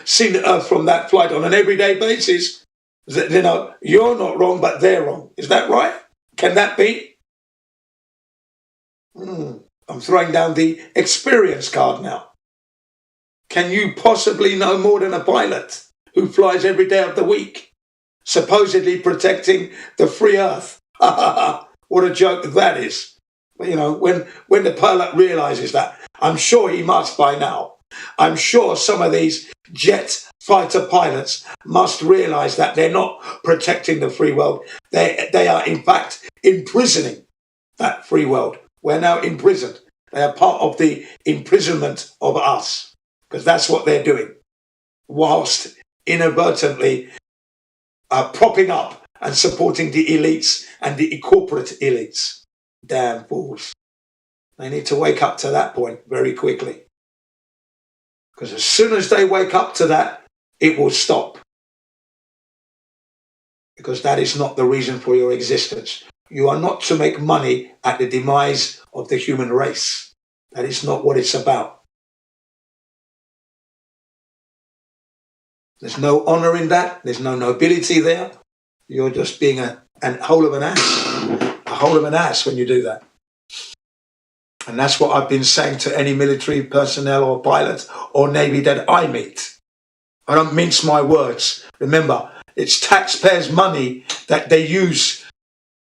seen the Earth from that flight on an everyday basis, you know, you're not wrong, but they're wrong. Is that right? Can that be? I'm throwing down the experience card now. Can you possibly know more than a pilot who flies every day of the week, supposedly protecting the free Earth? What a joke that is. You know, when the pilot realizes that, I'm sure he must by now. I'm sure some of these jet fighter pilots must realize that they're not protecting the free world. They are, in fact, imprisoning that free world. We're now imprisoned. They are part of the imprisonment of us, because that's what they're doing, whilst inadvertently propping up and supporting the elites and the corporate elites. Damn fools. They need to wake up to that point very quickly. Because as soon as they wake up to that, it will stop. Because that is not the reason for your existence. You are not to make money at the demise of the human race. That is not what it's about. There's no honor in that. There's no nobility there. You're just being a whole of an ass. A whole of an ass when you do that. And that's what I've been saying to any military personnel or pilot or Navy that I meet. I don't mince my words. Remember, it's taxpayers' money that they use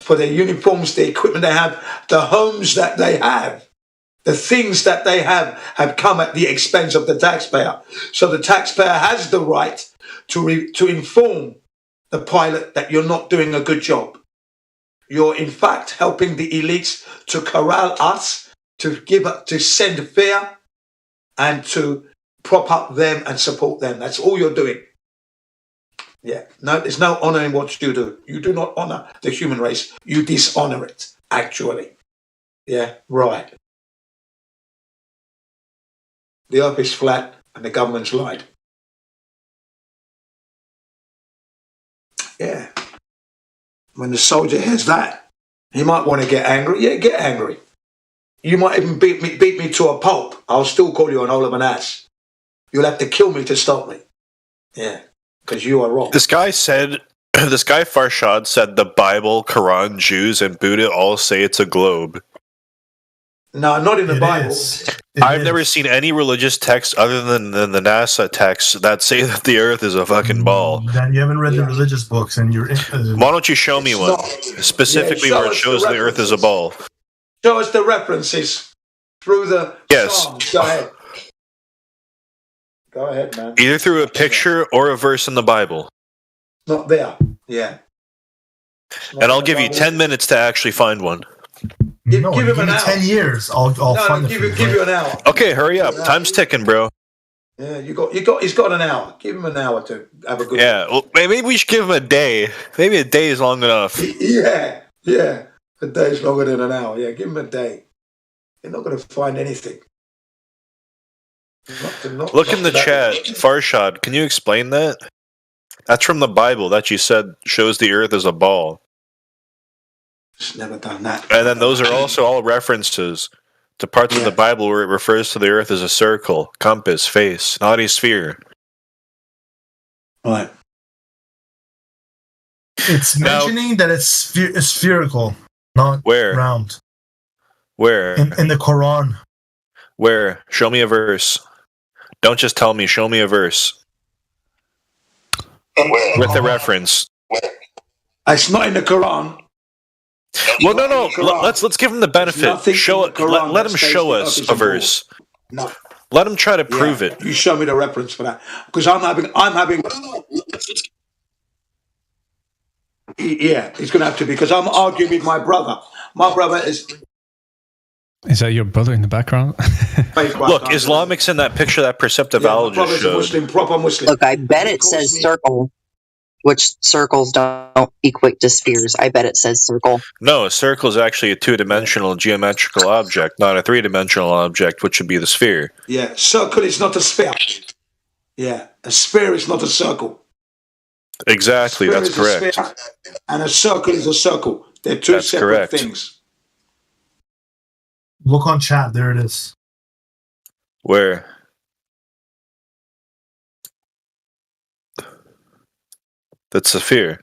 for their uniforms, the equipment they have, the homes that they have. The things that they have come at the expense of the taxpayer. So the taxpayer has the right to inform the pilot that you're not doing a good job. You're in fact helping the elites to corral us, to send fear, and to prop up them and support them. That's all you're doing. Yeah. No, there's no honor in what you do. You do not honor the human race. You dishonor it, actually. Yeah, right. The earth is flat and the government's lied. Yeah. When the soldier hears that, he might want to get angry. Yeah, get angry. You might even beat me to a pulp. I'll still call you an hole of an ass. You'll have to kill me to stop me. Yeah, because you are wrong. This guy Farshad said the Bible, Quran, Jews, and Buddha all say it's a globe. No, not in the Bible. I've never seen any religious text other than the NASA texts that say that the Earth is a fucking ball. Then you haven't read the religious books, and you're. Why don't you show me one specifically where it shows the Earth is a ball? Show us the references through the Psalms. Go ahead. Go ahead, man. Either through a picture or a verse in the Bible. Not there. Yeah. And I'll give you 10 minutes to actually find one. Give him an hour. 10 years. I'll find it. Give you an hour. Okay, hurry up. Time's ticking, bro. Yeah, he's got an hour. Give him an hour to have a good. Yeah, well, maybe we should give him a day. Maybe a day is long enough. Yeah. A day's longer than an hour. Yeah, give him a day. You're not going to find anything. Look in the chat. Farshad, can you explain that? That's from the Bible that you said shows the Earth as a ball. Just never done that. And then those are also all references to parts of the Bible where it refers to the Earth as a circle, compass, face, not a sphere. Right. It's mentioning that it's spherical, not round. Where? In the Quran. Where? Show me a verse. Don't just tell me. Show me a verse. With the reference. It's not in the Quran. Well, no. Let's give him the benefit. Show it. Let him show us a verse. No. Let him try to prove it. You show me the reference for that, because I'm having. Yeah, he's going to have to, because I'm arguing with my brother. My brother is. Is that your brother in the background? Look, Islamic's in that picture that Perceptivologist showed. Muslim, proper Muslim. Look, I bet it says circle, which circles don't equate to spheres. I bet it says circle. No, a circle is actually a two-dimensional geometrical object, not a three-dimensional object, which would be the sphere. Yeah, circle is not a sphere. Yeah, a sphere is not a circle. Exactly, that's correct. And a circle is a circle. They're two separate things. Look on chat. There it is. Where? That's a sphere.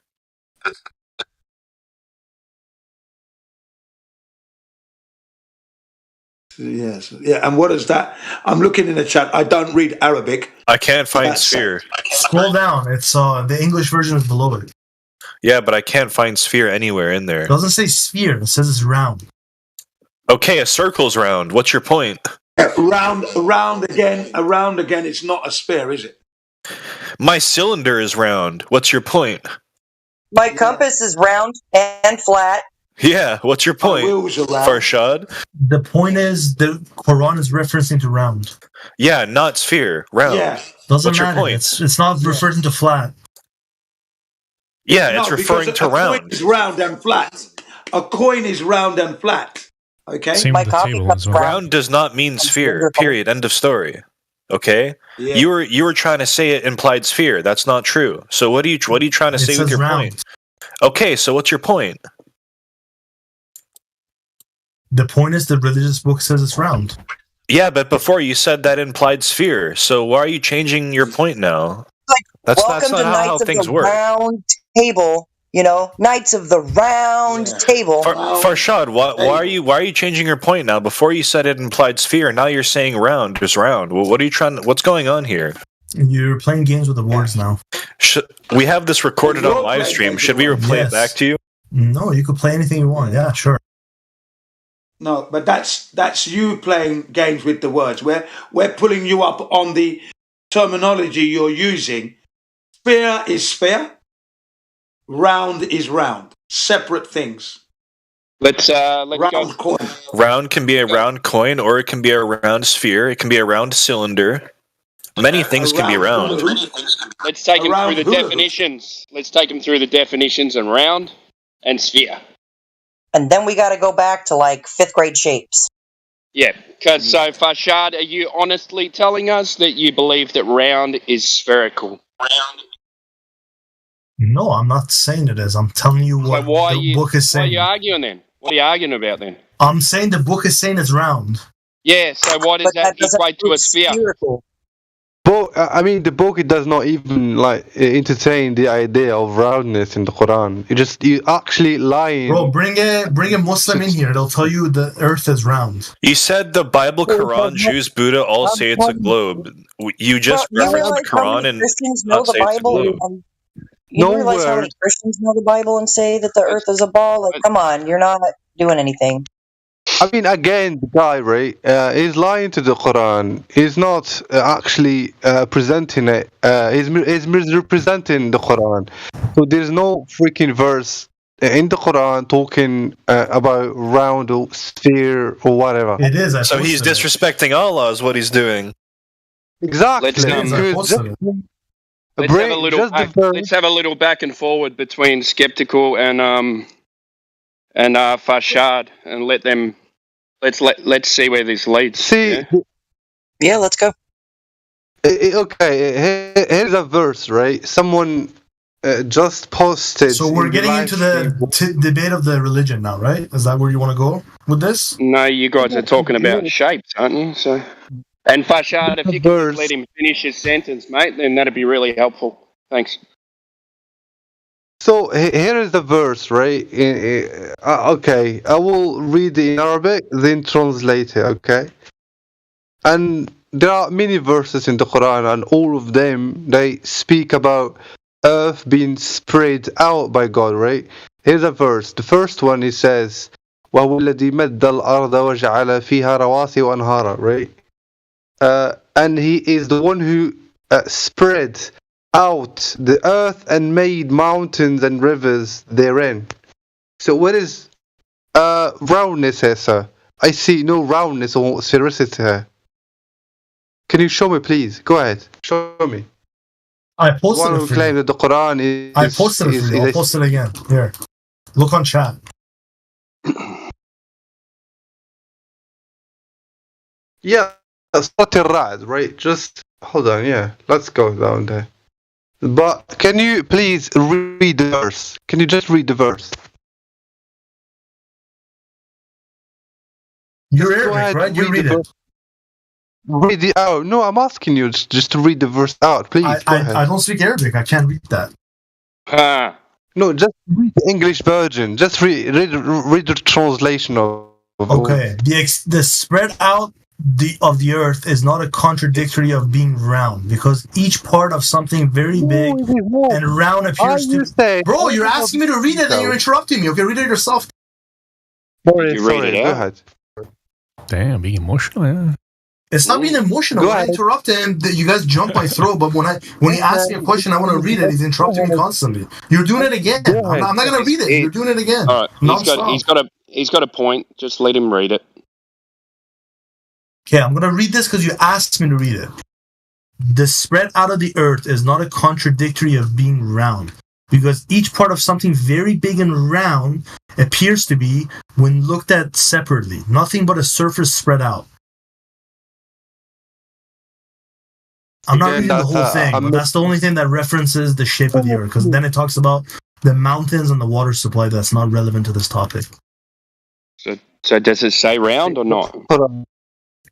Yes. Yeah. And what is that? I'm looking in the chat. I don't read Arabic. I can't find sphere. Scroll down. It's the English version is below it. Yeah, but I can't find sphere anywhere in there. It doesn't say sphere. It says it's round. Okay, a circle's round. What's your point? Round again. It's not a sphere, is it? My cylinder is round. What's your point? My compass is round and flat. Yeah, what's your point? Farshad? The point is the Quran is referencing to round. Yeah, not sphere. Round. Yeah. Doesn't what's matter. Your point? It's not referring to flat. Yeah, it's referring to round. A coin is round and flat. A coin is round and flat. Okay? Same with the table as well. Round does not mean sphere. Period. End of story. Okay? Yeah. You were trying to say it implied sphere. That's not true. So what are you trying to say with your point? Okay, so what's your point? The point is the religious book says it's round. Yeah, but before you said that implied sphere. So why are you changing your point now? That's not how things work. Round table, Knights of the Round Table. Farshad, why are you changing your point now? Before you said it implied sphere, now you're saying round is round. Well, what's going on here? You're playing games with the words now. We have this recorded on live stream. Should we replay it back to you? No, you could play anything you want. Yeah, sure. No, but that's you playing games with the words. We're pulling you up on the terminology you're using. Sphere is sphere. Round is round. Separate things. Let's round go. Coin. Round can be a round coin, or it can be a round sphere. It can be a round cylinder. Many things can be round. Let's take them through the definitions. Let's take them through the definitions and round and sphere. And then we got to go back to like 5th grade shapes. Yeah, because so Farshad, are you honestly telling us that you believe that round is spherical? No, I'm not saying it is. I'm telling you what the book is saying. Why are you arguing then? What are you arguing about then? I'm saying the book is saying it's round. Yeah, so why does that equate to a sphere? Spherical. But I mean, the book it does not even entertain the idea of roundness in the Quran. You actually lying. Bro, bring a Muslim in here. They'll tell you the Earth is round. You said the Bible, Quran, Jews, Buddha all say it's a globe. You just referenced the Quran and Christians know the Bible. You realize how many Christians know the Bible and say that the Earth is a ball? Like, come on, you're not doing anything. I mean, again, the guy, right, is lying to the Quran. He's not actually presenting it. He's misrepresenting the Quran. So there's no freaking verse in the Quran talking about round or sphere or whatever. It is. So he's disrespecting Allah is what he's doing. Exactly. Let's have a little back and forward between Skeptical and Farshad, and let's see where this leads. Yeah, let's go. Okay, here's a verse, right? Someone just posted. So we're getting into the debate of the religion now, right? Is that where you want to go with this? No, you guys are talking about shapes, aren't you? So, and Farshad, if you could let him finish his sentence, mate, then that'd be really helpful. Thanks. So here is the verse, right? Okay, I will read it in Arabic, then translate it, okay? And there are many verses in the Quran, and all of them, they speak about earth being spread out by God, right? Here's a verse. The first one, he says, وَهُوَ الَّذِي مَدَّ الْأَرْضَ وَجَعَلَ فِيهَا رَوَاسِيَ وَأَنْهَارًا, right? And he is the one who spread out the earth and made mountains and rivers therein. So what is roundness here, sir? I see no roundness or sphericity here. Can you show me, please? Go ahead. Show me. I posted it for claim that the Quran is... I posted it for you. I'll post it again. Here. Look on chat. Yeah, that's not a rad, right? Just hold on, yeah. Let's go down there. But can you please read the verse? Can you just read the verse? You're Arabic, right? You read it. Read it out. No, I'm asking you just to read the verse out, please. I don't speak Arabic. I can't read that. No, just read the English version. Just read the translation of. Okay, the spread out of the earth is not a contradictory of being round, because each part of something very big and round appears to. Bro, you're asking me to read it and you're interrupting me. Okay, read it yourself. Sorry, go ahead. Damn, being emotional, yeah. It's not being emotional. When I interrupt him, you guys jump my throat. But when he asks me a question, I want to read it. He's interrupting me constantly. You're doing it again. I'm not going to read it. You're doing it again. All right, he's got a point. Just let him read it. Okay, I'm going to read this because you asked me to read it. The spread out of the earth is not a contradictory of being round, because each part of something very big and round appears to be, when looked at separately, nothing but a surface spread out. I'm not reading the whole thing, but that's the only thing that references the shape of the earth, because then it talks about the mountains and the water supply that's not relevant to this topic. So does it say round or not?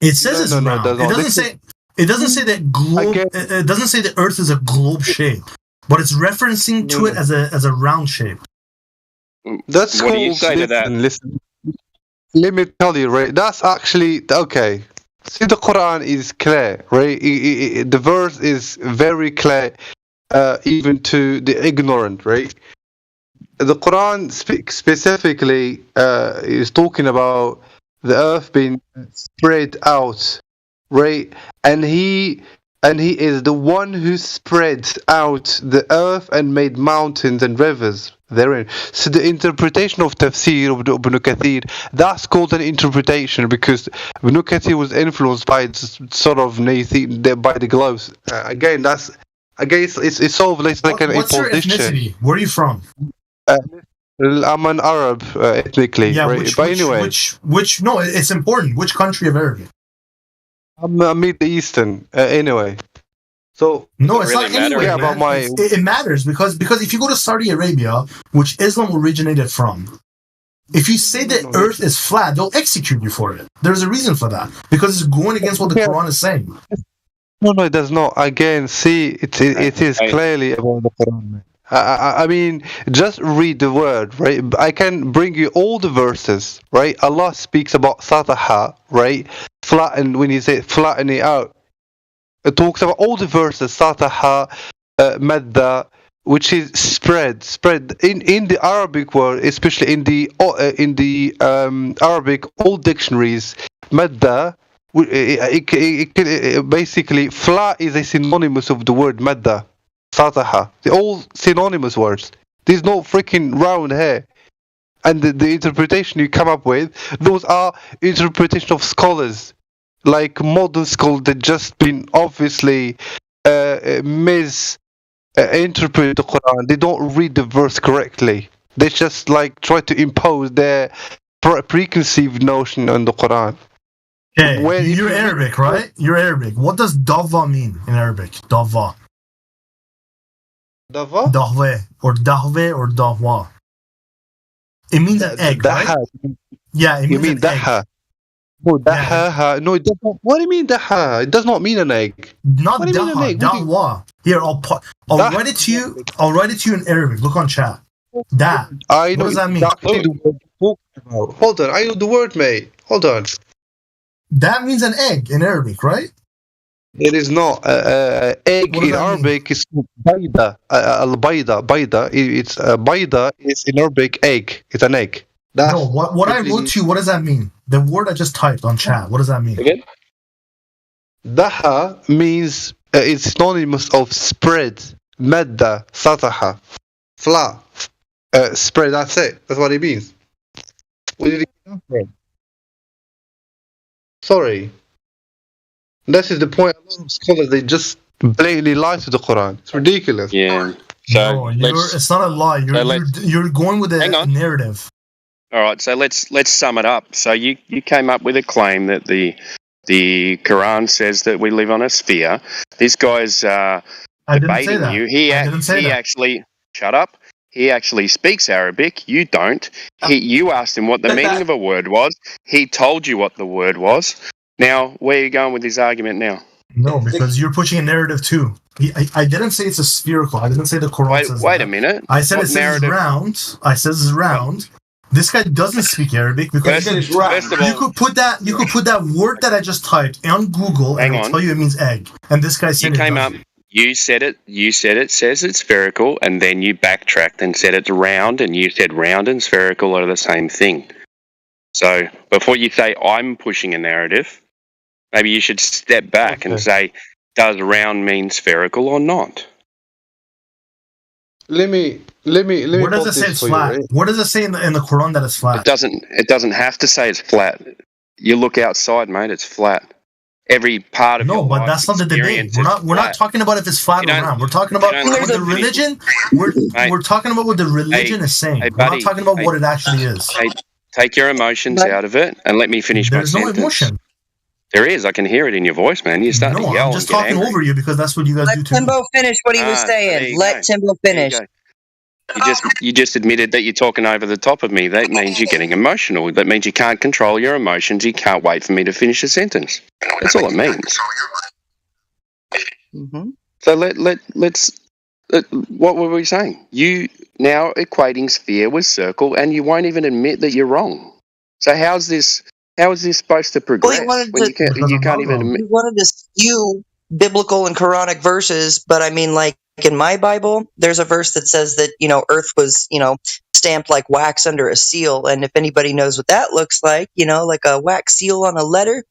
It says it's round. It doesn't say that globe. It doesn't say the earth is a globe shape, but it's referencing to it as a round shape. That's what do you say to that? Listen. Let me tell you, right? That's actually okay. See, the Quran is clear, right? The verse is very clear, even to the ignorant, right? The Quran specifically is talking about the earth being spread out, right? And he is the one who spread out the earth and made mountains and rivers therein. So the interpretation of tafsir of Ibn Kathir, that's called an interpretation, because Ibn Kathir was influenced by sort of by the globes. Again, it's sort of like an what's your ethnicity? Where are you from? I'm an Arab ethnically, yeah, right? But anyway, which no, it's important. Which country of Arabic? I'm Middle Eastern. Anyway. So no, it's not anyway, about it matters because if you go to Saudi Arabia, which Islam originated from, if you say that Earth is flat, they'll execute you for it. There's a reason for that, because it's going against what the Quran is saying. No, it does not. Again, see, it is clearly about the Quran. I mean, just read the word, right? I can bring you all the verses, right? Allah speaks about sataha, right? Flatten, when he says flatten it out. It talks about all the verses, sataha, madda, which is spread. In the Arabic word, especially in the Arabic old dictionaries, madda, it basically, flat is a synonymous of the word madda, sataha. They're all synonymous words. There's no freaking round here. And the interpretation you come up with, those are interpretation of scholars. Like modern scholars that just been obviously misinterpret the Quran. They don't read the verse correctly. They just like try to impose their preconceived notion on the Quran. Okay, you're Arabic, right? You're Arabic. What does dava mean in Arabic? Dava. Dava? Dahve or dahwa. It means an egg, right? Yeah, it means an egg. No, daha. No, it does not. What do you mean daha? It does not mean an egg. Not daha. Dahwa. Here, I'll write it to you. I'll write it to you in Arabic. Look on chat. Da. I know what does that mean? Exactly the word you're talking about. Hold on. I know the word, mate. Hold on. That means an egg in Arabic, right? It is not. Egg in Arabic is bayda. Bayda. It's bayda is in Arabic egg. It's an egg. No, what I wrote to you, what does that mean? The word I just typed on chat, what does that mean? Again? Daha means it's synonymous of spread. Madda, sataha, flat, spread. That's it. That's what it means. Where did it come from? Sorry. This is the point. A lot of scholars, they just blatantly lie to the Quran. It's ridiculous. Yeah. So it's not a lie. You're going with a narrative. All right, so let's sum it up. So you came up with a claim that the Quran says that we live on a sphere. This guy's debating you. He actually shut up. He actually speaks Arabic. You don't. You asked him what the meaning of a word was. He told you what the word was. Now, where are you going with this argument now? No, because you're pushing a narrative too. I didn't say it's a spherical. I didn't say the Quran says Wait that. a minute. I said it says round. I said it's round. This guy doesn't speak Arabic because you could put that word that I just typed on Google and it'll tell you it means egg. And this guy said you said it. You said it says it's spherical, and then you backtracked and said it's round, and you said round and spherical are the same thing. So before you say I'm pushing a narrative, maybe you should step back and say, does round mean spherical or not? Let me. Where does it say it's flat? You, right? Where does it say in the Quran that it's flat? It doesn't have to say it's flat. You look outside, mate. It's flat. Every part of your life. No, but that's not the debate. We're not talking about if it's flat or round. We're talking about what the religion. We're talking about what the religion is saying. We're not talking about what it actually is. Take your emotions out of it and let me finish my sentence. There's no emotion. There is. I can hear it in your voice, man. You're starting to yell. I'm just talking over you because that's what you guys do too. Let Timbo finish what he was saying. Let Timbo finish. You just admitted that you're talking over the top of me. That means you're getting emotional. That means you can't control your emotions. You can't wait for me to finish a sentence. That's all it means. Mm-hmm. So let's. What were we saying? You now equating sphere with circle, and you won't even admit that you're wrong. So how is this supposed to progress? Well, you can't even admit. You wanted to skew biblical and Quranic verses, but I mean, like in my Bible, there's a verse that says that, Earth was, stamped like wax under a seal. And if anybody knows what that looks like, like a wax seal on a letter.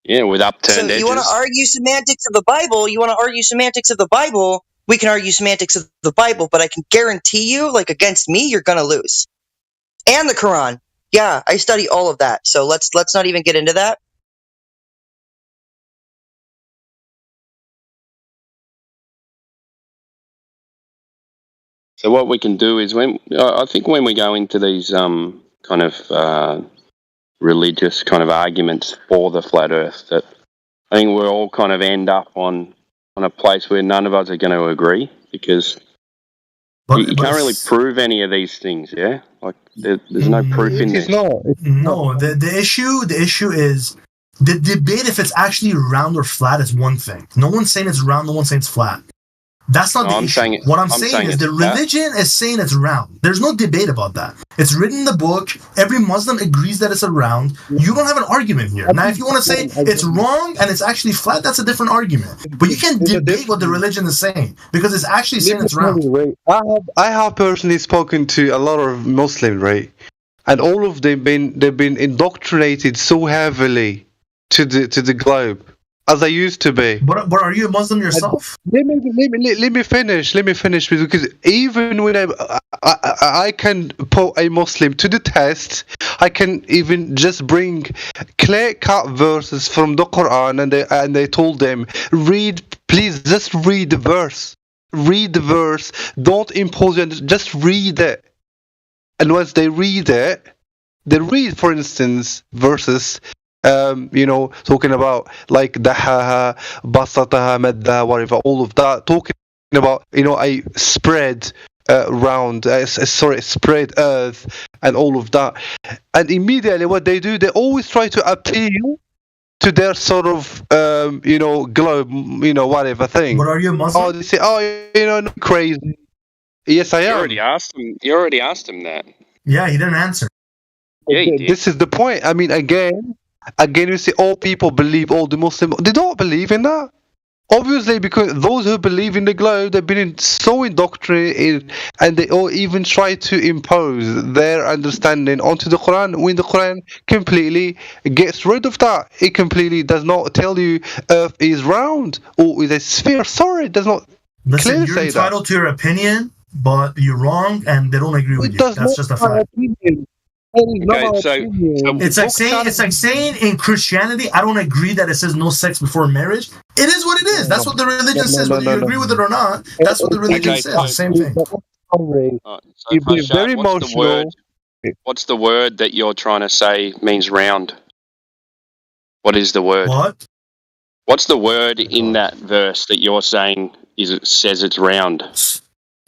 Yeah, with upturned edges. You want to argue semantics of the Bible? We can argue semantics of the Bible, but I can guarantee you, like against me, you're going to lose. And the Quran. Yeah, I study all of that. So let's not even get into that. So what we can do is when we go into these kind of religious kind of arguments for the flat Earth, that I think we'll all kind of end up on a place where none of us are going to agree because you can't really prove any of these things. Yeah, like there's no proof in this. No, the issue is the debate if it's actually round or flat is one thing. No one's saying it's round. No one's saying it's flat. That's not the issue. What I'm saying is the religion is saying it's round. There's no debate about that. It's written in the book. Every Muslim agrees that it's a round. You don't have an argument here. Now, if you want to say it's wrong and it's actually flat, that's a different argument. But you can't debate what the religion is saying because it's actually saying it's round. I have personally spoken to a lot of Muslims, right? And all of them they've been indoctrinated so heavily to the globe. As I used to be. But are you a Muslim yourself? Let me finish because even when I can put a Muslim to the test, I can even just bring clear-cut verses from the Quran and they told them, please just read the verse. Read the verse. Don't impose it. Just read it. And once they read, for instance, verses. Talking about like dahaha, basataha, madda, whatever, all of that, talking about, a spread spread earth and all of that. And immediately what they do, they always try to appeal to their sort of, globe, whatever thing. But are you a Muslim? Oh, they say, crazy. Yes, I am. You already asked him that. Yeah, he didn't answer. Yeah, he did. This is the point. I mean, again, you see, all people believe, all the Muslims, they don't believe in that. Obviously, because those who believe in the globe, they've been so indoctrinated, and they all even try to impose their understanding onto the Quran, when the Quran completely gets rid of that. It completely does not tell you Earth is round or is a sphere. Sorry, it does not clearly say that. You're entitled to your opinion, but you're wrong, and they don't agree with you. That's just a fact. Okay, so it's like saying in Christianity, I don't agree that it says no sex before marriage. It is what it is. That's what the religion says. Whether you agree with it or not, that's what the religion says. The same thing. You've been very emotional. What's the word that you're trying to say means round? What is the word? What? What's the word in that verse that you're saying says it's round?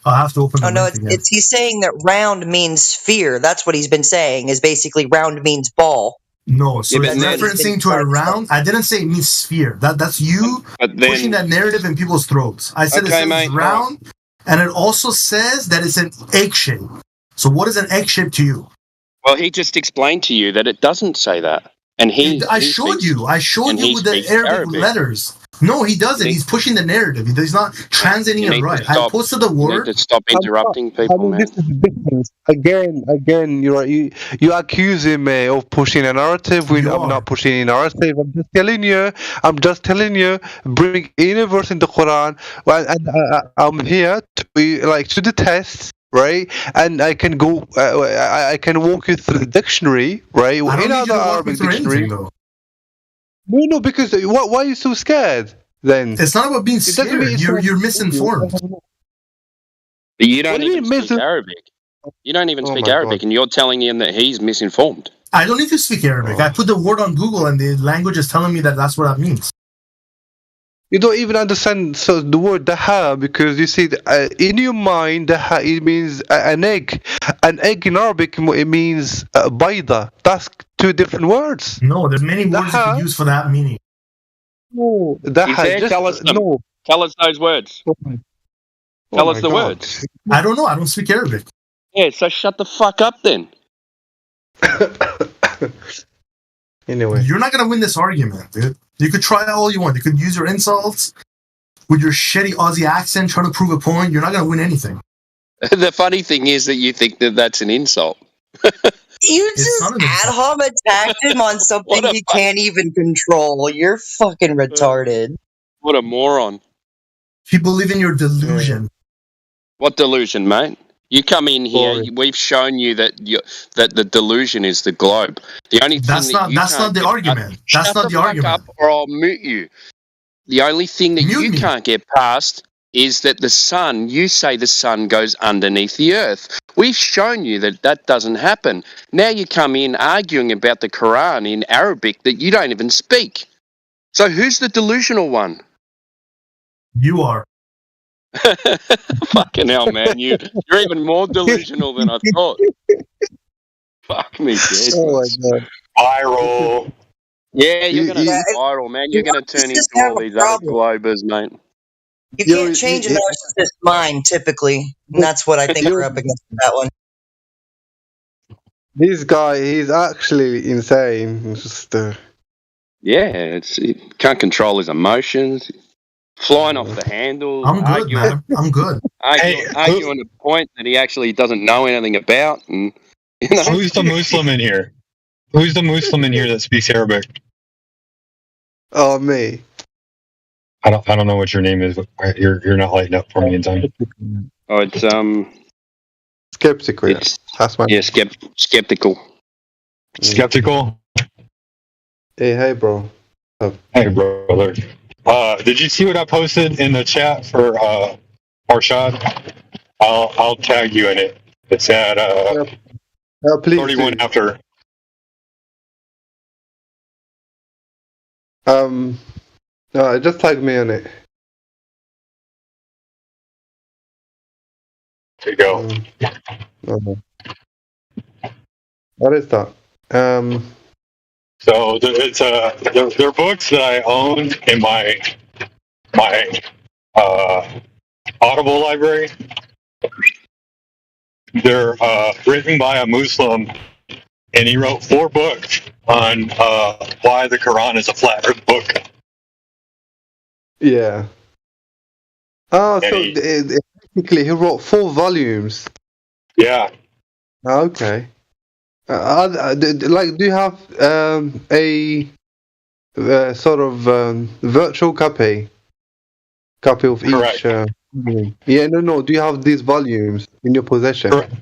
I'll have to open. He's saying that round means sphere. That's what he's been saying. Is basically round means ball. No, so it's referencing to a round. I didn't say it means sphere. That's you pushing that narrative in people's throats. I said it says round, and it also says that it's an egg shape. So what is an egg shape to you? Well, he just explained to you that it doesn't say that. And I showed you with the Arabic letters. No, he doesn't. He's pushing the narrative. He's not translating it right. I posted the word. You need to stop interrupting people, man. This is the difference. Again, you accuse him of pushing a narrative. I'm not pushing a narrative. I'm just telling you. Bring any verse in the Quran, and I'm here to the test. Right, and I can go. I can walk you through the dictionary. Right, I don't need you to walk me through anything, though. No, because why are you so scared? Then it's not about being scared. You're misinformed. But you don't even speak Arabic. You don't even speak Arabic, and you're telling him that he's misinformed. I don't need to speak Arabic. I put the word on Google, and the language is telling me that that's what that means. You don't even understand the word daha, because you see in your mind daha, it means an egg. An egg in Arabic, it means bayda. That's two different words. No, there's many words you can use for that meaning. No, daha, tell us them. No. Tell us those words. Tell us the words. I don't know. I don't speak Arabic. Yeah, so shut the fuck up then. Anyway, you're not gonna win this argument, dude. You could try all you want. You could use your insults with your shitty Aussie accent, trying to prove a point. You're not gonna win anything. The funny thing is that you think that that's an insult. You just ad hom attacked him on something he can't even control. You're fucking retarded. What a moron. People live in your delusion. What delusion, mate? You come in here. We've shown you that the delusion is the globe. The only thing that's not the argument. That's not the argument. Up or I'll mute you. The only thing that you can't get past is that the sun. You say the sun goes underneath the earth. We've shown you that doesn't happen. Now you come in arguing about the Quran in Arabic that you don't even speak. So who's the delusional one? You are. Fucking hell, man! You're even more delusional than I thought. Fuck me, dead. Oh my god! Viral. Yeah, you're gonna go viral, man. You're gonna turn into all these other globers, mate. You can't change a narcissist's mind typically, and that's what I think we're up against with that one. This guy, he's actually insane. Just yeah, he can't control his emotions. Flying off the handle. I'm good, man. I'm good. Arguing a point that he actually doesn't know anything about. And who's the Muslim in here? Who's the Muslim in here that speaks Arabic? Oh, me. I don't know what your name is. But you're not lighting up for me in time. Oh, it's skeptical. That's my skeptical. Skeptical. Hey, bro. Hey, brother. Did you see what I posted in the chat for Arshad? I'll tag you in it. It's at 31 after. No, just tag me on it. There you go. What is that? So they're books that I own in my Audible library. They're written by a Muslim, and he wrote 4 books on why the Quran is a flat Earth book. Yeah. Oh, so technically he wrote 4 volumes. Yeah. Okay. Do you have a sort of virtual copy of each? Yeah, no. Do you have these volumes in your possession? Correct.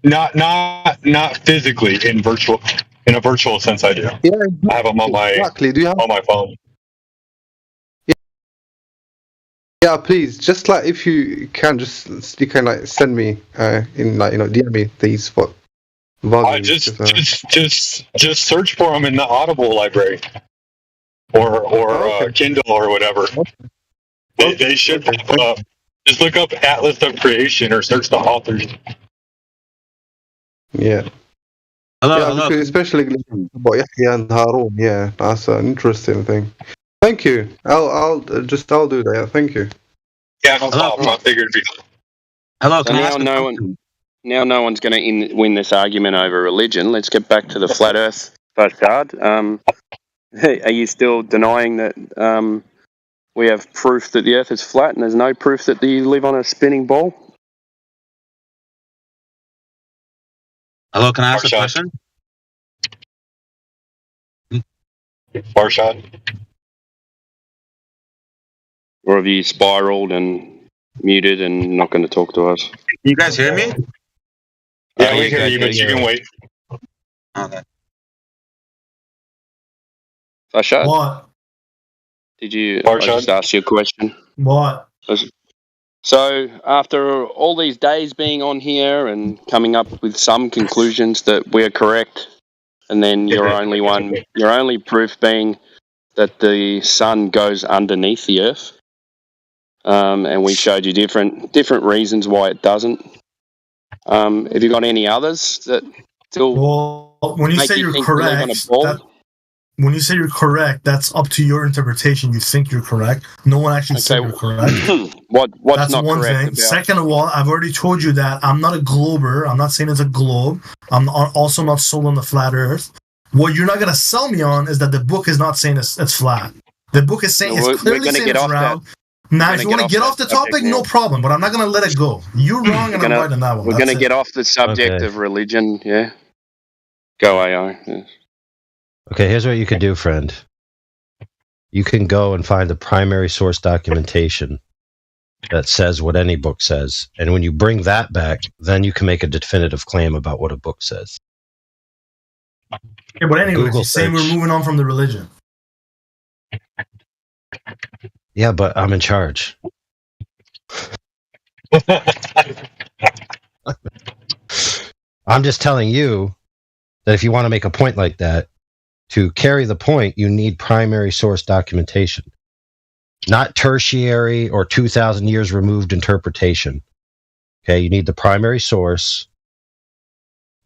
Not physically in a virtual sense. I do. Yeah, I have them on my on my phone. Yeah, please. Just if you can, you can send me in DM me these volumes. Just search for them in the Audible library or Kindle or whatever. They should pop up. Just look up Atlas of Creation or search the authors. Yeah. Hello. Especially about Yahya and Harun. Yeah, that's an interesting thing. Thank you. I'll do that. Yeah, thank you. Yeah, no problem. I figured it'd be. Hello. So now no one's going to win this argument over religion. Let's get back to the flat Earth facade. Are you still denying that we have proof that the Earth is flat and there's no proof that you live on a spinning ball? Hello, can I ask a question? Farshad? Or have you spiraled and muted and not going to talk to us? You guys hear me? Yeah, we hear you, but you can wait. Okay. Farshad? What? I just asked you a question. What? So, after all these days being on here and coming up with some conclusions that we're correct, and then your only proof being that the sun goes underneath the Earth, and we showed you different reasons why it doesn't. Have you got any others that still? Well, when you say you're correct, when you say you're correct, that's up to your interpretation. You think you're correct. No one actually said you're correct. What's that's not one correct thing. about? Second of all, I've already told you that I'm not a glober. I'm not saying it's a globe. I'm also not sold on the flat Earth. What you're not going to sell me on is that the book is not saying it's flat. The book is saying it's clearly saying it's round. Now, if you want to get off the topic, no problem. But I'm not going to let it go. You're wrong, and I'm right on that one. We're going to get off the subject of religion. Yeah. Go AI. Yes. Okay, here's what you could do, friend. You can go and find the primary source documentation that says what any book says. And when you bring that back, then you can make a definitive claim about what a book says. Yeah, but anyway, you're saying we're moving on from the religion. Yeah, but I'm in charge. I'm just telling you that if you want to make a point like that, to carry the point, you need primary source documentation, not tertiary or 2,000 years removed interpretation. Okay, you need the primary source.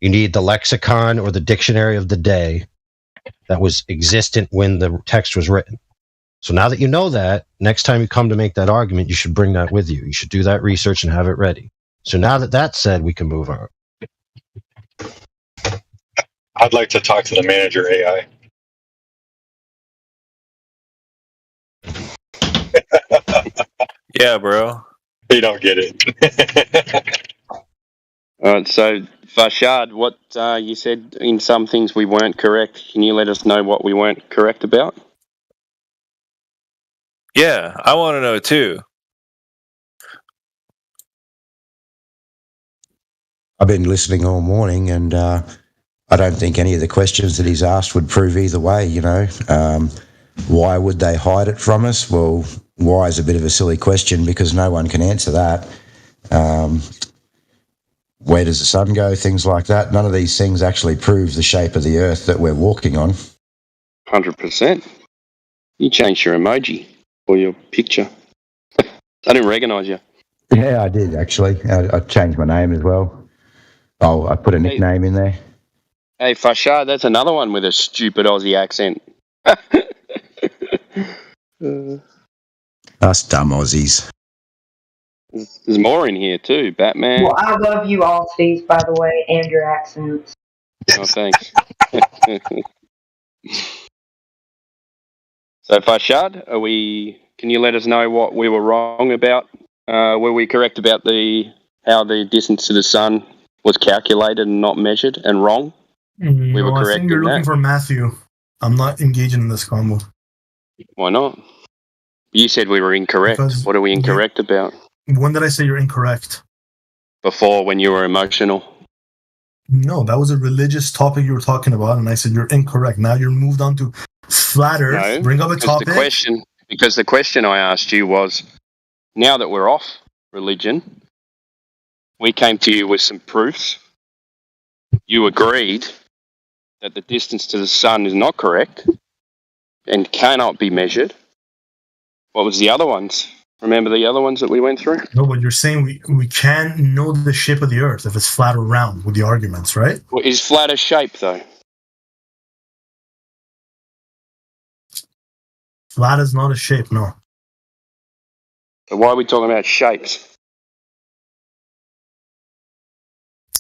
You need the lexicon or the dictionary of the day that was existent when the text was written. So now that you know that, next time you come to make that argument, you should bring that with you. You should do that research and have it ready. So now that that's said, we can move on. I'd like to talk to the manager AI. Yeah, bro. You don't get it. All right, so Farshad, what you said in some things we weren't correct. Can you let us know what we weren't correct about? Yeah, I want to know too. I've been listening all morning, and I don't think any of the questions that he's asked would prove either way, you know. Why would they hide it from us? Well, why is a bit of a silly question because no one can answer that. Where does the sun go? Things like that. None of these things actually prove the shape of the Earth that we're walking on. 100%. You changed your emoji or your picture. I didn't recognise you. Yeah, I did, actually. I changed my name as well. Oh, I put a nickname in there. Hey, Farshad, that's another one with a stupid Aussie accent. Us dumb Aussies. There's more in here too, Batman. Well, I love you all, Steve, by the way, and your accents. Oh, thanks. So, Farshad, can you let us know what we were wrong about? Were we correct about how the distance to the sun was calculated and not measured and wrong? We were correct. I think you're looking for Matthew. I'm not engaging in this combo. Why not? You said we were incorrect. Because what are we incorrect about? When did I say you're incorrect? Before, when you were emotional. No, that was a religious topic you were talking about, and I said you're incorrect. Now you're moved on to flat Earth. No, bring up a topic. Because the question I asked you was, now that we're off religion, we came to you with some proofs. You agreed that the distance to the sun is not correct and cannot be measured. What was the other ones? Remember the other ones that we went through? No, but you're saying we can know the shape of the Earth if it's flat or round with the arguments, right? Well, is flat a shape, though? Flat is not a shape, no. So why are we talking about shapes?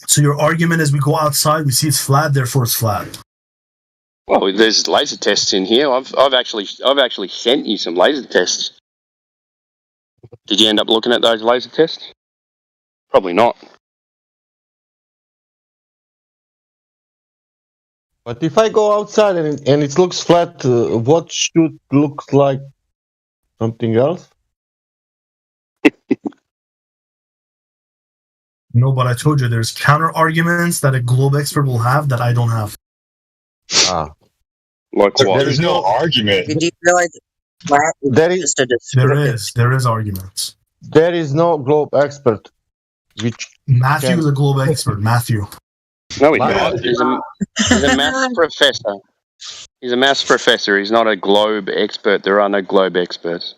So your argument is we go outside, we see it's flat, therefore it's flat. Well, there's laser tests in here. I've actually sent you some laser tests. Did you end up looking at those laser tests? Probably not. But if I go outside and it looks flat, what should look like something else? No, but I told you there's counter arguments that a globe expert will have that I don't have. Like what? There's no argument. Did you realize flat is just a descriptive? There is arguments. There is no globe expert. Matthew is a globe expert. Matthew. No, he's not. He's a maths professor. He's a maths professor. He's not a globe expert. There are no globe experts.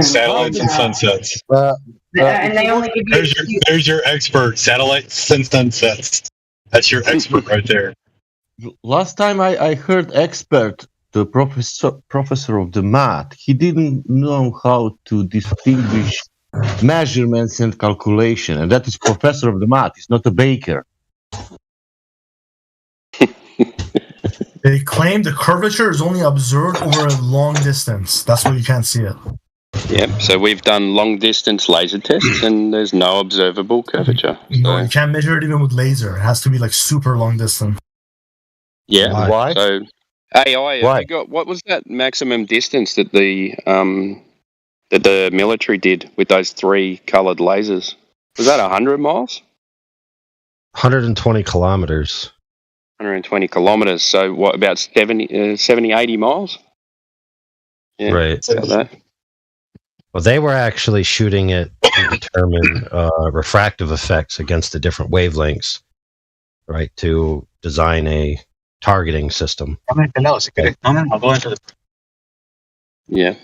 Satellites and sunsets. And they only give you There's your expert. Satellites and sunsets. That's your expert right there. Last time I heard expert, the professor of the math, he didn't know how to distinguish measurements and calculation, and that is professor of the math. He's not a baker. They claim the curvature is only observed over a long distance. That's why you can't see it. Yep. So we've done long distance laser tests, and there's no observable curvature. No, you can't measure it even with laser. It has to be like super long distance. Yeah. Why? So AI, Why? what was that maximum distance that the military did with those 3 coloured lasers? Was that 100 miles? 120 kilometers. 120 kilometres. So what, about 70, 80 miles? Yeah, Right. about that. Well, they were actually shooting it to determine refractive effects against the different wavelengths, right, to design a targeting system. I'll go into the... Yeah.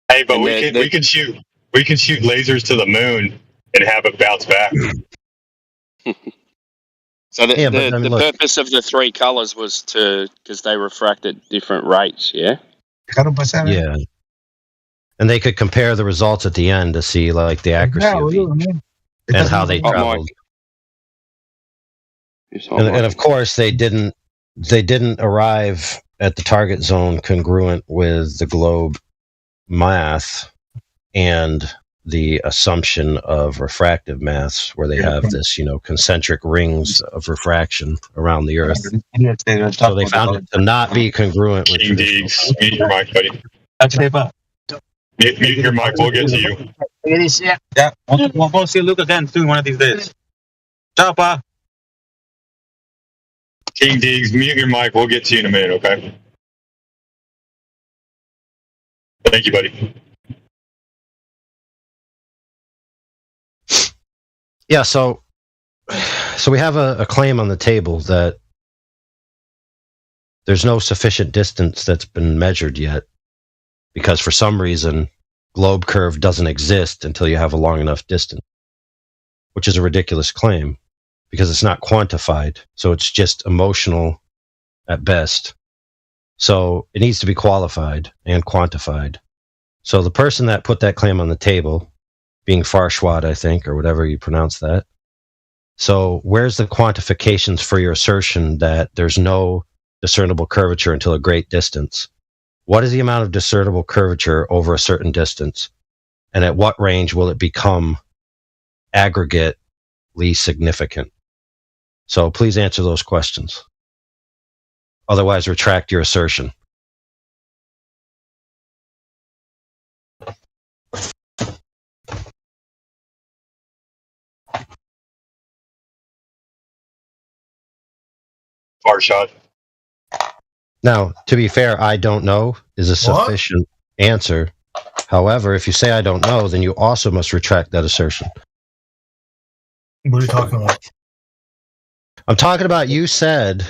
Hey, but we can shoot lasers to the moon and have it bounce back. So the purpose of the 3 colours was because they refract at different rates, yeah? Yeah. And they could compare the results at the end to see like the accuracy of each and how they traveled. And of course they didn't arrive at the target zone congruent with the globe math and the assumption of refractive maths, where they have this, concentric rings of refraction around the Earth. So they found it to not be congruent with King mute your mic, buddy. Mute your mic, we'll get to you. Yeah, we'll see Luke again soon one of these days. Ciao, Pa. King Deegs, mute your mic, we'll get to you in a minute, okay? Thank you, buddy. Yeah, so we have a claim on the table that there's no sufficient distance that's been measured yet, because for some reason globe curve doesn't exist until you have a long enough distance, which is a ridiculous claim because it's not quantified, so it's just emotional at best. So it needs to be qualified and quantified. So the person that put that claim on the table, being Farshwad, I think, or whatever you pronounce that. So where's the quantifications for your assertion that there's no discernible curvature until a great distance? What is the amount of discernible curvature over a certain distance? And at what range will it become aggregately significant? So please answer those questions. Otherwise, retract your assertion. Farshad. Now, to be fair, I don't know is a sufficient answer. However, if you say I don't know, then you also must retract that assertion. What are you talking about? I'm talking about you said...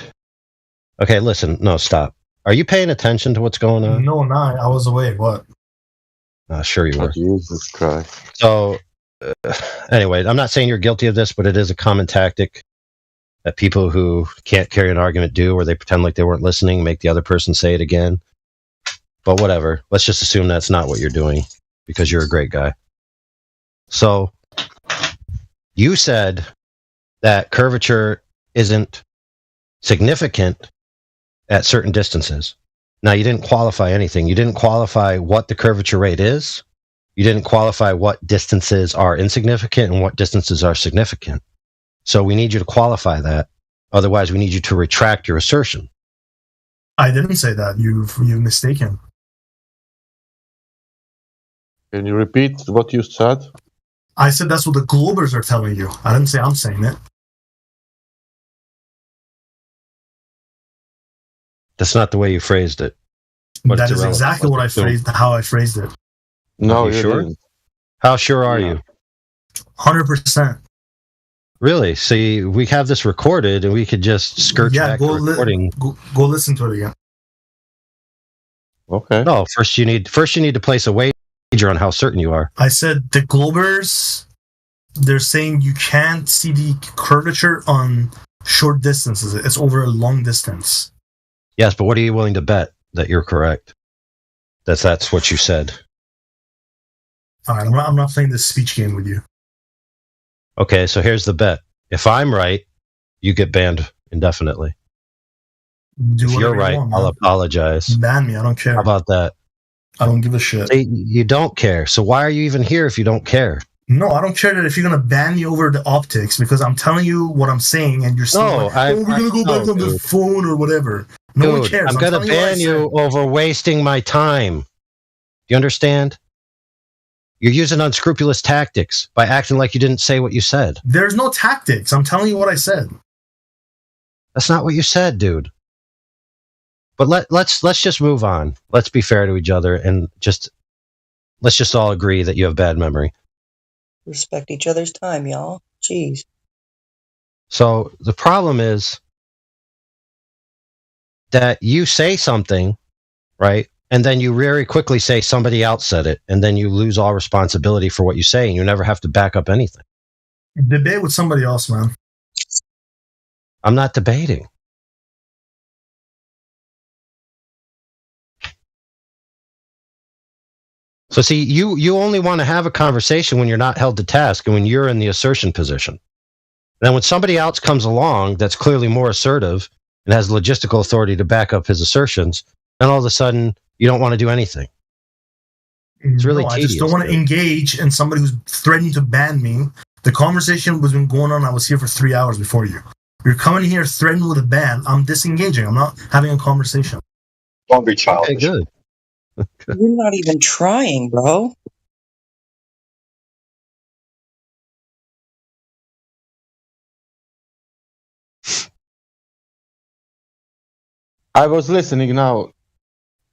Okay, listen. No, stop. Are you paying attention to what's going on? No, I was away. What? Sure you were. Jesus Christ. So, anyway, I'm not saying you're guilty of this, but it is a common tactic that people who can't carry an argument do, where they pretend like they weren't listening, make the other person say it again. But whatever. Let's just assume that's not what you're doing, because you're a great guy. So, you said that curvature isn't significant at certain distances. Now, you didn't qualify anything. You didn't qualify what the curvature rate is. You didn't qualify what distances are insignificant and what distances are significant. So we need you to qualify that. Otherwise, we need you to retract your assertion. I didn't say that. You've mistaken. Can you repeat what you said? I said that's what the Globers are telling you. I didn't say I'm saying it. That's not the way you phrased it. But that is exactly what how I phrased it. No, you sure? Didn't. How sure are you? 100%. Really? See, we have this recorded, and we could just skirt back the recording. Go listen to it again. Okay. No, first you need to place a wager on how certain you are. I said the Globers, they're saying you can't see the curvature on short distances. It's over a long distance. Yes, but what are you willing to bet that you're correct? That's what you said. All right, I'm not playing this speech game with you. Okay, so here's the bet. If I'm right, you get banned indefinitely. If you're right, I'll apologize. Ban me, I don't care. How about that? I don't give a shit. See, you don't care. So why are you even here if you don't care? No, I don't care that if you're going to ban me over the optics, because I'm telling you what I'm saying and you're saying, we're going to go back on the phone or whatever. No one cares. I'm going to ban you over wasting my time. Do you understand? You're using unscrupulous tactics by acting like you didn't say what you said. There's no tactics. I'm telling you what I said. That's not what you said, dude. But let's just move on. Let's be fair to each other and let's just all agree that you have bad memory. Respect each other's time, y'all. Jeez. So the problem is that you say something, right? And then you very quickly say somebody else said it, and then you lose all responsibility for what you say, and you never have to back up anything. Debate with somebody else, man. I'm not debating. So see, you only want to have a conversation when you're not held to task and when you're in the assertion position. Then when somebody else comes along that's clearly more assertive and has logistical authority to back up his assertions, then all of a sudden you don't want to do anything. It's really tedious. I just don't want to engage in somebody who's threatening to ban me. The conversation was been going on. I was here for 3 hours before you. You're coming here threatening with a ban. I'm disengaging. I'm not having a conversation. Don't be childish. Okay, good. You're not even trying, bro. I was listening now.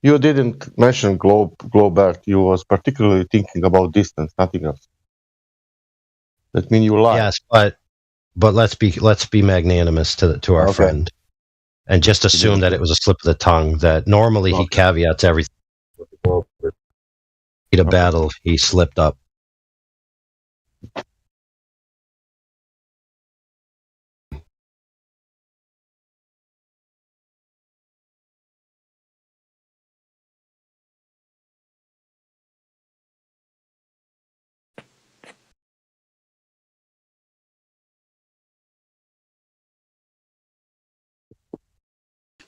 You didn't mention globe Earth. You was particularly thinking about distance, nothing else. That means you lie. Yes, but let's be magnanimous to our friend, and just assume that it was a slip of the tongue. That normally he caveats everything. In a battle, he slipped up.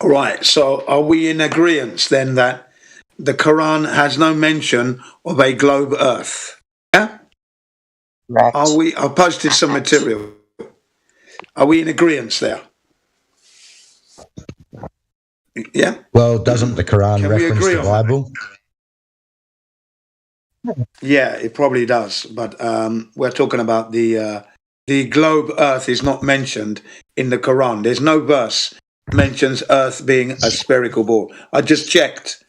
Right, so are we in agreement then that the Quran has no mention of a globe Earth? Yeah? Right. I've posted some material. Are we in agreement there? Yeah? Well, doesn't the Quran reference the Bible? Yeah, it probably does. But we're talking about the globe Earth is not mentioned in the Quran. There's no verse mentions Earth being a spherical ball. I just checked.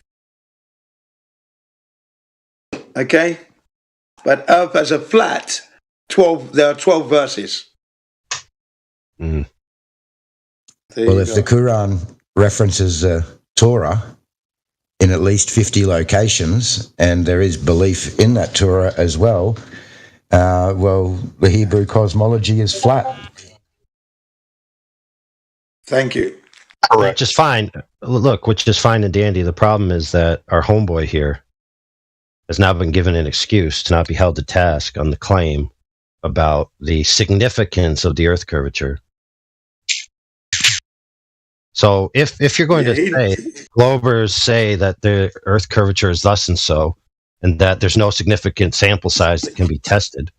Okay? But Earth as a flat, there are 12 verses. Well, if the Quran references Torah in in at least 50 locations, and there is belief in that Torah as well, well, the Hebrew cosmology is flat. Thank you. Correct. Which is fine. Look, which is fine and dandy. The problem is that our homeboy here has now been given an excuse to not be held to task on the claim about the significance of the Earth curvature. So if you're going to say, Globers say that the Earth curvature is thus and so, and that there's no significant sample size that can be tested,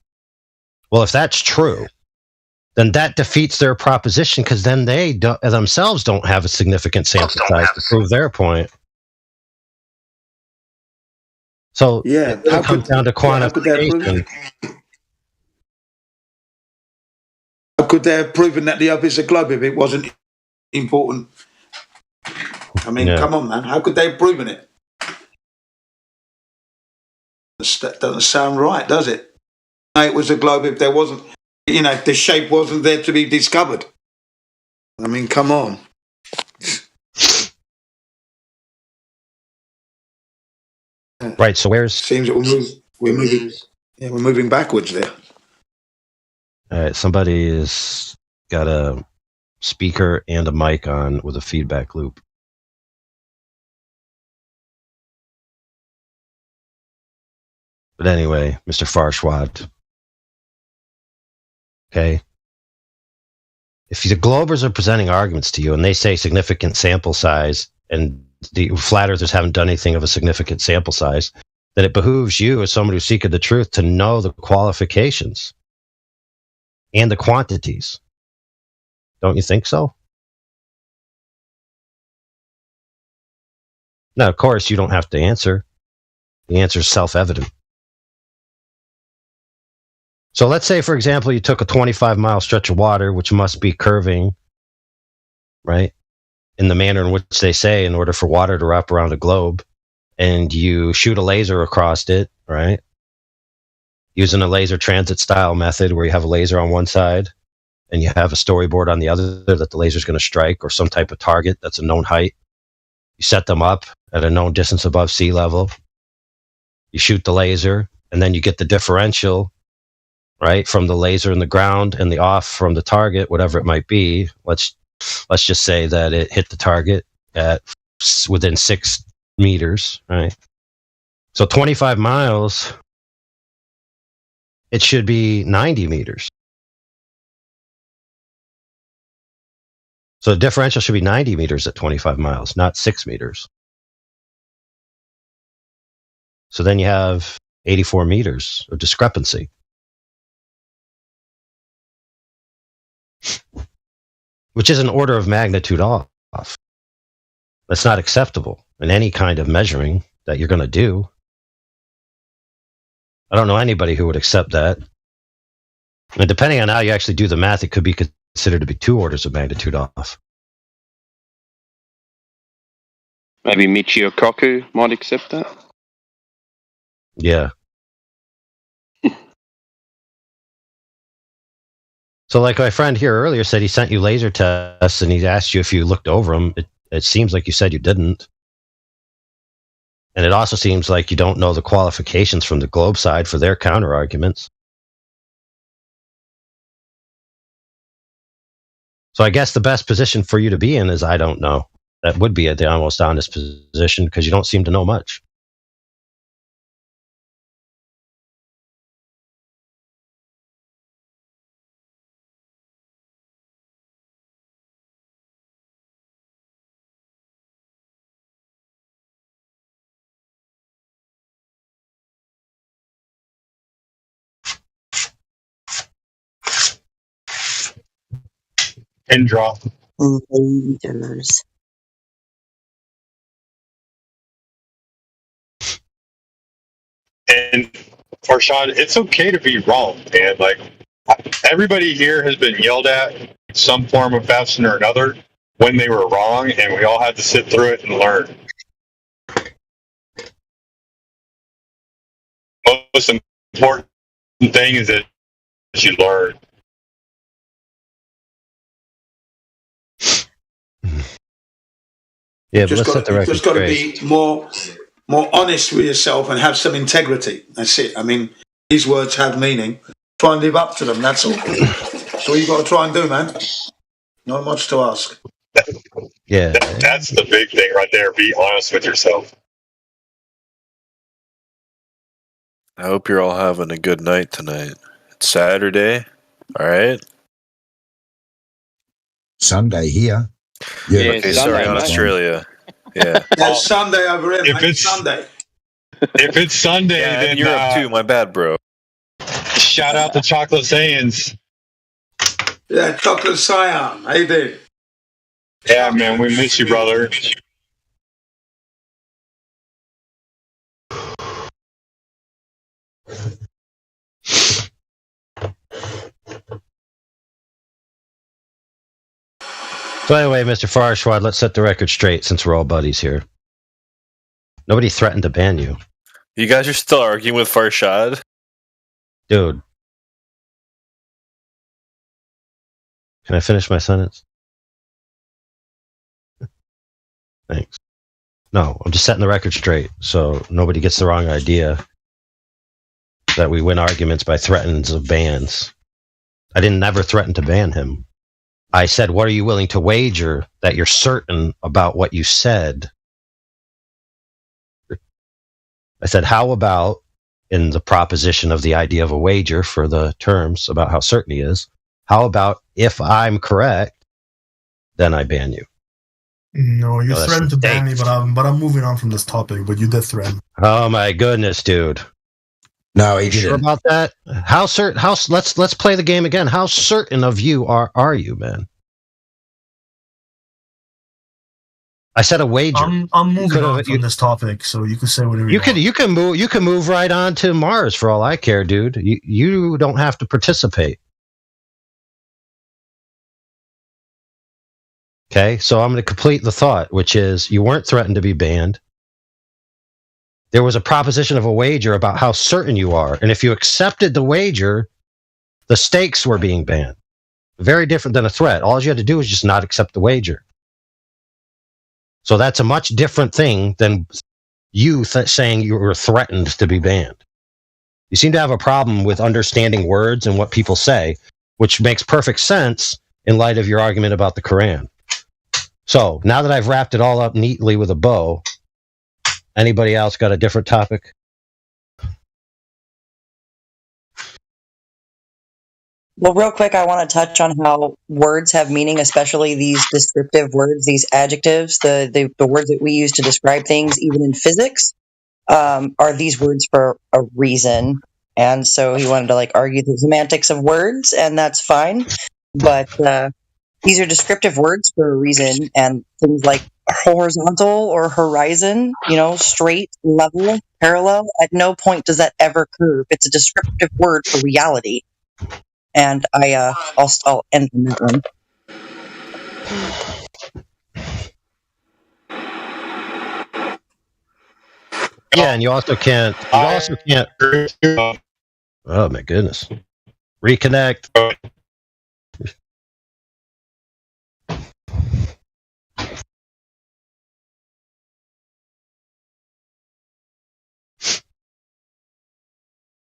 well, if that's true, then that defeats their proposition, because then they themselves don't have a significant sample size to prove their point. So it comes down to quantification. How could they have proven that the Earth is a globe if it wasn't important? I mean, come on, man. How could they have proven it? That doesn't sound right, does it? It was a globe if there wasn't, if the shape wasn't there to be discovered. I mean, come on. Right. So where's seems that we're moving backwards there. All right. Somebody has got a speaker and a mic on with a feedback loop. But anyway, Mr. Farshwad. Okay. If the Globers are presenting arguments to you and they say significant sample size, and the flat earthers haven't done anything of a significant sample size, then it behooves you, as somebody who's seeking the truth, to know the qualifications and the quantities. Don't you think so? Now, of course, you don't have to answer. The answer is self-evident. So let's say, for example, you took a 25-mile stretch of water, which must be curving, right, in the manner in which they say in order for water to wrap around a globe, and you shoot a laser across it, right, using a laser transit style method where you have a laser on one side and you have a storyboard on the other that the laser is going to strike, or some type of target that's a known height. You set them up at a known distance above sea level. You shoot the laser, and then you get the differential, right, from the laser in the ground and the off from the target, whatever it might be. Let's just say that it hit the target at within 6 meters, right? So 25 miles, it should be 90 meters. So the differential should be 90 meters at 25 miles, not 6 meters. So then you have 84 meters of discrepancy. Which is an order of magnitude off. That's not acceptable in any kind of measuring that you're going to do. I don't know anybody who would accept that. And depending on how you actually do the math, it could be considered to be 2 orders of magnitude off. Maybe Michio Kaku might accept that. Yeah. So like my friend here earlier said, he sent you laser tests and he asked you if you looked over them. It seems like you said you didn't. And it also seems like you don't know the qualifications from the globe side for their counter arguments. So I guess the best position for you to be in is I don't know. That would be the almost honest position, because you don't seem to know much. Pin drop. Invaders. And Farshad, it's okay to be wrong, man. Like, everybody here has been yelled at in some form of fashion or another when they were wrong, and we all had to sit through it and learn. Most important thing is that you learn. Yeah, but let's set the record You've just got to be more honest with yourself and have some integrity. That's it. I mean, these words have meaning. Try and live up to them. That's all. That's all you got to try and do, man. Not much to ask. Yeah, that's the big thing right there. Be honest with yourself. I hope you're all having a good night tonight. It's Saturday, all right? Sunday here. Yeah, okay, sorry, on Australia. Yeah. It's Sunday over here, mate. It's Sunday. If it's Sunday, yeah, then you're up too. My bad, bro. Shout out to Chocolate Sayans. Yeah, Chocolate Cyan. How you doing? Yeah, man, we miss you, brother. So anyway, Mr. Farshwad, let's set the record straight since we're all buddies here. Nobody threatened to ban you. You guys are still arguing with Farshad? Dude. Can I finish my sentence? Thanks. No, I'm just setting the record straight so nobody gets the wrong idea that we win arguments by threats of bans. I didn't never threaten to ban him. I said, what are you willing to wager that you're certain about what you said? I said, how about in the proposition of the idea of a wager for the terms about how certain he is, how about if I'm correct, then I ban you? No, you threatened to ban me, but I'm moving on from this topic, but you did threaten. Oh my goodness, dude. No, he didn't. Sure about that? How certain? Let's play the game again. How certain of you are you, man? I said a wager. I'm moving on from this topic, so you can say whatever you want. You can move right on to Mars for all I care, dude. You don't have to participate. Okay, so I'm going to complete the thought, which is you weren't threatened to be banned. There was a proposition of a wager about how certain you are, and if you accepted the wager, the stakes were being banned. Very different than a threat. All you had to do was just not accept the wager. So that's a much different thing than you saying you were threatened to be banned. You seem to have a problem with understanding words and what people say, which makes perfect sense in light of your argument about the Quran. So now that I've wrapped it all up neatly with a bow, anybody else got a different topic? Well, real quick, I want to touch on how words have meaning, especially these descriptive words, these adjectives, the words that we use to describe things, even in physics, are these words for a reason. And so he wanted to argue the semantics of words, and that's fine. But these are descriptive words for a reason, and things like horizontal or horizon, straight, level, parallel, at no point does that ever curve. It's a descriptive word for reality. And I'll end on that one. Yeah, and you also can't. Oh my goodness! Reconnect.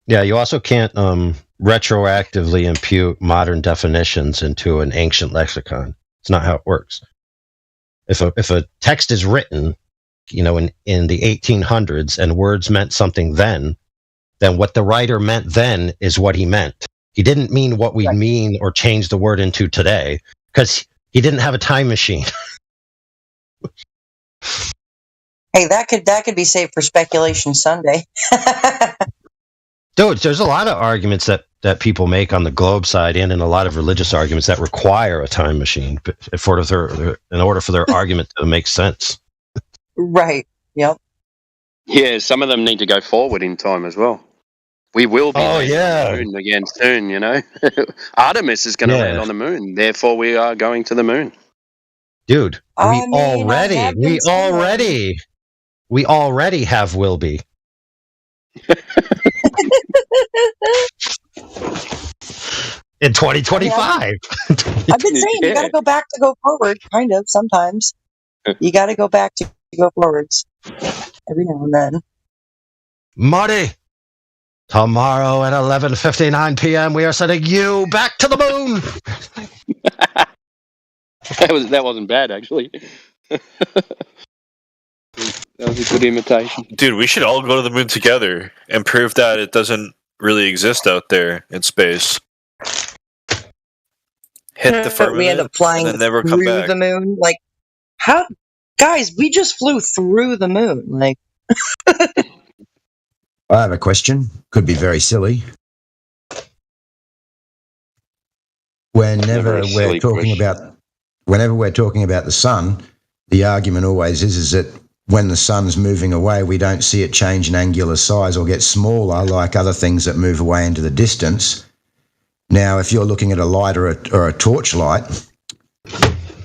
Yeah, you also can't retroactively impute modern definitions into an ancient lexicon. It's not how it works. If a text is written, in the 1800s and words meant something then what the writer meant then is what he meant. He didn't mean what we mean or change the word into today because he didn't have a time machine. Hey, that could be saved for speculation Sunday. Dude, there's a lot of arguments that people make on the globe side and in a lot of religious arguments that require a time machine in order for their argument to make sense. Right. Yep. Yeah, some of them need to go forward in time as well. We will be on the moon again soon, Artemis is going to land on the moon. Therefore, we are going to the moon. Dude, we already have will be. In 2025. I've been saying you got to go back to go forward, kind of, sometimes. You got to go back to go forwards every now and then. Marty, tomorrow at 11:59 p.m. we are sending you back to the moon. That wasn't bad, actually. That was a good imitation. Dude, we should all go to the moon together and prove that it doesn't really exist out there in space. Hit the firmament, we end up flying and then never come through back. the moon. Like, how, guys? We just flew through the moon. Like, I have a question. Could be very silly. Whenever we're talking about the sun, the argument always is that when the sun's moving away, we don't see it change in angular size or get smaller like other things that move away into the distance. Now, if you're looking at a light or a torchlight,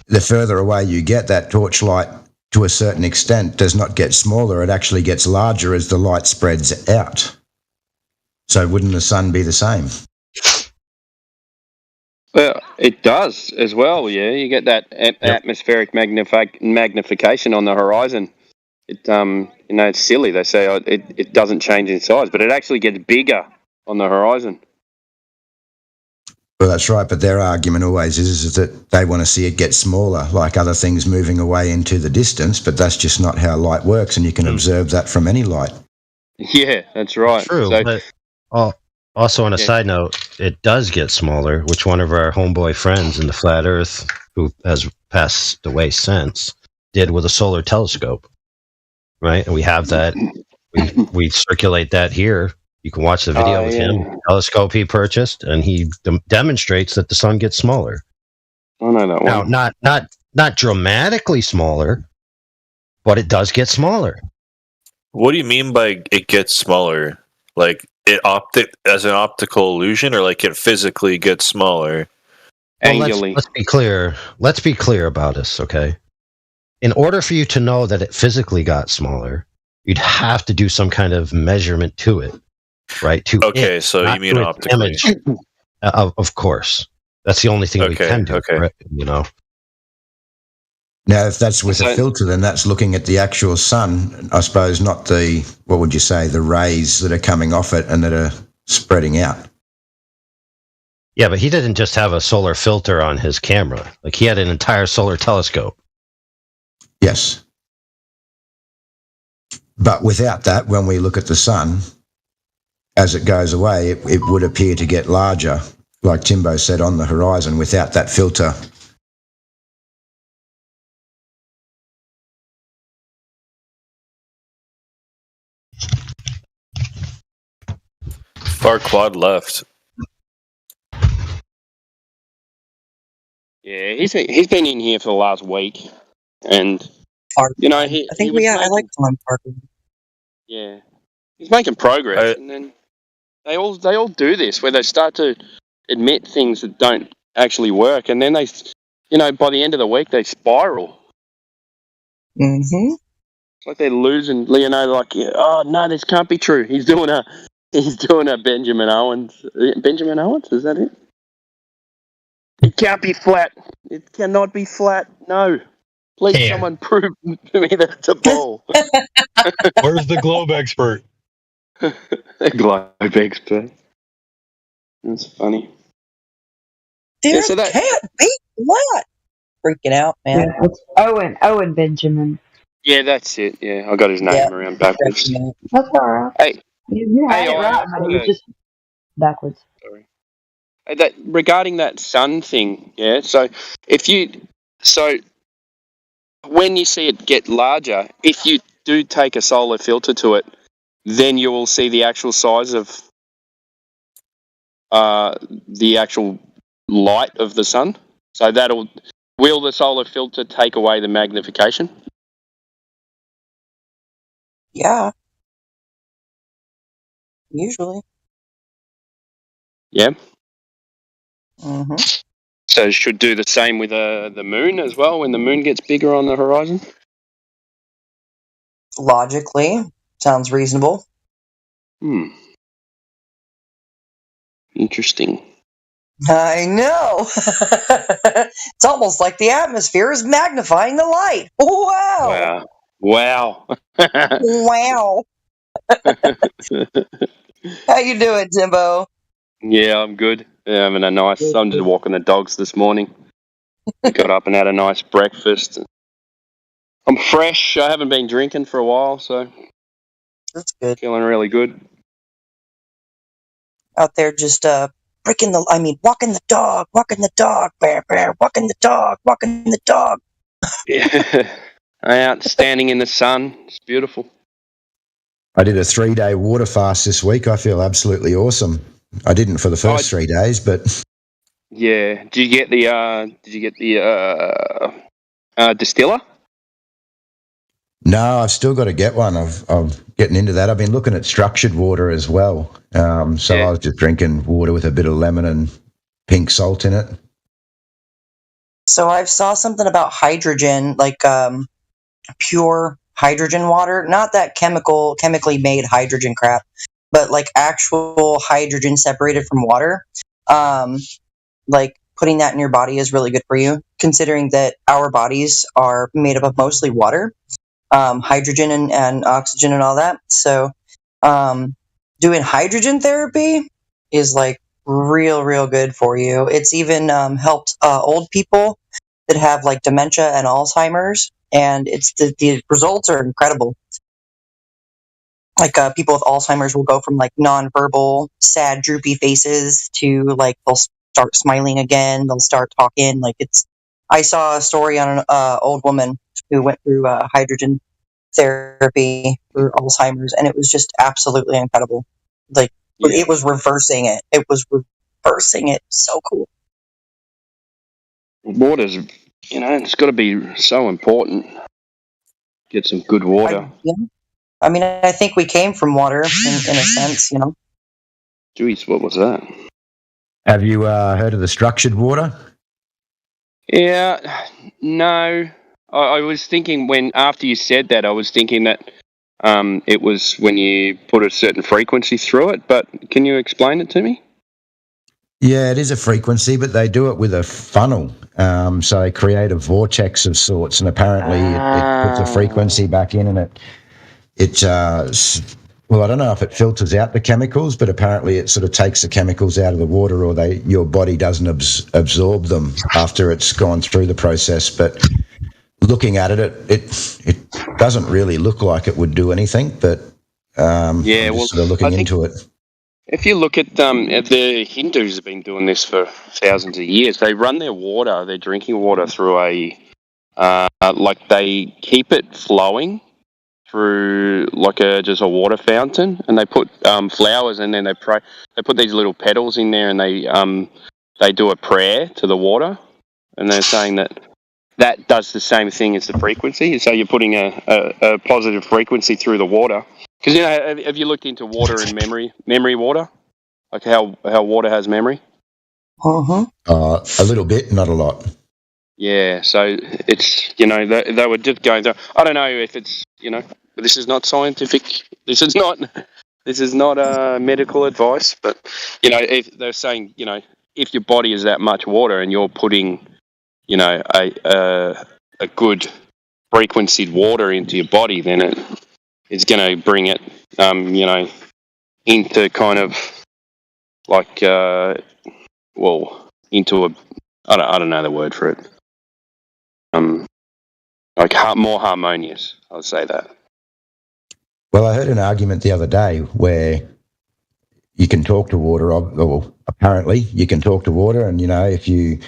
the further away you get, that torchlight to a certain extent does not get smaller. It actually gets larger as the light spreads out. So wouldn't the sun be the same? Well, it does as well, yeah. You get that atmospheric magnification on the horizon. It's silly. They say it doesn't change in size, but it actually gets bigger on the horizon. Well, that's right, but their argument always is that they want to see it get smaller, like other things moving away into the distance, but that's just not how light works, and you can observe that from any light. Yeah, that's right. True, So, but also on a side note, it does get smaller, which one of our homeboy friends in the Flat Earth, who has passed away since, did with a solar telescope, right? And we have that. We circulate that here. You can watch the video with him, the telescope he purchased, and he demonstrates that the sun gets smaller. I know that one. Now, not dramatically smaller, but it does get smaller. What do you mean by it gets smaller? Like as an optical illusion, or like it physically gets smaller? Well, let's be clear. Let's be clear about this, okay? In order for you to know that it physically got smaller, you'd have to do some kind of measurement to it, right? So you mean optically? Of course, that's the only thing we can do. Okay. Right? You know. Now, if that's with a filter, then that's looking at the actual sun, I suppose, not the, what would you say, the rays that are coming off it and that are spreading out. Yeah, but he didn't just have a solar filter on his camera. Like, he had an entire solar telescope. Yes. But without that, when we look at the sun, as it goes away, it would appear to get larger, like Timbo said, on the horizon without that filter. Farquaad left. Yeah, he's been in here for the last week, and I like Tom Parker. Yeah, he's making progress, and then they all do this where they start to admit things that don't actually work, and then they, by the end of the week they spiral. Mm-hmm. It's like they're losing Leonardo. Like, oh no, this can't be true. He's doing a Benjamin Owens. Benjamin Owens, is that it? It can't be flat. It cannot be flat. No. Please, someone prove to me that it's a ball. Where's the globe expert? The globe expert. That's funny. There can't be flat. Freaking out, man. Yeah, it's Owen Benjamin. Yeah, that's it. Yeah, I got his name around backwards. That's all right. Hey, you had it right, but it was just backwards. Sorry. Hey, regarding that sun thing, yeah. So when you see it get larger, if you do take a solar filter to it, then you will see the actual size of the actual light of the sun. So will the solar filter take away the magnification? Yeah. Usually. Yeah. Mm-hmm. So it should do the same with the moon as well when the moon gets bigger on the horizon? Logically. Sounds reasonable. Interesting. I know. It's almost like the atmosphere is magnifying the light. Wow. Wow. Wow. How you doing, Timbo? Yeah, I'm good. I'm just walking the dogs this morning. Got up and had a nice breakfast. I'm fresh. I haven't been drinking for a while, so that's good. Feeling really good. Out there just walking the dog, bear, walking the dog. Yeah. Out standing in the sun. It's beautiful. I did a 3-day water fast this week. I feel absolutely awesome. I didn't for the first 3 days, but yeah. Did you get the distiller? No, I've still got to get one. I'm getting into that. I've been looking at structured water as well. I was just drinking water with a bit of lemon and pink salt in it. So I saw something about hydrogen, like pure hydrogen water, not that chemically made hydrogen crap, but like actual hydrogen separated from water. Like putting that in your body is really good for you, considering that our bodies are made up of mostly water, hydrogen and oxygen and all that. So doing hydrogen therapy is like real good for you. It's even helped old people that have like dementia and Alzheimer's, and it's the results are incredible. Like people with Alzheimer's will go from like nonverbal, sad, droopy faces to like they'll start smiling again. They'll start talking. Like I saw a story on an old woman who went through hydrogen therapy for Alzheimer's, and it was just absolutely incredible. Like it was reversing it. It was reversing it. So cool. Water's, it's got to be so important. Get some good water. I think we came from water in a sense, Jeez, what was that? Have you heard of the structured water? Yeah, no. I was thinking after you said that, I was thinking that it was when you put a certain frequency through it, but can you explain it to me? Yeah, it is a frequency, but they do it with a funnel. So they create a vortex of sorts, and apparently it puts a frequency back in, and well, I don't know if it filters out the chemicals, but apparently it sort of takes the chemicals out of the water, or your body doesn't absorb them after it's gone through the process. But looking at it doesn't really look like it would do anything, but I'm just sort of looking into it. If you look at the Hindus have been doing this for thousands of years. They run their drinking water through they keep it flowing through just a water fountain, and they put flowers, and then they pray. They put these little petals in there, and they do a prayer to the water, and they're saying that does the same thing as the frequency. So you're putting a positive frequency through the water. Because have you looked into water and memory water, like how water has memory? A little bit, not a lot. Yeah, so it's they were just going to. I don't know if it's but this is not scientific. This is not medical advice. But if they're saying if your body is that much water and you're putting a good frequency into your body, then it's going to bring it into kind of like into a I don't know the word for it. Like more harmonious, I'll say that. Well, I heard an argument the other day where you can talk to water, or apparently you can talk to water, and if you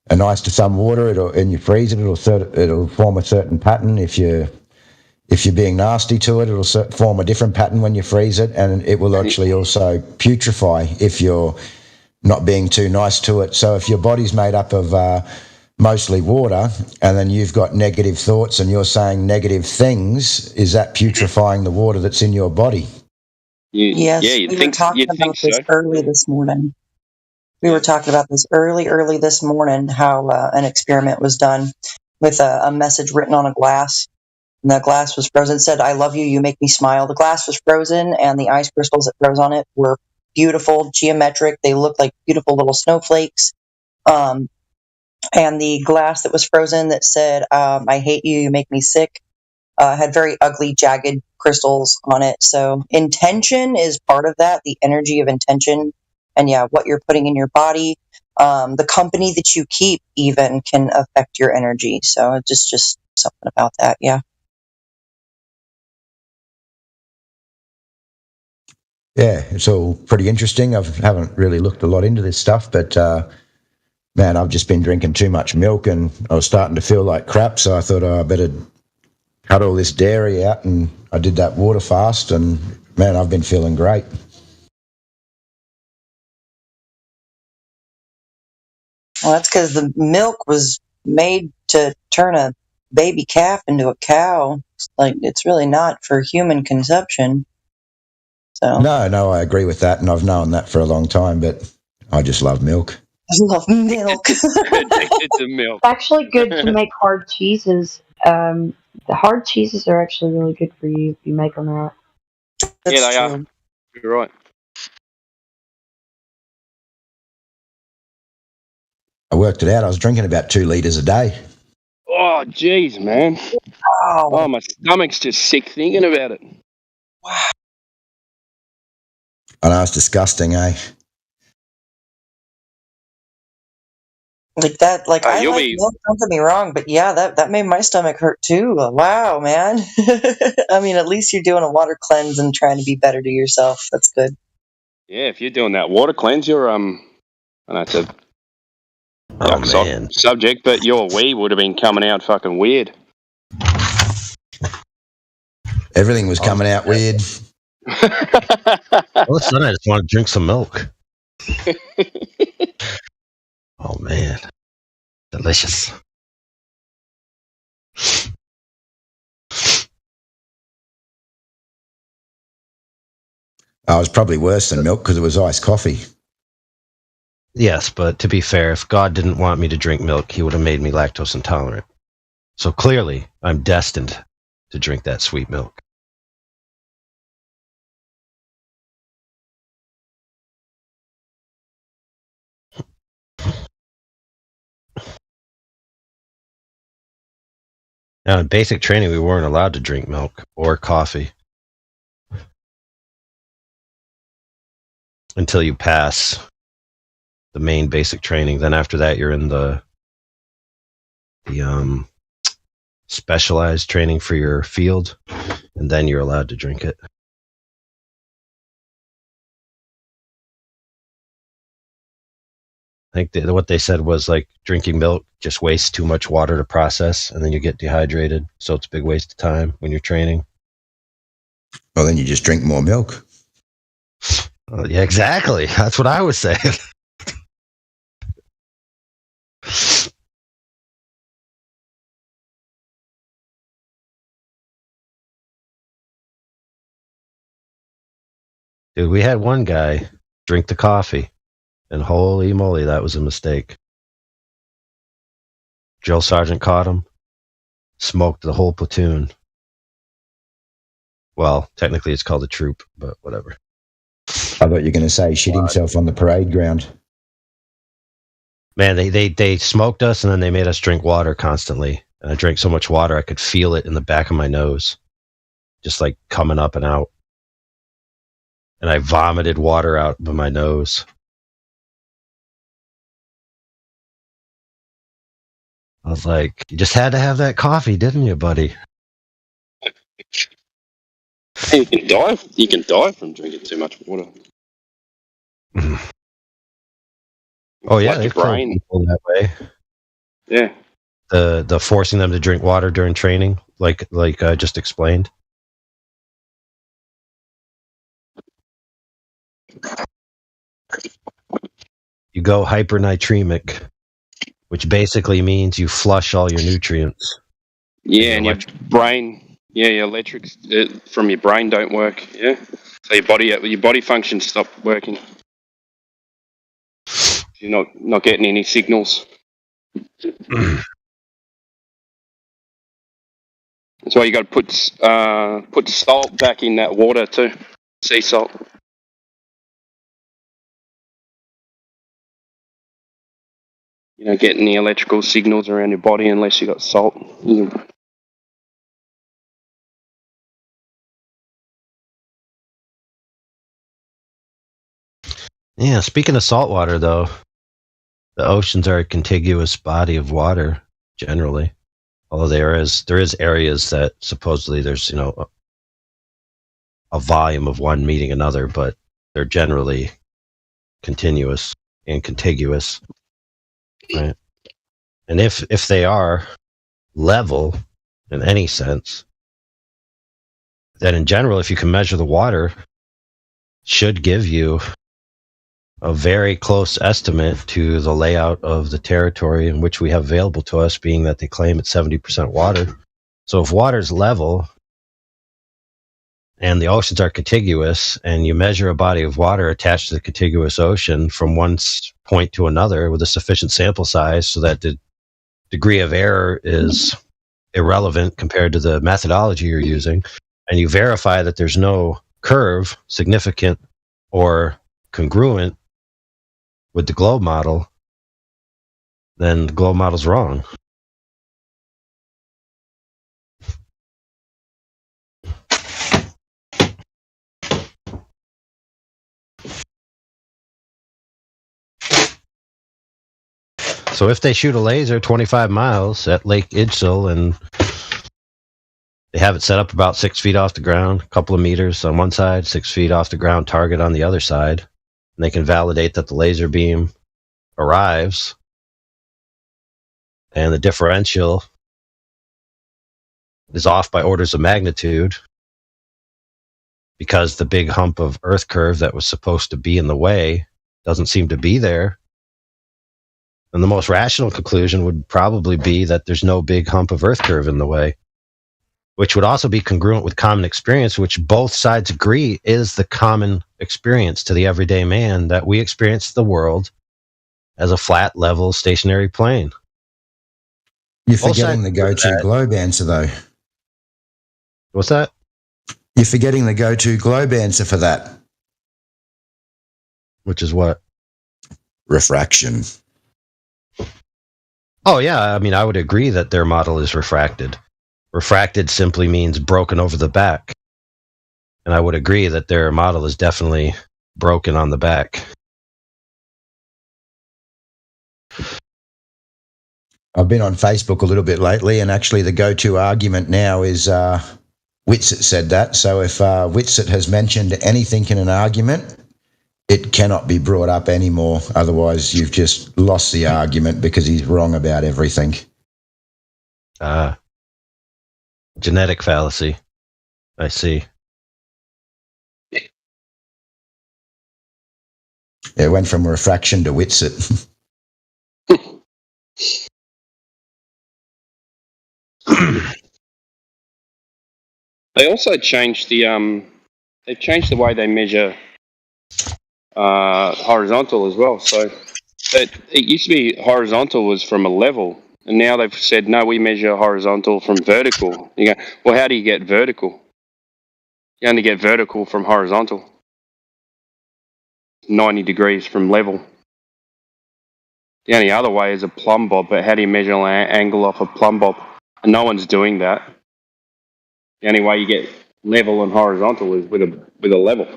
are nice to some water and you freeze it, it'll form a certain pattern. If you're being nasty to it, it'll form a different pattern when you freeze it, and it will actually also putrefy if you're not being too nice to it. So if your body's made up of mostly water, and then you've got negative thoughts and you're saying negative things, is that putrefying the water that's in your body? Yes, we were talking about this early this morning. We were talking about this early this morning, how an experiment was done with a message written on a glass. And the glass was frozen. It said, "I love you, you make me smile." The glass was frozen, and the ice crystals that froze on it were beautiful, geometric. They looked like beautiful little snowflakes. And the glass that was frozen that said, I hate you, you make me sick, had very ugly, jagged crystals on it. So intention is part of that, the energy of intention. And yeah, what you're putting in your body. The company that you keep even can affect your energy. So it's just something about that, yeah. Yeah, it's all pretty interesting. I haven't really looked a lot into this stuff, but man, I've just been drinking too much milk and I was starting to feel like crap, so I thought, I better cut all this dairy out, and I did that water fast, and man, I've been feeling great. Well, that's because the milk was made to turn a baby calf into a cow. It's really not for human consumption. So No, I agree with that, and I've known that for a long time, but I just love milk. I love milk. Addicted to milk. It's actually good to make hard cheeses. The hard cheeses are actually really good for you if you make them right. That's yeah, they true. are. You're right. I worked it out. I was drinking about 2 litres a day. Oh, jeez, man. Wow. Oh, my stomach's just sick thinking about it. Wow. I know, it's disgusting, eh? Like that, I like be... milk, don't get me wrong, but yeah, that made my stomach hurt too. Wow, man. I mean, at least you're doing a water cleanse and trying to be better to yourself. That's good. Yeah, if you're doing that water cleanse, you're, I know it's a subject, but your wee would have been coming out fucking weird. Everything was coming out weird. All of a sudden, I just want to drink some milk. Oh, man. Delicious. Oh, it was probably worse than milk because it was iced coffee. Yes, but to be fair, if God didn't want me to drink milk, he would have made me lactose intolerant. So clearly, I'm destined to drink that sweet milk. Now, in basic training, we weren't allowed to drink milk or coffee until you pass the main basic training. Then after that, you're in the specialized training for your field, and then you're allowed to drink it. I think what they said was like drinking milk just wastes too much water to process, and then you get dehydrated. So it's a big waste of time when you're training. Well, then you just drink more milk. Yeah, exactly. That's what I was saying. Dude, we had one guy drink the coffee, and holy moly, that was a mistake. Drill sergeant caught him, smoked the whole platoon. Well, technically it's called a troop, but whatever. I thought you were going to say shit himself on the parade ground. Man, they smoked us, and then they made us drink water constantly. And I drank so much water, I could feel it in the back of my nose, just like coming up and out. And I vomited water out of my nose. I was like, you just had to have that coffee, didn't you, buddy? You can die. You can die from drinking too much water. Oh yeah, like they've killed people that way. Yeah. The forcing them to drink water during training, like I just explained. You go hypernatremic, which basically means you flush all your nutrients. Yeah, and your brain, your electrics from your brain don't work. Yeah, so your body functions stop working. You're not getting any signals. That's why you got to put salt back in that water too, sea salt. you know, get any electrical signals around your body unless you got salt. Yeah, speaking of salt water, though, the oceans are a contiguous body of water generally. Although there is areas that supposedly there's, you know, a volume of one meeting another, but they're generally continuous and contiguous, right? And if they are level in any sense, then in general, if you can measure the water, it should give you a very close estimate to the layout of the territory in which we have available to us, being that they claim it's 70% water. So if water's level and the oceans are contiguous, and you measure a body of water attached to the contiguous ocean from one point to another with a sufficient sample size so that the degree of error is irrelevant compared to the methodology you're using, and you verify that there's no curve significant or congruent with the globe model, then the globe model's wrong. So if they shoot a laser 25 miles at Lake Idsel and they have it set up about 6 feet off the ground, a couple of meters on one side, 6 feet off the ground target on the other side, and they can validate that the laser beam arrives and the differential is off by orders of magnitude because the big hump of Earth curve that was supposed to be in the way doesn't seem to be there. And the most rational conclusion would probably be that there's no big hump of Earth curve in the way, which would also be congruent with common experience, which both sides agree is the common experience to the everyday man, that we experience the world as a flat, level, stationary plane. You're forgetting the go-to globe answer, though. What's that? You're forgetting the go-to globe answer for that. Which is what? Refraction. Oh, yeah. I mean, I would agree that their model is refracted. Refracted simply means broken over the back. And I would agree that their model is definitely broken on the back. I've been on Facebook a little bit lately, and actually the go-to argument now is Whitsitt said that. So if Whitsitt has mentioned anything in an argument, it cannot be brought up anymore. Otherwise, you've just lost the argument because he's wrong about everything. Genetic fallacy. I see. It went from refraction to Whitsitt. They also changed they've changed the way they measure horizontal as well. So it used to be horizontal was from a level, and now they've said, no, we measure horizontal from vertical. You go, well, how do you get vertical? You only get vertical from horizontal. 90 degrees from level. The only other way is a plumb bob, but how do you measure an angle off a plumb bob? And no one's doing that. The only way you get level and horizontal is with a level.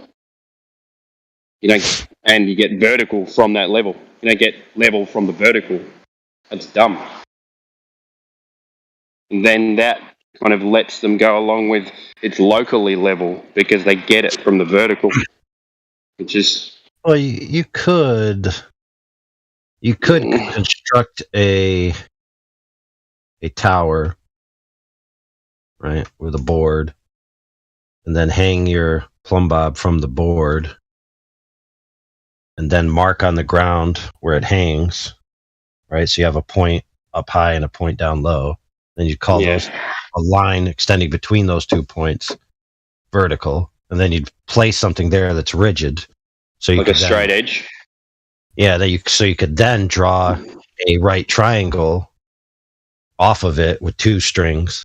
You don't, and you get vertical from that level. You don't get level from the vertical. That's dumb. And then that kind of lets them go along with it's locally level because they get it from the vertical, which is. Well, you could construct a tower, right, with a board, and then hang your plumb bob from the board, and then mark on the ground where it hangs, right? So you have a point up high and a point down low. Then you call those a line extending between those 2 points vertical, and then you'd place something there that's rigid. So you like a straight edge? Yeah, so you could then draw a right triangle off of it with 2 strings,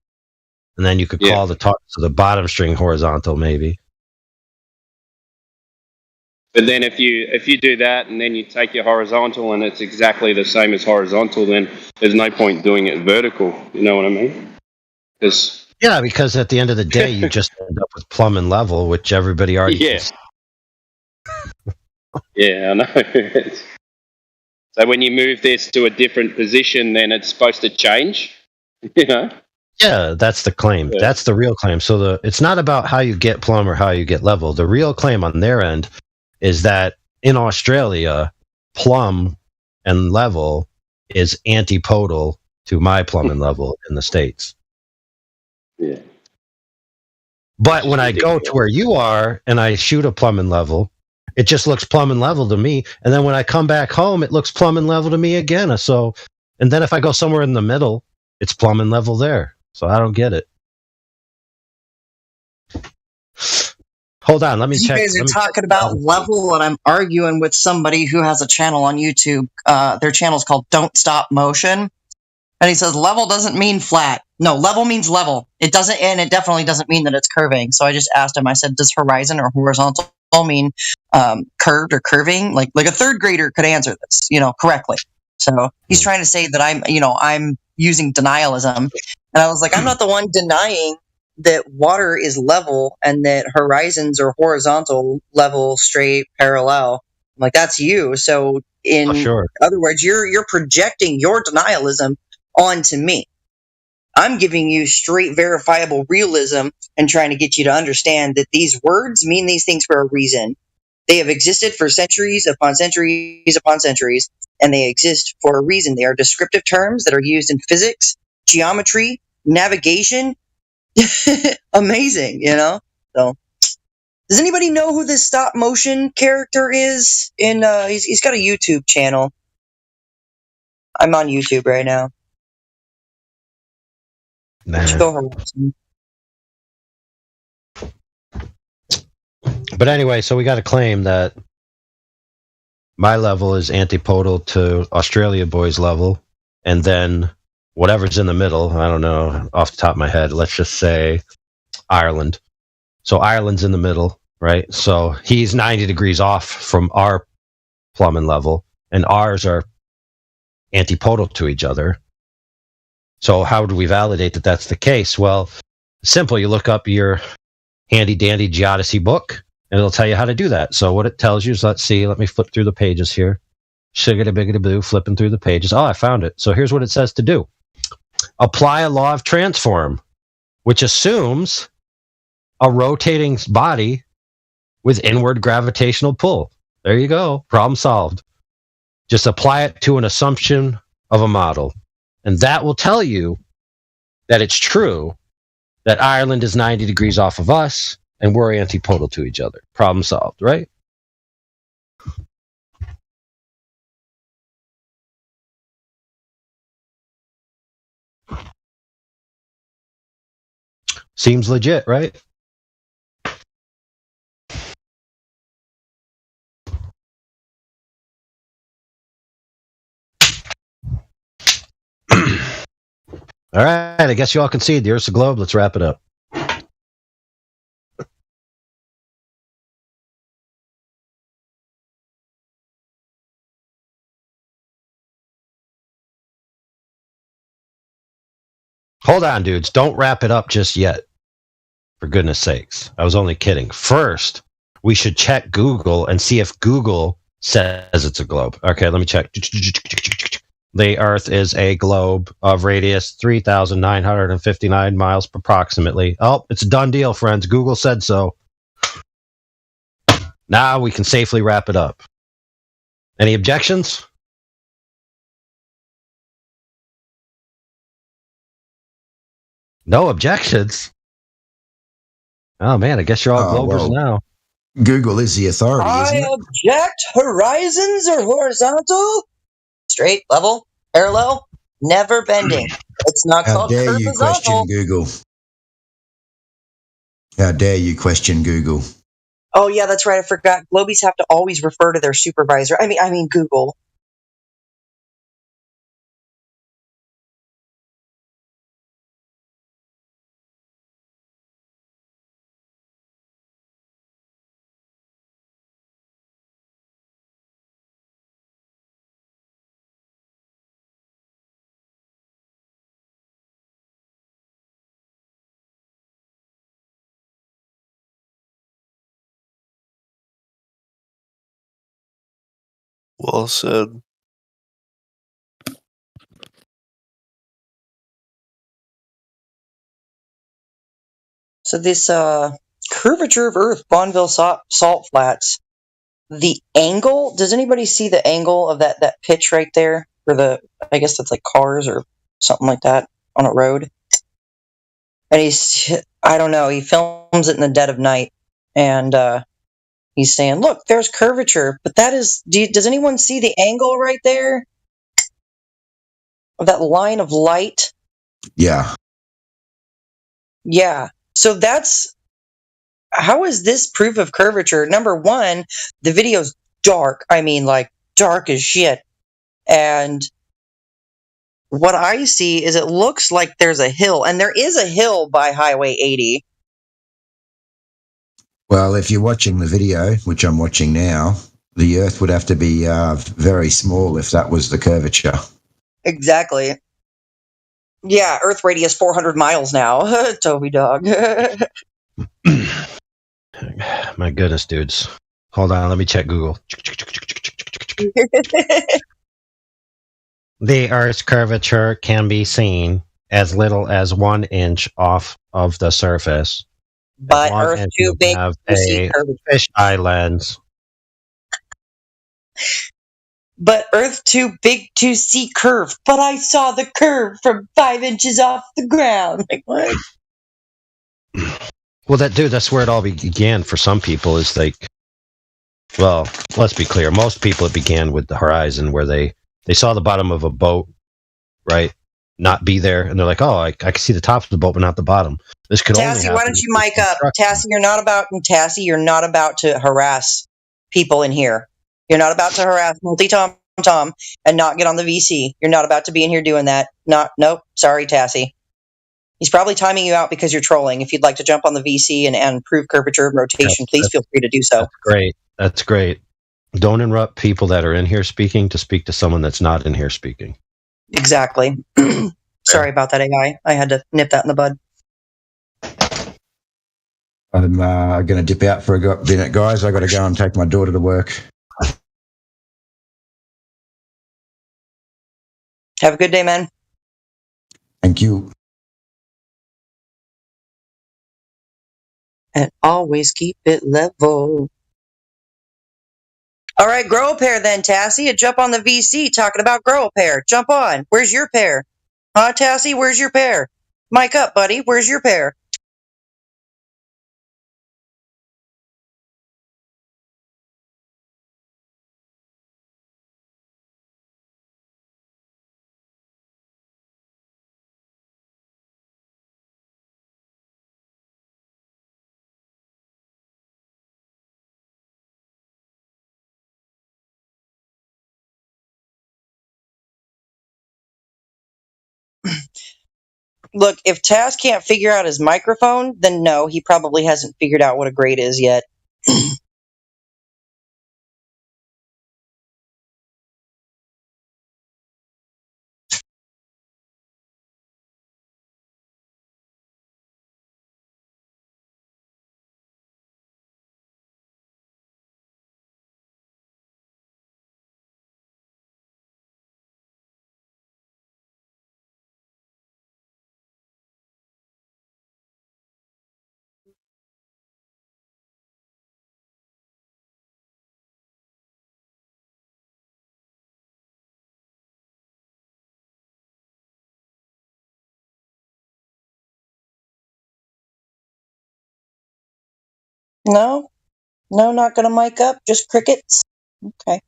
and then you could call the top to the bottom string horizontal, maybe. But then if you do that and then you take your horizontal and it's exactly the same as horizontal, then there's no point doing it vertical. You know what I mean? Yeah, because at the end of the day, you just end up with plumb and level, which everybody already can see. Yeah, I know. So when you move this to a different position, then it's supposed to change, you know? Yeah, that's the claim. Yeah. That's the real claim. So it's not about how you get plumb or how you get level. The real claim on their end is that in Australia, plumb and level is antipodal to my plumb and level in the States. Yeah. But when I go to where you are and I shoot a plumb and level, it just looks plumb and level to me. And then when I come back home, it looks plumb and level to me again. So, and then if I go somewhere in the middle, it's plumb and level there. So I don't get it. Hold on, let me check. You guys are talking about level, and I'm arguing with somebody who has a channel on YouTube. Their channel is called Don't Stop Motion. And he says level doesn't mean flat. No, level means level. It doesn't, and it definitely doesn't mean that it's curving. So I just asked him, I said, does horizon or horizontal mean curved or curving? Like a third grader could answer this, correctly. So he's trying to say that I'm using denialism. And I was like, I'm not the one denying that water is level and that horizons are horizontal, level, straight, parallel. I'm like, that's you. So in other words, you're projecting your denialism onto me. I'm giving you straight verifiable realism and trying to get you to understand that these words mean these things for a reason. They have existed for centuries upon centuries upon centuries, and they exist for a reason. They are descriptive terms that are used in physics, geometry, navigation. Amazing, So, does anybody know who this stop motion character is? He's got a YouTube channel. I'm on YouTube right now. But anyway, so we got to claim that my level is antipodal to Australia boys' level, and then whatever's in the middle, I don't know off the top of my head, let's just say Ireland. So Ireland's in the middle, right? So he's 90 degrees off from our plumb and level, and ours are antipodal to each other. So how do we validate that that's the case? Well, simple. You look up your handy-dandy geodesy book, and it'll tell you how to do that. So what it tells you is, let me flip through the pages here. Shiggity-biggity-boo, flipping through the pages. Oh, I found it. So here's what it says to do. Apply a law of transform, which assumes a rotating body with inward gravitational pull. There you go. Problem solved. Just apply it to an assumption of a model. And that will tell you that it's true that Ireland is 90 degrees off of us and we're antipodal to each other. Problem solved, right? Seems legit, right? All right, I guess you all concede. The Earth's a globe. Let's wrap it up. Hold on, dudes. Don't wrap it up just yet. For goodness sakes. I was only kidding. First, we should check Google and see if Google says it's a globe. Okay, let me check. The Earth is a globe of radius 3,959 miles approximately. Oh, it's a done deal, friends. Google said so. Now we can safely wrap it up. Any objections? No objections? Oh, man, I guess you're all globers now. Google is the authority, isn't it? I object. Horizons are horizontal, straight, level, parallel, never bending. It's not called How dare you question Google? How dare you question Google? Oh, yeah, that's right. I forgot. Globies have to always refer to their supervisor. I mean Google. Well said. So this curvature of Earth, Bonneville salt flats. The angle. Does anybody see the angle of that pitch right there? For the, I guess that's like cars or something like that on a road. And I don't know. He films it in the dead of night, and he's saying, "Look, there's curvature." But that is. Does anyone see the angle right there of that line of light? Yeah. Yeah. So that's. How is this proof of curvature? Number one, the video's dark. I mean, like, dark as shit. And what I see is it looks like there's a hill. And there is a hill by Highway 80. Well, if you're watching the video, which I'm watching now, the Earth would have to be very small if that was the curvature. Exactly. Yeah, Earth radius 400 miles now. Toby dog. My goodness, dudes. Hold on, let me check Google. The Earth's curvature can be seen as little as 1 inch off of the surface. But Earth too big to see curvature. Fisheye lens. But Earth too big to see curve. But I saw the curve from 5 inches off the ground. Like, what? Well, that's where it all began for some people. Is like, well, let's be clear. Most people, it began with the horizon, where they saw the bottom of a boat, right? Not be there, and they're like, "Oh, I can see the top of the boat, but not the bottom." This could only happen. Tassie, why don't you mic up? Tassie, you're not about to harass people in here. You're not about to harass Multi-Tom and not get on the VC. You're not about to be in here doing that. Nope. Sorry, Tassie. He's probably timing you out because you're trolling. If you'd like to jump on the VC and prove curvature and rotation, please feel free to do so. That's great. Don't interrupt people that are in here speaking to speak to someone that's not in here speaking. Exactly. Sorry about that, AI. I had to nip that in the bud. I'm going to dip out for a minute, guys. I got to go and take my daughter to work. Have a good day, man. Thank you. And always keep it level. All right, grow a pair then, Tassie. You jump on the VC talking about grow a pair. Jump on. Where's your pair? Huh, Tassie? Where's your pair? Mic up, buddy. Where's your pair? Look, if Taz can't figure out his microphone, then no, he probably hasn't figured out what a grade is yet. No, not gonna mic up. Just crickets. Okay.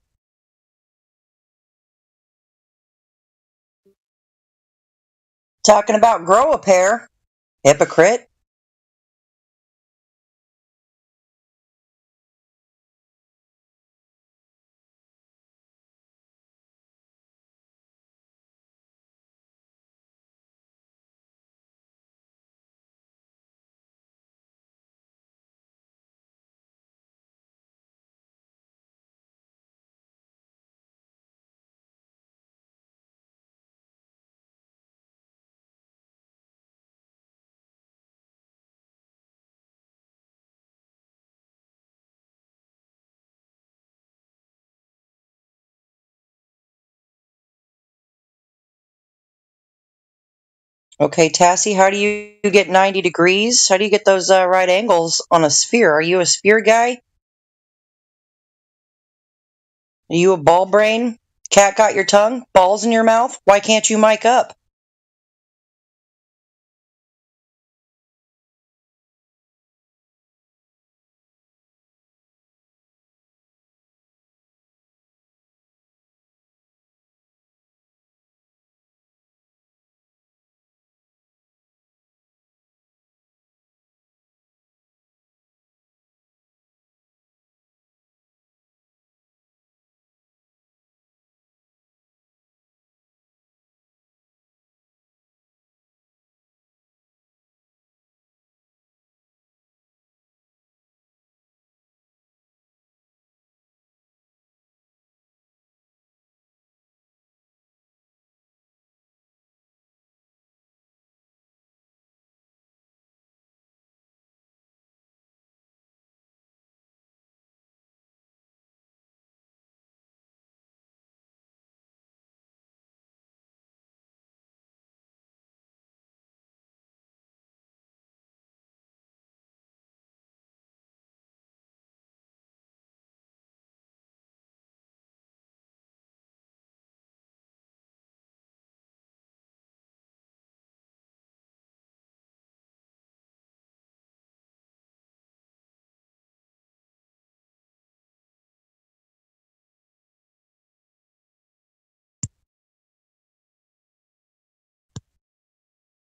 Talking about grow a pair. Hypocrite. Okay, Tassie, how do you get 90 degrees? How do you get those right angles on a sphere? Are you a sphere guy? Are you a ball brain? Cat got your tongue? Balls in your mouth? Why can't you mic up?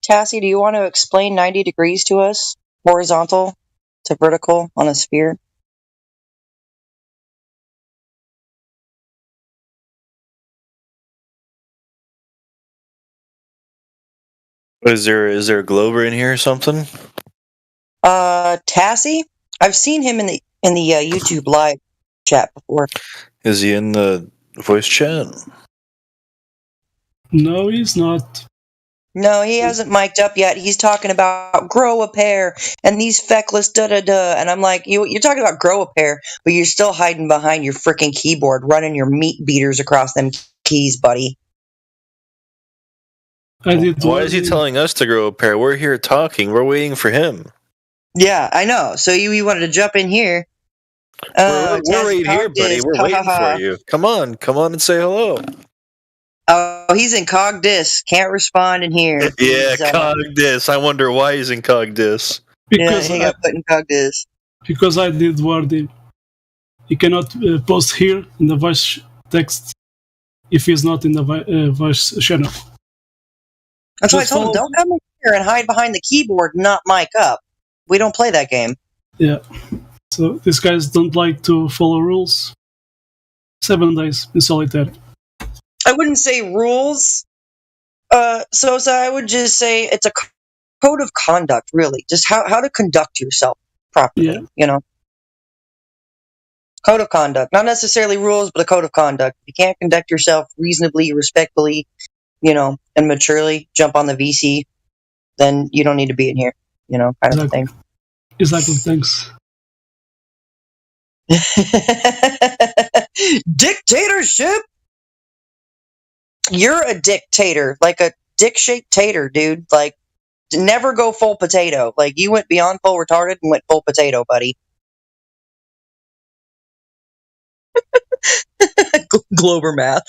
Tassie, do you want to explain 90 degrees to us? Horizontal to vertical on a sphere? Is there a Glober in here or something? Tassie? I've seen him in the YouTube live chat before. Is he in the voice chat? No, he's not. No, he hasn't mic'd up yet. He's talking about grow a pair and these feckless da-da-da. And I'm like, you're talking about grow a pair, but you're still hiding behind your freaking keyboard, running your meat beaters across them keys, buddy. Why is he telling us to grow a pair? We're here talking. We're waiting for him. Yeah, I know. So you wanted to jump in here. We're right here, buddy. We're waiting for you. Come on and say hello. Oh, he's in cogdis. Can't respond in here. Yeah, cogdis. I wonder why he's in cogdis. Because he got put in cogdis. Because I did warn him. He cannot post here in the voice text if he's not in the voice channel. That's why I told him, don't come in here and hide behind the keyboard and not mic up. We don't play that game. Yeah. So these guys don't like to follow rules. 7 days in solitary. I wouldn't say rules, Sosa. I would just say it's a code of conduct, really. Just how to conduct yourself properly, you know? Code of conduct. Not necessarily rules, but a code of conduct. If you can't conduct yourself reasonably, respectfully, you know, and maturely, jump on the VC, then you don't need to be in here, you know, kind of thing. Exactly, thanks. Dictatorship? You're a dictator, like a dick-shaped tater, dude. Like, never go full potato. Like, you went beyond full retarded and went full potato, buddy. Glober math.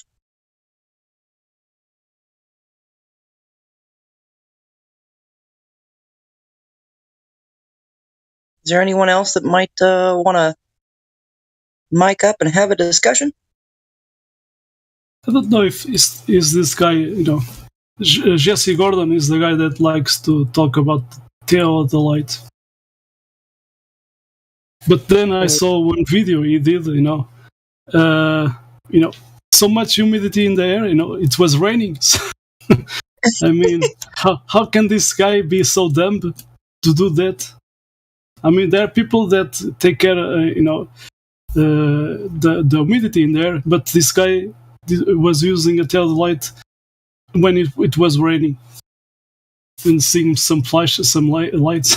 Is there anyone else that might want to mic up and have a discussion? I don't know if is this guy, you know, Jesse Gordon is the guy that likes to talk about theodolite. But then I saw one video he did, you know, so much humidity in the air, you know, it was raining. I mean, how can this guy be so dumb to do that? I mean, there are people that take care, you know, the humidity in there, but this guy was using a theodolite when it was raining and seeing some flashes, some lights.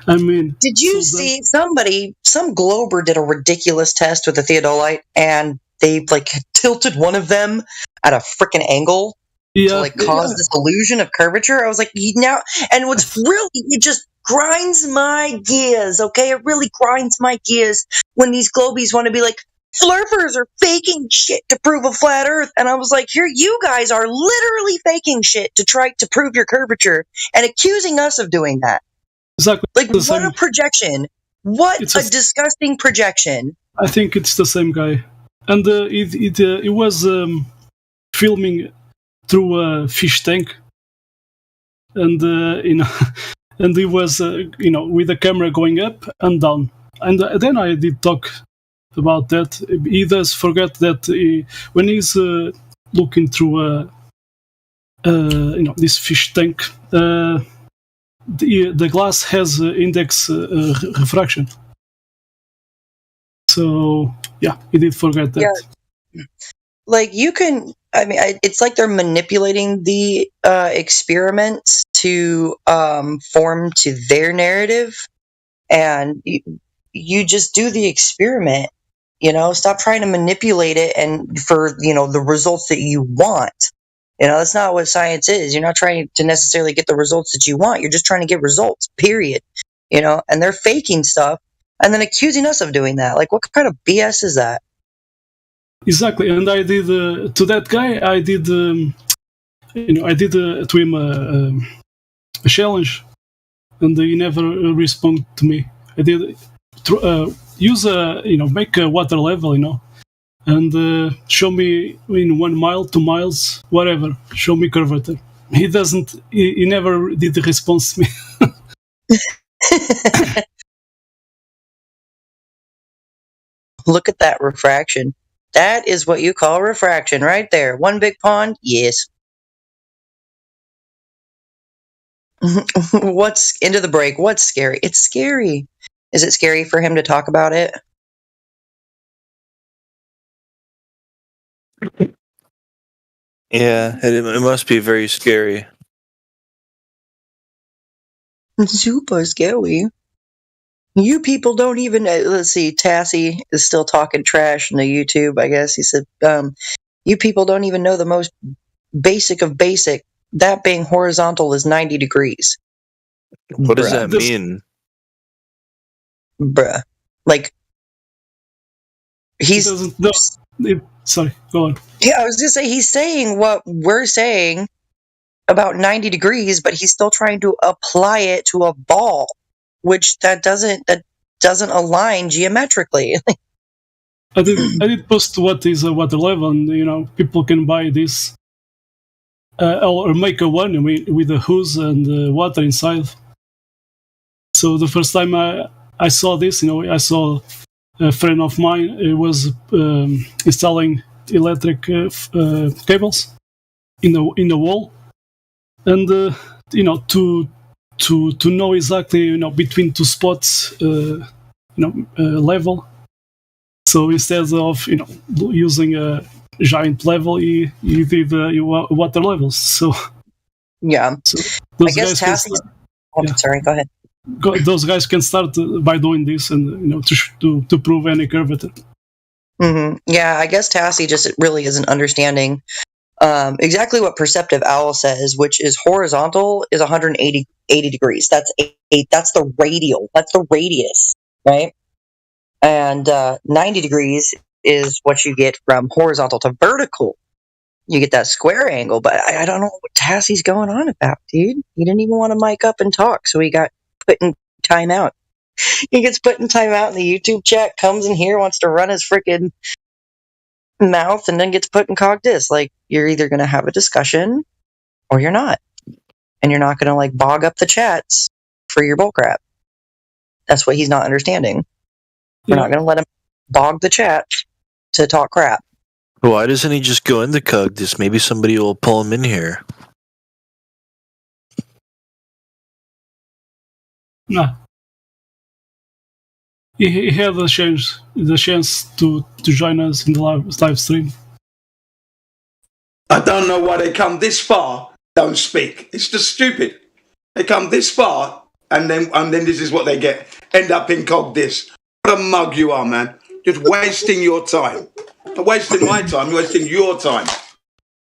I mean, did you see some Glober did a ridiculous test with a theodolite, and they like tilted one of them at a freaking angle, to like cause this illusion of curvature. I was like, now, and what's really, it just grinds my gears, okay? It really grinds my gears when these globies want to be like, flurfers are faking shit to prove a flat earth. And I was like, here, you guys are literally faking shit to try to prove your curvature and accusing us of doing that. Exactly. Like, what a projection. What a disgusting projection. I think it's the same guy. And it was filming through a fish tank. And, and it was, with the camera going up and down. And then I did talk about that. He does forget that when he's looking through this fish tank, the glass has index refraction. So yeah, he did forget that. Yeah. Like it's like they're manipulating the experiments to form to their narrative, and you just do the experiment. Stop trying to manipulate it and for the results that you want. That's not what science is. You're not trying to necessarily get the results that you want. You're just trying to get results, period. And they're faking stuff and then accusing us of doing that. Like, what kind of BS is that? Exactly. And I did to that guy, I did to him a challenge, and he never responded to me. I did make a water level, and show me in 1 mile, 2 miles, whatever. Show me curvature. He doesn't. He never did the response to me. Look at that refraction. That is what you call refraction right there. One big pond? Yes. What's into the break? What's scary? It's scary. Is it scary for him to talk about it? Yeah, it must be very scary. Super scary. You people don't even, let's see, Tassie is still talking trash in the YouTube, I guess. He said, you people don't even know the most basic of basic. That being horizontal is 90 degrees. What does that mean? Bruh. Like, he's... Sorry, go on. Yeah, I was going to say, he's saying what we're saying about 90 degrees, but he's still trying to apply it to a ball, which that doesn't align geometrically. I did post what is a water level, and people can buy this or make a one with a hose and water inside. So the first time I saw this, I saw a friend of mine was installing electric cables in the wall, and to know exactly between two spots level. So instead of using a giant level, he did water levels. So yeah, so I guess sorry, go ahead. Those guys can start by doing this, and to prove any curvature. Mm-hmm. Yeah, I guess Tassie just really isn't understanding exactly what perceptive owl says, which is horizontal is 180 degrees. That's the radial. That's the radius, right? And 90 degrees is what you get from horizontal to vertical. You get that square angle, but I don't know what Tassie's going on about, dude. He didn't even want to mic up and talk, so he got put in timeout. He gets put in timeout in the YouTube chat, comes in here, wants to run his freaking mouth, and then gets put in cog dis. Like, you're either going to have a discussion or you're not. And you're not going to, like, bog up the chats for your bullcrap. That's what he's not understanding. We're not going to let him bog the chat to talk crap. Why doesn't he just go into cog dis? Maybe somebody will pull him in here. No. He had the chance to join us in the live stream. I don't know why they come this far, don't speak. It's just stupid. They come this far, and then this is what they get. End up in cog dis. What a mug you are, man. Just wasting your time. Not wasting my time, you're wasting your time.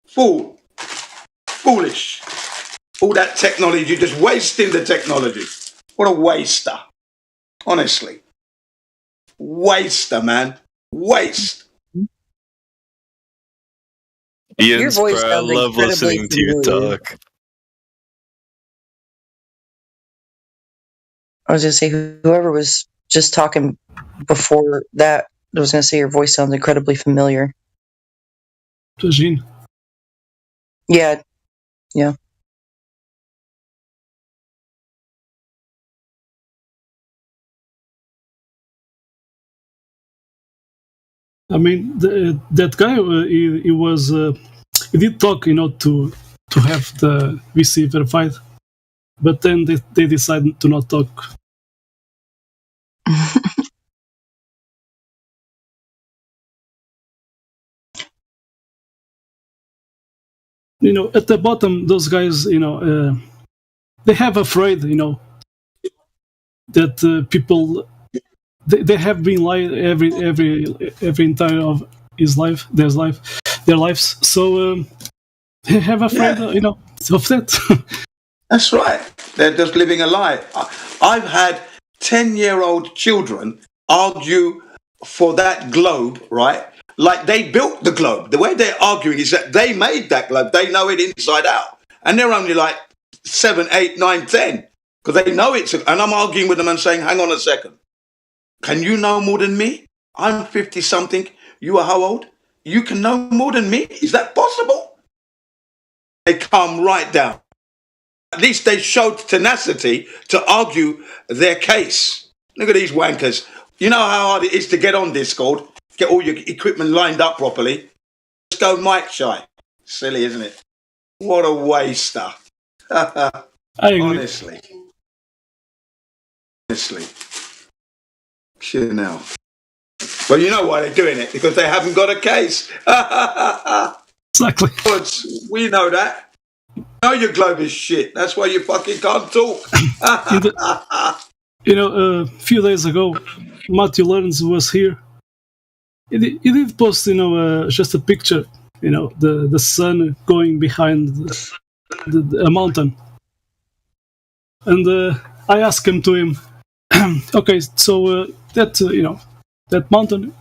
Fool. foolish. All that technology, you're just wasting the technology. What a waster. Honestly. Waster, man. Waste. Ian, bro, I love listening to you talk. I was going to say, whoever was just talking before that, I was going to say your voice sounds incredibly familiar. Eugene. Yeah. Yeah. I mean, that guy, he was, he did talk, to have the VC verified, but then they decided to not talk. At the bottom, those guys, they have afraid, that people, they have been lying every entire of their lives. So they have afraid, of that. That's right. They're just living a lie. I've had 10-year-old children argue for that globe, right? Like they built the globe. The way they're arguing is that they made that globe. They know it inside out. And they're only like 7, 8, 9, 10. Because they know it's... And I'm arguing with them and saying, hang on a second. Can you know more than me? I'm 50-something. You are how old? You can know more than me? Is that possible? They calm right down. At least they showed tenacity to argue their case. Look at these wankers. You know how hard it is to get on Discord, get all your equipment lined up properly. Just go mic shy. Silly, isn't it? What a waster. I agree. Honestly. Chanel. Well, you know why they're doing it, because they haven't got a case. Exactly. We know that. You know your globe is shit. That's why you fucking can't talk. A few days ago, Matthew Lawrence was here. He did post, just a picture, the sun going behind a mountain. And I asked him, okay, so that mountain,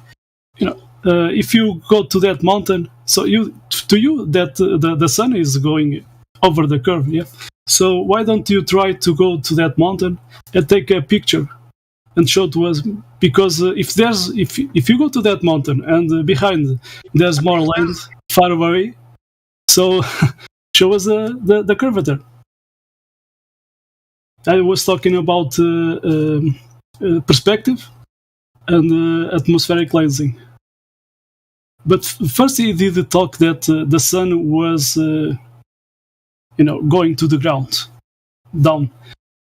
if you go to that mountain, so that the sun is going over the curve, yeah. So why don't you try to go to that mountain and take a picture and show to us? Because if you go to that mountain and behind there's more land far away, so show us the curvature. I was talking about perspective and atmospheric lensing. But first he did talk that the sun was going to the ground, down.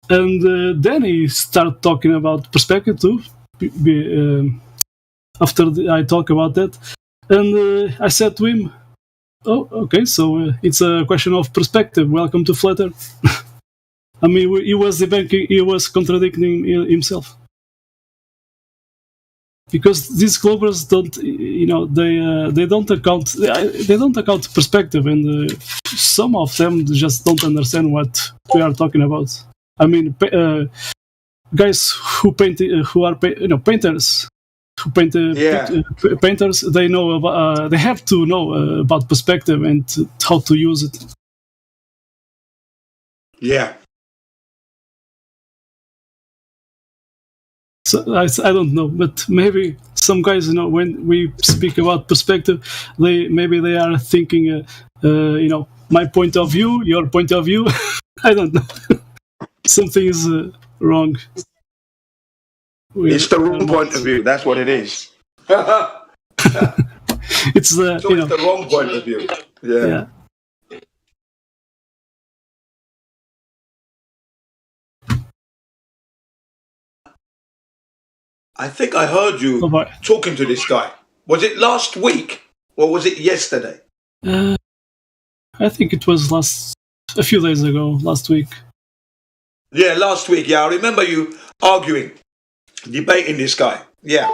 And then he started talking about perspective too, after I talk about that. And I said to him, oh, okay, so it's a question of perspective. Welcome to Flat Earth. I mean, he was contradicting himself. Because these globers don't, they don't account perspective, and some of them just don't understand what we are talking about. I mean, guys who paint, who are painters, who paint painters, they know about, they have to know about perspective and how to use it. Yeah. So I don't know, but maybe some guys, when we speak about perspective, they are thinking, my point of view, your point of view. I don't know. Something is wrong. It's the wrong point of view. That's what it is. It's the wrong point of view. Yeah. I think I heard you talking to this guy. Was it last week or was it yesterday? I think it was a few days ago, last week. Yeah, last week. Yeah, I remember you arguing, debating this guy. Yeah,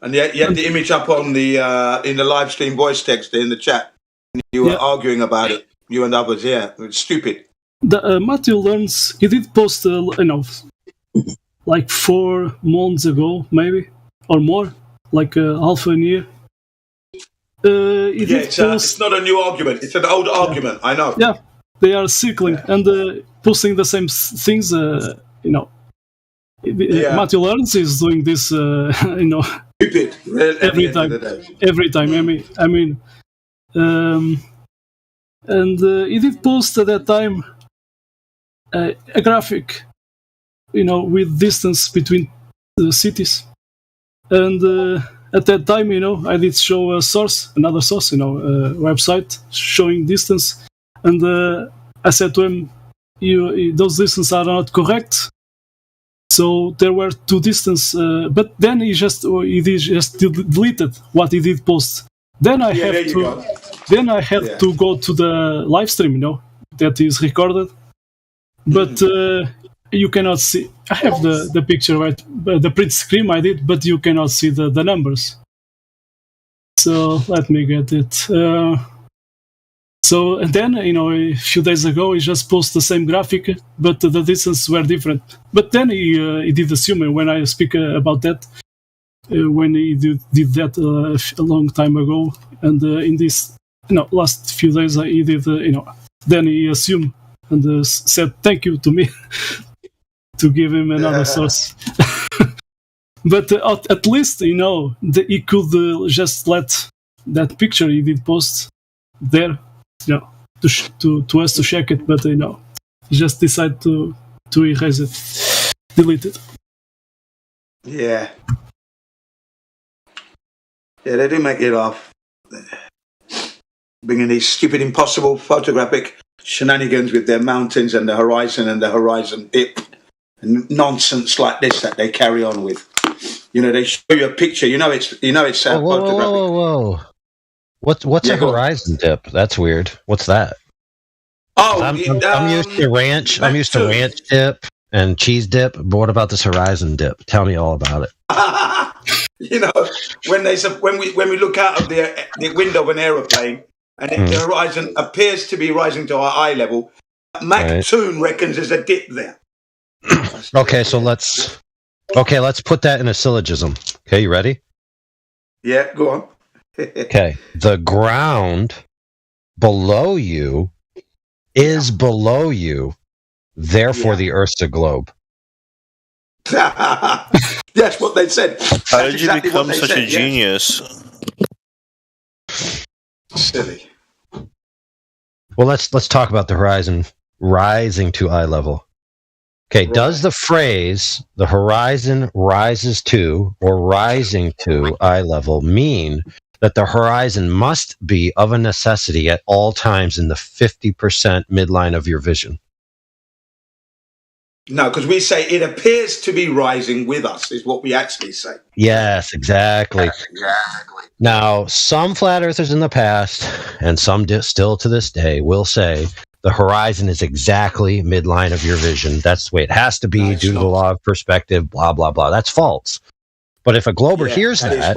and you had the image up on the in the live stream voice text in the chat. You were arguing about it. You and others, yeah. It's stupid. Matthew Learns, he did post, like 4 months ago, maybe, or more, like half a year. It's not a new argument. It's an old argument. I know. Yeah, they are circling and posting the same things. Matthew Learns is doing this. Stupid. Every time. And he did post at that time a graphic, with distance between the cities, and at that time, I did show another source, a website showing distance, and I said to him, those distances are not correct. So there were 2 distances, but then he just deleted what he did post. Then I had to go to the live stream, that is recorded. But you cannot see. I have the picture, right? The print screen I did, but you cannot see the numbers. So let me get it. And then, a few days ago, he just posted the same graphic, but the distances were different. But then he did assume, when I speak about that, when he did that a long time ago, and in this last few days, he did, then he assumed and said thank you to me to give him another source. But at least, he could just let that picture he did post there, to us to check it, but he just decided to erase it, delete it. Yeah, they do make you laugh, bringing these stupid, impossible photographic shenanigans with their mountains and the horizon dip and nonsense like this that they carry on with. They show you a picture. It's photographic. Whoa. What's a horizon dip? That's weird. What's that? Oh, I'm used to ranch. I'm used to ranch dip and cheese dip. But what about this horizon dip? Tell me all about it. When we look out of the window of an aeroplane and the horizon appears to be rising to our eye level, Mac Toon reckons there's a dip there. Okay, so let's put that in a syllogism. Okay, you ready? Yeah, go on. Okay, the ground below you is below you, therefore the Earth's a globe. That's what they said. How did you become such a genius? Silly. Well, let's talk about the horizon rising to eye level. Okay, right. Does the phrase "the horizon rises to" or "rising to" eye level mean that the horizon must be of a necessity at all times in the 50% midline of your vision? No, because we say it appears to be rising with us, is what we actually say. Yes, exactly. Now, some flat earthers in the past, and some still to this day, will say the horizon is exactly midline of your vision. That's the way it has to be due to the law of perspective, blah, blah, blah. That's false. But if a glober hears that,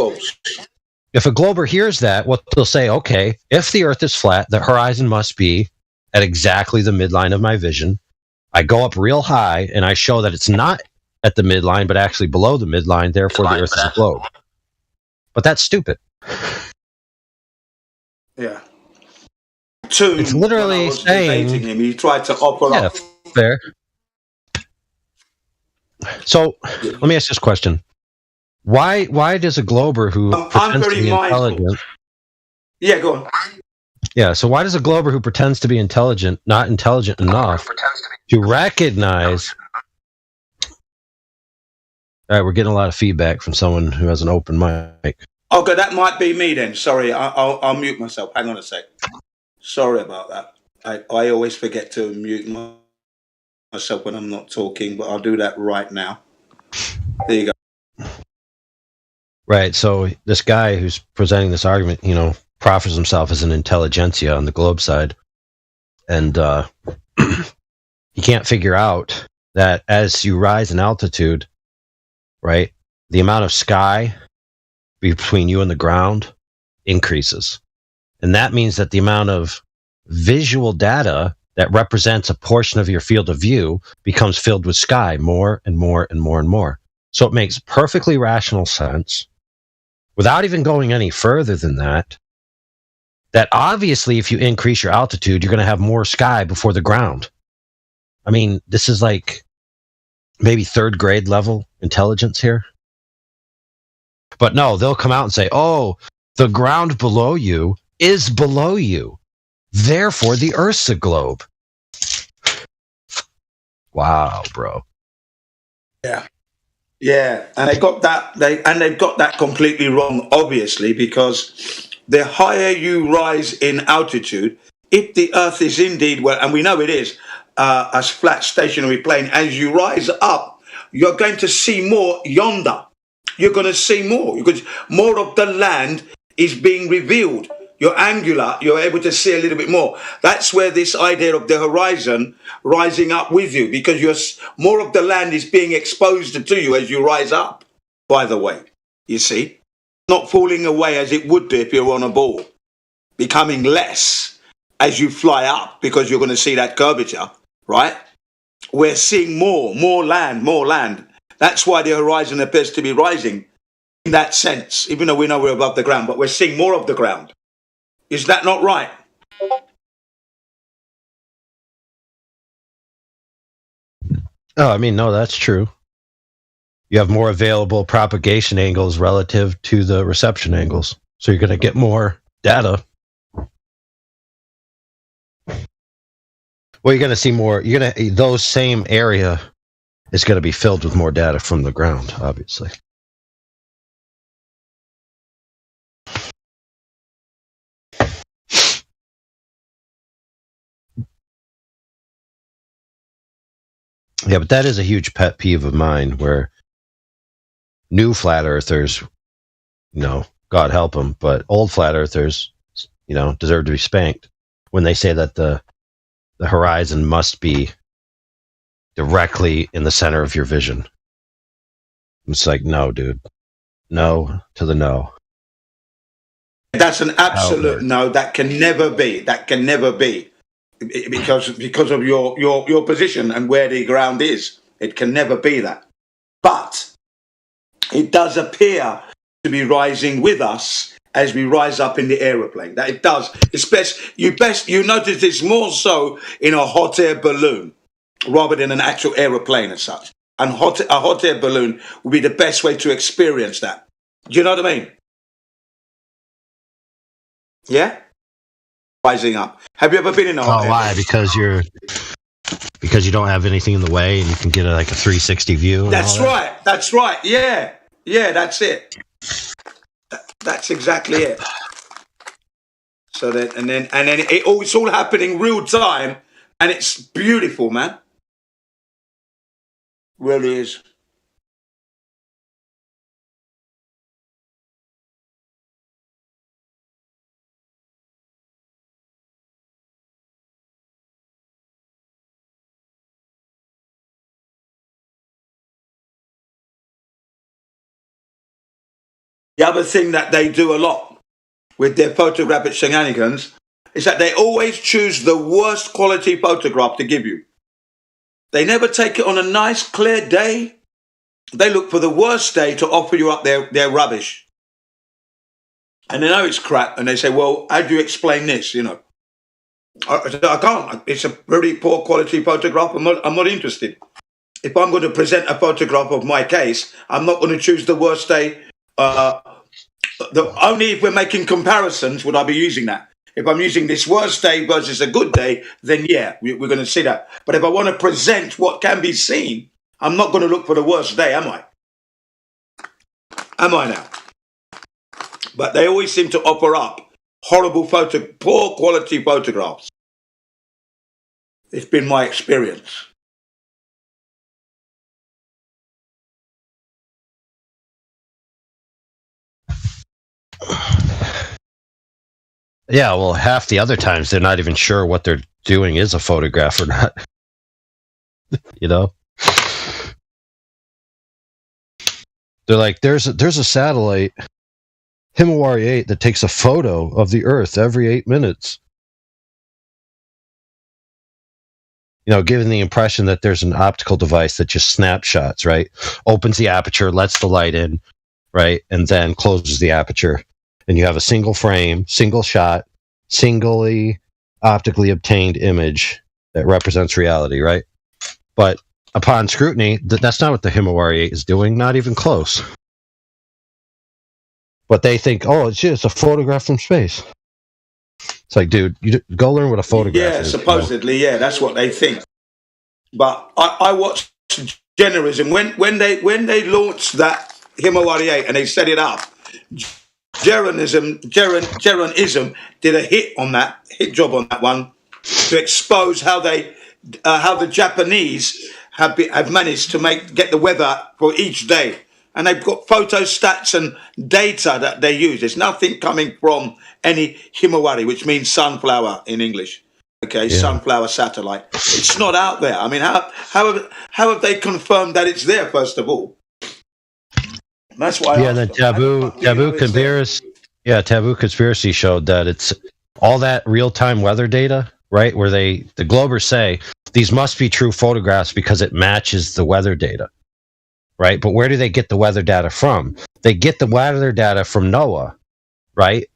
what they'll say, okay, if the Earth is flat, the horizon must be at exactly the midline of my vision. I go up real high and I show that it's not at the midline, but actually below the midline. Therefore, the Earth is a globe. But that's stupid. Yeah. It's literally saying him, he tried to offer up. Fair. So let me ask this question: Why does a glober who pretends to be intelligent? Yeah, go on. Yeah, so why does a glober who pretends to be intelligent not intelligent enough to recognize? All right, we're getting a lot of feedback from someone who has an open mic. Okay, that might be me then. Sorry, I'll mute myself. Hang on a sec. Sorry about that. I always forget to mute myself when I'm not talking, but I'll do that right now. There you go. Right, so this guy who's presenting this argument, proffers himself as an intelligentsia on the globe side. And he can't figure out that as you rise in altitude, right, the amount of sky between you and the ground increases. And that means that the amount of visual data that represents a portion of your field of view becomes filled with sky more and more and more and more. So it makes perfectly rational sense, without even going any further than that, that obviously if you increase your altitude, you're going to have more sky before the ground. I mean, this is like maybe third grade level intelligence here. But no, they'll come out and say, oh, the ground below you is below you. Therefore, the Earth's a globe. Wow, bro. Yeah. Yeah, and they've got that completely wrong, obviously, because the higher you rise in altitude, if the Earth is indeed, well, and we know it is, a flat stationary plane, as you rise up, you're going to see more yonder. You're going to see more, because more of the land is being revealed. You're angular, you're able to see a little bit more. That's where this idea of the horizon rising up with you, because more of the land is being exposed to you as you rise up, by the way. You see? Not falling away as it would do if you're on a ball. Becoming less as you fly up, because you're going to see that curvature, right? We're seeing more land. That's why the horizon appears to be rising in that sense, even though we know we're above the ground, but we're seeing more of the ground. Is that not right? Oh, I mean, no, that's true. You have more available propagation angles relative to the reception angles. So you're going to get more data. Well, you're going to see more. Those same area is going to be filled with more data from the ground, obviously. Yeah, but that is a huge pet peeve of mine, where new flat earthers, God help them, but old flat earthers, deserve to be spanked when they say that the horizon must be directly in the center of your vision. It's like, no, dude. No to the no. That's an absolute no. That can never be. That can never be. Because of your position and where the ground is. It can never be that. But it does appear to be rising with us as we rise up in the aeroplane. That it does. You notice this more so in a hot air balloon rather than an actual aeroplane as such. And a hot air balloon would be the best way to experience that. Do you know what I mean? Yeah? Rising up. Have you ever been in a hot air? Why? Because you don't have anything in the way and you can get a 360 view. That's right. Yeah, that's it. That's exactly it. So then, and then it's all happening real time, and it's beautiful, man. Really is. The other thing that they do a lot with their photographic shenanigans is that they always choose the worst quality photograph to give you. They never take it on a nice, clear day. They look for the worst day to offer you up their rubbish. And they know it's crap, and they say, well, how do you explain this, I can't. It's a very poor quality photograph. I'm not interested. If I'm going to present a photograph of my case, I'm not going to choose the worst day. Only if we're making comparisons would I be using that. If I'm using this worst day versus a good day, then yeah, we're going to see that. But if I want to present what can be seen, I'm not going to look for the worst day, am I? Am I now? But they always seem to offer up horrible poor quality photographs. It's been my experience. Yeah, well, half the other times they're not even sure what they're doing is a photograph or not. They're like, there's a satellite, Himawari 8, that takes a photo of the Earth every 8 minutes. giving the impression that there's an optical device that just snapshots, right? Opens the aperture, lets the light in, right? And then closes the aperture. And you have a single frame, single shot, singly optically obtained image that represents reality, right? But upon scrutiny, that's not what the Himawari 8 is doing, not even close. But they think, oh, it's just a photograph from space. It's like, dude, you go learn what a photograph is. Supposedly, that's what they think. But I watched Generism when they launched that Himawari 8 and they set it up. Geronism did a hit job on that one to expose how the Japanese have managed to get the weather for each day, and they've got photostats and data that they use. There's nothing coming from any Himawari, which means sunflower in English. Okay, sunflower satellite. It's not out there. I mean, how have they confirmed that it's there? First of all. That's why. Yeah, and then Taboo Conspiracy showed that it's all that real-time weather data, right? Where the Globers say these must be true photographs because it matches the weather data, right? But where do they get the weather data from? They get the weather data from NOAA, right?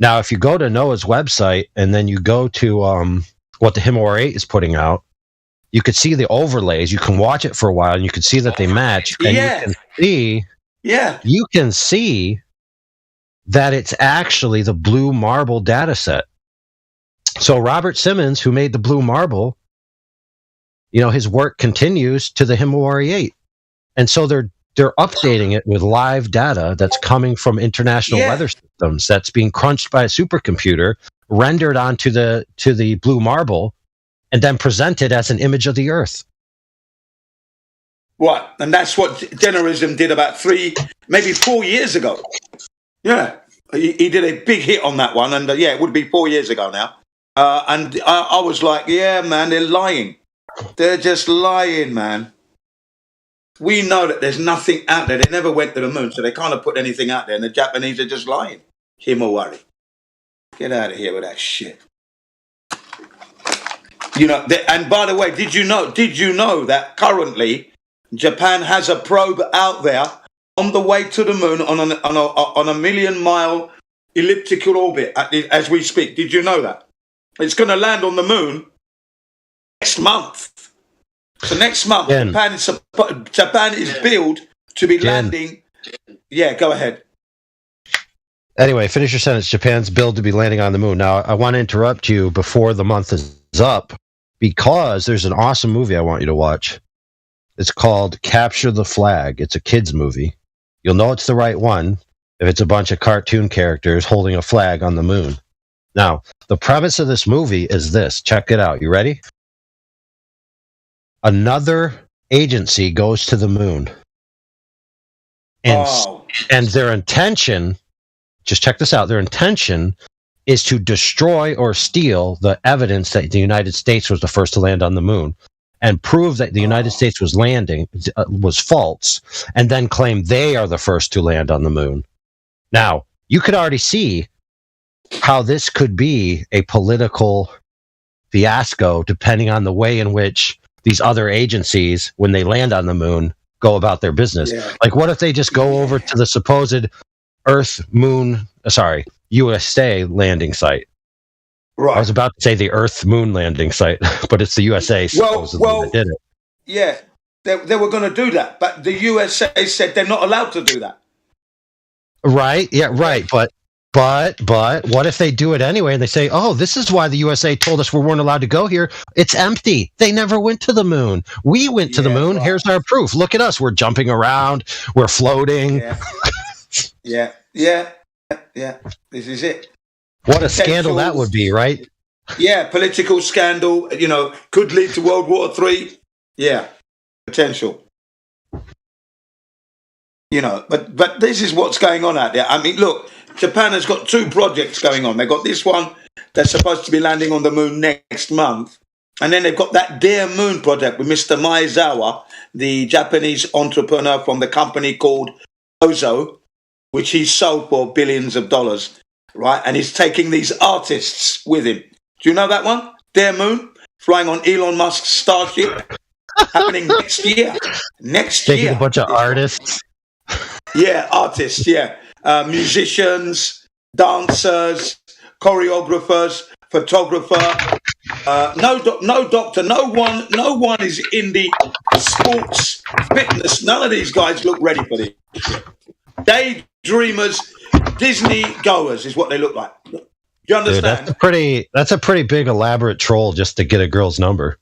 Now, if you go to NOAA's website and then you go to what the Himawari 8 is putting out, you could see the overlays. You can watch it for a while, and you can see that they match. And you can see that it's actually the blue marble data set. So Robert Simmons, who made the blue marble, his work continues to the Himawari 8. And so they're updating it with live data that's coming from international weather systems that's being crunched by a supercomputer, rendered onto the blue marble, and then presented as an image of the Earth. Right, and that's what Generism did about 3, maybe 4 years ago. Yeah, he did a big hit on that one, and it would be 4 years ago now. And I was like, yeah, man, they're lying. They're just lying, man. We know that there's nothing out there. They never went to the moon, so they can't have put anything out there, and the Japanese are just lying. Himawari. Get out of here with that shit. And by the way, did you know that currently Japan has a probe out there on the way to the moon on a 1,000,000-mile elliptical orbit as we speak? Did you know that? It's going to land on the moon next month. So next month, Japan is billed to be landing. Yeah, go ahead. Anyway, finish your sentence. Japan's billed to be landing on the moon. Now, I want to interrupt you before the month is up because there's an awesome movie I want you to watch. It's called Capture the Flag. It's a kids movie. You'll know it's the right one if it's a bunch of cartoon characters holding a flag on the moon. Now, the premise of this movie is this. Check it out. You ready? Another agency goes to the moon. And their intention, just check this out, their intention is to destroy or steal the evidence that the United States was the first to land on the moon and prove that the United States was false, and then claim they are the first to land on the moon. Now, you could already see how this could be a political fiasco depending on the way in which these other agencies, when they land on the moon, go about their business. Yeah. Like, what if they just go over to the supposed USA landing site? Right. I was about to say the Earth moon landing site, but it's the USA that did it. Yeah, they were going to do that, but the USA said they're not allowed to do that. Right. Yeah. Right. But what if they do it anyway and they say, oh, this is why the USA told us we weren't allowed to go here. It's empty. They never went to the moon. We went to the moon. Right. Here's our proof. Look at us. We're jumping around. We're floating. Yeah. This is it. What a scandal that would be, right? Yeah, political scandal, could lead to World War III. Yeah, potential. But this is what's going on out there. I mean, look, Japan has got 2 projects going on. They've got this one that's supposed to be landing on the moon next month. And then they've got that Dear Moon project with Mr. Maezawa, the Japanese entrepreneur from the company called Ozo, which he sold for billions of dollars, right? And he's taking these artists with him. Do you know that one? Dear Moon? flying on Elon Musk's Starship, happening next year. Next Taking year. a bunch of artists. Yeah, artists, yeah. Musicians, dancers, choreographers, photographer. No doctor, no one is in the sports, fitness. None of these guys look ready for this. Daydreamers, Disney goers is what they look like. Do you understand? Dude, that's a pretty big elaborate troll just to get a girl's number.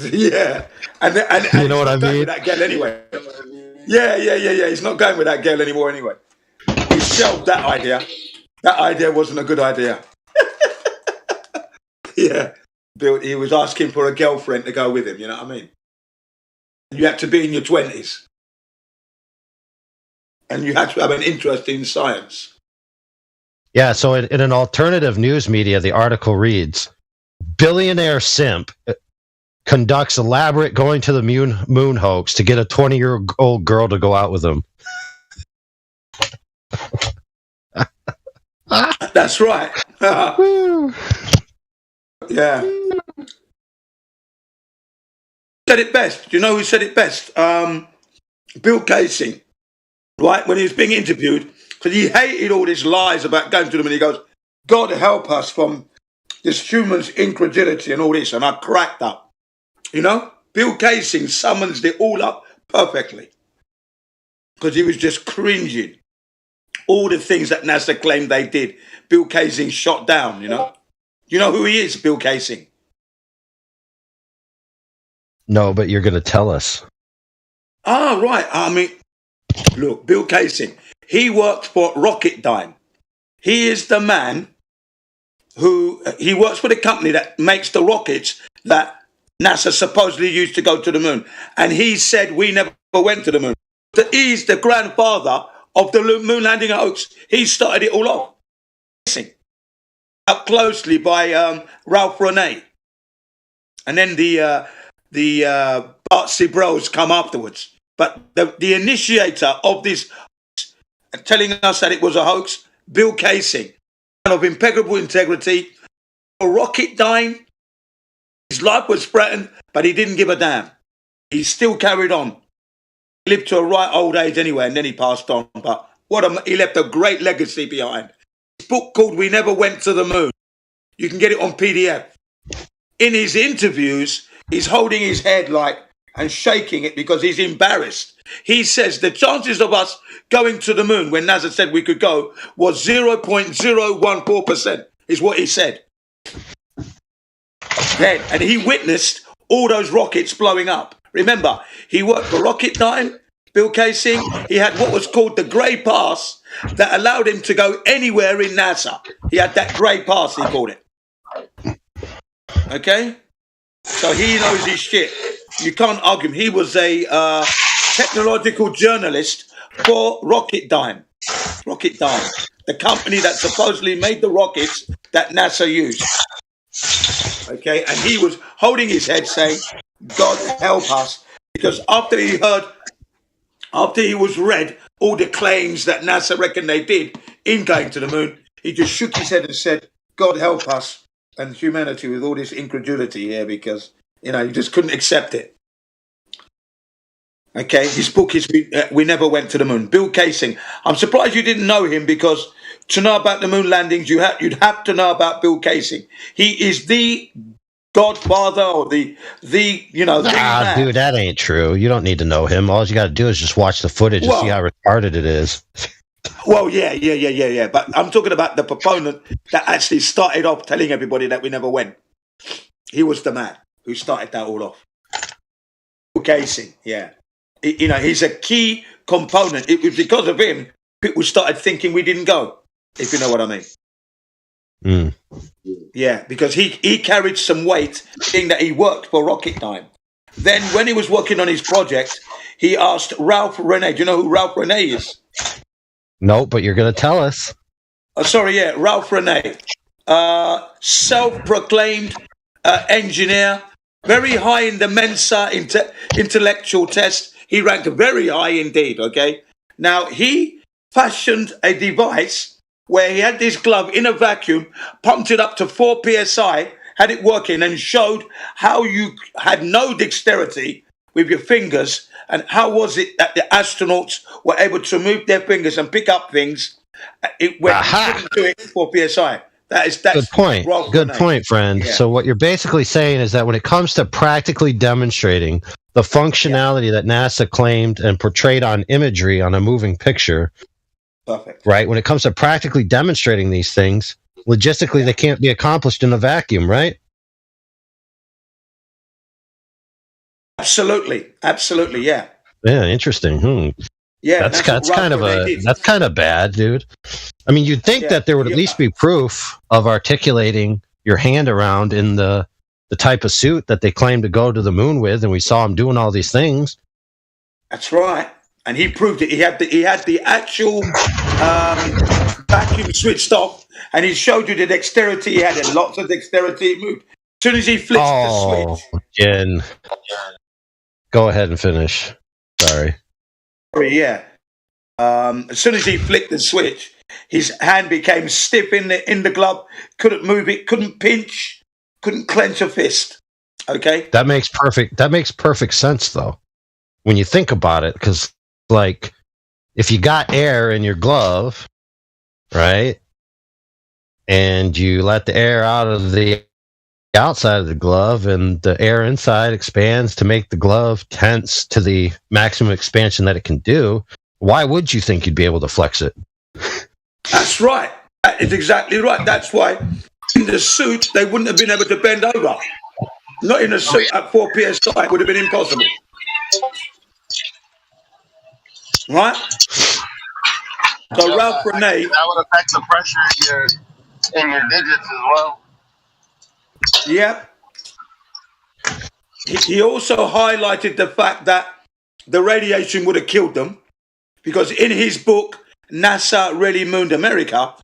Yeah, and you know what I mean? With that girl anyway. Yeah. He's not going with that girl anymore anyway. He shelved that idea. That idea wasn't a good idea. Yeah, he was asking for a girlfriend to go with him. You know what I mean? You had to be in your 20s, and you had to have an interest in science. Yeah. So in an alternative news media, the article reads: "Billionaire simp conducts elaborate going to the moon hoax to get a 20-year-old girl to go out with him." That's right. Yeah. Said it best. Do you know who said it best? Bill Kaysing, right? When he was being interviewed, because he hated all these lies about going to the moon. He goes, "God help us from this human's incredulity and all this." And I cracked up. You know, Bill Kaysing summons it all up perfectly because he was just cringing. All the things that NASA claimed they did, Bill Kaysing shot down, you know. You know who he is, Bill Kaysing? No, but you're going to tell us. Ah, right. I mean, look, Bill Kaysing, he worked for Rocketdyne. He is the man he works for the company that makes the rockets that NASA supposedly used to go to the moon. And he said we never went to the moon. He's the grandfather of the moon landing hoax. He started it all off. Up closely by Ralph Renee. And then the Artsy Bros come afterwards. But the initiator of this, telling us that it was a hoax, Bill Kaysing, man of impeccable integrity, a Rocketdyne. His life was threatened, but he didn't give a damn. He still carried on. He lived to a right old age anyway, and then he passed on. But he left a great legacy behind. His book called We Never Went to the Moon. You can get it on PDF. In his interviews, he's holding his head and shaking it because he's embarrassed. He says the chances of us going to the moon when NASA said we could go was 0.014%, is what he said. And he witnessed all those rockets blowing up. Remember, he worked for Rocketdyne, Bill Kaysing. He had what was called the grey pass that allowed him to go anywhere in NASA. He had that grey pass, he called it. Okay? So he knows his shit. You can't argue him. He was a technological journalist for Rocketdyne. Rocketdyne, the company that supposedly made the rockets that NASA used. Okay, and he was holding his head saying, God help us, because after he was read all the claims that NASA reckoned they did in going to the moon, he just shook his head and said, God help us and humanity with all this incredulity here, because, you know, he just couldn't accept it. Okay, his book is We Never Went to the Moon. Bill Kaysing. I'm surprised you didn't know him, because to know about the moon landings, you'd have to know about Bill Kaysing. He is the godfather or the man. Dude, that ain't true. You don't need to know him. All you got to do is just watch the footage and see how retarded it is. Well, yeah. But I'm talking about the proponent that actually started off telling everybody that we never went. He was the man who started that all off. Bill Kaysing, yeah. You know, he's a key component. It was because of him people started thinking we didn't go, if you know what I mean. Mm. Yeah, because he carried some weight, being that he worked for Rocketdyne. Then when he was working on his project, he asked Ralph Renee. Do you know who Ralph Renee is? No, but you're going to tell us. Ralph Renee. Self-proclaimed engineer, very high in the Mensa intellectual test. He ranked very high indeed, okay? Now, he fashioned a device where he had this glove in a vacuum, pumped it up to 4 psi, had it working and showed how you had no dexterity with your fingers, and how was it that the astronauts were able to move their fingers and pick up things when you couldn't do it for PSI. That's good point. Good point, friend. Yeah. So what you're basically saying is that when it comes to practically demonstrating the functionality that NASA claimed and portrayed on imagery on a moving picture, perfect. Right? When it comes to practically demonstrating these things, logistically they can't be accomplished in a vacuum, right? Absolutely, yeah. Yeah, interesting. Yeah, that's kind of bad, dude. I mean, you'd think that there would at least be proof of articulating your hand around in the type of suit that they claim to go to the moon with, and we saw him doing all these things. That's right, and he proved it. He had the actual vacuum switched off, and he showed you the dexterity. He had lots of dexterity. He moved. As soon as he flipped the switch. Jen. Go ahead and finish. Sorry, yeah. As soon as he flicked the switch, his hand became stiff in the glove. Couldn't move it. Couldn't pinch. Couldn't clench a fist. Okay. That makes perfect sense, though, when you think about it. Because, like, if you got air in your glove, right, and you let the air out of the outside of the glove, and the air inside expands to make the glove tense to the maximum expansion that it can do, why would you think you'd be able to flex it? That's right. That is exactly right. That's why in the suit they wouldn't have been able to bend over. Not in a suit at 4 psi. It would have been impossible. Right? So Ralph Renee, that would affect the pressure in your digits as well. Yeah. He also highlighted the fact that the radiation would have killed them, because in his book, NASA Really Mooned America,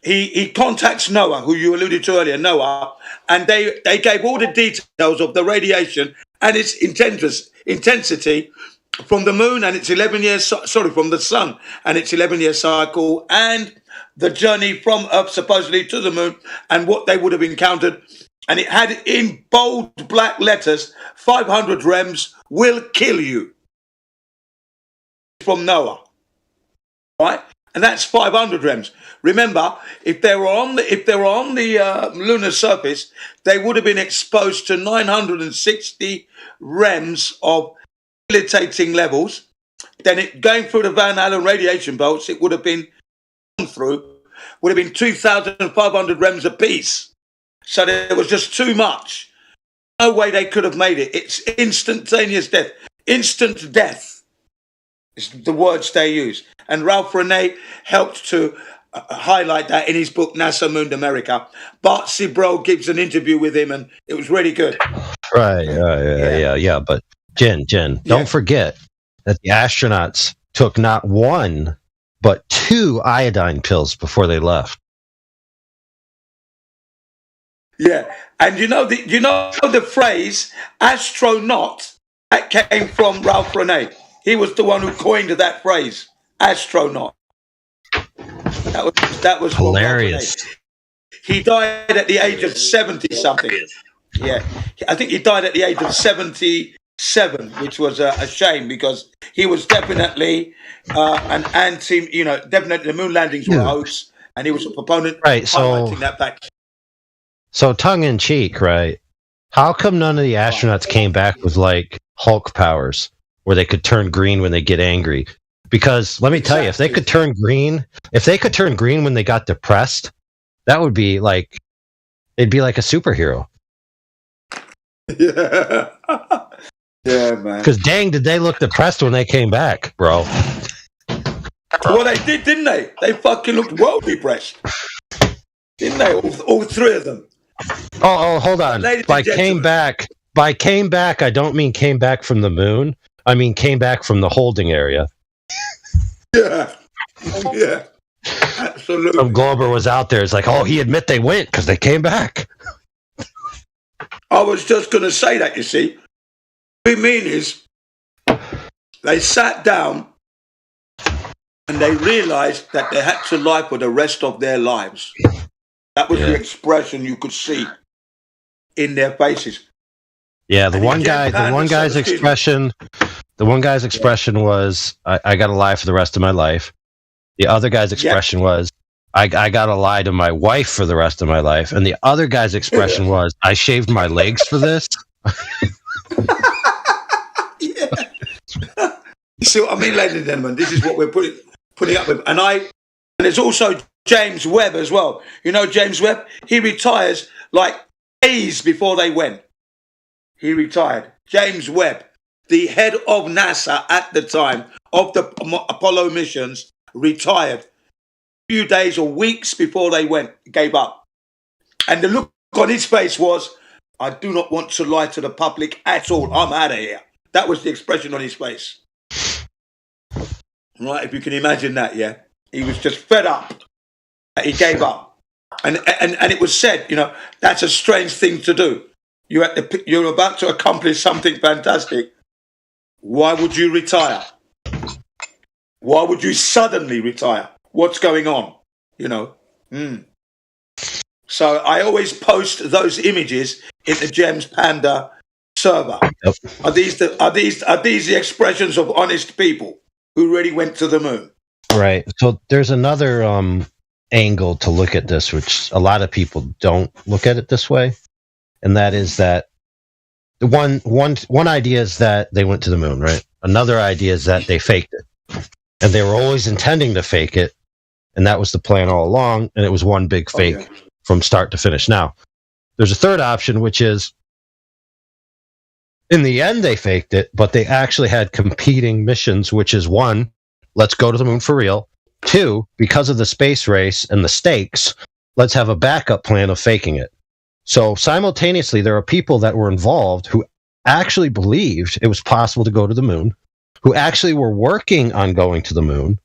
he contacts Noah, who you alluded to earlier, Noah, and they gave all the details of the radiation and its intensity from the moon and its 11 years, from the sun and its 11-year cycle, and the journey from Earth supposedly to the moon and what they would have encountered. And it had in bold black letters, 500 rems will kill you. From Noah. Right? And that's 500 rems. Remember, if they were on the lunar surface, they would have been exposed to 960 rems of debilitating levels. Then going through the Van Allen radiation belts, it would have been 2,500 rems apiece. So there was just too much. No way they could have made it. It's instantaneous death. Instant death is the words they use. And Ralph Renee helped to highlight that in his book, NASA Mooned America. Bart Sibrel gives an interview with him, and it was really good. Right. Yeah. But Jen, don't forget that the astronauts took not one, but 2 iodine pills before they left. Yeah, and you know the phrase astronaut, that came from Ralph Renee. He was the one who coined that phrase, astronaut. That was hilarious. He died at the age of 70 something. Yeah, I think he died at the age of 77, which was a shame, because he was definitely an anti. Definitely the moon landings were a hoax, and he was a proponent highlighting that fact. So tongue in cheek, right? How come none of the astronauts came back with like Hulk powers, where they could turn green when they get angry? Because let me tell you, if they could turn green when they got depressed, that would be like, it'd be like a superhero. Yeah, yeah, man. Because dang, did they look depressed when they came back, bro? Well, they did, didn't they? They fucking looked well depressed, didn't they? All 3 of them. Oh, hold on. By came back, I don't mean came back from the moon. I mean came back from the holding area. Yeah. Absolutely. Some Glober was out there. It's like, he admit they went because they came back. I was just going to say that, you see. What we mean is, they sat down and they realized that they had to lie for the rest of their lives. That was the expression you could see. in their faces. Yeah, the one guy's expression was, I got to lie for the rest of my life. The other guy's expression was, I got to lie to my wife for the rest of my life. And the other guy's expression was, I shaved my legs for this. You see what I mean, ladies and gentlemen? This is what we're putting up with. And there's also James Webb as well. You know James Webb? He retires like days before they went. He retired. James Webb, the head of NASA at the time of the Apollo missions, retired a few days or weeks before they went, gave up. And the look on his face was, I do not want to lie to the public at all. I'm out of here. That was the expression on his face. Right, if you can imagine that, yeah. He was just fed up. He gave up. And it was said, you know, that's a strange thing to do. You're about to accomplish something fantastic. Why would you retire? Why would you suddenly retire? What's going on? You know? So I always post those images in the Gems Panda server. Yep. Are these the expressions of honest people who really went to the moon? Right. So there's another angle to look at this, which a lot of people don't look at it this way. And that is that one idea is that they went to the moon, right? Another idea is that they faked it. And they were always intending to fake it. And that was the plan all along. And it was one big fake from start to finish. Now, there's a third option, which is in the end, they faked it, but they actually had competing missions, which is one, let's go to the moon for real. Two, because of the space race and the stakes, let's have a backup plan of faking it. So simultaneously, there are people that were involved who actually believed it was possible to go to the moon, who actually were working on going to the moon.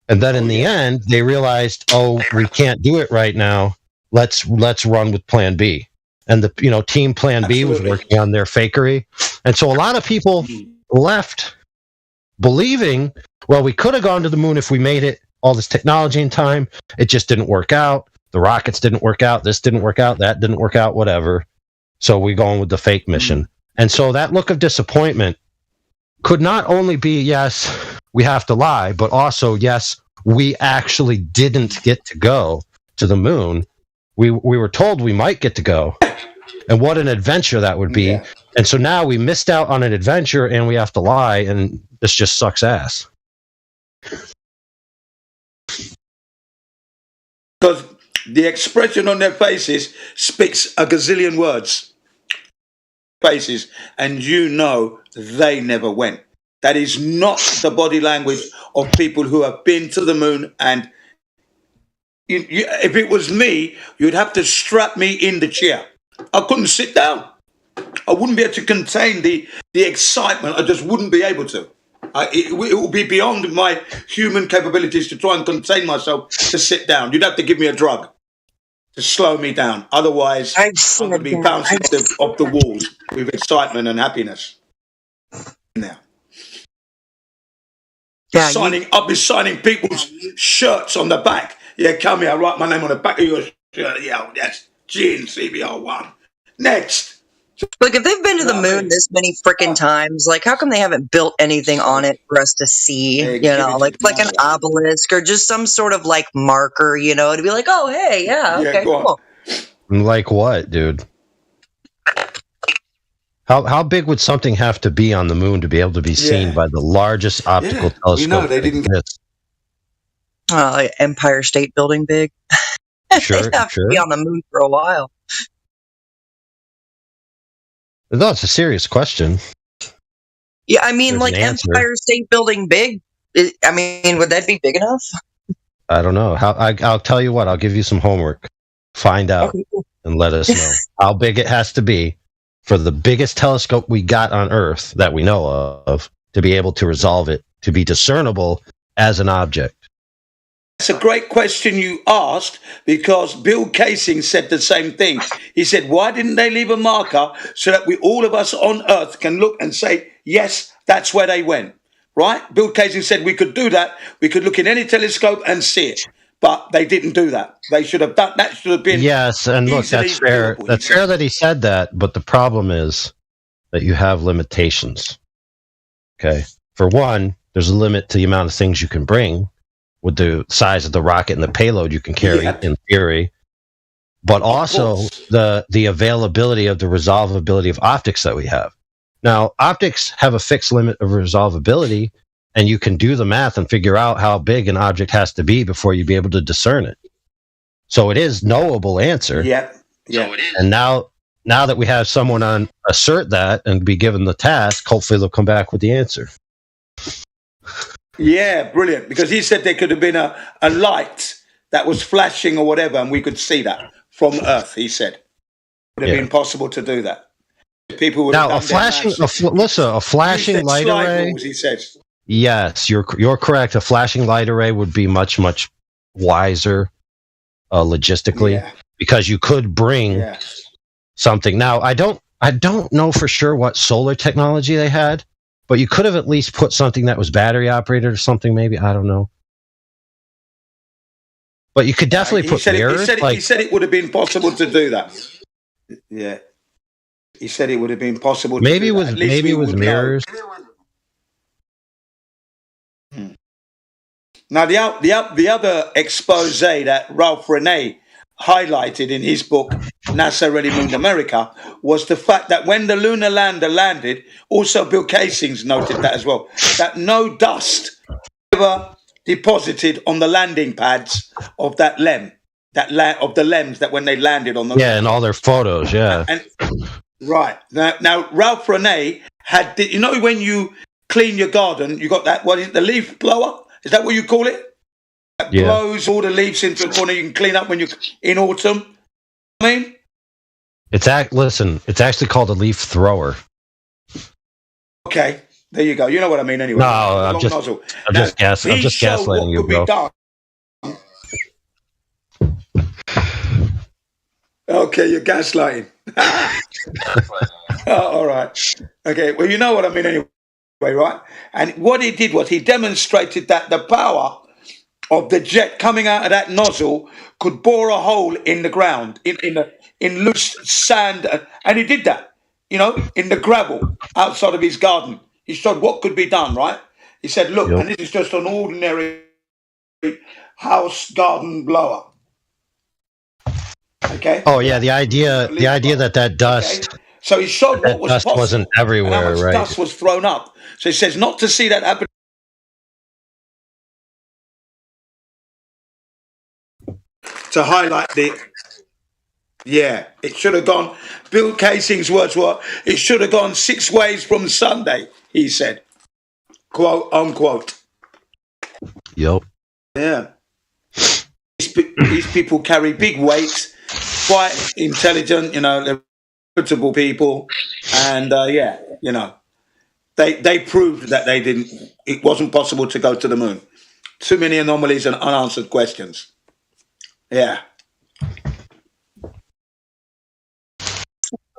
And then in the end, they realized, oh, we can't do it right now. Let's run with plan B. And the team plan B was working on their fakery. And so a lot of people left believing, well, we could have gone to the moon if we made it, all this technology in time. It just didn't work out. The rockets didn't work out. This didn't work out. That didn't work out, whatever. So we're going with the fake mission. And so that look of disappointment could not only be, yes, we have to lie, but also, yes, we actually didn't get to go to the moon. We were told we might get to go. And what an adventure that would be. Yeah. And so now we missed out on an adventure and we have to lie, and this just sucks ass. Because the expression on their faces speaks a gazillion words. Faces, and you know they never went. That is not the body language of people who have been to the moon. And if it was me, you'd have to strap me in the chair. I couldn't sit down. I wouldn't be able to contain the excitement. I just wouldn't be able to. It would be beyond my human capabilities to try and contain myself to sit down. You'd have to give me a drug to slow me down. Otherwise, I'm going to be bouncing off the walls with excitement and happiness. Now, I'll be signing people's shirts on the back. Yeah, come here. I write my name on the back of your shirt. Yeah, that's Gene CBR1. Next. Look, if they've been to the moon this many freaking times, like, how come they haven't built anything on it for us to see? Like an obelisk or just some sort of like marker, to be like, oh, hey, okay, cool. Like what, dude? How big would something have to be on the moon to be able to be seen by the largest optical telescope? They didn't get Empire State Building big. Sure, they have to be on the moon for a while. No, it's a serious question. Yeah, I mean, like Empire State Building big. I mean, would that be big enough? I don't know. I'll tell you what. I'll give you some homework. Find out and let us know how big it has to be for the biggest telescope we got on Earth that we know of to be able to resolve it, to be discernible as an object. It's a great question you asked, because Bill Kaysing said the same thing. He said, why didn't they leave a marker so that all of us on Earth can look and say, yes, that's where they went, right? Bill Kaysing said we could do that. We could look in any telescope and see it. but they didn't do that. They should have done that. Should have been yes, and look, that's fair. Doable, that's fair that he said that, but the problem is that you have limitations. Okay, for one, there's a limit to the amount of things you can bring with the size of the rocket and the payload you can carry in theory, but also the availability of the resolvability of optics that we have. Now, optics have a fixed limit of resolvability, and you can do the math and figure out how big an object has to be before you be able to discern it. So it is knowable answer. Yeah. So it is. And now that we have someone on assert that and be given the task, hopefully they'll come back with the answer. Yeah, brilliant. Because he said there could have been a light that was flashing or whatever, and we could see that from Earth, he said. It would have been possible to do that. People would now, have a flashing light array. Balls, he says. Yes, you're correct. A flashing light array would be much, much wiser logistically because you could bring something. Now, I don't know for sure what solar technology they had, but you could have at least put something that was battery operated or something. Maybe, I don't know. But you could definitely put mirrors. He said it would have been possible to do that. Yeah. He said it would have been possible to maybe do with that. maybe with mirrors. Now the other expose that Ralph Rene highlighted in his book NASA Really Mooned America was the fact that when the lunar lander landed, also Bill Kaysing's noted that as well, that no dust ever deposited on the landing pads of that LEM, of the LEMs that when they landed on the and all their photos, Right. Now Ralph Rene had, you know, when you clean your garden, you got that, what is it, the leaf blower? Is that what you call it? That blows all the leaves into a corner you can clean up when you're in autumn. I mean? It's actually called a leaf thrower. Okay. There you go. You know what I mean anyway. No, I'm just gaslighting you, bro. Okay, you're gaslighting. All right. Okay, well, you know what I mean anyway, right? And what he did was he demonstrated that the power of the jet coming out of that nozzle could bore a hole in the ground, in loose sand, and he did that, you know, in the gravel outside of his garden. He showed what could be done, right? He said, look, and this is just an ordinary house garden blower. Okay. Oh yeah, the idea that dust. Okay. So he showed what was dust possible, wasn't everywhere, and how much right? dust was thrown up. So he says not to see that happen. To highlight it should have gone. Bill Kaysing's words were, "It should have gone 6 ways from Sunday." He said, "Quote unquote." Yep. Yeah. These people carry big weights, quite intelligent, you know, they're reputable people, and you know, they proved that it wasn't possible to go to the moon. Too many anomalies and unanswered questions. Yeah.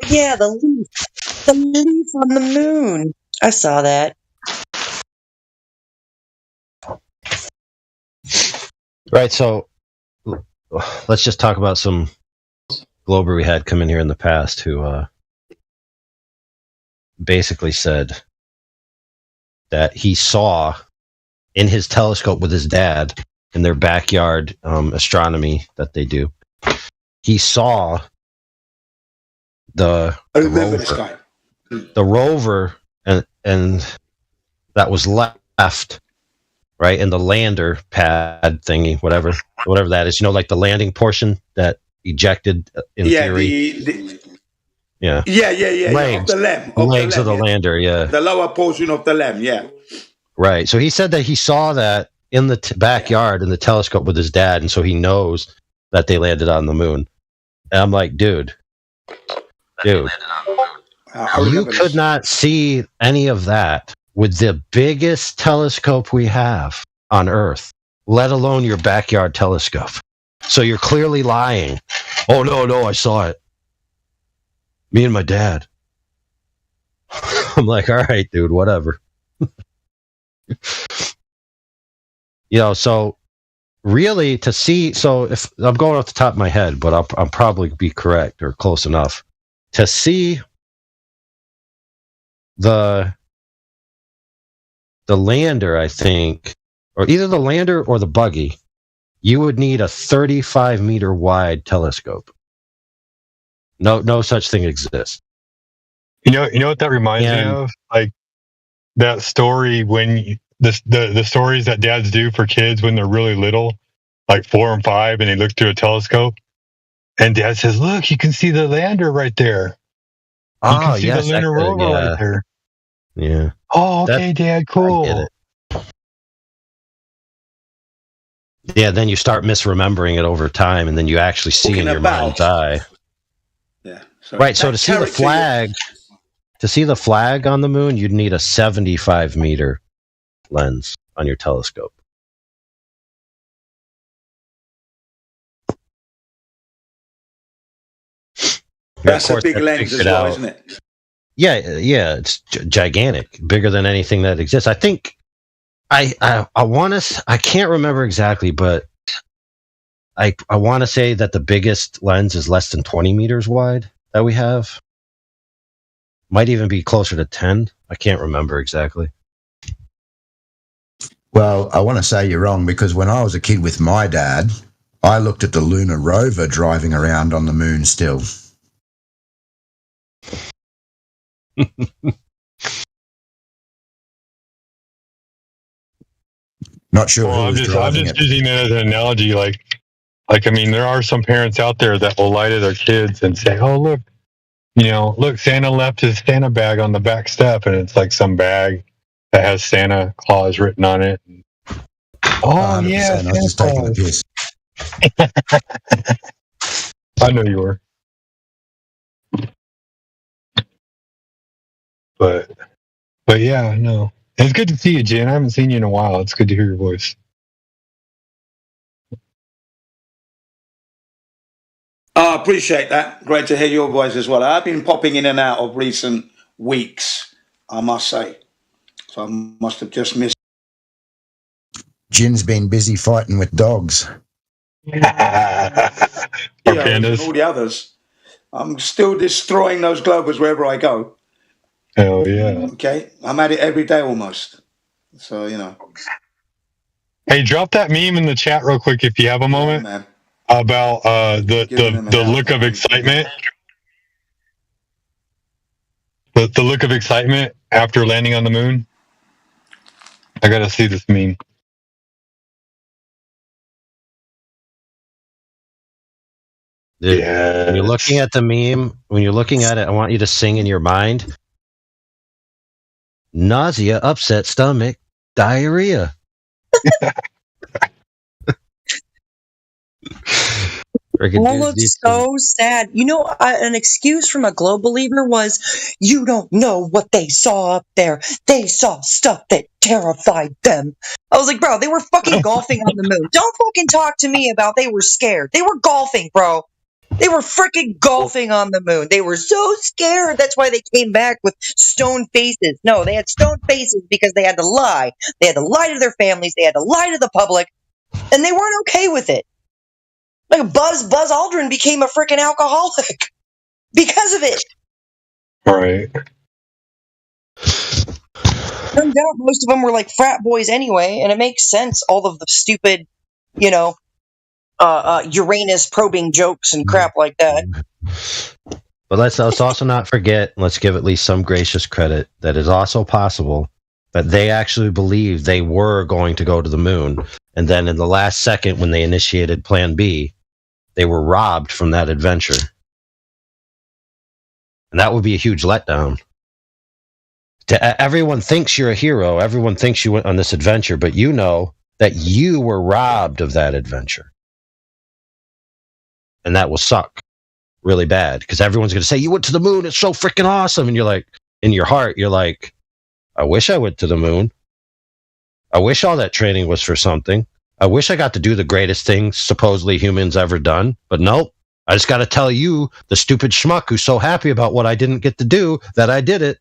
Yeah, the leaf on the moon. I saw that. Right, so let's just talk about some Glober we had come in here in the past who basically said that he saw in his telescope with his dad in their backyard astronomy that they do. He saw the rover and that was left, right, in the lander pad thingy, whatever that is, you know, like the landing portion that ejected in theory. Yeah. Legs, of the LEM. Legs of the lander, yeah. The lower portion of the LEM, yeah. Right. So he said that he saw that in the backyard in the telescope with his dad, and so he knows that they landed on the moon. And I'm like, dude, you could not see any of that with the biggest telescope we have on Earth, let alone your backyard telescope. So you're clearly lying. Oh, no, I saw it. Me and my dad. I'm like, all right, dude, whatever. You know, so really, to see, so if I'm going off the top of my head, but I'll probably be correct or close enough. To see the lander, I think, or either the lander or the buggy, you would need a 35-meter wide telescope. No such thing exists. You know what that reminds me of? Like that story when the stories that dads do for kids when they're really little, like 4 and 5, and they look through a telescope, and dad says, "Look, you can see the lander right there. You can see the lunar rover right there." Yeah. Oh, okay, Dad, cool. I get it. Yeah, then you start misremembering it over time, and then you actually see in your mind's eye. Yeah. Right. So to see the flag on the moon, you'd need a 75-meter lens on your telescope. That's a big lens as well, isn't it? Yeah, it's gigantic, bigger than anything that exists. I think I want to. I can't remember exactly, but I want to say that the biggest lens is less than 20 meters wide that we have. Might even be closer to 10. I can't remember exactly. Well, I want to say you're wrong, because when I was a kid with my dad, I looked at the lunar rover driving around on the moon still. Not sure. Well, I'm just using it as an analogy. Like I mean, there are some parents out there that will lie to their kids and say, "Oh, look, look, Santa left his Santa bag on the back step," and it's like some bag that has Santa Claus written on it. Oh yeah, I was just taking a piss. I know you were, but yeah, no. It's good to see you, Jen. I haven't seen you in a while. It's good to hear your voice. I appreciate that. Great to hear your voice as well. I've been popping in and out of recent weeks, I must say. So I must have just missed. Jin's been busy fighting with dogs. And all the others. I'm still destroying those globers wherever I go. Hell yeah. Okay. I'm at it every day almost. So, Hey, drop that meme in the chat real quick if you have a moment. Man. About the look of excitement. The look of excitement after landing on the moon. I gotta see this meme. Yeah. When you're looking at the meme, when you're looking at it, I want you to sing in your mind: nausea, upset stomach, diarrhea. All looks so sad. An excuse from a globe believer was, "You don't know what they saw up there. They saw stuff that terrified them." I was like, bro, they were fucking golfing on the moon. Don't fucking talk to me about they were scared. They were golfing, bro. They were freaking golfing on the moon. They were so scared. That's why they came back with stone faces. No, they had stone faces because they had to lie. They had to lie to their families. They had to lie to the public. And they weren't okay with it. Like Buzz Aldrin became a freaking alcoholic because of it. Right. Turns out most of them were like frat boys anyway, and it makes sense. All of the stupid, Uranus probing jokes and crap like that. But let's also not forget, let's give at least some gracious credit that is also possible that they actually believed they were going to go to the moon. And then in the last second, when they initiated Plan B, they were robbed from that adventure. And that would be a huge letdown. Everyone thinks you're a hero. Everyone thinks you went on this adventure, but you know that you were robbed of that adventure. And that will suck really bad, because everyone's going to say, "You went to the moon. It's so freaking awesome." And you're like, in your heart, you're like, I wish I went to the moon. I wish all that training was for something. I wish I got to do the greatest thing supposedly humans ever done. But nope. I just got to tell you, the stupid schmuck who's so happy about what I didn't get to do, that I did it.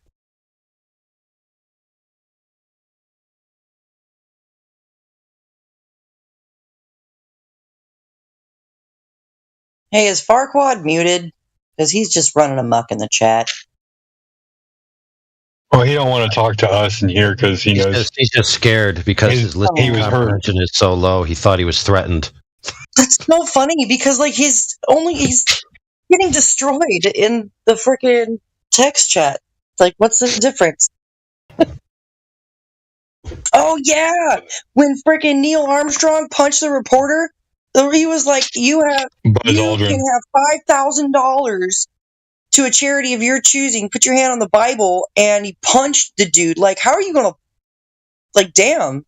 Hey, is Farquaad muted? Because he's just running amok in the chat. Well, he don't want to talk to us in here because he knows he's just scared because his listening comprehension is so low. He thought he was threatened. That's so funny because like he's getting destroyed in the freaking text chat. Like, what's the difference? Oh yeah, when freaking Neil Armstrong punched the reporter, he was like, "You can have $5,000 to a charity of your choosing. Put your hand on the Bible," and he punched the dude. Like, how are you gonna? Like, damn.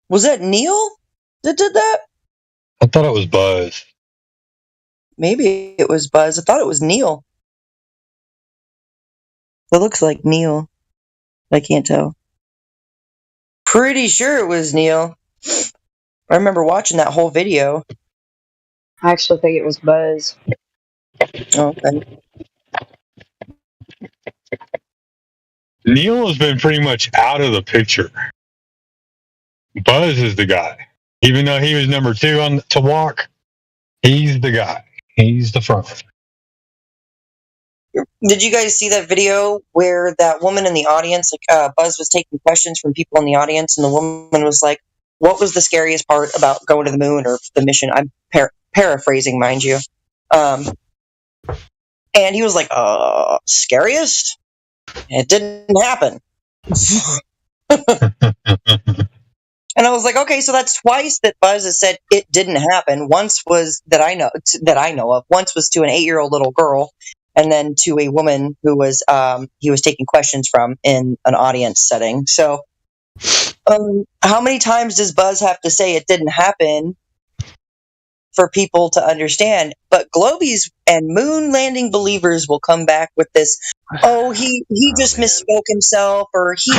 Was that Neil that did that? I thought it was Buzz. Maybe it was Buzz. I thought it was Neil. It looks like Neil. I can't tell. Pretty sure it was Neil. I remember watching that whole video. I actually think it was Buzz. Okay. Neil has been pretty much out of the picture. Buzz is the guy. Even though he was number 2 to walk, he's the guy. He's the front. Did you guys see that video where that woman in the audience, Buzz was taking questions from people in the audience, and the woman was like, "What was the scariest part about going to the moon or the mission?" I'm paraphrasing, mind you. And he was like, "Scariest? It didn't happen." And I was like, okay, so that's twice that Buzz has said it didn't happen. Once was that I know of. Once was to an 8-year-old little girl, and then to a woman who was he was taking questions from in an audience setting. So, how many times does Buzz have to say it didn't happen for people to understand? But Globies and moon landing believers will come back with this. Oh, he just misspoke himself, or he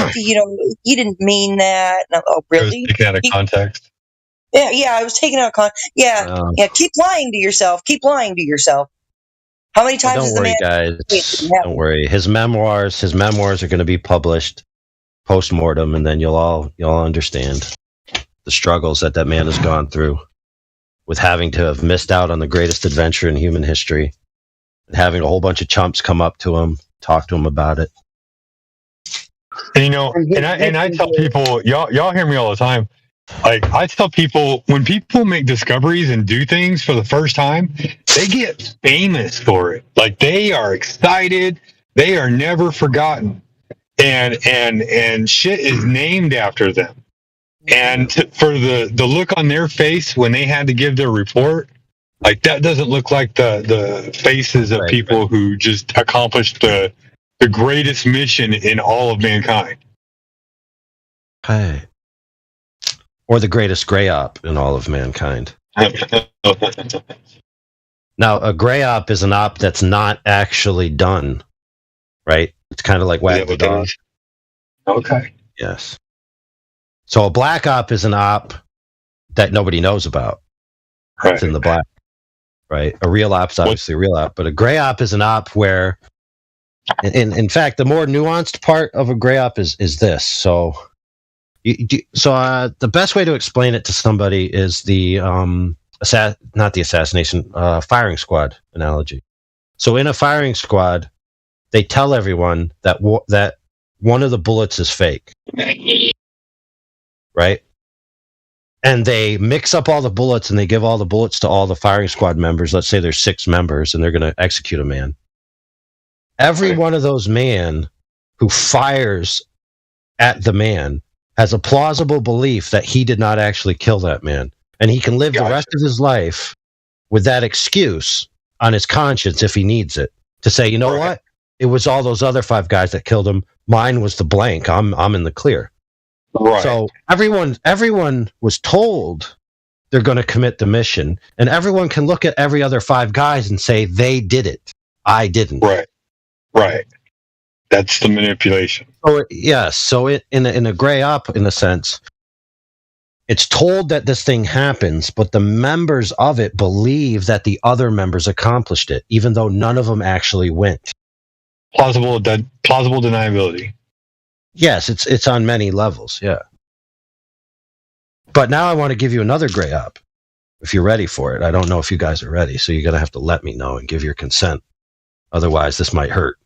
didn't mean that. Oh, really? Taken out of context. Yeah, I was taken out of context. Yeah. Keep lying to yourself. Keep lying to yourself. How many times Don't worry, guys. Don't worry. His memoirs are going to be published post-mortem, and then you'll all understand the struggles that man has gone through with having to have missed out on the greatest adventure in human history, and having a whole bunch of chumps come up to him, talk to him about it. And, and I tell people, y'all hear me all the time. Like, I tell people, when people make discoveries and do things for the first time, they get famous for it. Like, they are excited. They are never forgotten. And shit is named after them. And for the look on their face when they had to give their report, like, that doesn't look like the faces of people who just accomplished the greatest mission in all of mankind. Hey. Or the greatest gray op in all of mankind. Now, a gray op is an op that's not actually done, right? It's kind of like wag the dog. Okay. Yes. So a black op is an op that nobody knows about. Right. It's in the black, right? A real op's obviously a real op, but a gray op is an op where, in fact, the more nuanced part of a gray op is this. So the best way to explain it to somebody is the not the assassination, firing squad analogy. So in a firing squad, they tell everyone that that one of the bullets is fake, right? And they mix up all the bullets and they give all the bullets to all the firing squad members. Let's say there's 6 members and they're going to execute a man. Every one of those man who fires at the man has a plausible belief that he did not actually kill that man. And he can live the rest of his life with that excuse on his conscience if he needs it. To say, you know what? It was all those other 5 guys that killed him. Mine was the blank. I'm in the clear. Right. So everyone was told they're going to commit the mission. And everyone can look at every other 5 guys and say, they did it. I didn't. Right. That's the manipulation. So yes. So in a gray op, in a sense, it's told that this thing happens, but the members of it believe that the other members accomplished it, even though none of them actually went. Plausible deniability. Yes, it's on many levels, yeah. But now I want to give you another gray op, if you're ready for it. I don't know if you guys are ready, so you're going to have to let me know and give your consent. Otherwise, this might hurt.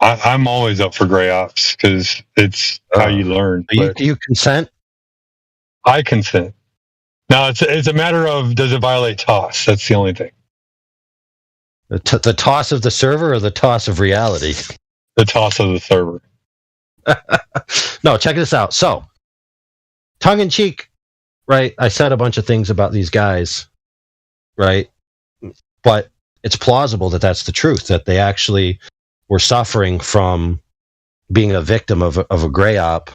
I'm always up for gray ops because it's how you learn. Do you consent? I consent. No, it's a matter of, does it violate TOS? That's the only thing. The toss of the server or the toss of reality? The toss of the server. No, check this out. So, tongue in cheek, right? I said a bunch of things about these guys, right? But it's plausible that that's the truth, that they actually were suffering from being a victim of a gray op,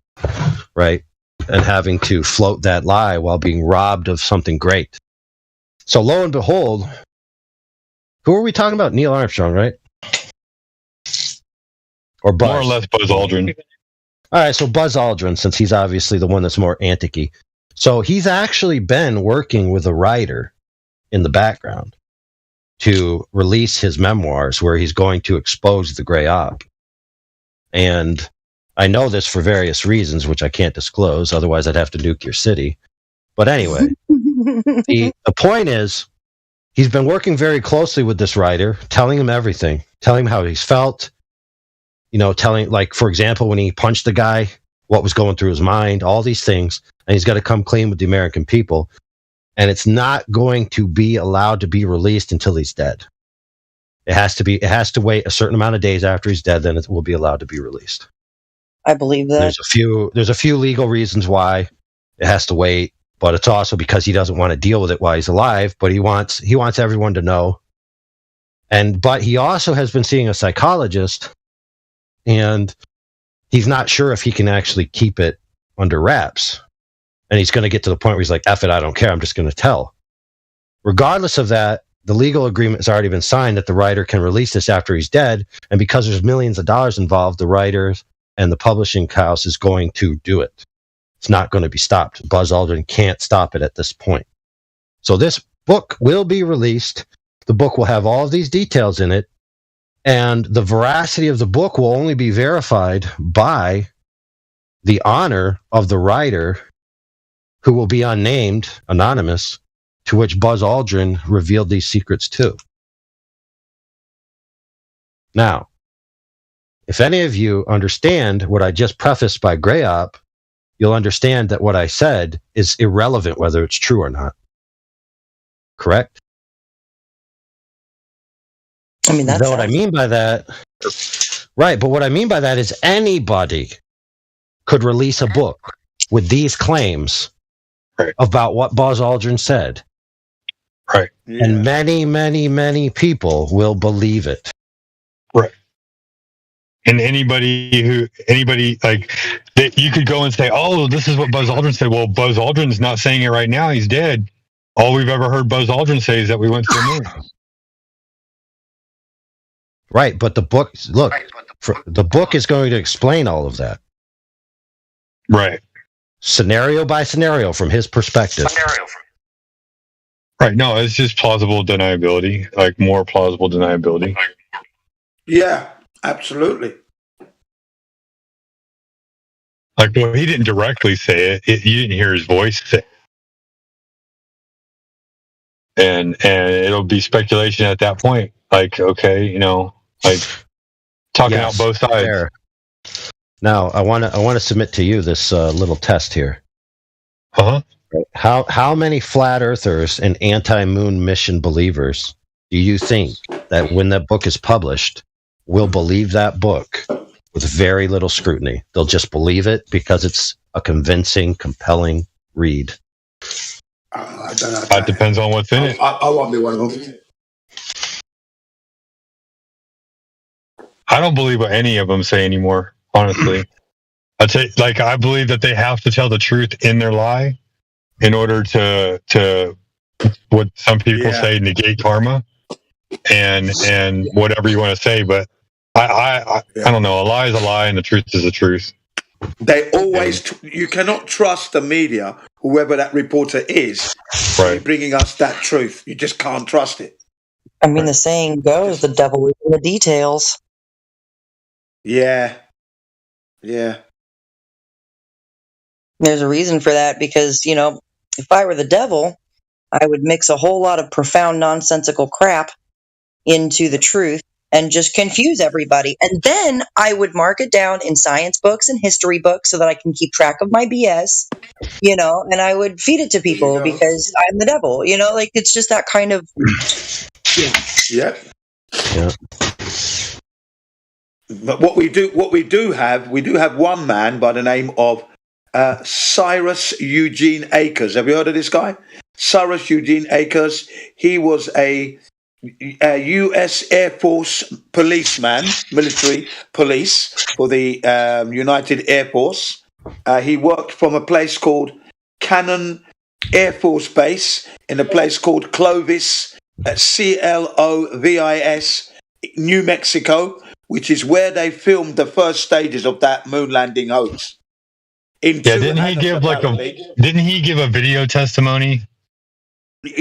right? And having to float that lie while being robbed of something great. So lo and behold, who are we talking about? Neil Armstrong, right? Or Buzz? More or less Buzz Aldrin. All right, so Buzz Aldrin, since he's obviously the one that's more antic-y. So he's actually been working with a writer in the background to release his memoirs where he's going to expose the gray op. And I know this for various reasons, which I can't disclose, otherwise I'd have to nuke your city. But anyway, the point is, he's been working very closely with this writer, telling him everything, telling him how he's felt, telling, like, for example, when he punched the guy, what was going through his mind, all these things, and he's got to come clean with the American people. And it's not going to be allowed to be released until he's dead. It has to wait a certain amount of days after he's dead, then it will be allowed to be released. I believe that. There's a few legal reasons why it has to wait, but it's also because he doesn't want to deal with it while he's alive, but he wants everyone to know. But he also has been seeing a psychologist, and he's not sure if he can actually keep it under wraps. And he's going to get to the point where he's like, F it, I don't care, I'm just going to tell. Regardless of that, the legal agreement has already been signed that the writer can release this after he's dead, and because there's millions of dollars involved, the writers and the publishing house is going to do it. It's not going to be stopped. Buzz Aldrin can't stop it at this point. So this book will be released. The book will have all of these details in it, and the veracity of the book will only be verified by the honor of the writer, who will be unnamed, anonymous, to which Buzz Aldrin revealed these secrets to. Now, if any of you understand what I just prefaced by Grey Op, you'll understand that what I said is irrelevant whether it's true or not. Correct? I mean, that's what I mean by that. Right, but what I mean by that is anybody could release a book with these claims about what Buzz Aldrin said. Right. Yeah. And many, many, many people will believe it. Right. And anybody like that, you could go and say, oh, this is what Buzz Aldrin said. Well, Buzz Aldrin's not saying it right now. He's dead. All we've ever heard Buzz Aldrin say is that we went to the moon. Right, but the book, the book is going to explain all of that. Right. Scenario by scenario from his perspective. Right. No, it's just plausible deniability, like more plausible deniability. Yeah, absolutely. Like, well, he didn't directly say it. You didn't hear his voice say it. And it'll be speculation at that point. Like, okay, like talking out both sides. Fair. Now, I want to submit to you this little test here. Uh-huh. How many flat earthers and anti-moon mission believers do you think that when that book is published will believe that book with very little scrutiny? They'll just believe it because it's a convincing, compelling read. I don't know. That depends on what's in it. I won't be one of them. I don't believe what any of them say anymore, honestly. I'd say, like, I believe that they have to tell the truth in their lie in order to what some people say, negate karma and whatever you want to say. But I don't know. A lie is a lie and the truth is the truth. They always, you cannot trust the media, whoever that reporter is, bringing us that truth. You just can't trust it. I mean, the saying goes, the devil is in the details. Yeah. Yeah. There's a reason for that because, you know, if I were the devil, I would mix a whole lot of profound nonsensical crap into the truth and just confuse everybody. And then I would mark it down in science books and history books so that I can keep track of my BS, you know, and I would feed it to people because I'm the devil, you know, like it's just that kind of. Yeah. Yeah. But what we do have one man by the name of Cyrus Eugene Akers. Have you heard of this guy? Cyrus Eugene Akers. He was a U.S. Air Force policeman, military police for the United Air Force. He worked from a place called Cannon Air Force Base in a place called Clovis, Clovis, New Mexico, which is where they filmed the first stages of that moon landing hoax. Didn't he give a video testimony?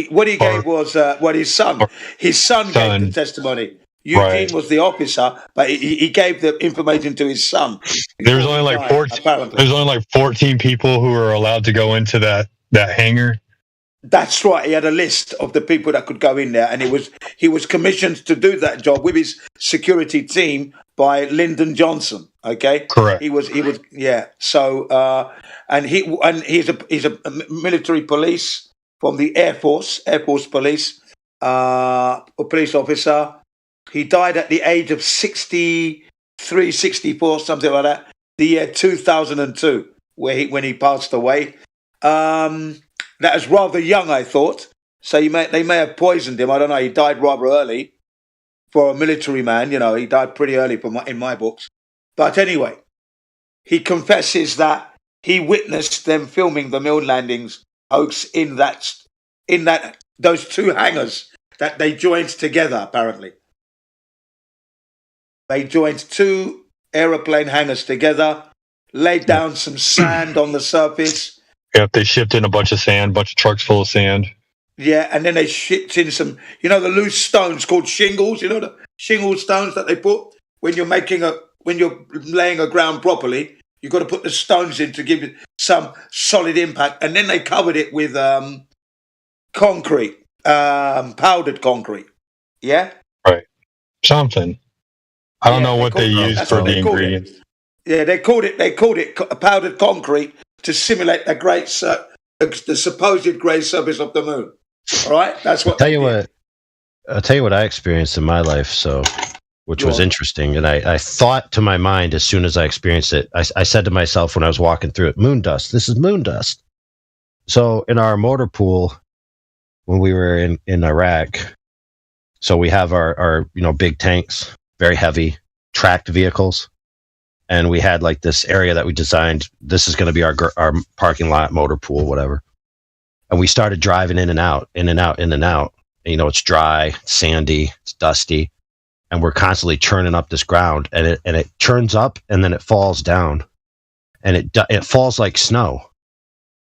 What he gave was his son. His son gave the testimony. Eugene was the officer, but he gave the information to his son. There's only like 14 people who are allowed to go into that hangar. That's right. He had a list of the people that could go in there, and he was commissioned to do that job with his security team by Lyndon Johnson. Okay, correct. He was yeah. So he's a military police from the Air Force Police, a police officer. He died at the age of 63, 64, something like that. The year 2002, when he passed away. That was rather young, I thought. So they may have poisoned him. I don't know. He died rather early for a military man. You know, he died pretty early in my books. But anyway, he confesses that he witnessed them filming the moon landings hoax in those two hangars that they joined together. Apparently, they joined two aeroplane hangars together, laid down some sand on the surface. Yep, they shipped in a bunch of sand, bunch of trucks full of sand. Yeah, and then they shipped in some, the loose stones called shingles. You know the shingle stones that they put when you're laying a ground properly. You've got to put the stones in to give it some solid impact, and then they covered it with concrete, powdered concrete. Yeah, right. Something. I don't know what they used for the ingredients. Yeah, they called it powdered concrete to simulate the supposed grey surface of the moon. All right, that's what. I'll tell you what I experienced in my life. Which was interesting, and I thought to my mind as soon as I experienced it. I said to myself when I was walking through it, "Moon dust. This is moon dust." So in our motor pool, when we were in Iraq, so we have our big tanks, very heavy tracked vehicles. And we had like this area that we designed. This is going to be our parking lot, motor pool, whatever. And we started driving in and out, in and out, in and out. And, it's dry, it's sandy, it's dusty, and we're constantly churning up this ground. And it churns up, and then it falls down, and it falls like snow.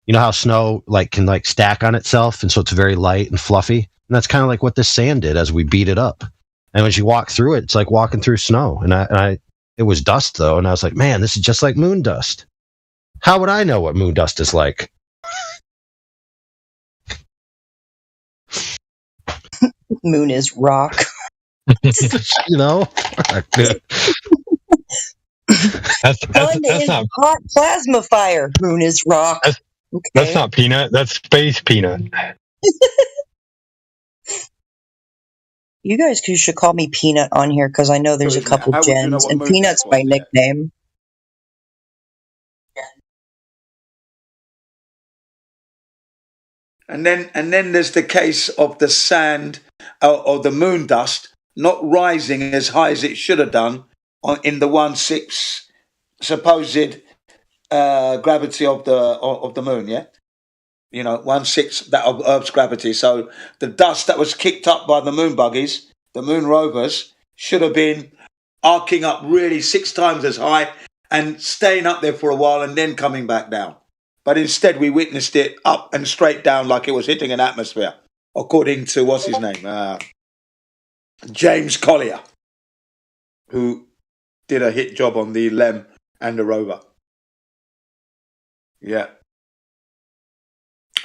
You know how snow can stack on itself, and so it's very light and fluffy. And that's kind of like what this sand did as we beat it up. And as you walk through it, it's like walking through snow. And it was dust, though, and I was like, man, this is just like moon dust. How would I know what moon dust is like? Moon is rock. That's not hot plasma fire. Moon is rock. That's not peanut. That's space peanut. You guys should call me Peanut on here because I know there's a couple gens, and Peanut's my nickname. And then there's the case of the sand or the moon dust not rising as high as it should have done in the 1/6 supposed gravity of the moon. Yeah, 1/6 that of Earth's gravity. So the dust that was kicked up by the moon buggies, the moon rovers, should have been arcing up really 6 times as high and staying up there for a while and then coming back down. But instead we witnessed it up and straight down like it was hitting an atmosphere, according to, what's his name? James Collier, who did a hit job on the LEM and the rover. Yeah.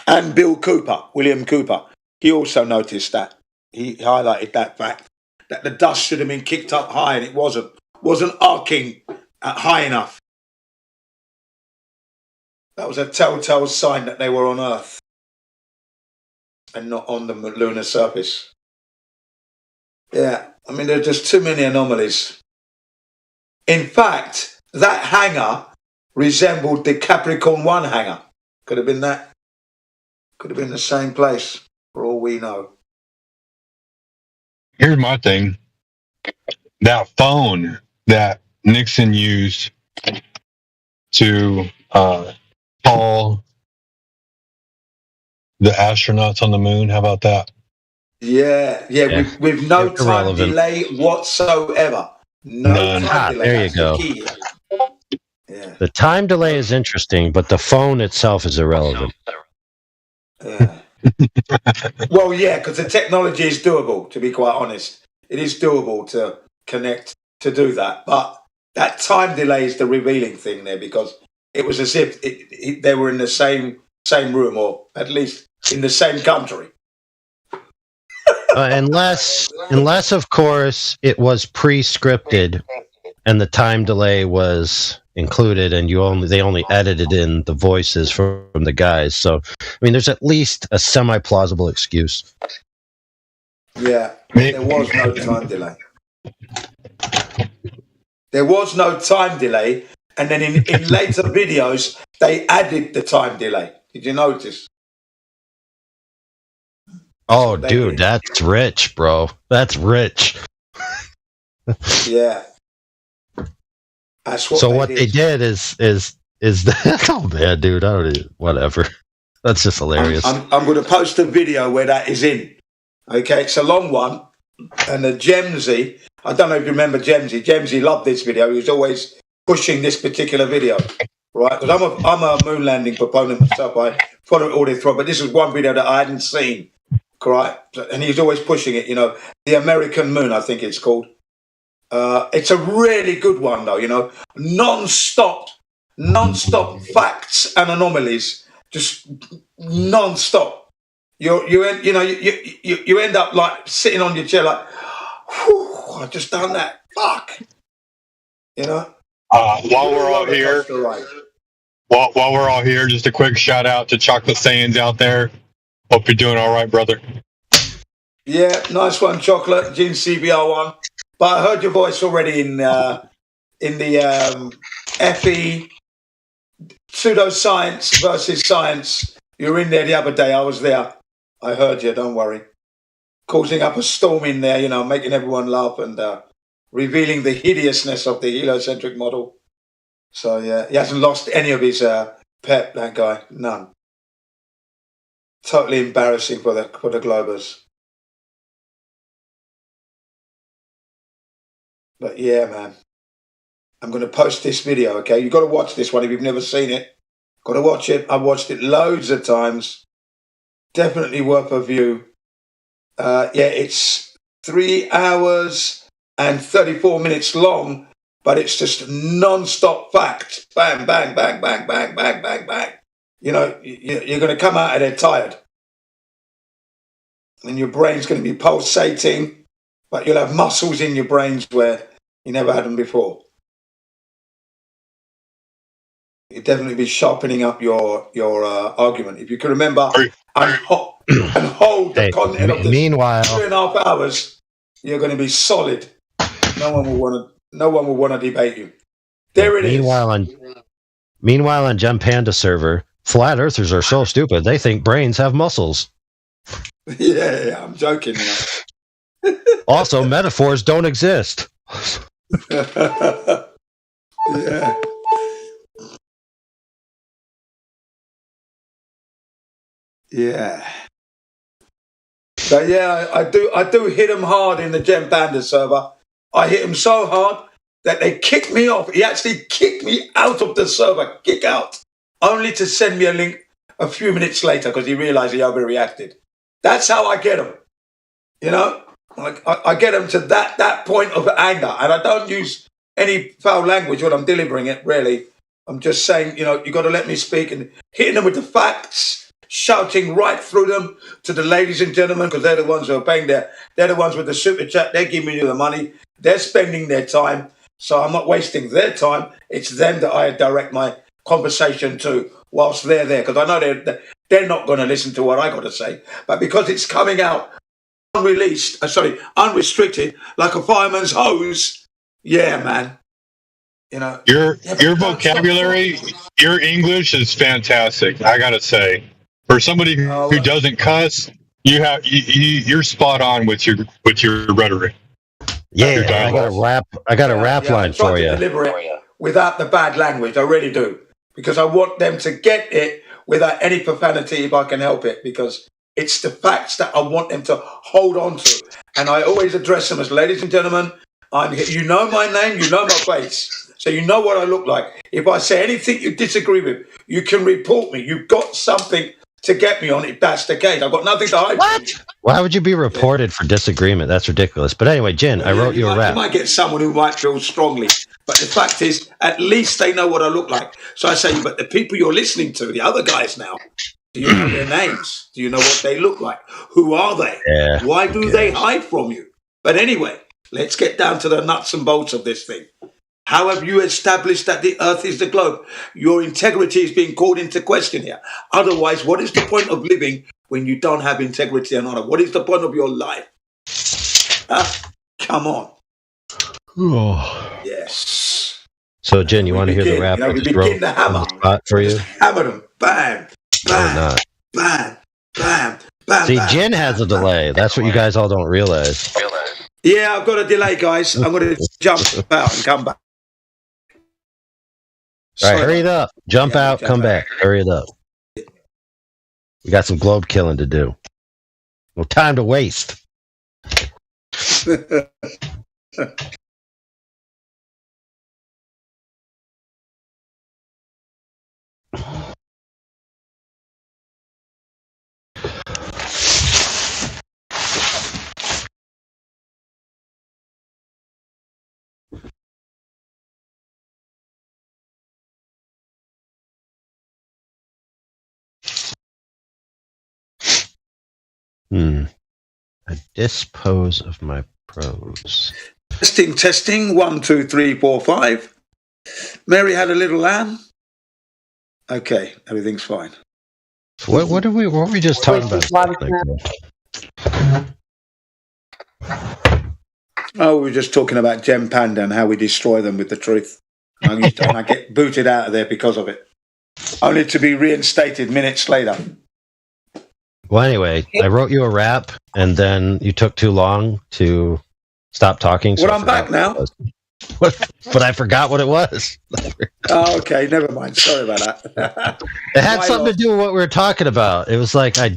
And William Cooper, he also noticed that. He highlighted that fact, that the dust should have been kicked up high, and it wasn't arcing high enough. That was a telltale sign that they were on Earth and not on the lunar surface. Yeah, I mean, there are just too many anomalies. In fact, that hangar resembled the Capricorn 1 hangar. Could have been that. Could have been the same place, for all we know. Here's my thing. That phone that Nixon used to call the astronauts on the moon, how about that? Yeah. With no time delay whatsoever. No time delay. There you go. Yeah. The time delay is interesting, but the phone itself is irrelevant. Yeah. Well, yeah, because the technology is doable, to be quite honest. It is doable to connect to do that. But that time delay is the revealing thing there, because it was as if they were in the same room, or at least in the same country. Unless, of course, it was pre-scripted and the time delay was included, and they only edited in the voices from the guys. So, I mean, there's at least a semi-plausible excuse. Yeah, there was no time delay. There was no time delay, and then in later videos they added the time delay. Did you notice? Oh, dude, that's rich, bro. That's rich. Yeah. That's what so what they did is that, oh man, dude, whatever. That's just hilarious. I'm going to post a video where that is in. Okay, it's a long one, and the Gemsy, I don't know if you remember Gemsy. Gemsy loved this video. He was always pushing this particular video, right? Because I'm a moon landing proponent myself. I follow it all the way through, but this is one video that I hadn't seen, right? And he's always pushing it. The American Moon, I think it's called. It's a really good one, though. Non-stop facts and anomalies, just non-stop. You end up like sitting on your chair, like, whew, I just done that. Fuck. While we're all here, while we're all here, just a quick shout out to Chocolate Sayans out there. Hope you're doing all right, brother. Yeah, nice one, Chocolate. Gene CBR1. But I heard your voice already in the FE pseudoscience versus science. You were in there the other day. I was there. I heard you. Don't worry. Causing up a storm in there, making everyone laugh and revealing the hideousness of the heliocentric model. So yeah, he hasn't lost any of his pep. That guy, none. Totally embarrassing for the Globers. But yeah, man, I'm going to post this video, okay? You've got to watch this one if you've never seen it. Got to watch it. I've watched it loads of times. Definitely worth a view. Yeah, it's 3 hours and 34 minutes long, but it's just non-stop facts. Bang, bang, bang, bang, bang, bang, bang, bang. You're going to come out of there tired. And your brain's going to be pulsating. But you'll have muscles in your brains where you never had them before. You'll definitely be sharpening up your argument. If you can remember and hold the content of the 3.5 hours, you're going to be solid. No one will want to debate you. There it is. Meanwhile, on Gem Panda server, flat earthers are so stupid they think brains have muscles. Yeah, I'm joking. Also, metaphors don't exist. Yeah. Yeah. So yeah, I do hit them hard in the Gem Panda server. I hit them so hard that they kicked me off. He actually kicked me out of the server, kick out, only to send me a link a few minutes later because he realized he overreacted. That's how I get them. I get them to that point of anger, and I don't use any foul language when I'm delivering it, really. I'm just saying, you got to let me speak, and hitting them with the facts, shouting right through them to the ladies and gentlemen, because they're the ones who are paying they're the ones with the super chat. They're giving you the money. They're spending their time. So I'm not wasting their time. It's them that I direct my conversation to whilst they're there, because I know they're not going to listen to what I got to say. But because it's coming out unrestricted, like a fireman's hose, yeah, man. You know, your vocabulary, your English is fantastic. I gotta say, for somebody who doesn't cuss, you're spot on with your rhetoric. Yeah, I got a rap line for you. Deliver it without the bad language, I really do, because I want them to get it without any profanity if I can help it, because it's the facts that I want them to hold on to, and I always address them as ladies and gentlemen. You know my name, you know my face. So you know what I look like. If I say anything you disagree with, you can report me. You've got something to get me on if that's the case. I've got nothing to hide. What? Why would you be reported for disagreement? That's ridiculous. But anyway, Jin, I wrote you a rap. You might get someone who might feel strongly. But the fact is, at least they know what I look like. So I say, but the people you're listening to, the other guys now, do you know their names? Do you know what they look like? Who are they? Yeah, why do they hide from you? But anyway, let's get down to the nuts and bolts of this thing. How have you established that the earth is the globe? Your integrity is being called into question here. Otherwise, what is the point of living when you don't have integrity and honor? What is the point of your life? Come on. Oh. Yes. So, Jen, you want to hear the rap? We begin to hammer. Spot for you? Hammer them. Bam. Bam. Bam. Bam. Bam. See, Jen has a delay. That's what you guys all don't realize. Yeah, I've got a delay, guys. I'm going to jump out and come back. All right, hurry it up. Jump out, come back. Hurry it up. We got some globe killing to do. No time to waste. I dispose of my prose. Testing. 1, 2, 3, 4, 5. Mary had a little lamb. Okay, everything's fine. What were we just talking about? Oh, we were just talking about Gem Panda and how we destroy them with the truth. And I get booted out of there because of it. Only to be reinstated minutes later. Well, anyway, I wrote you a rap, and then you took too long to stop talking. So I'm back now. But I forgot what it was. Oh, okay, never mind. Sorry about that. It had something to do with what we were talking about. It was like I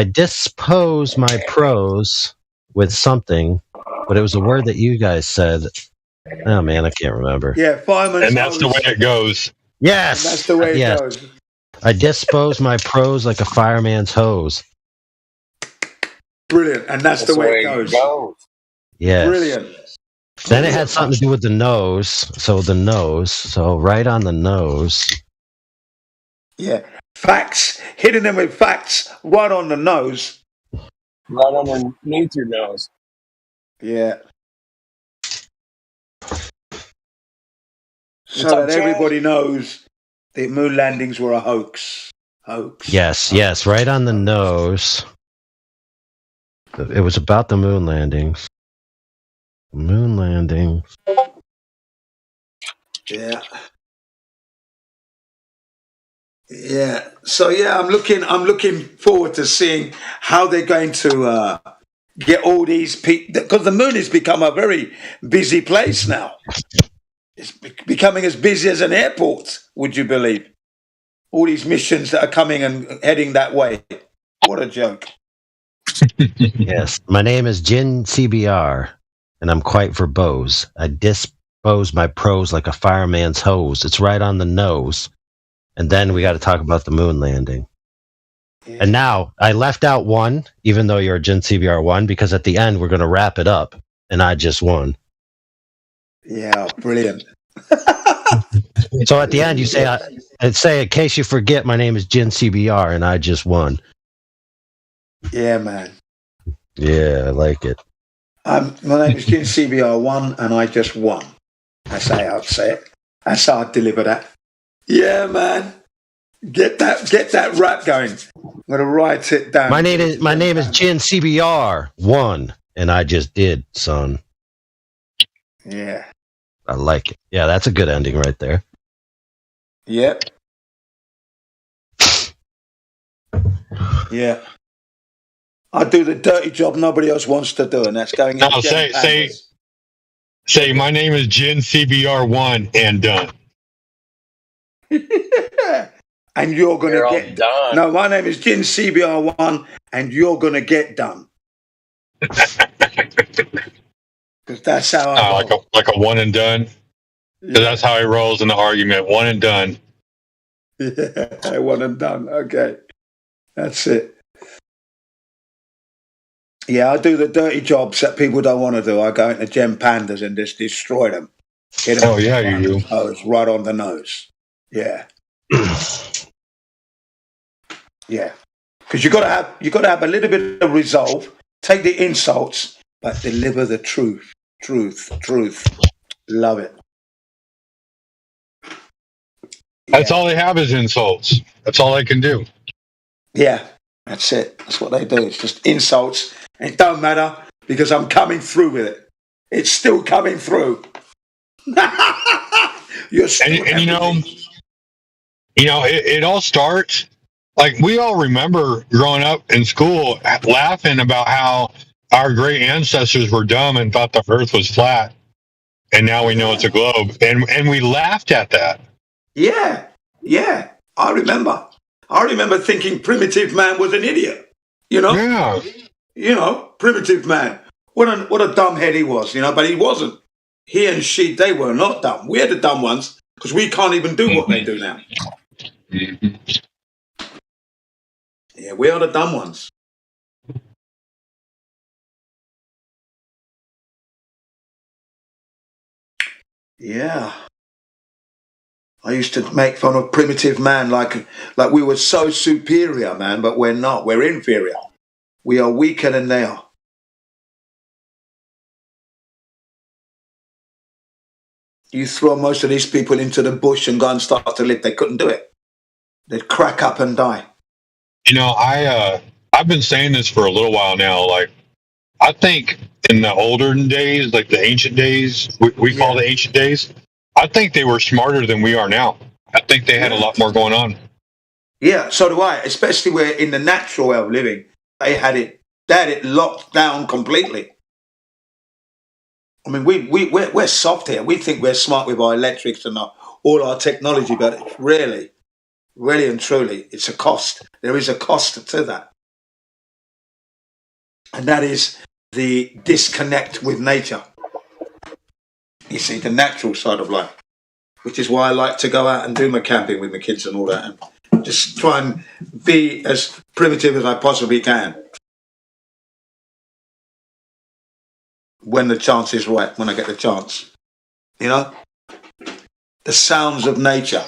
dispose my prose with something, but it was a word that you guys said. Oh man, I can't remember. Yeah, fireman. And that's the way it goes. Yes, and that's the way it goes. I dispose my prose like a fireman's hose. Brilliant, and that's the way it goes. Yes. Brilliant. Then it had something to do with the nose. So right on the nose. Yeah, facts. Hitting them with facts right on the nose. Right underneath your nose. Yeah. So that everybody knows the moon landings were a hoax. Yes, right on the nose. It was about the moon landings. Moon landing. Yeah. Yeah. So yeah, I'm looking forward to seeing how they're going to get all these people, because the moon has become a very busy place now. It's becoming as busy as an airport, would you believe? All these missions that are coming and heading that way. What a joke. Yes. My name is Jin CBR, and I'm quite verbose. I dispose my prose like a fireman's hose. It's right on the nose. And then we got to talk about the moon landing. Yeah. And now, I left out one, even though you're a Jin CBR 1, because at the end we're going to wrap it up, and I just won. Yeah, brilliant. So at the end, you say, in case you forget, my name is Jin CBR, and I just won. Yeah, man. Yeah, I like it. My name is Jin CBR1, and I just won. That's how I'd say it. That's how I'd deliver that. Yeah, man. Get that rap going. I'm gonna write it down. My name is Jin CBR1, and I just did, son. Yeah. I like it. Yeah, that's a good ending right there. Yep. Yeah. I do the dirty job nobody else wants to do, and that's going. No, say my name is Jin CBR1 and done. And you're gonna get done. No, my name is Jin CBR1, and you're gonna get done. Because that's how I like a one and done. Yeah. That's how he rolls in the argument. One and done. Yeah, one and done. Okay, that's it. Yeah, I do the dirty jobs that people don't want to do. I go into Gem Pandas and just destroy them. Oh yeah, you do. Right on the nose. Yeah. Yeah. Because you got to have a little bit of resolve. Take the insults, but deliver the truth. Truth. Love it. That's all they have is insults. That's all they can do. Yeah, that's it. That's what they do. It's just insults. And it don't matter because I'm coming through with it. It's still coming through. You're still and it all starts like we all remember growing up in school laughing about how our great ancestors were dumb and thought the earth was flat. And now we know it's a globe. And we laughed at that. Yeah. I remember thinking primitive man was an idiot. Yeah. Primitive man. What a dumb head he was, but he wasn't. He and she, they were not dumb. We're the dumb ones because we can't even do what they do now. Yeah, we are the dumb ones. Yeah. I used to make fun of primitive man like we were so superior, man, but we're not. We're inferior. We are weaker than they are. You throw most of these people into the bush and go and start to live, they couldn't do it. They'd crack up and die. I've been saying this for a little while now. Like, I think in the olden days, like the ancient days, we call the ancient days, I think they were smarter than we are now. I think they had a lot more going on. Yeah, so do I. Especially where in the natural way of living, they had it locked down completely. I mean, we're soft here. We think we're smart with our electrics and all our technology, but it's really and truly, it's a cost. There is a cost to that. And that is the disconnect with nature. You see, the natural side of life, which is why I like to go out and do my camping with my kids and all that, and just try and be as primitive as I possibly can. When the chance is right, when I get the chance. The sounds of nature,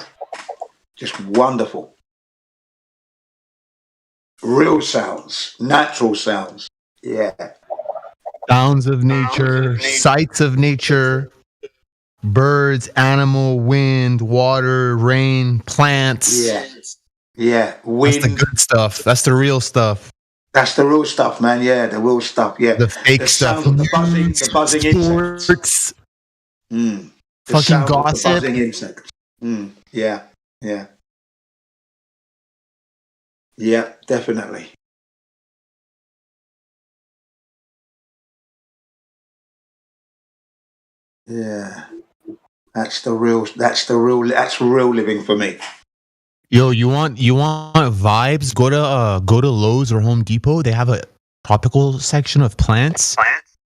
just wonderful. Real sounds, natural sounds, yeah. Sounds of nature, sights of nature, birds, animal, wind, water, rain, plants. Yeah. Wind. That's the good stuff. That's the real stuff. That's the real stuff, man. Yeah, the real stuff. Yeah, the fake stuff. The buzzing insects. Fucking gossip. The buzzing insects. Yeah. Yeah, definitely. Yeah, that's real living for me. Yo, you want vibes? Go to Lowe's or Home Depot. They have a tropical section of plants.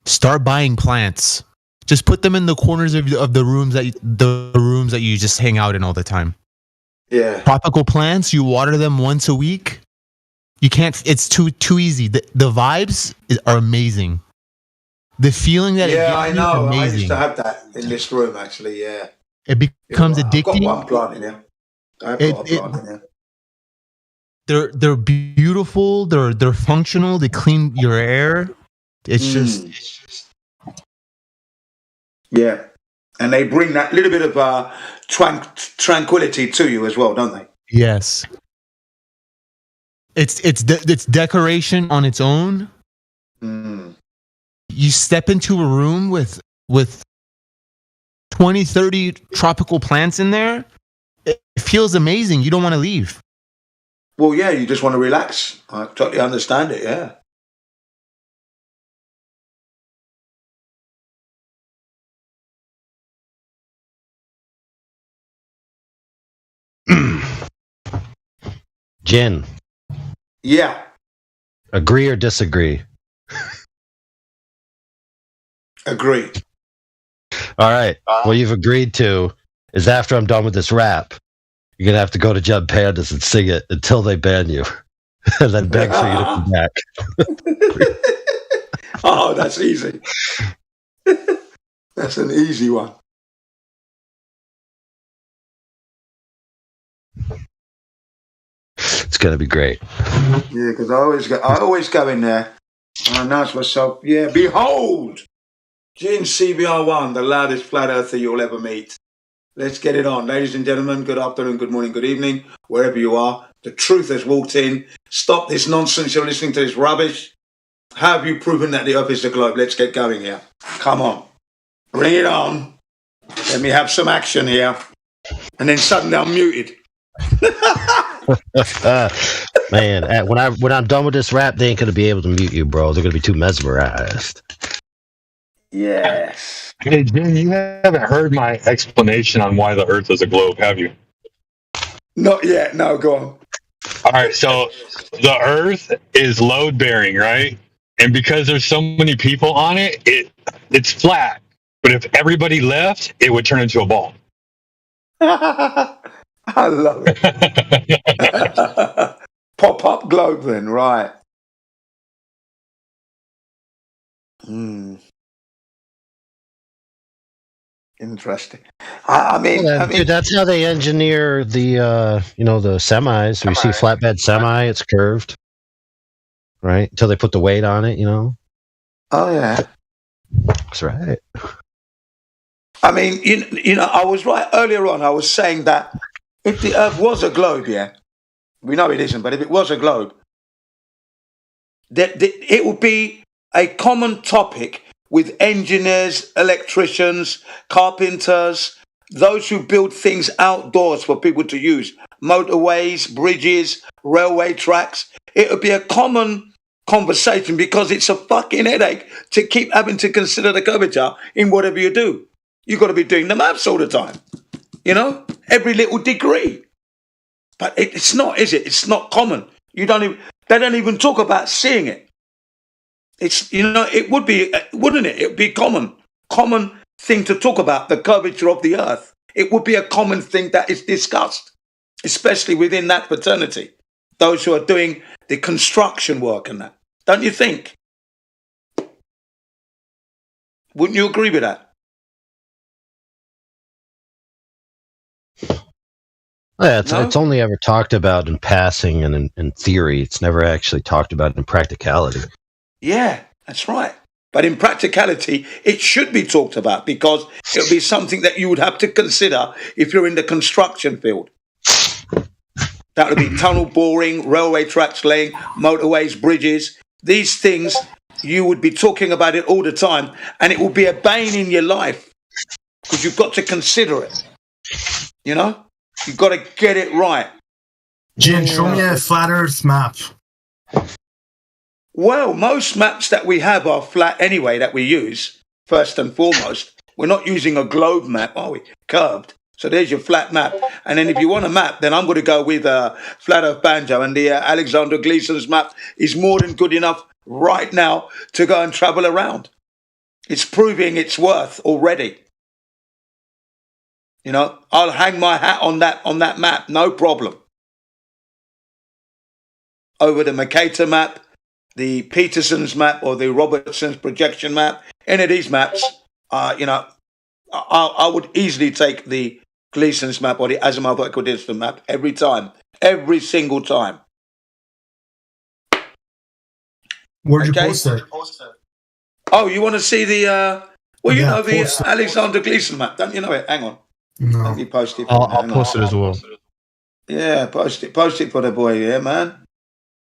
Start buying plants. Just put them in the corners of the rooms that you just hang out in all the time. Yeah. Tropical plants. You water them once a week. You can't. It's too easy. The vibes are amazing. The feeling that I know. I used to have that in this room actually. Yeah. It becomes I've got addicting. one plant in here. I've got a plant in here. They're beautiful. They're functional. They clean your air. It's just yeah, and they bring that little bit of tranquility to you as well, don't they? yes. It's decoration on its own. You step into a room with 20, 30 tropical plants in there. It feels amazing. You don't want to leave. Well, yeah, you just want to relax. I totally understand it, yeah. Jin. Yeah. Agree or disagree? Agree. All right. What you've agreed to is after I'm done with this rap, you're going to have to go to Jud Pandas and sing it until they ban you. And then beg for you to come back. Oh, that's easy. That's an easy one. It's going to be great. Yeah, because I always go in there and I announce myself, yeah, behold, Jin CBR1, the loudest flat earther you'll ever meet. Let's get it on. Ladies and gentlemen, good afternoon, good morning, good evening, wherever you are. The truth has walked in. Stop this nonsense. You're listening to this rubbish. How have you proven that the earth is the globe? Let's get going here. Come on. Bring it on. Let me have some action here. And then suddenly I'm muted. Man, when I'm done with this rap, they ain't going to be able to mute you, bro. They're going to be too mesmerized. Yes. Hey, Jim, you haven't heard my explanation on why the Earth is a globe, have you? Not yet. No, go on. All right, so the Earth is load-bearing, right? And because there's so many people on it, it's flat. But if everybody left, it would turn into a ball. I love it. Pop-up globe then, right. Interesting. I mean, dude, that's how they engineer the the semis. We see flatbed semi, it's curved, right? Until they put the weight on it, Oh yeah, that's right. I mean, you know, I was right earlier on. I was saying that if the Earth was a globe, yeah, we know it isn't, but if it was a globe, that it would be a common topic with engineers, electricians, carpenters, those who build things outdoors for people to use, motorways, bridges, railway tracks. It would be a common conversation because it's a fucking headache to keep having to consider the curvature in whatever you do. You've got to be doing the maths all the time, you know, every little degree. But it's not, is it? It's not common. They don't even talk about seeing it. It's, it would be, wouldn't it? It would be common thing to talk about, the curvature of the Earth. It would be a common thing that is discussed, especially within that fraternity, those who are doing the construction work and that. Don't you think? Wouldn't you agree with that? Yeah, it's only ever talked about in passing and in theory. It's never actually talked about in practicality. Yeah, that's right. But in practicality, it should be talked about because it would be something that you would have to consider if you're in the construction field. That would be tunnel boring, railway tracks laying, motorways, bridges. These things, you would be talking about it all the time, and it will be a bane in your life because you've got to consider it. You know? You've got to get it right. Jin, show me a flat Earth map. Well, most maps that we have are flat anyway, that we use, first and foremost. We're not using a globe map, are we? Curved. So there's your flat map. And then if you want a map, then I'm going to go with Flat Earth Banjo. And the Alexander Gleason's map is more than good enough right now to go and travel around. It's proving its worth already. You know, I'll hang my hat on that map, no problem. Over the Mercator map, the Peterson's map or the Robertson's projection map, any of these maps, I I would easily take the Gleason's map or the Azimuth equidistant map every time, every single time. Where'd you post it? Oh, you want to see the? Well, you know the Alexander Gleason map, don't you know it? Hang on. No. Let me post it. I'll post it as well. Yeah, post it for the boy, yeah, man.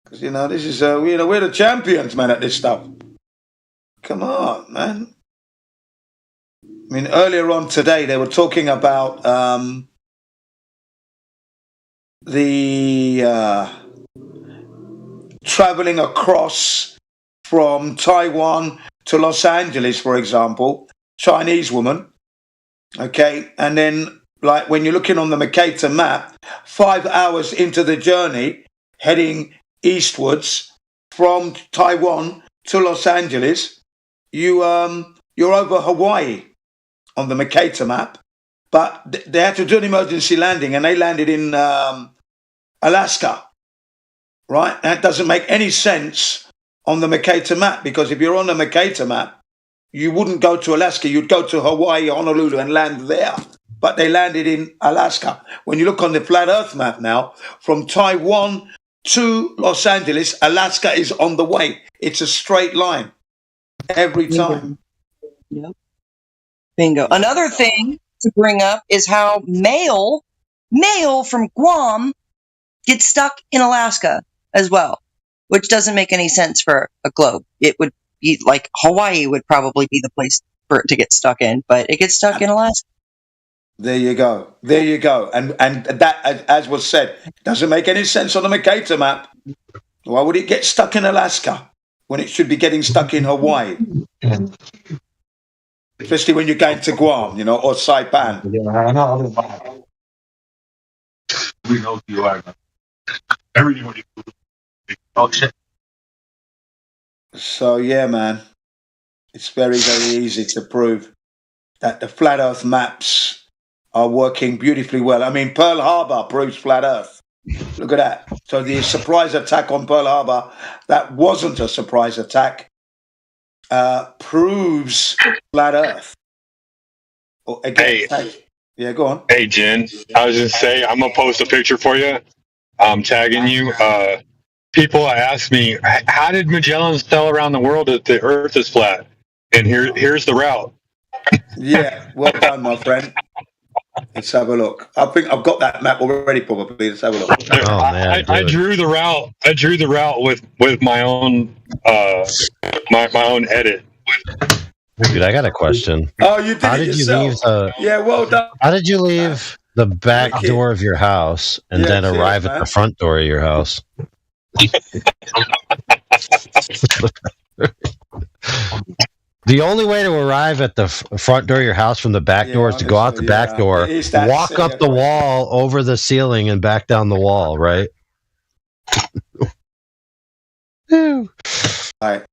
Because this is we're the champions, man, at this stuff. Come on, man. I mean, earlier on today they were talking about the traveling across from Taiwan to Los Angeles, for example, Chinese woman. Okay, and then like when you're looking on the Mercator map, 5 hours into the journey, heading eastwards from Taiwan to Los Angeles, you're over Hawaii on the Mercator map, but they had to do an emergency landing, and they landed in Alaska. Right? That doesn't make any sense on the Mercator map, because if you're on the Mercator map, you wouldn't go to Alaska. You'd go to Hawaii, Honolulu, and land there. But they landed in Alaska. When you look on the Flat Earth map now, from Taiwan to Los Angeles, Alaska is on the way. It's a straight line every time. Yep. Bingo. Another thing to bring up is how mail from Guam gets stuck in Alaska as well, which doesn't make any sense for a globe. It would be like Hawaii would probably be the place for it to get stuck in, but it gets stuck in Alaska. There you go. And that, as was said, doesn't make any sense on the Mercator map. Why would it get stuck in Alaska when it should be getting stuck in Hawaii? Especially when you're going to Guam, or Saipan. We know you are. Everybody. Oh shit. So yeah, man, it's very, very easy to prove that the Flat Earth maps are working beautifully well. I mean, Pearl Harbor proves Flat Earth. Look at that. So the surprise attack on Pearl Harbor, that wasn't a surprise attack, proves Flat Earth. Again, yeah, go on. Hey, Jen, I was just say I'm gonna post a picture for you. I'm tagging you. People ask me, how did Magellan tell around the world that the Earth is flat? And here's the route. Yeah, well done, my friend. Let's have a look. I think I've got that map already. Probably. Let's have a look. Oh man, I drew the route. I drew the route with my own my own edit. Dude, I got a question. Oh, you did How it did yourself. You leave? Yeah, well done. How did you leave the back door of your house and then arrive at the front door of your house? The only way to arrive at the front door of your house from the back door is to go out the back door, walk up the wall over the ceiling, and back down the wall, right? All right.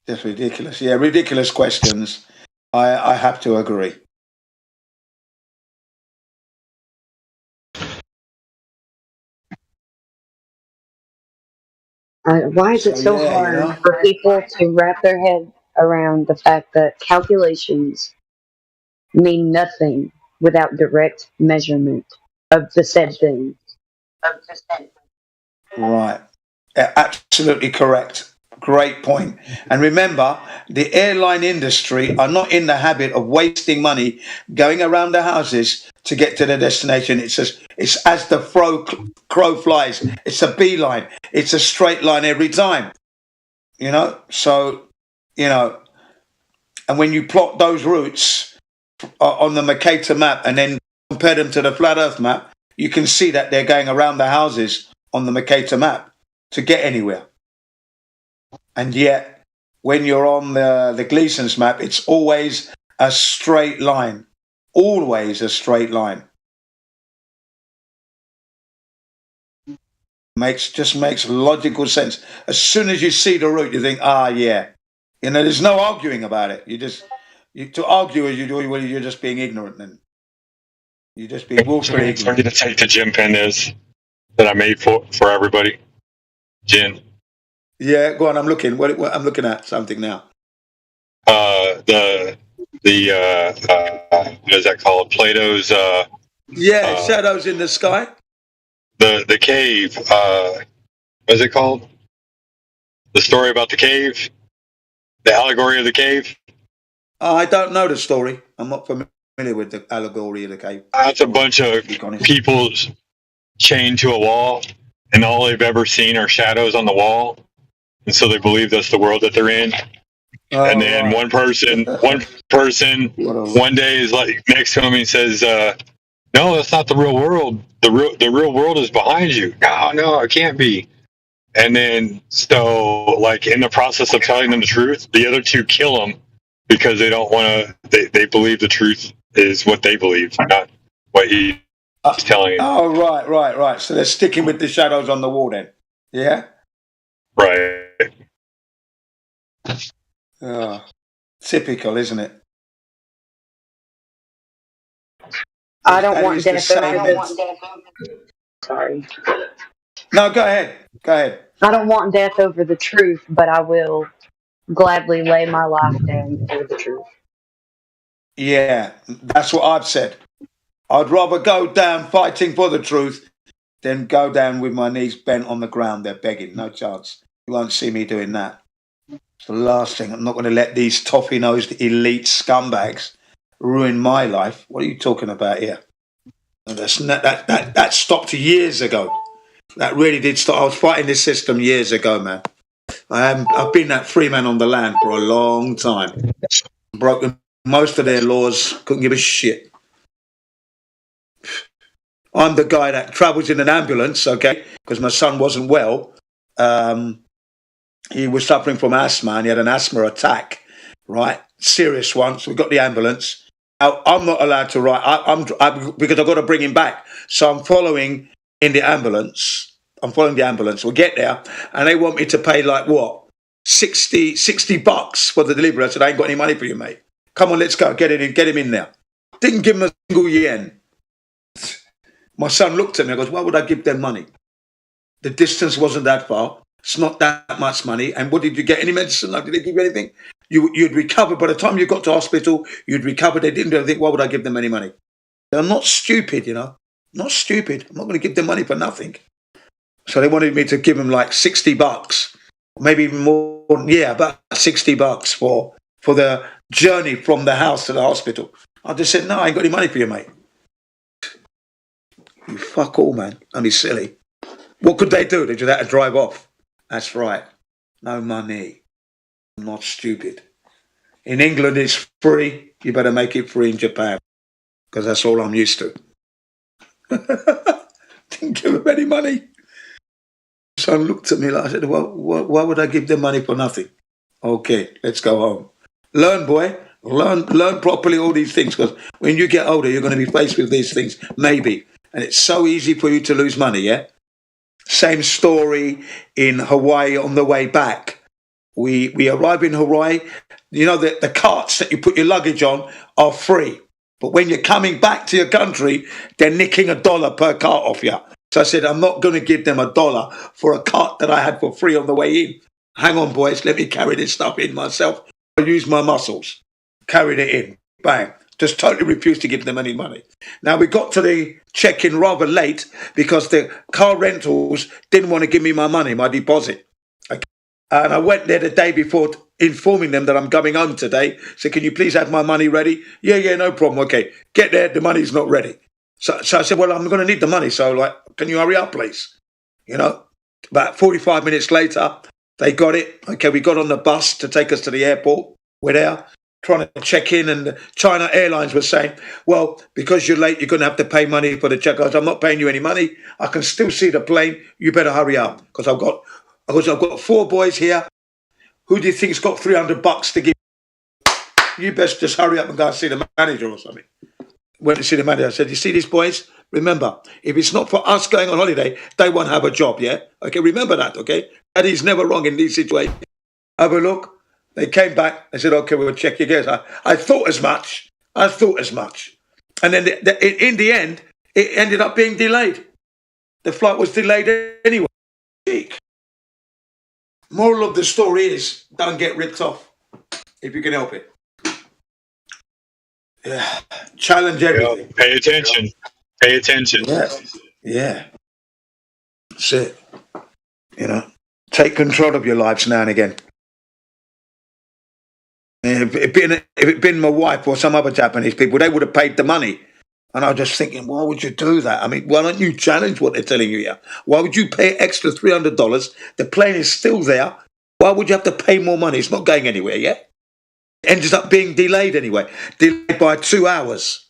Just ridiculous. Yeah, ridiculous questions. I have to agree. Why is it so hard for people to wrap their head around the fact that calculations mean nothing without direct measurement of the said thing? Right. Absolutely correct. Great point. And remember, the airline industry are not in the habit of wasting money going around the houses to get to the destination. It's as the crow flies. It's a beeline. It's a straight line every time. So, and when you plot those routes on the Mercator map and then compare them to the Flat Earth map, you can see that they're going around the houses on the Mercator map to get anywhere. And yet, when you're on the Gleason's map, it's always a straight line. Always a straight line. Just makes logical sense. As soon as you see the route, you think, yeah. There's no arguing about it. To argue as you do, you're just being ignorant then. You're just being willfully ignorant. I'm going to take the gin pen that I made for everybody. Gin. Yeah, go on. I'm looking. I'm looking at something now. The the what is that called? Plato's Shadows in the Sky. The cave. What is it called? The story about the cave. The allegory of the cave. I don't know the story. I'm not familiar with the allegory of the cave. That's a bunch of people chained to a wall, and all they've ever seen are shadows on the wall, and so they believe that's the world that they're in. And then one person one day is like next to him and he says, "No, that's not the real world. The real world is behind you." No, it can't be. And then so like in the process of telling them the truth, the other two kill him because they don't want to. They believe the truth is what they believe, not what he's telling you. Oh, right. So they're sticking with the shadows on the wall then. Yeah. Right. Oh, typical, isn't it? I don't want death over. Sorry. No, go ahead. I don't want death over the truth, but I will gladly lay my life down for the truth. Yeah, that's what I've said. I'd rather go down fighting for the truth than go down with my knees bent on the ground. They're begging. No chance. You won't see me doing that. It's the last thing. I'm not going to let these toffee-nosed elite scumbags ruin my life. What are you talking about here? That stopped years ago. That really did stop. I was fighting this system years ago, man. I've been that free man on the land for a long time. Broken most of their laws. Couldn't give a shit. I'm the guy that travels in an ambulance, okay, because my son wasn't well. He was suffering from asthma and he had an asthma attack, right? Serious one. So we got the ambulance. I'm not allowed to ride. Because I've got to bring him back. So I'm following in the ambulance. We get there and they want me to pay like what? $60 for the delivery. I said, I ain't got any money for you, mate. Come on, let's go. Get him in there. Didn't give him a single yen. My son looked at me and goes, why would I give them money? The distance wasn't that far. It's not that much money. And what did you get? Any medicine? Like, did they give you anything? You'd recover. By the time you got to hospital, you'd recover. They didn't do anything. Why would I give them any money? I'm not stupid, you know. Not stupid. I'm not going to give them money for nothing. So they wanted me to give them like $60. Maybe even more. Yeah, about $60 for the journey from the house to the hospital. I just said, no, I ain't got any money for you, mate. You fuck all, man. Don't be silly. What could they do? They just had to drive off. That's right. No money. I'm not stupid. In England, it's free. You better make it free in Japan. Because that's all I'm used to. Didn't give them any money. Son looked at me like, I said, well, why would I give them money for nothing? Okay, let's go home. Learn, boy. Learn properly all these things. Because when you get older, you're going to be faced with these things. Maybe. And it's so easy for you to lose money, yeah? Same story in Hawaii on the way back. We arrive in Hawaii. You know, the carts that you put your luggage on are free. But when you're coming back to your country, they're nicking $1 per cart off you. So I said, I'm not going to give them $1 for a cart that I had for free on the way in. Hang on, boys. Let me carry this stuff in myself. I use my muscles. Carried it in. Bang. Just totally refused to give them any money. Now, we got to the check-in rather late because the car rentals didn't want to give me my money, my deposit. Okay. And I went there the day before informing them that I'm coming home today. So can you please have my money ready? Yeah, no problem. Okay, get there. The money's not ready. So I said, well, I'm going to need the money. So, like, can you hurry up, please? You know, about 45 minutes later, they got it. Okay, we got on the bus to take us to the airport. We're there. Trying to check in, and China Airlines was saying, well, because you're late, you're going to have to pay money for the check. I said, I'm not paying you any money. I can still see the plane. You better hurry up because I've got 4 boys here. Who do you think's got $300 to give? You best just hurry up and go and see the manager or something. Went to see the manager. I said, you see these boys? Remember, if it's not for us going on holiday, they won't have a job, yeah? Okay, remember that, okay? That is never wrong in these situations. Have a look. They came back. I said, okay, we'll check your gears. I thought as much. And then in the end, it ended up being delayed. The flight was delayed anyway. Moral of the story is, don't get ripped off if you can help it. Yeah. Challenge everything. Pay attention. Pay attention. Yeah. That's it. You know, take control of your lives now and again. If it'd been my wife or some other Japanese people, they would have paid the money. And I was just thinking, why would you do that? I mean, why don't you challenge what they're telling you here? Why would you pay extra $300? The plane is still there. Why would you have to pay more money? It's not going anywhere yet. It ends up being delayed anyway, delayed by 2 hours.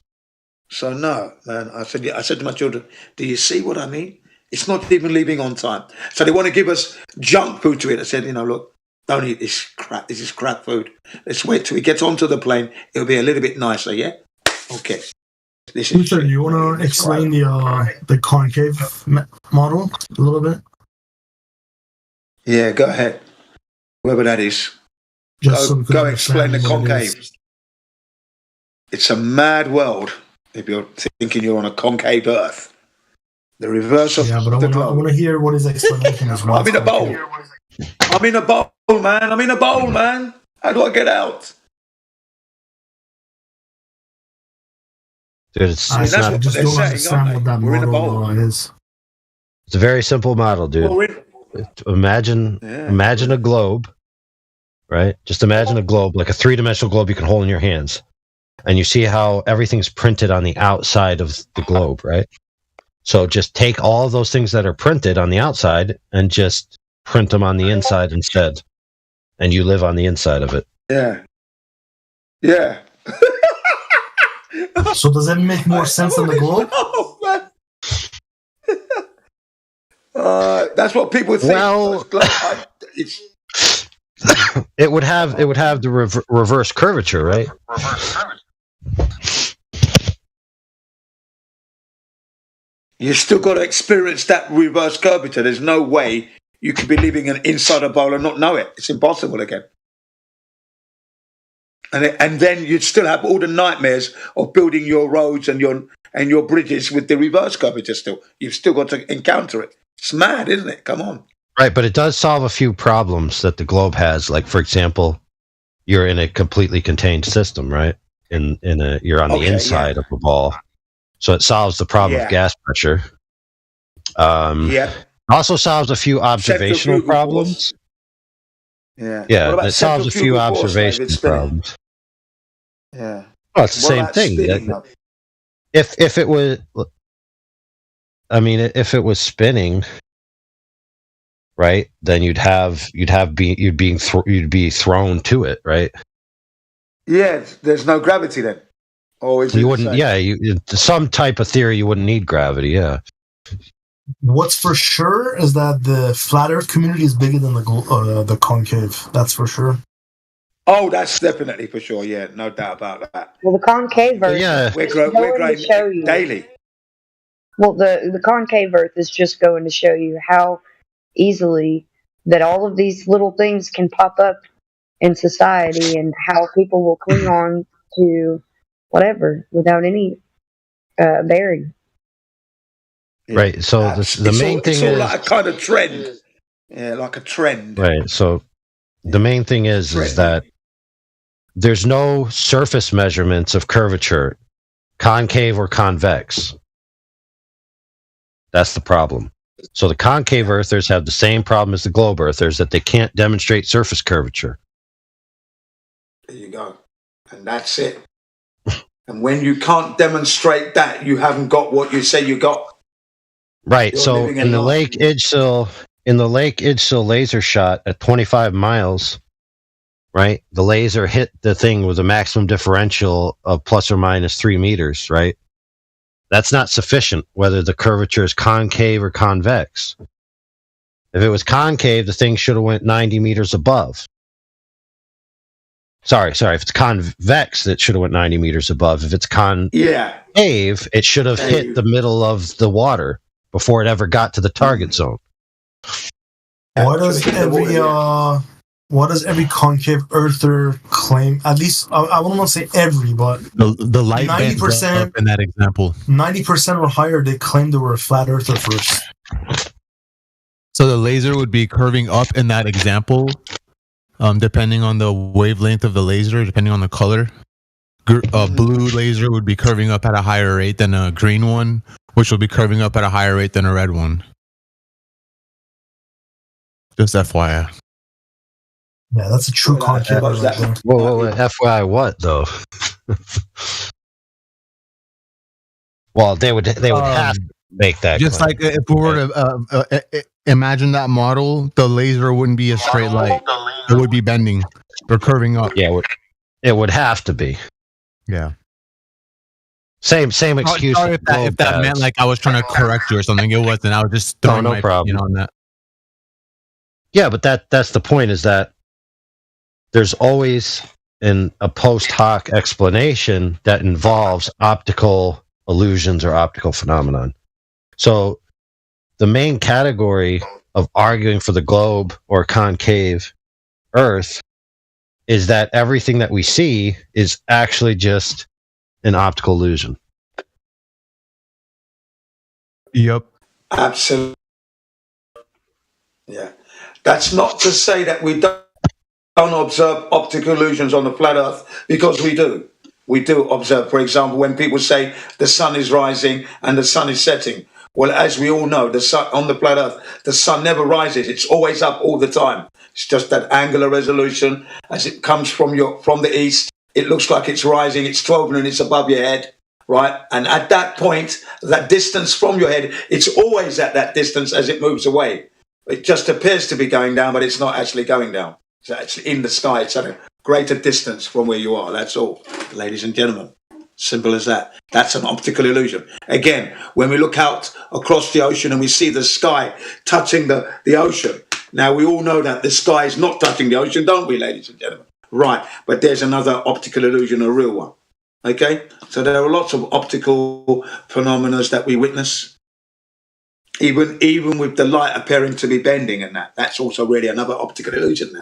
So no, man. I said to my children, do you see what I mean? It's not even leaving on time. So they want to give us junk food to eat. I said, look, don't eat this crap. This is crap food. Let's wait till we get onto the plane. It'll be a little bit nicer, yeah? Okay. Luther, do you want to explain the concave model a little bit? Yeah, go ahead. Whoever that is. Go explain the concave. It's a mad world if you're thinking you're on a concave Earth. The reverse of the globe. I want to hear what his explanation is. I'm in a bowl. I'm in a bowl, man. I'm in a bowl, man. How do I get out? Dude, I just don't understand what that model is. It's a very simple model, dude. Imagine a globe, right? Just imagine a globe, like a 3-dimensional globe you can hold in your hands. And you see how everything's printed on the outside of the globe, right? So just take all of those things that are printed on the outside and just print them on the inside instead. And you live on the inside of it. Yeah. Yeah. So does that make more sense than the globe? That's what people think. Well, it would have the reverse curvature, right? You still got to experience that reverse curvature. There's no way you could be living inside a bowl and not know it. It's impossible again. And then you'd still have all the nightmares of building your roads and your bridges with the reverse curvature still. You've still got to encounter it. It's mad, isn't it? Come on. Right, but it does solve a few problems that the globe has. Like, for example, you're in a completely contained system, right? You're on the inside of a ball. So it solves the problem of gas pressure. Also solves a few observational problems. Yeah. Yeah, it solves a few observational problems. Yeah. Well, it's the same thing. If it was, if it was spinning, right, then you'd be thrown to it, right? Yeah, there's no gravity then. Or is you wouldn't? Yeah, some type of theory you wouldn't need gravity. Yeah. What's for sure is that the flat Earth community is bigger than the concave. That's for sure. Oh, that's definitely for sure. Yeah, no doubt about that. Well, the concave Earth, we're growing daily. Well, the concave Earth is just going to show you how easily that all of these little things can pop up in society, and how people will cling on to whatever without any bearing. Right. So the main thing is like a kind of trend. Yeah, like a trend. Right. So the main thing is that there's no surface measurements of curvature, concave or convex. That's the problem. So the concave earthers have the same problem as the globe earthers, that they can't demonstrate surface curvature. There you go. And that's it. And when you can't demonstrate that, you haven't got what you say you got. Right. So in the Lake Idsill laser shot at 25 miles, right? The laser hit the thing with a maximum differential of plus or minus 3 meters, right? That's not sufficient, whether the curvature is concave or convex. If it was concave, the thing should have went 90 meters above. Sorry. If it's convex, it should have went 90 meters above. If it's concave, it should have hit the middle of the water before it ever got to the target zone. What does every concave earther claim? At least I wouldn't want to say every, but the light 90% in that example. 90% or higher, they claim they were a flat earther first. So the laser would be curving up in that example, depending on the wavelength of the laser, depending on the color. blue laser would be curving up at a higher rate than a green one, which will be curving up at a higher rate than a red one. Just FYI. Yeah, that's a true concave. Whoa, FYI what though? Well, they would have to make that just claim. like if we were to imagine that model, the laser wouldn't be a straight light. It would be bending or curving up. Yeah, it would have to be. Yeah. Same excuse. Sorry if that meant like I was trying to correct you or something. It wasn't. I was just throwing my opinion on that. Yeah, but that's the point, is that there's always a post hoc explanation that involves optical illusions or optical phenomenon. So the main category of arguing for the globe or concave Earth is that everything that we see is actually just an optical illusion. Yep. Absolutely. Yeah. That's not to say that we don't observe optical illusions on the flat Earth, because we do. We do observe, for example, when people say the sun is rising and the sun is setting. Well, as we all know, the sun on the flat Earth, the sun never rises. It's always up all the time. It's just that angular resolution. As it comes from the east, it looks like it's rising. It's 12 minutes above your head, right? And at that point, that distance from your head, it's always at that distance as it moves away. It just appears to be going down, but it's not actually going down. It's actually in the sky. It's at a greater distance from where you are. That's all, ladies and gentlemen. Simple as that. That's an optical illusion. Again, when we look out across the ocean and we see the sky touching the ocean, now we all know that the sky is not touching the ocean, don't we, ladies and gentlemen? Right, but there's another optical illusion, a real one. Okay? So there are lots of optical phenomena that we witness. Even with the light appearing to be bending and that's also really another optical illusion now.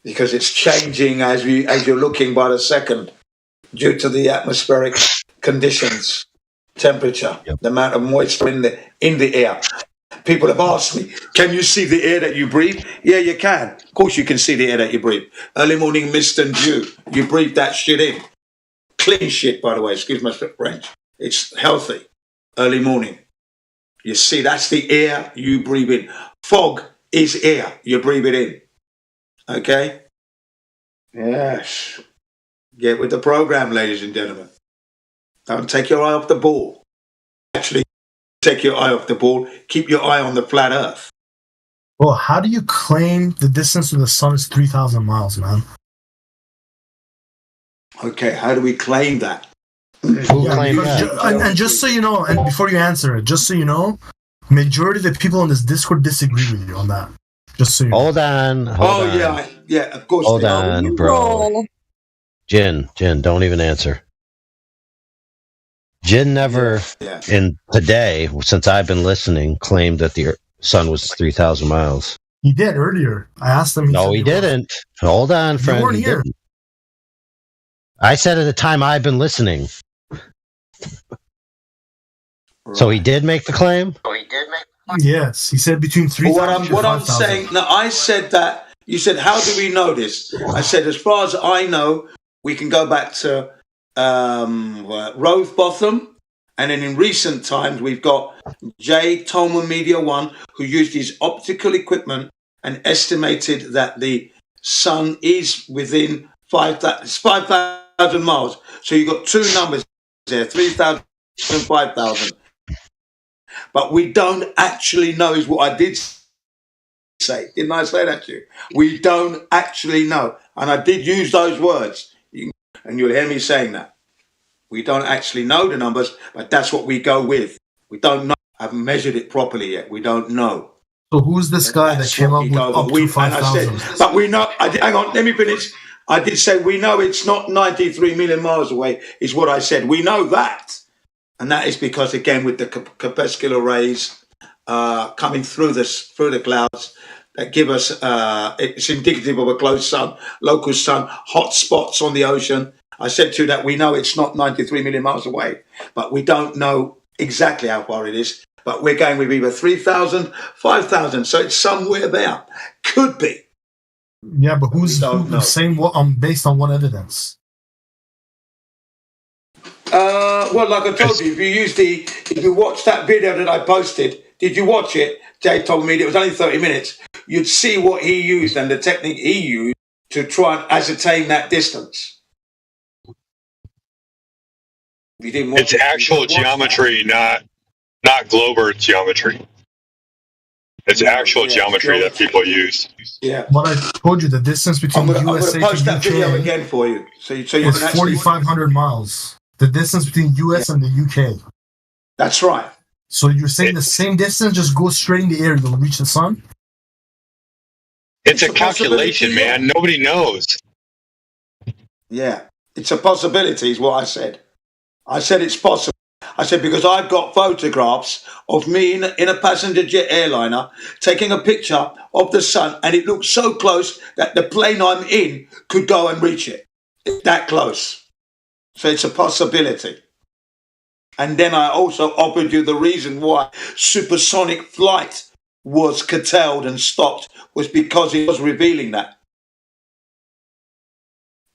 Because it's changing as you're looking by the second, due to the atmospheric conditions, temperature, the amount of moisture in the air. People have asked me, can you see the air that you breathe? Yeah, you can. Of course you can see the air that you breathe. Early morning mist and dew. You breathe that shit in. Clean shit, by the way. Excuse my French. It's healthy. Early morning. You see, that's the air you breathe in. Fog is air. You breathe it in. Okay? Yes. Get with the program, ladies and gentlemen. Don't take your eye off the ball. Actually, take your eye off the ball. Keep your eye on the flat Earth. Well, how do you claim the distance to the sun is 3,000 miles, man? Okay, how do we claim that? And just so you know, and before you answer it, just so you know, majority of the people in this Discord disagree with you on that. Just so you know. Hold on. Yeah, of course. Hold on, bro. Jin, don't even answer. Jin never, in today, since I've been listening, claimed that the sun was 3,000 miles. He did earlier. I asked him. No, he didn't. Hold on, friend. You weren't here. Didn't. I said at the time I've been listening. So he did make the claim? Yes, he said between 3,000 and 5,000. What I'm saying, no, I said that, you said, how do we know this? I said, as far as I know, we can go back to Rove Botham, and then in recent times, we've got J. Tolman Media 1, who used his optical equipment and estimated that the sun is within 5,000 miles. So you've got two numbers there, 3,000 and 5,000. But we don't actually know, is what I did say. Didn't I say that to you? We don't actually know. And I did use those words. And you'll hear me saying that. We don't actually know the numbers, but that's what we go with. We don't know. I haven't measured it properly yet. We don't know. So who's this guy that came up with up to 5,000? But we know, hang on, let me finish. I did say we know it's not 93 million miles away, is what I said. We know that. And that is because, again, with the corpuscular rays coming through the clouds that give us, it's indicative of a close sun, local sun, hot spots on the ocean. I said to you that we know it's not 93 million miles away, but we don't know exactly how far it is. But we're going with either 3,000, 5,000, so it's somewhere there. Could be. Yeah, but who's saying what? Based on what evidence? Well, like I told you, if you watch that video that I posted, did you watch it? Jay told me it was only 30 minutes. You'd see what he used and the technique he used to try and ascertain that distance. If you didn't watch It's actual geometry, not globe Earth geometry. It's actual geometry that people use. Yeah. What I told you, the distance between USA I'm going to post that video UK again for you. So you is can actually... 4,500 miles. The distance between US and the UK. That's right. So you're saying the same distance, just go straight in the air, you'll reach the sun? It's a calculation, man. Nobody knows. Yeah. It's a possibility is what I said. I said it's possible. I said because I've got photographs of me in a passenger jet airliner taking a picture of the sun, and it looked so close that the plane I'm in could go and reach it. It's that close. So it's a possibility. And then I also offered you the reason why supersonic flight was curtailed and stopped was because it was revealing that.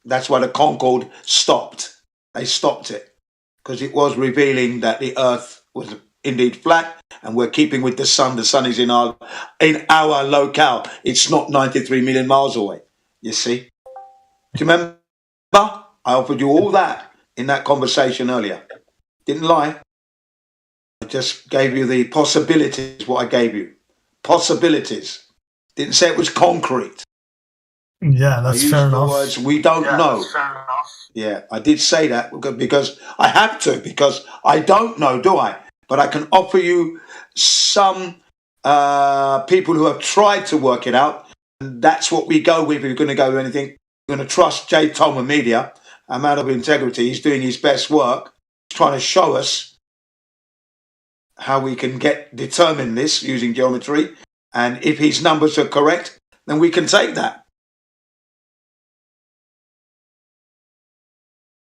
That's why the Concorde stopped. They stopped it because it was revealing that the Earth was indeed flat, and we're keeping with the sun. The sun is in our locale. It's not 93 million miles away. You see? Do you remember? I offered you all that in that conversation earlier. Didn't lie. I just gave you the possibilities, what I gave you. Possibilities. Didn't say it was concrete. Yeah, that's fair enough. Words we don't know. Yeah, I did say that because I have to, because I don't know, do I? But I can offer you some people who have tried to work it out. And that's what we go with if you're going to go with anything. You're going to trust J. Tolman Media, a man of integrity. He's doing his best work. He's trying to show us how we can determine this using geometry. And if his numbers are correct, then we can take that.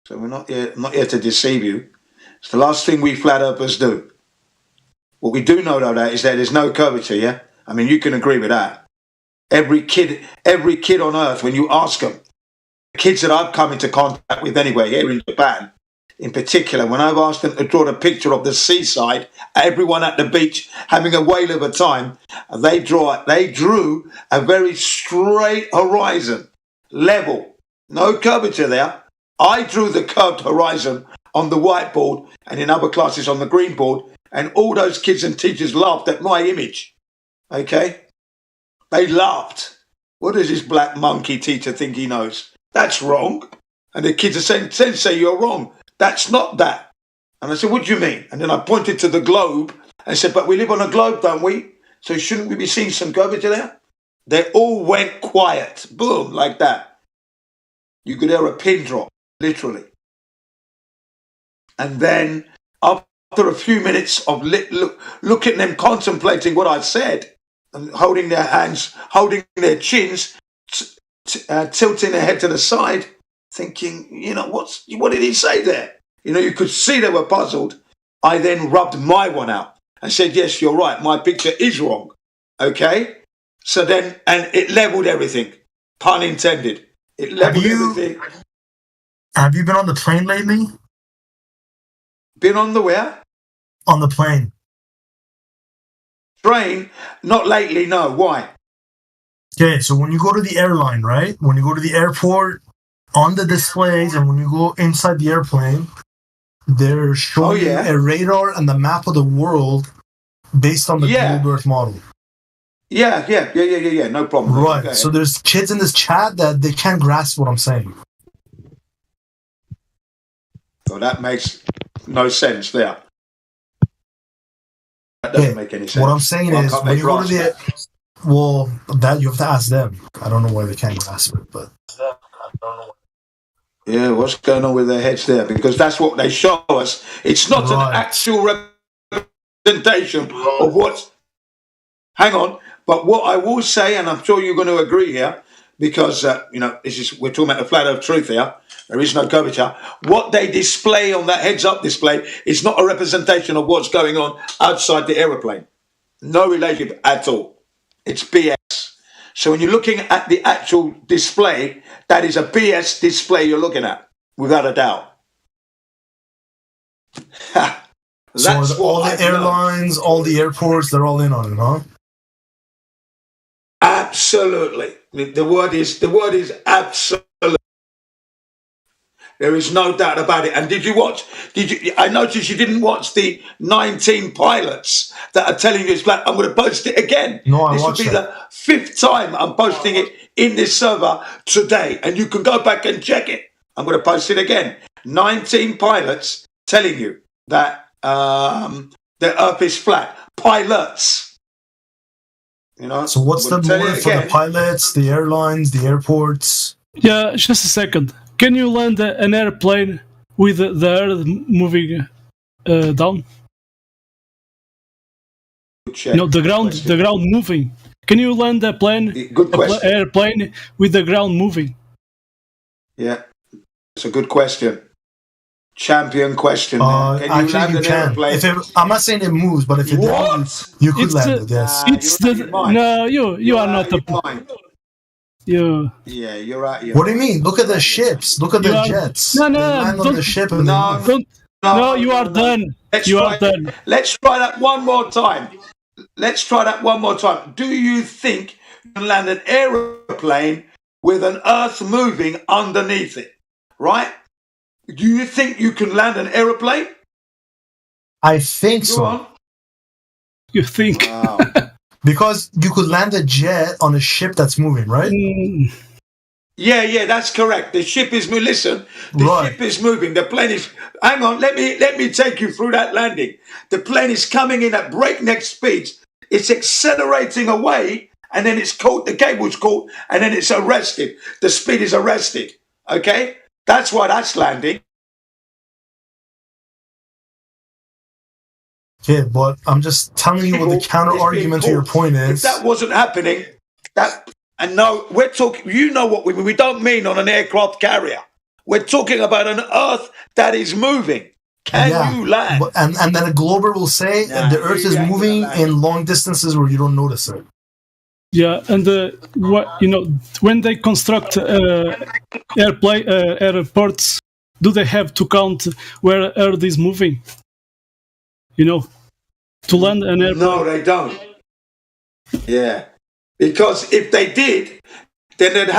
So we're not here to deceive you. It's the last thing we flat earthers do. What we do know, though, is that there's no curvature, yeah? I mean, you can agree with that. Every kid on earth, when you ask them, the kids that I've come into contact with anyway, here in Japan, in particular, when I've asked them to draw a picture of the seaside, everyone at the beach having a whale of a time, they drew a very straight horizon, level, no curvature there. I drew the curved horizon on the whiteboard and in other classes on the green board, and all those kids and teachers laughed at my image. Okay? They laughed. What does this black monkey teacher think he knows? That's wrong. And the kids are saying, Sensei, you're wrong. That's not that. And I said, what do you mean? And then I pointed to the globe and said, but we live on a globe, don't we? So shouldn't we be seeing some curvature there? They all went quiet. Boom, like that. You could hear a pin drop. Literally. And then after a few minutes of looking at them contemplating what I said and holding their hands, holding their chins, tilting their head to the side, thinking, what did he say there? You could see they were puzzled. I then rubbed my one out and said, yes, you're right. My picture is wrong. Okay? So then, and it leveled everything. Pun intended. It leveled everything. Have you been on the plane lately? Been on the where? On the plane. Train? Not lately, no. Why? Okay, so when you go to the airline, right? When you go to the airport, on the displays, and when you go inside the airplane, they're showing you a radar and the map of the world based on the globe Earth model. Yeah. No problem. Right. So there's kids in this chat that they can't grasp what I'm saying. Well, that makes no sense there. That doesn't make any sense. What I'm saying is, when you go to that you have to ask them. I don't know why they can't grasp it, but yeah, what's going on with their heads there? Because that's what they show us. It's not an actual representation of what's. Hang on, but what I will say, and I'm sure you're going to agree here, because we're talking about the flat earth truth here. There is no curvature. What they display on that heads-up display is not a representation of what's going on outside the aeroplane. No relationship at all. It's BS. So when you're looking at the actual display, that is a BS display you're looking at, without a doubt. So all the airlines, all the airports, they're all in on it, huh? Absolutely. The word is absolute. There is no doubt about it. And I noticed you didn't watch the 19 pilots that are telling you it's black. I'm going to post it again. No, this will be the 5th time I'm posting it in this server today. And you can go back and check it. I'm going to post it again. 19 pilots telling you that the earth is flat. Pilots. You know. So what's the motive for the pilots, the airlines, the airports? Yeah, just a second. Can you land an airplane with the earth moving down? No, the ground moving. Can you land a airplane with the ground moving? Yeah, it's a good question. Champion question. Can you land an airplane? I'm not saying it moves, but if it moves, you could land it. Yes. You are not the point. Yeah, you're right. What do you mean? Look at the ships. Look at the jets. No, land on the ship and no, you are done. Done. Let's try that one more time. Do you think you can land an aeroplane with an earth moving underneath it? Right? Do you think you can land an aeroplane? I think so. You think? Wow. Because you could land a jet on a ship that's moving, right? Yeah, that's correct. The ship is moving. Listen, ship is moving. The plane is. Hang on, let me take you through that landing. The plane is coming in at breakneck speeds. It's accelerating away, and then it's caught. The cable's caught, and then it's arrested. The speed is arrested. Okay, that's why that's landing. Yeah, but I'm just telling you what the counter argument to your point is. If that wasn't happening, we're talking. You know what we don't mean on an aircraft carrier. We're talking about an Earth that is moving. Can you land? And then a glober will say the Earth is moving in long distances where you don't notice it. Yeah, and when they construct airports, do they have to count where Earth is moving? To land an airplane? No, they don't. Yeah, because if they did, then they'd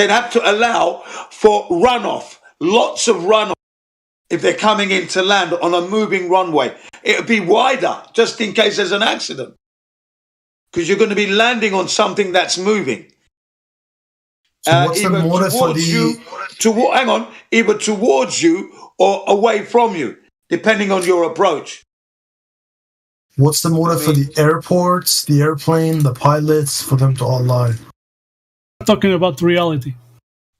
have to allow for runoff, lots of runoff. If they're coming in to land on a moving runway, it would be wider just in case there's an accident, because you're going to be landing on something that's moving. So what's the motive for either towards you or away from you, depending on your approach. What's the motive for the airports, the airplane, the pilots, for them to all lie? I'm talking about reality.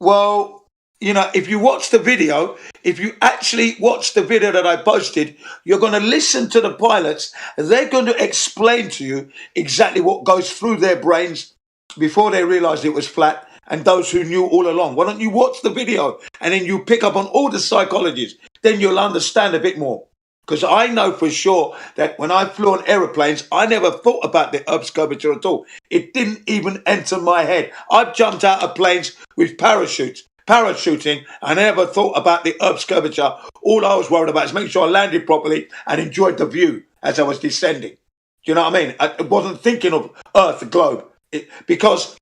Well, if you watch the video, if you actually watch the video that I posted, you're going to listen to the pilots. They're going to explain to you exactly what goes through their brains before they realized it was flat, and those who knew all along. Why don't you watch the video and then you pick up on all the psychologies? Then you'll understand a bit more. Because I know for sure that when I flew on aeroplanes, I never thought about the Earth's curvature at all. It didn't even enter my head. I've jumped out of planes with parachuting. I never thought about the Earth's curvature. All I was worried about is making sure I landed properly and enjoyed the view as I was descending. Do you know what I mean? I wasn't thinking of Earth, the globe, because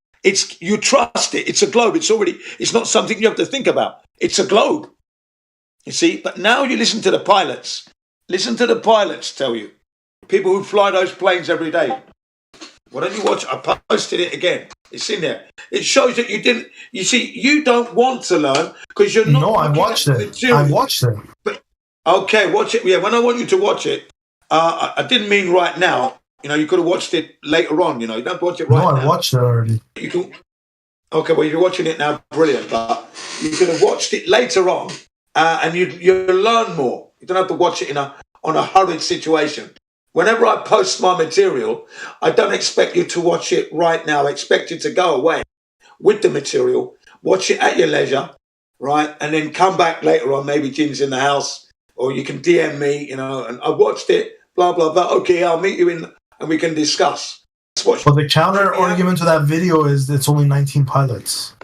you trust it. It's a globe. It's not something you have to think about. It's a globe. You see, but now you listen to the pilots. Listen to the pilots tell you. People who fly those planes every day. Why don't you watch? I posted it again. It's in there. It shows that you didn't. You see, you don't want to learn because you're not. No, I watched it. I watched it. But, okay, watch it. Yeah, when I want you to watch it, I didn't mean right now. You could have watched it later on. You don't watch it right now. No, I watched it already. You can. Okay, well, you're watching it now. Brilliant. But you could have watched it later on, and you learn more. You don't have to watch it on a hurried situation. Whenever I post my material, I don't expect you to watch it right now. I expect you to go away with the material, watch it at your leisure, right? And then come back later on. Maybe Gin's in the house, or you can DM me, and I watched it, blah, blah, blah. Okay, I'll meet you and we can discuss. But the counter argument to that video is it's only 19 pilots.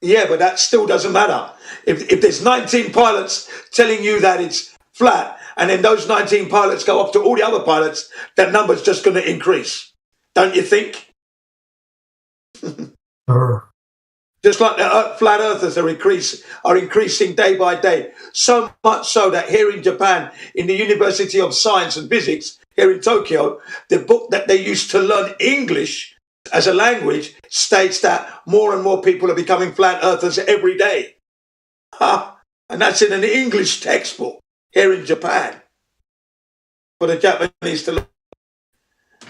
Yeah, but that still doesn't matter. If there's 19 pilots telling you that it's flat, and then those 19 pilots go off to all the other pilots, that number's just going to increase. Don't you think? Sure. Just like the flat earthers are increasing day by day. So much so that here in Japan, in the University of Science and Physics, here in Tokyo, the book that they used to learn English as a language states that more and more people are becoming flat earthers every day. And that's in an English textbook here in Japan for the Japanese to learn.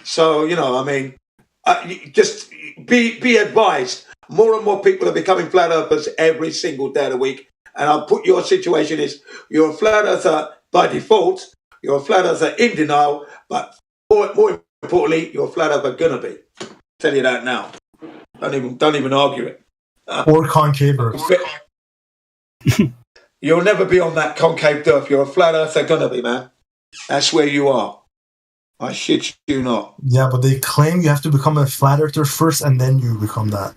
So, you know, I mean, just be advised. More and more people are becoming flat earthers every single day of the week. And I'll put your situation is you're a flat earther by default, you're a flat earther in denial, but more importantly, you're a flat earther gonna be. I'll tell you that now. Don't even argue it. Or concave earth. You'll never be on that concave earth. You're a flat earther gonna be, man. That's where you are. I shit you not. Yeah, but they claim you have to become a flat earther first and then you become that.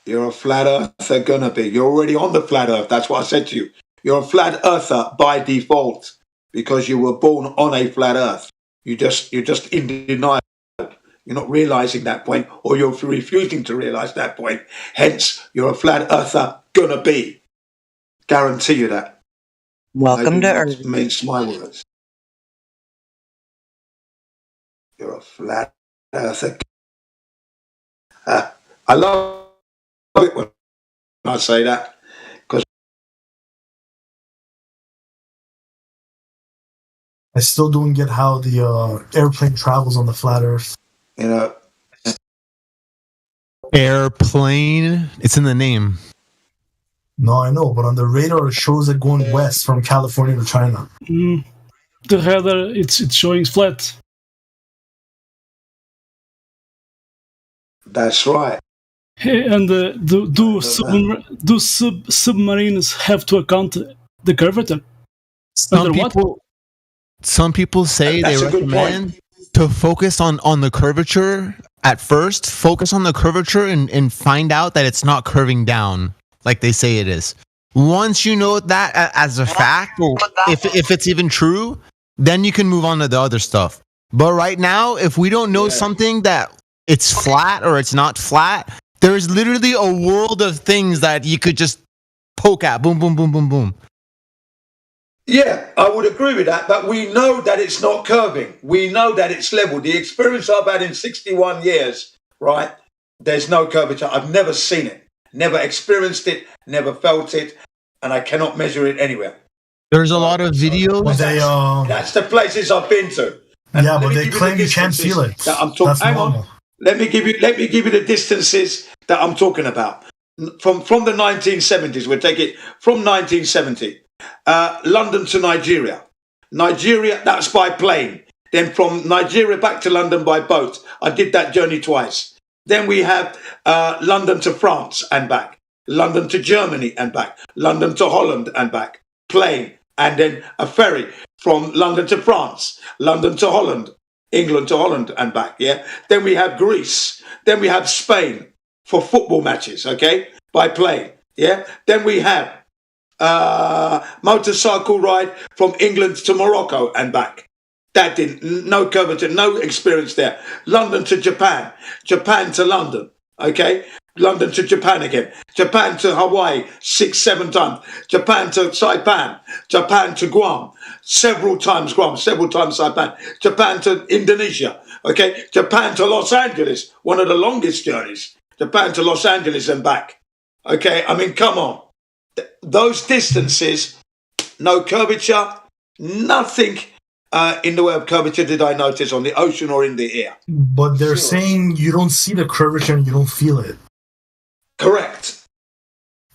You're a flat earther gonna be. You're already on the flat earth. That's what I said to you. You're a flat earther by default because you were born on a flat earth. You're just in denial. You're not realizing that point, or you're refusing to realize that point. Hence, you're a flat earther gonna be. Guarantee you that. Welcome to Earth. Mince my words. You're a flat earther. I love it when I say that, because I still don't get how the airplane travels on the flat earth. You know, airplane. It's in the name. No, I know, but on the radar it shows it going west from California to China. The header, it's showing flat. That's right. Hey, and do submarines have to account the curvature? Some people say they recommend to focus on the curvature at first. Focus on the curvature and find out that it's not curving down like they say it is. Once you know that as a fact, or if it's even true, then you can move on to the other stuff. But right now, if we don't know something that it's flat or it's not flat, there's literally a world of things that you could just poke at. Boom, boom, boom, boom, boom. Yeah, I would agree with that, but we know that it's not curving. We know that it's level. The experience I've had in 61 years, right? There's no curvature. I've never seen it, never experienced it, never felt it, and I cannot measure it anywhere. There's a lot of videos. That's the places I've been to. And yeah, but they claim you can't feel it. Hang on. Let me give you the distances that I'm talking about. From the 1970s, we'll take it from 1970. London to Nigeria. Nigeria, that's by plane. Then from Nigeria back to London by boat. I did that journey twice. Then we have London to France and back. London to Germany and back. London to Holland and back. Plane. And then a ferry from London to France. London to Holland. England to Holland and back, yeah? Then we have Greece. Then we have Spain for football matches, okay? By plane, yeah? Then we have motorcycle ride from England to Morocco and back. That didn't, no curvature, no experience there. London to Japan. Japan to London, okay? London to Japan again. Japan to Hawaii 6-7 times. Japan to Saipan. Japan to Guam. Several times Guam. Several times Saipan. Japan to Indonesia. Okay. Japan to Los Angeles. One of the longest journeys. Japan to Los Angeles and back. Okay. I mean, come on. Those distances, no curvature, nothing in the way of curvature did I notice on the ocean or in the air. But they're saying you don't see the curvature and you don't feel it. Correct.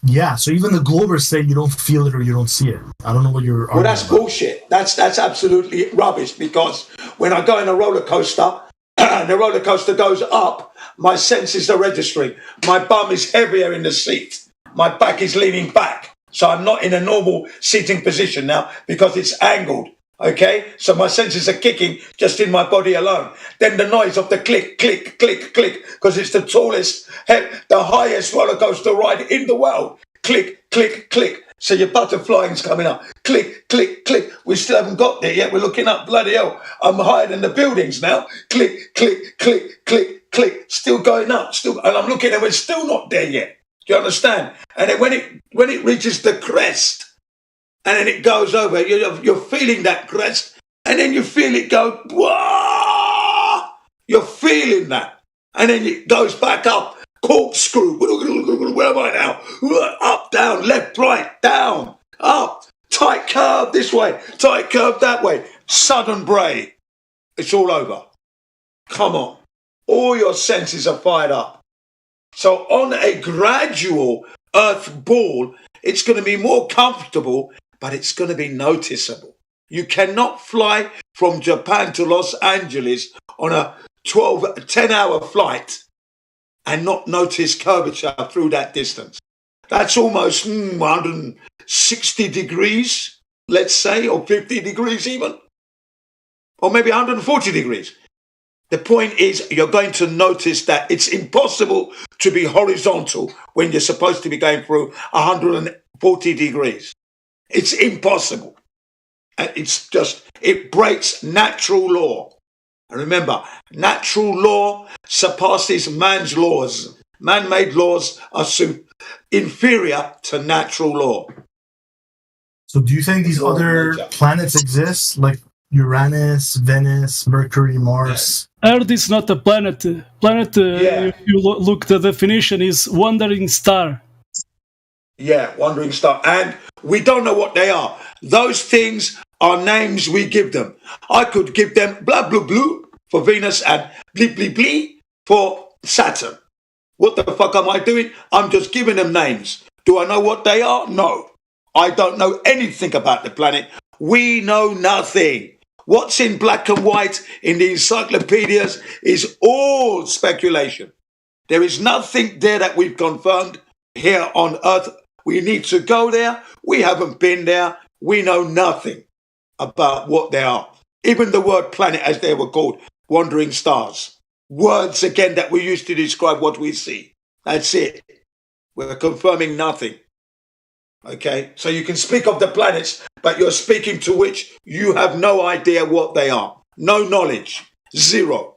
Yeah, so even the Globers say you don't feel it or you don't see it. I don't know what you're arguing Well, that's bullshit. That's absolutely rubbish, because when I go in a roller coaster and the roller coaster goes up, my senses are registering. My bum is heavier in the seat. My back is leaning back. So I'm not in a normal seating position now because it's angled. Okay, so my senses are kicking just in my body alone. Then the noise of the click, click, click, click, because it's the tallest, the highest roller coaster ride in the world. Click, click, click. So your butterflying's coming up. Click, click, click. We still haven't got there yet. We're looking up. Bloody hell. I'm higher than the buildings now. Click, click, click, click, click. Still going up. And I'm looking and we're still not there yet. Do you understand? And then when it reaches the crest and then it goes over, you're feeling that crest and then you feel it go, whoa! You're feeling that. And then it goes back up. Corkscrew. Where am I now? Up, down, left, right, down, up. Tight curve this way. Tight curve that way. Sudden bray. It's all over. Come on. All your senses are fired up. So on a gradual earth ball, it's going to be more comfortable, but it's going to be noticeable. You cannot fly from Japan to Los Angeles on a 10-hour flight and not notice curvature through that distance. That's almost 160 degrees, let's say, or 50 degrees even, or maybe 140 degrees. The point is you're going to notice that it's impossible to be horizontal when you're supposed to be going through 140 degrees. It's impossible. And it breaks natural law. And remember, natural law surpasses man's laws. Man-made laws are inferior to natural law. So do you think these other planets exist, like Uranus, Venus, Mercury, Mars? Earth is not a planet. If you look the definition, is wandering star. Yeah, wandering star. And we don't know what they are. Those things are names we give them. I could give them blah, blah, blue for Venus and blee, blee, blee for Saturn. What the fuck am I doing? I'm just giving them names. Do I know what they are? No. I don't know anything about the planet. We know nothing. What's in black and white in the encyclopedias is all speculation. There is nothing there that we've confirmed here on Earth. We need to go there. We haven't been there. We know nothing about what they are. Even the word planet, as they were called, wandering stars. Words, again, that we use to describe what we see. That's it. We're confirming nothing. Okay? So you can speak of the planets, but you're speaking to which you have no idea what they are. No knowledge. Zero.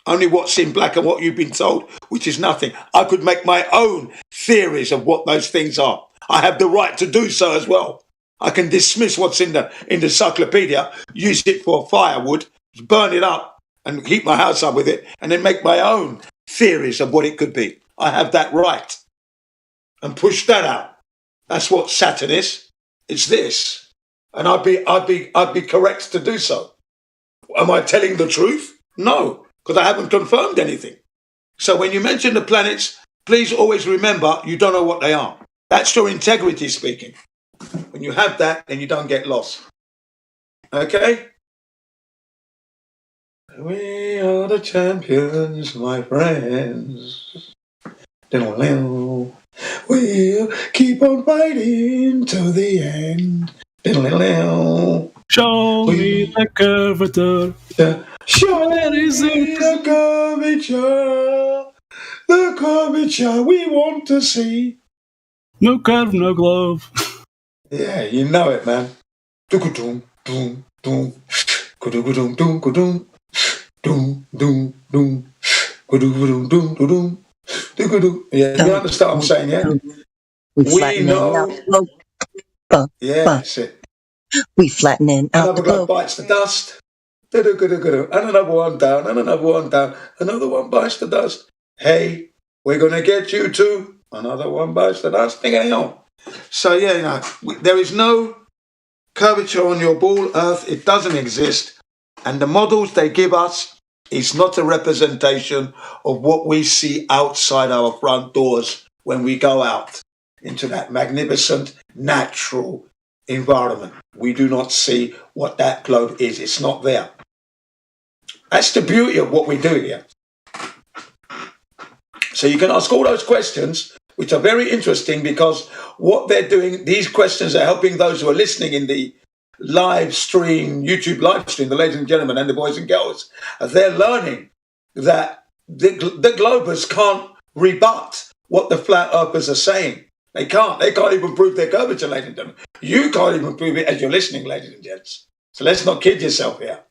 Only what's in black and what you've been told, which is nothing. I could make my own theories of what those things are. I have the right to do so as well. I can dismiss what's in the encyclopedia, use it for firewood, burn it up and heat my house up with it, and then make my own theories of what it could be. I have that right. And push that out. That's what Saturn is. It's this. And I'd be correct to do so. Am I telling the truth? No, because I haven't confirmed anything. So when you mention the planets, please always remember you don't know what they are. That's your integrity speaking. When you have that, then you don't get lost. Okay? We are the champions, my friends. We'll keep on fighting to the end. Show me the curvature. Show me the curvature. The curvature we want to see. No curve, no glove. Yeah, you know it, man. Doom, doom, doom. Doom, doom, doom. Doom, doom, doom. Doom, doom, doom. Yeah, you understand what I'm saying, yeah? We know. Yeah, that's it. We flattening out another guy bites the dust. And another one down, and another one down. Another one bites the dust. Hey, we're going to get you too. Another one bites the dust. So, yeah, you know, there is no curvature on your ball, Earth. It doesn't exist. And the models they give us is not a representation of what we see outside our front doors when we go out into that magnificent, natural environment. We do not see what that globe is. It's not there. That's the beauty of what we do here. So you can ask all those questions, which are very interesting because what they're doing, these questions are helping those who are listening in the live stream, YouTube live stream, the ladies and gentlemen and the boys and girls. They're learning that the globers can't rebut what the flat earthers are saying. They can't. They can't even prove their curvature, ladies and gentlemen. You can't even prove it as you're listening, ladies and gents. So let's not kid yourself here.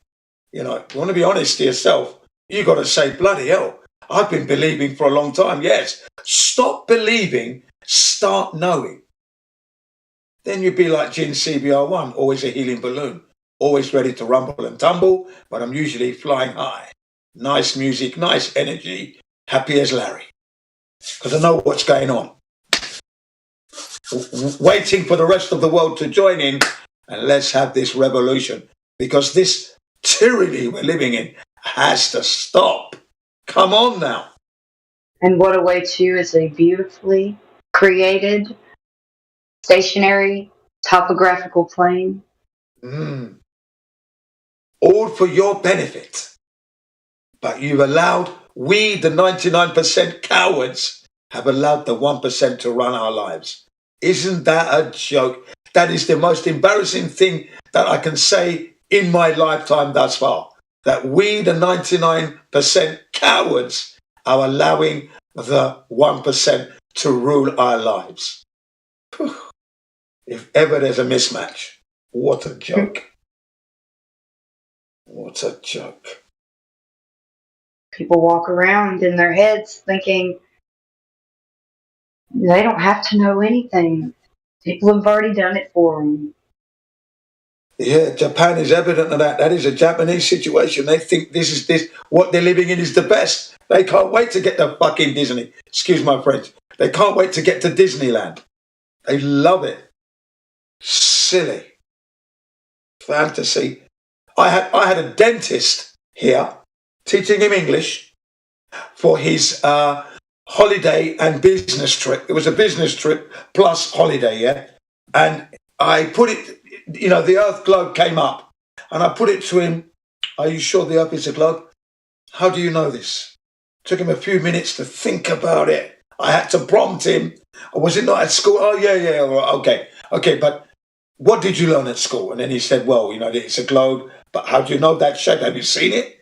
You know, if you want to be honest to yourself, you got to say, bloody hell, I've been believing for a long time. Yes. Stop believing, start knowing. Then you'd be like Jin CBR1, always a helium balloon, always ready to rumble and tumble, but I'm usually flying high. Nice music, nice energy, happy as Larry. Because I know what's going on. Waiting for the rest of the world to join in, and let's have this revolution. Because this tyranny we're living in has to stop. Come on now. And what awaits you is a beautifully created, stationary, topographical plane. All for your benefit. But you've allowed, we, the 99% cowards, have allowed the 1% to run our lives. Isn't that a joke? That is the most embarrassing thing that I can say in my lifetime thus far. That we, the 99% cowards, are allowing the 1% to rule our lives. If ever there's a mismatch, what a joke. What a joke. People walk around in their heads thinking they don't have to know anything. People have already done it for them. Yeah, Japan is evident of that. That is a Japanese situation. They think what they're living in is the best. They can't wait to get to fucking Disney. Excuse my French. They can't wait to get to Disneyland. They love it. Silly. Fantasy. I had a dentist here teaching him English for his holiday and business trip. It was a business trip plus holiday, yeah? And I put it, you know, the Earth globe came up and I put it to him, are you sure the Earth is a globe? How do you know this? Took him a few minutes to think about it. I had to prompt him. Was it not at school? Oh, yeah, okay. Okay, but what did you learn at school? And then he said, well, you know, it's a globe, but how do you know that shape? Have you seen it?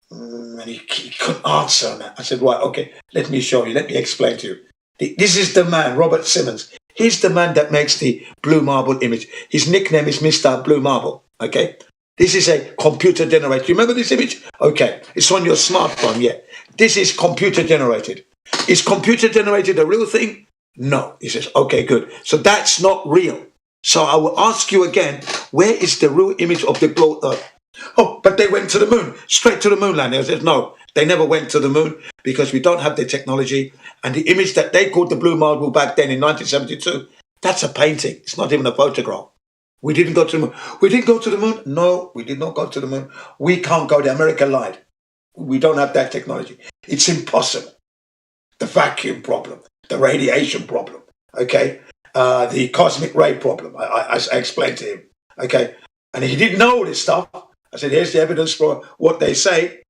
And he couldn't answer on that. I said, right, okay, let me show you. Let me explain to you. This is the man, Robert Simmons. He's the man that makes the blue marble image. His nickname is Mr. Blue Marble, okay? This is a computer generated. You remember this image? Okay, it's on your smartphone, yeah. This is computer generated. Is computer generated a real thing? No. He says, okay, good. So that's not real. So I will ask you again, where is the real image of the globe Earth? Oh, but they went to the moon, straight to the moon landing. I said, no, they never went to the moon because we don't have the technology. And the image that they called the blue marble back then in 1972, that's a painting. It's not even a photograph. We didn't go to the moon. We didn't go to the moon? No, we did not go to the moon. We can't go there. America lied. We don't have that technology. It's impossible. The vacuum problem, the radiation problem, okay? The cosmic ray problem, I explained to him, okay? And he didn't know all this stuff. I said, here's the evidence for what they say.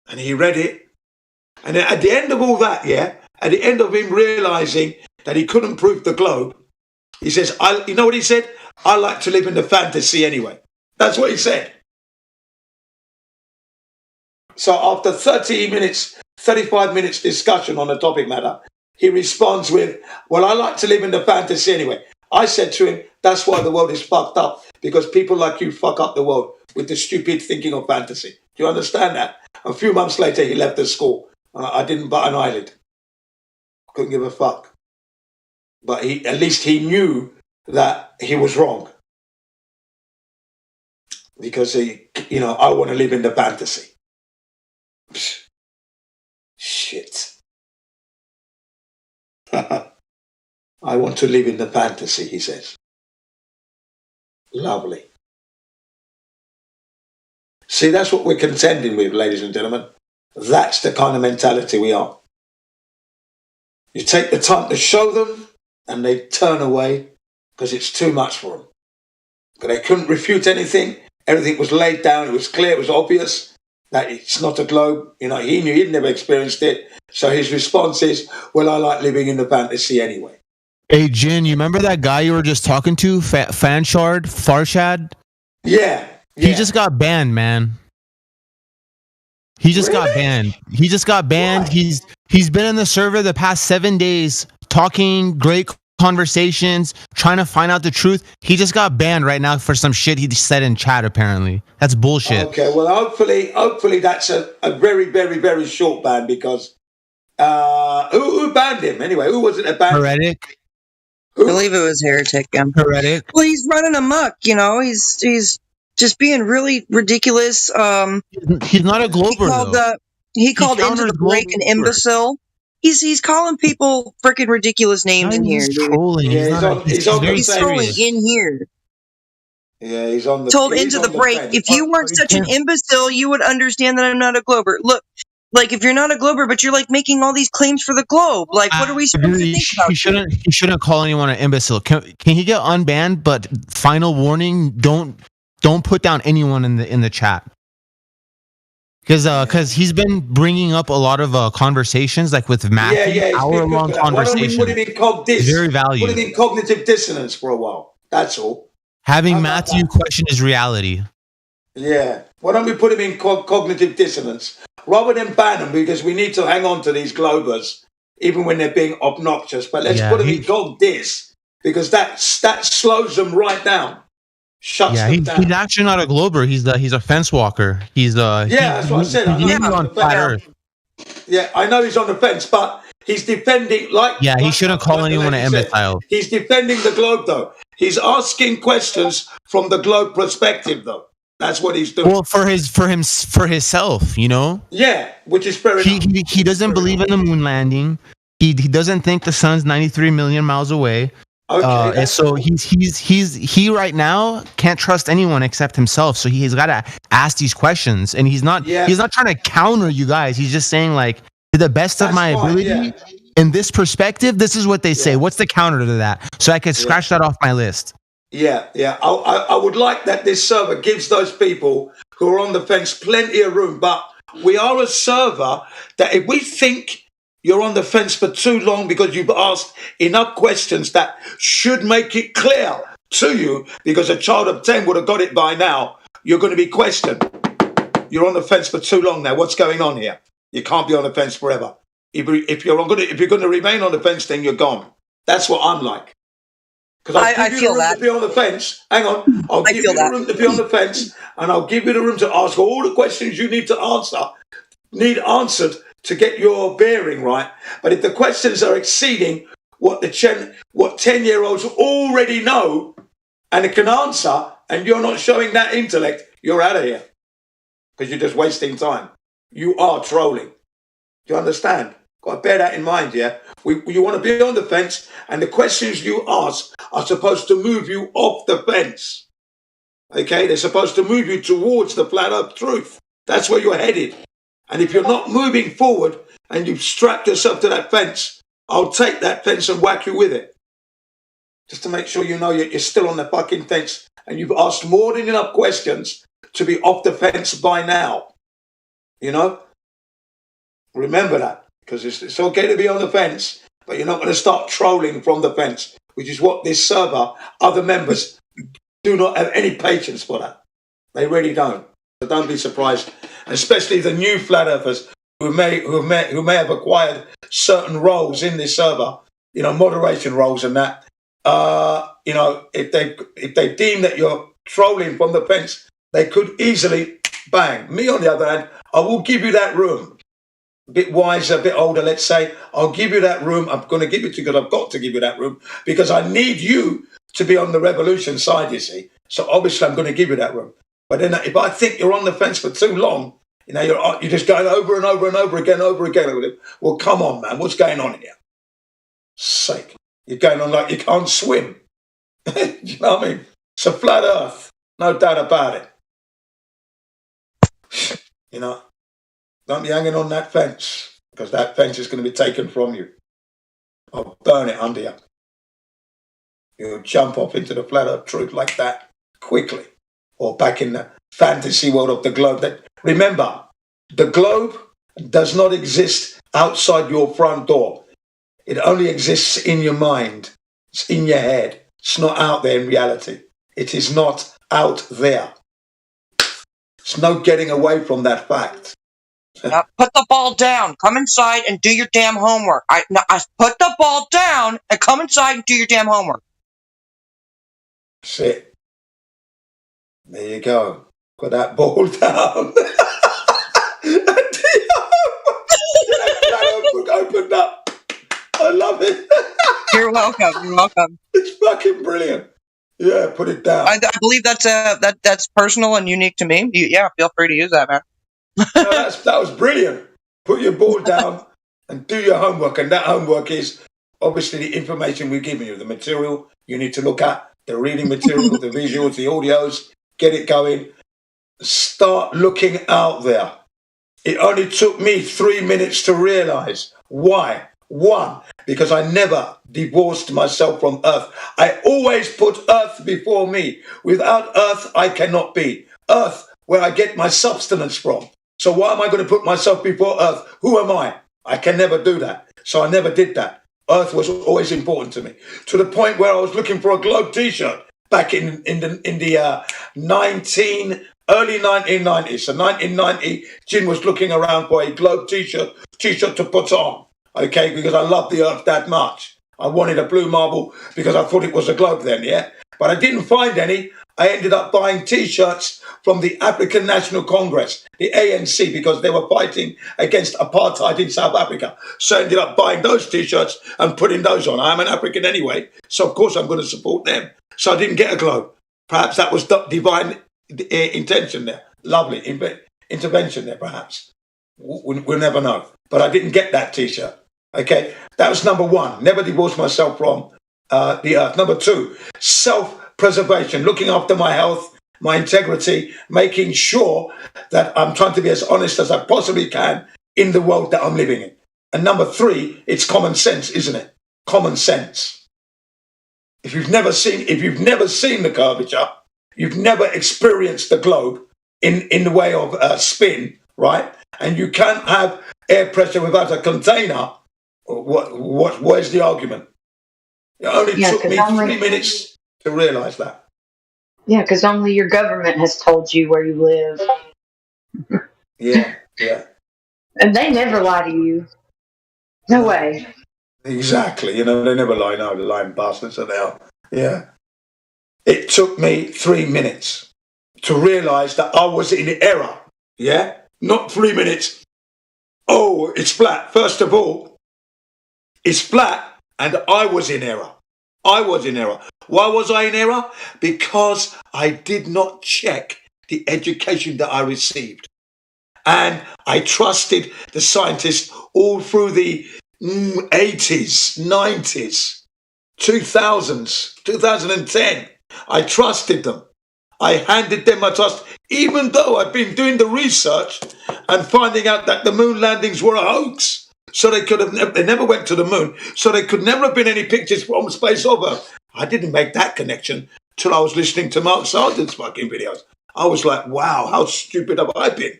And he read it. And then at the end of all that, yeah, at the end of him realizing that he couldn't prove the globe, he says, you know what he said? I like to live in the fantasy anyway. That's what he said. So after 35 minutes discussion on the topic matter, he responds with, well, I like to live in the fantasy anyway. I said to him, that's why the world is fucked up, because people like you fuck up the world with the stupid thinking of fantasy. Do you understand that? A few months later, he left the school. I didn't bat an eyelid. Couldn't give a fuck. But at least he knew that he was wrong. Because I want to live in the fantasy. Shit. I want to live in the fantasy, he says. Lovely. See, that's what we're contending with, ladies and gentlemen. That's the kind of mentality we are. You take the time to show them, and they turn away because it's too much for them. Because they couldn't refute anything. Everything was laid down. It was clear. It was obvious that it's not a globe. You know, he knew he'd never experienced it. So his response is, well, I like living in the fantasy anyway. Hey, Jin, you remember that guy you were just talking to, Farshad? Yeah. He just got banned, man. He just got banned. He just got banned. What? He's been in the server the past 7 days talking great conversations, trying to find out the truth. He just got banned right now for some shit he said in chat. Apparently, that's bullshit. Okay, well, hopefully that's a very, very, very short ban because who banned him anyway? Who was it that banned him? Heretic. I believe it was Heretic. Yeah. Heretic. Well, he's running amok. You know, he's just being really ridiculous. He's not a glober. He called Into the Break an imbecile. He's calling people freaking ridiculous names in here. He's trolling. Yeah, he's trolling in here. Yeah, he's on the. Told Into the Break, if you weren't such an imbecile, you would understand that I'm not a glober. Look, like if you're not a glober, but you're like making all these claims for the globe, like what are we supposed to think about? He shouldn't call anyone an imbecile. Can he get unbanned? But final warning: don't put down anyone in the chat. Because he's been bringing up a lot of conversations, like with Matthew, hour-long conversations. Why don't we put him in cog-dis? Very valuable. Put him in cognitive dissonance for a while. That's all. Having Matthew question his reality. Yeah. Why don't we put him in cognitive dissonance rather than ban them? Because we need to hang on to these globers, even when they're being obnoxious. But let's put them in cog-dis because that slows them right down. Shuts them down. He's actually not a glober. He's a fence walker. That's what I said. He's on flat Earth. Yeah, I know he's on the fence, but he's defending he shouldn't call anyone an imbecile. He's defending the globe, though. He's asking questions from the globe perspective, though. That's what he's doing. Well, for himself, you know. Yeah, which is fair enough. He doesn't believe in the moon landing. He doesn't think the sun's 93 million miles away. Okay, and so he right now can't trust anyone except himself. So he's got to ask these questions, and he's not trying to counter you guys. He's just saying, like, to the best of my ability, in this perspective, this is what they say. What's the counter to that? So I could scratch that off my list. Yeah. I would like that this server gives those people who are on the fence plenty of room. But we are a server that if we think you're on the fence for too long because you've asked enough questions that should make it clear to you, because a child of 10 would have got it by now, you're going to be questioned. You're on the fence for too long now. What's going on here? You can't be on the fence forever. If you're going to remain on the fence, then you're gone. That's what I'm like. Because I give you the room to be on the fence. Hang on. I'll give you the room to be on the fence, and I'll give you the room to ask all the questions you need answered to get your bearing right. But if the questions are exceeding what 10-year-olds already know and can answer, and you're not showing that intellect, you're out of here. Because you're just wasting time. You are trolling. Do you understand? Got to bear that in mind, yeah? You want to be on the fence, and the questions you ask are supposed to move you off the fence. Okay? They're supposed to move you towards the flat earth truth. That's where you're headed. And if you're not moving forward and you've strapped yourself to that fence, I'll take that fence and whack you with it. Just to make sure you know you're still on the fucking fence and you've asked more than enough questions to be off the fence by now. You know? Remember that. Because it's okay to be on the fence, but you're not going to start trolling from the fence, which is what this server, other members, do not have any patience for that. They really don't. So don't be surprised, especially the new flat earthers who may have acquired certain roles in this server, you know, moderation roles and that. You know, if they deem that you're trolling from the fence, they could easily bang. Me, on the other hand, I will give you that room. A bit wiser, a bit older, let's say. I'll give you that room. I'm going to give it to you because I've got to give you that room because I need you to be on the revolution side, you see. So obviously I'm going to give you that room. But then if I think you're on the fence for too long, you know, you're just going over and over and over again. Well, come on, man. What's going on here? Sake. You're going on like you can't swim. You know what I mean? It's a flat earth. No doubt about it. You know, don't be hanging on that fence because that fence is going to be taken from you. I'll burn it under you. You'll jump off into the flat earth truth like that quickly. Or back in the fantasy world of the globe. Remember, the globe does not exist outside your front door. It only exists in your mind. It's in your head. It's not out there in reality. It is not out there. There's no getting away from that fact. Now put the ball down. Come inside and do your damn homework. I put the ball down and come inside and do your damn homework. Sit. There you go. Put that ball down. Opened up. I love it. You're welcome. You're welcome. It's fucking brilliant. Yeah, put it down. I believe that's personal and unique to me. Yeah, feel free to use that, man. No, that was brilliant. Put your ball down and do your homework. And that homework is obviously the information we've given you, the material you need to look at, the reading material, the visuals, the audios. Get it going. Start looking out there. It only took me 3 minutes to realize why. One, because I never divorced myself from earth. I always put earth before me. Without earth, I cannot be. Earth, where I get my substance from. So why am I going to put myself before earth? Who am I? I can never do that. So I never did that. Earth was always important to me. To the point where I was looking for a Globe t-shirt back in the early 1990s. So 1990, Jin was looking around for a Globe t-shirt to put on. Okay, because I loved the earth that much. I wanted a blue marble because I thought it was a globe then, yeah? But I didn't find any. I ended up buying t-shirts from the African National Congress, the ANC, because they were fighting against apartheid in South Africa. So I ended up buying those t-shirts and putting those on. I'm an African anyway, so of course I'm going to support them. So I didn't get a globe. Perhaps that was divine intention there. Lovely intervention there, perhaps. We'll never know. But I didn't get that t-shirt. Okay, that was number one. Never divorced myself from the earth. Number two, self-preservation, looking after my health, my integrity, making sure that I'm trying to be as honest as I possibly can in the world that I'm living in. And number three, it's common sense, isn't it? Common sense. If you've never seen the curvature, you've never experienced the globe in the way of spin, right? And you can't have air pressure without a container. Where's the argument? It only took me 3 minutes to realise that. Yeah, because only your government has told you where you live. Yeah. And they never lie to you. No way. Exactly. They never lie. No, the lying bastards are there. Yeah. It took me 3 minutes to realise that I was in error. Yeah? Not 3 minutes. Oh, it's flat. First of all, it's flat, and I was in error. Why was I in error? Because I did not check the education that I received. And I trusted the scientists all through the 80s, 90s, 2000s, 2010. I trusted them. I handed them my trust, even though I'd been doing the research and finding out that the moon landings were a hoax. So they never went to the moon. So there could never have been any pictures from space of Earth. I didn't make that connection till I was listening to Mark Sargent's fucking videos. I was like, wow, how stupid have I been?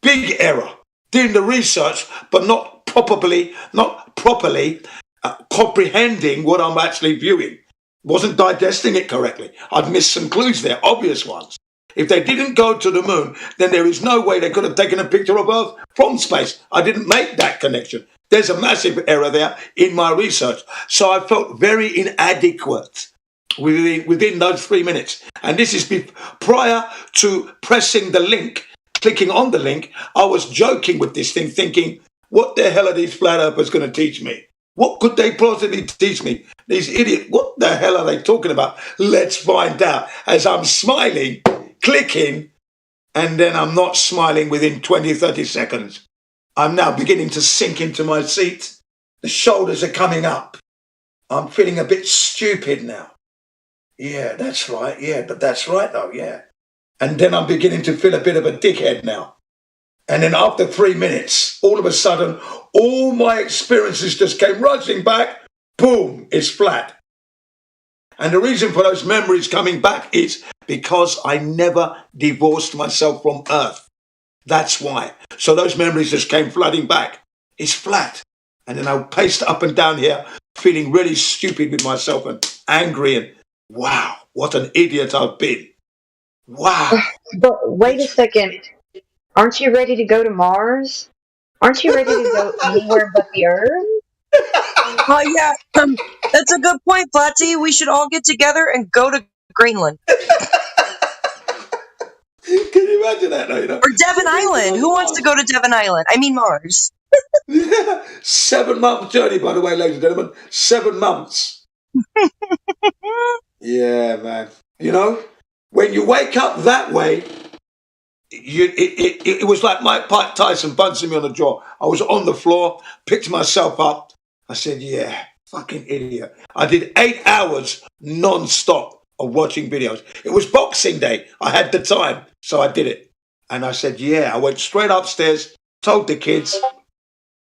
Big error. Doing the research, but not properly comprehending what I'm actually viewing. Wasn't digesting it correctly. I've missed some clues there, obvious ones. If they didn't go to the moon, then there is no way they could have taken a picture of Earth from space. I didn't make that connection. There's a massive error there in my research. So I felt very inadequate within those 3 minutes. And this is prior to pressing the link, clicking on the link. I was joking with this thing, thinking, what the hell are these flat earthers going to teach me? What could they possibly teach me? These idiots, what the hell are they talking about? Let's find out. As I'm smiling, clicking, and then I'm not smiling within 20, 30 seconds. I'm now beginning to sink into my seat. The shoulders are coming up. I'm feeling a bit stupid now. Yeah, that's right. Yeah, but that's right though, yeah. And then I'm beginning to feel a bit of a dickhead now. And then after 3 minutes, all of a sudden, all my experiences just came rushing back. Boom, it's flat. And the reason for those memories coming back is because I never divorced myself from Earth. That's why. So those memories just came flooding back. It's flat. And then I paced up and down here, feeling really stupid with myself and angry and, wow, what an idiot I've been. Wow. But wait a second. Aren't you ready to go to Mars? Aren't you ready to go anywhere but the Earth? Oh yeah, that's a good point, Platty. We should all get together and go to Greenland. Can you imagine that? No, Or Devon Island. Who wants to go to Devon Island? I mean Mars. Yeah. 7-month journey, by the way, ladies and gentlemen. 7 months. Yeah, man. You know, when you wake up that way, it was like Mike Tyson punching me on the jaw. I was on the floor, picked myself up. I said, yeah, fucking idiot. I did 8 hours non-stop of watching videos. It was Boxing Day. I had the time, so I did it. And I said, yeah. I went straight upstairs, told the kids.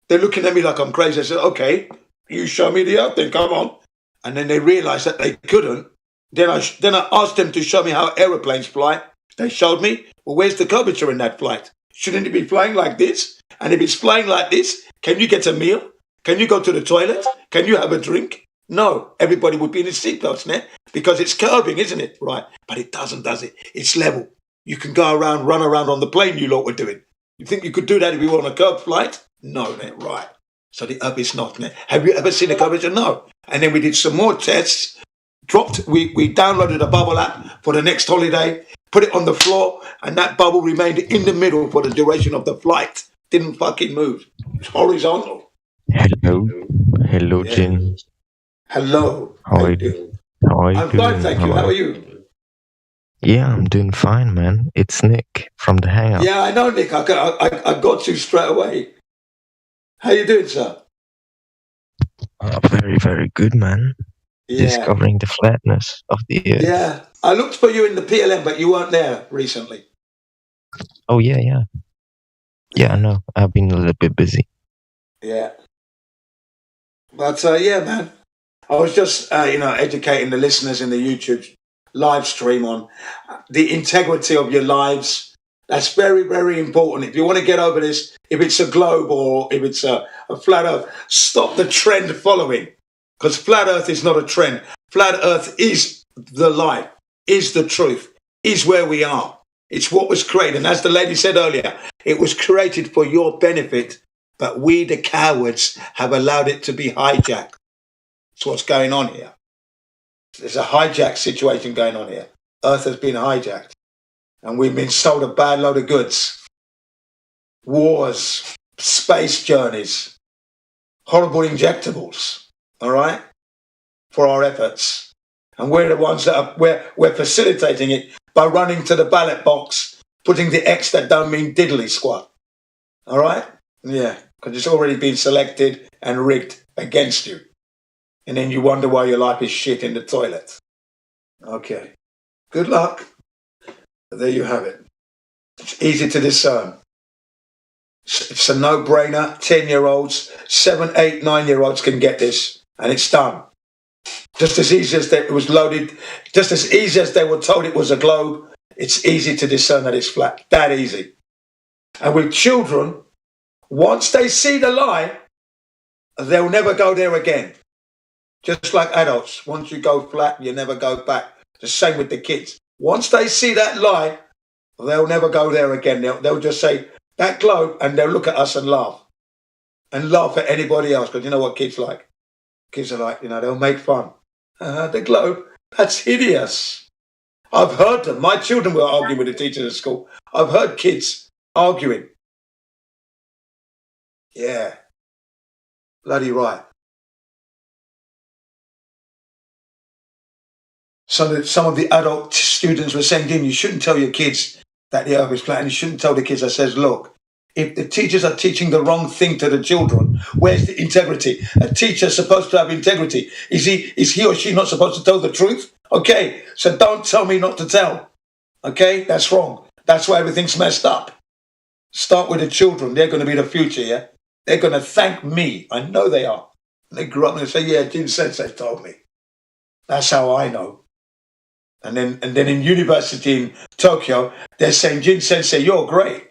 They're looking at me like I'm crazy. I said, okay, you show me the earth, then come on. And then they realized that they couldn't. Then I asked them to show me how aeroplanes fly. They showed me. Well, where's the curvature in that flight? Shouldn't it be flying like this? And if it's flying like this, can you get a meal? Can you go to the toilet? Can you have a drink? No, everybody would be in his seatbelts now because it's curving, isn't it? Right. But it doesn't, does it? It's level. You can go around, run around on the plane you lot were doing. You think you could do that if you were on a curved flight? No, man. Right. So the earth is not. Have you ever seen a curvature? No. And then we did some more tests. We downloaded a bubble app for the next holiday, put it on the floor, and that bubble remained in the middle for the duration of the flight. Didn't fucking move. It's horizontal. Hello, Yeah. Jin. Hello. How are you doing? I'm fine, thank you. How are you? Yeah, I'm doing fine, man. It's Nick from the Hangout. Yeah, I know, Nick. I got you straight away. How you doing, sir? Very, very good, man. Yeah. Discovering the flatness of the earth. Yeah. I looked for you in the PLM, but you weren't there recently. Oh, yeah. Yeah, I know. I've been a little bit busy. Yeah. But, yeah, man. I was just, educating the listeners in the YouTube live stream on the integrity of your lives. That's very, very important. If you want to get over this, if it's a globe or if it's a flat earth, stop the trend following. Because flat earth is not a trend. Flat earth is the light, is the truth, is where we are. It's what was created. And as the lady said earlier, it was created for your benefit, but we, the cowards, have allowed it to be hijacked. That's what's going on here. There's a hijack situation going on here. Earth has been hijacked. And we've been sold a bad load of goods. Wars, space journeys, horrible injectables, all right, for our efforts. And we're the ones that we're facilitating it by running to the ballot box, putting the X that don't mean diddly squat. All right? Yeah, because it's already been selected and rigged against you. And then you wonder why your life is shit in the toilet. Okay. Good luck. There you have it. It's easy to discern. It's a no-brainer. 10-year-olds, 7, 8, 9-year-olds can get this, and it's done. Just as easy as it was loaded, just as easy as they were told it was a globe, it's easy to discern that it's flat. That easy. And with children, once they see the lie, they'll never go there again. Just like adults, once you go flat, you never go back. The same with the kids. Once they see that lie, they'll never go there again. They'll just say, that globe, and they'll look at us and laugh. And laugh at anybody else, because you know what kids like? Kids are like, they'll make fun. The globe, that's hideous. I've heard them. My children were arguing with the teachers at school. I've heard kids arguing. Yeah. Bloody right. Some of the adult students were saying, Dean, you shouldn't tell your kids that the earth is flat, and you shouldn't tell the kids. I says, look, if the teachers are teaching the wrong thing to the children, where's the integrity? A teacher's supposed to have integrity. Is he or she not supposed to tell the truth? Okay, so don't tell me not to tell. Okay, that's wrong. That's why everything's messed up. Start with the children. They're going to be the future, yeah? They're going to thank me. I know they are. And they grew up and they say, yeah, Jin Sensei told me. That's how I know. And then in university in Tokyo, they're saying, Jin Sensei, you're great.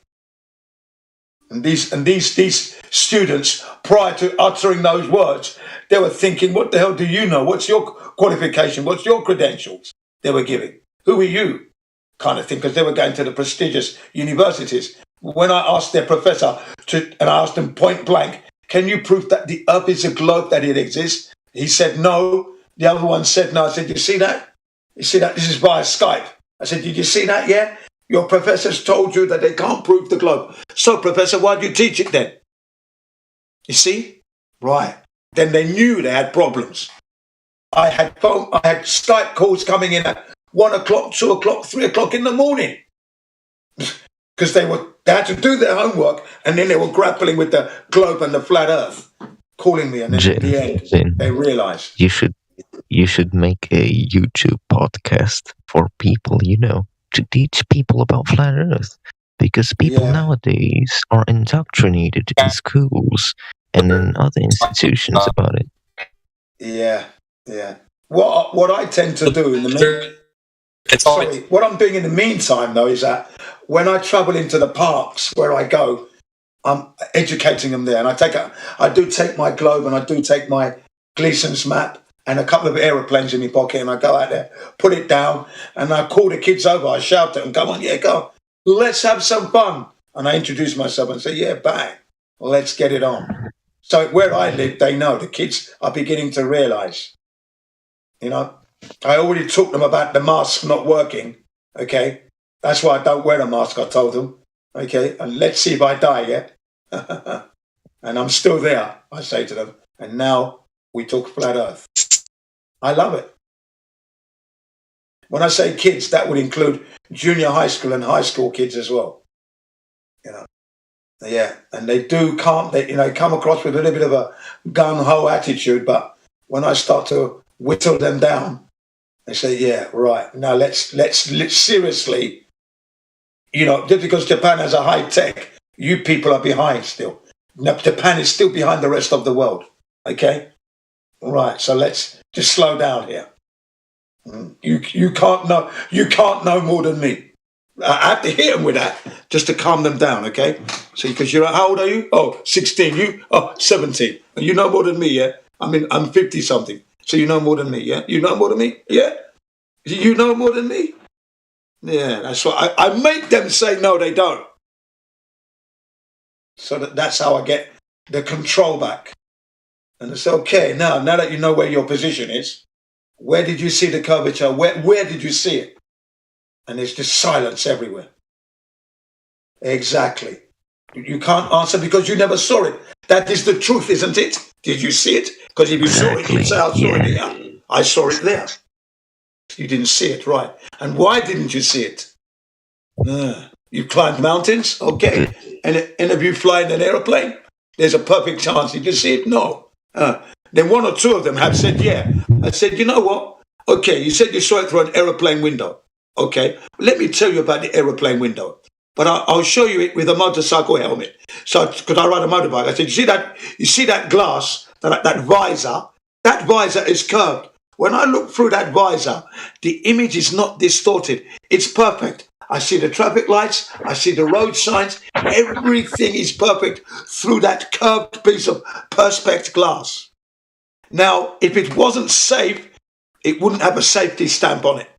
And these students, prior to uttering those words, they were thinking, what the hell do you know? What's your qualification? What's your credentials they were giving? Who are you? Kind of thing, because they were going to the prestigious universities. when I asked their professor and I asked him point blank, can you prove that the Earth is a globe, that it exists? He said no. The other one said no. I said, you see that? You see that? This is via Skype. I said, did you see that? Yeah. Your professors told you that they can't prove the globe. So, Professor, why do you teach it then? You see? Right. Then they knew they had problems. I had Skype calls coming in at 1 o'clock, 2 o'clock, 3 o'clock in the morning. Because they had to do their homework, and then they were grappling with the globe and the flat Earth, calling me, and then in the end, they realised. You should make a YouTube podcast for people, to teach people about flat Earth, because people nowadays are indoctrinated in schools and in other institutions about it. Yeah. What I tend to do in the what I'm doing in the meantime, though, is that when I travel into the parks where I go, I'm educating them there, and I do take my globe, and I do take my Gleason's map and a couple of aeroplanes in my pocket, and I go out there, put it down, and I call the kids over. I shout at them, "Come on, go, let's have some fun!" And I introduce myself and say, "Yeah, bang, let's get it on." So where I live, they know. The kids are beginning to realise. I already talked them about the mask not working. Okay, that's why I don't wear a mask. I told them. Okay, and let's see if I die yet. And I'm still there. I say to them, and now we talk flat Earth. I love it. When I say kids, that would include junior high school and high school kids as well. Yeah, and they come across with a little bit of a gung-ho attitude, but when I start to whittle them down, they say, "Yeah, right. Now let's seriously, just because Japan has a high tech, you people are behind still. Now, Japan is still behind the rest of the world. Okay, right. So let's just slow down here. You can't know more than me." I have to hit them with that just to calm them down, okay? So, because how old are you? Oh, 16. You? Oh, 17. You know more than me, yeah? I mean, I'm 50-something. So you know more than me, yeah? You know more than me? Yeah? You know more than me? Yeah, that's why I make them say no, they don't. So that's how I get the control back. And it's okay, now that you know where your position is, where did you see the curvature? Where did you see it? And there's just silence everywhere. Exactly. You can't answer because you never saw it. That is the truth, isn't it? Did you see it? Because if you saw it, you'd say, I saw it there. I saw it there. You didn't see it, right. And why didn't you see it? You climbed mountains? Okay. And if you fly in an aeroplane, there's a perfect chance. Did you see it? No. Then one or two of them have said, yeah. I said, you know what? Okay, you said you saw it through an aeroplane window. Okay, let me tell you about the aeroplane window. But I'll show you it with a motorcycle helmet. So, because I ride a motorbike, I said, you see that glass, that visor? That visor is curved. When I look through that visor, the image is not distorted. It's perfect. I see the traffic lights. I see the road signs. Everything is perfect through that curved piece of perspex glass. Now, if it wasn't safe, it wouldn't have a safety stamp on it.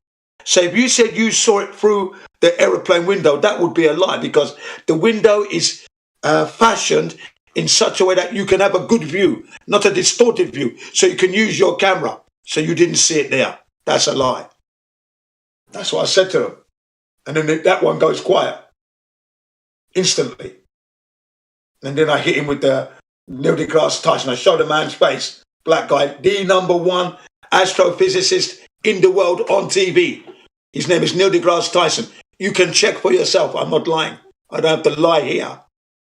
So if you said you saw it through the aeroplane window, that would be a lie, because the window is fashioned in such a way that you can have a good view, not a distorted view, so you can use your camera. So you didn't see it there. That's a lie. That's what I said to them. And then that one goes quiet instantly. And then I hit him with the Neil deGrasse Tyson. I showed the man's face, black guy, the #1 astrophysicist in the world on TV. His name is Neil deGrasse Tyson. You can check for yourself. I'm not lying. I don't have to lie here.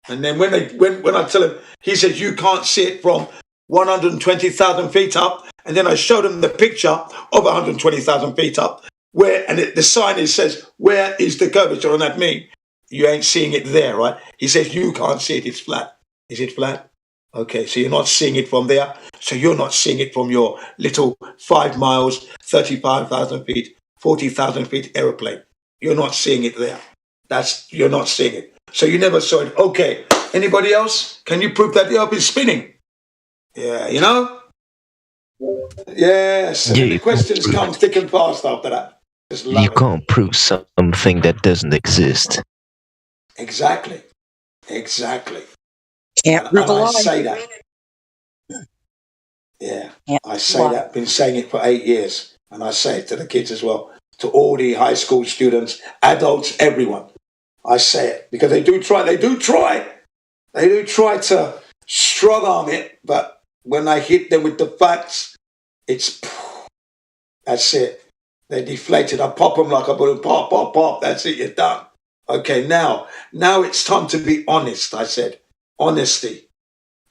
And then when I tell him, he says, you can't see it from 120,000 feet up. And then I showed him the picture of 120,000 feet up, the sign says, where is the curvature on that mean? You ain't seeing it there, right? He says, you can't see it. It's flat. Is it flat? Okay, so you're not seeing it from there. So you're not seeing it from your little 5 miles, 35,000 feet, 40,000 feet aeroplane. You're not seeing it there. You're not seeing it. So you never saw it. Okay, anybody else? Can you prove that the Earth is spinning? Yeah, Yes, and the questions come thick and fast after that. You can't prove something that doesn't exist. Exactly. Exactly. Can't prove a I lie. say that. Yeah. Can't I say that. Been saying it for 8 years. And I say it to the kids as well. To all the high school students, adults, everyone. I say it. Because they do try to strong arm it, but when I hit them with the facts, that's it. They're deflated. I pop them like a balloon. Pop, pop, pop. That's it. You're done. Okay, now it's time to be honest, I said. Honesty.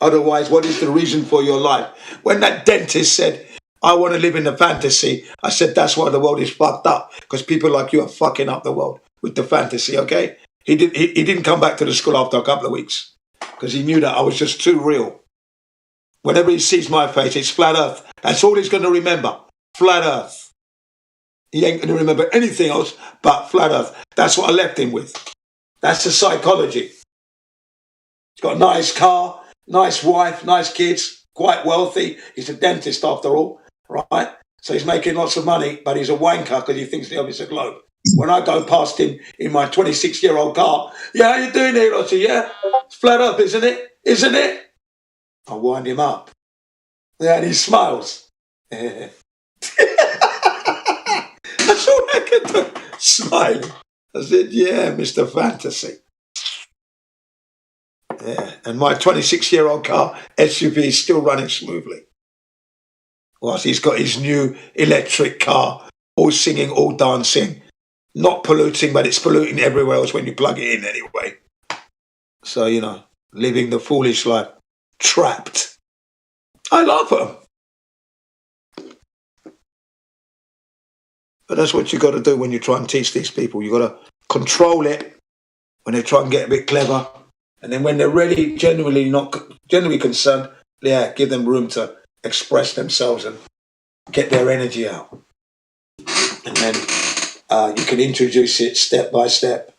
Otherwise, what is the reason for your life? When that dentist said, I want to live in the fantasy, I said, that's why the world is fucked up. Because people like you are fucking up the world with the fantasy, okay? He didn't come back to the school after a couple of weeks. Because he knew that I was just too real. Whenever he sees my face, it's flat earth. That's all he's going to remember. Flat earth. He ain't going to remember anything else but flat earth. That's what I left him with. That's the psychology. He's got a nice car, nice wife, nice kids, quite wealthy. He's a dentist after all, right? So he's making lots of money, but he's a wanker because he thinks the earth is a globe. When I go past him in my 26-year-old car, yeah, how you doing here, Lottie? Yeah, it's flat earth, isn't it? Isn't it? I wind him up. Yeah, and he smiles. That's all I can do. Smile. I said, yeah, Mr. Fantasy. Yeah, and my 26-year-old car, SUV, is still running smoothly. Whilst he's got his new electric car, all singing, all dancing. Not polluting, but it's polluting everywhere else when you plug it in anyway. So, living the foolish life. Trapped. I love them. But that's what you got to do when you try and teach these people. You got to control it when they try and get a bit clever. And then when they're really genuinely concerned, yeah, give them room to express themselves and get their energy out. And then you can introduce it step by step.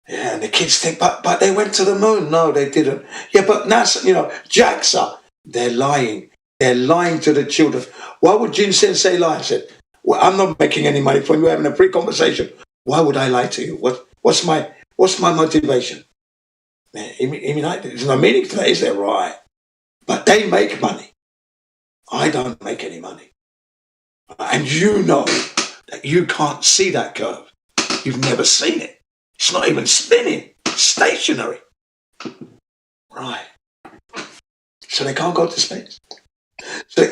Yeah, and the kids think, but they went to the moon. No, they didn't. Yeah, but NASA, JAXA, they're lying. They're lying to the children. Why would Jin Sensei lie? I said, well, I'm not making any money from you. We're having a free conversation. Why would I lie to you? What's my motivation? There's no meaning to that, is there? Right. But they make money. I don't make any money. And you know that you can't see that curve. You've never seen it. It's not even spinning. It's stationary. Right. So they can't go to space.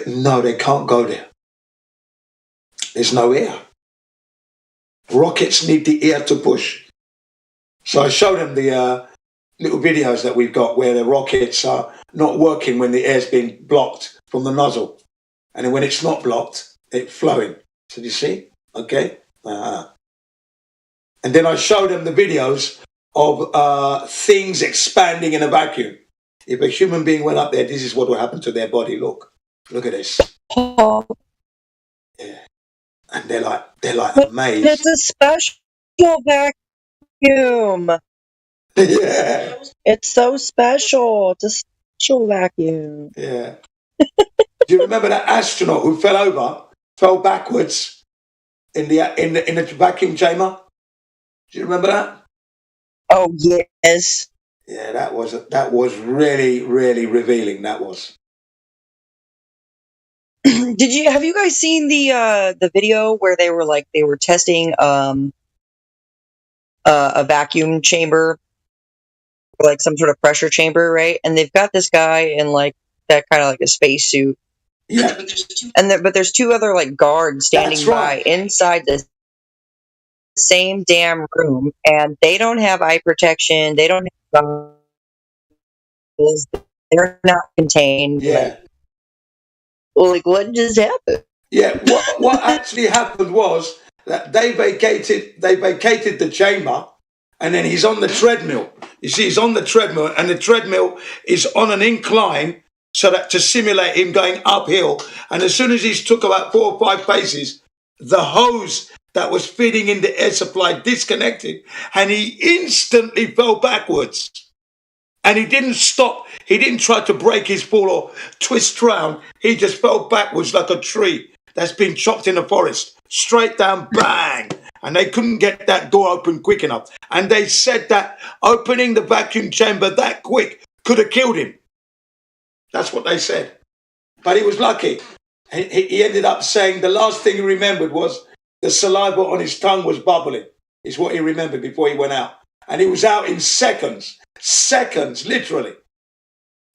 No, they can't go there. There's no air. Rockets need the air to push. So I showed them the little videos that we've got where the rockets are not working when the air's been blocked from the nozzle. And then when it's not blocked, it's flowing. So you see? Okay. And then I showed them the videos of things expanding in a vacuum. If a human being went up there, this is what would happen to their body. Look at this. Yeah. And they're like amazed. It's a special vacuum. Yeah. It's so special. It's a special vacuum. Yeah. Do you remember that astronaut who fell backwards in the vacuum chamber? Do you remember that? Oh yes. Yeah, that was really, really revealing. That was. Have you guys seen the video where they were testing a vacuum chamber, like some sort of pressure chamber, right? And they've got this guy in like that kind of like a spacesuit. Yeah. But there's two other like guards standing by inside the same damn room, and they don't have eye protection. They don't have goggles. They're not contained. Yeah. Like what just happened? Yeah. What actually happened was that they vacated the chamber, and then he's on the treadmill. You see, he's on the treadmill, and the treadmill is on an incline, so that to simulate him going uphill. And as soon as he's took about 4 or 5 paces, the hose that was feeding in the air supply disconnected, and he instantly fell backwards. And he didn't stop. He didn't try to break his fall or twist round. He just fell backwards like a tree that's been chopped in the forest. Straight down, bang. and they couldn't get that door open quick enough. And they said that opening the vacuum chamber that quick could have killed him. That's what they said. But he was lucky. He ended up saying the last thing he remembered was the saliva on his tongue was bubbling, is what he remembered before he went out. And he was out in seconds. Seconds, literally.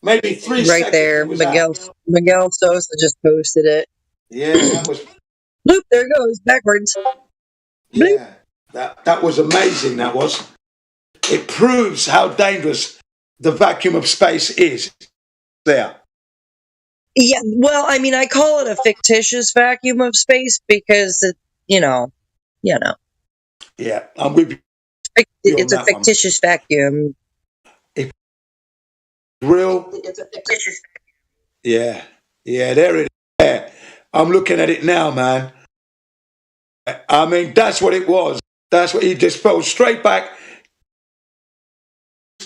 Maybe 3 seconds. Right there. Miguel Sosa just posted it. Yeah, that was... Loop, there it goes, backwards. Yeah, that was amazing, that was. It proves how dangerous the vacuum of space is there. Yeah, well, I mean, I call it a fictitious vacuum of space because, you know. Yeah, I'm with you. It's a fictitious vacuum. It's real. It's a fictitious vacuum. Yeah, there it is. Yeah. I'm looking at it now, man. I mean, that's what it was. That's what he just fell straight back.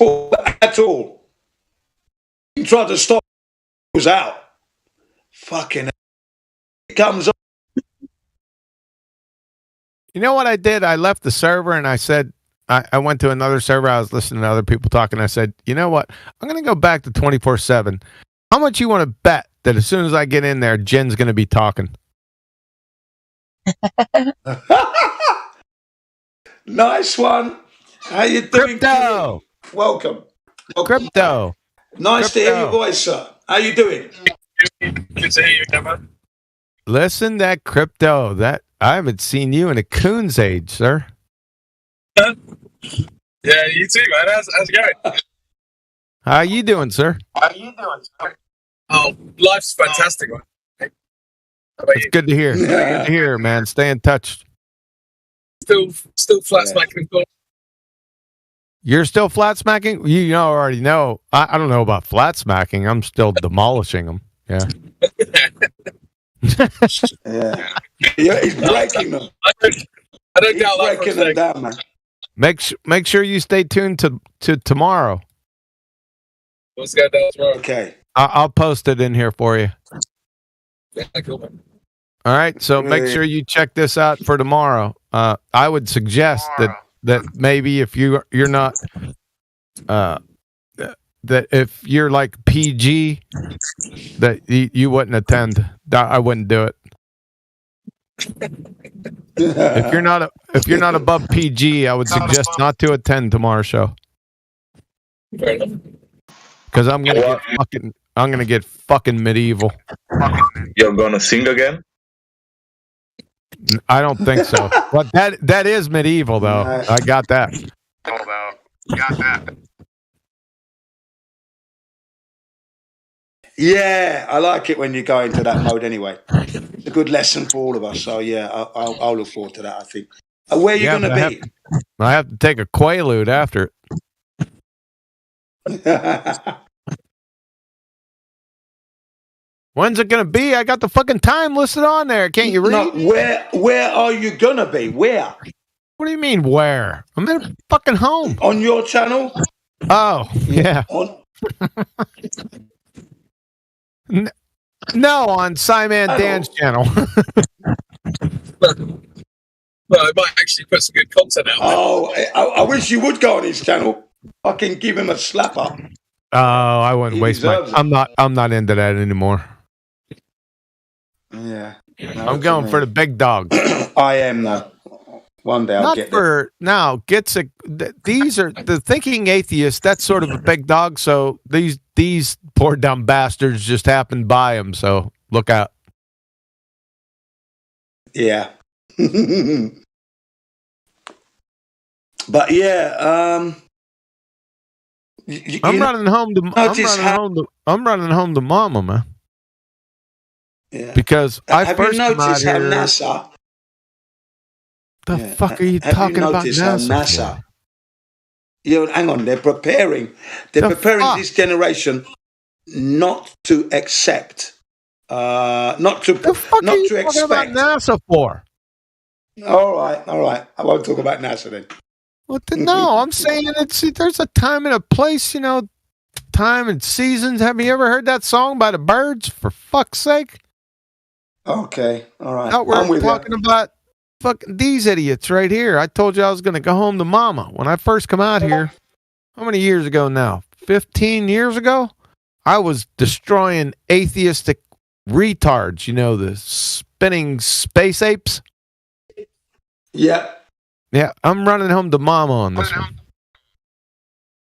At all. He tried to stop. He was out. Fucking hell. It comes on. You know what I did? I left the server and I said, I went to another server. I was listening to other people talking. I said, you know what? I'm going to go back to 24/7. How much you want to bet that as soon as I get in there, Jen's going to be talking? Nice one. How you doing? Crypto. Welcome. Crypto. Nice to hear your voice, sir. How you doing? Good to hear you, Kevin. Listen, that crypto. That I haven't seen you in a coon's age, sir. Yeah, you too, man. How's it going? How you doing, sir? Oh, life's fantastic, man. How about It's you? good to hear. Good to hear, man. Stay in touch. Still flat smacking. You're still flat smacking? You already know. I don't know about flat smacking. I'm still demolishing them. Yeah. Yeah, he's breaking them. I don't doubt that. Breaking them down, man. Make sure you stay tuned to tomorrow. Let's go down tomorrow. Okay. I'll post it in here for you. Yeah, cool, man. All right. So make sure you check this out for tomorrow. I would suggest that maybe if you're not that if you're like PG, that you wouldn't attend. I wouldn't do it. If you're not above PG, I would suggest not to attend tomorrow's show. Because I'm gonna get fucking medieval. You're gonna sing again? I don't think so. But that is medieval though. I got that. Yeah, I like it when you go into that mode anyway. It's a good lesson for all of us. So yeah, I'll look forward to that, I think. Where are you going to be? I have to take a Quaalude after it. When's it going to be? I got the fucking time listed on there. Can't you read? No, where are you going to be? Where? What do you mean where? I'm at fucking home. On your channel? Oh, yeah. No, on Simon Dan's channel. Well, I might actually put some good content out. Oh, I wish you would go on his channel. I can give him a slap up. Oh, I wouldn't waste my. I'm not into that anymore. Yeah, I'm going for the big dog. I am though. One day I'll get there. Now gets a. These are the thinking atheists. That's sort of a big dog. So these poor dumb bastards just happened by him. So look out. Yeah. But yeah, I'm running home to Mama, man. Yeah. Because have you noticed how NASA? The fuck are you talking about NASA? Hang on, they're preparing this generation not to accept, not to expect. About NASA for? All right. I won't talk about NASA then. No, I'm saying there's a time and a place, time and seasons. Have you ever heard that song by the Birds? For fuck's sake. Okay, all right. Now we're talking about fucking these idiots right here. I told you I was going to go home to mama when I first come out here. How many years ago now? 15 years ago? I was destroying atheistic retards, you know, the spinning space apes. Yeah. Yeah, I'm running home to mama on this one.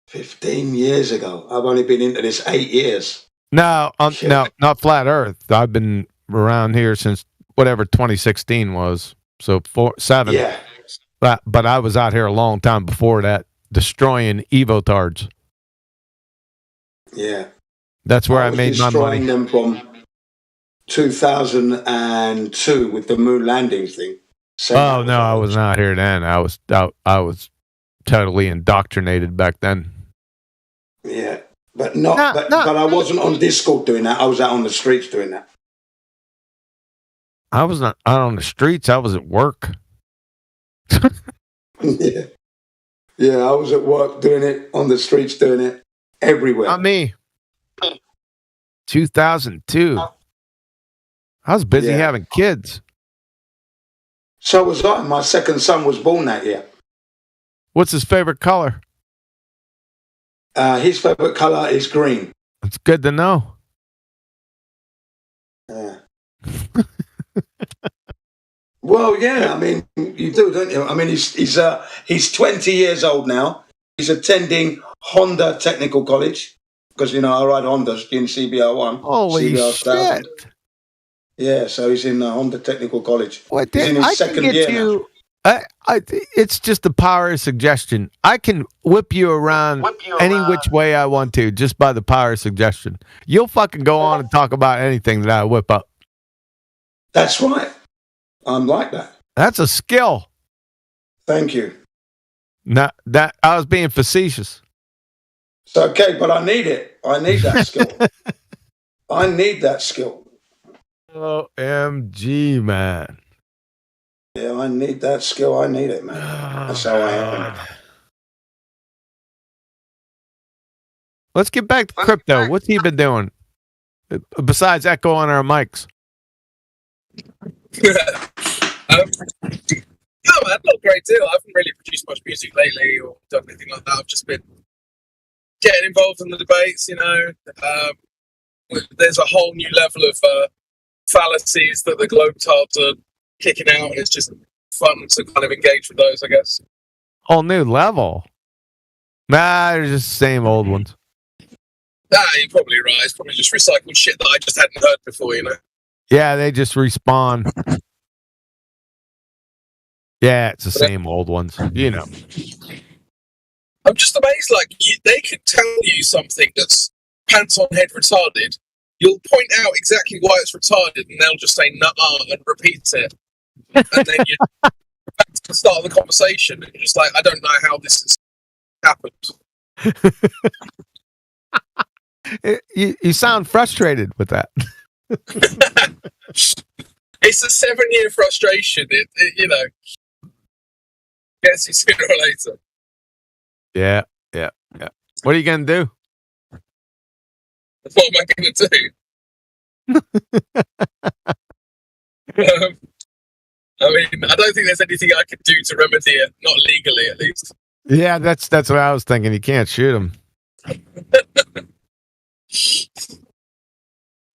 15 years ago. I've only been into this 8 years. No, no, not flat Earth. I've been around here since whatever 2016 was. So 7. Yeah. But I was out here a long time before that, destroying evotards. Yeah. That's where I made my money. Destroying them from 2002 with the moon landing thing. Oh no, I was not here then. I was totally indoctrinated back then. Yeah, but but I wasn't on Discord doing that. I was out on the streets doing that. I was not out on the streets. I was at work. Yeah, I was at work doing it, on the streets doing it, everywhere. Not me. 2002. I was busy having kids. So was I. My second son was born that year. What's his favorite color? His favorite color is green. It's good to know. Yeah. Well, yeah. I mean, you do, don't you? I mean, he's 20 years old now. He's attending Honda Technical College because I ride Hondas in CBR1. Holy CBR shit! Yeah, so he's in Honda Technical College. What? He's in his second year now. It's just the power of suggestion. I can whip you around any which way I want to just by the power of suggestion. You'll fucking go on and talk about anything that I whip up. That's right. I'm like that. That's a skill. Thank you. Not that I was being facetious. It's okay, but I need it. I need that skill. I need that skill. OMG, man. Yeah, I need that skill. I need it, man. That's how I am. Let's get back to crypto. What's he been doing? Besides echo on our mics. No, man, not a great deal. I haven't really produced much music lately or done anything like that. I've just been getting involved in the debates, There's a whole new level of fallacies that the Globetards are kicking out, and it's just fun to kind of engage with those, I guess. Whole new level? Nah, they're just the same old ones. You're probably right. It's probably just recycled shit that I just hadn't heard before, Yeah, they just respawn. Yeah, it's the same old ones, I'm just amazed, they could tell you something that's pants on head retarded. You'll point out exactly why it's retarded, and they'll just say "nuh-uh" and repeat it. And then you're back to the start of the conversation, and you're just like, I don't know how this has happened. You sound frustrated with that. It's a 7-year frustration. It gets you sooner or later. Yeah. What are you going to do? What am I going to do? I don't think there's anything I can do to remedy it, not legally at least. Yeah, that's what I was thinking. You can't shoot him.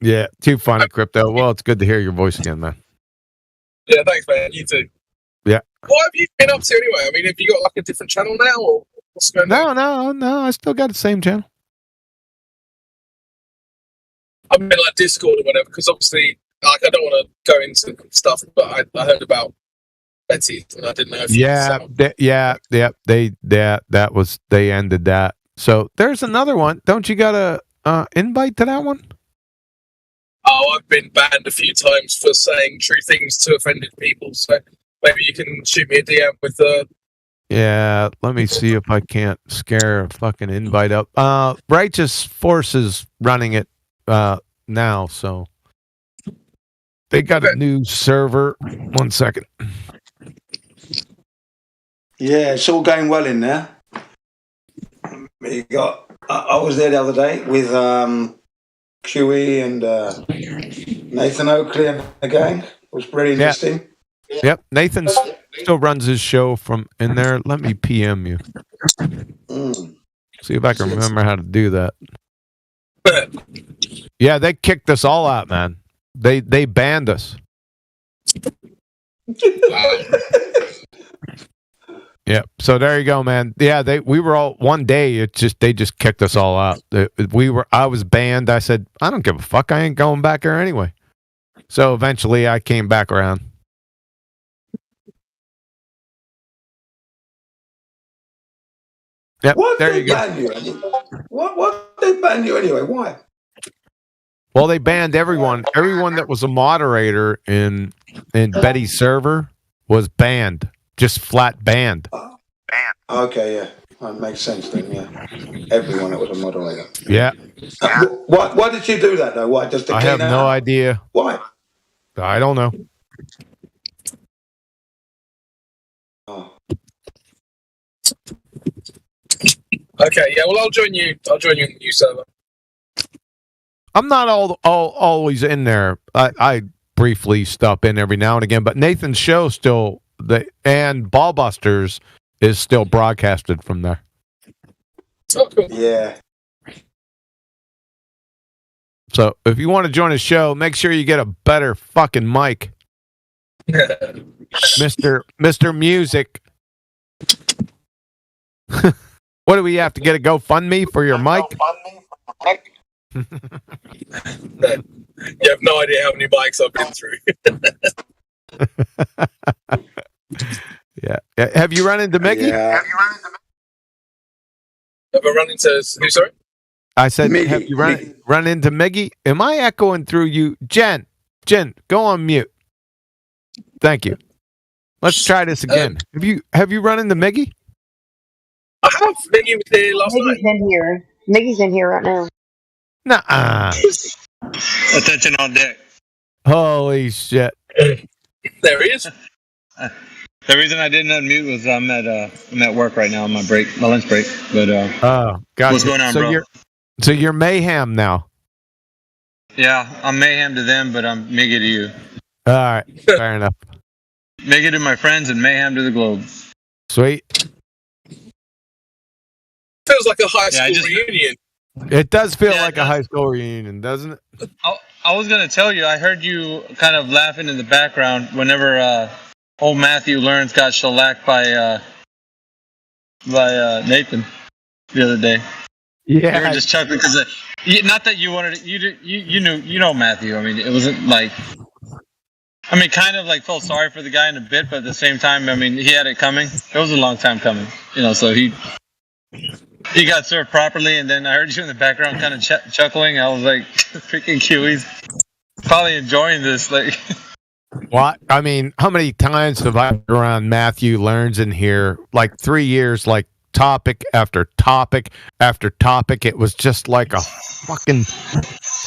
Yeah, too funny, Crypto. Well, it's good to hear your voice again, man. Yeah, thanks, man. You too. Yeah. What have you been up to anyway? Have you got a different channel now, or what's going on? No. I still got the same channel. I'm in Discord or whatever, because obviously, I don't want to go into stuff, but I heard about Betty, and I didn't know if they ended that. So there's another one. Don't you got a invite to that one? Oh, I've been banned a few times for saying true things to offended people, so maybe you can shoot me a DM with Yeah, let me see if I can't scare a fucking invite up. Righteous Forces running it now, so they got a new server. 1 second. Yeah, it's all going well in there. I was there the other day with QE and Nathan Oakley and the gang. It was pretty interesting. Yep, Nathan still runs his show from in there. Let me PM you. See if I can remember how to do that. Yeah, they kicked us all out, man. They banned us. Yeah, so there you go, man. Yeah, we were all one day. They just kicked us all out. I was banned. I said I don't give a fuck. I ain't going back there anyway. So eventually, I came back around. Yep, What there they you go. ban you? What they ban you anyway? Why? Well, they banned everyone. Everyone that was a moderator in Betty's server was banned. Just flat banned. Okay, yeah. That makes sense then, yeah. Everyone that was a moderator. Yeah. Why did you do that, though? Why? Just to I clean have out? no idea. Why? I don't know. Oh. Okay, yeah, well, I'll join you. I'll join you in the new server. I'm not always in there. I briefly stop in every now and again, but Nathan's show still and Ballbusters is still broadcasted from there. Oh, cool. Yeah. So if you want to join a show, make sure you get a better fucking mic, Mister Music. What do we have to get a GoFundMe for your mic? You have no idea how many mics I've been through. Yeah. Have you run into Mickey? Yeah. Have I run into who? Sorry. I said, Miggy. have you run into Miggy? Am I echoing through you? Jen, go on mute. Thank you. Let's try this again. Have you run into Miggy? I have. Miggy was here last night. Miggy's in here. Miggy's in here right now. Nuh-uh. Attention on deck. Holy shit. There he is. The reason I didn't unmute was I'm at work right now on my lunch break. But oh, gotcha. What's going on, bro? So you're mayhem now. Yeah, I'm mayhem to them, but I'm Miggy to you. All right, fair enough. Miggy to my friends and mayhem to the globe. Sweet. Feels like a high school reunion. It does feel like a high school reunion, doesn't it? I was gonna tell you, I heard you kind of laughing in the background whenever old Matthew Learns got shellacked by Nathan the other day. Yeah, you were just chuckling because not that you wanted to, you know Matthew. I mean, it wasn't like. I mean, kind of like felt sorry for the guy in a bit, but at the same time, I mean, he had it coming. It was a long time coming, so he got served properly, and then I heard you in the background kind of chuckling. I was like, freaking Kiwi's probably enjoying this. Like, what? I mean, how many times have I been around Matthew Learns in here? Like 3 years, like topic after topic after topic. It was just like a fucking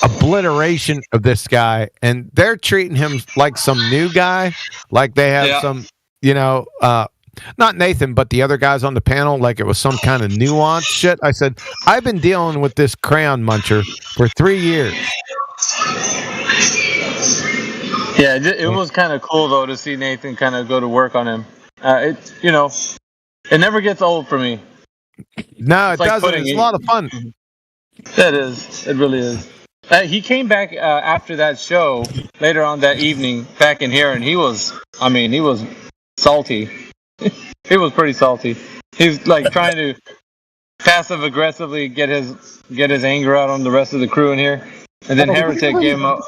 obliteration of this guy, and they're treating him like some new guy, like they have some, not Nathan, but the other guys on the panel, like it was some kind of nuanced shit. I said, I've been dealing with this crayon muncher for 3 years. Yeah, it was kind of cool though to see Nathan kind of go to work on him. It never gets old for me. No, it doesn't. It's a lot of fun. That is. It really is. He came back after that show later on that evening back in here, and he was salty. He was pretty salty. He's like trying to passive aggressively get his anger out on the rest of the crew in here, and then Heretic gave him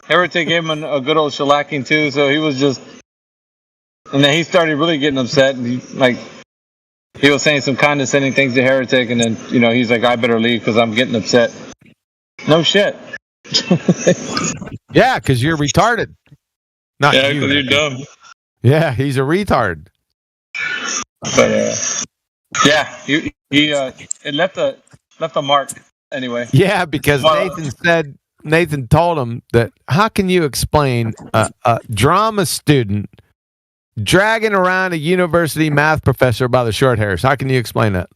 Heretic gave him a good old shellacking too. So he was just, and then he started really getting upset, and he was saying some condescending things to Heretic, and then he's like, I better leave because I'm getting upset. No shit. Yeah, because you're retarded. Not yeah, because you're dumb. Yeah, he's a retard. But it left a mark anyway. Yeah, because Nathan told him that how can you explain a drama student dragging around a university math professor by the short hairs? How can you explain that?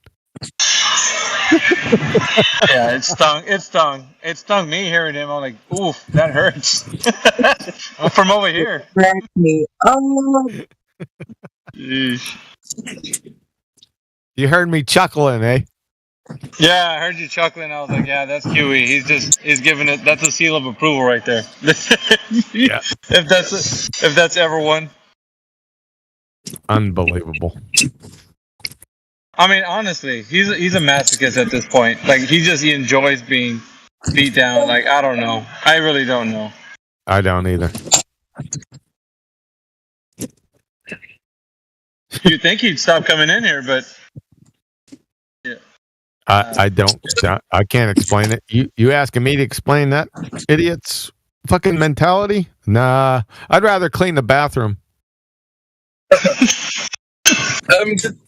Yeah, it stung. It stung. It stung me hearing him. I'm like, oof, that hurts. From over here. Me. Oh. Yeesh. You heard me chuckling, eh? Yeah, I heard you chuckling. I was like, yeah, that's Huey. He's giving it. That's a seal of approval right there. Yeah. If that's ever one. Unbelievable. I mean, honestly, he's a masochist at this point. Like he enjoys being beat down. Like I don't know. I really don't know. I don't either. You'd think he'd stop coming in here, but yeah. I don't. I can't explain it. You asking me to explain that idiot's fucking mentality? Nah, I'd rather clean the bathroom. Did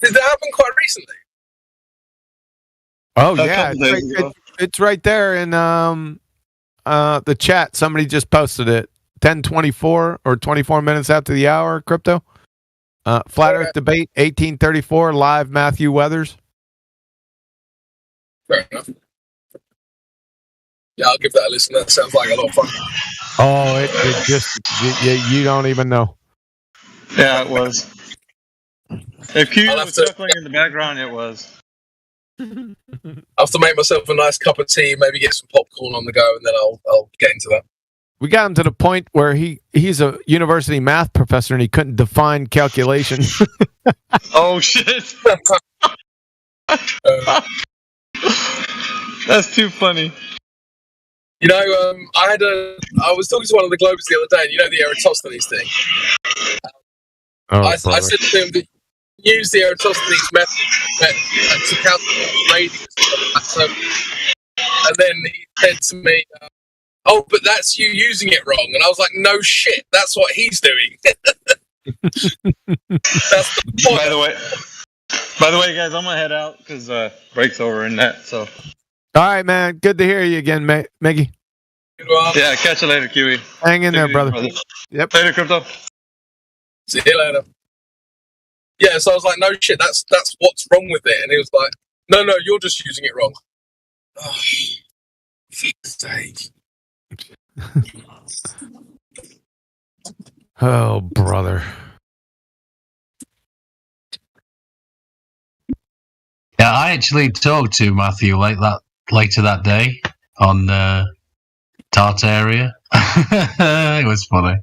that happen quite recently? Oh yeah, it's right there in the chat. Somebody just posted it. 10:24 or 24 minutes after the hour. Crypto. Flat Earth debate 1834 live. Matthew Weathers. Fair enough. Yeah, I'll give that a listen. That sounds like a lot of fun. Oh, it just you don't even know. Yeah, it was. If Q was chuckling in the background, it was. I'll have to make myself a nice cup of tea, maybe get some popcorn on the go, and then I'll get into that. We got him to the point where he's a university math professor and he couldn't define calculation. Oh shit! That's too funny. You know, I was talking to one of the Globers the other day, and you know the Eratosthenes thing. I said to him that use the Eratosthenes method to calculate radius, and then he said to me, "Oh, but that's you using it wrong." And I was like, "No shit, that's what he's doing." That's the point. By the way, guys, I'm gonna head out because break's over in that. So. All right, man. Good to hear you again, Meggie. Yeah, catch you later, Kiwi. Hang in there, brother. Yep. Later, Crypto. See you later. Yeah, so I was like, "No shit, that's what's wrong with it." And he was like, "No, you're just using it wrong." Oh, fuck's sake. Oh, brother. Yeah, I actually talked to Matthew later that day on Tartaria. It was funny.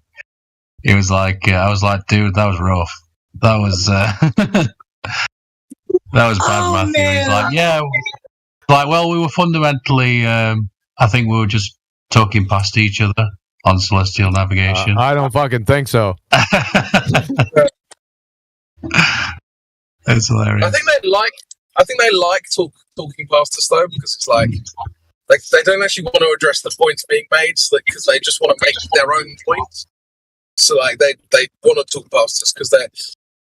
It was like I was like, "Dude, that was rough. That was that was bad, Matthew." And he's like, "Yeah, like well, we were fundamentally. I think we were just talking past each other on celestial navigation." I don't fucking think so. It's hilarious. I think they like talking past us though, because it's like they don't actually want to address the points being made, because they just want to make their own points. So like they want to talk past us because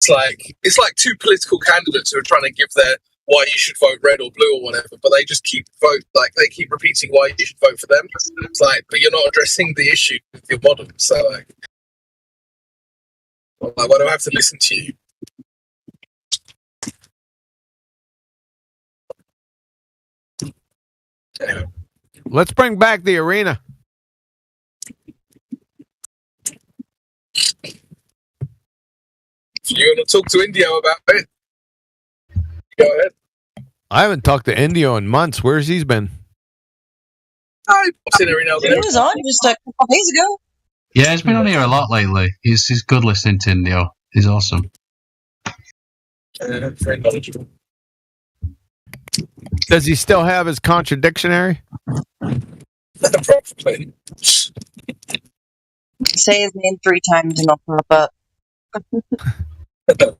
it's like two political candidates who are trying to give their why you should vote red or blue or whatever, but they just keep repeating why you should vote for them. It's like, but you're not addressing the issue with your model. So like why do I have to listen to you? Anyway. Let's bring back the arena. If you want to talk to Indio about it, go ahead. I haven't talked to Indio in months. Where's he been? He pops in every now and then. He was on just a couple days ago. Yeah, he's been on here a lot lately. He's good listening to Indio. He's awesome. Very knowledgeable. Does he still have his contradictionary? Probably. Say his name 3 times and I'll pop up. Oh,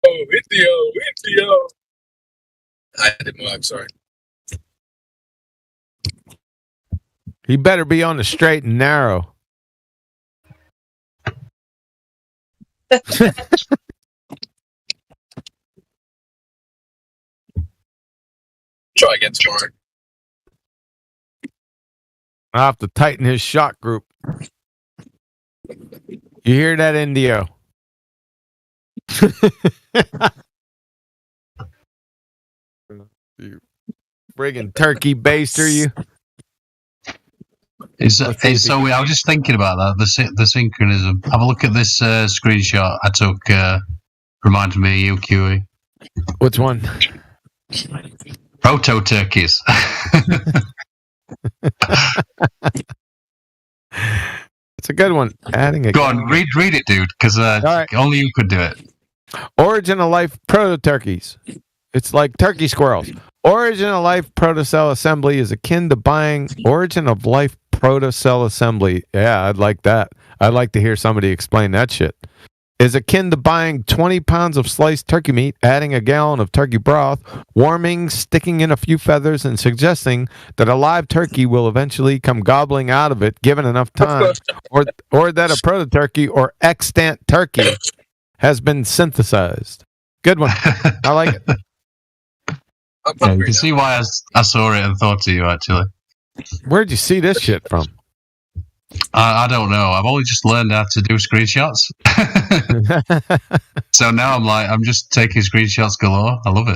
Indio. I didn't work, sorry. He better be on the straight and narrow. Try again tomorrow. I'll have to tighten his shot group. You hear that, Indio? You friggin' turkey baster, you. I was just thinking about that, the synchronism. Have a look at this screenshot I took. Reminded me of you, QE. Which one? Proto turkeys. It's a good one. Adding a Go on, read it, dude, because only you could do it. Origin of life proto-turkeys. It's like turkey squirrels. Origin of life protocell assembly is akin to buying origin of life protocell assembly. Yeah, I'd like that. I'd like to hear somebody explain that shit. Is akin to buying 20 pounds of sliced turkey meat, adding a gallon of turkey broth, warming, sticking in a few feathers, and suggesting that a live turkey will eventually come gobbling out of it given enough time, or that a proto-turkey or extant turkey has been synthesized. Good one. I like it. Yeah, you can see why I saw it and thought of you, actually. Where'd you see this shit from? I don't know. I've only just learned how to do screenshots. So now I'm just taking screenshots galore. I love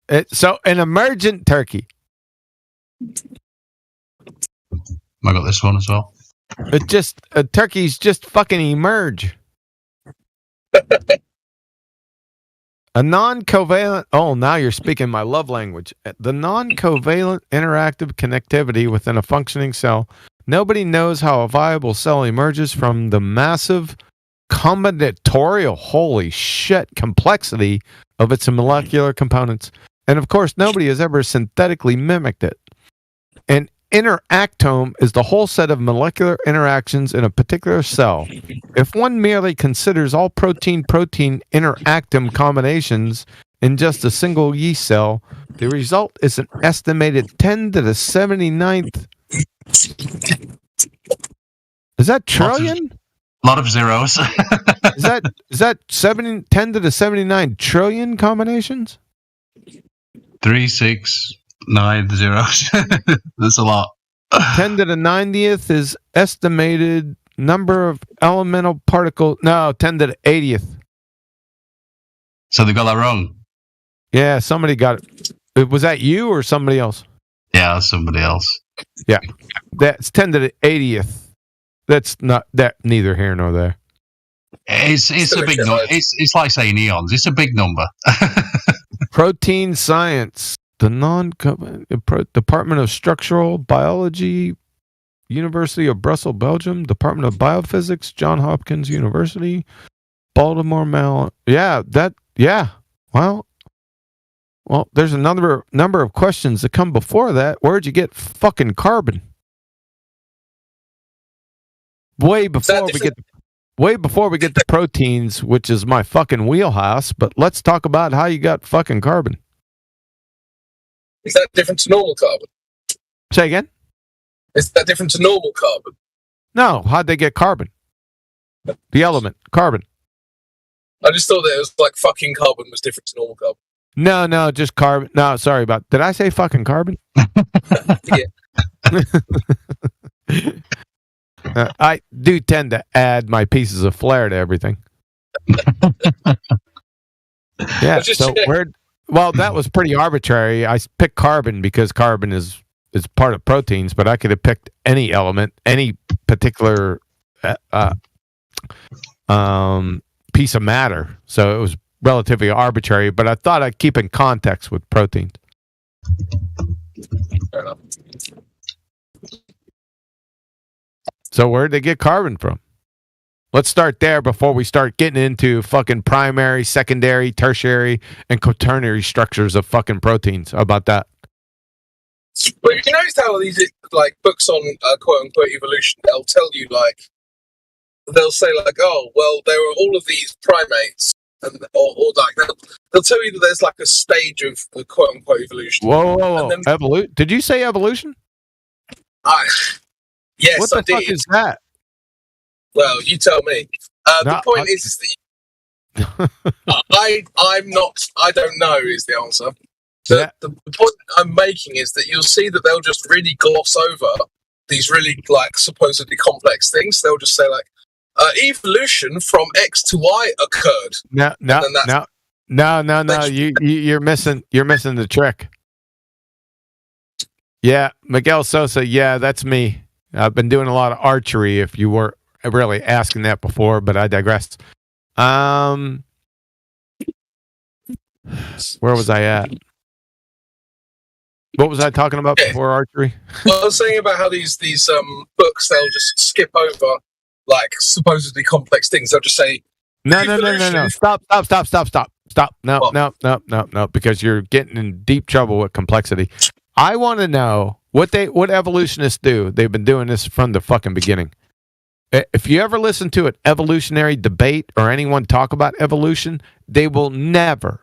it. So an emergent turkey. I got this one as well. Turkeys just fucking emerge. A non-covalent. Oh, now you're speaking my love language. The non-covalent interactive connectivity within a functioning cell. Nobody knows how a viable cell emerges from the massive combinatorial, holy shit, complexity of its molecular components. And of course, nobody has ever synthetically mimicked it. An interactome is the whole set of molecular interactions in a particular cell. If one merely considers all protein-protein interactome combinations in just a single yeast cell, the result is an estimated 10 to the 79th. Is that trillion? A lot of zeros. Is that 10 to the 79 trillion combinations? 3, 6, 9 zeros. That's a lot. 10 to the 90th is estimated number of elemental particles. No, 10 to the 80th. So they got that wrong. Yeah, somebody got it. Was that you or somebody else? Yeah, that's somebody else. Yeah, that's 10 to the 80th. That's not that neither here nor there. It's a big number. It's like saying eons. It's a big number. Protein science. The Department of Structural Biology, University of Brussels, Belgium. Department of Biophysics, Johns Hopkins University, Baltimore, Maryland. Yeah, Well, there's a number of questions that come before that. Where'd you get fucking carbon? Way before we get the proteins, which is my fucking wheelhouse. But let's talk about how you got fucking carbon. Is that different to normal carbon? Say again? Is that different to normal carbon? No. How'd they get carbon? The element, carbon. I just thought that it was like fucking carbon was different to normal carbon. No, just carbon. No, sorry about. Did I say fucking carbon? I do tend to add my pieces of flair to everything. Yeah. So well, that was pretty arbitrary. I picked carbon because carbon is part of proteins, but I could have picked any element, any particular piece of matter. So it was relatively arbitrary, but I thought I'd keep in context with proteins. Fair enough. So where'd they get carbon from? Let's start there before we start getting into fucking primary, secondary, tertiary, and quaternary structures of fucking proteins. How about that? But you notice how these like books on quote unquote evolution, they'll tell you they'll say oh well, there are all of these primates, and or they'll tell you that there's like a stage of quote unquote evolution. Whoa. Did you say evolution? Yes, what the I fuck did. is that? Well, you tell me. The point is that I don't know is the answer. The point I'm making is that you'll see that they'll just really gloss over these really supposedly complex things. They'll just say evolution from X to Y occurred. Now No. You're missing the trick. Yeah, Miguel Sosa. Yeah, that's me. I've been doing a lot of archery. If you were really asking that before, but I digress. Where was I at? What was I talking about before archery? I was saying about how these books, they'll just skip over like supposedly complex things. They'll just say No. Stop. No. Because you're getting in deep trouble with complexity. I want to know what evolutionists do. They've been doing this from the fucking beginning. If you ever listen to an evolutionary debate or anyone talk about evolution, they will never,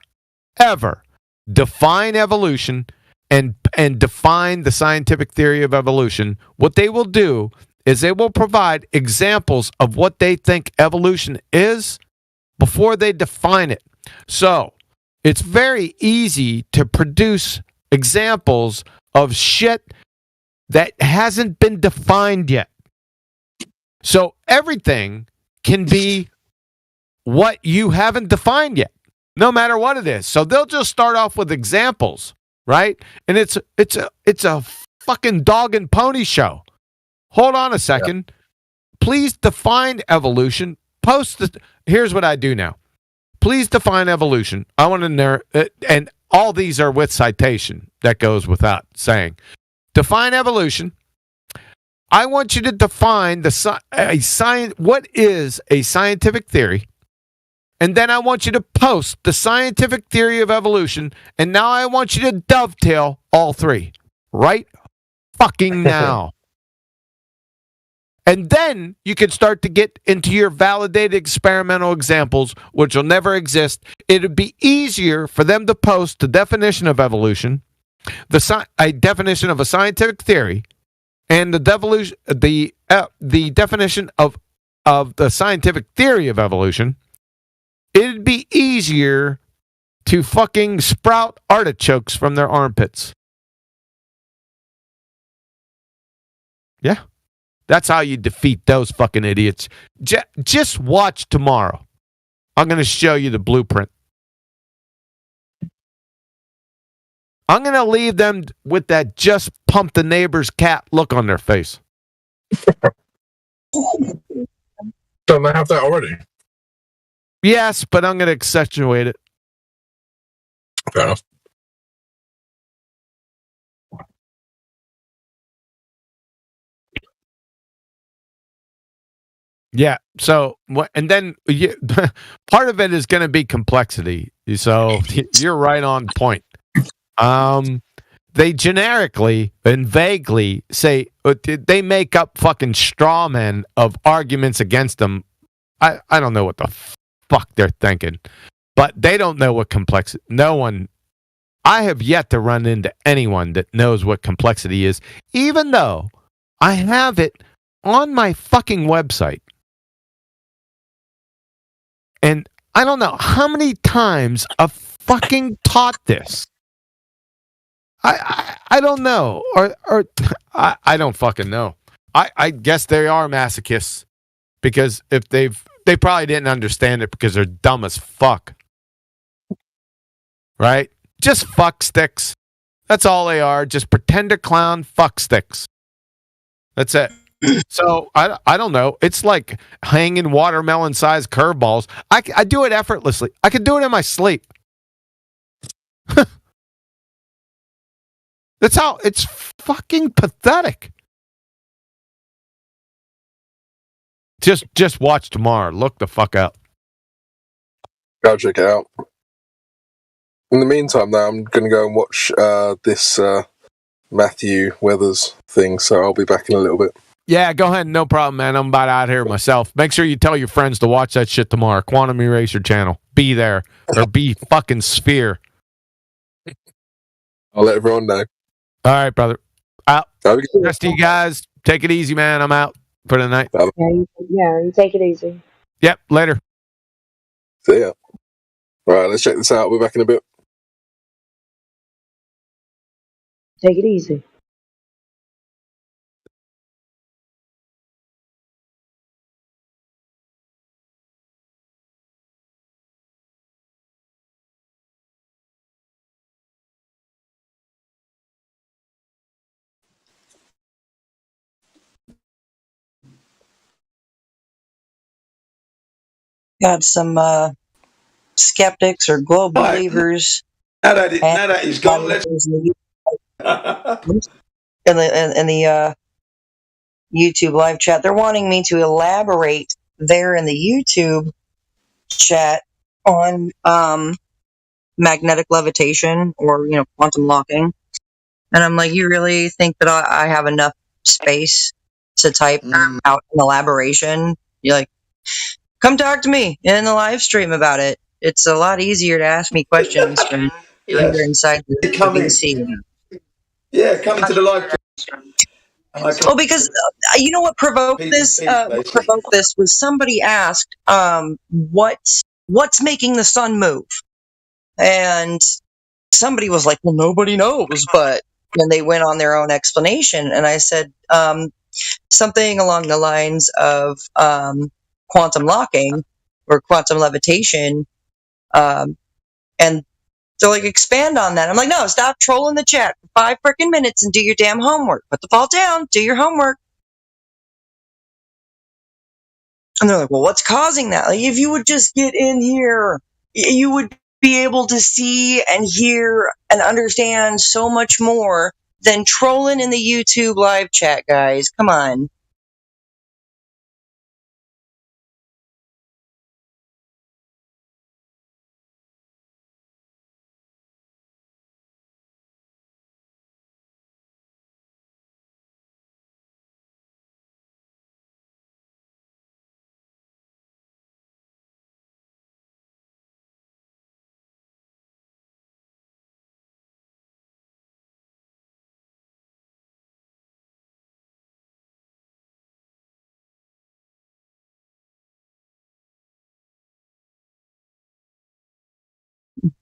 ever define evolution and define the scientific theory of evolution. What they will do is they will provide examples of what they think evolution is before they define it. So it's very easy to produce examples of shit that hasn't been defined yet. So everything can be what you haven't defined yet, no matter what it is. So they'll just start off with examples, right? And it's a fucking dog and pony show. Hold on a second. Yeah. Please define evolution. Here's what I do now. Please define evolution. I want to know, and all these are with citation. That goes without saying. Define evolution. I want you to define what is a scientific theory, and then I want you to post the scientific theory of evolution, and now I want you to dovetail all three right fucking now. And then you can start to get into your validated experimental examples, which will never exist. It would be easier for them to post the definition of evolution, a definition of a scientific theory, and the definition of the scientific theory of evolution. It'd be easier to fucking sprout artichokes from their armpits. Yeah. That's how you defeat those fucking idiots. Just watch tomorrow. I'm going to show you the blueprint. I'm going to leave them with that just pump the neighbor's cat look on their face. Don't they have that already? Yes, but I'm going to accentuate it. Fair enough. Yeah. So, and then part of it is going to be complexity. So you're right on point. They generically and vaguely say they make up fucking straw men of arguments against them. I don't know what the fuck they're thinking, but they don't know what complexity. No one. I have yet to run into anyone that knows what complexity is, even though I have it on my fucking website. And I don't know how many times I've fucking taught this. I don't know. Or I don't fucking know. I guess they are masochists because if they probably didn't understand it because they're dumb as fuck. Right? Just fuck sticks. That's all they are. Just pretender clown fuck sticks. That's it. So I don't know. It's like hanging watermelon-sized curveballs. I do it effortlessly. I can do it in my sleep. That's how it's fucking pathetic. Just watch tomorrow. Look the fuck up. Go check it out. In the meantime, though, I'm going to go and watch this Matthew Weathers thing. So I'll be back in a little bit. Yeah, go ahead. No problem, man. I'm about out here myself. Make sure you tell your friends to watch that shit tomorrow. Quantum Eraser channel. Be there. Or be fucking Sphere. I'll let everyone know. All right, brother. Out. Rest of you guys, take it easy, man. I'm out for the night. Yeah, you take it easy. Yep, later. See ya. All right, let's check this out. We're back in a bit. Take it easy. Got some skeptics or globe believers. Now that he's gone, let's. in the YouTube live chat, they're wanting me to elaborate there in the YouTube chat on magnetic levitation or quantum locking, and I'm like, you really think that I have enough space to type out an elaboration? You're like, come talk to me in the live stream about it. It's a lot easier to ask me questions from here inside the VC. Yeah, come into the live. Well, because you know what provoked this? What provoked this was somebody asked, "What's making the sun move?" And somebody was like, "Well, nobody knows," but then they went on their own explanation, and I said something along the lines of quantum locking or quantum levitation, and they're like, expand on that. I'm like, no, stop trolling the chat for 5 freaking minutes and do your damn homework. Put the ball down, do your homework. And they're like, well, what's causing that? Like, if you would just get in here, you would be able to see and hear and understand so much more than trolling in the YouTube live chat, guys. Come on.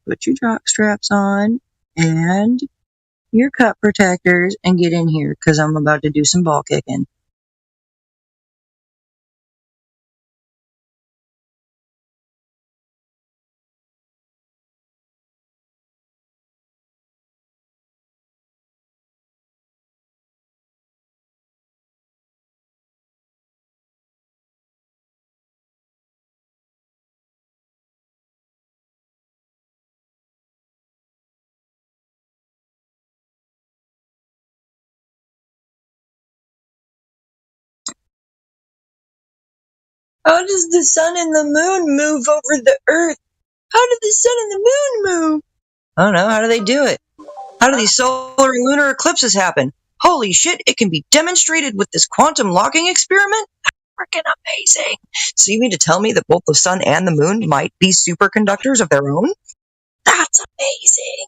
Put your jock straps on and your cup protectors and get in here because I'm about to do some ball kicking. How does the sun and the moon move over the earth? How do the sun and the moon move? I don't know. How do they do it? How do these solar and lunar eclipses happen? Holy shit, it can be demonstrated with this quantum locking experiment? Freaking amazing. So you mean to tell me that both the sun and the moon might be superconductors of their own? That's amazing.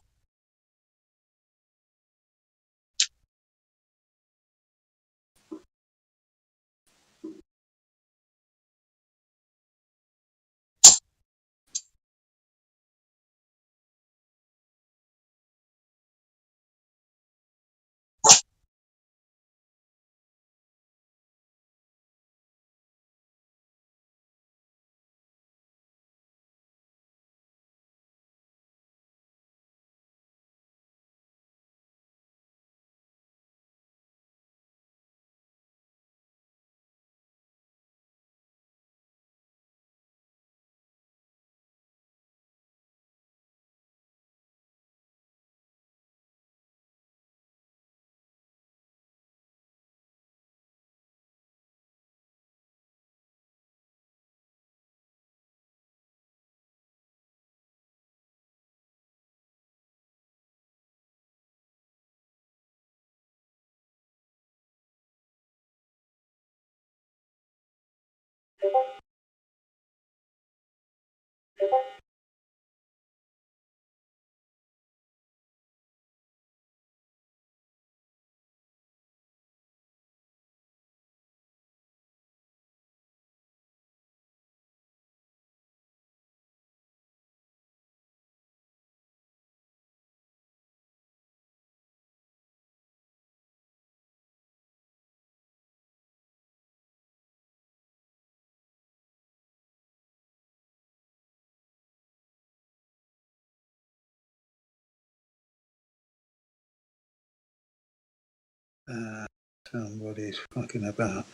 Somebody's fucking about.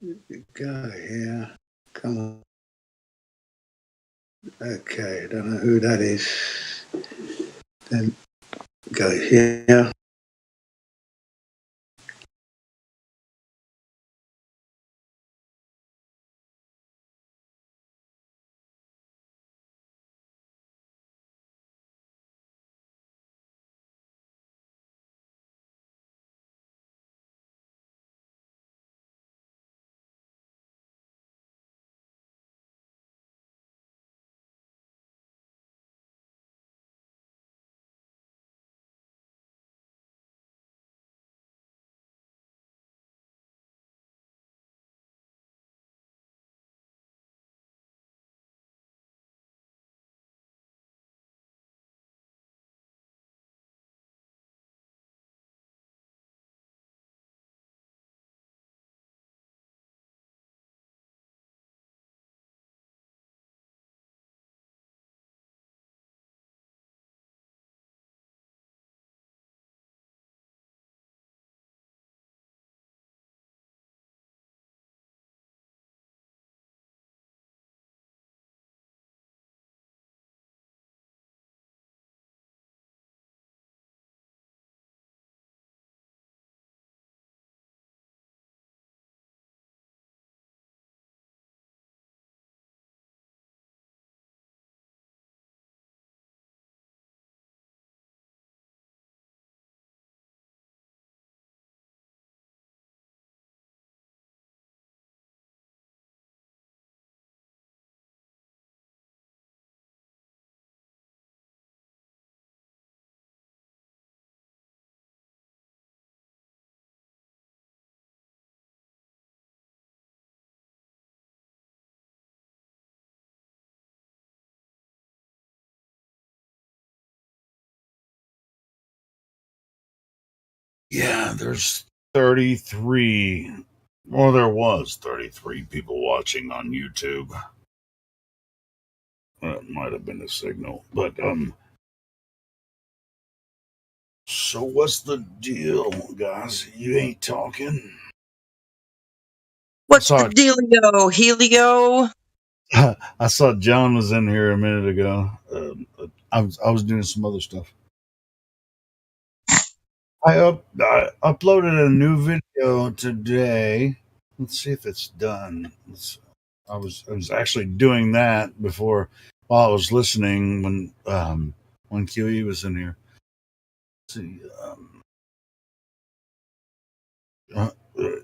Go here. Come on. Okay, don't know who that is. Then go here. Yeah, there's 33. Well, there was 33 people watching on YouTube. That might have been a signal, but so what's the deal, guys? You ain't talking. What's the dealio, Helio? I saw John was in here a minute ago. I was doing some other stuff. I uploaded a new video today. Let's see if it's done. I was actually doing that before while I was listening when QE was in here. Let's see,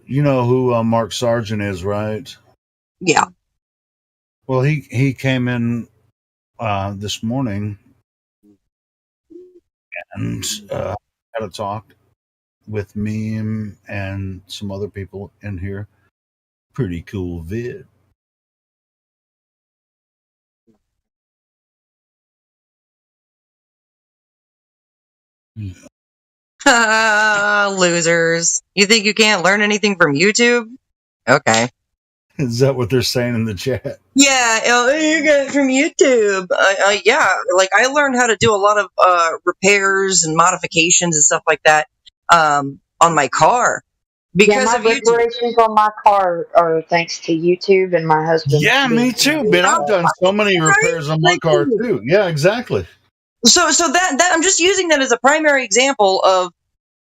you know who Mark Sargent is, right? Yeah. Well, he came in this morning and had a talk with me and some other people in here. Pretty cool vid. Losers. You think you can't learn anything from YouTube? Okay. Is that what they're saying in the chat? Yeah, you get it from YouTube. Yeah, like I learned how to do a lot of repairs and modifications and stuff like that on my car because of YouTube. Reparations on my car are thanks to YouTube and my husband. Yeah, me too. But I've done so many repairs on my car too. Yeah, exactly. So that I'm just using that as a primary example of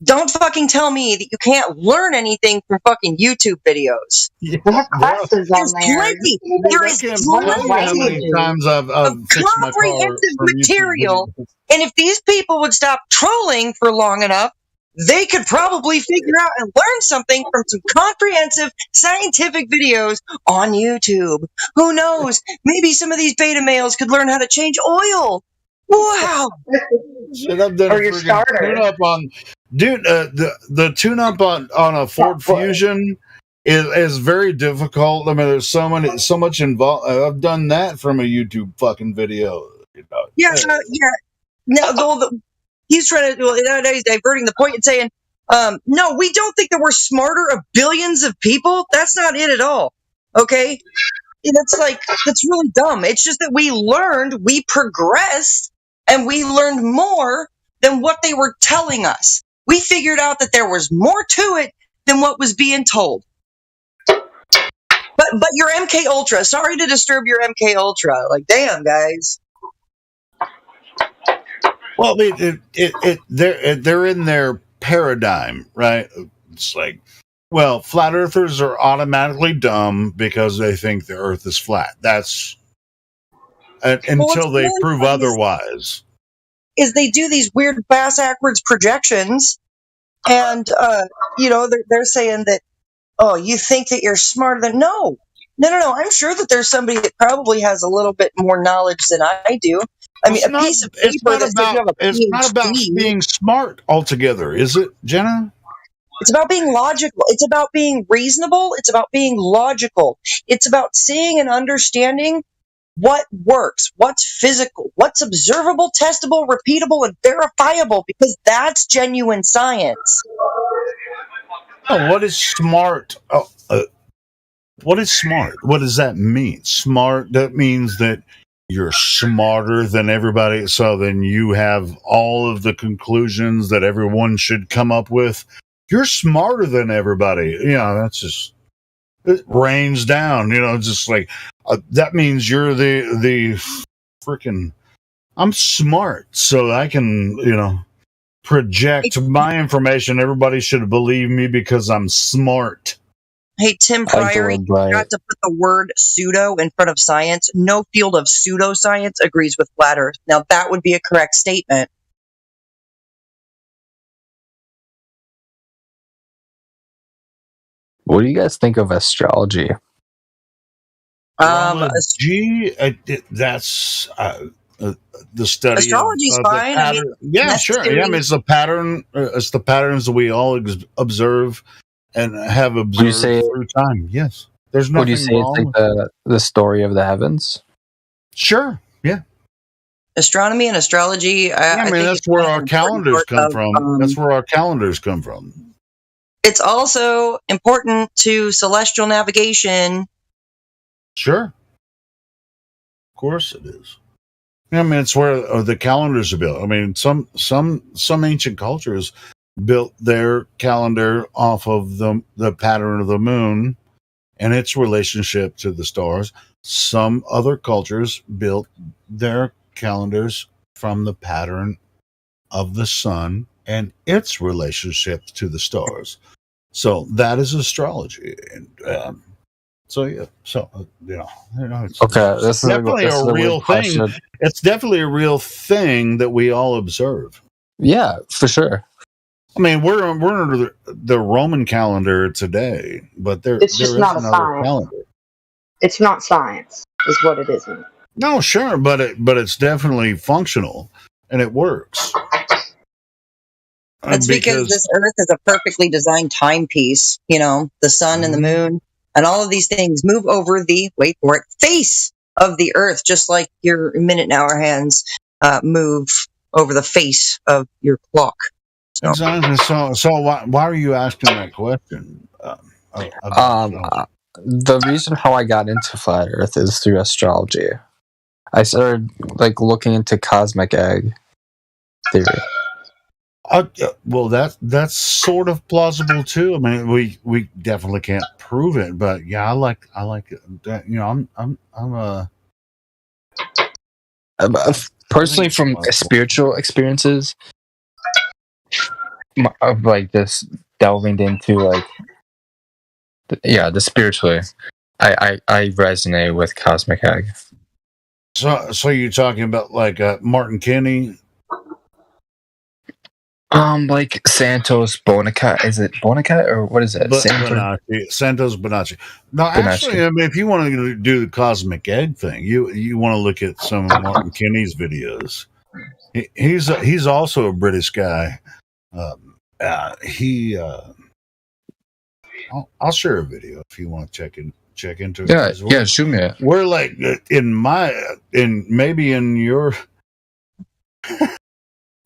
don't fucking tell me that you can't learn anything from fucking YouTube videos. Yeah, we have classes on There's there. plenty. There is plenty how many times I've fixed my car comprehensive from material. And if these people would stop trolling for long enough, they could probably figure out and learn something from some comprehensive scientific videos on YouTube. Who knows? Maybe some of these beta males could learn how to change oil. Wow. Shit, I've done a freaking tune-up on, dude. The tune-up on a Ford Fusion is very difficult. I mean, there's so much involved. I've done that from a YouTube fucking video. You know? Yeah. No, he's trying to nowadays diverting the point and saying, no, we don't think that we're smarter of billions of people. That's not it at all. Okay. And that's really dumb. It's just that we progressed, and we learned more than what they were telling us. We figured out that there was more to it than what was being told. But your MK Ultra. Sorry to disturb your MK Ultra. Like, damn, guys. Well, they're in their paradigm, right? It's like, well, flat earthers are automatically dumb because they think the Earth is flat. That's until they prove otherwise. Is they do these weird bass-backwards projections, and they're saying that, oh, you think that you're smarter than no. I'm sure that there's somebody that probably has a little bit more knowledge than I do. I mean, a piece of paper that says you have a PhD. It's not about being smart altogether, is it, Jenna? It's about being logical. It's about being reasonable. It's about being logical. It's about seeing and understanding what works, what's physical, what's observable, testable, repeatable, and verifiable, because that's genuine science. Oh, what is smart? What is smart? What does that mean? Smart, that means that you're smarter than everybody, so then you have all of the conclusions that everyone should come up with. You're smarter than everybody. That's just, it rains down, just like, that means you're the freaking, I'm smart, so I can, project my information. Everybody should believe me because I'm smart. Hey, Tim Pryor, you forgot to put the word pseudo in front of science. No field of pseudoscience agrees with flat Earth. Now, that would be a correct statement. What do you guys think of astrology? That's the study. Astrology's fine. Sure. Yeah, it's the pattern. It's the patterns that we all observe and have observed through time. Yes, there's nothing. Would you say wrong it's like the story of the heavens? Sure. Yeah. Astronomy and astrology. I mean, that's where our calendars come from. That's where our calendars come from. It's also important to celestial navigation. Sure. Of course it is. I mean, it's where the calendars are built. I mean, some ancient cultures built their calendar off of the pattern of the moon and its relationship to the stars. Some other cultures built their calendars from the pattern of the sun and its relationship to the stars. So that is astrology. And it's definitely a real thing. It's definitely a real thing that we all observe. Yeah, for sure. I mean, we're under the Roman calendar today, but it's just not a science. Calendar. It's not science, is what it isn't. No, sure, but it's definitely functional and it works. That's because this Earth is a perfectly designed timepiece. The sun and the moon and all of these things move over the, wait for it, face of the Earth, just like your minute and hour hands move over the face of your clock. Exactly. So why are you asking that question? The reason how I got into flat Earth is through astrology. I started looking into cosmic egg theory. Well, that's sort of plausible too. I mean, we definitely can't prove it, but yeah, I like it. I'm personally from spiritual experiences of this delving into the spiritually. I resonate with cosmic egg. So you're talking about Martin Kinney? Santos Bonacci. Is it Bonacci or what is it? Santos Bonacci. No, actually, I mean, if you want to do the cosmic egg thing, you want to look at some of Martin Kinney's videos. He's also a British guy. I'll share a video if you want to check into it. Yeah, shoot me. We're maybe in your.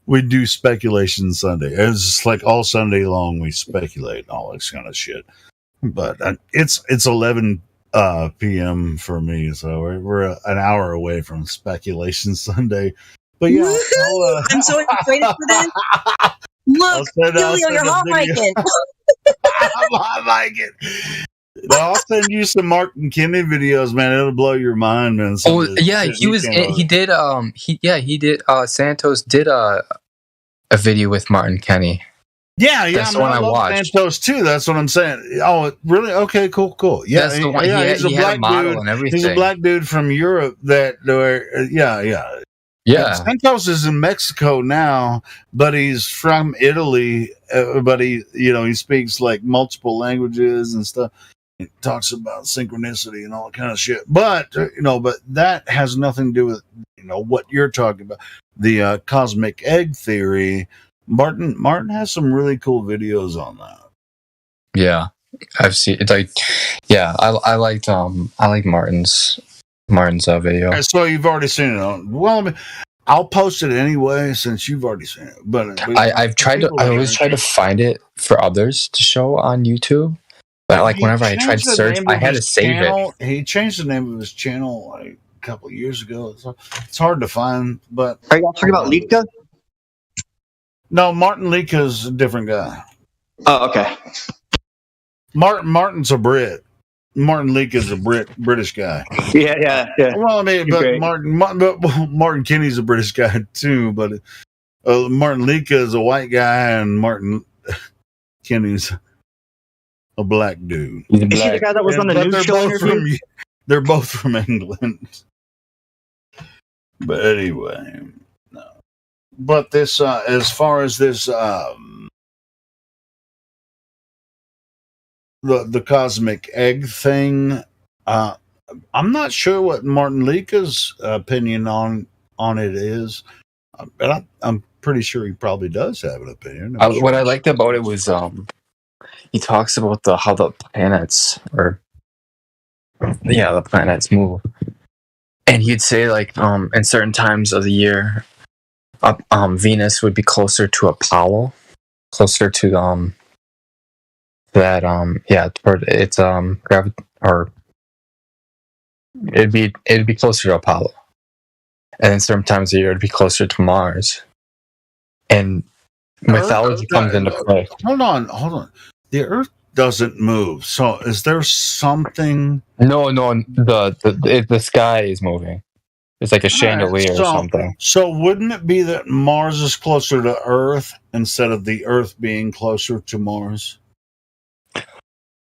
We do speculation Sunday. It's just all Sunday long we speculate and all this kind of shit. But it's 11 p.m. for me, so we're an hour away from speculation Sunday. But yeah, I'm so excited for this. Look, Julio, you're hot micing. I'm hot micing. I'll send you some Martin Kinney videos, man. It'll blow your mind, man. He did. Santos did a video with Martin Kenny. Yeah, that's the I one I love watched. Santos too. That's what I'm saying. Oh, really? Okay, cool. Yeah, that's the one. He's a black dude. And everything. He's a black dude from Europe. Yeah. Santos is in Mexico now, but he's from Italy. But he speaks like multiple languages and stuff. He talks about synchronicity and all that kind of shit. But but that has nothing to do with what you're talking about. The cosmic egg theory. Martin has some really cool videos on that. Yeah, I've seen it. I liked Martin's video. Okay, so you've already seen it. Well, I'll post it anyway since you've already seen it. But I always try to find it for others to show on YouTube. But whenever I tried to search, I had to save it. He changed the name of his channel a couple of years ago. So it's hard to find. But are y'all talking about Litka? No, Martin Litka is a different guy. Oh, okay. Martin's a Brit. Martin Litka is a British guy. Yeah. Well, but Martin Kinney's a British guy too. But Martin Litka is a white guy, and Martin Kinney's a black dude. Is he the guy that was on the news show? They're both from England. But anyway, no. But this, as far as this, the cosmic egg thing, I'm not sure what Martin Litka's opinion on it is, but I'm pretty sure he probably does have an opinion. What I liked about it was he talks about how the planets the planets move, and he'd say in certain times of the year, Venus would be closer to Apollo, closer to it's or it'd be closer to Apollo, and then certain times of the year it'd be closer to Mars, and mythology comes into play. Hold on. The Earth doesn't move. So is there something? No. The sky is moving. It's like a chandelier or something. So wouldn't it be that Mars is closer to Earth instead of the Earth being closer to Mars?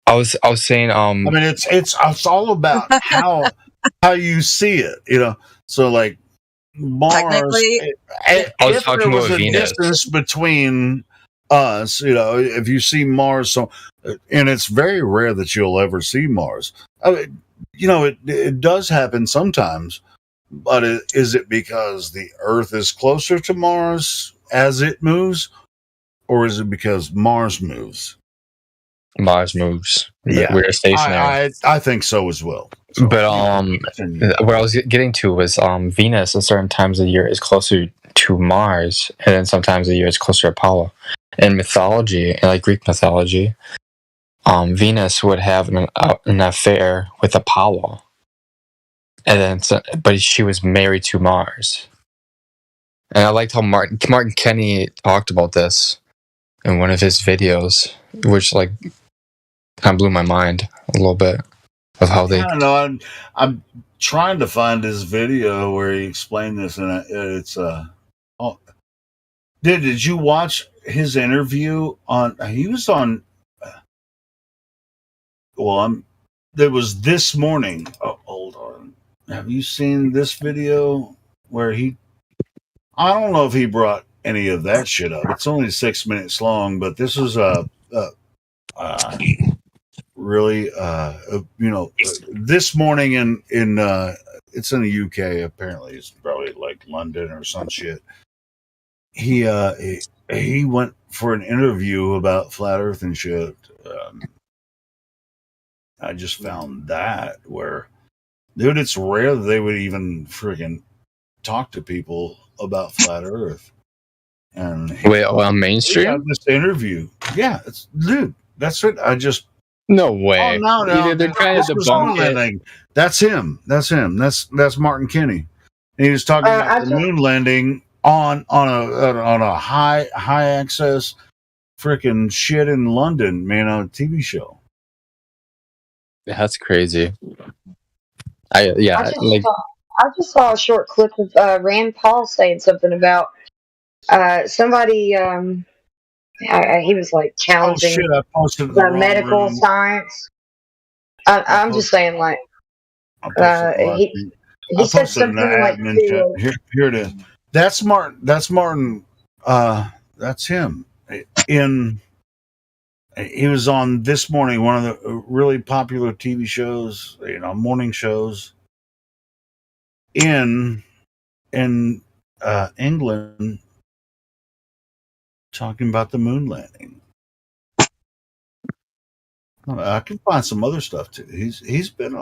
I was saying. I mean, it's all about how you see it. So like Mars. Technically, I was talking about Venus. Distance between us, if you see Mars, and it's very rare that you'll ever see Mars. I mean, it does happen sometimes, but is it because the Earth is closer to Mars as it moves, or is it because Mars moves? Mars moves. Yeah, we're stationary. I think so as well. So, but what I was getting to was Venus at certain times of the year is closer to Mars, and then sometimes of the year it's closer to Apollo. In mythology, like Greek mythology, Venus would have an affair with Apollo, and then but she was married to Mars. And I liked how Martin Kenny talked about this in one of his videos, which kind of blew my mind a little bit of how they. I don't know. I'm trying to find his video where he explained this, and it's Did you watch his interview on? He was on. There was this morning. Oh, hold on. Have you seen this video where he? I don't know if he brought any of that shit up. It's only 6 minutes long, but this was really this morning in it's in the UK. Apparently, it's probably like London or some shit. He went for an interview about flat Earth and shit. I just found that where, dude, it's rare that they would even freaking talk to people about flat Earth. And on mainstream? This interview, dude, that's it. No way. Oh, no. They're trying to debunk it. That's him. That's Martin Kinney. And he was talking about the moon landing on a high access freaking shit in London, man, on a TV show. That's crazy. I just saw a short clip of Rand Paul saying something about somebody. He was like challenging I posted in the wrong medical room. science. I'm just saying, like, he said something like to. Here it is. That's Martin. That's Martin. That's him. He was on This Morning, one of the really popular TV shows, morning shows in England, talking about the moon landing. I can find some other stuff too. He's been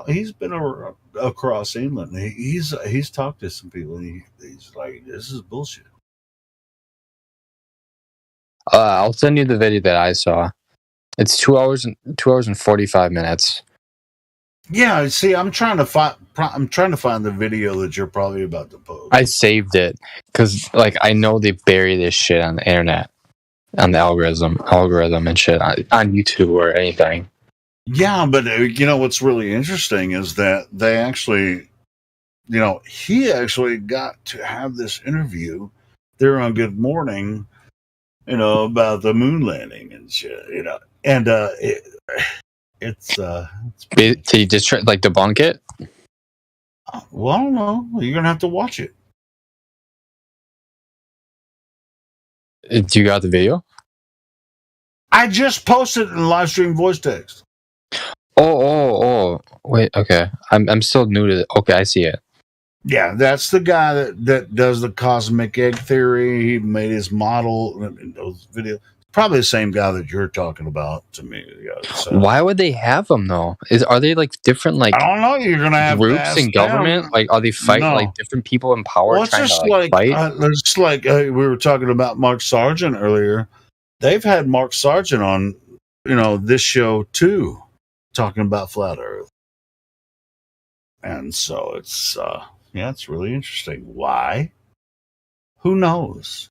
across England. He's talked to some people, and he's like, "This is bullshit." I'll send you the video that I saw. It's 2 hours and 45 minutes. Yeah, see, I'm trying to find the video that you're probably about to post. I saved it because, like, I know they bury this shit on the internet, on the algorithm and shit on YouTube or anything. Yeah, but what's really interesting is that they actually, he actually got to have this interview there on Good Morning, about the moon landing and shit, and it's did he just try, like, debunk it? Well, I don't know. You're gonna have to watch it. Do you got the video? I just posted it in live stream voice text. Oh! Wait, okay. I'm still new to it. Okay, I see it. Yeah, that's the guy that does the cosmic egg theory. He made his model in those videos. Probably the same guy that you're talking about to me. Yeah, so. Why would they have them though? Are they like different, like, I don't know? You're gonna have groups in government? them. Like, are they fighting like different people in power? Well, it's trying just to fight? it's like we were talking about Mark Sargent earlier. They've had Mark Sargent on, this show too, talking about flat Earth, and so it's it's really interesting. Why? Who knows?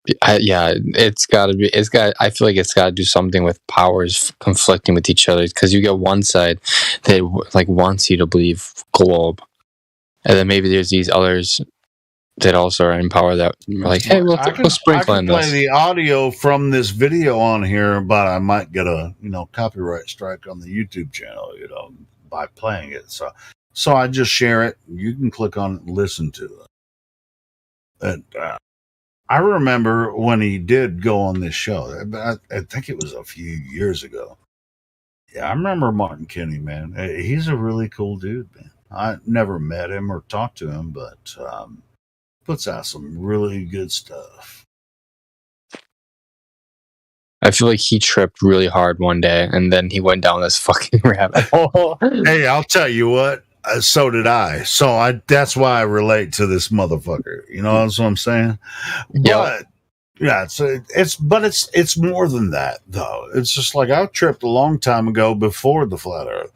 It's got to be. I feel like it's got to do something with powers conflicting with each other, because you get one side that like wants you to believe globe, and then maybe there's these others that also are in power that are like, hey, we'll sprinkle in this. I can play the audio from this video on here, but I might get a copyright strike on the YouTube channel, by playing it. So I just share it. You can click on it and listen to it. And I remember when he did go on this show. I think it was a few years ago. Yeah, I remember Martin Kinney, man. He's a really cool dude, man. I never met him or talked to him, but puts out some really good stuff. I feel like he tripped really hard one day, and then he went down this fucking rabbit hole. Hey, I'll tell you what. So did I. So that's why I relate to this motherfucker. That's what I'm saying. But yeah, it's more than that though. It's just like I tripped a long time ago before the flat Earth.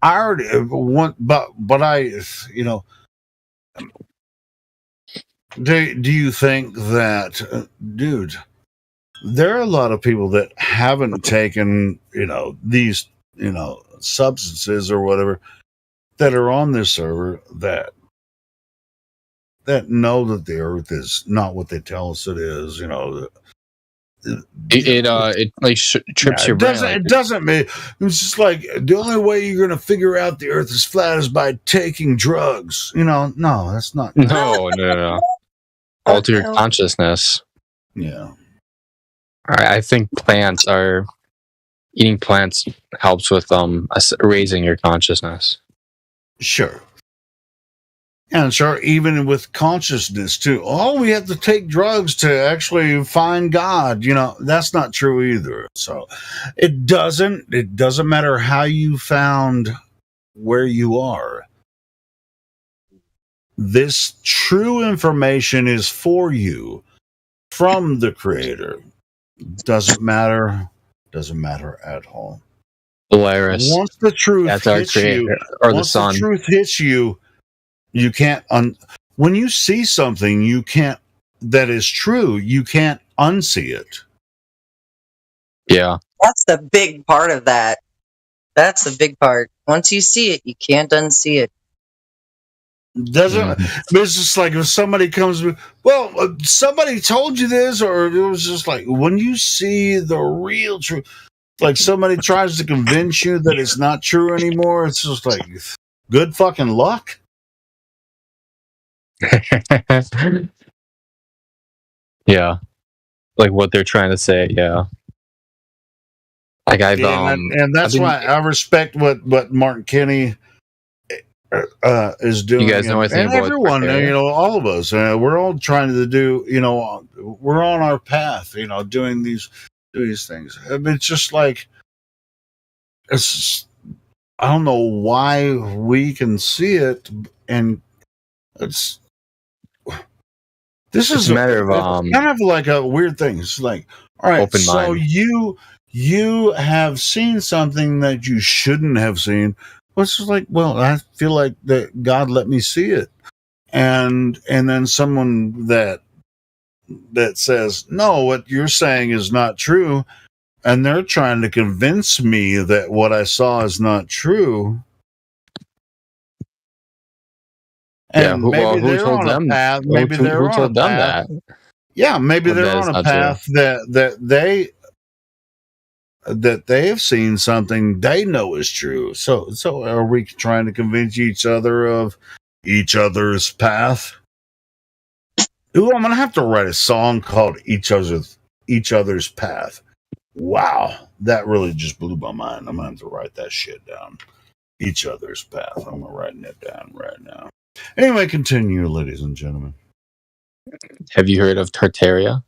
I already want, but I, do you think that, dude? There are a lot of people that haven't taken, these, substances or whatever, that are on this server that know that the Earth is not what they tell us it is. It like trips your brain. It doesn't mean it's just like the only way you're going to figure out the Earth is flat is by taking drugs. No, that's not. No. Alter your consciousness. Yeah. I think eating plants helps with raising your consciousness. Sure. And sure, even with consciousness too. Oh, we have to take drugs to actually find God. That's not true either. So it doesn't matter how you found where you are. This true information is for you from the Creator. Doesn't matter at all. Polaris. Once the truth hits you, or the sun. The truth hits you, you can't when you see something that is true, you can't unsee it. Yeah. That's the big part of that. That's the big part. Once you see it, you can't unsee it. Doesn't it's just like if somebody comes with, well, somebody told you this, or it was just like when you see the real truth, like somebody tries to convince you that it's not true anymore, it's just like good fucking luck. Yeah, like what they're trying to say. Yeah, like and that's why I respect what Martin Kinney is doing. You guys know anything and about everyone, Taxpayer? all of us, we're all trying to do, we're on our path, doing these things. I mean, it's just like, I don't know why we can see it, and this is a matter of kind of like a weird thing. It's like, all right, open so mind. you have seen something that you shouldn't have seen. Well, it's just like, well, I feel like that God let me see it, and then someone that says no, what you're saying is not true, and they're trying to convince me that what I saw is not true. And who they're told on them? a path. Maybe they're Who on a told them path. that? Yeah, maybe they're That is on a not true. path that they have seen something they know is true. So are we trying to convince each other of each other's path? Ooh, I'm gonna have to write a song called Each Other's Path. Wow, that really just blew my mind. I'm gonna have to write that shit down. Each Other's Path. I'm writing it down right now. Anyway, continue, ladies and gentlemen. Have you heard of Tartaria?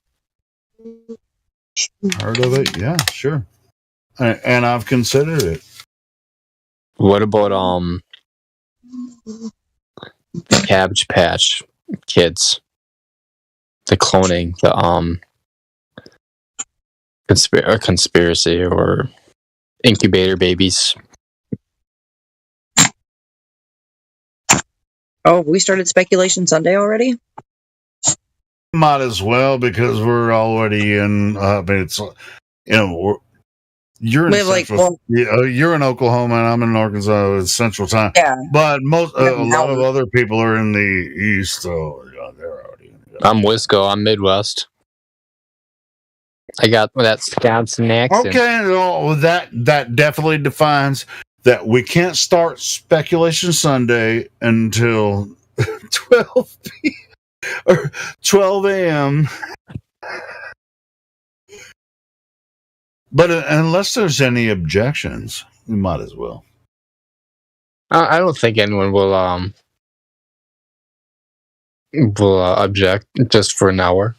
Heard of it? Yeah, sure. And I've considered it. What about the Cabbage Patch Kids? The cloning, the conspiracy or incubator babies. Oh, we started Speculation Sunday already? Might as well, because we're already in. It's you're in Central. You're in Oklahoma, and I'm in Arkansas. It's Central Time. Yeah, but a lot of other people are in the East, so they're already. I'm Wisco. I'm Midwest. I got that Wisconsin accent. Okay, well, that definitely defines that we can't start Speculation Sunday until 12 a.m. But unless there's any objections, we might as well. I don't think anyone will object just for an hour.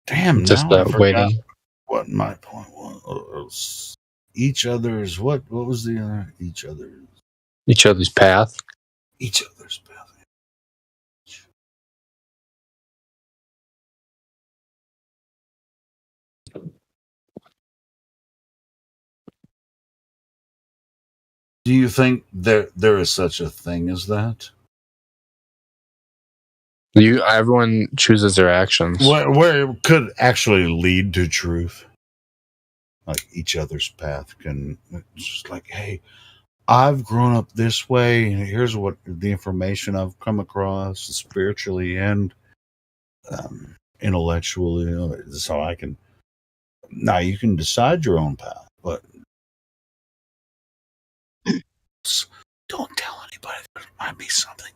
Damn, just now I forgot waiting. What my point was. Each other's what was the other? Each other's path. Each other's path. Do you think there is such a thing as that? Everyone chooses their actions. Where it could actually lead to truth. Like each other's path can, it's just like, hey, I've grown up this way, and here's what the information I've come across spiritually and intellectually, so I can. Now you can decide your own path, but don't tell anybody. There might be something.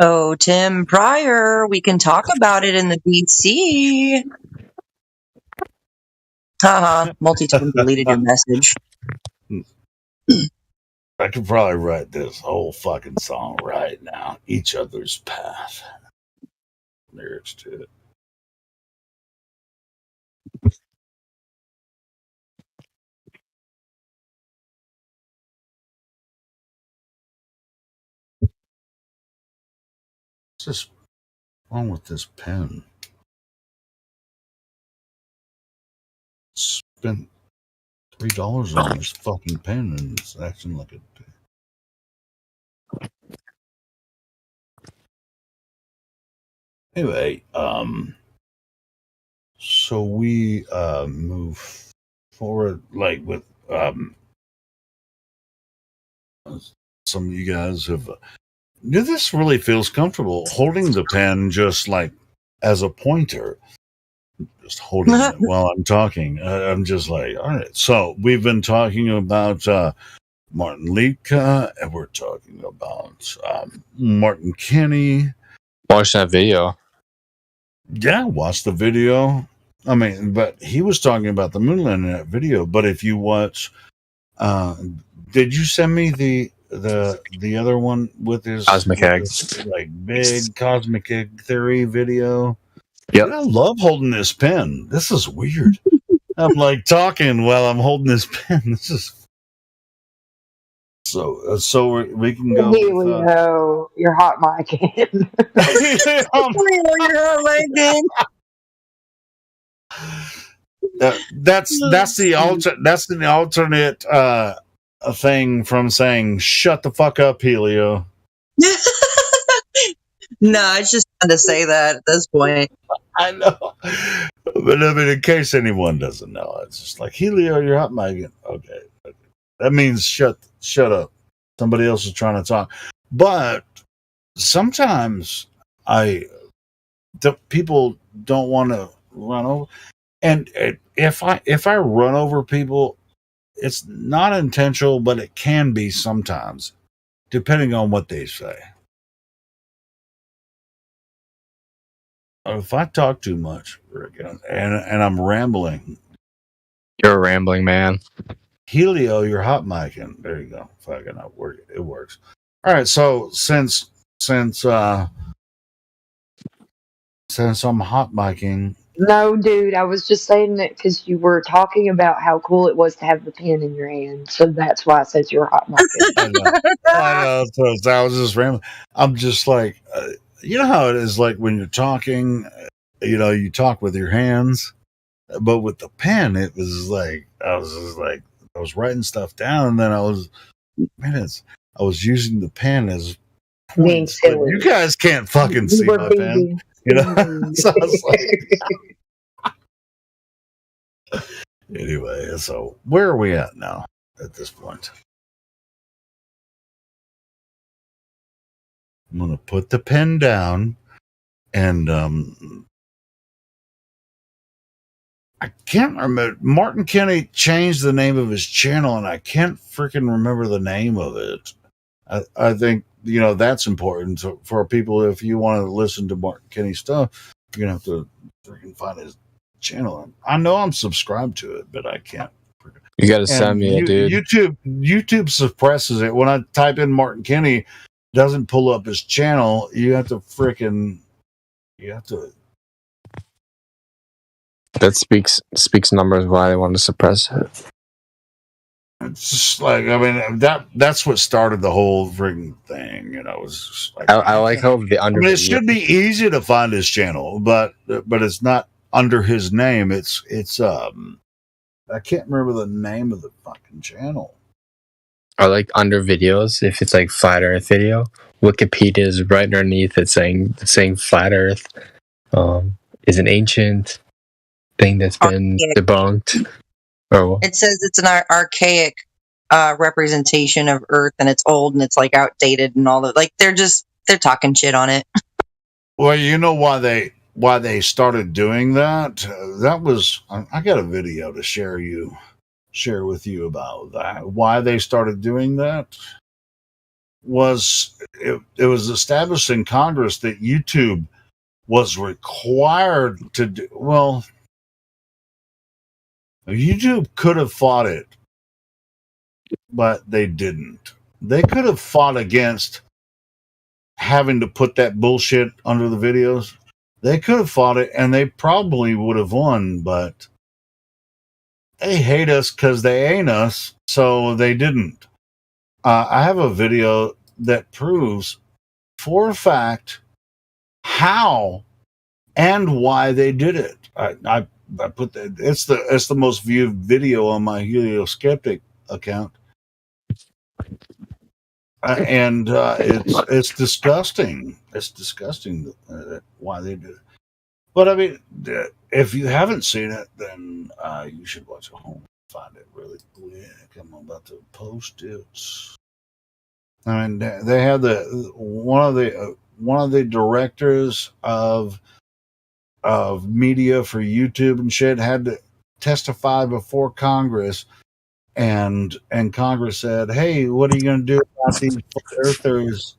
Oh, Tim Pryor, we can talk about it in the BC. Haha, multi-tone deleted your message. I could probably write this whole fucking song right now. Each other's path. Lyrics to it. What's this wrong with this pen? Spent $3 on this fucking pen, and it's acting like a. Anyway, so we move forward like with some of you guys have. This really feels comfortable holding the pen just like as a pointer, just holding it while I'm talking. I'm just like, all right. So we've been talking about Martin Liedtke, and we're talking about Martin Kenny. Watch that video. Yeah, watch the video. I mean, but he was talking about the moon landing in that video. But if you watch, did you send me the other one with his Cosmic Egg, like big cosmic egg theory video? Yep. Dude, I love holding this pen. This is weird. I'm like talking while I'm holding this pen. This is so we can go. Here we go. Your hot mic in. That's the alternate thing from saying "shut the fuck up, Helio." No, it's just fun to say that at this point. I know, but I mean, in case anyone doesn't know, it's just like Helio, you're hot mic. Okay, that means shut up. Somebody else is trying to talk, but sometimes people don't want to run over, and if I run over people, it's not intentional, but it can be sometimes, depending on what they say. If I talk too much, and I'm rambling, you're a rambling man. Helio, you're hot micing. There you go. Fucking up. It works. All right. So since I'm hot micing. No, dude, I was just saying that because you were talking about how cool it was to have the pen in your hand. So that's why I said you're hot micing. I know. So I was just rambling. I'm just like, you know how it is like when you're talking, you talk with your hands, but with the pen, it was like, I was writing stuff down, and then I was using the pen as points. But you guys can't fucking see my pen. So I was like, anyway, so where are we at now at this point? I'm going to put the pen down, and I can't remember. Martin Kenny changed the name of his channel, and I can't freaking remember the name of it. I think, that's important for people. If you want to listen to Martin Kenny stuff, you're going to have to freaking find his channel. I know I'm subscribed to it, but I can't. You got to send me it, dude. YouTube suppresses it. When I type in Martin Kenny, doesn't pull up his channel. You have to. That speaks numbers why they want to suppress it. It's just like, I mean, that's what started the whole freaking thing. It was just like, I like how the under. I mean, it should be easy to find his channel, but it's not under his name. It's I can't remember the name of the fucking channel. I like under videos. If it's like flat Earth video, Wikipedia is right underneath it saying flat Earth is an ancient thing that's been debunked. It says it's an archaic representation of Earth, and it's old and it's like outdated and all that. Like they're talking shit on it. Well, you know why they started doing that? That was, I got a video to share with you about that. Why they started doing that was it was established in Congress that YouTube was required to do. Well, YouTube could have fought it, but they didn't. They could have fought against having to put that bullshit under the videos. They could have fought it, and they probably would have won, but they hate us because they ain't us, so they didn't. I have a video that proves for a fact how and why they did it. I put that. It's the most viewed video on my Helio Skeptic account. and it's disgusting. It's disgusting why they do it. But I mean, if you haven't seen it, then you should watch it home. Find it really quick. I'm about to post it. I mean, they had one of the directors of media for YouTube and shit had to testify before Congress, and Congress said, "Hey, what are you going to do about these earthers?"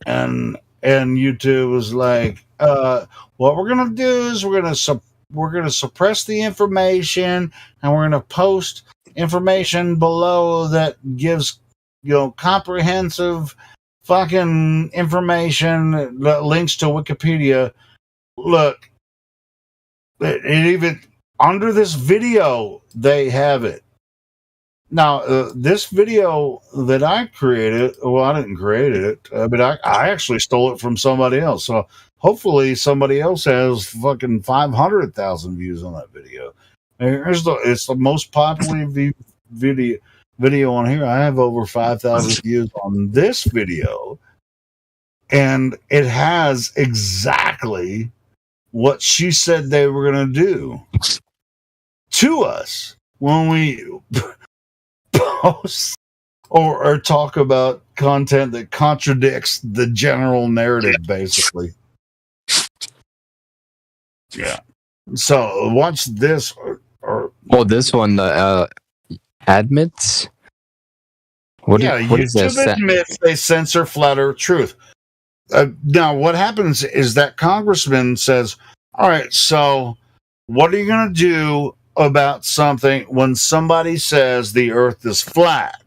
And YouTube was like, "What we're going to do is we're going to suppress the information, and we're going to post information below that gives comprehensive fucking information that links to Wikipedia." Look, it even under this video they have it. Now, this video that I created, well, I didn't create it, but I actually stole it from somebody else. So hopefully somebody else has fucking 500,000 views on that video. It's the most popular video on here. I have over 5,000 views on this video, and it has exactly what she said they were going to do to us when we post or talk about content that contradicts the general narrative, basically. Yeah. So watch this or this one, the admits. What is this? YouTube admits they censor flat Earth truth. Now, what happens is that congressman says, "All right, so what are you going to do about something when somebody says the Earth is flat?"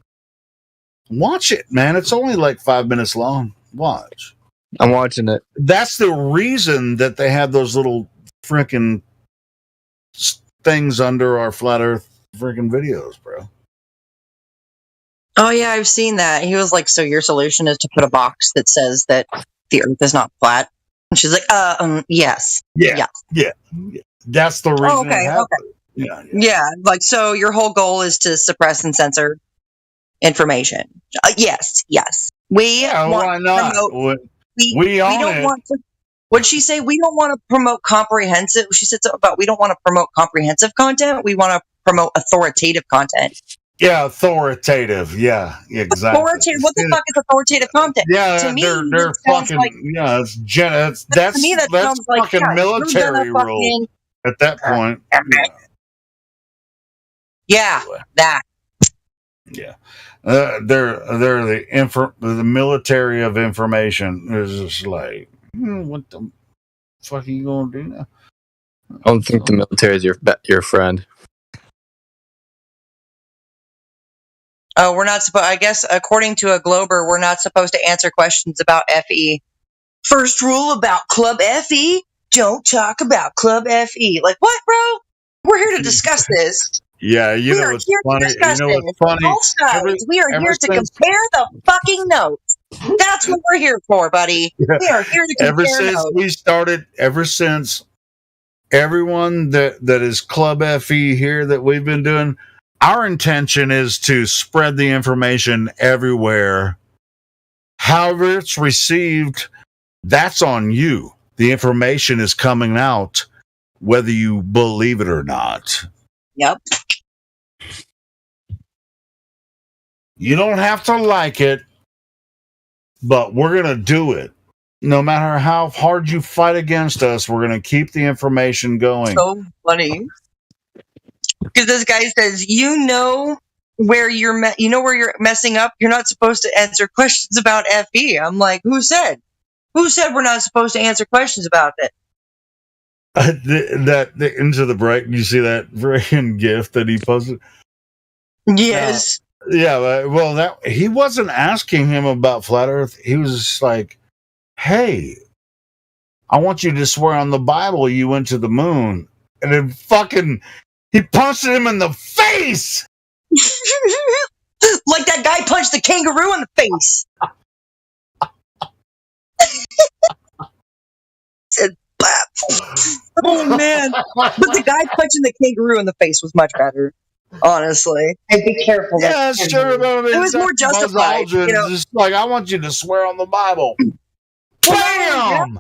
Watch it, man. It's only like 5 minutes long. Watch. I'm watching it. That's the reason that they have those little freaking things under our flat Earth freaking videos, bro. Oh yeah, I've seen that. He was like, "So your solution is to put a box that says that the Earth is not flat?" And she's like, yes. Yeah. That's the reason. Oh, okay, okay. Yeah, like, so your whole goal is to suppress and censor information. Yes. We why not? We don't want to. What did she say? We don't want to promote comprehensive. She said something about we don't want to promote comprehensive content. We want to promote authoritative content. Yeah, authoritative. Yeah, exactly. Authoritative. What the fuck is authoritative content? Yeah, to me, they're fucking. Like, that's to me, that that's sounds like fucking military rule at that point. Yeah, that. Yeah, they're the military of information. Is just like, what the fuck are you gonna do now? I don't think the military is your friend. Oh, we're not supposed. I guess according to a Glober, we're not supposed to answer questions about FE. First rule about Club FE: don't talk about Club FE. Like what, bro? We're here to discuss this. Yeah, you know what's funny? You know what's funny? Both sides. We are here to compare the fucking notes. That's what we're here for, buddy. We are here to compare notes. Ever since everyone that is Club FE here that we've been doing, our intention is to spread the information everywhere. However it's received, that's on you. The information is coming out, whether you believe it or not. Yep. You don't have to like it, but we're going to do it. No matter how hard you fight against us, we're going to keep the information going. So funny. Because this guy says, you know where you're messing up. You're not supposed to answer questions about FE. I'm like, who said? Who said we're not supposed to answer questions about it? That Into the Break. You see that freaking gift that he posted? Yes. Yeah. Well, that he wasn't asking him about flat Earth. He was just like, "Hey, I want you to swear on the Bible you went to the moon," and then fucking. He punched him in the face! Like that guy punched the kangaroo in the face. Said, "Bap." Oh, man. But the guy punching the kangaroo in the face was much better. Honestly, and be careful. Yeah, it's true. It was more justified. Just like, I want you to swear on the Bible. Bam!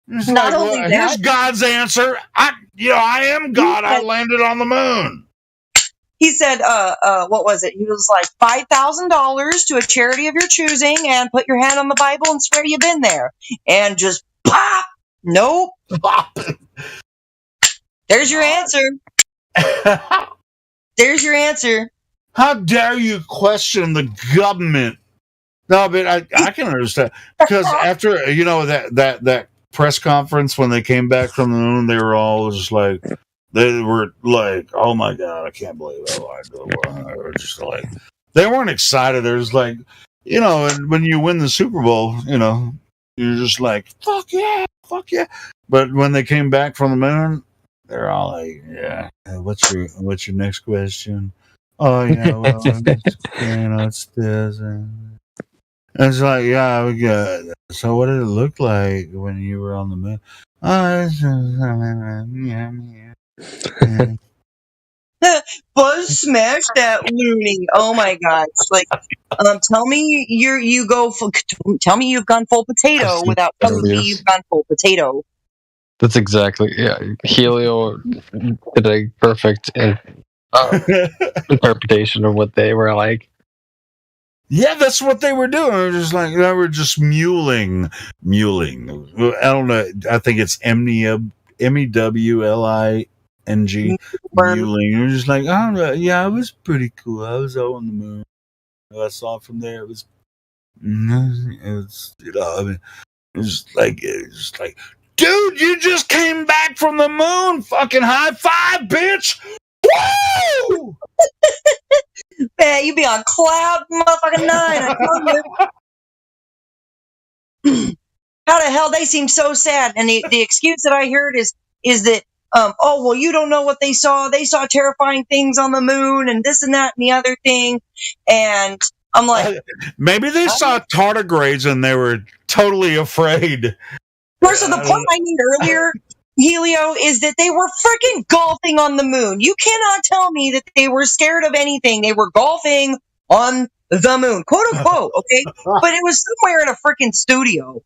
It's Not like, only here's that, God's answer. I am God. I landed on the moon. he said, what was it? He was like $5,000 to a charity of your choosing, and put your hand on the Bible and swear you've been there, and just pop. Nope. There's your answer. There's your answer. How dare you question the government? No, but I can understand, because after that press conference when they came back from the moon, they were all just like, they were like, oh my God, I can't believe it. They were just like, they weren't excited. They're just like, and when you win the Super Bowl, you're just like, fuck yeah. But when they came back from the moon, they're all like, yeah, what's your next question? Oh yeah, well, it's this. And it's like, yeah, we got. So what did it look like when you were on the moon? Buzz smash that loony. Oh my gosh! Like, tell me tell me you've gone full potato without telling me you've gone full potato. That's exactly, yeah. Helio did a perfect interpretation of what they were like. Yeah, that's what they were doing. They were just muling. I don't know. I think it's MEWLING. Muling. You're just like, I don't know. Yeah, it was pretty cool. I was out on the moon. I saw it from there. It was like, dude, you just came back from the moon. Fucking high five, bitch. Woo! Man, you be on cloud motherfucking 9. I tell you. How the hell they seem so sad? And the excuse that I heard is that oh well, you don't know what they saw. They saw terrifying things on the moon and this and that and the other thing. And I'm like, maybe they saw tardigrades and they were totally afraid. Of course, the point I made earlier, Helio, is that they were freaking golfing on the moon. You cannot tell me that they were scared of anything. They were golfing on the moon, quote unquote. Okay, but it was somewhere in a freaking studio.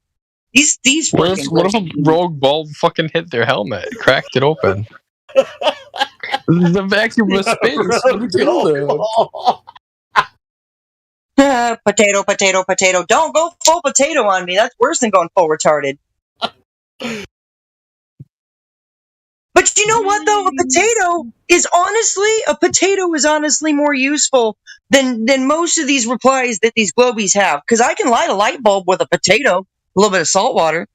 These what if a rogue bulb fucking hit their helmet, cracked it open? The vacuum of space. Potato, potato, potato. Don't go full potato on me. That's worse than going full retarded. But you know what, though? A potato is honestly more useful than most of these replies that these globies have. Because I can light a light bulb with a potato, a little bit of salt water.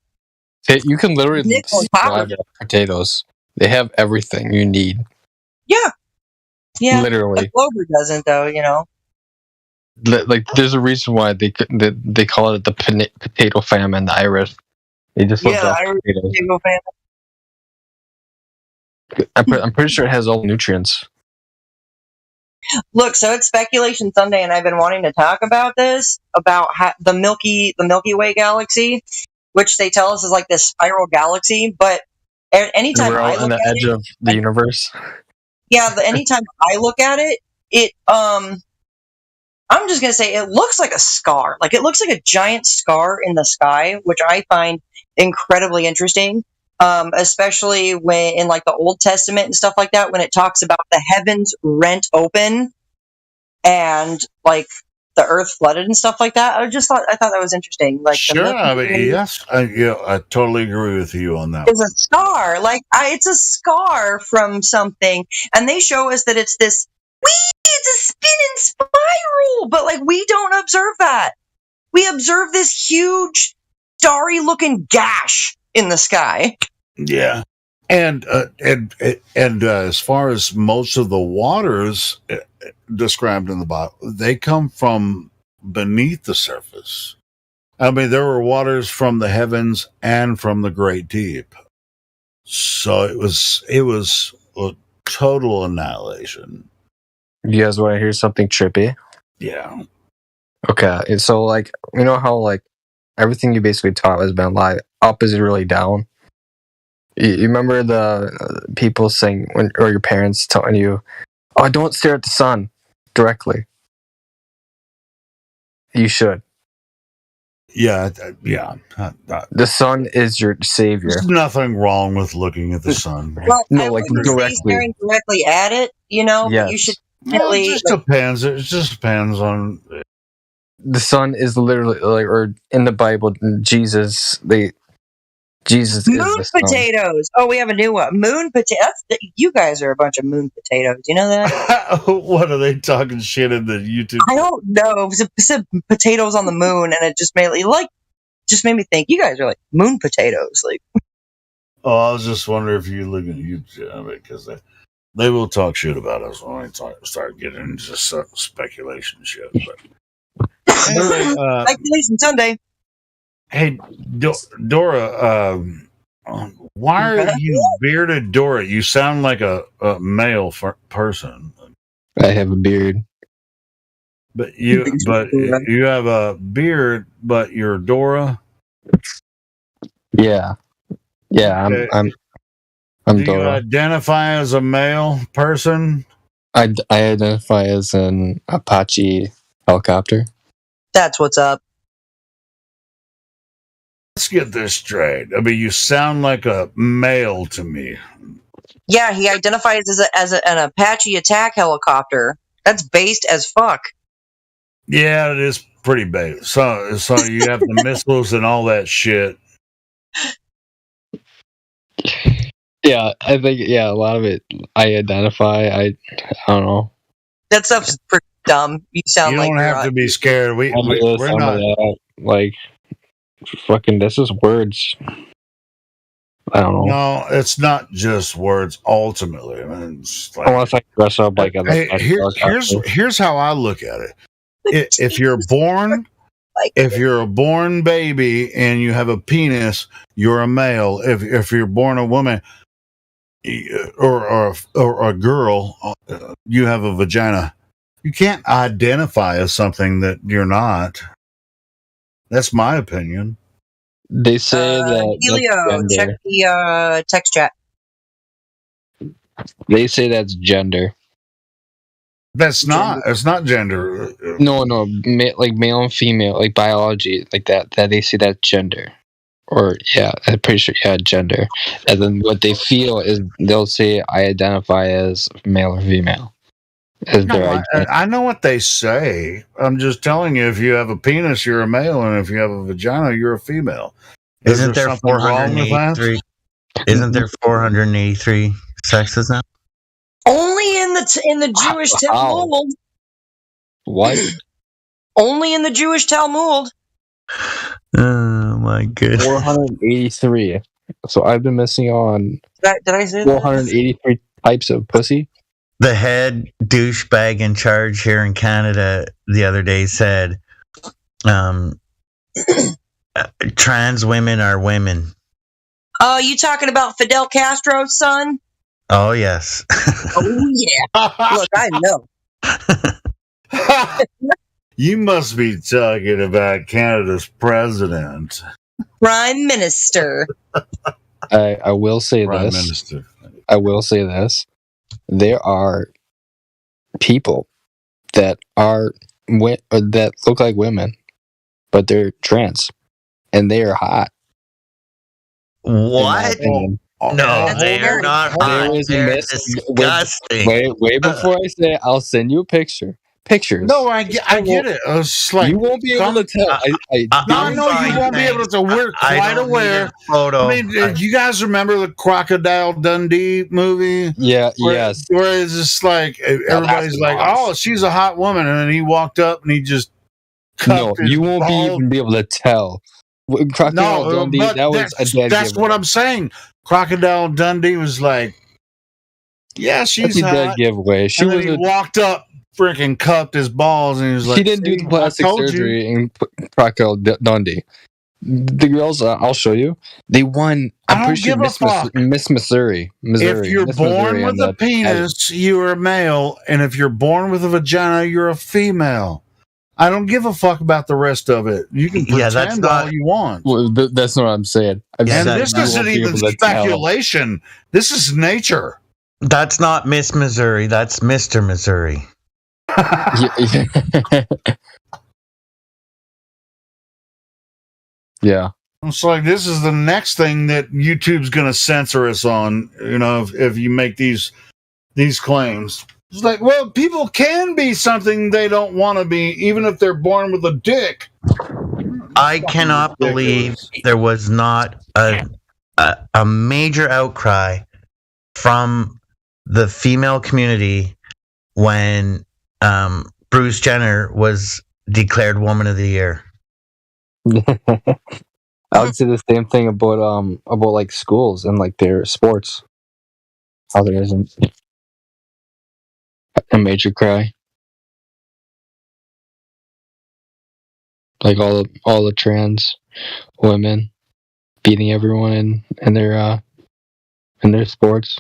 You can literally survive off potatoes. They have everything you need. Yeah. Literally. The clover doesn't, though. Like, there's a reason why they call it the potato famine, the Irish. They just look off potatoes. Potato famine. I'm pretty sure it has all nutrients. Look, so it's Speculation Sunday, and I've been wanting to talk about this, about the Milky Way galaxy, which they tell us is like this spiral galaxy. But anytime we're all on the edge of the universe. Yeah, anytime I look at it, I'm just gonna say it looks like a scar. Like, it looks like a giant scar in the sky, which I find incredibly interesting. Especially when in like the Old Testament and stuff like that, when it talks about the heavens rent open and like the earth flooded and stuff like that. I thought that was interesting. Like, sure, yes, I totally agree with you on that. It's a scar, it's a scar from something, and they show us that it's this. It's a spinning spiral, but like we don't observe that. We observe this huge, starry-looking gash in the sky. Yeah, and as far as most of the waters described in the Bible, they come from beneath the surface. I mean, there were waters from the heavens and from the great deep. So it was a total annihilation. You guys want to hear something trippy? Yeah. Okay, so like, you know how like everything you basically taught has been like up is really down. You remember the people saying or your parents telling you, Oh, don't stare at the sun directly. You should. Yeah. The sun is your savior. There's nothing wrong with looking at the sun. Well, No, I like wouldn't say staring directly at it, but you should definitely. It just depends. It just depends on. The sun is literally or in the Bible, Jesus is moon the sun. potatoes. Oh, we have a new one. Moon potatoes. You guys are a bunch of moon potatoes. You know that? What are they talking shit in the YouTube? I don't know. It said potatoes on the moon, and it just made me think you guys are like moon potatoes. Like, oh, I was just wondering if you look at YouTube because they will talk shit about us when we start getting into speculation shit. But anyway, speculation Sunday. Hey, Dora, why are you bearded, Dora? You sound like a male person. I have a beard. But you have a beard, but you're Dora. Yeah, Okay. I'm Do Dora. you identify as a male person? I identify as an Apache helicopter. That's what's up. Let's get this straight. I mean, you sound like a male to me. Yeah, he identifies as an Apache attack helicopter. That's based as fuck. Yeah, it is pretty base. So you have the missiles and all that shit. Yeah, I think a lot of it I identify. I don't know. That stuff's pretty dumb. You sound You like don't have to be scared. We're not like fucking. This is words. I don't know. No, it's not just words. Ultimately, I mean, it's like, unless I dress up like here's how I look at it. If you're a born baby and you have a penis, you're a male. If you're born a woman or a girl, you have a vagina. You can't identify as something that you're not. That's my opinion. They say that Helio, check the text chat. They say that's gender. That's not. It's not gender. No, like male and female, like biology, like that. That they say that's gender, or I'm pretty sure gender. And then what they feel is they'll say I identify as male or female. I know what they say. I'm just telling you, if you have a penis, you're a male, and if you have a vagina, you're a female. Isn't there 483? Isn't there 483 sexes now? Only in the Jewish Talmud. What? Only in the Jewish Talmud. Oh my goodness. 483. So I've been missing on. Did I say 483 types of pussy? The head douchebag in charge here in Canada the other day said, trans women are women. Oh, you talking about Fidel Castro's son? Oh, yes. Oh, yeah. Look, I know. You must be talking about Canada's president. Prime Minister. I will say Prime this. Minister. I will say this. There are people that that look like women, but they're trans, and they are hot. What? No, they're not hot. They're disgusting. Wait before I say it, I'll send you a picture. Pictures. No, I get it. It's like, you won't be able to tell. You won't be able to. We're quite aware. I mean, you guys remember the Crocodile Dundee movie? Yeah, yes. Where it's just like everybody's like, "Oh, she's a hot woman," and then he walked up and he just. No, you won't even be able to tell. Crocodile Dundee. That was a dead. That's what I'm saying. Crocodile Dundee was like, "Yeah, she's hot." Dead giveaway. She walked up. Freaking cupped his balls and he was like, she didn't do the plastic surgery in Crocodile Dundee. The girls, I'll show you. They won. I'm pretty sure Miss Missouri. If you're born with a penis, you're a male, and if you're born with a vagina, you're a female. I don't give a fuck about the rest of it. You can pretend all you want. Well, that's not what I'm saying. And this isn't even speculation. This is nature. That's not Miss Missouri. That's Mr. Missouri. Yeah. It's like this is the next thing that YouTube's going to censor us on. You know, if you make these claims, it's like, well, people can be something they don't want to be, even if they're born with a dick. I cannot believe there was not a major outcry from the female community when Bruce Jenner was declared Woman of the Year. I would say the same thing about like schools and like their sports. How there isn't a major cry. Like all the trans women beating everyone in their sports.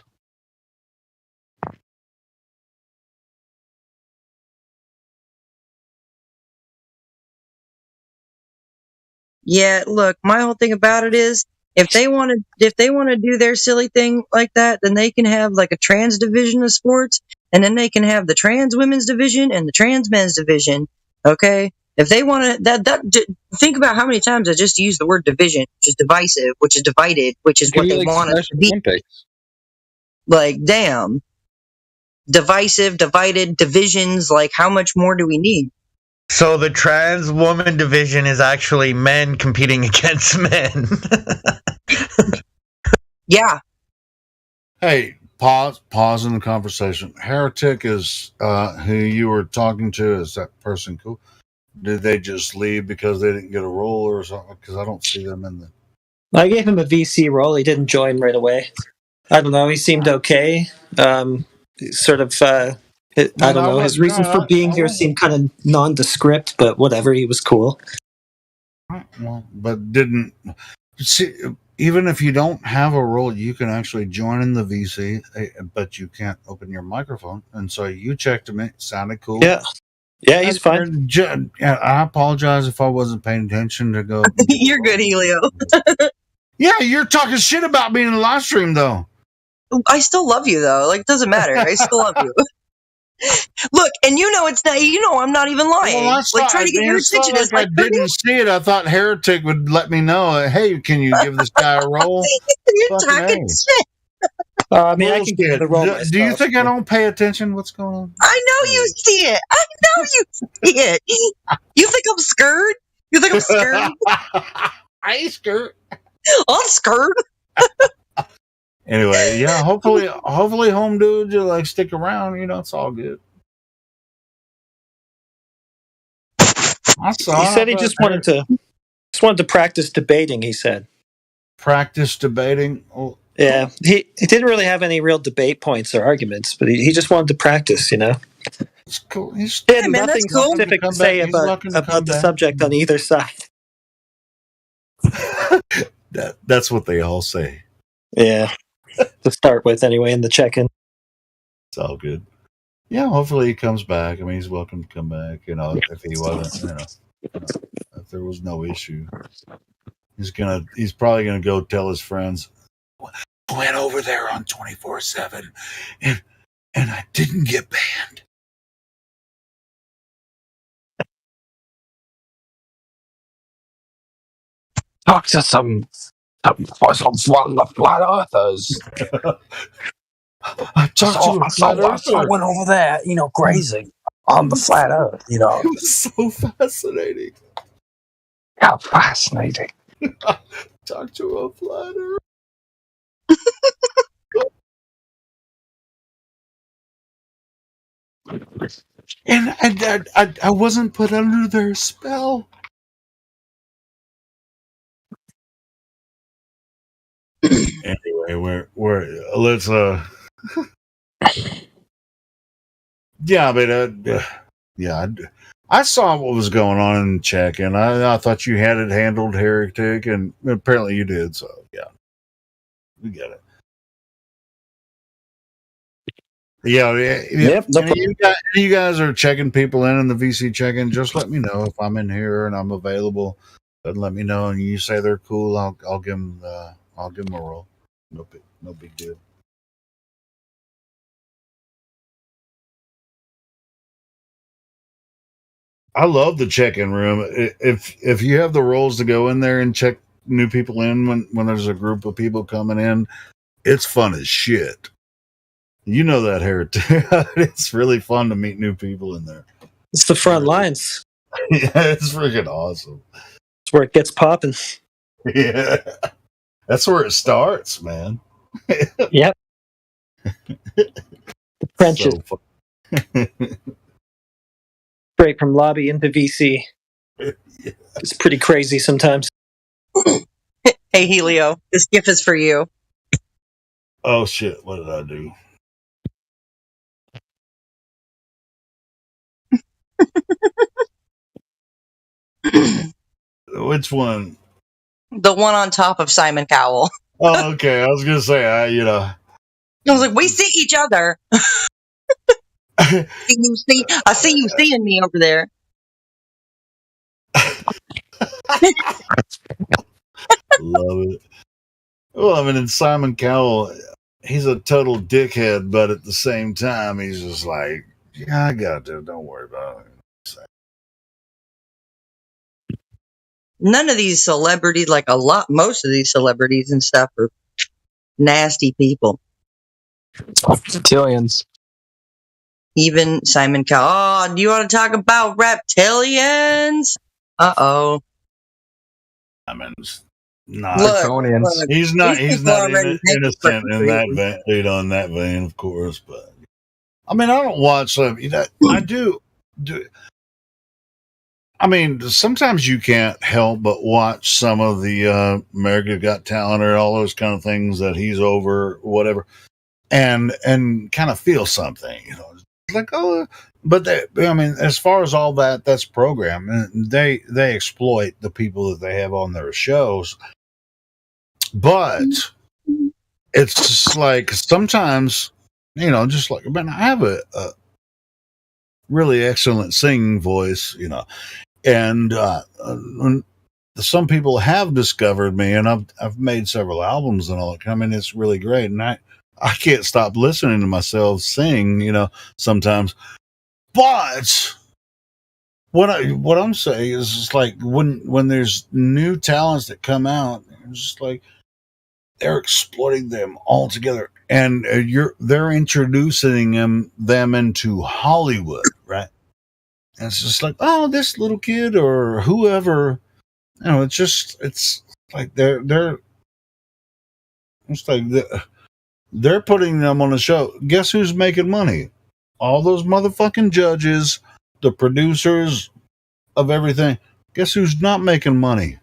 Yeah, look, my whole thing about it is if they want to do their silly thing like that, then they can have like a trans division of sports, and then they can have the trans women's division and the trans men's division. Okay, if they want to, think about how many times I just used the word division, which is divisive, which is divided, which is what they want us to be. Like, damn, divisive, divided, divisions. Like, how much more do we need? So the trans woman division is actually men competing against men. Yeah. Hey, pause in the conversation. Heretic is who you were talking to. Is that person cool? Did they just leave because they didn't get a role or something? Because I don't see them in the... I gave him a VC role. He didn't join right away. I don't know. He seemed okay. Sort of... I don't know. His reasons for being here seemed kind of nondescript, but whatever. He was cool. Well, but didn't see. Even if you don't have a role, you can actually join in the VC, but you can't open your microphone. And so you checked him. It sounded cool. Yeah, he's fine. I apologize if I wasn't paying attention to go. You're good, Helio. Yeah, you're talking shit about me in the live stream, though. I still love you, though. Like, it doesn't matter. I still love you. Look, and it's not. I'm not even lying. Well, like, trying to get your attention is like I didn't see it. I thought Heretic would let me know. Hey, can you give this guy a role? You're talking shit. I mean, I can give the role. Do you think I don't pay attention? What's going on? I know you see it. I know you see it. You think I'm scared? You think I'm scared? I ain't scared. I'm scared. Anyway, yeah. Hopefully, home dude, you like stick around. It's all good. He said he just wanted to practice debating. He said practice debating. Oh. Yeah, he didn't really have any real debate points or arguments, but he just wanted to practice. It's cool. He had nothing specific to say about the subject on either side. That's what they all say. Yeah, to start with, anyway, in the check-in. It's all good. Yeah, hopefully he comes back. I mean, he's welcome to come back. If he wasn't, if there was no issue, he's probably gonna go tell his friends. Went over there on 24/7, and I didn't get banned. Talk to some flat earthers. I went over there, grazing on the flat earth, It was so fascinating. How fascinating. Talk to a flat earth. And I wasn't put under their spell. Anyway, let's yeah, but I saw what was going on in check, and I thought you had it handled, Heretic, and apparently you did. So yeah, we get it. Yeah. Yep. You guys are checking people in the VC check-in. Just let me know if I'm in here and I'm available. But let me know, and you say they're cool. I'll give them a roll. No big deal. I love the check-in room. If you have the roles to go in there and check new people in when there's a group of people coming in, it's fun as shit. You know that, Harry. It's really fun to meet new people in there. It's the front lines. Yeah, it's freaking awesome. It's where it gets popping. Yeah, that's where it starts, man. Yep. The trenches. So Straight from lobby into VC. Yeah. It's pretty crazy sometimes. Hey, Helio, this GIF is for you. Oh shit! What did I do? Which one? The one on top of Simon Cowell. Oh, okay. I was gonna say, I was like, we see each other. I see you seeing me over there. Love it. Well, I mean, and Simon Cowell, he's a total dickhead, but at the same time, he's just like, yeah, I got to. Don't worry about it. None of these celebrities, most of these celebrities and stuff are nasty people. Reptilians. Even Simon Cowell. Oh, do you want to talk about reptilians? Uh-oh. I mean, not. Look, he's not innocent in that crazy. vein, in that vein, of course. But I mean, I don't watch them. I do. I mean, sometimes you can't help but watch some of the America Got Talent or all those kind of things that he's over, whatever, and kind of feel something, like, oh, but I mean, as far as all that's programmed, they exploit the people that they have on their shows, but it's just like sometimes, just like, man, I have a really excellent singing voice, and some people have discovered me, and I've made several albums and all that. I mean, it's really great, and I can't stop listening to myself sing, sometimes. But what I'm saying is just like when there's new talents that come out, it's just like they're exploiting them all together, and they're introducing them into Hollywood, right? And it's just like, oh, this little kid or whoever, it's like they're putting them on the show. Guess who's making money? All those motherfucking judges, the producers of everything. Guess who's not making money?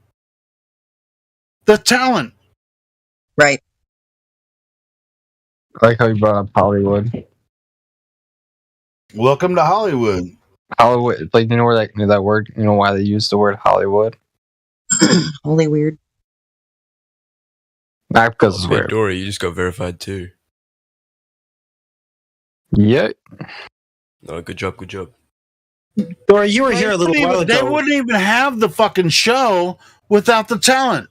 The talent. Right. I like how you brought up Hollywood. Welcome to Hollywood. Hollywood, like, where that word, why they use the word Hollywood? Holy weird. Not because it's weird. Dory, you just got verified too. Yeah. No, good job. Dora, you were here a little while ago. They wouldn't even have the fucking show without the talent.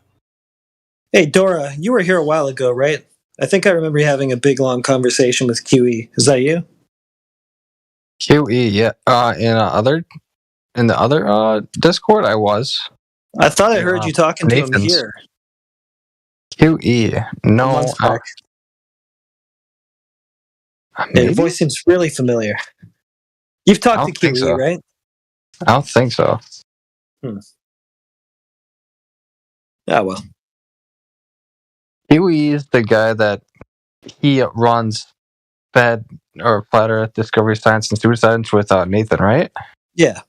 Hey, Dora, you were here a while ago, right? I think I remember you having a big, long conversation with QE. Is that you? QE, yeah. In the other Discord, I was. I thought I heard you talking to him here. QE, no. Yeah, your voice seems really familiar. You've talked to QE, so. right? I don't think so. Ah, well. QE is the guy that he runs Flat Earth Discovery Science and Pseudoscience with Nathan, right? Yeah.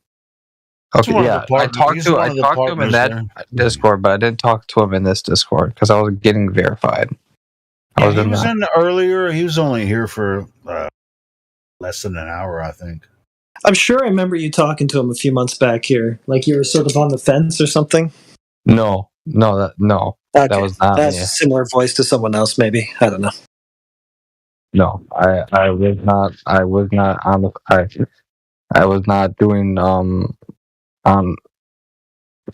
Okay, yeah. I talked to him in that Discord, but I didn't talk to him in this Discord because I was getting verified. Yeah, he was in earlier. He was only here for less than an hour, I think. I'm sure I remember you talking to him a few months back here. Like you were sort of on the fence or something? No. Okay. That was not That's me. a similar voice to someone else, maybe. I don't know. No, I was not on the. I was not doing on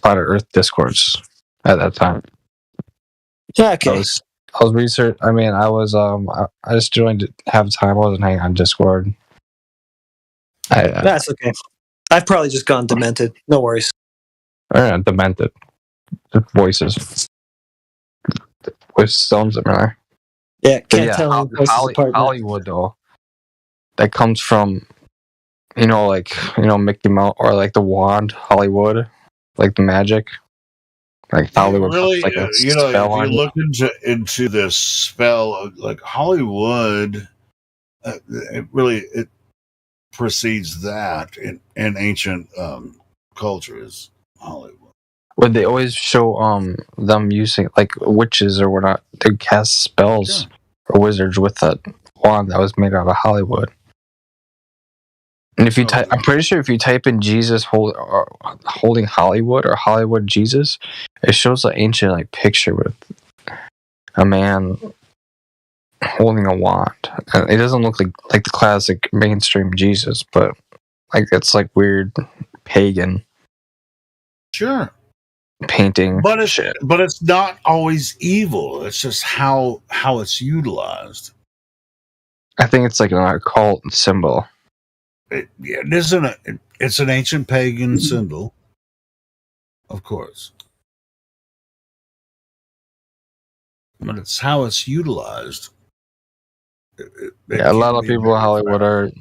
Planet Earth Discords at that time. Yeah, okay. I was research. I mean, I was I just joined to have time. I wasn't hanging on Discord. That's okay. I've probably just gone demented. No worries. Demented. Just voices. Voice sounds similar. Yeah, But can't tell any voices apart. now. Hollywood though. That comes from, Mickey Mouse or like the wand, Hollywood, like the magic. Like Hollywood Really, puts like a if spell on you you. look into this spell, like Hollywood, it precedes that in ancient cultures. Hollywood. Would they always show them using like witches or whatnot to cast spells or wizards with that wand that was made out of Hollywood? And if you type, I'm pretty sure if you type in Jesus holding Hollywood or Hollywood Jesus, it shows an ancient like picture with a man holding a wand. And it doesn't look like the classic mainstream Jesus, but like it's like weird pagan. Sure. Painting, but it's not always evil. It's just how it's utilized. I think it's like an occult symbol. It isn't. It's an ancient pagan symbol, of course, but it's how it's utilized. A lot of people in Hollywood are,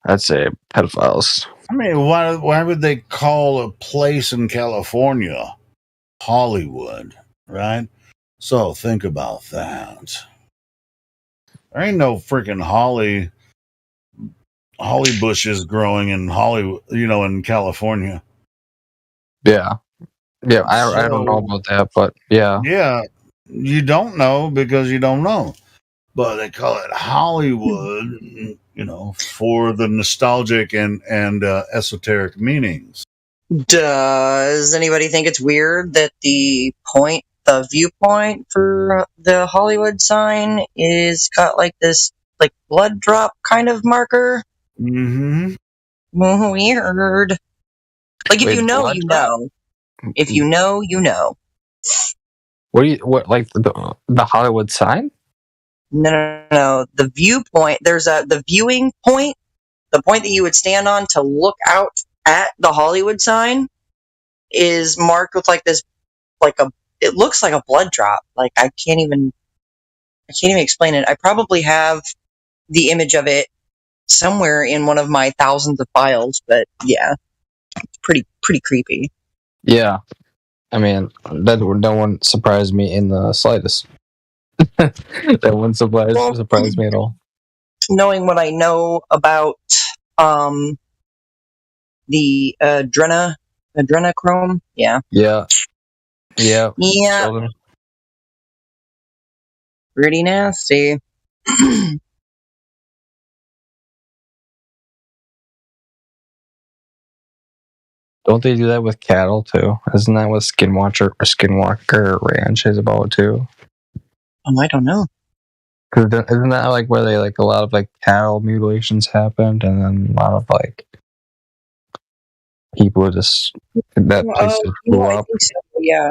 I'd say, pedophiles. I mean, why would they call a place in California Hollywood, right? So think about that. There ain't no freaking holly bushes growing in Hollywood, in California. Yeah. I don't know about that, but yeah. Yeah, you don't know because you don't know. But they call it Hollywood, for the nostalgic and esoteric meanings. Does anybody think it's weird that the viewpoint for the Hollywood sign is got like this like blood drop kind of marker? Mm-hmm. Weird. Like if you know, you know. If you know, you know. What like the Hollywood sign? No. The viewpoint. There's the viewing point, the point that you would stand on to look out at the Hollywood sign is marked with like this, it looks like a blood drop. Like I can't even explain it. I probably have the image of it somewhere in one of my thousands of files, but yeah, it's pretty creepy. Yeah. I mean, that no one surprised me in the slightest. That wouldn't surprise me at all. Knowing what I know about the adrenochrome, yeah. Pretty nasty. Don't they do that with cattle too? Isn't that what Skinwalker Ranch is about too? I don't know. Because isn't that like where they like a lot of like cattle mutilations happened, and then a lot of like people just that place just blew up. I think so, yeah.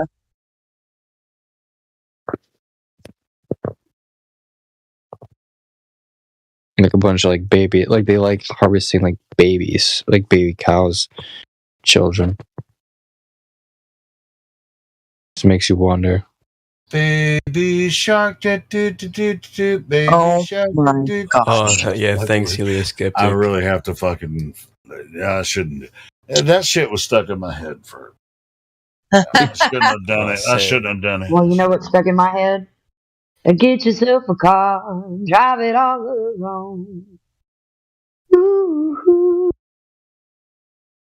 Like a bunch of like baby, like they like harvesting like babies, like baby cows, children. Just makes you wonder. Baby shark, baby shark. My gosh. Yeah, thanks, Helios Skeptic. I really have to fucking. I shouldn't. That shit was stuck in my head for. I shouldn't have done it. I shouldn't have done it. Well, you know what's stuck in my head? Get yourself a car, drive it all alone. Ooh.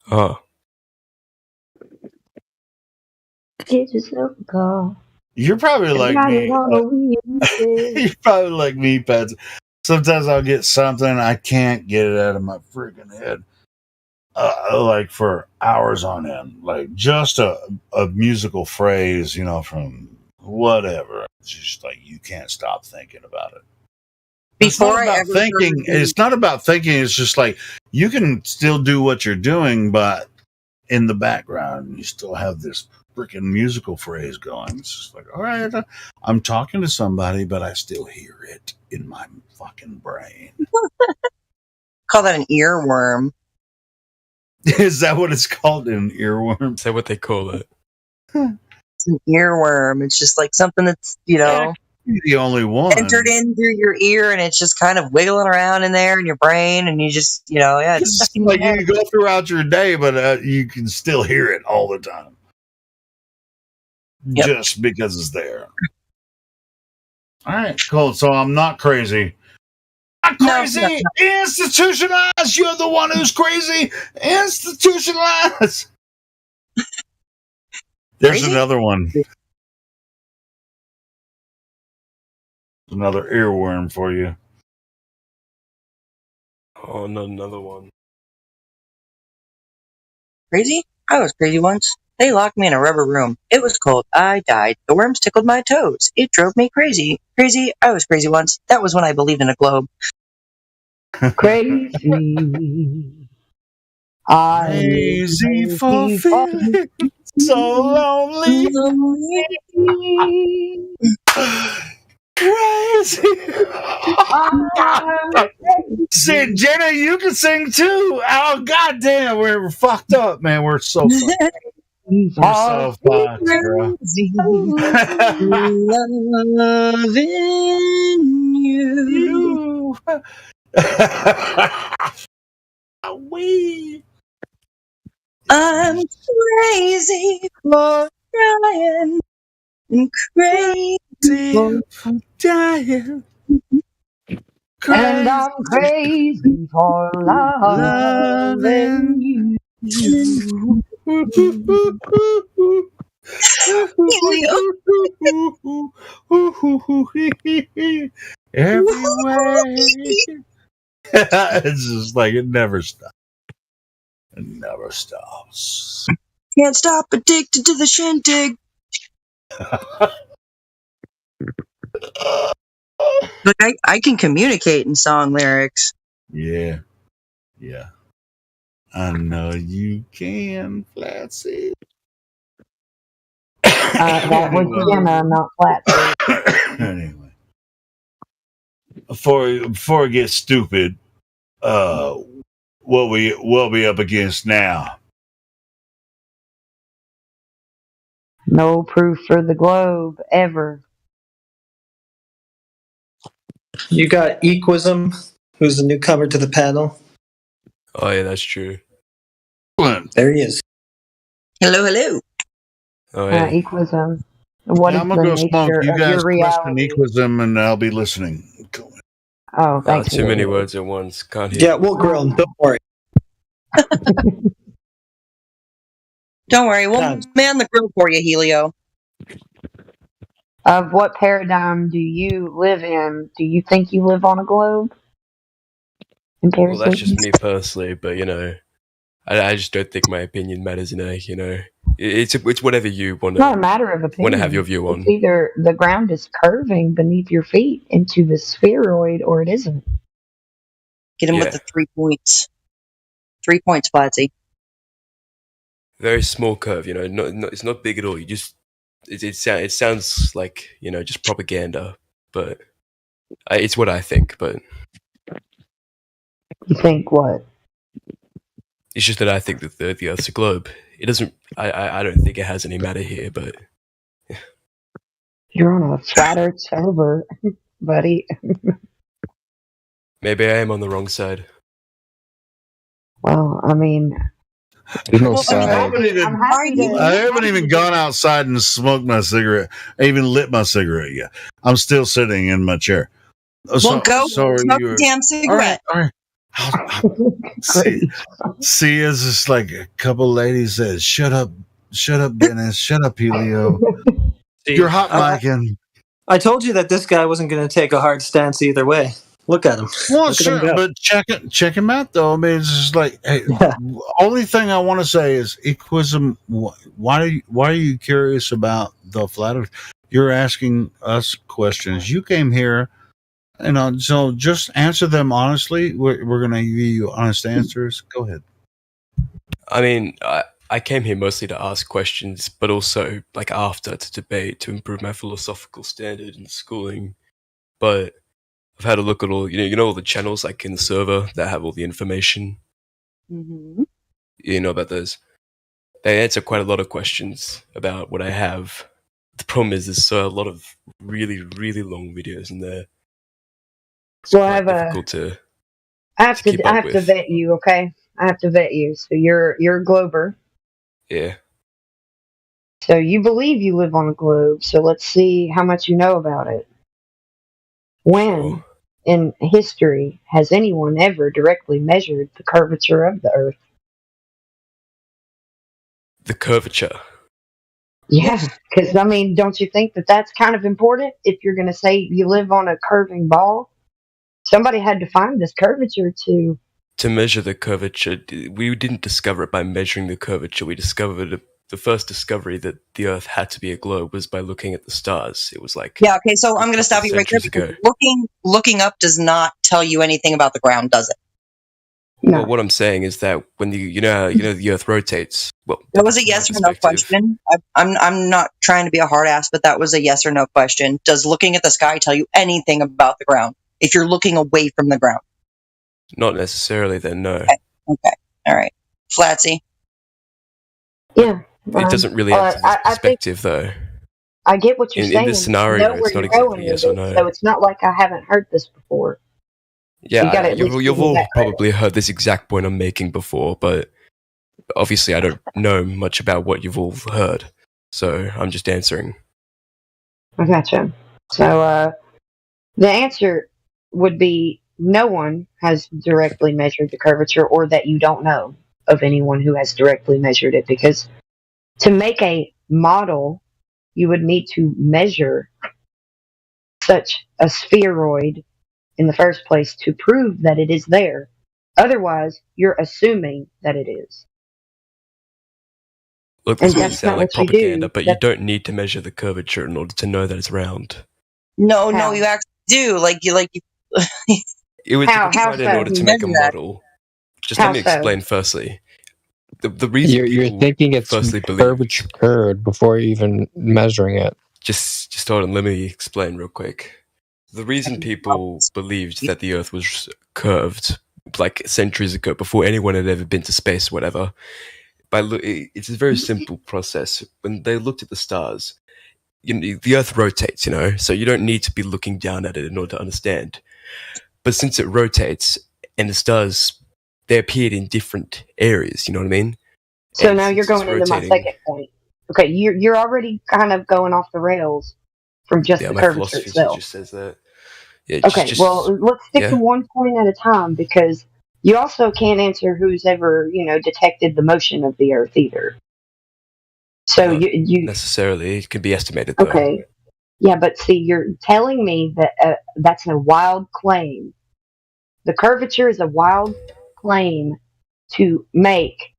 Oh. Get yourself a car. You're probably like me. You're probably like me, Pat. Sometimes I'll get something, I can't get it out of my freaking head. Like for hours on end. Like just a musical phrase, from whatever. It's just like you can't stop thinking about it. It's not about thinking. It's just like you can still do what you're doing, but in the background, you still have this freaking musical phrase going. It's just like, all right, I'm talking to somebody, but I still hear it in my fucking brain. Call that an earworm. Is that what it's called? An earworm? Is that what they call it? It's an earworm. It's just like something that's, the only one entered in through your ear, and it's just kind of wiggling around in there in your brain, and you just, it's stuck in your like head. you go throughout your day, but you can still hear it all the time, just because it's there. All right, cool. So I'm not crazy. Not crazy. No. Institutionalized. You're the one who's crazy. Institutionalized. There's crazy? Another one. Another earworm for you. Oh, not another one. Crazy? I was crazy once. They locked me in a rubber room. It was cold. I died. The worms tickled my toes. It drove me crazy. Crazy? I was crazy once. That was when I believed in a globe. Crazy. I'm crazy for feeling so lonely. Crazy. See, Jenna, you can sing too. Oh, goddamn, we're fucked up, man. We're so fucked up. We're so fucked, bro. Loving you. I'm crazy for trying and crazy for dying. And I'm crazy for loving you. Everywhere. It's just like it never stops. It never stops. Can't stop, addicted to the shindig. But I can communicate in song lyrics. Yeah. Yeah. I know you can, Flatsy. That was Jenna, not Flatsy. Anyway. Before it gets stupid, what we up against now? No proof for the globe ever. You got Equism, who's a newcomer to the panel. Oh yeah, that's true. There he is. Hello. Oh yeah. Equism. What is I'm the gonna go nature smoke. You of guys your question reality? Equism, and I'll be listening. Oh, thank you. Too many words at once. Can't hear. Yeah, we'll grill him. Don't worry. Don't worry. We'll man the grill for you, Helio. Of what paradigm do you live in? Do you think you live on a globe? Well, that's just me personally, but I just don't think my opinion matters. It's whatever you want. It's not a matter of opinion. Want to have your view on. It's either the ground is curving beneath your feet into the spheroid, or it isn't. Get him with the 3 points. 3 points, Flatsy. Very small curve. It's not big at all. You just it sounds like just propaganda, but it's what I think. But you think what? It's just that I think that the Earth's a globe. It doesn't. I don't think it has any matter here, but you're on a flat Earth server, buddy. Maybe I am on the wrong side. Well, I mean, I haven't even gone outside and smoked my cigarette. I even lit my cigarette yet. I'm still sitting in my chair. Well, go smoke a damn cigarette. All right. See, it's just like a couple ladies said, shut up, Dennis, shut up, Helio. You're hot micing. I told you that this guy wasn't going to take a hard stance either way. Look at him. Well, sure, but check him out though. I mean, it's just like, hey, only thing I want to say is Equism. Why are you curious about the flat Earth? You're asking us questions. You came here, so just answer them honestly. We're going to give you honest answers. Go ahead. I mean, I came here mostly to ask questions, but also after to debate to improve my philosophical standard in schooling. But I've had a look at all all the channels in the server that have all the information. Mm-hmm. You know about those? They answer quite a lot of questions about what I have. The problem is there's a lot of really, really long videos in there. It's Well, quite difficult to I have to keep I up have to with. vet you, okay? I have to vet you. So you're a glober. Yeah. So you believe you live on a globe. So let's see how much you know about it. When in history has anyone ever directly measured the curvature of the Earth? The curvature. Yeah, because I mean, don't you think that that's kind of important if you're going to say you live on a curving ball? Somebody had to find this curvature to measure the curvature. We didn't discover it by measuring the curvature. We discovered the first discovery that the Earth had to be a globe was by looking at the stars. It was like Yeah, okay, so I'm going to stop you right there because looking up does not tell you anything about the ground, does it? No. Well, what I'm saying is that when you know the Earth rotates. Well, that was a yes or no question. I'm not trying to be a hard ass, but that was a yes or no question. Does looking at the sky tell you anything about the ground if you're looking away from the ground? Not necessarily, then no. Okay. All right. Flatsy. Yeah. It doesn't really add to this perspective, though. I get what you're saying. In this scenario, know it's where not you're going exactly yes or no. So it's not like I haven't heard this before. Yeah, you've all probably heard this exact point I'm making before, but obviously I don't know much about what you've all heard, so I'm just answering. I gotcha. So the answer would be no one has directly measured the curvature, or that you don't know of anyone who has directly measured it, because to make a model, you would need to measure such a spheroid in the first place to prove that it is there. Otherwise, you're assuming that it is. Look, this might sound like propaganda, but you don't need to measure the curvature in order to know that it's round. No, you actually do. It was tried in order to make a model. Just let me explain firstly. The reason you're thinking it's curvature curved before even measuring it. Just hold on, let me explain real quick. The reason people believed that the Earth was curved, like centuries ago, before anyone had ever been to space or whatever, it's a very simple process. When they looked at the stars, the Earth rotates, so you don't need to be looking down at it in order to understand. But since it rotates, and the stars, they appeared in different areas, you know what I mean? So now you're going into my second point. Okay, you're already kind of going off the rails from just the curvature itself. Just says that. Yeah, okay, well, let's stick to one point at a time, because you also can't answer who's ever, detected the motion of the Earth either. So you necessarily, it can be estimated, though. Okay. Yeah, but see, you're telling me that that's a wild claim. The curvature is a wild claim to make,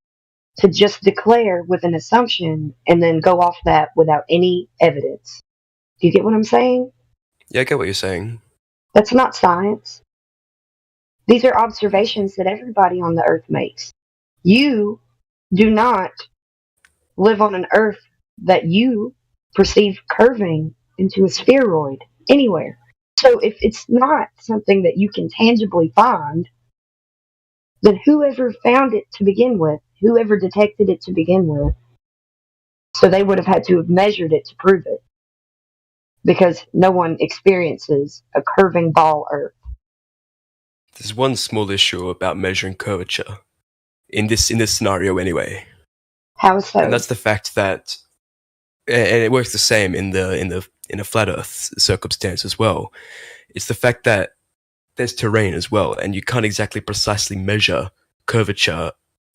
to just declare with an assumption and then go off that without any evidence. Do you get what I'm saying? Yeah, I get what you're saying. That's not science. These are observations that everybody on the Earth makes. You do not live on an Earth that you perceive curving into a spheroid anywhere. So if it's not something that you can tangibly find, then whoever found it to begin with, whoever detected it to begin with, so they would have had to have measured it to prove it. Because no one experiences a curving ball Earth. There's one small issue about measuring curvature. In this scenario anyway. How so? And that's the fact that, and it works the same in a flat Earth circumstance as well. It's the fact that there's terrain as well, and you can't exactly precisely measure curvature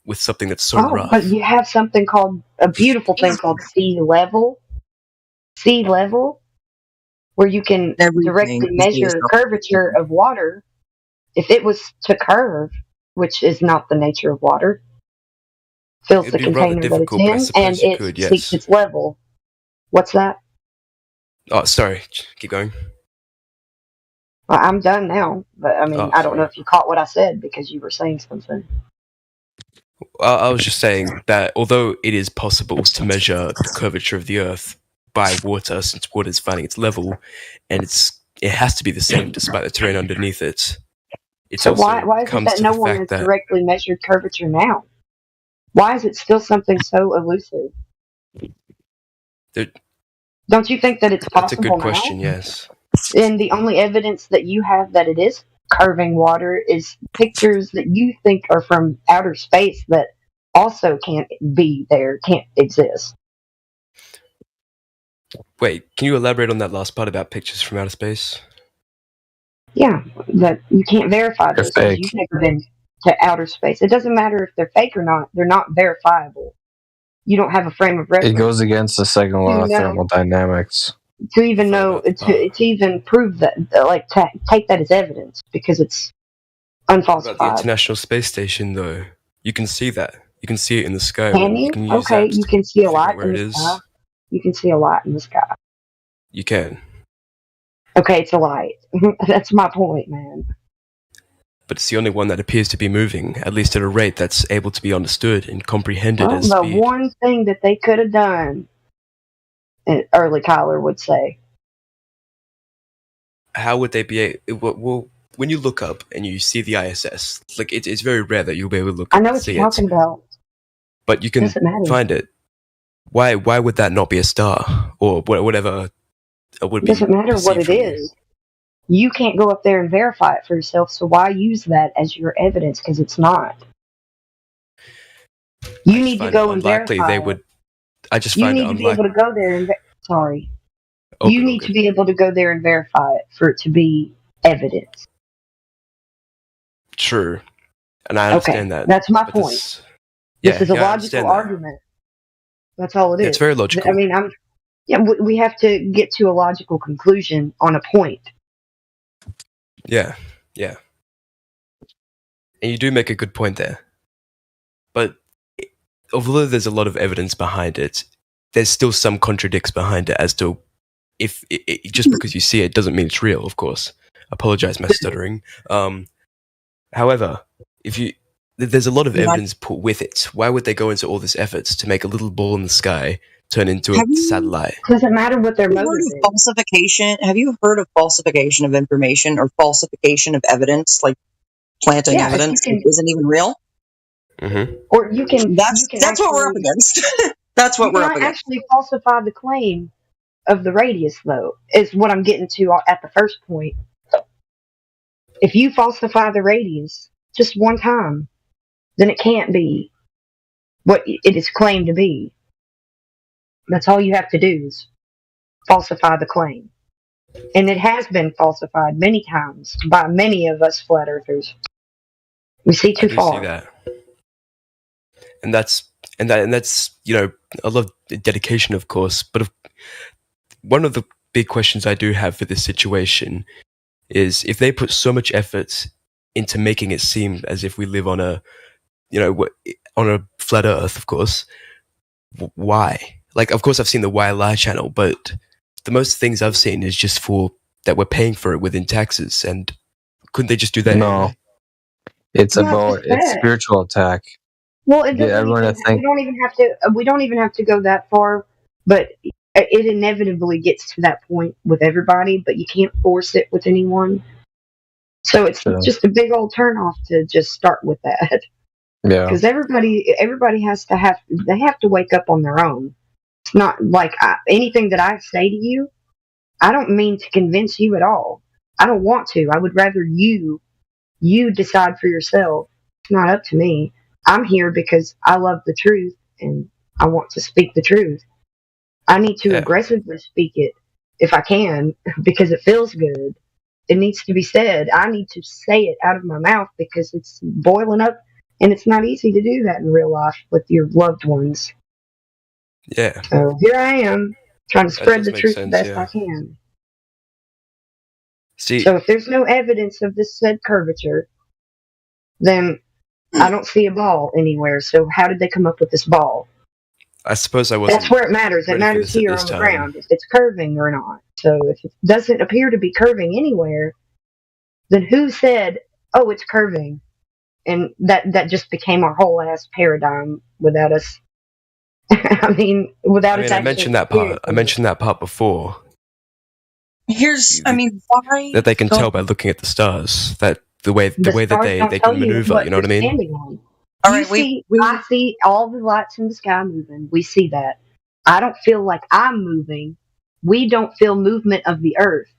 with something that's so rough. But you have something called, a beautiful thing called sea level. Sea level, where you can directly measure curvature of water. If it was to curve, which is not the nature of water, fills the container that it's in, and it seeks its level. What's that? Oh, sorry. Keep going. Well, I'm done now, but I mean, I don't know if you caught what I said because you were saying something. I was just saying that although it is possible to measure the curvature of the Earth by water, since water is finding its level, and it has to be the same despite the terrain underneath it. So why is it that no one has directly measured curvature now? Why is it still something so elusive? Don't you think that it's That's a possible good question, now? yes. And the only evidence that you have that it is curving water is pictures that you think are from outer space that also can't be there, can't exist. Wait, can you elaborate on that last part about pictures from outer space? Yeah, that you can't verify They're those because fake. you've never been to outer space. It doesn't matter if they're fake or not; they're not verifiable. You don't have a frame of It reference. goes against the second law of No. thermodynamics. To even know, to even prove that, like, take that as evidence because it's What about the unfalsified. International Space Station, though? You can see that. You can see it in the sky. Can You you? can use Okay, that you to can see a figure out light where in it the sky. is. You can see a light in the sky. You can. Okay, it's a light. That's my point, man. But it's the only one that appears to be moving, at least at a rate that's able to be understood and comprehended Well, as the speed. one thing that they could have done, early Kyler would say. How would they be well, when you look up and you see the ISS, like it's very rare that you'll be able to look I up know and what see you're it. talking about. But you can Doesn't matter. find it. Why would that not be a star? Or whatever would It be doesn't matter what perceived it from you? is. You can't go up there and verify it for yourself, so why use that as your evidence? Because it's not. You need to go and unlikely verify they it. would. I just You find it need to be able unlikely. to go there and sorry. Oh, You good, need to be able to go there and verify it for it to be evidence. True, and I understand that. That's my but point. This This is a I logical understand that. argument. That's all it is. It's very logical. I mean, we have to get to a logical conclusion on a point. Yeah. And you do make a good point there. But although there's a lot of evidence behind it, there's still some contradicts behind it as to if just because you see it doesn't mean it's real, of course. Apologize my stuttering. However, there's a lot of evidence put with it. Why would they go into all this efforts to make a little ball in the sky turn into a satellite? Doesn't matter what their Have you motive heard is. of falsification? Have you heard of falsification of information or falsification of evidence, like planting evidence that isn't even real? Mm-hmm. Or you can. That's what we're up against. That's what we're up You against. can actually falsify the claim of the radius, though, is what I'm getting to at the first point. If you falsify the radius just one time, then it can't be what it is claimed to be. That's all you have to do is falsify the claim. And it has been falsified many times by many of us flat earthers. We see too far. I do see that. And that's I love dedication, of course, but one of the big questions I do have for this situation is if they put so much effort into making it seem as if we live on a flat earth, of course, why? Like, of course I've seen the Why Lie channel, but the most things I've seen is just for that we're paying for it within taxes, and couldn't they just do that? No. Anyway? It's spiritual attack. Well, it Get doesn't everyone even, to think. we don't even have to go that far, but it inevitably gets to that point with everybody, but you can't force it with anyone. So it's just a big old turnoff to just start with that. Yeah. Because everybody have to wake up on their own. It's not like anything that I say to you, I don't mean to convince you at all. I don't want to. I would rather you decide for yourself. It's not up to me. I'm here because I love the truth and I want to speak the truth. I need to aggressively speak it if I can because it feels good. It needs to be said. I need to say it out of my mouth because it's boiling up, and it's not easy to do that in real life with your loved ones. Yeah. So here I am trying to spread the truth sense, the best I can. See, so if there's no evidence of this said curvature, then I don't see a ball anywhere. So how did they come up with this ball? I suppose I wasn't. That's where it matters. It matters here on the ground if it's curving or not. So if it doesn't appear to be curving anywhere, then who said, "Oh, it's curving," and that just became our whole ass paradigm without us. I mean, I mentioned that part. I mentioned that part before. Why that they can tell by looking at the stars that the way that they can maneuver. You know what I mean? All right, I see all the lights in the sky moving. We see that. I don't feel like I'm moving. We don't feel movement of the earth.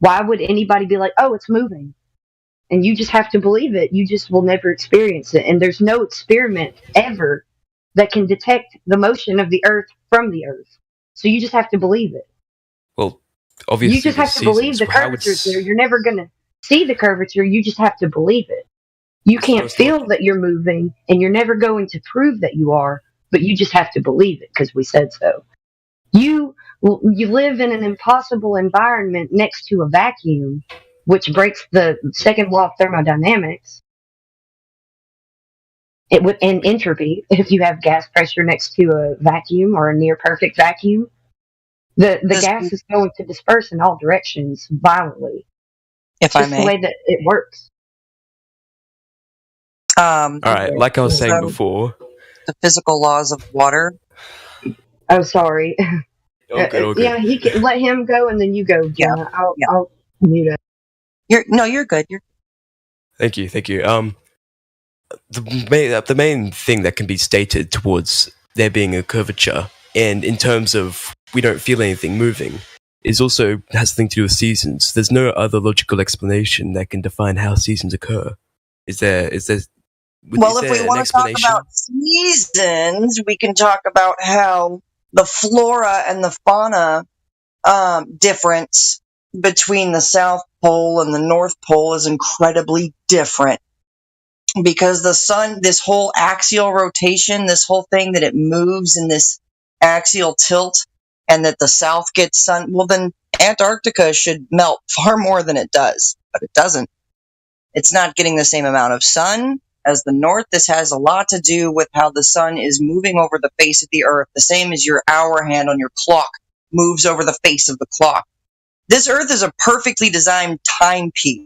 Why would anybody be like, oh, it's moving? And you just have to believe it. You just will never experience it. And there's no experiment ever that can detect the motion of the earth from the earth. So you just have to believe it. Well, obviously, you just have to believe the curvature's there. You're never going to see the curvature. You just have to believe it. You can't feel that you're moving, and you're never going to prove that you are, but you just have to believe it because we said so. You live in an impossible environment next to a vacuum, which breaks the second law of thermodynamics. And entropy, if you have gas pressure next to a vacuum or a near perfect vacuum, the gas is going to disperse in all directions violently. If I just may. the way that it works. All right, like I was saying before, the physical laws of water. Oh, sorry. All good. Yeah, he can let him go, and then you go, Jenna. I'll mute it. You're good. Thank you. The main thing that can be stated towards there being a curvature, and in terms of we don't feel anything moving, is also has something to do with seasons. There's no other logical explanation that can define how seasons occur. Is there? Well, if we want to talk about seasons, we can talk about how the flora and the fauna difference between the South Pole and the North Pole is incredibly different. Because the sun, this whole axial rotation, this whole thing that it moves in this axial tilt, and that the South gets sun, well, then Antarctica should melt far more than it does, but it doesn't. It's not getting the same amount of sun as the North. This has a lot to do with how the sun is moving over the face of the Earth, the same as your hour hand on your clock moves over the face of the clock. This Earth is a perfectly designed timepiece.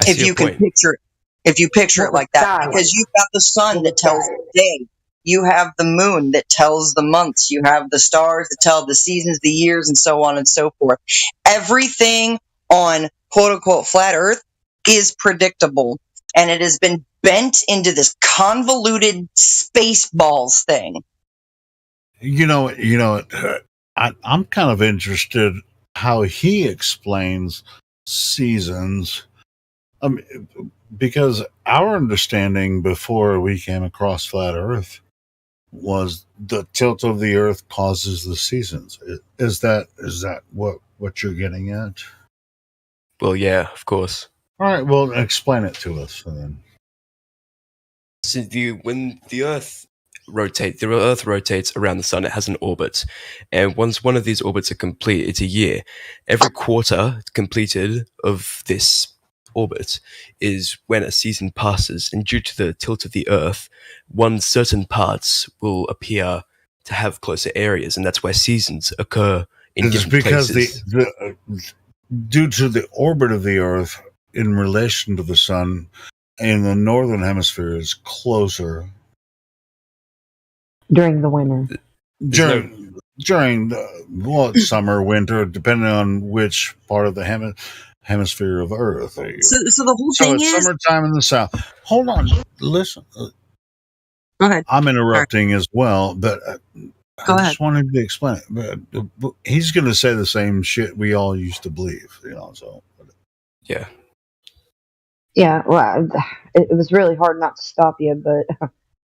If you can picture it like that, because you've got the sun that tells the day, you have the moon that tells the months, you have the stars that tell the seasons, the years, and so on and so forth. Everything on quote unquote flat Earth is predictable, and it has been bent into this convoluted Spaceballs thing. I'm kind of interested how he explains seasons. Because our understanding before we came across flat Earth was the tilt of the Earth causes the seasons. Is that what you're getting at? Well, yeah, of course. All right, well, explain it to us then. So when the Earth rotates around the sun. It has an orbit, and once one of these orbits are complete, it's a year. Every quarter completed of this orbit is when a season passes, and due to the tilt of the Earth, certain parts will appear to have closer areas, and that's why seasons occur in different places. Due to the orbit of the Earth in relation to the sun, in the northern hemisphere is closer during the winter. During summer, winter, depending on which part of the hemisphere of Earth. So the whole thing it's is summertime in the South. Hold on, listen. Go ahead. I'm interrupting as well, but Go I ahead. just wanted to explain it. But he's going to say the same shit we all used to believe, So yeah. Yeah, well, it was really hard not to stop you, but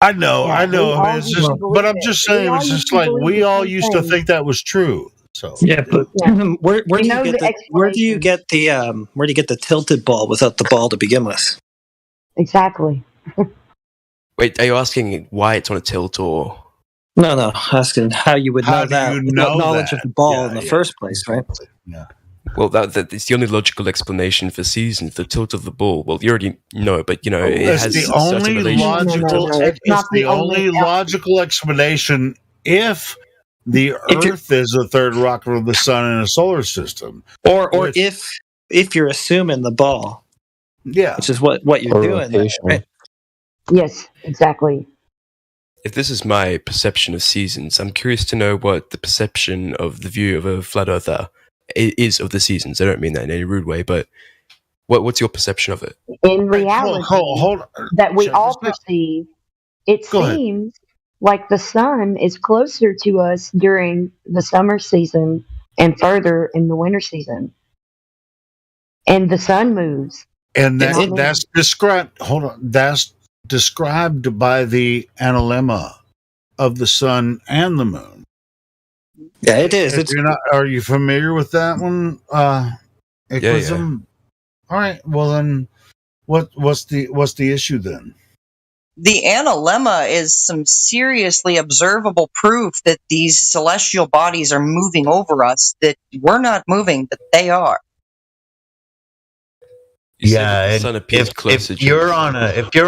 I know. It's just, but I'm just saying, it's just like we all used to think that was true. So yeah, but where do you get the tilted ball without the ball to begin with? Exactly. Wait, are you asking why it's on a tilt or? No, asking how you would know that without knowledge of the ball in the first place, right? Yeah. Well, it's the only logical explanation for seasons. The tilt of the ball. Well, you already know, but it has the certain only relation. It's the only logical explanation if the Earth is a third rock of the sun in a solar system, or if you're assuming the ball, which is what you're doing, right? Yes, exactly. If this is my perception of seasons, I'm curious to know what the perception of the view of a flat earther is of the seasons. I don't mean that in any rude way, but What's your perception of it? In reality, hold on. that we Check all this out. perceive, it Go ahead. seems like the sun is closer to us during the summer season and further in the winter season. And the sun moves. And that's described. Hold on. That's described by the analemma of the sun and the moon. Yeah, it is. If you're not, are you familiar with that one? Equism? All right. Well, then, what's the issue then? The analemma is some seriously observable proof that these celestial bodies are moving over us, that we're not moving, but they are. Yeah, if you're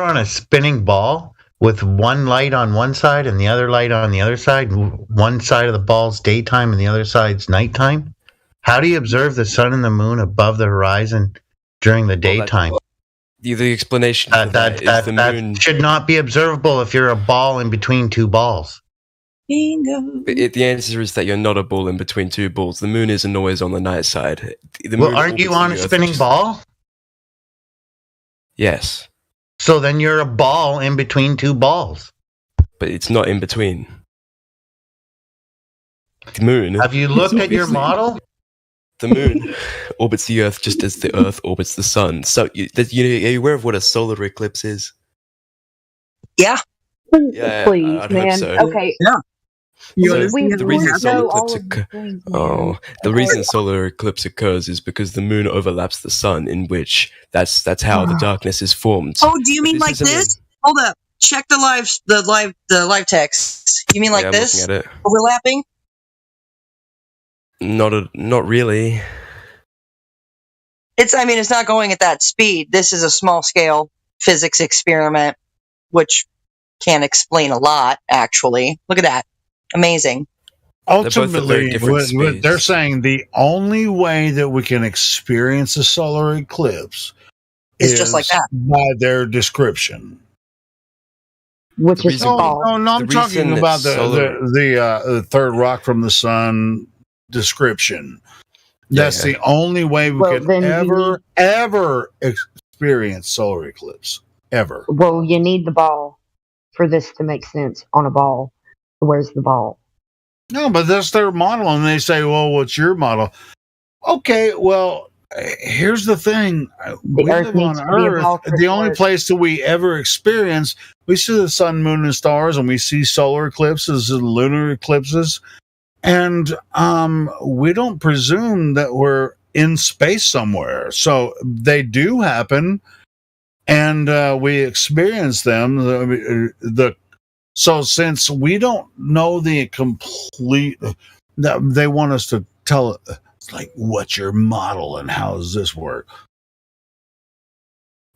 on a spinning ball with one light on one side and the other light on the other side, one side of the ball's daytime and the other side's nighttime, how do you observe the sun and the moon above the horizon during the daytime? The explanation for that is the moon should not be observable if you're a ball in between two balls. Bingo. The answer is that you're not a ball in between two balls. The moon isn't always on the night side. Well, aren't you on a spinning ball? Yes. So then you're a ball in between two balls. But it's not in between. The moon. Have you looked at your model? The moon orbits the Earth just as the Earth orbits the sun. So, are you aware of what a solar eclipse is? Yeah. Yeah, Please, I'd man. hope so. Okay. Yeah. The reason solar eclipse occurs is because the moon overlaps the sun, in which that's how the darkness is formed. Oh, do you mean like this? Hold up. Check the live text. You mean like I'm this? looking at it. Overlapping? Not really. It's not going at that speed. This is a small scale physics experiment, which can't explain a lot, actually. Look at that. Amazing. Ultimately, what they're saying, the only way that we can experience a solar eclipse is just like that, by their description. Which is false. No, I'm talking about the third rock from the sun description. That's the only way we could ever experience solar eclipse. Ever. Well, you need the ball for this to make sense on a ball. Where's the ball? No, but that's their model, and they say, well, what's your model? Okay, well, here's the thing. We live on Earth. The only place that we ever experience, we see the sun, moon, and stars, and we see solar eclipses and lunar eclipses, and we don't presume that we're in space somewhere. So they do happen, and we experience them. So since we don't know the complete, they want us to tell, like, what's your model and how does this work?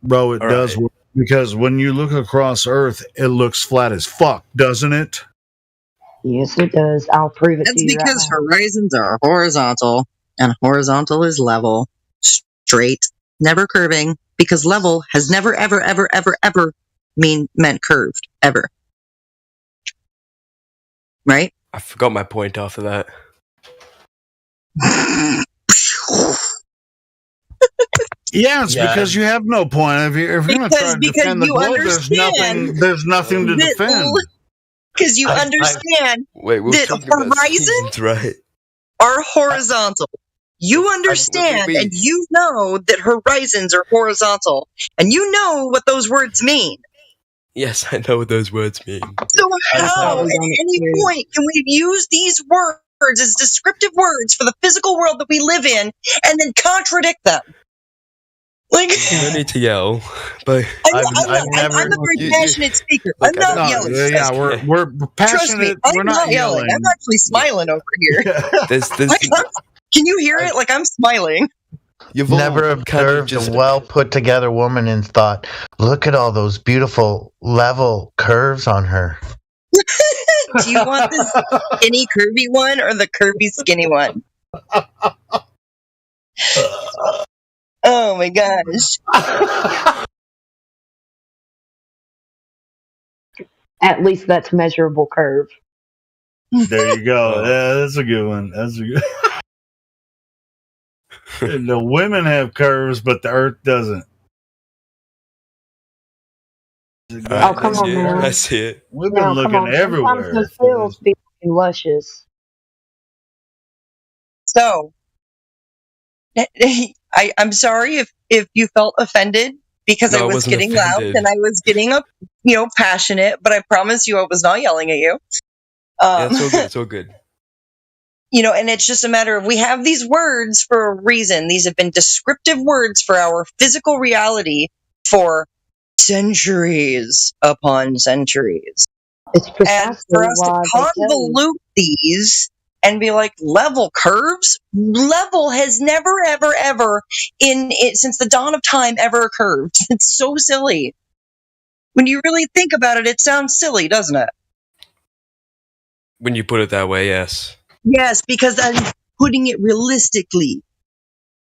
Bro, it does work, because when you look across Earth, it looks flat as fuck, doesn't it? Yes, it does. I'll prove it That's to you right because now. horizons are horizontal, and horizontal is level, straight, never curving, because level has never, ever, ever, ever, ever meant curved, ever. Right? I forgot my point after that. Yeah, it's because you have no point. If you're going to try to defend the globe, there's nothing to defend. Because you understand that horizons are horizontal. You understand and you know that horizons are horizontal. And you know what those words mean. Yes, I know what those words mean. So how, at any point, can we use these words as descriptive words for the physical world that we live in and then contradict them? Like, no need to yell, but I'm a very passionate speaker. I'm not yelling. Yeah, we're passionate. Trust me, we're not yelling. I'm actually smiling over here. Can you hear it? Like, I'm smiling. You've never observed a well put together woman and thought, look at all those beautiful level curves on her. Do you want the skinny curvy one or the curvy skinny one? Oh my gosh. At least that's measurable curve. There you go. Yeah, that's a good one. That's a good The women have curves, but the Earth doesn't. Oh, come on, man. I see it. We've been Now, come looking on. Sometimes everywhere. those pills be luscious. So, I'm sorry if you felt offended because No, I I was wasn't getting loud offended. and I was getting up, passionate. But I promise you, I was not yelling at you. Yeah, it's all good. It's all good. And it's just a matter of we have these words for a reason. These have been descriptive words for our physical reality for centuries upon centuries. It's And precisely for us to why they tell you. convolute these and be like level curves, level has never, ever, ever since the dawn of time ever curved. It's so silly. When you really think about it, it sounds silly, doesn't it? When you put it that way, yes. Yes, because I'm putting it realistically.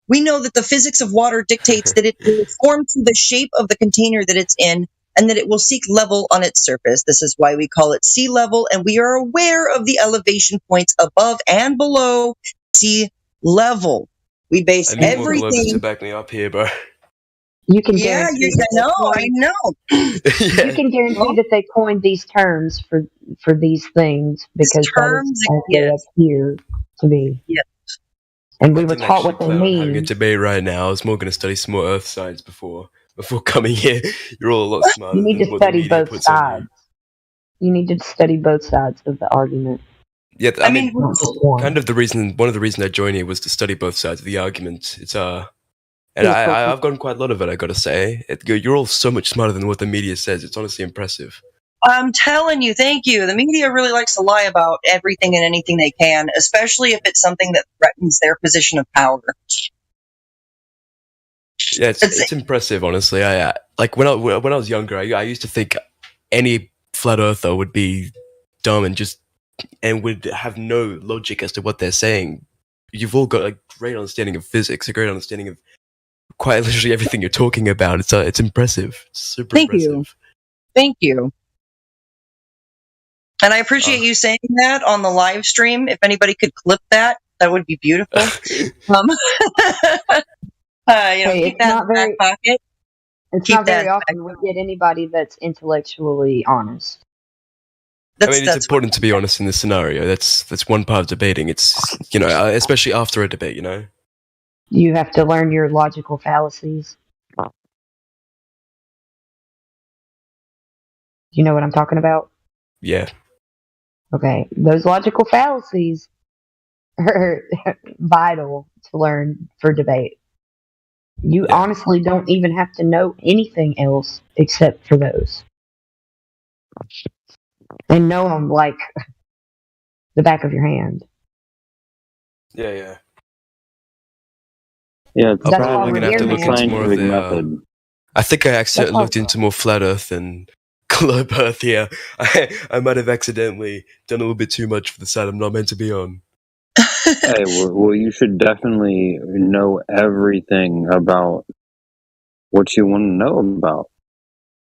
We know that the physics of water dictates that it will form to the shape of the container that it's in and that it will seek level on its surface. This is why we call it sea level, and we are aware of the elevation points above and below sea level. We base I need more globes to everything. back me up here, bro. You can Yeah, guarantee I know. You can guarantee that they coined these terms for these things because that is as they appear to be. Yes. And we I were didn't taught actually what they plan on having a mean. debate right now. I was more going to study some more Earth science before coming here. You're all a lot smarter You need than to what the study media both puts on sides. You need to study both sides of the argument. you. Yeah, I mean, not just one. one of the reasons I joined here was to study both sides of the argument. It's and Yeah, I've gotten quite a lot of it. I got to say, you're all so much smarter than what the media says. It's honestly impressive. I'm telling you, thank you. The media really likes to lie about everything and anything they can, especially if it's something that threatens their position of power. Yeah, it's impressive, honestly. I like when I was younger, I used to think any flat earther would be dumb and would have no logic as to what they're saying. You've all got a great understanding of physics, a great understanding of quite literally everything you're talking about. It's impressive. It's super impressive. Thank you. And I appreciate you saying that on the live stream. If anybody could clip that, that would be beautiful. Keep that in the back pocket. It's not very often we get anybody that's intellectually honest. It's important to be honest in this scenario. That's one part of debating. It's especially after a debate. You have to learn your logical fallacies. You know what I'm talking about? Yeah. Okay, those logical fallacies are vital to learn for debate. You honestly don't even have to know anything else except for those. And know them like the back of your hand. Yeah. Yeah, it's That's probably why we're gonna have to look into more of scientific the. method. I think I accidentally why- looked into more flat Earth and globe Earth here. I might have accidentally done a little bit too much for the side I'm not meant to be on. Hey, well, you should definitely know everything about what you want to know about.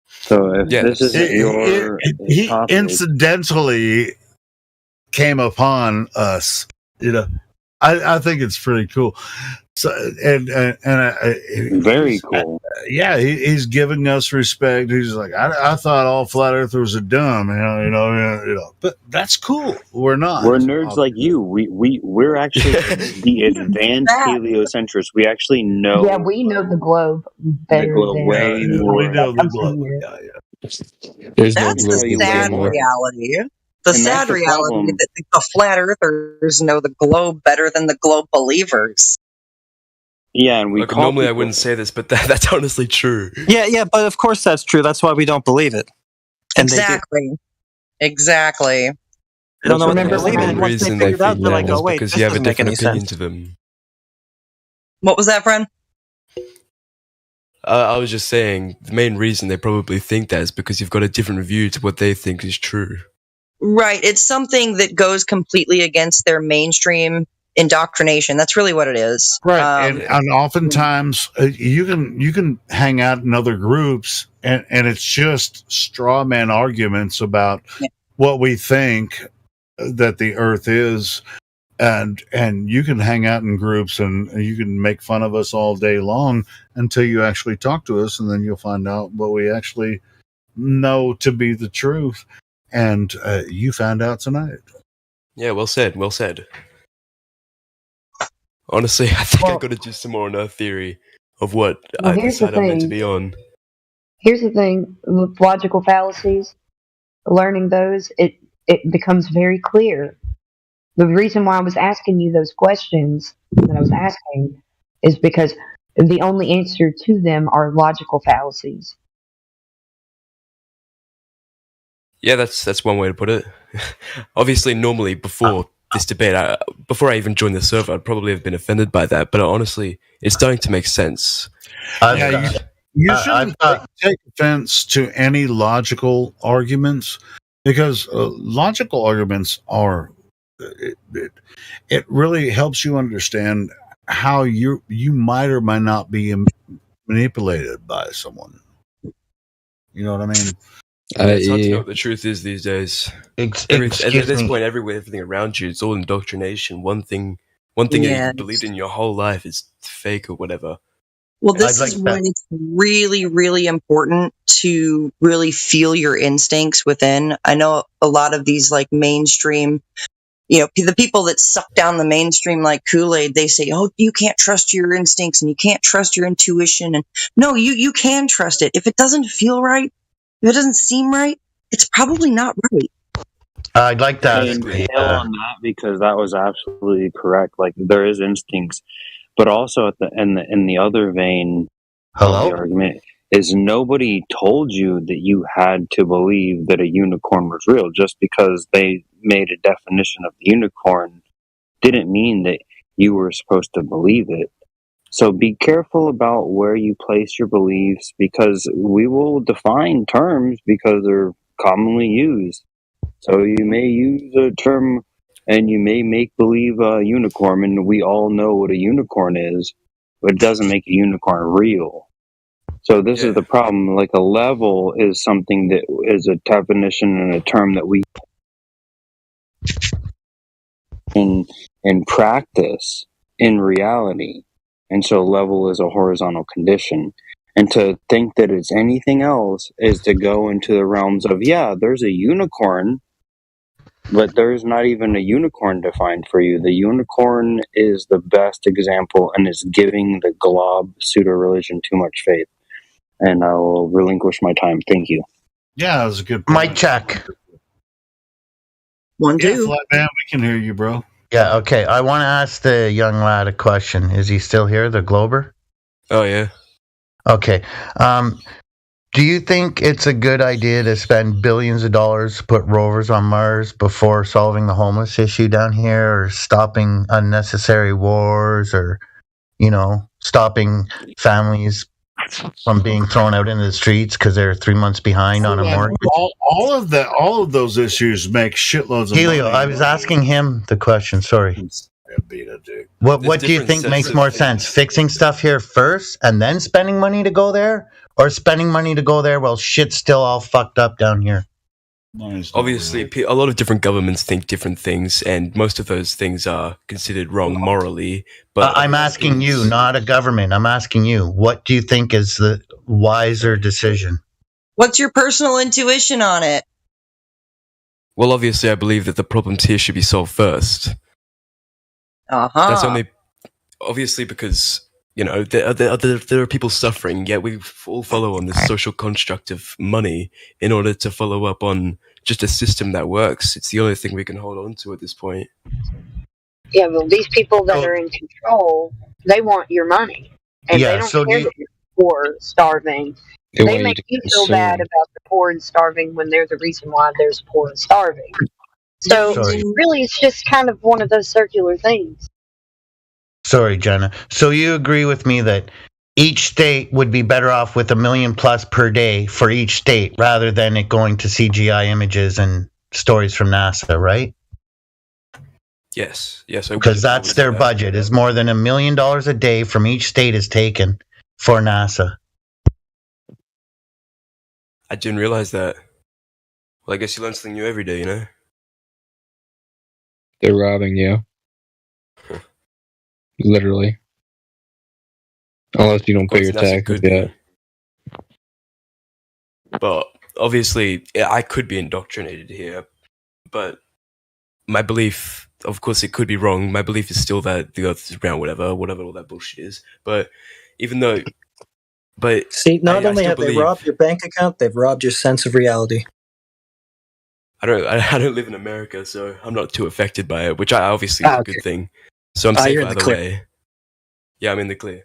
So if this isn't your he topic, incidentally came upon us. I think it's pretty cool. So very cool. Yeah, he's giving us respect. He's like, I thought all flat earthers are dumb, but that's cool. We're not. We're nerds like you. We're actually the advanced heliocentrists. We actually know. Yeah, we know the globe better than way more. We know the comes in globe. here. There's That's the sad reality. The And that's sad the reality problem. is that the flat earthers know the globe better than the globe believers. Yeah, and we Look, normally I wouldn't say this, but that's honestly true. Yeah, but of course that's true. That's why we don't believe it. And Exactly. They don't know what they believe in. The Once they reason figure they it out, think they're wrong like, is oh, wait, because this you have a doesn't make different any opinion sense. to them. What was that, friend? I was just saying, the main reason they probably think that is because you've got a different view to what they think is true. Right. It's something that goes completely against their mainstream indoctrination. That's really what it is. Right, and oftentimes you can hang out in other groups, and it's just straw man arguments about what we think that the Earth is, and you can hang out in groups and you can make fun of us all day long until you actually talk to us, and then you'll find out what we actually know to be the truth. And you found out tonight. Yeah, well said. Well said. Honestly, I think I got to do some more on Earth theory of what the side I'm meant to be on. Here's the thing with logical fallacies. Learning those, it becomes very clear. The reason why I was asking you those questions that I was asking is because the only answer to them are logical fallacies. Yeah, that's one way to put it. Obviously, normally before this debate, before I even joined the server, I'd probably have been offended by that. But honestly, it's starting to make sense. You shouldn't take offense to any logical arguments, because logical arguments are it really helps you understand how you might or might not be manipulated by someone. You know what I mean? It's hard to know what the truth is these days. At this point, everything around you, it's all indoctrination. One thing that you believed in your whole life is fake or whatever. Well, this is when it's really, really important to really feel your instincts within. I know a lot of these like mainstream, the people that suck down the mainstream like Kool-Aid, they say, oh, you can't trust your instincts and you can't trust your intuition. And no, you can trust it. If it doesn't feel right, if it doesn't seem right, it's probably not right. I'd like to And hell on that, because that was absolutely correct. Like, there is instincts, but also at in the other vein of the argument is nobody told you that you had to believe that a unicorn was real. Just because they made a definition of the unicorn didn't mean that you were supposed to believe it. So be careful about where you place your beliefs, because we will define terms because they're commonly used. So you may use a term and you may make believe a unicorn, and we all know what a unicorn is, but it doesn't make a unicorn real. So this is the problem. Like, a level is something that is a definition and a term that we in practice, in reality. And so level is a horizontal condition. And to think that it's anything else is to go into the realms of, there's a unicorn, but there's not even a unicorn defined for you. The unicorn is the best example and is giving the glob pseudo-religion too much faith. And I will relinquish my time. Thank you. Yeah, that was a good point. Mic check. 1, 2. Yeah, Flat Man, we can hear you, bro. Yeah, okay. I want to ask the young lad a question. Is he still here, the Glober? Oh, yeah. Okay. Do you think it's a good idea to spend billions of dollars to put rovers on Mars before solving the homeless issue down here, or stopping unnecessary wars, or, stopping families from being thrown out into the streets because they're 3 months behind on a mortgage? All of those issues make shitloads of Helio, money. I was asking him the question. Sorry. What do you think makes more sense? Fixing stuff here first and then spending money to go there, or spending money to go there while shit's still all fucked up down here? Obviously, a lot of different governments think different things, and most of those things are considered wrong morally. But I'm asking you, not a government. I'm asking you, what do you think is the wiser decision? What's your personal intuition on it? Well, obviously, I believe that the problems here should be solved first. That's only obviously because there are people suffering. Yet we all follow on this social construct of money in order to follow up on just a system that works. It's the only thing we can hold on to at this point. Yeah, well, these people that are in control, they want your money, and they don't care that you're poor, starving. They make you feel bad about the poor and starving when they're the reason why there's poor and starving. So really, it's just kind of one of those circular things. Sorry, Jenna. So you agree with me that each state would be better off with $1 million plus per day for each state, rather than it going to CGI images and stories from NASA, right? Yes. Because that's their budget. Is more than $1 million a day from each state is taken for NASA. I didn't realize that. Well, I guess you learn something new every day, They're robbing you. Literally. Unless you don't pay your taxes yet. But obviously, I could be indoctrinated here. But my belief, of course, it could be wrong. My belief is still that the Earth is round, whatever all that bullshit is. But even though, see, not I only still have they believe- robbed your bank account, they've robbed your sense of reality. I don't live in America, so I'm not too affected by it, which obviously is a good thing. So I'm safe you're in the either clear. way. Yeah, I'm in the clear.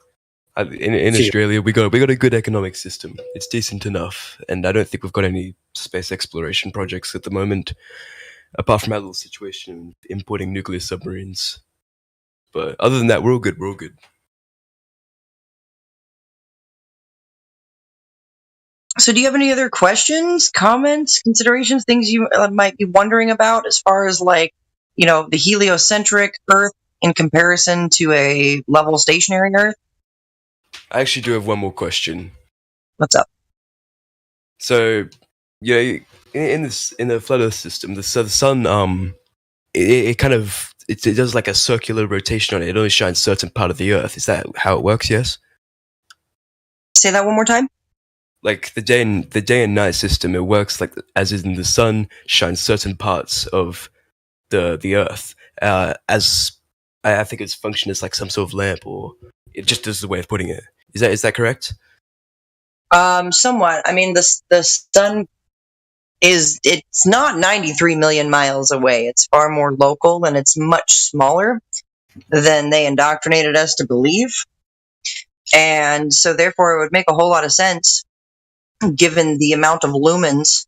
In Australia, we got a good economic system. It's decent enough, and I don't think we've got any space exploration projects at the moment, apart from our little situation of importing nuclear submarines. But other than that, we're all good. We're all good. So do you have any other questions, comments, considerations, things you might be wondering about as far as like, you know, the heliocentric Earth in comparison to a level stationary Earth? I actually do have one more question. What's up? So, yeah, in the flat Earth system, the sun, it kind of it does like a circular rotation on it. It only shines certain part of the Earth. Is that how it works? Yes. Say that one more time. Like the day and night system, it works like as in the sun shines certain parts of the Earth. As I think its function is like some sort of lamp, or it just is the way of putting it. Is that correct? Somewhat. I mean, the sun it's not 93 million miles away. It's far more local, and it's much smaller than they indoctrinated us to believe. And so therefore it would make a whole lot of sense, given the amount of lumens,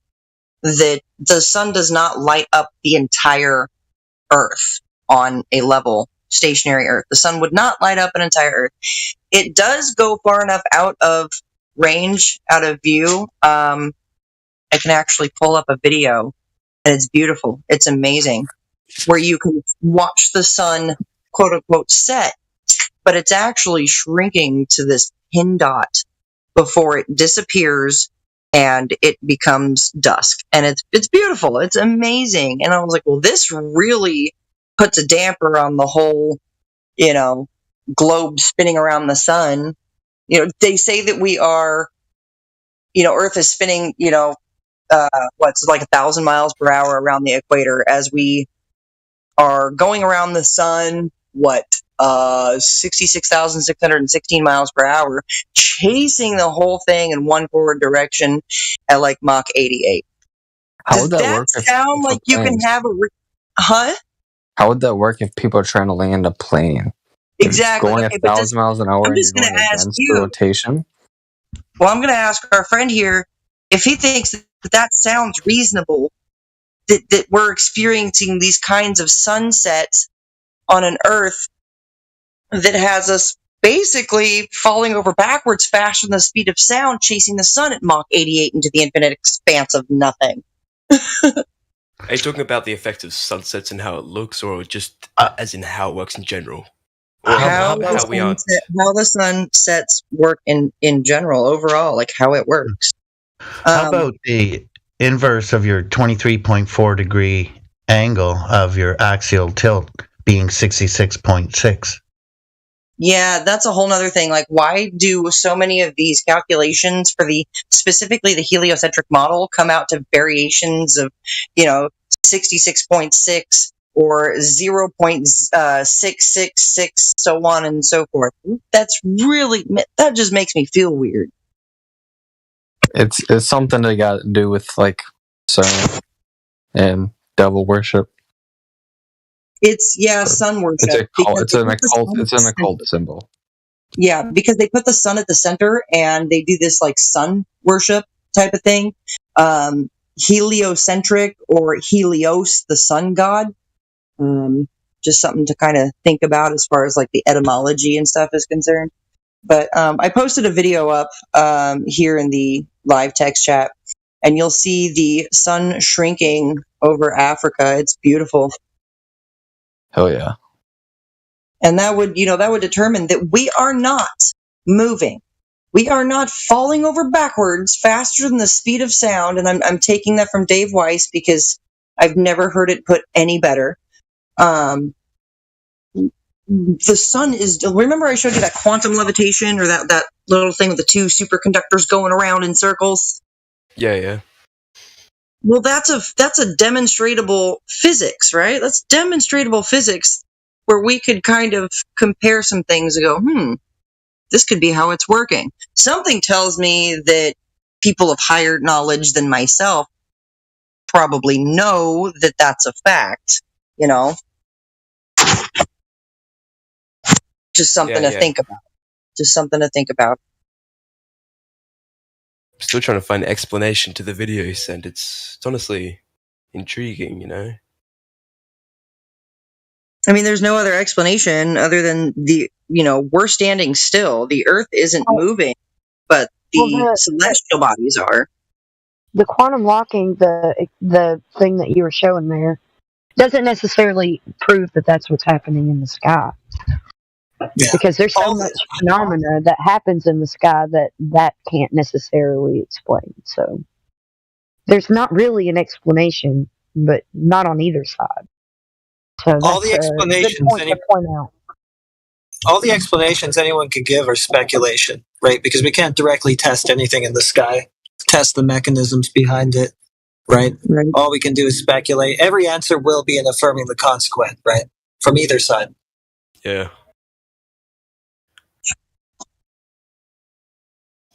that the sun does not light up the entire Earth on a level stationary Earth. The sun would not light up an entire Earth. It does go far enough out of range, out of view. I can actually pull up a video, and it's beautiful. It's amazing, where you can watch the sun, quote unquote, set, but it's actually shrinking to this pin dot before it disappears and it becomes dusk. And it's beautiful. It's amazing. And I was like, well, this really puts a damper on the whole, you know, globe spinning around the sun. You know, they say that we are, you know, Earth is spinning, you know, what's like 1,000 miles per hour around the equator as we are going around the sun, 66,616 miles per hour, chasing the whole thing in one forward direction at like Mach 88. How would Does that that work sound like you can have a... Huh? How would that work if people are trying to land a plane? Exactly. Going Okay, 1,000 miles an hour I'm and just you're going going to ask against you. the rotation? Well, I'm going to ask our friend here if he thinks that sounds reasonable, that we're experiencing these kinds of sunsets on an Earth that has us basically falling over backwards faster than the speed of sound, chasing the sun at Mach 88 into the infinite expanse of nothing. Are you talking about the effect of sunsets and how it looks, or just as in how it works in general? Or How the sunsets work in general, overall, like how it works. How about the inverse of your 23.4 degree angle of your axial tilt being 66.6? Yeah, that's a whole nother thing. Like, why do so many of these calculations for specifically the heliocentric model come out to variations of, 66.6 or 0.666, so on and so forth? That just makes me feel weird. It's something that got to do with like CERN and devil worship. It's sun worship. It's an occult symbol. Yeah, because they put the sun at the center and they do this like sun worship type of thing. Heliocentric or Helios, the sun god. Just something to kind of think about as far as like the etymology and stuff is concerned. But I posted a video up here in the live text chat, and you'll see the sun shrinking over Africa. It's beautiful. Hell yeah. And that would determine that we are not moving. We are not falling over backwards faster than the speed of sound. And I'm taking that from Dave Weiss because I've never heard it put any better. the sun is. Remember, I showed you that quantum levitation, or that little thing with the two superconductors going around in circles. Yeah. Well, that's a demonstratable physics, right? That's demonstratable physics where we could kind of compare some things and go, this could be how it's working. Something tells me that people of higher knowledge than myself probably know that that's a fact, Just something to think about. Just something to think about. I'm still trying to find an explanation to the video you sent. It's honestly intriguing, I mean, there's no other explanation other than we're standing still. The Earth isn't moving, but the celestial bodies are. The quantum locking, the thing that you were showing there, doesn't necessarily prove that that's what's happening in the sky. Yeah. Because there's so much phenomena that happens in the sky that can't necessarily explain. So there's not really an explanation, but not on either side. So that's all the explanations all the explanations anyone can give are speculation, right? Because we can't directly test anything in the sky, test the mechanisms behind it, right? All we can do is speculate. Every answer will be in affirming the consequent, right? From either side. Yeah.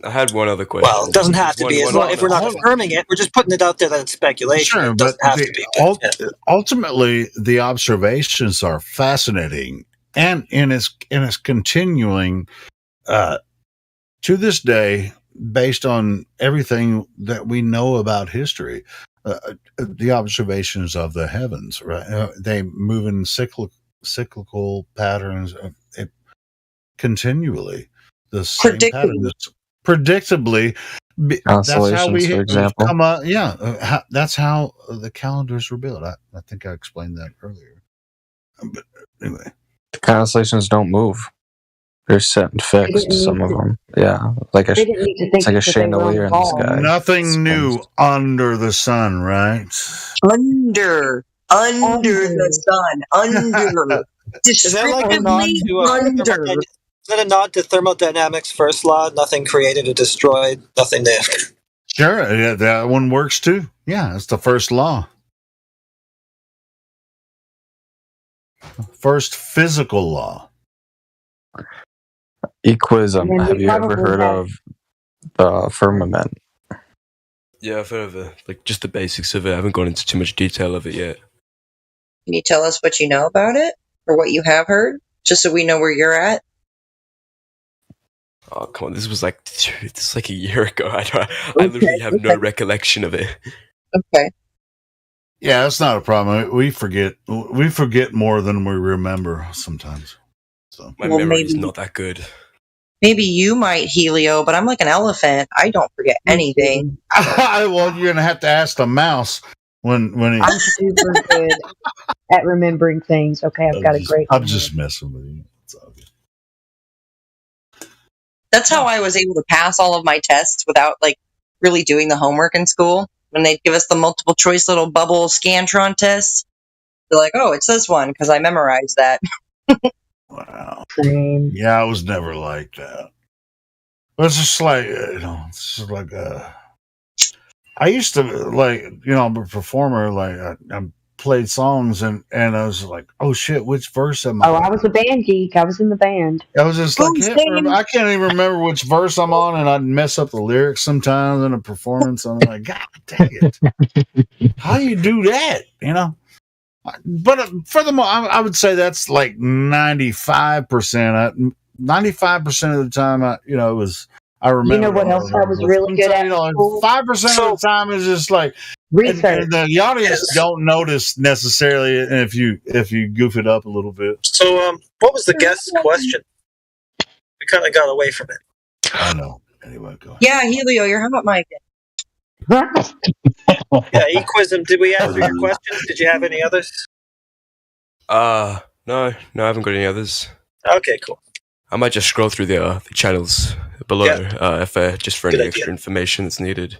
I had one other question. Well, it doesn't have to be. As long, if we're not affirming it, we're just putting it out there that it's speculation. Sure, it doesn't have to be. Ultimately, the observations are fascinating, and it's continuing to this day, based on everything that we know about history. The observations of the heavens, right? They move in cyclical patterns, continually. The same pattern. Predictably, that's how we come up. Yeah, that's how the calendars were built. I think I explained that earlier. But anyway, the constellations don't move; they're set and fixed. Some of them, it's like a chandelier in the sky. Nothing new under the sun, right? Under the sun, under. Is that like a nod to Is that a nod to thermodynamics' first law? Nothing created or destroyed, nothing there. Sure, yeah, that one works too. Yeah, it's the first law. First physical law. Equism. Have you ever heard of the firmament? Yeah, I've heard of it. Just the basics of it. I haven't gone into too much detail of it yet. Can you tell us what you know about it? Or what you have heard? Just so we know where you're at? Oh, come on. This was like a year ago. I literally have no recollection of it. Okay. Yeah, that's not a problem. We forget more than we remember sometimes. So my memory is not that good. Maybe you might, Helio, but I'm like an elephant. I don't forget anything. Well, you're gonna have to ask the mouse when he. I'm super good at remembering things. Okay, I've got a great. I'm just messing with you. It's all good. That's how I was able to pass all of my tests without really doing the homework in school. When they'd give us the multiple choice little bubble Scantron tests, they're like, "Oh, it's this one," because I memorized that. Wow. Yeah, I was never like that. It's just like it's just like I used to I'm a performer. I played songs and I was like, oh shit, which verse am I? Oh, I was a band geek. I was in the band. I was just like, I can't even remember which verse I'm on, and I'd mess up the lyrics sometimes in a performance. I'm like, God dang it, how do you do that? But for the most, I would say that's like 95%. 95% of the time, I remember. You know what else I was really good at? 5% of the time is just like research. And the audience don't notice necessarily if you goof it up a little bit. So, what was the guest's question? We kind of got away from it. I know. Anyway, go ahead. Yeah, Helio, you're hot mic. Yeah, Equism. Did we answer your questions? Did you have any others? No, I haven't got any others. Okay, cool. I might just scroll through the channels below just for any extra information that's needed.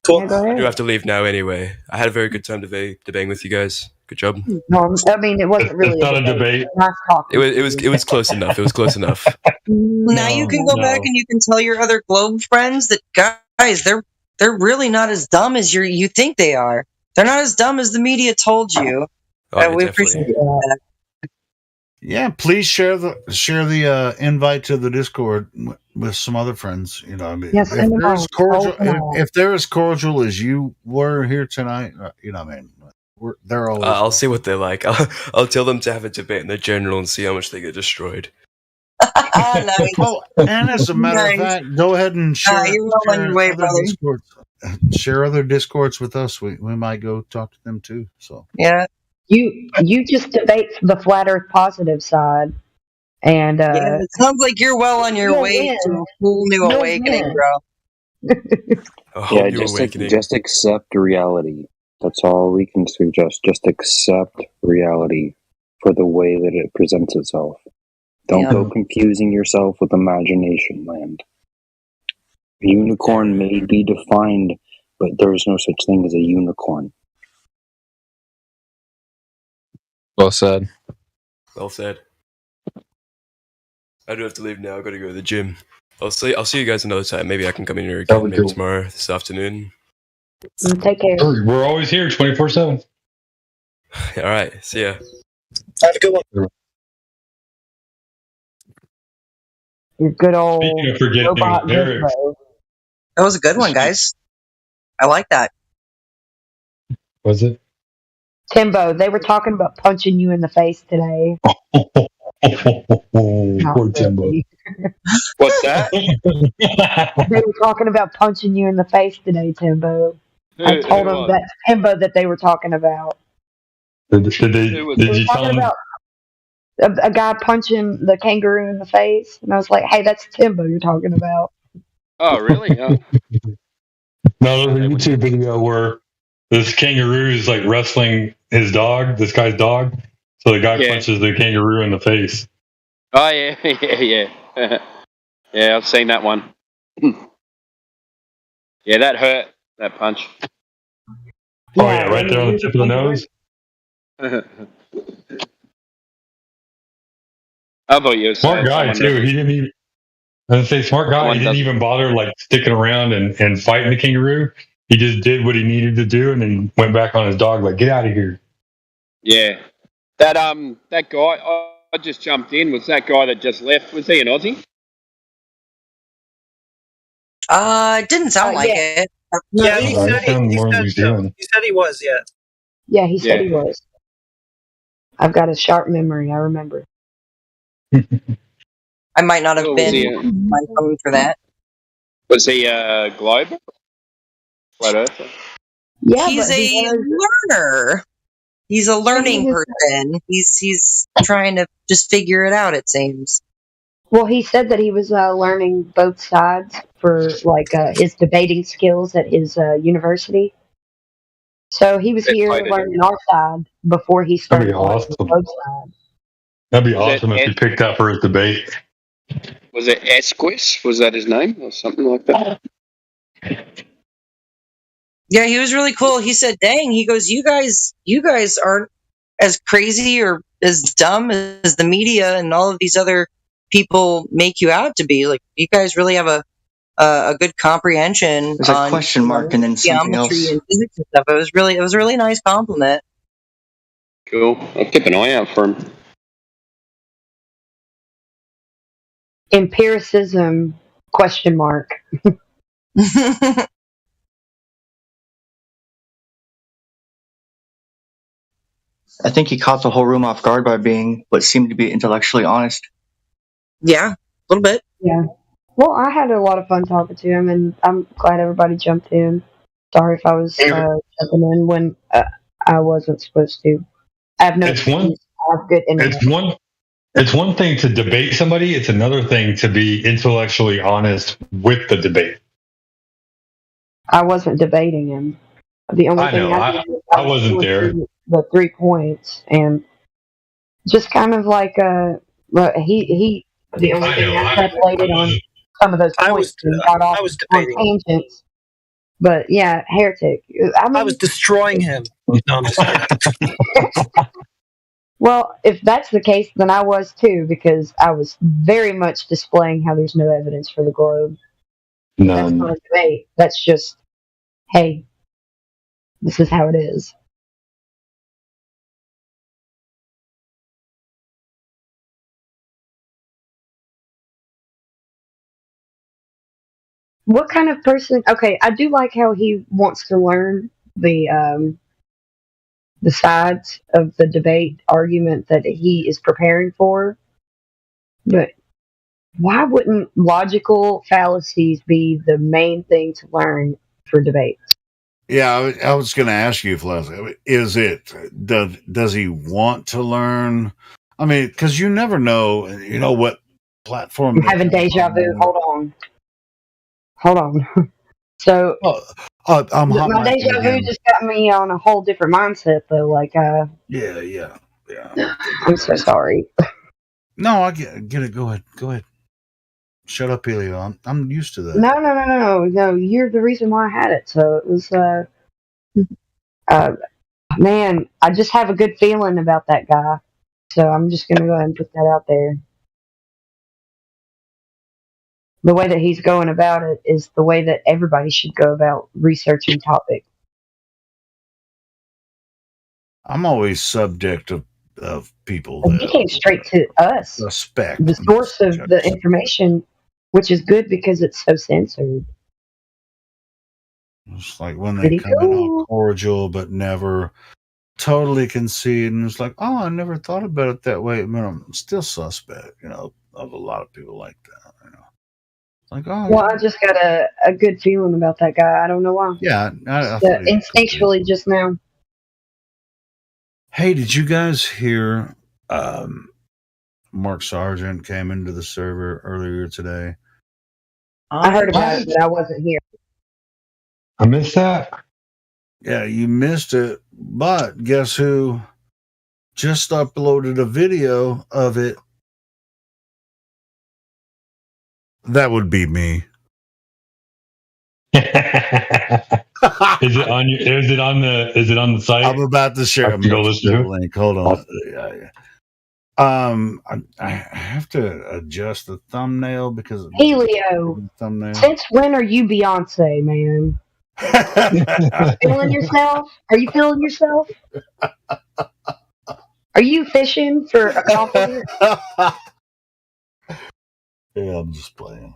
Cool. I do have to leave now anyway. I had a very good time debating with you guys. Good job. No, I mean it wasn't really It's not a debate. Nice talking. It was close enough. It was close enough. Now you can go back and you can tell your other globe friends that guys, they're really not as dumb as you think they are. They're not as dumb as the media told you. We appreciate that. Yeah, please share the invite to the Discord with some other friends. You know, I mean, Yes, if they're as cordial as you were here tonight, you know, I mean, they're always. I'll see what they're like. I'll tell them to have a debate in the general and see how much they get destroyed. Nice. Oh, and as a matter of fact, go ahead and share. You're well on your way, brother. Discords. Share other Discords with us. We might go talk to them too. So yeah, you just debate the flat Earth positive side, and yeah, it sounds like you're well on your way to a full new awakening, bro. Yeah, just accept reality. That's all we can suggest. Just accept reality for the way that it presents itself. Don't go confusing yourself with imagination land. Unicorn may be defined, but there is no such thing as a unicorn. Well said. Well said. I do have to leave now. I've got to go to the gym. I'll see you guys another time. Maybe I can come in here again. Maybe tomorrow, this afternoon. Take care. We're always here 24/7. All right. See ya. Have a good one. Your good old Speaking of forgetting, robot Eric. Gizmo. That was a good one, guys. I like that. Was it? Timbo, they were talking about punching you in the face today. Poor Timbo. What's that? They were talking about punching you in the face today, Timbo. I told them that Timbo that they were talking about. Did you tell them? About a guy punching the kangaroo in the face, and I was like, "Hey, that's Timbo you're talking about." Oh, really? Oh. No, there's a YouTube video where this kangaroo is like wrestling his dog, this guy's dog. So the guy punches the kangaroo in the face. Oh, yeah. Yeah, I've seen that one. Yeah, that hurt, that punch. Oh, yeah, right there on the tip of the nose. I thought you were smart guy, too. He didn't even. I was gonna say, smart guy. He didn't even bother like sticking around and fighting the kangaroo. He just did what he needed to do and then went back on his dog, like, get out of here. Yeah. That guy, I just jumped in. Was that guy that just left? Was he an Aussie? It didn't sound like it. Yeah, he said he was, yeah. Yeah, he said he was. I've got a sharp memory, I remember. I might not have been on my phone for that. Was he global? Flat Earther? Yeah, he's a learner. He's a learning person. He's trying to just figure it out, it seems. Well, he said that he was learning both sides for like his debating skills at his university. So he was here learning our side before he started learning both sides. That'd be awesome if he picked up for his debate. Was it Esquis? Was that his name or something like that? Yeah, he was really cool. He said, "Dang," he goes, "You guys aren't as crazy or as dumb as the media and all of these other people make you out to be. Like, you guys really have a good comprehension." There's a question mark and then something else. Geometry and physics and stuff. It was a really nice compliment. Cool. I'll keep an eye out for him. Empiricism ? I think he caught the whole room off guard by being what seemed to be intellectually honest. Yeah, a little bit. Yeah. Well, I had a lot of fun talking to him, and I'm glad everybody jumped in. Sorry if I was jumping in when I wasn't supposed to. I have no excuse. I have good internet. It's one thing to debate somebody. It's another thing to be intellectually honest with the debate. I wasn't debating him. The only thing I wasn't there. The 3 points, and just kind of like he. The only thing I calculated on some of those points got off on tangents. But yeah, heretic. I was destroying him. No, I'm just kidding. Well, if that's the case, then I was too, because I was very much displaying how there's no evidence for the globe. That's not a debate. That's just, hey, this is how it is. What kind of person? Okay, I do like how he wants to learn the sides of the debate argument that he is preparing for, but why wouldn't logical fallacies be the main thing to learn for debate? Yeah, I was going to ask you, Leslie, is it, does he want to learn? I mean, because you never know, what platform I'm they having come deja vu. on. Hold on. So I'm hot my micing deja vu again. just got me on a whole different mindset, though. Like, Yeah. I'm so sorry. No, I get it. Go ahead. Shut up, Helio. I'm used to that. No. You're the reason why I had it. So it was, man, I just have a good feeling about that guy. So I'm just going to go ahead and put that out there. The way that he's going about it is the way that everybody should go about researching topics. I'm always subject of people And he came straight to us, suspect the source of the information, which is good because it's so censored. It's like when they Pretty come in all cool. cordial but never totally concede, and it's like, oh, I never thought about it that way. I mean, I'm still suspect, of a lot of people like that. Like, oh, Well, I just got a good feeling about that guy. I don't know why. yeah, I Just, instinctually just now. Hey, did you guys hear Mark Sargent came into the server earlier today? I heard about it, but I wasn't here. I missed that. Yeah, you missed it. But guess who just uploaded a video of it? That would be me. Is it on the site? I'm about to share the link. Hold on. Yeah. I have to adjust the thumbnail because Helio, since when are you Beyonce, man? Feeling yourself? Are you feeling yourself? Are you fishing for a compliment? Yeah, I'm just playing.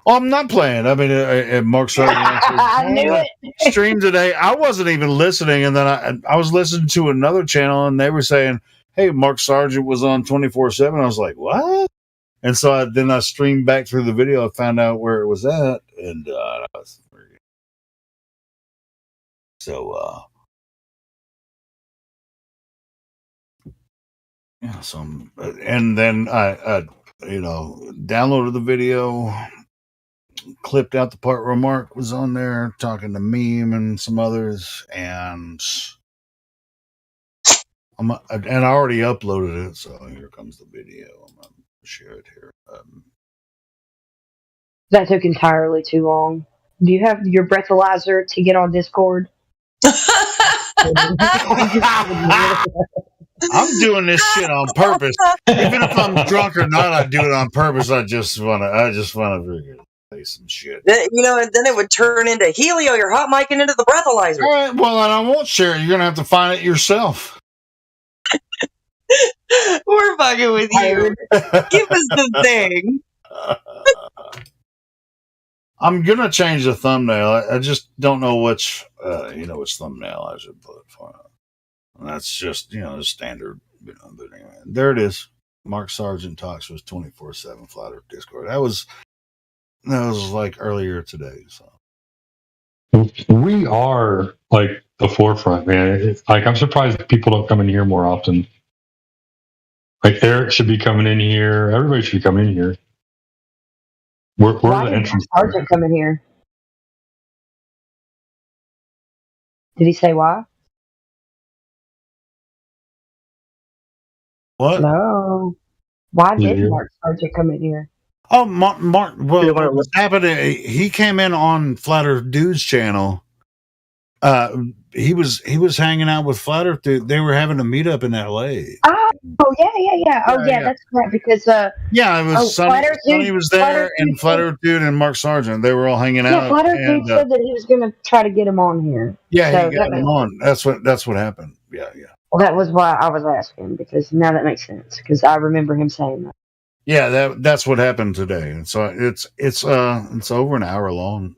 Oh, I'm not playing. I mean, Mark Sargent I knew it. Stream today. I wasn't even listening, and then I was listening to another channel, and they were saying, "Hey, Mark Sargent was on 24/7." I was like, "What?" And so I streamed back through the video. I found out where it was at, and yeah. So, and then I downloaded the video. Clipped out the part where Mark was on there talking to Meme and some others, and I already uploaded it, so here comes the video. I'm gonna share it here. That took entirely too long. Do you have your breathalyzer to get on Discord? I'm doing this shit on purpose. Even if I'm drunk or not, I do it on purpose. I just wanna say some shit. And then it would turn into Helio. You're hot micing into the breathalyzer. All right, well, and I won't share it. You're gonna have to find it yourself. We're fucking with you. Give us the thing. I'm gonna change the thumbnail. I just don't know which thumbnail I should put for it. And that's just the standard. But anyway, there it is. Mark Sargent talks with 24/7 Flat Earth Discord. That was like earlier today. So we are like the forefront, man. It's like I'm surprised people don't come in here more often. Like Eric should be coming in here. Everybody should be coming in here. We're Why the did entrance. Sergeant come in here? Did he say why? What? No. Why did Mark Sargent come in here? Oh, Mark. Well, what was happening? He came in on Flat Earth Dude's channel, He was hanging out with Flat Earth. They were having a meetup in L.A. Oh yeah. Oh yeah, that's right. Because it was Sonny. Sonny was there, and Flat Dude, Earth Dude and Mark Sargent. They were all hanging out. Yeah, Flat Earth Dude said that he was going to try to get him on here. Yeah, so he got him on. That's what happened. Yeah. Well, that was why I was asking, because now that makes sense. Because I remember him saying that. Yeah, that's what happened today. And so it's over an hour long.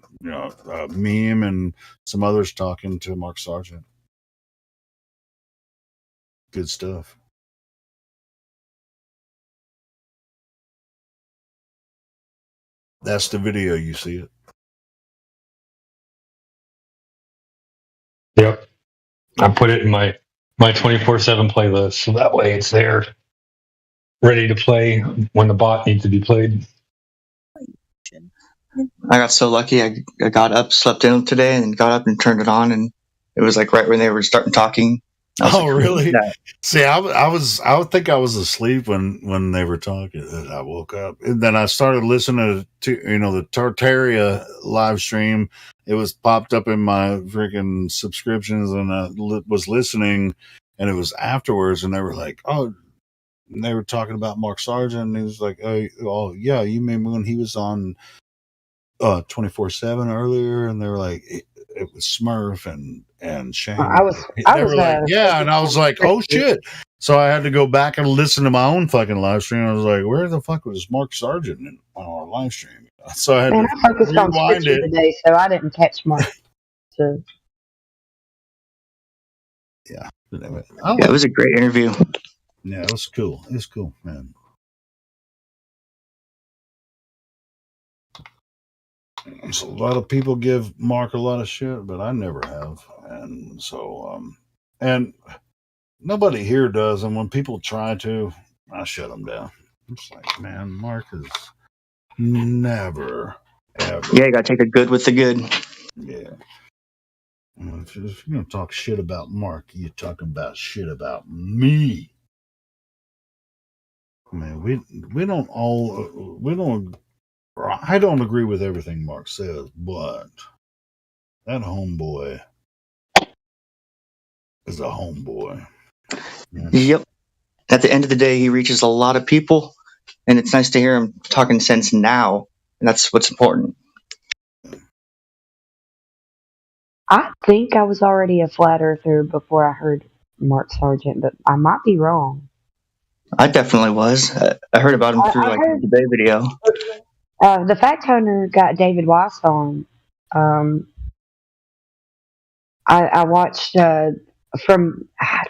Me, him, and some others talking to Mark Sargent. Good stuff. That's the video. You see it. Yep. I put it in my 24/7 playlist, so that way it's there, ready to play when the bot needs to be played. I got so lucky. I got up, slept in today, and got up and turned it on, and it was like right when they were starting talking. Oh, really? Yeah. See, I would think I was asleep when they were talking. I woke up, and then I started listening to the Tartaria live stream. It was popped up in my freaking subscriptions, and I was listening, and it was afterwards, and they were like, "Oh," and they were talking about Mark Sargent, and he was like, "Oh, yeah, you remember when he was on 24/7 earlier?" And they were like, it was Smurf and Shane. I was like, yeah, and I was like, oh shit. So I had to go back and listen to my own fucking live stream. I was like, where the fuck was Mark Sargent on our live stream? So I had to focused on Scripture today, so I didn't catch Mark. So. Yeah. It was a great interview. Yeah, it was cool. It was cool, man. So a lot of people give Mark a lot of shit, but I never have. And so, and nobody here does. And when people try to, I shut them down. It's like, man, Mark is never, ever. Yeah, you got to take the good with the good. Yeah. If you're going to talk shit about Mark, you're talking about shit about me. Man, I don't agree with everything Mark says, but that homeboy is a homeboy. Yeah. Yep. At the end of the day, he reaches a lot of people, and it's nice to hear him talking sense now, and that's what's important. I think I was already a flat earther before I heard Mark Sargent, but I might be wrong. I definitely was. I heard about him through a debate video. The Fact Hunter got David Weiss on. I watched I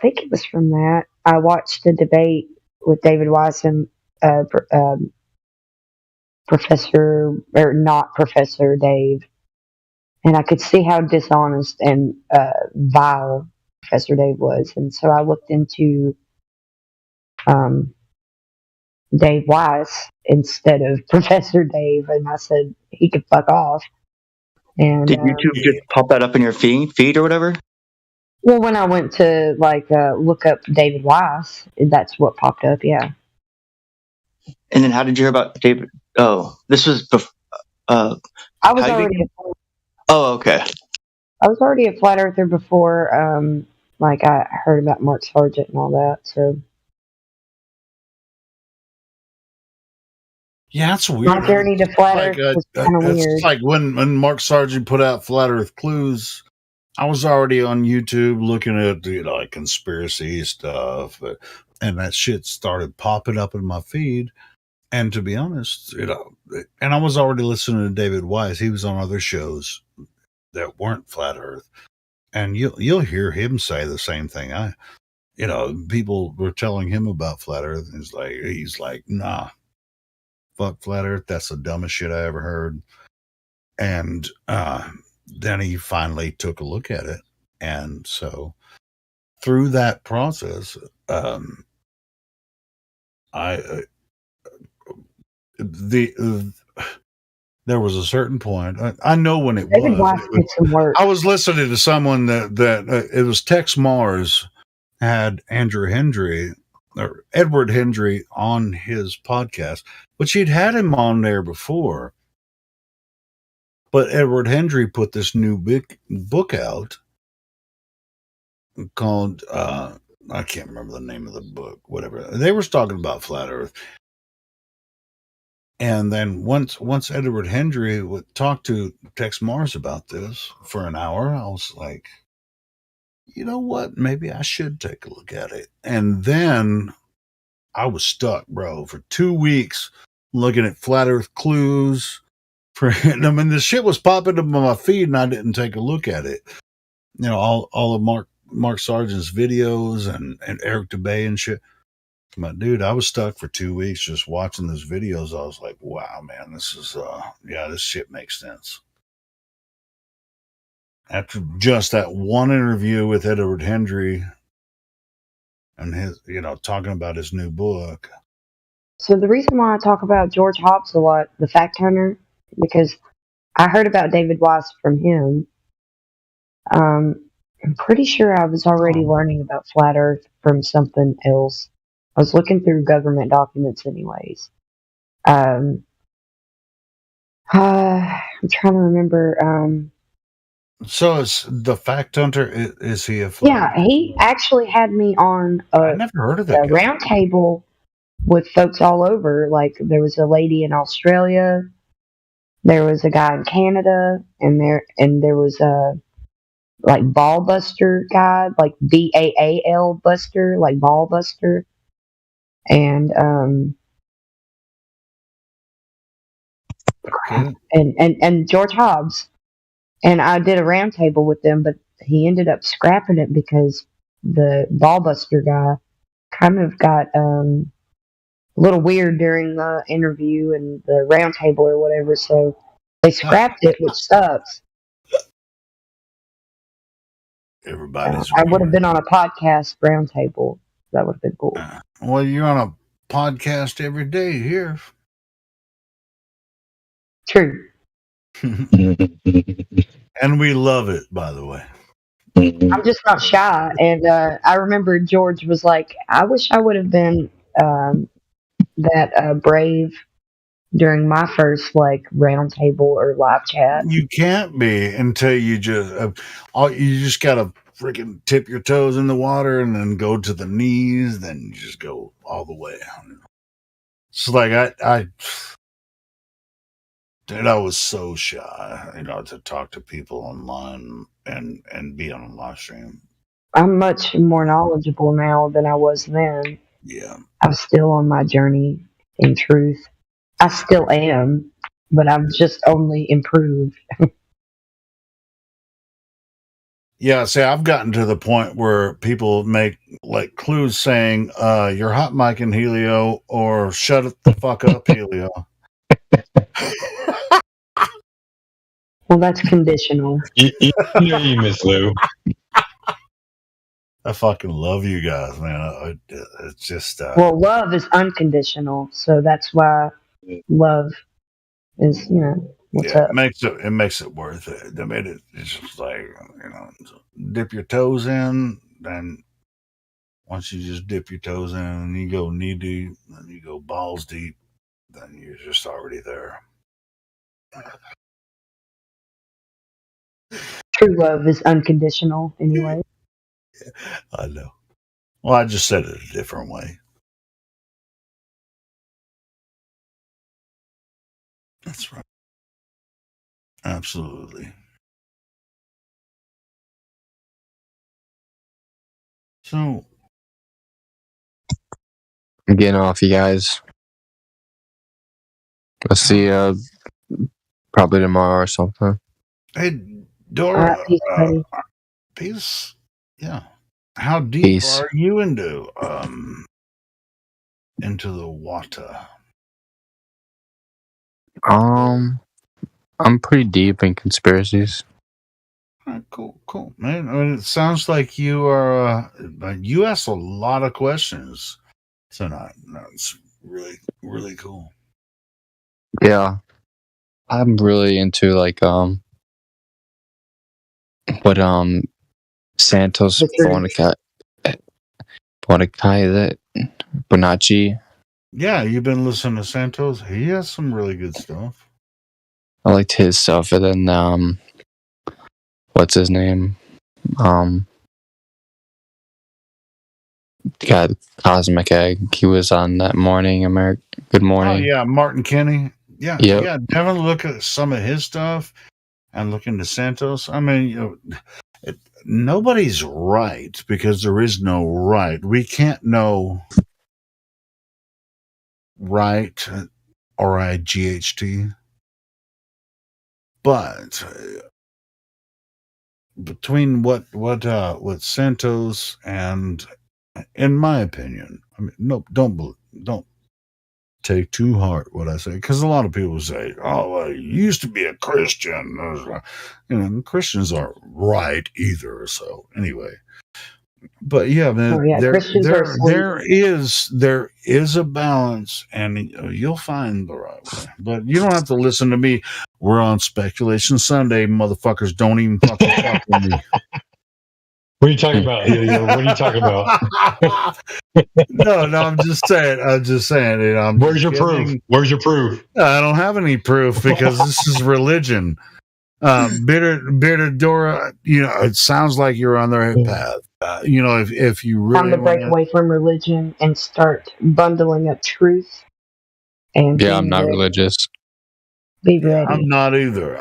think it was from that. I watched the debate with David Weiss and Professor, or not Professor Dave. And I could see how dishonest and vile Professor Dave was. And so I looked into Dave Weiss instead of Professor Dave, and I said he could fuck off. And did YouTube just pop that up in your feed or whatever? Well, when I went to look up David Weiss, that's what popped up. Yeah. And then how did you hear about David? Oh, this was before. I was already. Oh, okay. I was already a flat earther before. I heard about Mark Sargent and all that. So. Yeah, that's weird. My journey to flat Earth was kind of weird. It's like when Mark Sargent put out Flat Earth Clues, I was already on YouTube looking at conspiracy stuff, and that shit started popping up in my feed. And to be honest, and I was already listening to David Weiss. He was on other shows that weren't Flat Earth, and you'll hear him say the same thing. People were telling him about Flat Earth, and he's like, nah. Fuck Flat Earth, that's the dumbest shit I ever heard. And then he finally took a look at it. And so through that process, there was a certain point. I know when it was. I was listening to someone that it was Tex Mars had Andrew Hendry or Edward Hendry on his podcast, but she'd had him on there before. But Edward Hendry put this new big book out, called I can't remember the name of the book, whatever. They were talking about flat Earth. And then once Edward Hendry would talk to Tex Mars about this for an hour, I was like, you know what? Maybe I should take a look at it. And then I was stuck, bro, for 2 weeks looking at flat Earth clues. I mean, the shit was popping up on my feed, and I didn't take a look at it. You know, all of Mark Sargent's videos and Eric DeBay and shit. But dude, I was stuck for 2 weeks just watching those videos. I was like, wow, man, this is this shit makes sense. After just that one interview with Edward Hendry and his, talking about his new book. So the reason why I talk about George Hobbs a lot, the fact hunter, because I heard about David Weiss from him. I'm pretty sure I was already learning about flat Earth from something else. I was looking through government documents anyways. I'm trying to remember. So is the fact hunter, is he a Yeah, he actually had me on I never heard of that a guy. round table with folks all over. Like there was a lady in Australia, there was a guy in Canada, and there was a like ball buster guy, like BAAL buster, like ball buster, and and George Hobbs, and I did a roundtable with them, but he ended up scrapping it because the ball buster guy kind of got a little weird during the interview and the roundtable or whatever, so they scrapped it, which sucks. Everybody's I would have been on a podcast roundtable. That would have been cool. Well, you're on a podcast every day here. True. And we love it, by the way. I'm just not shy. And I remember George was like, I wish I would have been that brave during my first roundtable or live chat. You can't be until you just gotta freaking tip your toes in the water and then go to the knees, then you just go all the way. It's like dude, I was so shy, to talk to people online and be on a live stream. I'm much more knowledgeable now than I was then. Yeah. I'm still on my journey in truth. I still am, but I've just only improved. Yeah, see, I've gotten to the point where people make clues saying, you're hot micing Helio or shut it the fuck up, Helio. Well, that's conditional. You Miss Lou. I fucking love you guys, man. It's just well, love is unconditional, so that's why love is what's up. It makes it worth it. I mean, it's just like dip your toes in. Then once you just dip your toes in, and you go knee deep, then you go balls deep, then you're just already there. True love is unconditional, anyway. I know. Well, I just said it a different way. That's right. Absolutely. So I'm getting off, you guys. I'll see you probably tomorrow or something. Hey, Dora. Peace. Yeah. How deep are you into the water? I'm pretty deep in conspiracies. Cool, man. I mean, it sounds like you are. You asked a lot of questions tonight. That's really, really cool. Yeah, I'm really into what Santos Bonacai, is it Bonacci? Yeah, you've been listening to Santos. He has some really good stuff. I liked his stuff, and then what's his name? got Cosmic Egg. He was on that morning, Good Morning. Oh yeah, Martin Kenny. Yeah, Yep. yeah. Definitely look at some of his stuff and look into Santos. I mean, nobody's right because there is no right. We can't know right, RIGHT. But between what Santos and, in my opinion, I mean, no, don't take to heart what I say, because a lot of people say, "Oh, well, you used to be a Christian." Christians aren't right either. So anyway, but yeah, man, there is a balance, and you'll find the right way. But you don't have to listen to me. We're on Speculation Sunday, motherfuckers. Don't even fucking talk to me. What are you talking about, Helio? What are you talking about? No, I'm just saying. Where's your proof? Where's your proof? I don't have any proof because this is religion. Bitter Dora, it sounds like you're on the right path. If you really time to break away from religion and start bundling up truth. And I'm not religious. Be ready. I'm not either.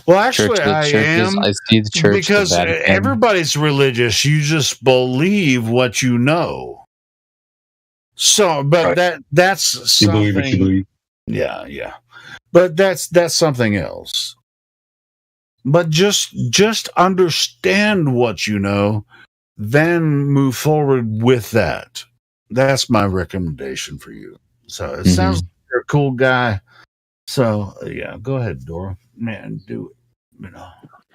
Well, actually, I am. I see the church because everybody's religious. You just believe what you know. So, but right. that's something. You believe what you believe. Yeah. But that's something else. But just understand what you know, then move forward with that. That's my recommendation for you. So it sounds like you're a cool guy. So yeah, go ahead, Dora. Man, do it.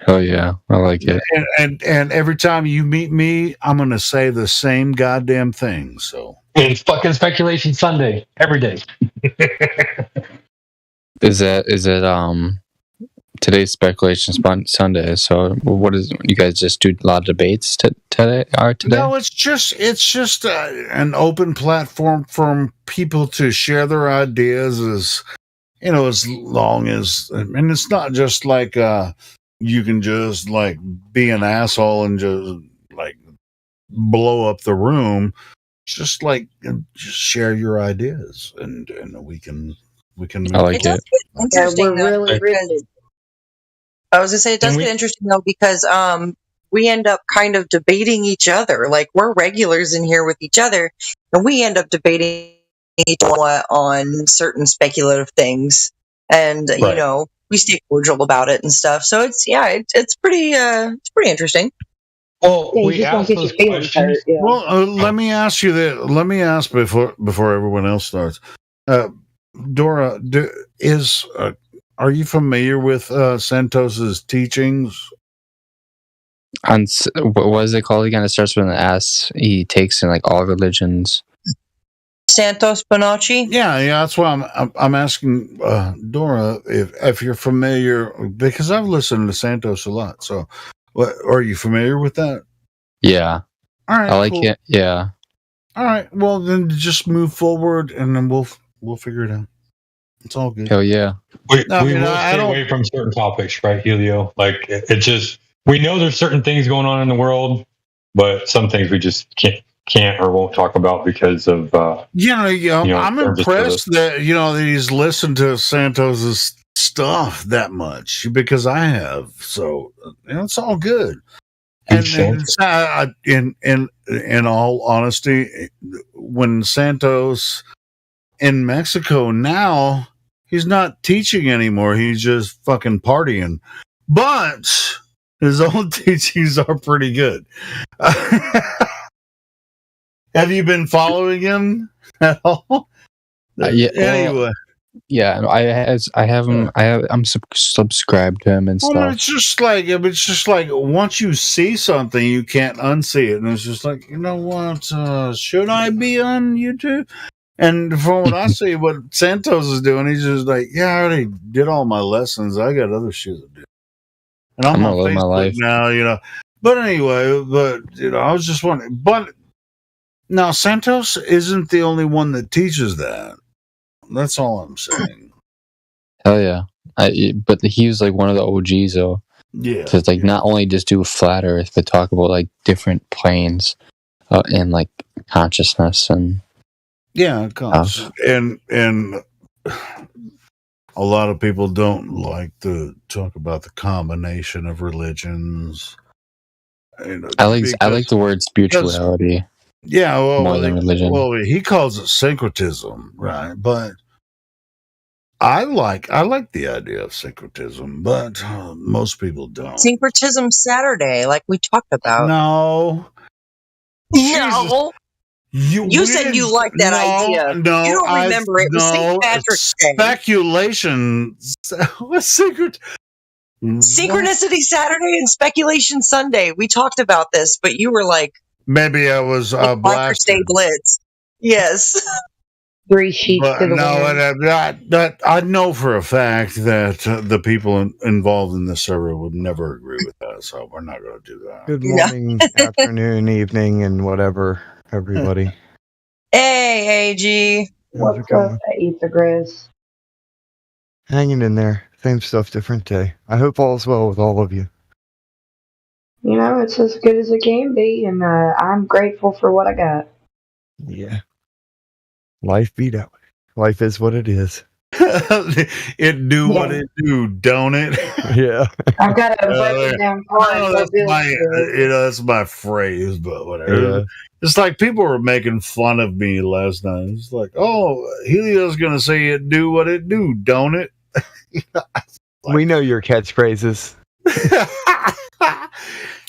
Oh yeah, I like it. And every time you meet me, I'm gonna say the same goddamn thing. So it's fucking Speculation Sunday every day. Is it today's Speculation Sunday? So what is you guys just do a lot of debates today? No, it's just an open platform for people to share their ideas as long as, and it's not just like you can just like be an asshole and just like blow up the room. It's just like just share your ideas and we can I like it. Interesting though, because I was gonna say it does get interesting though because we end up kind of debating each other. Like we're regulars in here with each other, and we end up debating each other on certain speculative things, and we stay cordial about it and stuff. So it's pretty interesting. Well, we asked those questions. Well, let me ask you that. Let me ask before everyone else starts. Dora, are you familiar with Santos's teachings? What is it called again? It starts with an S. He takes in like all religions. Santos Bonacci? Yeah, that's why I'm asking Dora if you're familiar, because I've listened to Santos a lot. So, are you familiar with that? Yeah. All right. I like it. Yeah. All right. Well, then just move forward, and then we'll figure it out. It's all good. Hell yeah. We will stay away from certain topics, right, Helio? Like it just, we know there's certain things going on in the world, but some things we just can't or won't talk about because of. I'm impressed that he's listened to Santos's stuff that much because I have. So it's all good. And in all honesty, when Santos in Mexico now, he's not teaching anymore. He's just fucking partying. But his own teachings are pretty good. Have you been following him at all? Anyway. Yeah, I have him. I'm subscribed to him and stuff. Well, it's just like once you see something, you can't unsee it, and it's just like, you know what? Should I be on YouTube? And from what I see, what Santos is doing, he's just like, yeah, I already did all my lessons. I got other shit to do, and I'm on Facebook my life now. But anyway, I was just wondering. But now Santos isn't the only one that teaches that. That's all I'm saying. Hell yeah. But he was like one of the OGs though. Yeah. Because not only just do flat earth, but talk about like different planes. in like consciousness and and a lot of people don't like to talk about the combination of religions. I like the word spirituality. Yeah, more than religion. Well, he calls it syncretism, right? But I like the idea of syncretism, but most people don't. Syncretism Saturday, like we talked about. No. No. You said you liked that idea. No, you don't remember it. It was St. Patrick's Day. Speculation. What's secret? Synchronicity Saturday and Speculation Sunday. We talked about this, but you were like, maybe I was Patrick's Day Blitz. Yes. 3 sheets to the wind. I know for a fact that the people involved in this server would never agree with that, so we're not going to do that. Good morning, afternoon, evening, and whatever, everybody. Hey, AG. What's up, Aethergris? Hanging in there. Same stuff, different day. I hope all's well with all of you. You know, it's as good as it can be, and I'm grateful for what I got. Yeah. Life be that way. Life is what it is. It do what it do, don't it? Yeah. I've got a breaking down car. That's my phrase, but whatever. Yeah. It's like people were making fun of me last night. It's like, oh, Helio's going to say it do what it do, don't it? We know your catchphrases.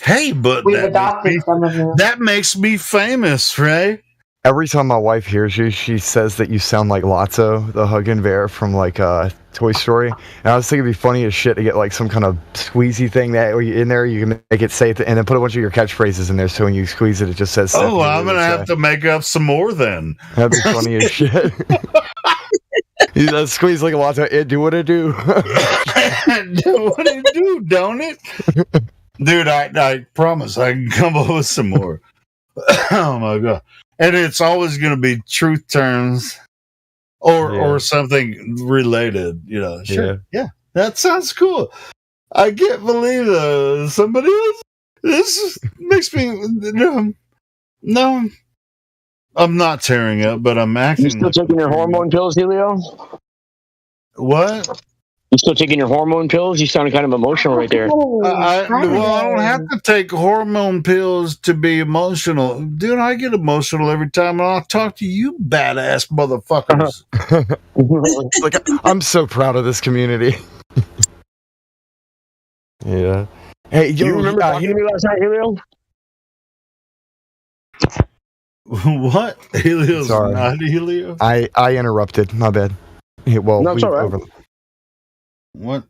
Hey, but that makes me famous, right? Every time my wife hears you, she says that you sound like Lotso, the Huggin' Bear from like Toy Story. And I was thinking it'd be funny as shit to get like some kind of squeezy thing that in there you can make it say it, and then put a bunch of your catchphrases in there, so when you squeeze it, it just says. Oh, I'm gonna have to make up some more then. That'd be funny as shit. You just squeeze like a Lotso. It do what it do. Do what it do, don't it? Dude, I promise I can come up with some more. Oh my god. And it's always going to be truth terms or something related, you know. Sure. Yeah. That sounds cool. I can't believe somebody else. This makes me no. I'm not tearing up, but I'm acting. You still taking your hormone pills, Helio? What? You still taking your hormone pills? You sounded kind of emotional right there. I don't have to take hormone pills to be emotional. Dude, I get emotional every time I talk to you badass motherfuckers. Like, I'm so proud of this community. Yeah. Hey, you remember talking to me last night, Helio? What? Helio's Sorry. not Helio? I interrupted. My bad. Well, no, it's all right. What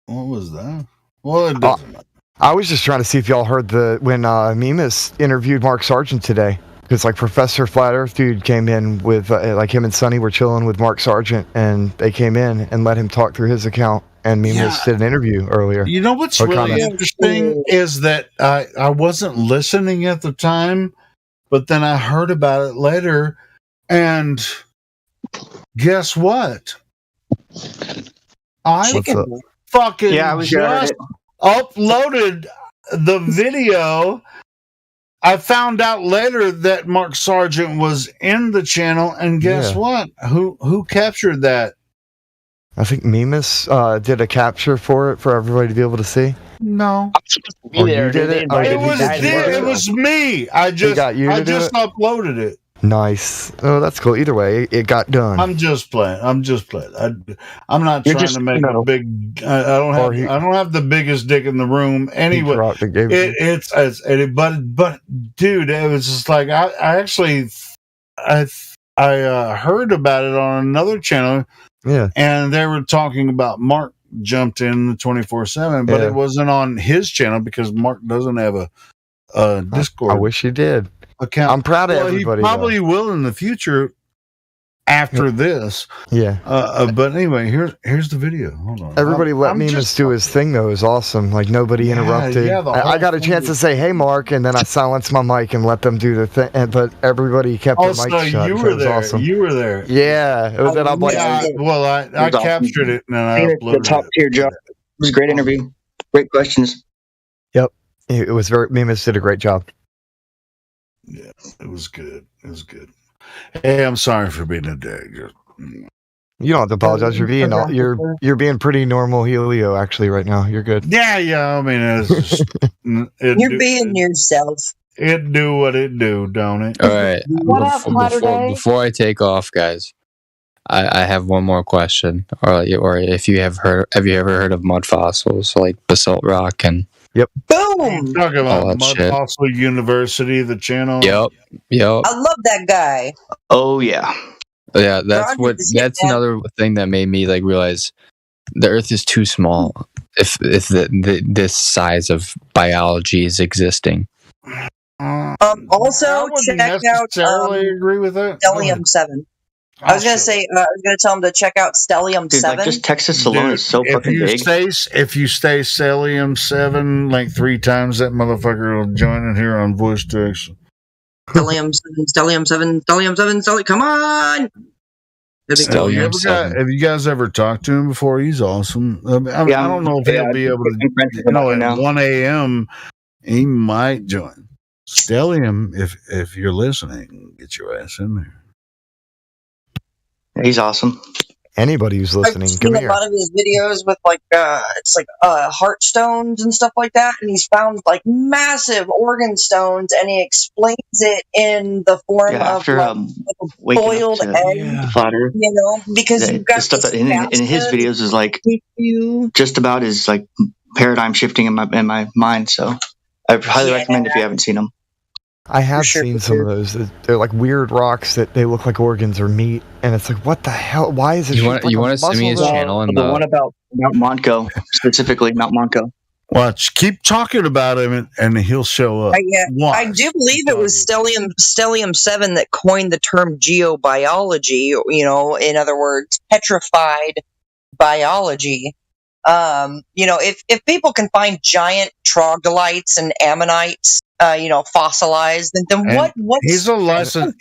was that? Well, it doesn't matter. I was just trying to see if y'all heard when Mimas interviewed Mark Sargent today. Because like Professor Flat Earth Dude came in with like him and Sonny were chilling with Mark Sargent, and they came in and let him talk through his account. And Mimas did an interview earlier. You know what's really interesting is that I wasn't listening at the time, but then I heard about it later, and guess what? I fucking just uploaded the video. I found out later that Mark Sargent was in the channel, and guess what? Who captured that? I think Mimas did a capture for it for everybody to be able to see. No. Or you did it? It was me. I just uploaded it. Nice. Oh, that's cool. Either way, it got done. I'm just playing. I'm not trying to make a big. I don't have the biggest dick in the room. Anyway, but dude, it was just like I heard about it on another channel. Yeah, and they were talking about Mark jumped in the 24/7, but it wasn't on his channel because Mark doesn't have a Discord. I wish he did. Account. I'm proud of everybody. He probably will in the future after this. Yeah. But anyway, here's the video. Hold on. Everybody let Mimas do his thing though. Is awesome. Like nobody interrupted. Yeah, I got a chance to say, "Hey, Mark," and then I silenced my mic and let them do the thing. But everybody kept their mic shut. You were there. Awesome. You were there. Yeah. It was that I'm like. Well, I captured it and I uploaded the top tier job. It was a great interview. Great questions. Yep. It was very. Mimas did a great job. Yeah, it was good. It was good. Hey, I'm sorry for being a dick. You don't have to apologize. You're being pretty normal, Helio. Actually, right now, you're good. Yeah. I mean, it's just, You're being yourself. It do what it do, don't it? All right. What up, Saturday? Before I take off, guys, I have one more question. Or if you have you ever heard of mud fossils like basalt rock and Boom. Talk all about that Mud shit. Fossil University, the channel. Yep. I love that guy. Oh yeah. Yeah, that's Roger the shit, that's man. another thing that made me like realize the Earth is too small if this size of biology is existing. Also, I wouldn't check out necessarily agree with that. Stellium 7. I was gonna say, I was gonna tell him to check out Stellium 7. Like just Texas alone is so fucking big. If you stay Stellium 7 like 3 times, that motherfucker will join in here on voice text. Stellium 7, come on! Have you guys ever talked to him before? He's awesome. I don't know if he'll be able to. At 1 a.m., he might join. Stellium, if you're listening, get your ass in there. He's awesome. Anybody who's listening, I've seen come a here. lot of his videos with heart stones and stuff like that, and he's found like massive organ stones, and he explains it in the form of like a boiled egg. Flatter. You know, because you've got the stuff that in his videos is like just about as like paradigm shifting in my mind. So I highly recommend if you haven't seen them. I have seen some of those. They're like weird rocks that they look like organs or meat, and it's like, what the hell? Why is it? You want to send me his channel and the one about Mount Monco, specifically Mount Monco. Watch, keep talking about him, and he'll show up. I do believe it was Stellium 7 that coined the term geobiology. You know, in other words, petrified biology. You know, if people can find giant troglodytes and ammonites, fossilized, then what? He's a licensed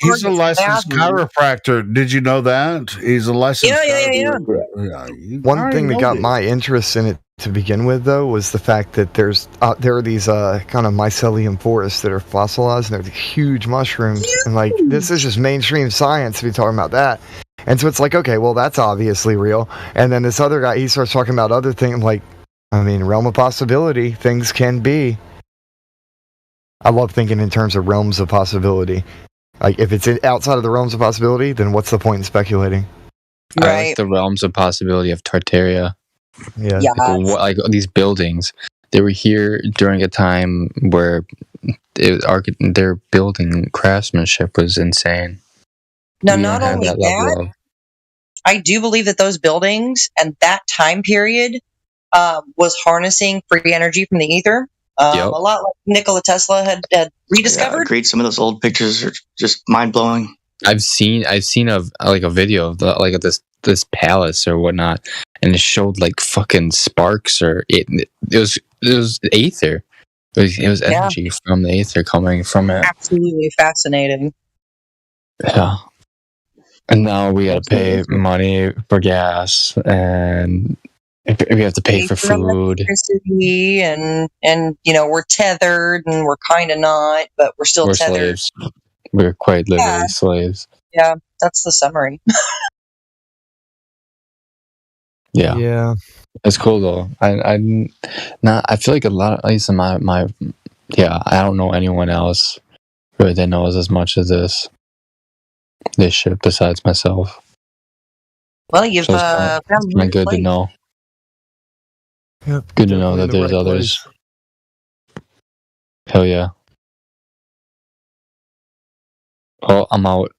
chiropractor. Did you know that? He's a licensed chiropractor. One thing that got my interest in it to begin with, though, was the fact that there are these kind of mycelium forests that are fossilized, and they're huge mushrooms, and like this is just mainstream science to be talking about that. And so it's like, okay, well, that's obviously real. And then this other guy, he starts talking about other things, like, I mean, realm of possibility, things can be. I love thinking in terms of realms of possibility. Like, if it's outside of the realms of possibility, then what's the point in speculating? I like the realms of possibility of Tartaria. Yeah. Like these buildings, they were here during a time where their building craftsmanship was insane. Now, not only that, I do believe that those buildings and that time period was harnessing free energy from the ether. A lot like Nikola Tesla had rediscovered. Yeah, agreed. Some of those old pictures are just mind blowing. I've seen a video of this palace or whatnot, and it showed like fucking sparks or it was ether. It was energy from the ether coming from it. Absolutely fascinating. Yeah. And now we gotta pay money for gas, and we have to pay for food, electricity, and we're tethered, and we're kind of not, but we're still tethered. Slaves. We're quite literally slaves. Yeah, that's the summary. Yeah, it's cool though. I feel like a lot, at least in my I don't know anyone else really that knows as much as this shit besides myself. Well, you've found good to know. Yep, good to know that there's others. Hell yeah. Well, I'm out.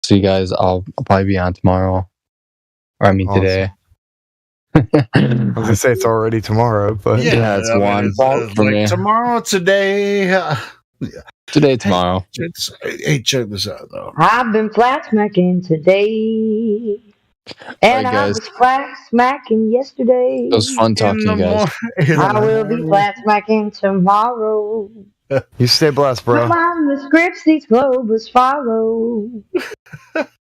See you guys. I'll probably be on tomorrow. Or today. I was gonna say it's already tomorrow, but it's one for me. Tomorrow, today. Today, tomorrow. Hey, check this out though. I've been flat smacking today, and I was flat smacking yesterday. It was fun talking to you guys. I will be flat smacking tomorrow. You stay blessed, bro. Come on, the scripts these globers follow.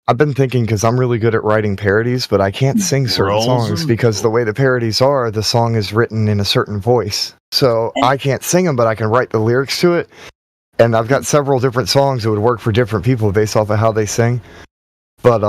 I've been thinking, because I'm really good at writing parodies, but I can't sing certain songs because the way the parodies are, the song is written in a certain voice. So I can't sing them, but I can write the lyrics to it. And I've got several different songs that would work for different people based off of how they sing. But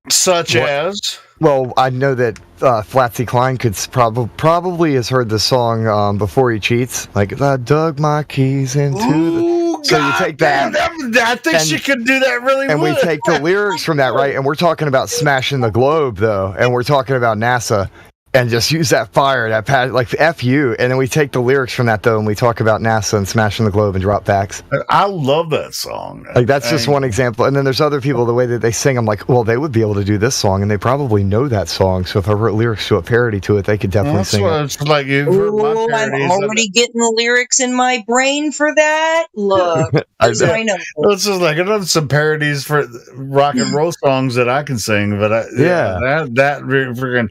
such as, well, I know that Flatsy Klein could probably has heard the song Before He Cheats, like I dug my keys into the. So you take that. I think she could do that really well. And we take the lyrics from that, right? And we're talking about smashing the globe, though, and we're talking about NASA. And just use that fire, like F you. And then we take the lyrics from that, though, and we talk about NASA and smashing the globe and drop facts. I love that song. Like, that's just one example. And then there's other people, the way that they sing, I'm like, well, they would be able to do this song, and they probably know that song. So if I wrote lyrics to a parody to it, they could definitely sing it. It's like you've heard my parodies. I'm already getting the lyrics in my brain for that. Look, I know. It's just like another some parodies for rock and roll songs that I can sing, but that freaking.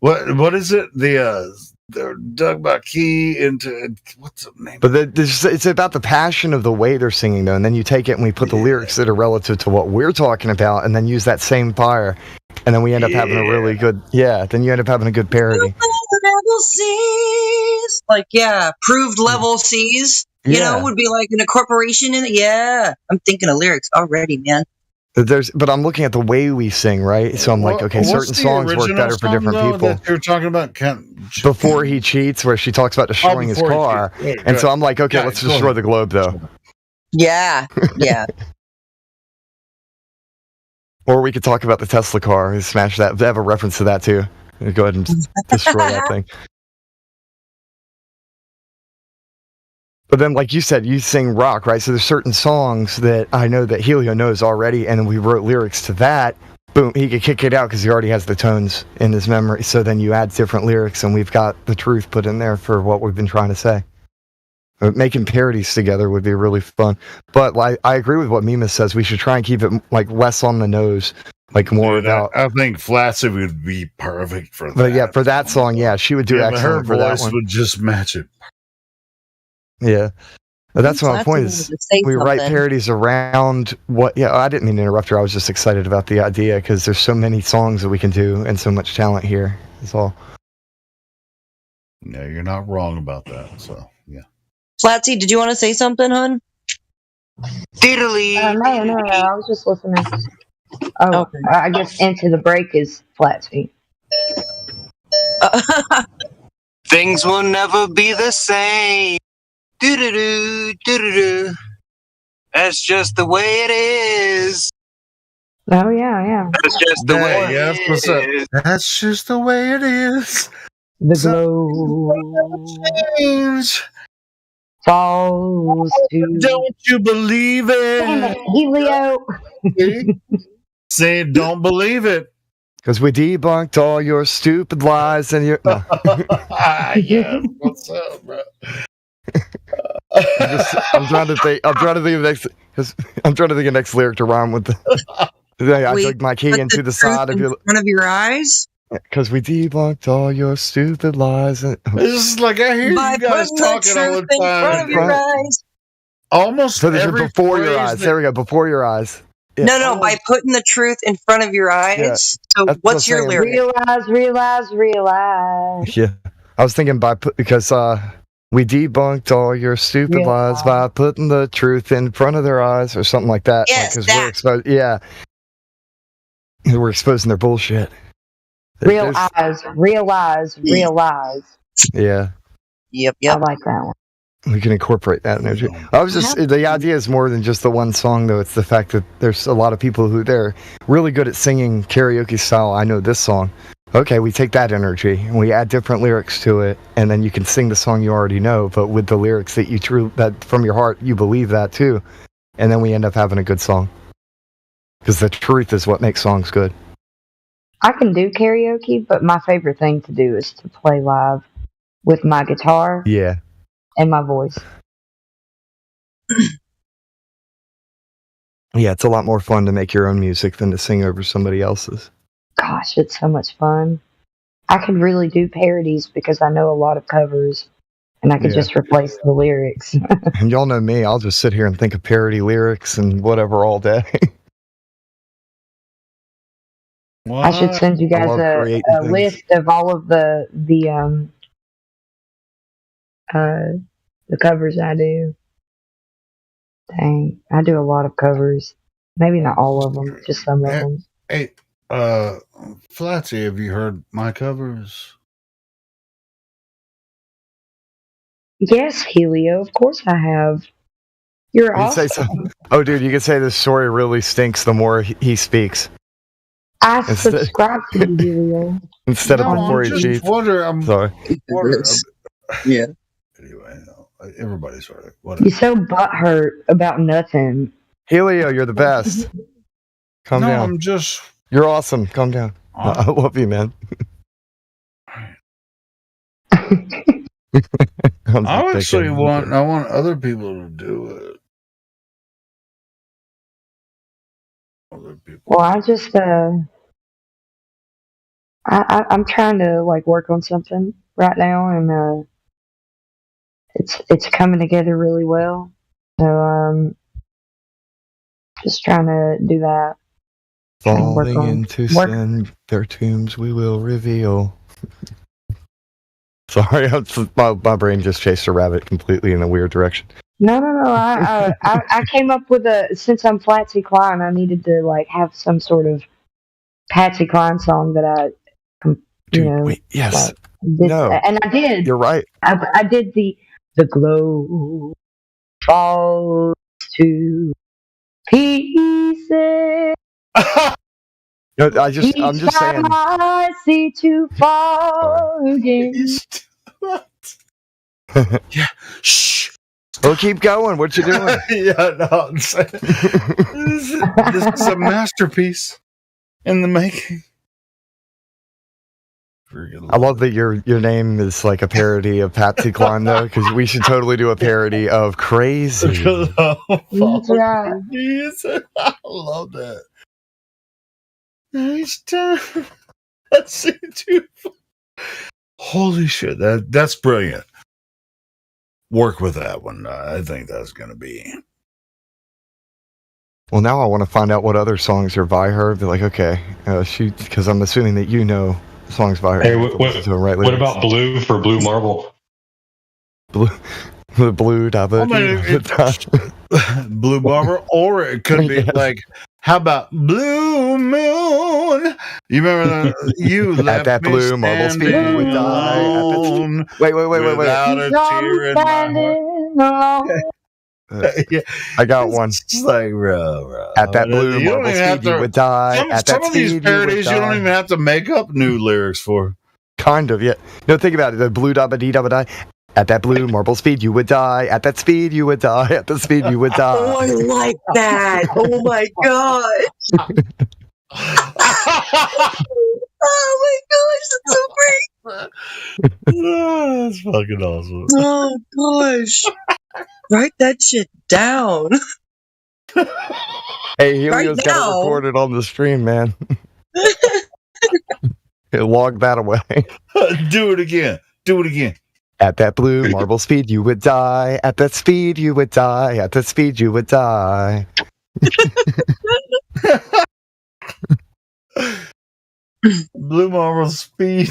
What is it? The dug my key into what's the name? But it's about the passion of the way they're singing, though, and then you take it and we put the lyrics that are relative to what we're talking about, and then use that same fire, and then we end up having a really good Then you end up having a good parody. Level C's, like proved level C's. You know, would be like in a corporation. I'm thinking of lyrics already, man. But I'm looking at the way we sing, right? So I'm like, okay, certain songs work better for different people. That you're talking about Before He Cheats, where she talks about destroying his car, and so I'm like, okay, let's destroy the globe, though. Yeah. Or we could talk about the Tesla car and smash that. They have a reference to that too. Go ahead and destroy that thing. But then, like you said, you sing rock, right? So there's certain songs that I know that Helio knows already, and we wrote lyrics to that. Boom, he could kick it out because he already has the tones in his memory. So then you add different lyrics, and we've got the truth put in there for what we've been trying to say. Making parodies together would be really fun. But I agree with what Mima says. We should try and keep it like less on the nose, like more about. I think Flatsy would be perfect for that. But yeah, for that song, she would do excellent for that one. Her voice would just match it. Yeah. But that's my point is we write parodies around what I didn't mean to interrupt her. I was just excited about the idea because there's so many songs that we can do and so much talent here. That's all. No, you're not wrong about that. So Flatsy, did you want to say something, hon? Diddly. No, I was just listening. Oh, okay. I guess Into the Break is Flatsy. Things will never be the same. Do-do-do, do-do-do. That's just the way it is. Oh, yeah. That's just the way it is. That's just the way it is. The glow falls to... Don't you believe it? Damn it, Helio. Say, don't believe it. Because we debunked all your stupid lies and your... No. What's up, bro? I'm trying to think of the next lyric to rhyme with the. I took my key into the side of your front of your eyes. Because we debunked all your stupid lies. It's just like I hear you guys talking all the time. In front of your eyes. Almost so every before your eyes. There we go. Before your eyes. Yeah. No. By putting the truth in front of your eyes. Yeah. So what's your lyric? Realize. Yeah, I was thinking because. We debunked all your stupid lies by putting the truth in front of their eyes or something like that. Yes, we're exposing their bullshit. Realize. Yeah. Yep. I like that one. We can incorporate that energy. The idea is more than just the one song, though. It's the fact that there's a lot of people who they're really good at singing karaoke style. I know this song. Okay, we take that energy and we add different lyrics to it, and then you can sing the song you already know, but with the lyrics that that from your heart you believe that too, and then we end up having a good song. Because the truth is what makes songs good. I can do karaoke, but my favorite thing to do is to play live with my guitar. Yeah. And my voice. Yeah, it's a lot more fun to make your own music than to sing over somebody else's. Gosh, it's so much fun. I could really do parodies because I know a lot of covers and I could just replace the lyrics. And y'all know me, I'll just sit here and think of parody lyrics and whatever all day. What? I should send you guys a list of all of the covers I do. Dang, I do a lot of covers. Maybe not all of them, just some of them. Hey, Flatsy, have you heard my covers? Yes, Helio, of course I have. You're You say awesome. so. Oh, dude, you could say the story really stinks the more he speaks. I subscribe to you, Helio. Instead of No, before I'm he just cheats. wondering. Sorry. Yeah. Anyway, everybody's right. Whatever. You're so butthurt about nothing. Helio, you're the best. Calm down. I'm just. You're awesome. Calm down. I love you, man. I actually want other people to do it. Well, I just I'm trying to like work on something right now, and it's coming together really well. So just trying to do that. Falling into sin, their tombs we will reveal. Sorry, my brain just chased a rabbit completely in a weird direction. No. I came up with since I'm Patsy Cline, I needed to like have some sort of Patsy Cline song that I, wait, yes, like, and I did. You're right. I did the glow falls to pieces. I'm just saying. I see too far again. Yeah. Shh. Well, keep going. What you doing? Yeah, no, I'm saying this is a masterpiece in the making. I love that your name is like a parody of Patsy Cline, though, because we should totally do a parody of Crazy. That's right. I love that. Nice time. That's it. Holy shit, that's brilliant. Work with that one. I think that's going to be. Well, now I want to find out what other songs are by her. Be like, okay, shoot, because I'm assuming that you know songs by her. Hey, what about Blue for Blue Marble? Blue Barber, or it could be like, how about Blue Moon? You remember you at left that blue marble speed you would die. Wait. Without a tear in my heart. Yeah, I got one. It's like, bro. At that blue marble speed you would die. At that some of these parodies you don't even have to make up new lyrics for. Kind of, yeah. No, think about it. The blue dabba dee dabba die. At that blue marble speed, you would die. At that speed, you would die. At the speed, you would die. Oh, I like that. Oh my god. Oh my gosh, that's so great. Oh, that's fucking awesome. Oh gosh. Write that shit down. Hey, Helio's got it recorded on the stream, man. Log that away. Do it again. At that blue marble speed, you would die. At that speed, you would die. At that speed, you would die. Blue marble speed.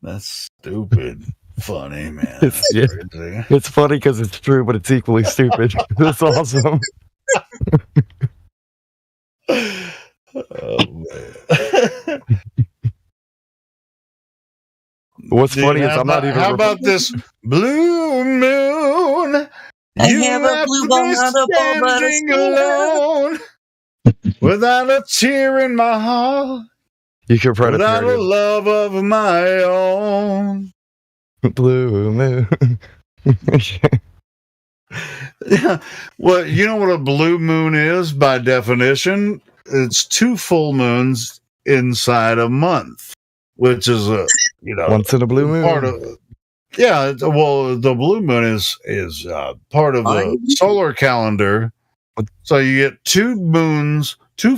That's stupid. Funny, man. It's funny because it's true, but it's equally stupid. That's awesome. Oh, man. What's funny is I'm not even. How about this blue moon? You have a blue bone on the ball, but alone, without a tear in my heart. You could write without a love of my own. Blue moon. Yeah. Well, you know what a blue moon is by definition? It's 2 full moons inside a month, which is a once in a blue moon. Part of, the blue moon is part of the solar calendar. So you get 2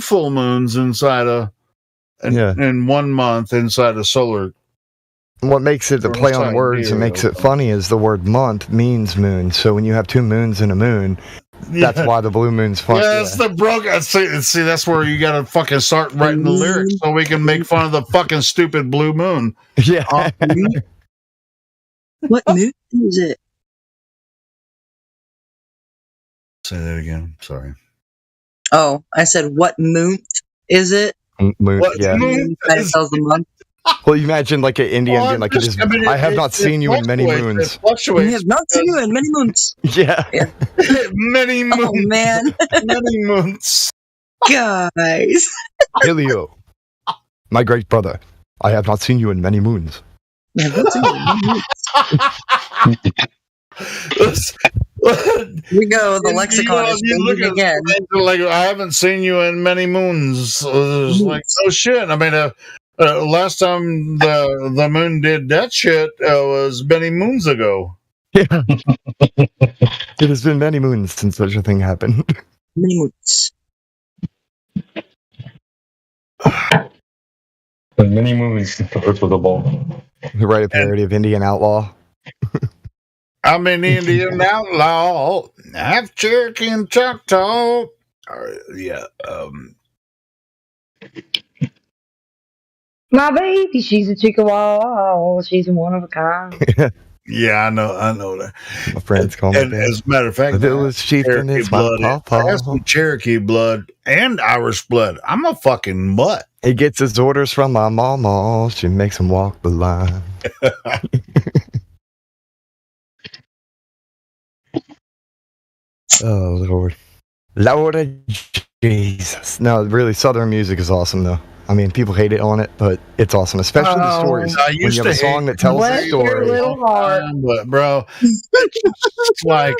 full moons inside in 1 month inside a solar. What makes it the play on words and makes it funny is the word month means moon. So when you have 2 moons in a moon, that's why the blue moon's funny. Yeah, it's the broken. See, that's where you got to fucking start writing the lyrics so we can make fun of the fucking stupid blue moon. Yeah. What moon is it? Say that again. Sorry. Oh, I said, what month is it? Moon, What yeah. month That is tells the month. Well, you imagine like an Indian Oh, being like, it is, I have not seen you in many fluctuates. moons. It fluctuates. We have not seen you in many months. Yeah. Many moons. Oh, man. Many months. Guys. Helio, my great brother, I have not seen you in many moons. I have not seen you in many months. Here we go. The lexicon is changing again. Like, I haven't seen you in many moons. It's like, oh shit. I mean, last time the moon did that shit was many moons ago. Yeah. It has been many moons since such a thing happened. Many moons. Many moons since the Earth was a ball. Write a parody of Indian Outlaw. I'm an Indian outlaw, half Cherokee and Choctaw. Yeah. My baby, she's a Chickasaw. She's one of a kind. Yeah, I know that. My friends call me And that. as a matter of fact, The village chieftain is my papa. I have some Cherokee blood and Irish blood. I'm a fucking mutt. He gets his orders from my mama. She makes him walk the line. Oh, Lord. Lord Jesus. No, really, Southern music is awesome, though. I mean, people hate it on it, but it's awesome, especially the stories. I When used you to have a song hate that tells the Bless your story. little heart. But bro, it's like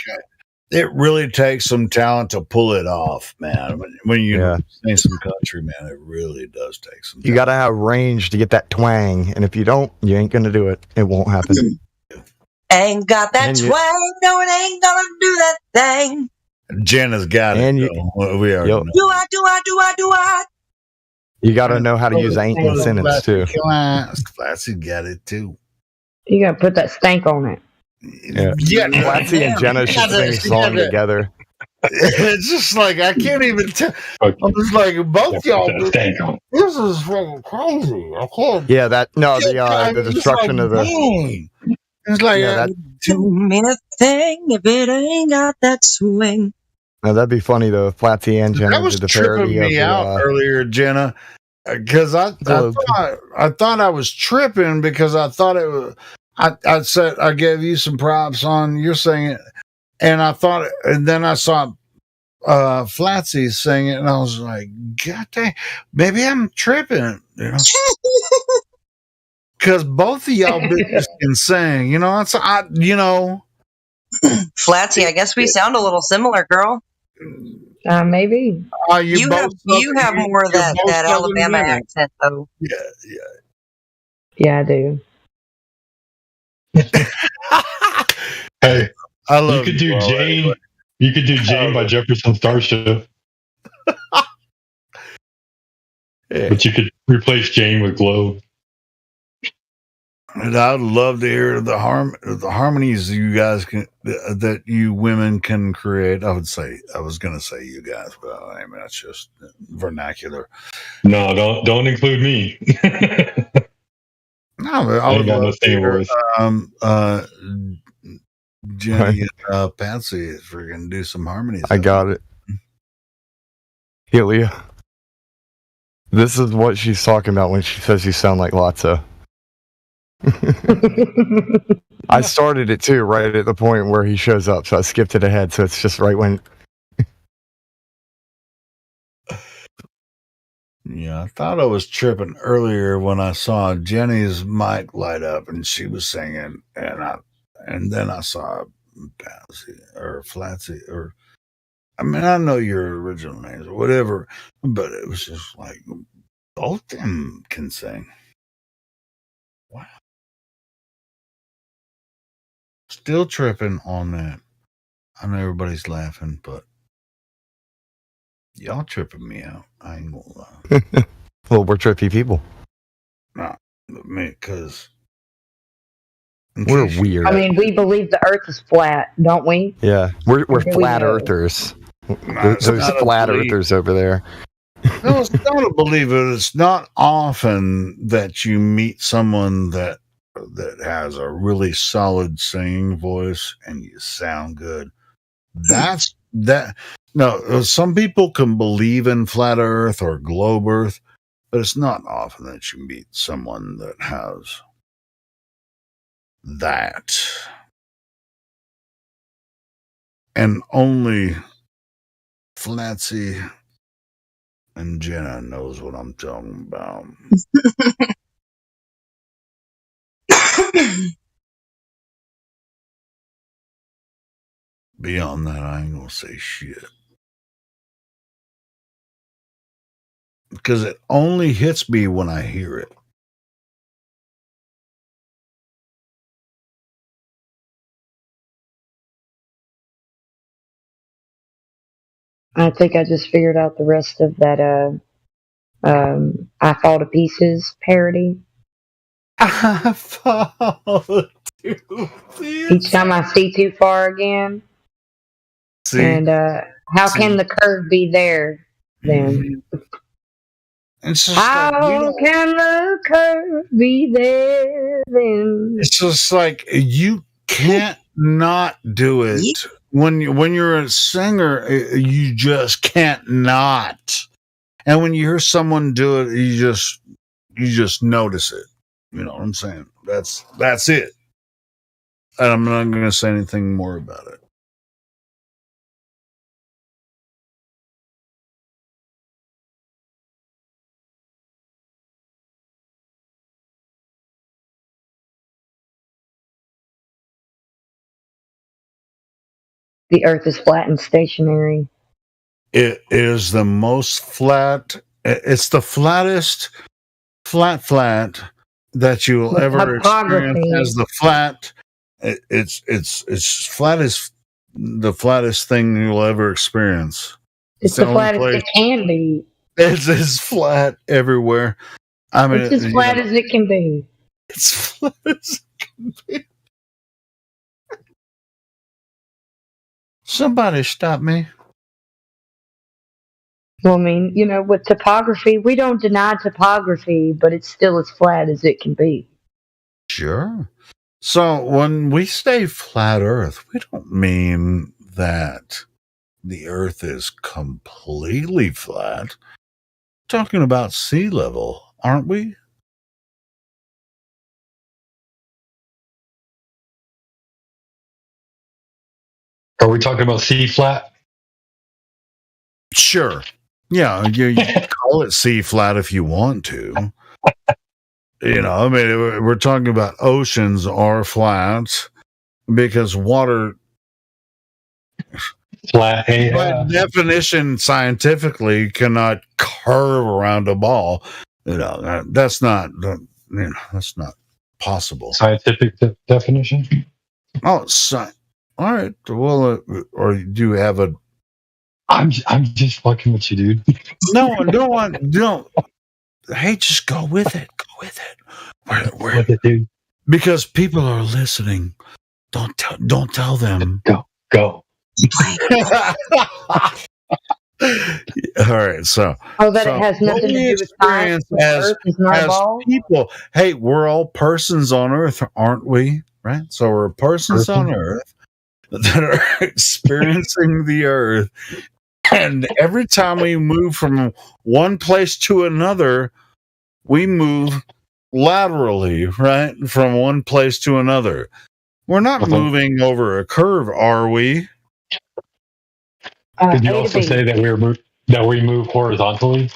it really takes some talent to pull it off, man. When you sing some country, man, it really does take some talent. You got to have range to get that twang, and if you don't, you ain't going to do it. It won't happen. Ain't got that And you- twang, no, it ain't gonna do that thing. Jenna's got And it. you- Though. We already know. Do I? You got to know how to use ain't in a sentence, too. Flatsy got it, too. You gotta put that stank on it. Yeah. Flatsy and Jenna should sing a song together. It's just like, I can't even tell. I'm just like, both y'all. This is fucking crazy. I can't. Yeah, the It's destruction like, of the. dang. It's like, Do mean a thing if it ain't got that swing. No, that'd be funny though. If Flatsy and Jenna that was did the tripping parody me of out earlier, Jenna, because I thought I was tripping because I thought it was. I said I gave you some props on your singing, and I thought, and then I saw Flatsy sing it, and I was like, God dang, maybe I'm tripping, you know. Because both of y'all bitches can sing, you know. It's Flatsy, I guess we sound a little similar, girl. Maybe. You have more of that Alabama accent, though. Yeah, I do. Hey, I love you could do Jane. You could do Jane by Jefferson Starship. But you could replace Jane with Glow. And I'd love to hear the harmonies you guys can that you women can create. I was going to say you guys, but I mean that's just vernacular. No, don't include me. No, but I would love to hear Jenny and Patsy if we're going to do some harmonies. I got it. Helia. This is what she's talking about when she says you sound like Lotso. I started it too, right at the point where he shows up, so I skipped it ahead, so it's just right when. Yeah, I thought I was tripping earlier when I saw Jenny's mic light up and she was singing, and then I saw Patsy or Flatsy or. I mean, I know your original names or whatever, but it was just like both them can sing. Wow. Still tripping on that. I know everybody's laughing, but y'all tripping me out. I ain't gonna lie. Well, we're trippy people. Nah, because we're weird. I mean, we believe the Earth is flat, don't we? Yeah, we're We flat know. earthers. It's Those not a flat belief. earthers over there. No, it's not a believer. It's not often that you meet someone that has a really solid singing voice and you sound good. That's some people can believe in flat Earth or globe Earth, but it's not often that you meet someone that has that. And only Flatsy and Jenna knows what I'm talking about. Beyond that, I ain't gonna say shit. Because it only hits me when I hear it. I think I just figured out the rest of that I Fall to Pieces parody. I fall to pieces. Each time I see too far again. See? And how can the curve be there then? It's just how can the curve be there then? It's just like you can't not do it. When you're a singer, you just can't not. And when you hear someone do it, you just notice it. You know what I'm saying? That's it. And I'm not going to say anything more about it. The Earth is flat and stationary. It is the most flat. It's the flattest flat that you will ever experience as the flat. It's flat as the flattest thing you'll ever experience. It's the flattest it can be. It's as flat everywhere. I mean, it's as flat as it can be. It's flat as it can be. Somebody stop me. Well, I mean, with topography, we don't deny topography, but it's still as flat as it can be. Sure. So when we say flat Earth, we don't mean that the Earth is completely flat. We're talking about sea level, aren't we? Are we talking about sea flat? Sure. Yeah, you call it sea flat if you want to. I mean, we're talking about oceans are flat because water, flat, by definition, scientifically, cannot curve around a ball. That's not possible. Scientific definition. Oh, all right. Well, or do you have a? I'm just fucking with you, dude. No, don't. Hey, just go with it. Go with it. With it, dude. Because people are listening. Don't tell them. Go. All right. So. Oh, that it has nothing to do with science. As people. Hey, we're all persons on Earth, aren't we? Right. So we're persons on Earth that are experiencing the Earth. And every time we move from one place to another, we move laterally, right? From one place to another. We're not moving over a curve, are we? Could you also say that we move horizontally?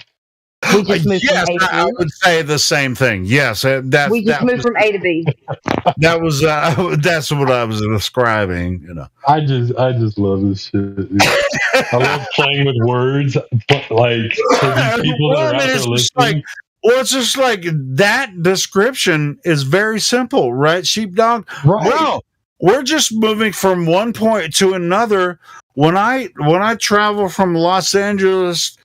We just move yes, from A to B. I would say the same thing. Yes, we just move from A to B. That was that's what I was describing. I just love this shit. Dude. I love playing with words, but like for these people that are out there listening. It's just like that description is very simple, right, Sheepdog? Right. Well, we're just moving from one point to another. When I travel from Los Angeles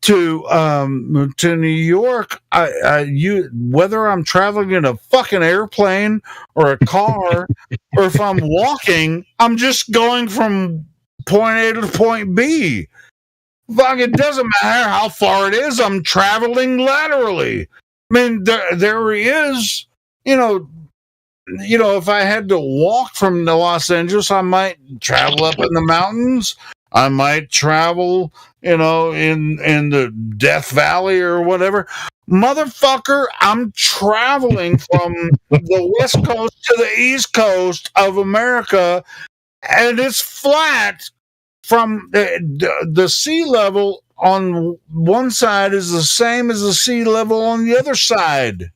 to New York, whether I'm traveling in a fucking airplane or a car or if I'm walking, I'm just going from point A to point B. Fuck, it doesn't matter how far it is. I'm traveling laterally. I mean, there is, if I had to walk from Los Angeles, I might travel up in the mountains. I might travel, in the Death Valley or whatever. Motherfucker, I'm traveling from the West Coast to the East Coast of America, and it's flat from the sea level on one side is the same as the sea level on the other side.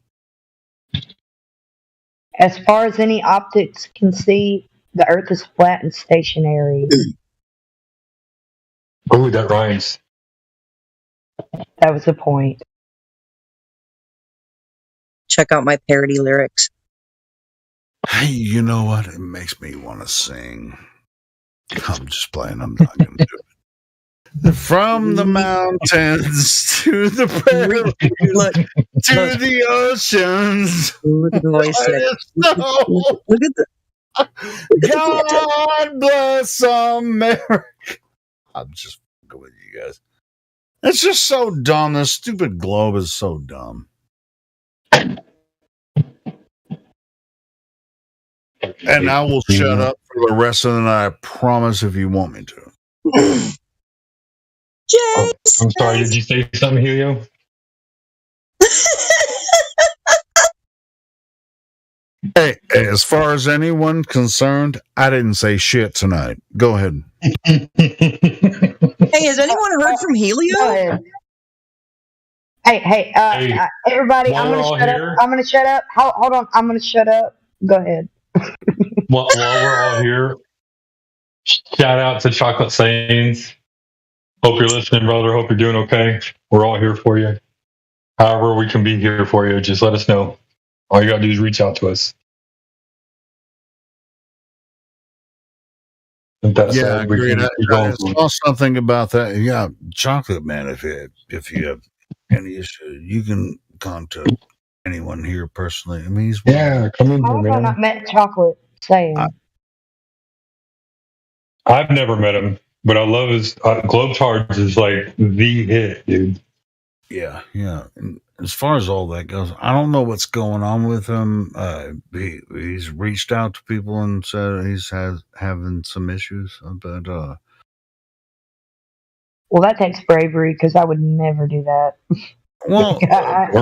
As far as any optics can see, the Earth is flat and stationary. Ooh, that rhymes. That was the point. Check out my parody lyrics. Hey, you know what? It makes me want to sing. I'm just playing. I'm not going to do it. From the mountains to the prairies to the oceans. Look at the voice. Look at the. God bless America. I'm just going with you guys. It's just so dumb. This stupid globe is so dumb. And I will shut up for the rest of the night, I promise, if you want me to. I'm sorry, did you say something, Helio? Hey, as far as anyone concerned, I didn't say shit tonight. Go ahead. Hey, has anyone heard from Helio? Hey, everybody, I'm gonna shut up. I'm gonna shut up. Hold on, I'm gonna shut up. Go ahead. While we're all here, shout out to Chocolate Sayings. Hope you're listening, brother. Hope you're doing okay. We're all here for you. However we can be here for you, just let us know. All you gotta do is reach out to us. Yeah, agreed. I saw something about that. Yeah, Chocolate Man. If you have any issue, you can contact anyone here personally. I mean, come in How here, have I not met Chocolate Saying? I've never met him, but I love his Globetards is like the hit, dude. Yeah. And as far as all that goes, I don't know what's going on with him. He's reached out to people and said he's having some issues, but Well, that takes bravery because I would never do that. well,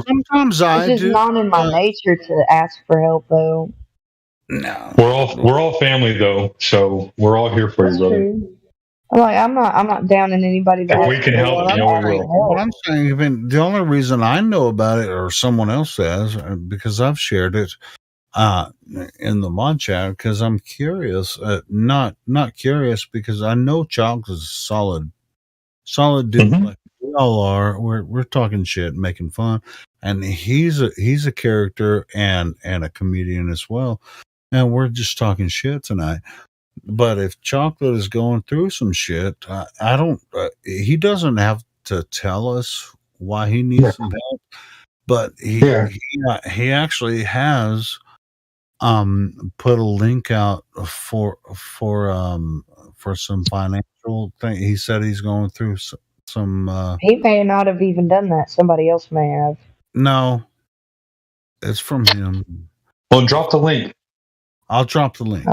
sometimes I It's just do. not in my nature to ask for help, though. No, we're all family though, so we're all here for you, brother. True. I'm not downing anybody that If we asks can for help, what you I'm know we trying will. to help. What I'm saying, even the only reason I know about it, or someone else has, because I've shared it in the mod chat, because I'm curious. Not curious because I know Chalk is a solid dude, like we all are. We're talking shit, making fun, and he's a character and a comedian as well, and we're just talking shit tonight. But if Chocolate is going through some shit, I don't. He doesn't have to tell us why he needs some help, but he actually has put a link out for some financial thing. He said he's going through some. He may not have even done that. Somebody else may have. No, it's from him. Well, drop the link. I'll drop the link.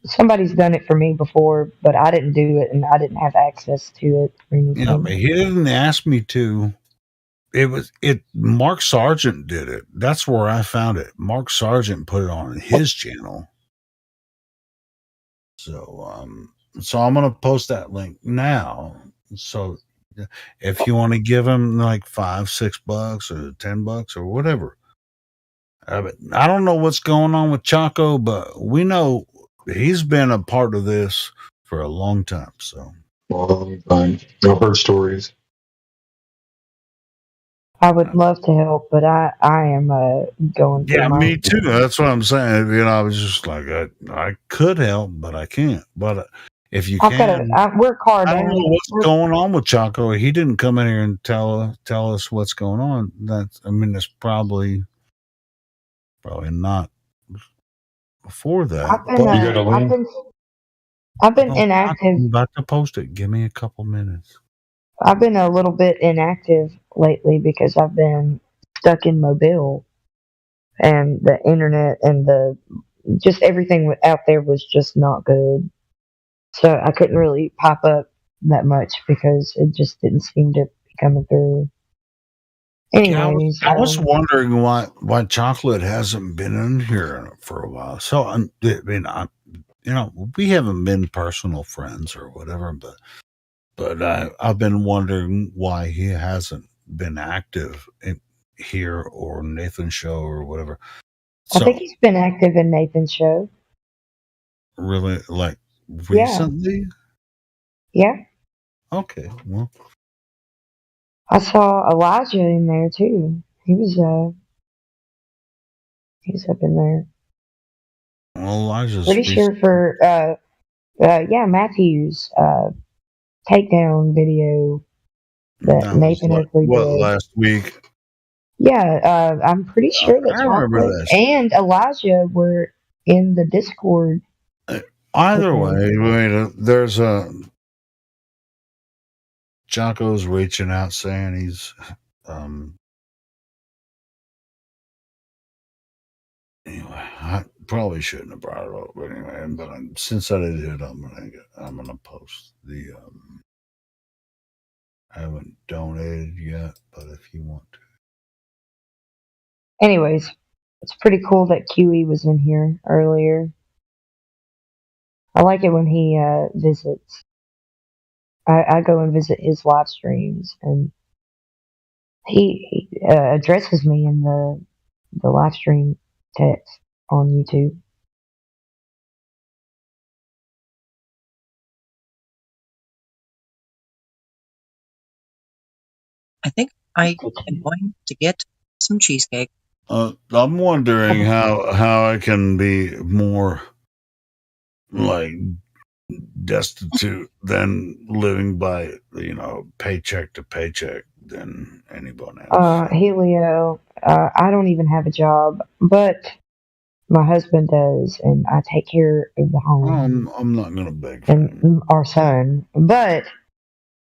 Somebody's done it for me before, but I didn't do it, and I didn't have access to it or anything. Yeah, but he didn't ask me to. Mark Sargent did it. That's where I found it. Mark Sargent put it on his channel. So I'm gonna post that link now. So if you want to give him like $5-6 or $10 or whatever. I don't know what's going on with Chaco, but we know he's been a part of this for a long time. So long time. I've heard stories. I would love to help, but I am going through my. Me too. That's what I'm saying. I was just like, I could help, but I can't. But if you can, work hard. I don't know what's going on with Chaco. He didn't come in here and tell us what's going on. It's probably not before that. I've been inactive. I'm about to post it. Give me a couple minutes. I've been a little bit inactive lately because I've been stuck in Mobile, and the internet and just everything out there was just not good. So I couldn't really pop up that much because it just didn't seem to be coming through. Anyways, I was wondering why chocolate hasn't been in here for a while. So I mean, we haven't been personal friends or whatever, but I've been wondering why he hasn't been active here or Nathan's show or whatever. I think he's been active in Nathan's show. Really, like recently? Yeah. Okay. Well, I saw Elijah in there too. He was up in there. Elijah's Pretty sure for Matthew's takedown video that Nathan Oakley did. Last week? Yeah, I'm pretty sure that I remember Chocolate this. and Elijah were in the Discord. Either way, there's Jocko's reaching out saying he's anyway, I probably shouldn't have brought it up, but anyway, since I did it, I'm gonna post the I haven't donated yet, but if you want to. Anyways, it's pretty cool that QE was in here earlier. I like it when he visits. I go and visit his live streams, and he addresses me in the live stream text on YouTube. I think I am going to get some cheesecake. I'm wondering how I can be more like destitute than living by paycheck to paycheck than anyone else. Helio, I don't even have a job, but my husband does, and I take care of the home. I'm not gonna beg and our son, but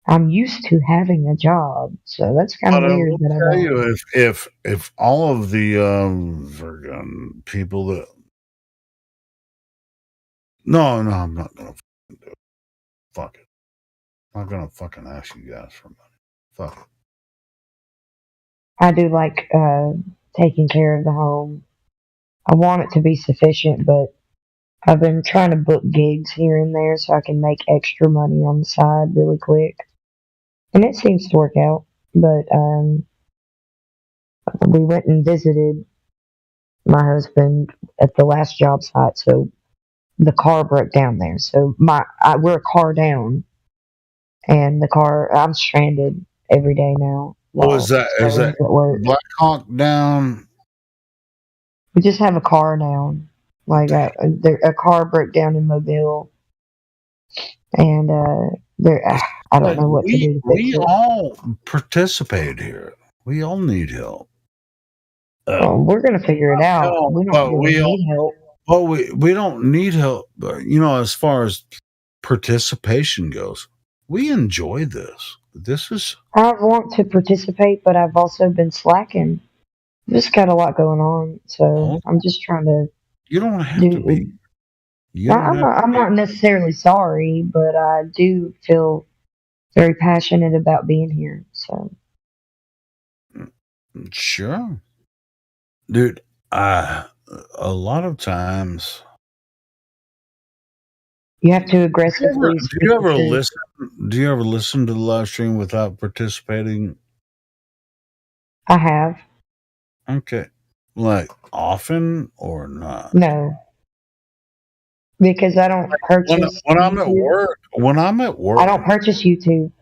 I'm used to having a job, so that's kind of weird. I will tell you, if all of the people that no, I'm not gonna do it. Fuck it. I'm not gonna fucking ask you guys for money. Fuck it. I do like taking care of the home. I want it to be sufficient, but I've been trying to book gigs here and there so I can make extra money on the side really quick, and it seems to work out. But we went and visited my husband at the last job site, so the car broke down there. So we're a car down, and I'm stranded every day now. Is that Black Hawk down? We just have a car down. Like a car broke down in Mobile, and I don't know what to do to fix we it. all participate here. We all need help. We're gonna figure it out. We don't really need help. Well, we don't need help. But, as far as participation goes, we enjoy this. This is. I want to participate, but I've also been slacking. Just got a lot going on, so I'm just trying to. You don't have to be. I'm not necessarily sorry, but I do feel very passionate about being here. So. Sure, dude. A lot of times. You have to aggressively. Do you ever listen? Do you ever listen to the live stream without participating? I have. Okay, like often or not? No, because I don't purchase. When I'm at work. When I'm at work, I don't purchase YouTube.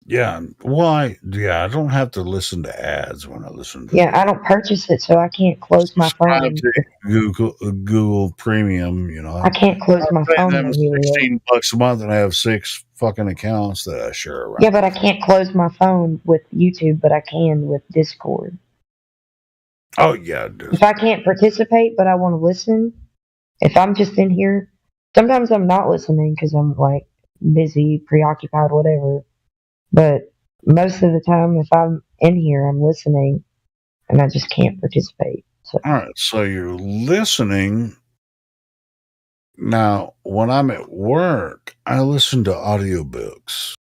Yeah, why? Yeah, I don't have to listen to ads when I listen to. Yeah, I don't purchase it, so I can't close my phone. Google Premium, I can't close my phone. Them $16 a month, and I have 6 fucking accounts that I share around. Yeah, but I can't close my phone with YouTube, but I can with Discord. Oh yeah, dude. If I can't participate, but I want to listen, if I'm just in here, sometimes I'm not listening because I'm like busy, preoccupied, whatever. But most of the time, if I'm in here, I'm listening, and I just can't participate. So. All right, so you're listening. Now, when I'm at work, I listen to audiobooks.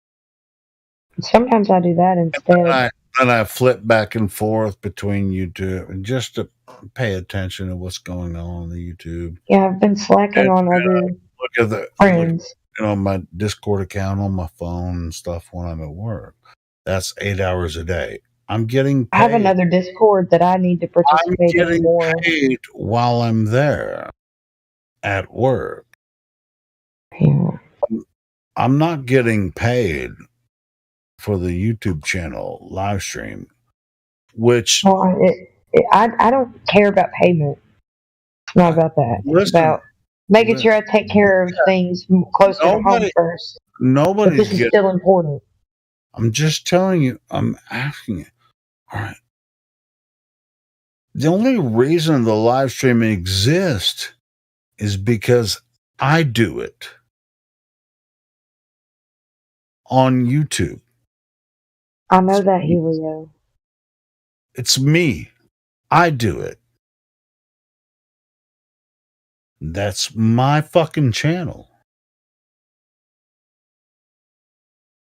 Sometimes I do that instead. And I flip back and forth between YouTube and just to pay attention to what's going on the YouTube. Yeah, I've been slacking on other friends. My Discord account on my phone and stuff when I'm at work. That's 8 hours a day. I'm getting paid. I have another Discord that I need to participate in more. I'm getting paid while I'm there at work. Yeah. I'm not getting paid for the YouTube channel live stream, which I don't care about payment. It's not about that. It's about making sure I take care of things closer to home first. But this is still important. I'm just telling you. I'm asking you. All right. The only reason the live stream exists is because I do it on YouTube. I know that, Helio. It's me. I do it. That's my fucking channel.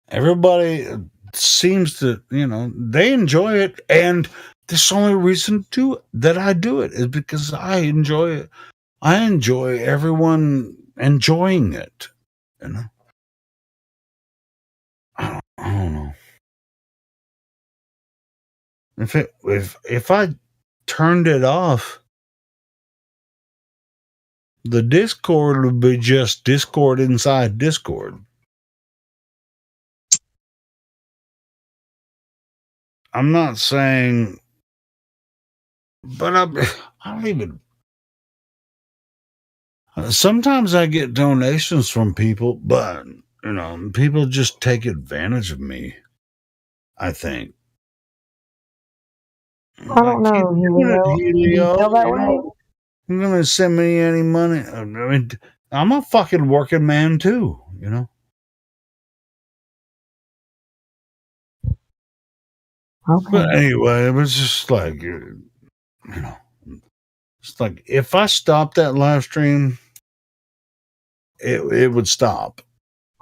Everybody seems to, they enjoy it. And the only reason that I do it is because I enjoy it. I enjoy everyone enjoying it. I don't know. If I turned it off, the Discord would be just Discord inside Discord. I'm not saying, but I don't even. Sometimes I get donations from people, but people just take advantage of me. I think. I don't know, Helio. Do you feel that way? You're gonna send me any money? I mean, I'm a fucking working man too. Okay. But anyway, it was just like, it's like if I stopped that live stream, it would stop.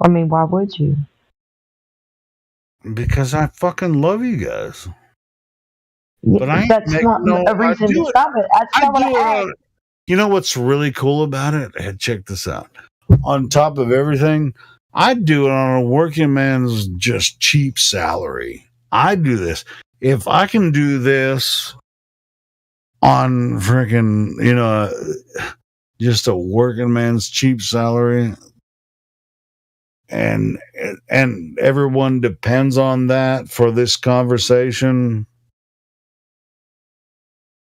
I mean, why would you? Because I fucking love you guys. But that's not a reason to stop it. That's not what I asked. You know what's really cool about it? Check this out. On top of everything, I do it on a working man's just cheap salary. I do this. If I can do this on freaking, just a working man's cheap salary, and everyone depends on that for this conversation,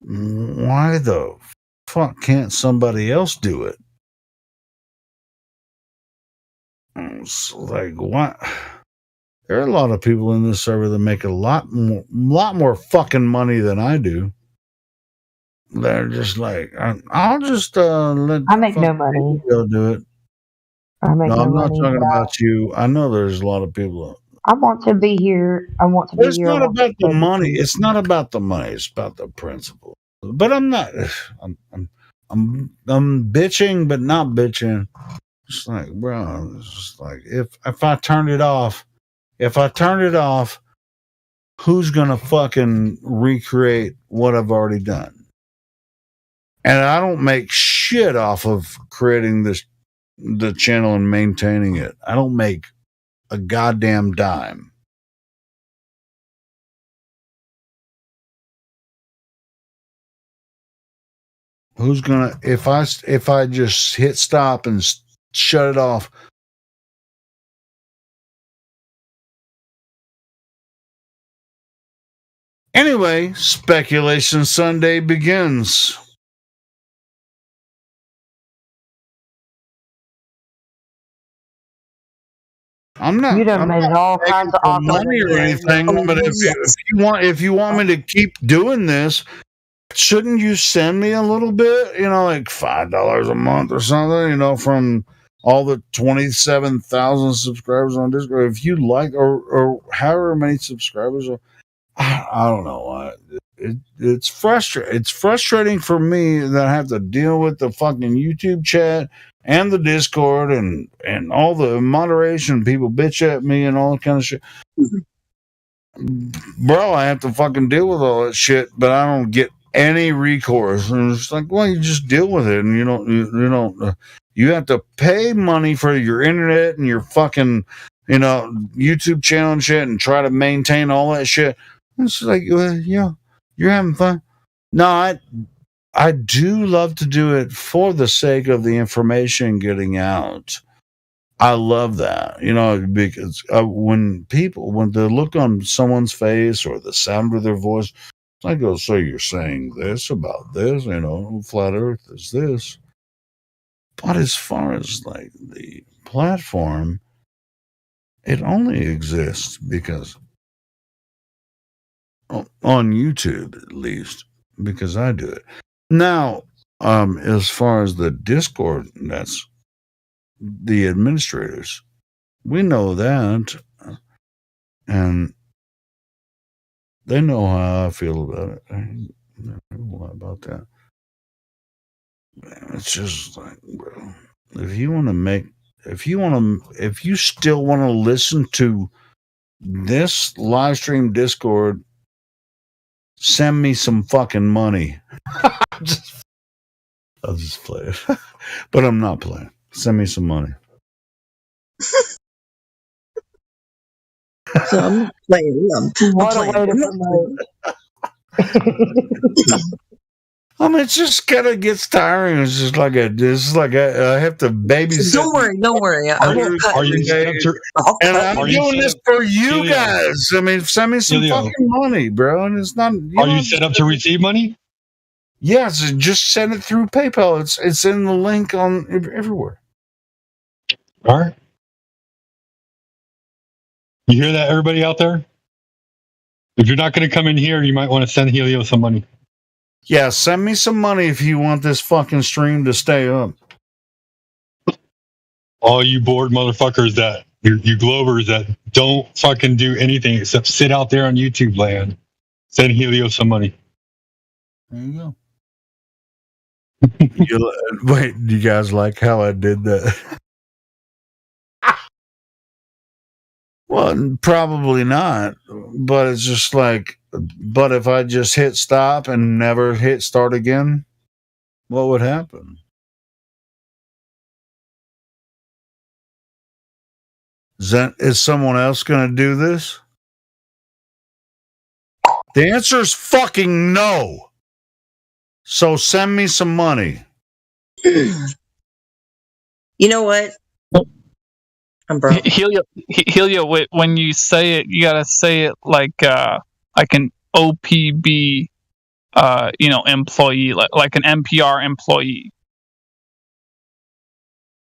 why the fuck can't somebody else do it? It's like, what? There are a lot of people in this server that make a lot more fucking money than I do. They're just like, I'll just let I make no money. They'll do it. I make no I'm not money. talking about you. I know there's a lot of people. I want to be here. It's not about the money. It's not about the money. It's about the principle. But I'm not. I'm bitching, but not bitching. It's like, bro. It's just like if I turned it off, who's gonna fucking recreate what I've already done? And I don't make shit off of creating the channel and maintaining it. I don't make a goddamn dime. Who's gonna, if I just hit stop and shut it off? Anyway, Speculation Sunday begins. I'm not. You done made all kinds of awkward money or anything, but if you want me to keep doing this, shouldn't you send me a little bit? Like $5 a month or something. From all the 27,000 subscribers on Discord. If you like, or however many subscribers are, I don't know. It's frustrating. It's frustrating for me that I have to deal with the fucking YouTube chat and the Discord and all the moderation. People bitch at me and all that kind of shit. Bro, I have to fucking deal with all that shit, but I don't get any recourse. And it's like, well, you just deal with it, and you don't. You have to pay money for your internet and your fucking, YouTube channel and shit, and try to maintain all that shit. And it's like, well, you're having fun. No, I do love to do it for the sake of the information getting out. I love that, because when the look on someone's face or the sound of their voice, I go, so you're saying this about this, flat earth is this. But as far as like the platform, it only exists because on YouTube, at least, because I do it. Now, as far as the Discord, that's the administrators. We know that, and they know how I feel about it. I don't know about that. It's just like, bro, if you still want to listen to this live stream Discord, send me some fucking money. I'll just play it. But I'm not playing. Send me some money. So I'm not playing. What a way to promote. I mean, it just kind of gets tiring. It's just like I have to babysit. Don't worry. I won't cut. And I'm doing this for you guys. I mean, send me some fucking money, bro. And it's not. Are you set up to receive money? Yes, just send it through PayPal. It's in the link on everywhere. All right. You hear that, everybody out there? If you're not going to come in here, you might want to send Helio some money. Yeah, send me some money if you want this fucking stream to stay up. All you bored motherfuckers you Globers that don't fucking do anything except sit out there on YouTube land, send Helio some money. There you go. Wait, do you guys like how I did that? Well, probably not, but it's just like, but if I just hit stop and never hit start again, what would happen? Is someone else going to do this? The answer is fucking no. So send me some money. You know what? I'm broke. Helio, when you say it, you gotta say it like an OPB, employee, like an NPR employee.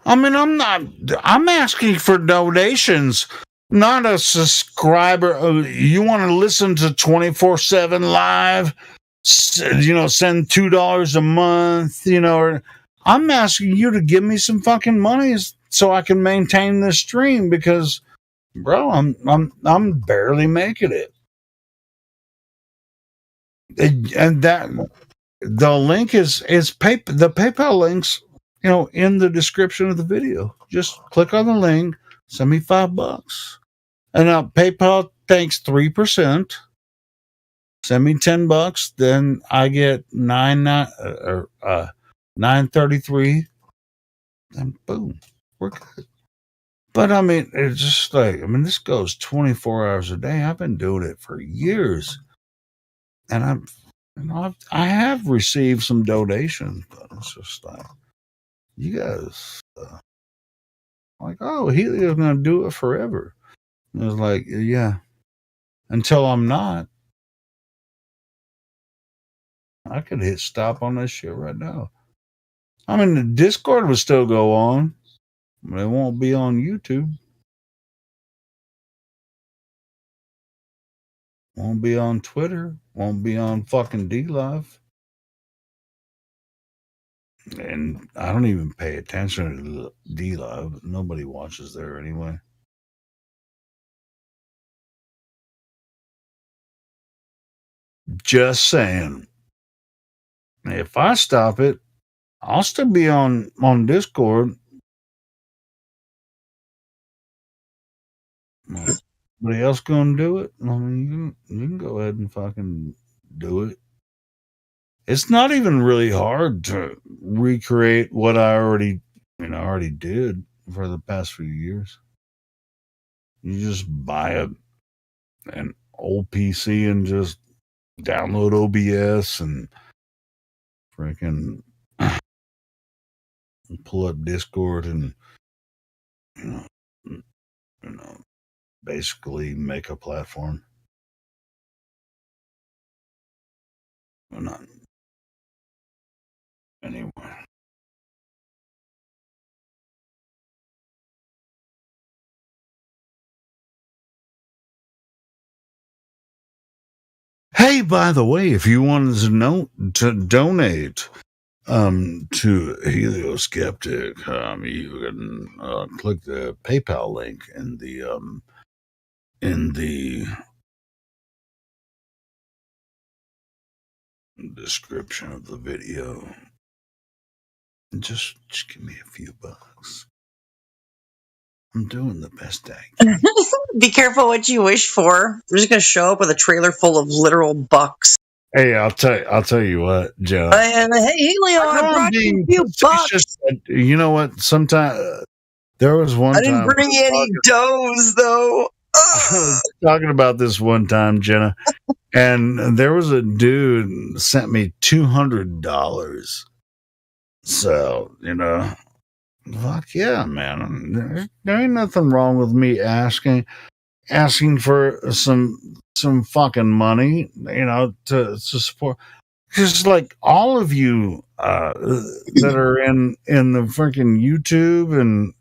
I mean, I'm asking for donations, not a subscriber. You want to listen to 24/7 live, send $2 a month, or I'm asking you to give me some fucking money so I can maintain this stream because, bro, I'm barely making it. And that the link is the PayPal links, in the description of the video. Just click on the link, send me $5. And now PayPal takes 3%. Send me $10, then I get $9.33, and boom, we're good. But I mean, it's just like, this goes 24 hours a day. I've been doing it for years, and I have received some donations, but it's just like, you guys, Helio's gonna do it forever. And it's like, yeah, until I'm not. I could hit stop on this shit right now. The Discord will still go on, but it won't be on YouTube. Won't be on Twitter. Won't be on fucking DLive. And I don't even pay attention to DLive. Nobody watches there anyway. Just saying. If I stop it, I'll still be on Discord. Anybody else gonna do it? I mean, you can go ahead and fucking do it. It's not even really hard to recreate what I already did for the past few years. You just buy an old PC and just download OBS and freaking pull up Discord and you know basically make a platform. Well, not anyway. Hey, by the way, if you wanted to donate to Helio Skeptic, you can click the PayPal link in the description of the video. Just give me a few bucks. I'm doing the best I can. Be careful what you wish for. We're just gonna show up with a trailer full of literal bucks. Hey, I'll tell you what, Joe. Hey, Helio, I brought you a few bucks. You know what? Sometimes there was one time. I didn't bring you any doughs, though. I was talking about this one time, Jenna, and there was a dude sent me $200. So, fuck yeah, man. There ain't nothing wrong with me asking for some fucking money, to support. Just like all of you that are in the freaking YouTube and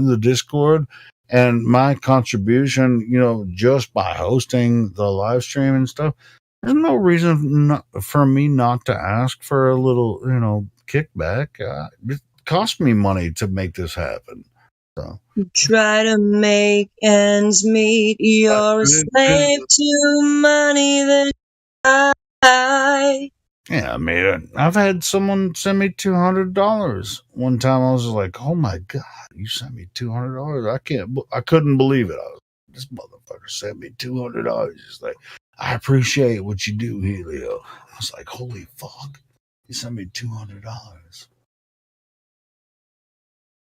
the Discord, and my contribution, just by hosting the live stream and stuff, there's no reason for me not to ask for a little, kickback. It cost me money to make this happen. So try to make ends meet. You're a slave to money that I. Yeah, I mean, I've had someone send me $200. One time I was like, oh my God, you sent me $200? I couldn't believe it. This motherfucker sent me $200. He's like, I appreciate what you do, Helio. I was like, holy fuck, you sent me $200.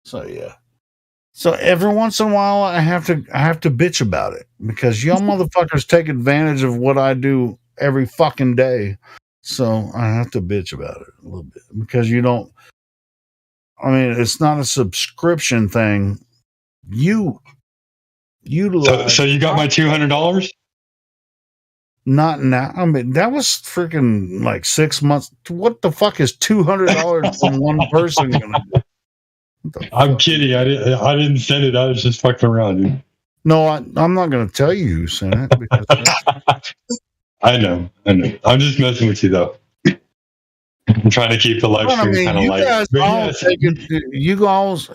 So yeah. So every once in a while I have to bitch about it because y'all motherfuckers take advantage of what I do every fucking day. So I have to bitch about it a little bit because it's not a subscription thing. You So you got my $200? Not now. I mean, that was freaking like 6 months. What the fuck is $200 from one person gonna do? I'm kidding. I didn't send it. I was just fucking around, dude. No, I'm not going to tell you who sent it. Because I know. I'm just messing with you, though. I'm trying to keep the live stream kind of light.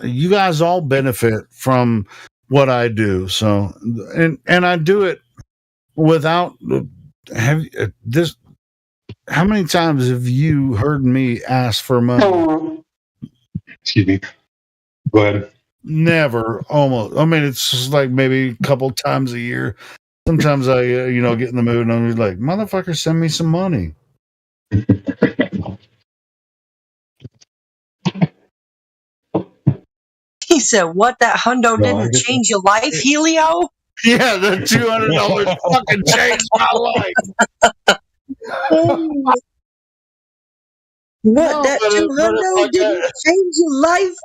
You guys all benefit from what I do. So, and I do it without how many times have you heard me ask for money? Excuse me. Go ahead. Never, almost. I mean, it's just like maybe a couple times a year. Sometimes I, get in the mood and I'm like, motherfucker, send me some money. He said, what, that hundo didn't change your life, Helio? Yeah, the $200 fucking changed my life. What, that $200 didn't change your life?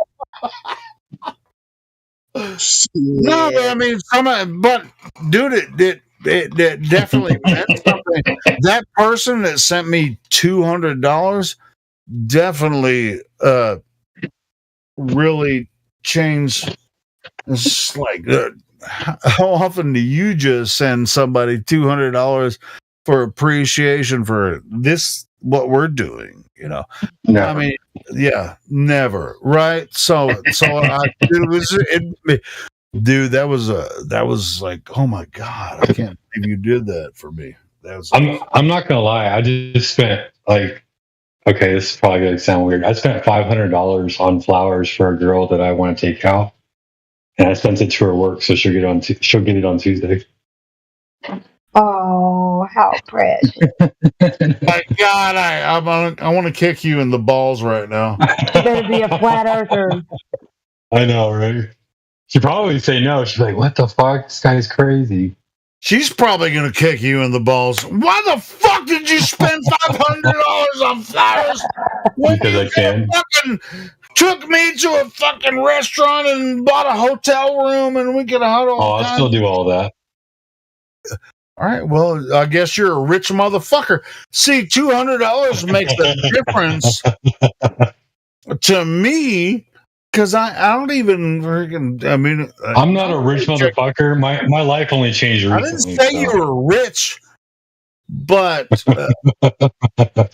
No, but I mean, but dude, it definitely meant something. That person that sent me $200 definitely really changed. It's like, how often do you just send somebody $200 for appreciation for what we're doing? No. I mean, yeah, never. Right. So dude, that was like, oh my God, I can't believe you did that for me. I'm not gonna lie, I just spent okay, this is probably gonna sound weird. I spent $500 on flowers for a girl that I want to take out, And I sent it to her work, so she'll get it on Tuesday. Oh, how precious. My God, I want to kick you in the balls right now. You better be a flat earther. I know, right? She'd probably say no. She's like, what the fuck? This guy's crazy. She's probably going to kick you in the balls. Why the fuck did you spend $500 on flowers when because you I can. fucking took me to a fucking restaurant and bought a hotel room and we could have had all I'll still do all that. All right, well, I guess you're a rich motherfucker. See, $200 makes a difference to me because I don't even freaking. I mean, I'm not a rich motherfucker. My life only changed recently. I didn't say you were rich, but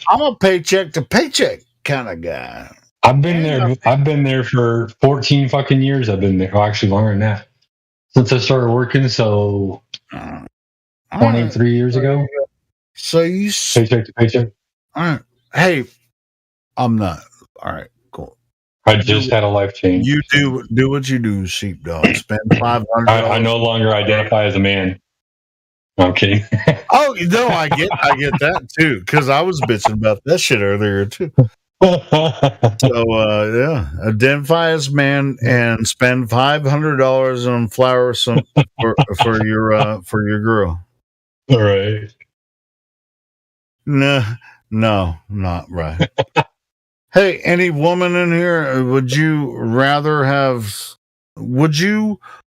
I'm a paycheck to paycheck kind of guy. I've been there for 14 fucking years. I've been there. Well, actually, longer than that. Since I started working, so 23 years ago. So you paycheck to paycheck. All right. Hey, I'm not. All right. Cool. I just had a life change. You do what you do, sheepdog. Spend $500. I no longer identify as a man. No, I'm kidding. Oh no, I get that too because I was bitching about that shit earlier too. So yeah, identify as man and spend $500 on flowers for your girl. All right. No, not right. Hey, any woman in here? Would you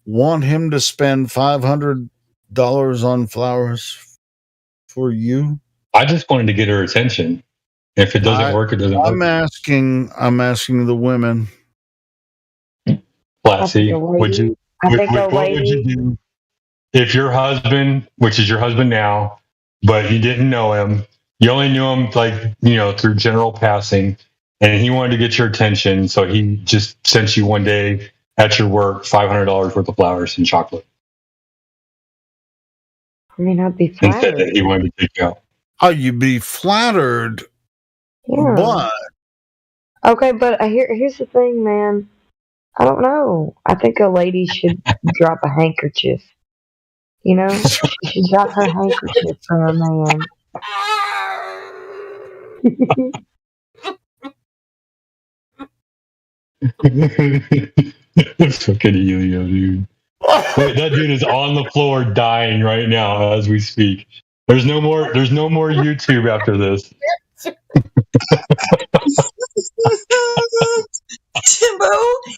want him to spend $500 on flowers for you? I just wanted to get her attention. If it doesn't work, it doesn't work. I'm asking the women. Flatsy, what would you do if your husband, which is your husband now, but you didn't know him, you only knew him through general passing, and he wanted to get your attention, so he just sent you one day at your work $500 worth of flowers and chocolate. I mean, I'd be flattered. Instead that he wanted to take you out. Oh, you'd be flattered. Yeah. But okay, but here's the thing, man. I don't know. I think a lady should drop a handkerchief. You know, she should drop her handkerchief for a man. Fucking Elio, dude. Wait, that dude is on the floor dying right now as we speak. There's no more YouTube after this. Timbo,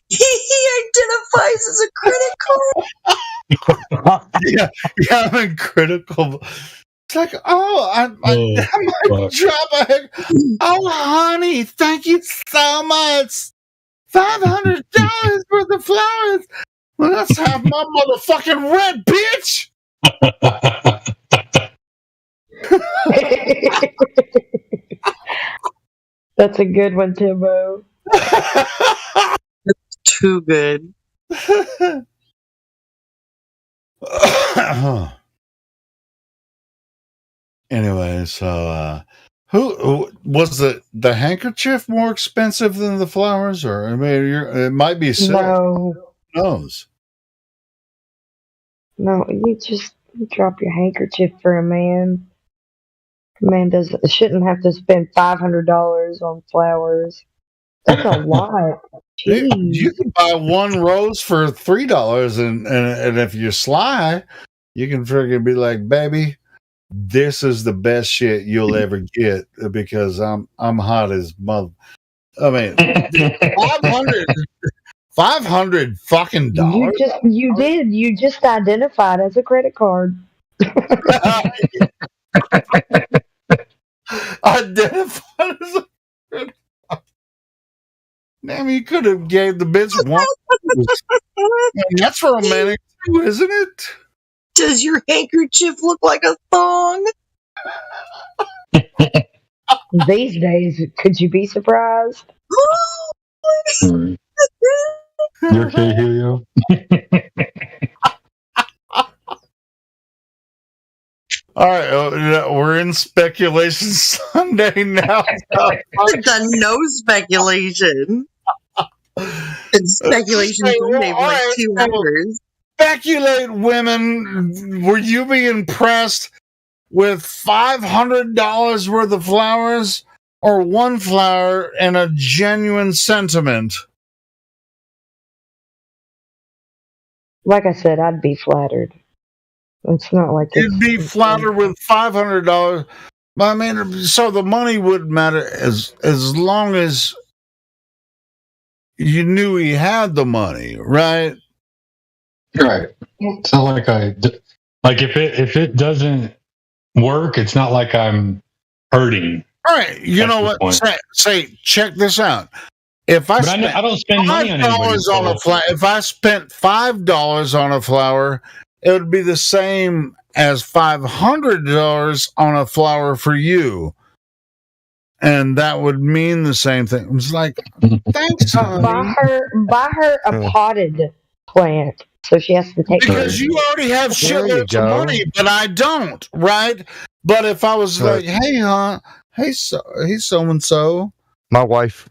he identifies as a critical. yeah, I'm critical. It's like, I might drop a head. Oh, honey, thank you so much. $500 for the flowers. Well, let's have my motherfucking rent, bitch. That's a good one, Timbo. Too good. Anyway, so who was the handkerchief more expensive than the flowers, or I mean, it might be silk. No. Who knows? No, you just drop your handkerchief for a man. A man shouldn't have to spend $500 on flowers. That's a lot. Jeez. You can buy one rose for $3, and if you're sly, you can freaking be like, baby, this is the best shit you'll ever get because I'm hot as mother. I mean, $500 fucking dollars. You just identified as a credit card. Identified as a credit card. Damn, you could have gave the bitch one. That's romantic too, isn't it? Does your handkerchief look like a thong? These days, could you be surprised? You okay, Helio? All right, we're in Speculation Sunday now. It's a no speculation. And speculation Sunday for like 2 hours. Speculate, women. Were you being impressed with $500 worth of flowers or one flower and a genuine sentiment? Like I said, I'd be flattered. It's not like You'd be flattered with $500. I mean, so the money wouldn't matter as long as you knew he had the money, right? Right. It's not like if it doesn't work, it's not like I'm hurting. All right. You know what? Say, check this out. If I don't spend money on anybody's on a flower, if I spent $5 on a flower, it would be the same as $500 on a flower for you, and that would mean the same thing. It was like, thanks, honey. Buy her a potted plant, so she has to take because you already have shitloads of money, but I don't, right? But if I was like, hey, so and so, my wife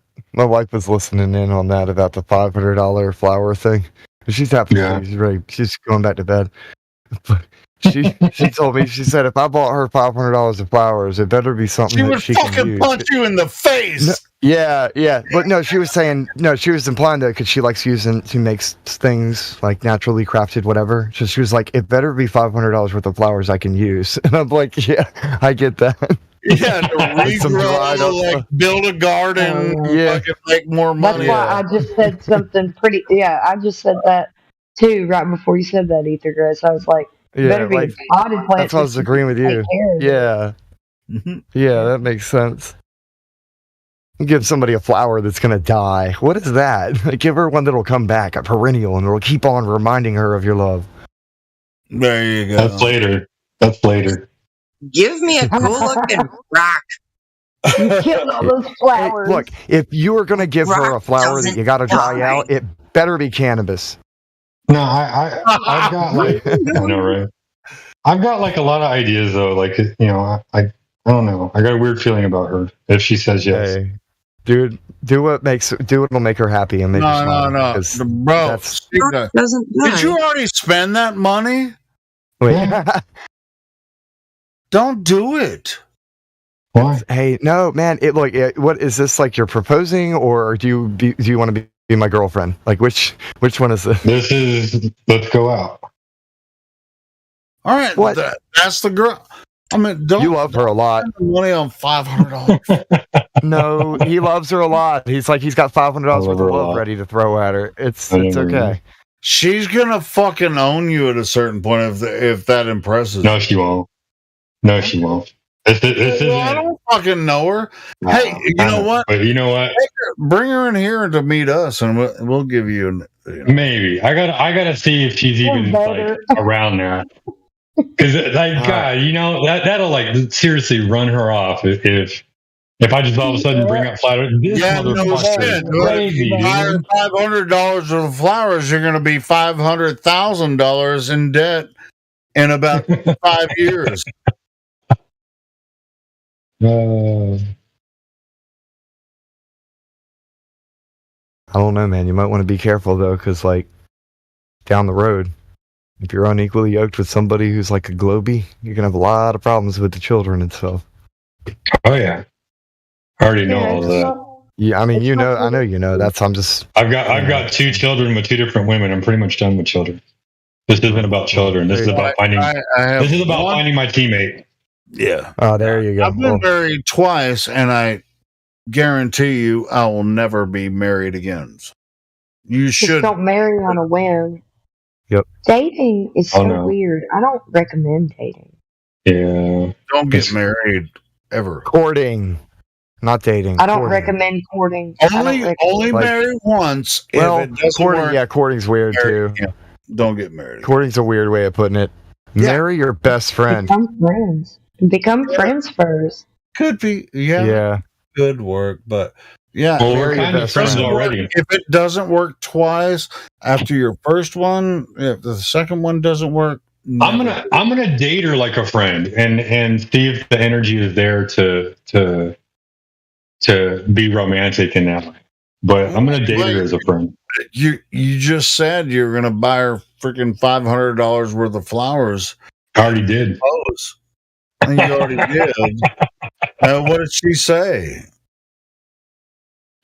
was listening in on that about the $500 flower thing. She's happy. Yeah. She's going back to bed. But she told me, she said, if I bought her $500 of flowers, it better be something she that would she can fucking use. punch you in the face. No, yeah. But no, she was implying that because she likes she makes things like naturally crafted, whatever. So she was like, it better be $500 worth of flowers I can use. And I'm like, yeah, I get that. Yeah, to regrow, like build a garden, fucking make more money. That's why I just said something pretty. Yeah, I just said that too right before you said that, Ether Grace. I was like, better be a potted plant. That's why I was agreeing with you. Yeah. Yeah, that makes sense. Give somebody a flower that's going to die. What is that? Give her one that'll come back, a perennial, and it'll keep on reminding her of your love. There you go. That's later. Give me a cool looking rock. You killed all those flowers. Hey, look, if you are going to give her a flower that you got to dry out, it better be cannabis. No, I've got like, I know, right? I've got like a lot of ideas though. Like, I don't know. I got a weird feeling about her if she says yes. Hey, dude, do what'll make her happy and make her smile. No, bro. Did you already spend that money? Wait. Yeah. Don't do it. Why? Hey, no, man. What is this? Like you're proposing, or do you want to be my girlfriend? Like which one is this? This is let's go out. All right, what? That's the girl. I mean, don't you love her a lot? Spend money on $500. No, he loves her a lot. He's like he's got $500 worth of love ready to throw at her. It's okay. She's gonna fucking own you at a certain point if that impresses. No, she won't. No, she won't. I don't fucking know her. No, hey, you know what? But you know what? Bring her in here to meet us, and we'll give you. Maybe I gotta see if she's even like around there. Because God, that'll like seriously run her off if I just all of a sudden bring up flowers. This motherfucker is crazy, dude. $500 of flowers, you're going to be $500,000 in debt in about 5 years. I don't know, man. You might want to be careful though, because like down the road, if you're unequally yoked with somebody who's like a globy, you're gonna have a lot of problems with the children and stuff. Oh yeah, I already know all of that. Yeah, I mean, I know you know. I've got 2 children with 2 different women. I'm pretty much done with children. This isn't about children. This is about finding. This is about finding my teammate. Yeah. Oh, there you go. I've been married twice, and I guarantee you, I will never be married again. You should just don't marry on a whim. Yep. Dating is so weird. I don't recommend dating. Yeah. Don't get married ever. Courting, not dating. I don't recommend courting. Only marry once. Well, if it doesn't courting, work, yeah, courting's weird too. Yeah. Don't get married. Courting's a weird way of putting it. Yeah. Marry your best friend. Become friends. Become friends first. Could be. Yeah. Good work, but yeah. Well, we're kind of friends already. If it doesn't work twice after your first one, if the second one doesn't work, I'm gonna date her like a friend and see if the energy is there to be romantic in that way. but I'm gonna date her as a friend. You just said you were gonna buy her freaking $500 worth of flowers. I already did. And you already did. What did she say?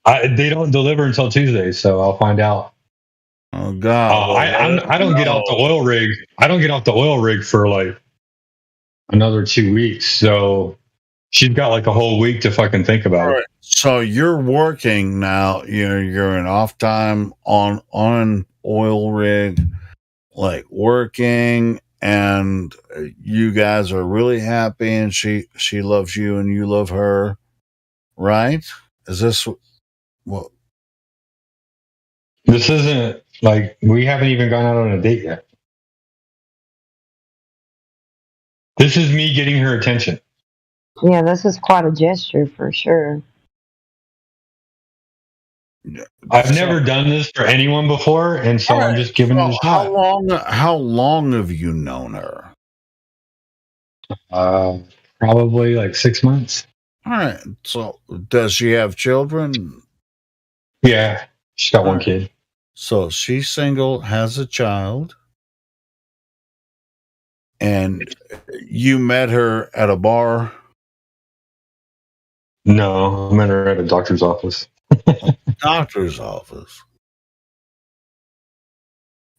They don't deliver until Tuesday, so I'll find out. Oh God! I don't get off the oil rig. I don't get off the oil rig for like another 2 weeks. So she's got like a whole week to fucking think about it. So you're working now. You're in off time on an oil rig, like working, and you guys are really happy, and she loves you, and you love her, right? Is this what? This isn't like we haven't even gone out on a date yet. This is me getting her attention. Yeah, this is quite a gesture for sure. I've never done this for anyone before, and so I'm just giving it a shot. How long have you known her? Probably like 6 months. All right. So does she have children? Yeah, she's got one kid. So she's single, has a child, and you met her at a bar? No, I met her at a doctor's office. Doctor's office.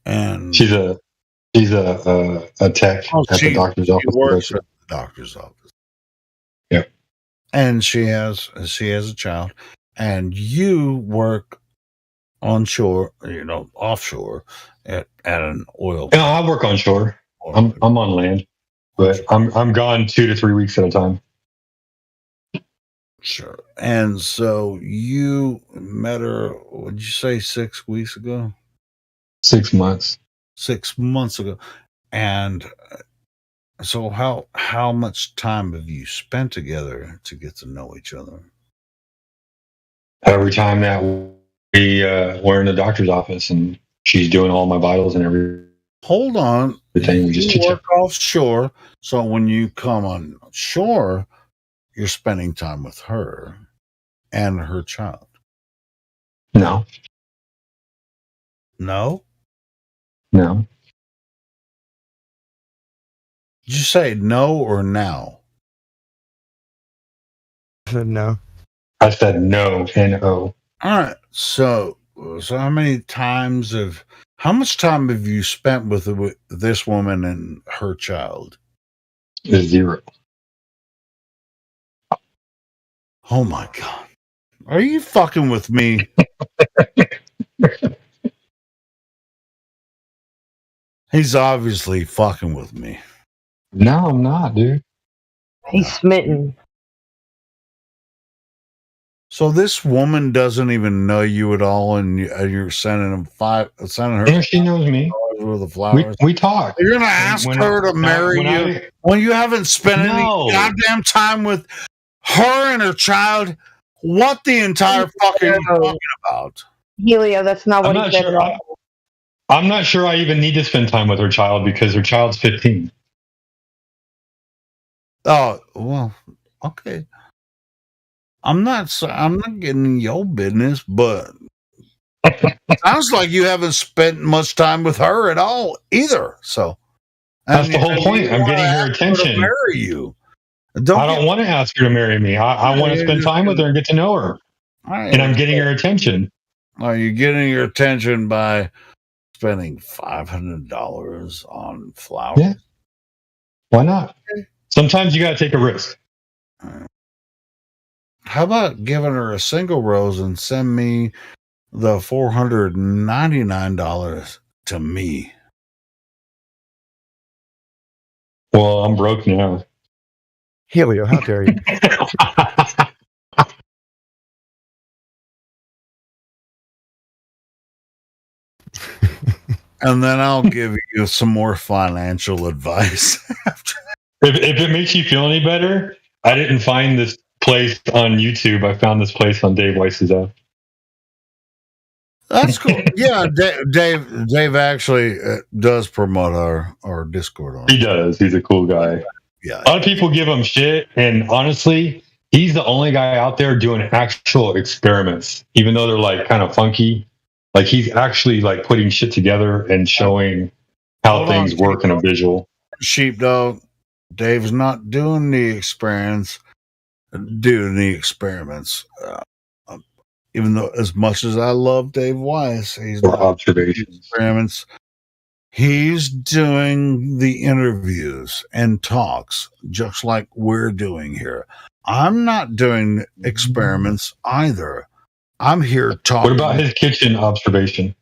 And she's a tech at the doctor's office. She works at the doctor's office. Yep. And she has a child, and you work onshore, offshore at an oil. No, I work onshore. I'm on land, but I'm gone 2 to 3 weeks at a time. Sure. And so you met her, what did you say, 6 weeks ago? 6 months. 6 months ago. And so how much time have you spent together to get to know each other? Every time that we're in the doctor's office and she's doing all my vitals and everything. Hold on. You just work offshore, so when you come on shore, you're spending time with her and her child. No. No? No. Did you say no or now? I said no. I said no, N-O. All right. So how much time have you spent with this woman and her child? 0. Oh my God. Are you fucking with me? He's obviously fucking with me. No, I'm not, dude. He's smitten. So this woman doesn't even know you at all, and you're sending her. Yeah, she knows me. With the flowers. We talk. You're gonna ask her to marry you when you haven't spent any goddamn time with her and her child. What the entire fucking are you talking about? Helio, that's not what he said at all. I'm not sure I even need to spend time with her child because her child's 15. Oh, well, okay. I'm not getting in your business, but it sounds like you haven't spent much time with her at all either. So that's the whole point. I'm getting her attention. To marry you. I don't want to ask her to marry me. I want to spend time with her and get to know her. Right. And I'm getting her attention. Are you getting your attention by spending $500 on flowers? Yeah. Why not? Sometimes you got to take a risk. How about giving her a single rose and send me the $499 to me? Well, I'm broke now. Helio, how dare you? And then I'll give you some more financial advice. If it makes you feel any better, I didn't find this place on YouTube. I found this place on Dave Weiss's app. That's cool. Yeah, Dave actually does promote our Discord. He does. He's a cool guy. Yeah. A lot of people give him shit, and honestly, he's the only guy out there doing actual experiments, even though they're like kind of funky. Like he's actually like putting shit together and showing how Hold things on, work in a visual. Sheepdog. Dave's not doing the experiments. Even though, as much as I love Dave Weiss, he's Or not observations. doing experiments. He's doing the interviews and talks, just like we're doing here. I'm not doing experiments either. I'm here talking. What about his kitchen observation?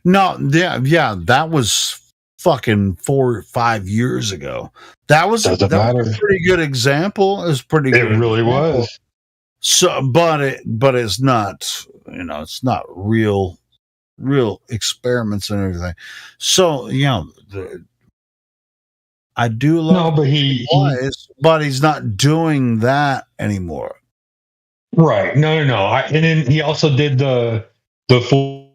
No, yeah, that was fucking 4 or 5 years ago. That was a pretty good example. It was pretty good. It really was. So, but it's not. It's not real experiments and everything. So, I do love. No, but he's not doing that anymore. Right. No. And then he also did the four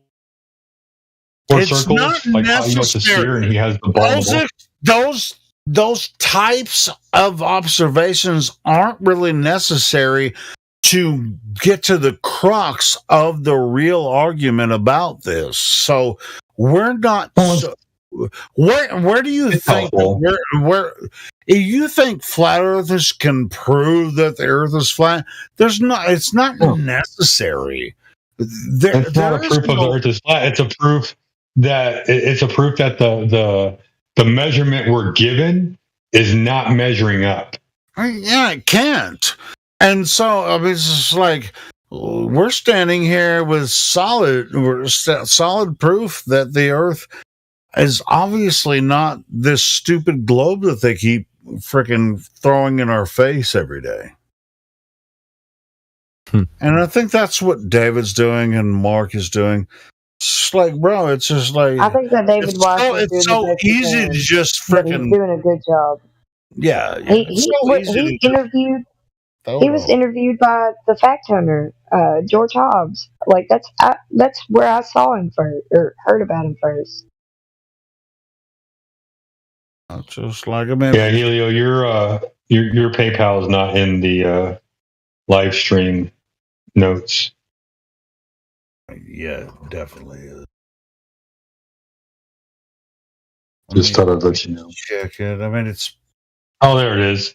It's circles, not like how it's a sphere, and he has the ball. Those types of observations aren't really necessary to get to the crux of the real argument about this. So we're not. Where do you think where you think flat earthers can prove that the Earth is flat? There's not. It's not necessary. It's not a proof of the Earth is flat. It's a proof that the measurement we're given is not measuring up. Yeah, it can't. And so I mean, it's just like we're standing here with solid proof that the Earth is obviously not this stupid globe that they keep freaking throwing in our face every day. And I think that's what David's doing and Mark is doing. It's like, bro, it's just like I think that David Weiss is it's doing so the best he easy can, to just but he's freaking doing a good job. yeah. He was interviewed by the fact hunter, George Hobbs. Like that's where I saw him first or heard about him first. Just like a man. Yeah, Helio, your PayPal is not in the live stream notes. Yeah, definitely is. Just thought I'd let you know. Check it. I mean, it's. Oh, there it is.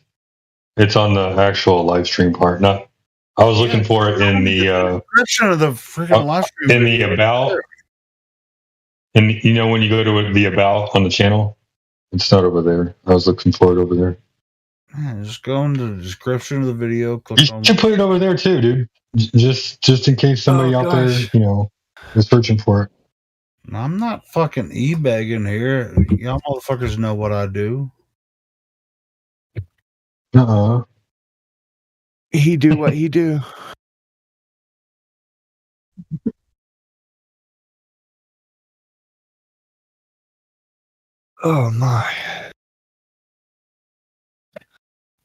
It's on the actual live stream part. I was looking for it in the description of the freaking live stream. In the about. And when you go to the about on the channel, it's not over there. I was looking for it over there. Yeah, just go into the description of the video. Click You should put it over there too, dude. Just in case somebody out there, is searching for it. I'm not fucking e-begging here. Y'all motherfuckers know what I do. He do what he do. Oh my.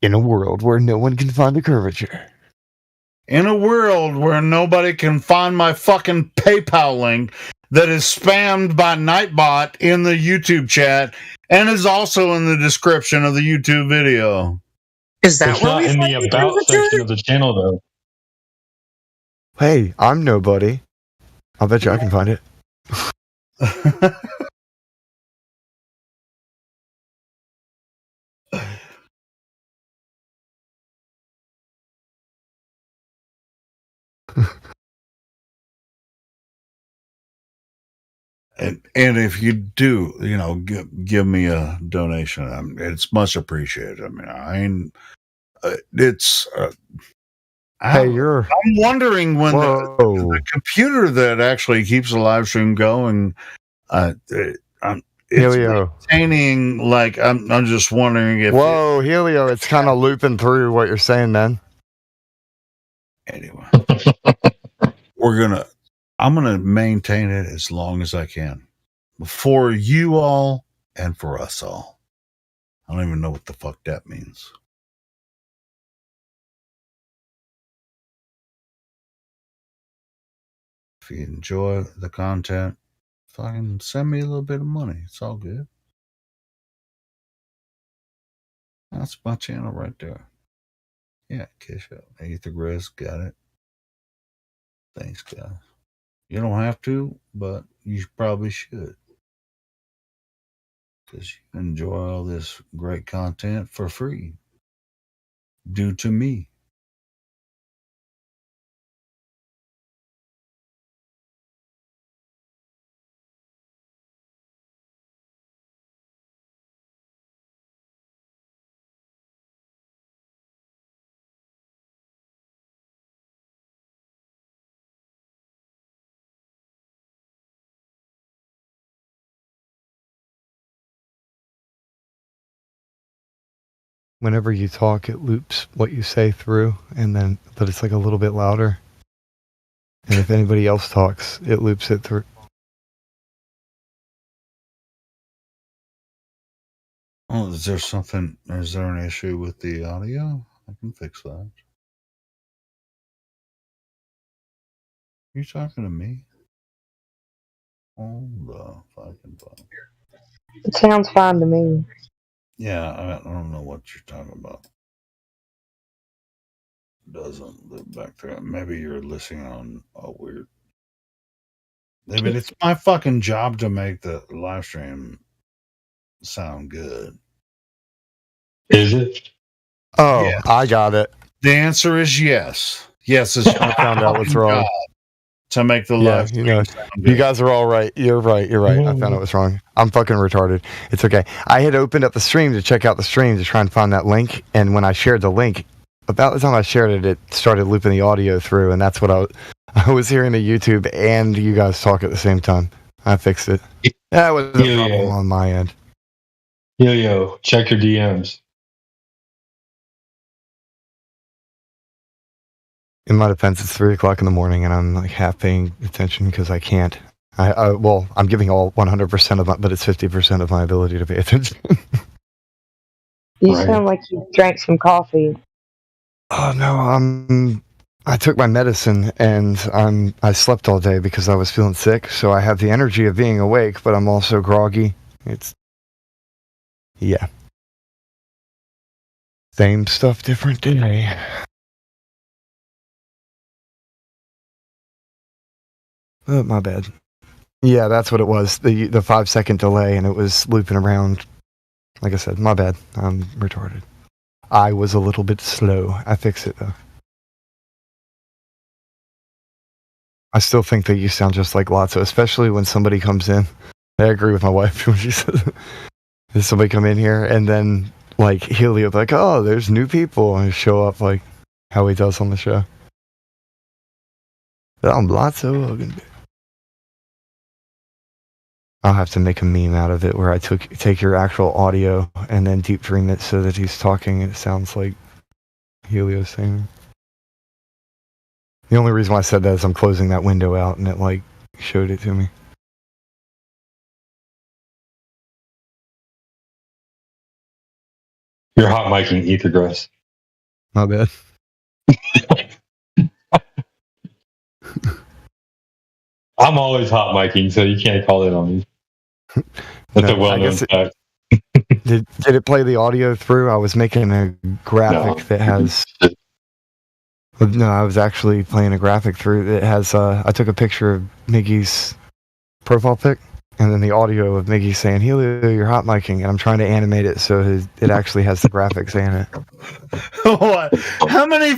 In a world where no one can find the curvature. In a world where nobody can find my fucking PayPal link that is spammed by Nightbot in the YouTube chat and is also in the description of the YouTube video. Is that it's not in the about section of the channel though? Hey, I'm nobody. I'll bet you I can find it. And if you do, give me a donation. It's much appreciated. I mean, I'm wondering when the computer that actually keeps the live stream going, it's maintaining. Like I'm just wondering if. Whoa, Helio! It's kind of looping through what you're saying, man. Anyway, I'm gonna maintain it as long as I can for you all and for us all. I don't even know what the fuck that means. If you enjoy the content, fucking send me a little bit of money. It's all good. That's my channel right there. Yeah, Kesha. Aethergrass, got it. Thanks, guys. You don't have to, but you probably should. Because you enjoy all this great content for free. Due to me. Whenever you talk, it loops what you say through, but it's like a little bit louder. And if anybody else talks, it loops it through. Oh, is there an issue with the audio? I can fix that. You talking to me? Hold the fucking phone. It sounds fine to me. Yeah, I don't know what you're talking about. Doesn't live back there. Maybe you're listening on a weird. I mean, it's my fucking job to make the live stream sound good. Is it? Oh, yes. I got it. The answer is yes. Yes, it's I found out what's wrong. To make the live stream sound good. You guys are all right. You're right. I found out what's wrong. I'm fucking retarded. It's okay. I had opened up the stream to check out the stream to try and find that link, and when I shared the link, about the time I shared it, it started looping the audio through, and that's what I was hearing the YouTube and you guys talk at the same time. I fixed it. That was a problem on my end. Yo, check your DMs. In my defense, it's 3 o'clock in the morning, and I'm like half paying attention because I can't. I'm giving all 100% of my, but it's 50% of my ability to pay attention. You sound like you drank some coffee. Oh no, I took my medicine and I slept all day because I was feeling sick, so I have the energy of being awake, but I'm also groggy. Yeah. Same stuff, different day. Oh, my bad. Yeah, that's what it was. The 5-second delay, and it was looping around. Like I said, my bad. I'm retarded. I was a little bit slow. I fixed it though. I still think that you sound just like Lotso, especially when somebody comes in. I agree with my wife when she says, "Does somebody come in here?" And then like he'll be like, "Oh, there's new people," and show up like how he does on the show. But I'm Lotso. I'll have to make a meme out of it where I take your actual audio and then deep dream it so that he's talking and it sounds like Helio's saying. The only reason why I said that is I'm closing that window out and it like showed it to me. You're hot micing Ethergrass. My bad. I'm always hot micing, so you can't call it on me. That's a well-known fact. Did it play the audio through? I was making a graphic that has... No, I was actually playing a graphic through that has... I took a picture of Miggy's profile pic, and then the audio of Miggy saying, "Helio, you're hot micing," and I'm trying to animate it so it actually has the graphic saying it. What? How many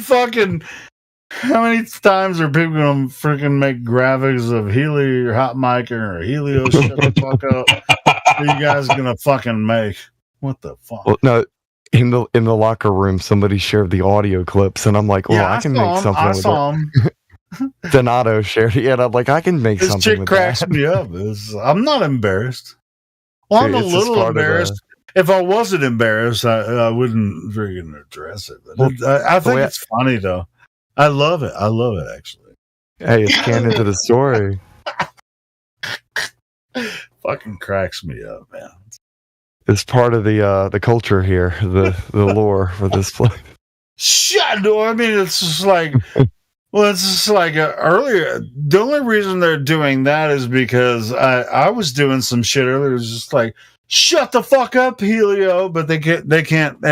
times are people gonna freaking make graphics of Helio, your hot micing, or Helio, shut the fuck up? What are you guys gonna fucking make? What the fuck? Well, no, in the locker room, somebody shared the audio clips, and I'm like, "Well, I can make something with it." Donato shared it, and I'm like, "I can make something chick with cracks that." me up. I'm not embarrassed. Well, I'm a little embarrassed. If I wasn't embarrassed, I wouldn't freaking address it. But I think it's funny though. I love it. I love it actually. Hey, it's canon to the story. Fucking cracks me up, man. It's part of the culture here, the lore for this place. Shut no, I mean it's just like, well, it's just like earlier. The only reason they're doing that is because I was doing some shit earlier. It was just like, shut the fuck up, Helio, but they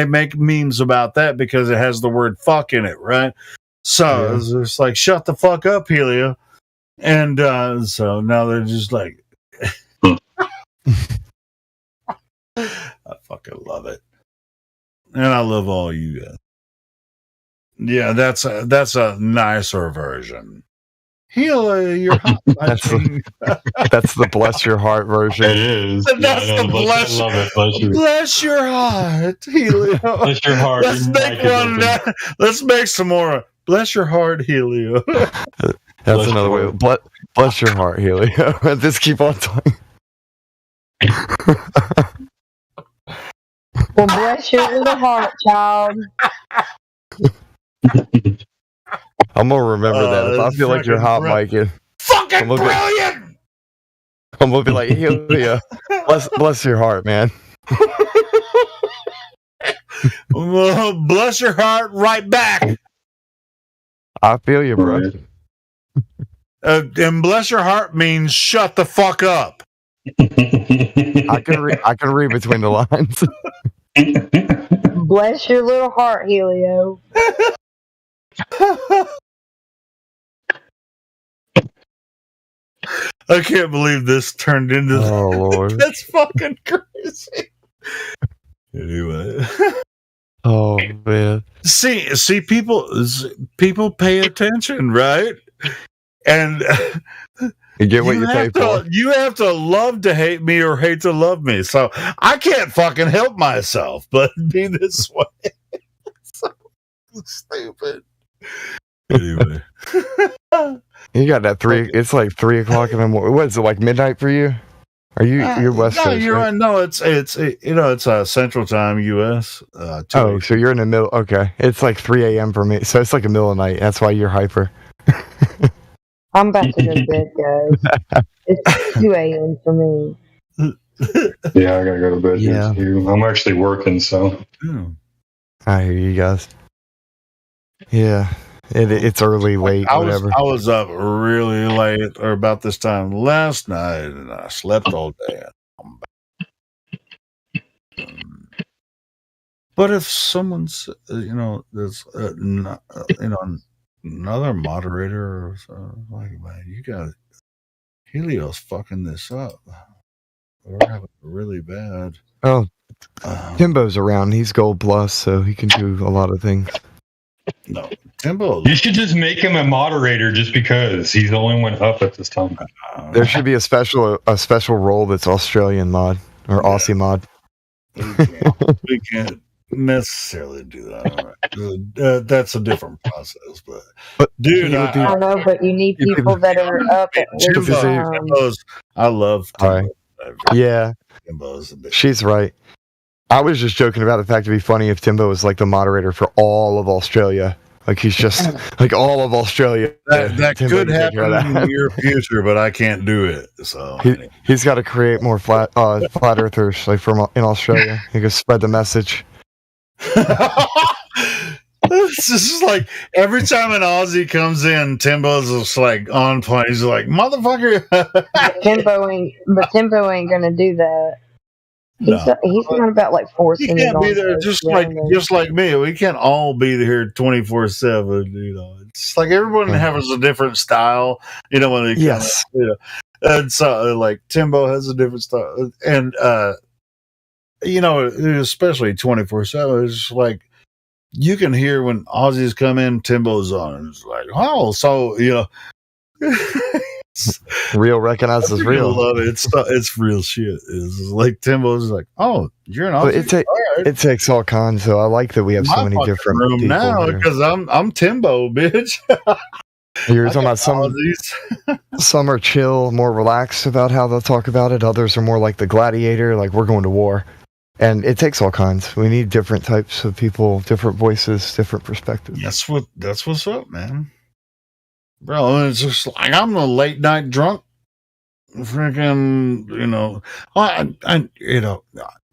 make memes about that because it has the word fuck in it, right? So it's just like, shut the fuck up, Helio. And so now they're just like, I fucking love it. And I love all you guys. Yeah, that's a nicer version. Helio, you're hot. That's the bless your heart version. It is. That's the bless. I love it. Bless your heart, Helio. Bless your heart. Let's make some more. Bless your heart, Helio. That's another way. Bless your heart, Helio. Just keep on talking. Well, bless your little heart, child. I'm gonna remember that. If I feel like you're hot micing, fucking brilliant. I'm gonna be like, Helio, bless your heart, man. Bless your heart, right back. I feel you, bro. And bless your heart means shut the fuck up. I can read between the lines. Bless your little heart, Helio. I can't believe this turned into Oh Lord. That's fucking crazy. Anyway. Oh man. See people pay attention, right? And you get what you pay for. You have to love to hate me or hate to love me. So I can't fucking help myself but be this way. So stupid. Anyway. You got that it's like 3 o'clock in the morning. What is it, like midnight for you? Are you're West Coast? You're right? No, it's Central Time, US. So you're in the middle. Okay, it's like 3 a.m. for me. So it's like the middle of the night. That's why you're hyper. I'm about to go to bed, guys. It's 2 a.m. for me. Yeah, I gotta go to bed. Yeah. Too. I'm actually working, so. I hear you guys. Yeah. It's early, late, whatever. I was up really late, or about this time last night, and I slept all day. But if someone's, there's, another moderator, or like, man, you got Helio's fucking this up. We're having it really bad. Oh, Timbo's around. He's Gold Plus, so he can do a lot of things. No, Timbo. You should just make him a moderator just because he's the only one up at this time. There should be a special role that's Australian mod or Aussie mod. We can't necessarily do that. That's a different process, but dude, I don't know, but you need people that are up at least. I love Timbo. Yeah, she's right. I was just joking about the fact it'd be funny if Timbo was like the moderator for all of Australia. Like he's just like all of Australia. That could happen in the near future, but I can't do it. So he's got to create more flat earthers like in Australia. He can spread the message. This is like every time an Aussie comes in, Timbo's just like on point. He's like, motherfucker. Timbo ain't gonna do that. He's not about like forcing. He can't be there just like me. We can't all be there 24/7. It's like everyone has a different style. When they yes, and so like Timbo has a different style, and especially 24/7. It's just like you can hear when Aussies come in, Timbo's on. It's like, oh, so real recognizes real. Love it. It's real shit. It's like Timbo's like, oh, you're an Aussie. It takes all kinds. So I like that we have so many different room people now because I'm Timbo, bitch. You're talking about some are chill, more relaxed about how they'll talk about it. Others are more like the gladiator, like we're going to war. And it takes all kinds. We need different types of people, different voices, different perspectives. That's what's up, man. Bro, it's just like I'm a late night drunk. Freaking,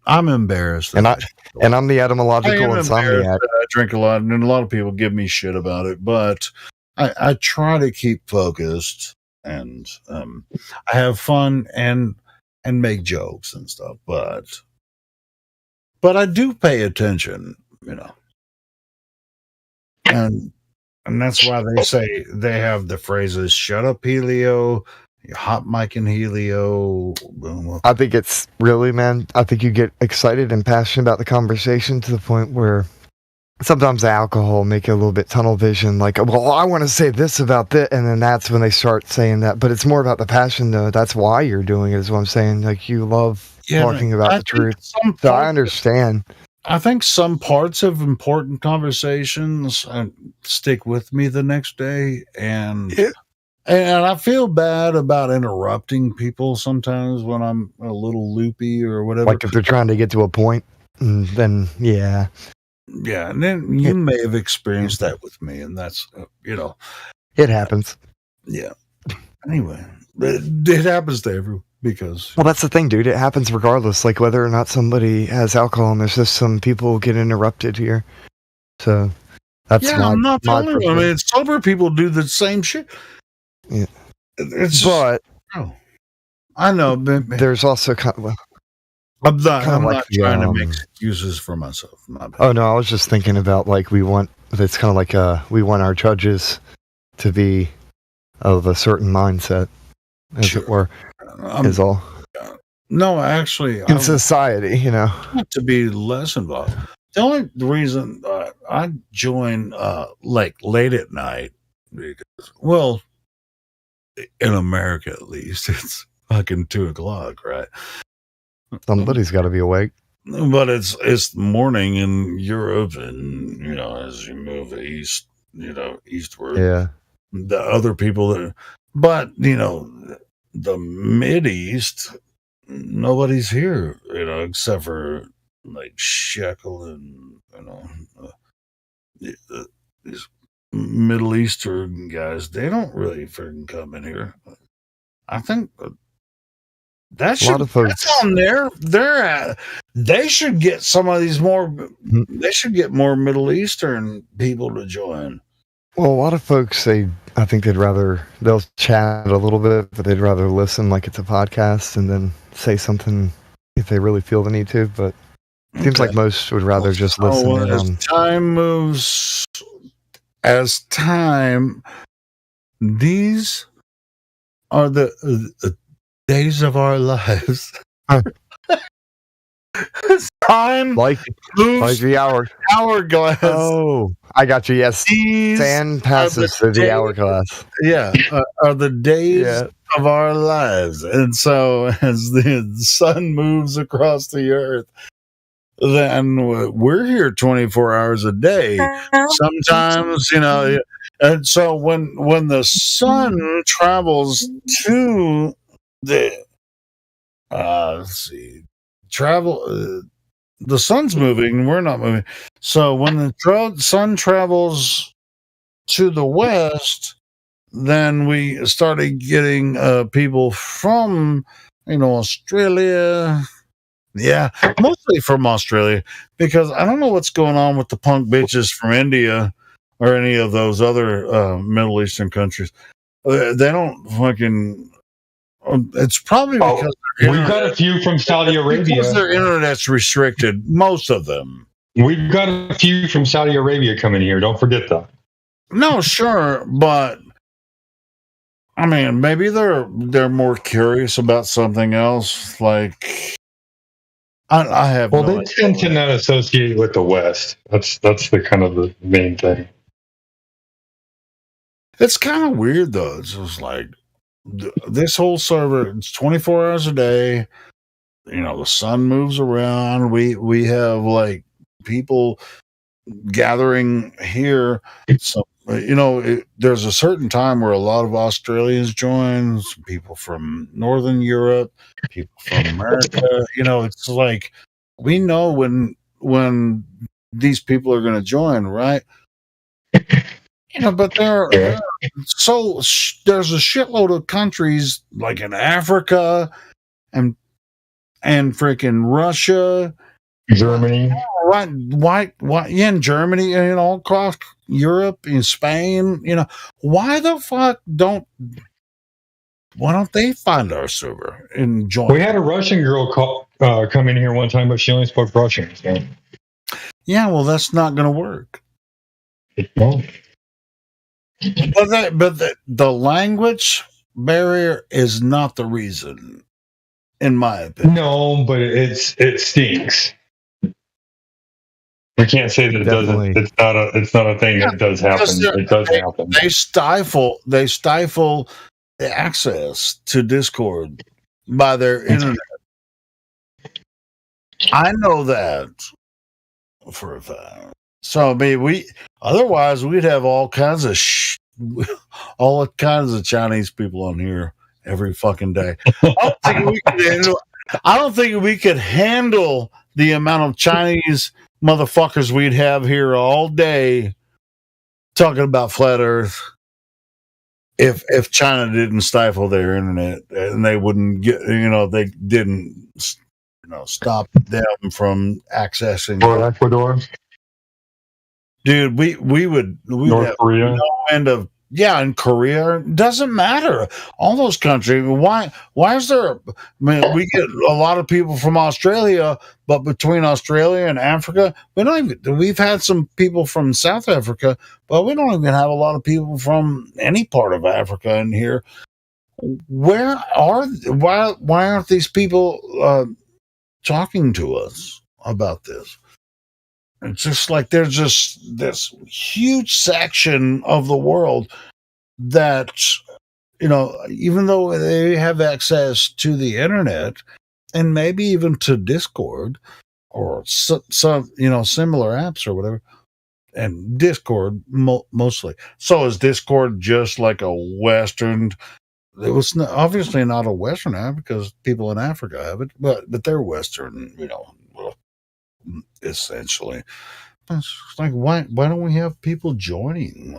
I'm embarrassed. And I'm the etymological insomniac. I drink a lot, and a lot of people give me shit about it, but I try to keep focused, and I have fun, and and make jokes and stuff, but I do pay attention, and that's why they say they have the phrases "shut up, Helio," "hot mic and Helio." I think it's really, man, I think you get excited and passionate about the conversation to the point where sometimes the alcohol make it a little bit tunnel vision, like, well, I want to say this about that, and then that's when they start saying that. But it's more about the passion, though. That's why you're doing it, is what I'm saying. Like, you love talking about the truth. So I understand. I think some parts of important conversations stick with me the next day, and I feel bad about interrupting people sometimes when I'm a little loopy or whatever. Like if they're trying to get to a point, then yeah. Yeah, and then you may have experienced that with me, and that's, It happens. Yeah. Anyway, it happens to everyone because... Well, that's the thing, dude. It happens regardless, like whether or not somebody has alcohol in their system, people get interrupted here. So that's I'm not the only one. I mean, sober people do the same shit. Yeah. It's just, I know, but there's also kind of... I'm not trying to make excuses for myself. Oh no, I was just thinking about it's kind of like we want our judges to be of a certain mindset, as it were, is all. No, actually, in society, not to be less involved. The only reason I join like late at night, because, well, in America at least, it's fucking 2:00, right? Somebody's got to be awake. But it's morning in Europe, and as you move east, eastward, yeah, the other people but the Mid East, nobody's here, except for like Shekel and these Middle Eastern guys. They don't really freaking come in here. I think. That's on they should get some of these more. They should get more Middle Eastern people to join. Well, a lot of folks I think they'll chat a little bit, but they'd rather listen like it's a podcast and then say something if they really feel the need to. But it seems like most would rather just listen. As time, these are the days of our lives. Time like the hourglass. Oh, I got you. Yes, sand passes through the hourglass. Yeah, are the days of our lives, and so as the sun moves across the earth, then we're here 24 hours a day. Sometimes, and so when the sun travels to the the sun's moving, we're not moving. So when the sun travels to the west, then we started getting people from Australia. Yeah, mostly from Australia, because I don't know what's going on with the punk bitches from India or any of those other Middle Eastern countries. They don't fucking. It's probably because we've got a few from Saudi Arabia. Because their internet's restricted, most of them. We've got a few from Saudi Arabia coming here. Don't forget that. No, sure, but I mean, maybe they're more curious about something else. Like, I have. Well, they tend to not associate with the West. That's the kind of the main thing. It's kind of weird though. It's just like this whole server. It's 24 hours a day. The sun moves around. We have like people gathering here. So there's a certain time where a lot of Australians join. Some people from Northern Europe, people from America. It's like we know when these people are going to join, right? But there's a shitload of countries like in Africa and freaking Russia, Germany, why? Yeah, in Germany, all across Europe, in Spain. Why the fuck don't why don't they find our server and join? We had a Russian girl come in here one time, but she only spoke Russian. So. Yeah, well, that's not going to work. It won't. But the language barrier is not the reason, in my opinion. No, but it stinks. We can't say that it doesn't. It's not a thing that does happen. It does happen. They stifle the access to Discord by their internet. I know that for a fact. So I mean, otherwise we'd have all kinds of Chinese people on here every fucking day. I don't think we could handle the amount of Chinese motherfuckers we'd have here all day talking about flat Earth if China didn't stifle their internet and they wouldn't get, they didn't, stop them from accessing. Or Ecuador. Dude, we would North Korea. No end of, in Korea, doesn't matter. All those countries. Why is there? I mean, we get a lot of people from Australia, but between Australia and Africa, we've had some people from South Africa, but we don't even have a lot of people from any part of Africa in here. Why aren't these people talking to us about this? It's just like there's just this huge section of the world that, even though they have access to the internet and maybe even to Discord or some similar apps or whatever, and Discord mostly. So is Discord just like a Western? It was obviously not a Western app because people in Africa have it, but they're Western, essentially. It's like, why don't we have people joining,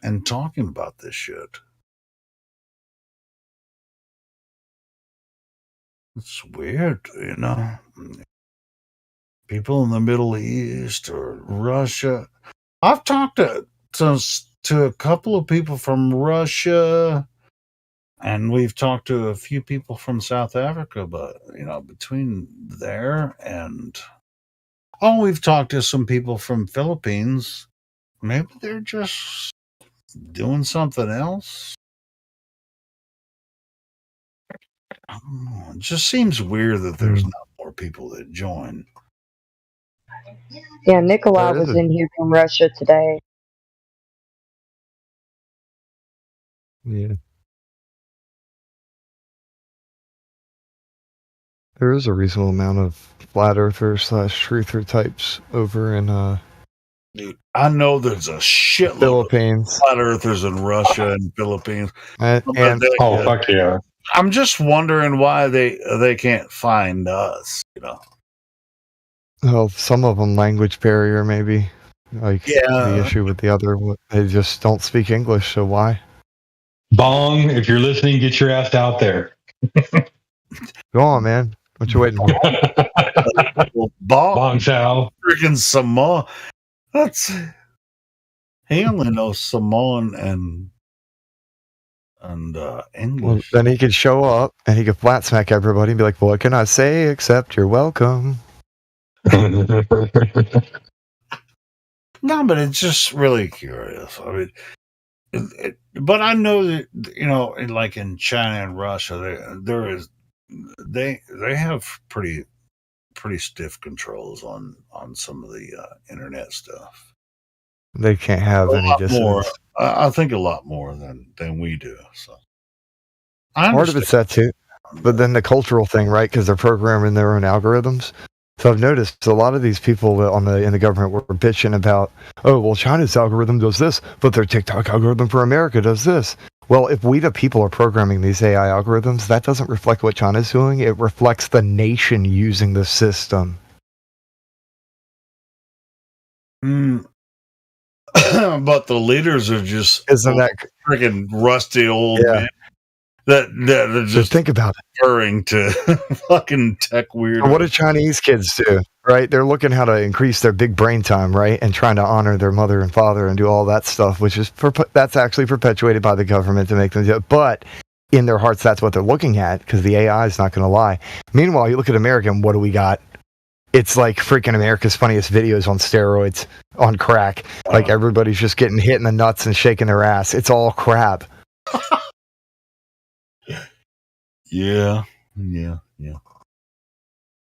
and talking about this shit? It's weird, people in the Middle East or Russia. I've talked to a couple of people from Russia, and we've talked to a few people from South Africa, but between there and we've talked to some people from Philippines. Maybe they're just doing something else. It just seems weird that there's not more people that join. Yeah, Nikolai was in here from Russia today. Yeah. There is a reasonable amount of flat earther / truther types over in Dude, I know there's a shitload Philippines. of flat earthers in Russia and Philippines. And fuck yeah. I'm just wondering why they can't find us, Well, some of them language barrier maybe. Like the issue with the other, they just don't speak English, so why? Bong, if you're listening, get your ass out there. Go on, man. What you waiting for? Bong Chow. Freaking Samoan. He only knows Samoan and English. Well, then he could show up and he could flat smack everybody and be like, "What can I say except you're welcome?" No, but it's just really curious. I mean, but I know that like in China and Russia, they have pretty stiff controls on some of the internet stuff. They can't have any dissonance. I think a lot more than we do. So part of it's that too, but then the cultural thing, right? Because they're programming their own algorithms. So I've noticed a lot of these people in the government were bitching about, oh, well, China's algorithm does this, but their TikTok algorithm for America does this. Well, if we the people are programming these AI algorithms, that doesn't reflect what China's doing. It reflects the nation using the system. But the leaders are just freaking rusty old men that are just think about it. referring to fucking tech weird. What do Chinese kids do? Right? They're looking how to increase their big brain time, right? And trying to honor their mother and father and do all that stuff, which is that's actually perpetuated by the government to make them do it. But in their hearts, that's what they're looking at because the AI is not going to lie. Meanwhile, you look at America and what do we got? It's like freaking America's Funniest Videos on steroids, on crack. Like everybody's just getting hit in the nuts and shaking their ass. It's all crap. Yeah.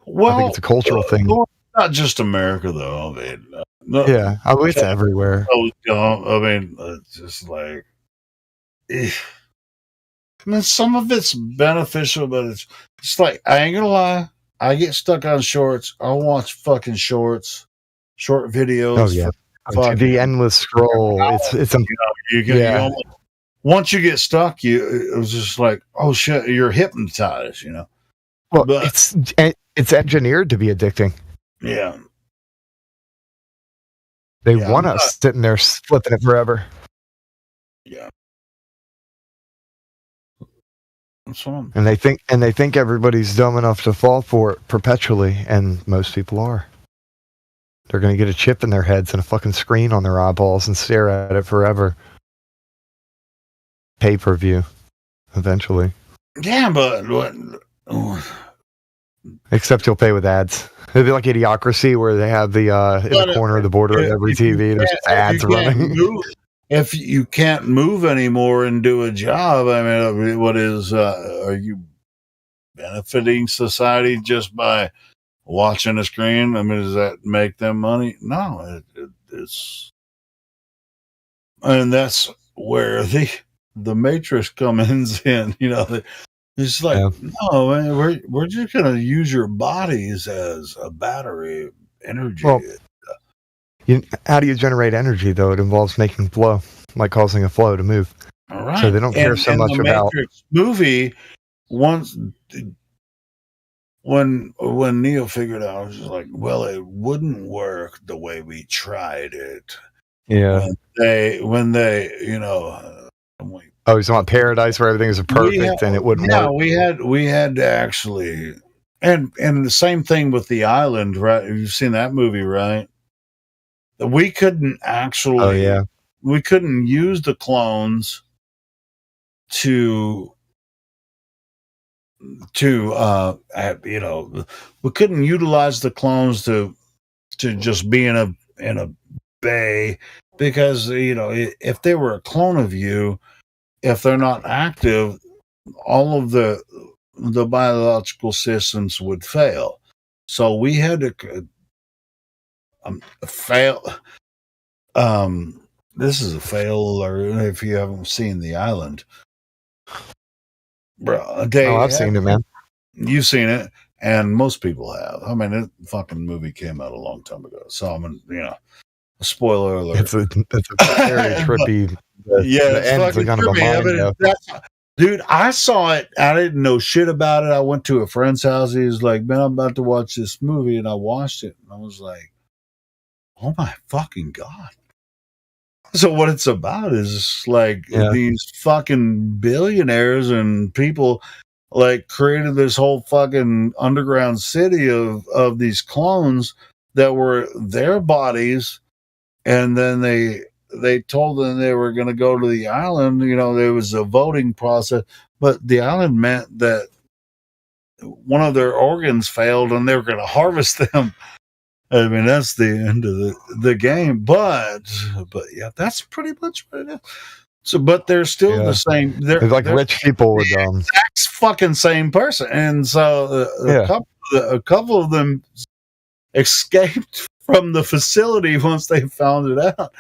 Well, I think it's a cultural thing. Not just America, though. I mean, it's everywhere. I mean, it's just like, I mean, some of it's beneficial, but it's like, I ain't gonna lie. I get stuck on shorts. I'll watch fucking short videos. Oh yeah, the endless scroll. It's once you get stuck, it was just like, oh shit, you're hypnotized, you know. Well, it's engineered to be addicting. Yeah, they want us sitting there flipping it forever. Yeah. And they think everybody's dumb enough to fall for it perpetually, and most people are. They're going to get a chip in their heads and a fucking screen on their eyeballs and stare at it forever. Pay-per-view, eventually. Yeah, but except you'll pay with ads. It'd be like Idiocracy, where they have the in the corner of the border of every TV, there's ads running. If you can't move anymore and do a job, I mean, what is, are you benefiting society just by watching a screen? I mean, does that make them money? No, it's, and that's where the Matrix comes in, you know. It's like, no, man, we're just going to use your bodies as a battery energy. Well, how do you generate energy, though? It involves making flow, like causing a flow to move. All right. So they don't care so much the about Matrix movie. Once when Neo figured out, it was just like, well, it wouldn't work the way we tried it. Yeah. When they you know. Oh, he's on Paradise where everything is perfect and it wouldn't work. Yeah, we had to actually, and the same thing with the island, right? You've seen that movie, right? We couldn't actually, we couldn't use the clones to you know, we couldn't utilize the clones to just be in a bay, because, you know, if they were a clone of you, if they're not active, all of the biological systems would fail. So we had to fail. This is a fail alert if you haven't seen The Island. Bro, I've seen it, man. You've seen it, and most people have. I mean, the fucking movie came out a long time ago. So, you know, spoiler alert. It's a very trippy. The end's kind of a mind, dude, I saw it. I didn't know shit about it. I went to a friend's house. He was like, man, I'm about to watch this movie. And I watched it. And I was like, oh my fucking God. So what it's about is like these fucking billionaires and people like created this whole fucking underground city of these clones that were their bodies. And then they told them they were going to go to the island. You know, there was a voting process, but the island meant that one of their organs failed and they were going to harvest them. I mean, that's the end of the game. But yeah, that's pretty much what it is. So, but they're still the same. They're like rich people with exact fucking same person. And so a couple of them escaped from the facility once they found it out.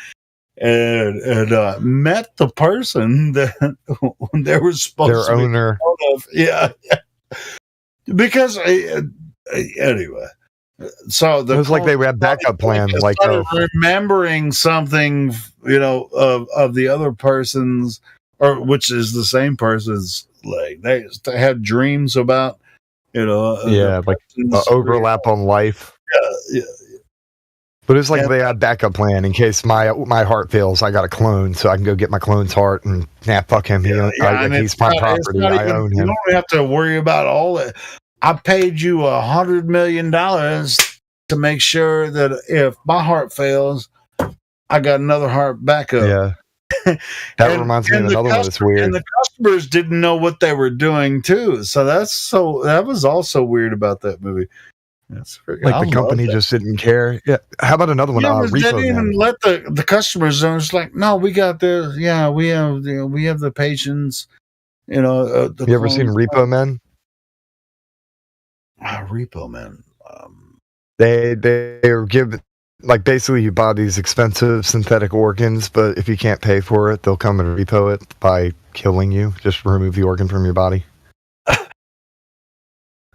And met the person that they were supposed to be owner. Of. Yeah. Because anyway, so it was like they had backup plan, like remembering something, you know, of the other person's, or which is the same person's. Like they had dreams about, you know, like overlap on life. Yeah. But it's like they had backup plan in case my heart fails. I got a clone, so I can go get my clone's heart and fuck him. He's my property. I own him. You don't have to worry about all that. I paid you $100 million to make sure that if my heart fails, I got another heart backup. Yeah. That reminds me of another one that's weird. And the customers didn't know what they were doing too. So that was also weird about that movie. Like the company just didn't care. Yeah. How about another one? Yeah, they Repo didn't even Man. let the customers know. It's like, no, we got this. Yeah, we have the patients. You ever seen Repo Man? Repo Man. They give, like, basically you buy these expensive synthetic organs, but if you can't pay for it, they'll come and repo it by killing you. Just remove the organ from your body.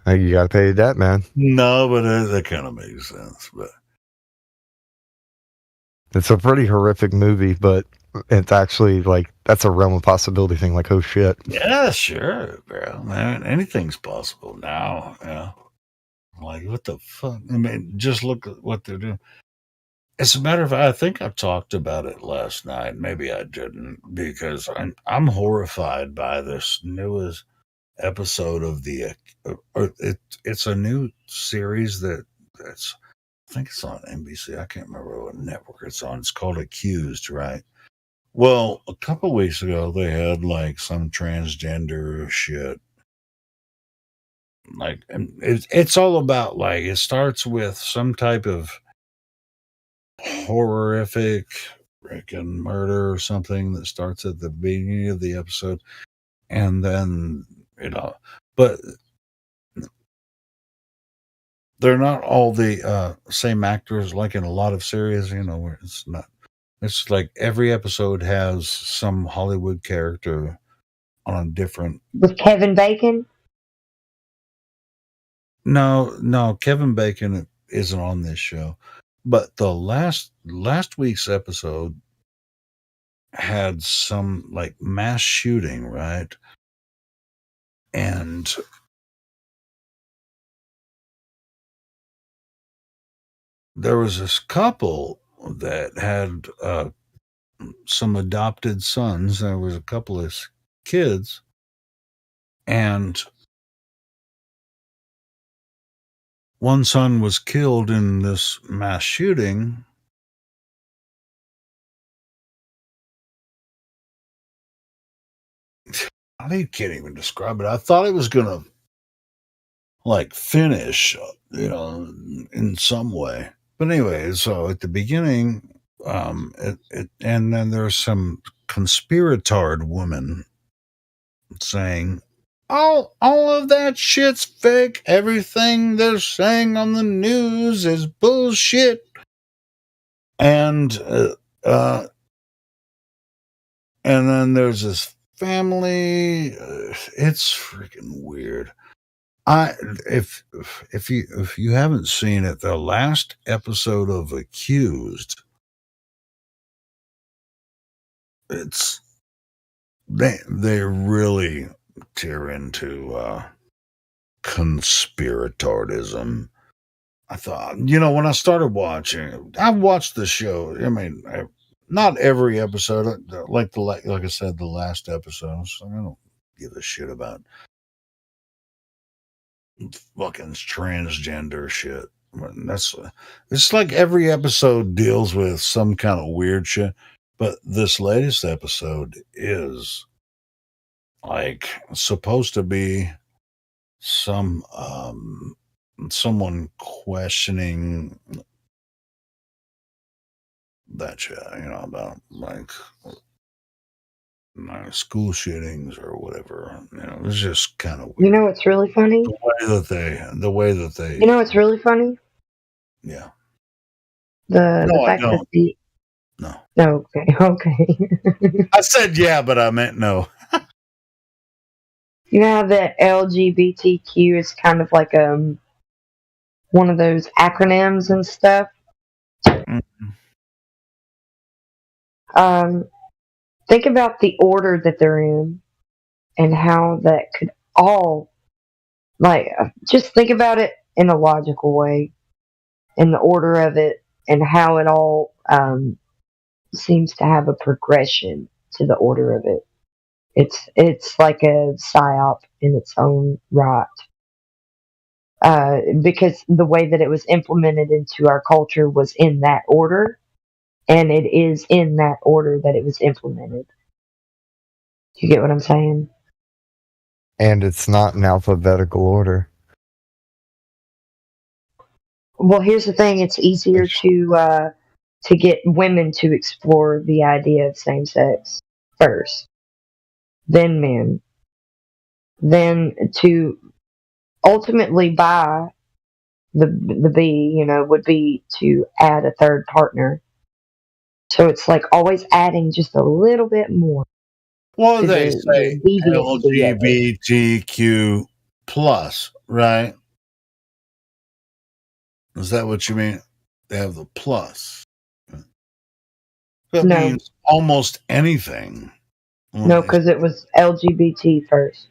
You gotta pay that, man. No, but that kind of makes sense. But it's a pretty horrific movie, but it's actually like that's a realm of possibility thing. Like, oh shit. Yeah, sure, bro. Man, anything's possible now. Yeah. Like, what the fuck? I mean, just look at what they're doing. As a matter of fact, I think I talked about it last night. Maybe I didn't, because I'm horrified by this newest episode of it's a new series that's I think it's on NBC. I can't remember what network it's on. It's called Accused, right? Well, a couple weeks ago they had like some transgender shit. Like, and it's all about, like, it starts with some type of horrific freaking murder or something that starts at the beginning of the episode, and then but they're not all the same actors, like in a lot of series, where it's like every episode has some Hollywood character on a different. With Kevin Bacon? No, Kevin Bacon isn't on this show, but the last week's episode had some like mass shooting, right? And there was this couple that had some adopted sons. There was a couple of kids, and one son was killed in this mass shooting. I can't even describe it. I thought it was gonna like finish, in some way. But anyway, so at the beginning, and then there's some conspiratard woman saying, all of that shit's fake. Everything they're saying on the news is bullshit. And then there's this family. It's freaking weird. If you haven't seen it, the last episode of Accused, they really tear into conspiratordism. I thought, when I started watching, I watched the show. I mean, not every episode, like I said, the last episode. So I don't give a shit about fucking transgender shit. It's like every episode deals with some kind of weird shit, but this latest episode is like supposed to be someone questioning that shit, about like school shootings or whatever. It's just kind of weird. You know what's really funny? The way that they. You know what's really funny? Yeah. The fact I don't. that the. No. Okay. I said yeah, but I meant no. You know how that LGBTQ is kind of like one of those acronyms and stuff? Mm-hmm. Think about the order that they're in and how that could all, like, just think about it in a logical way, in the order of it, and how it all seems to have a progression to the order of it. It's like a psyop in its own right. Because the way that it was implemented into our culture was in that order. and it is in that order that it was implemented. Do you get what I'm saying? And it's not in alphabetical order. Well, here's the thing: it's easier to get women to explore the idea of same sex first, then men, then to ultimately buy the B, would be to add a third partner. So it's like always adding just a little bit more. Well, to they say the deviancy of it. LGBTQ plus, right? Is that what you mean? They have the plus. That No. means almost anything. No, because it was LGBT first.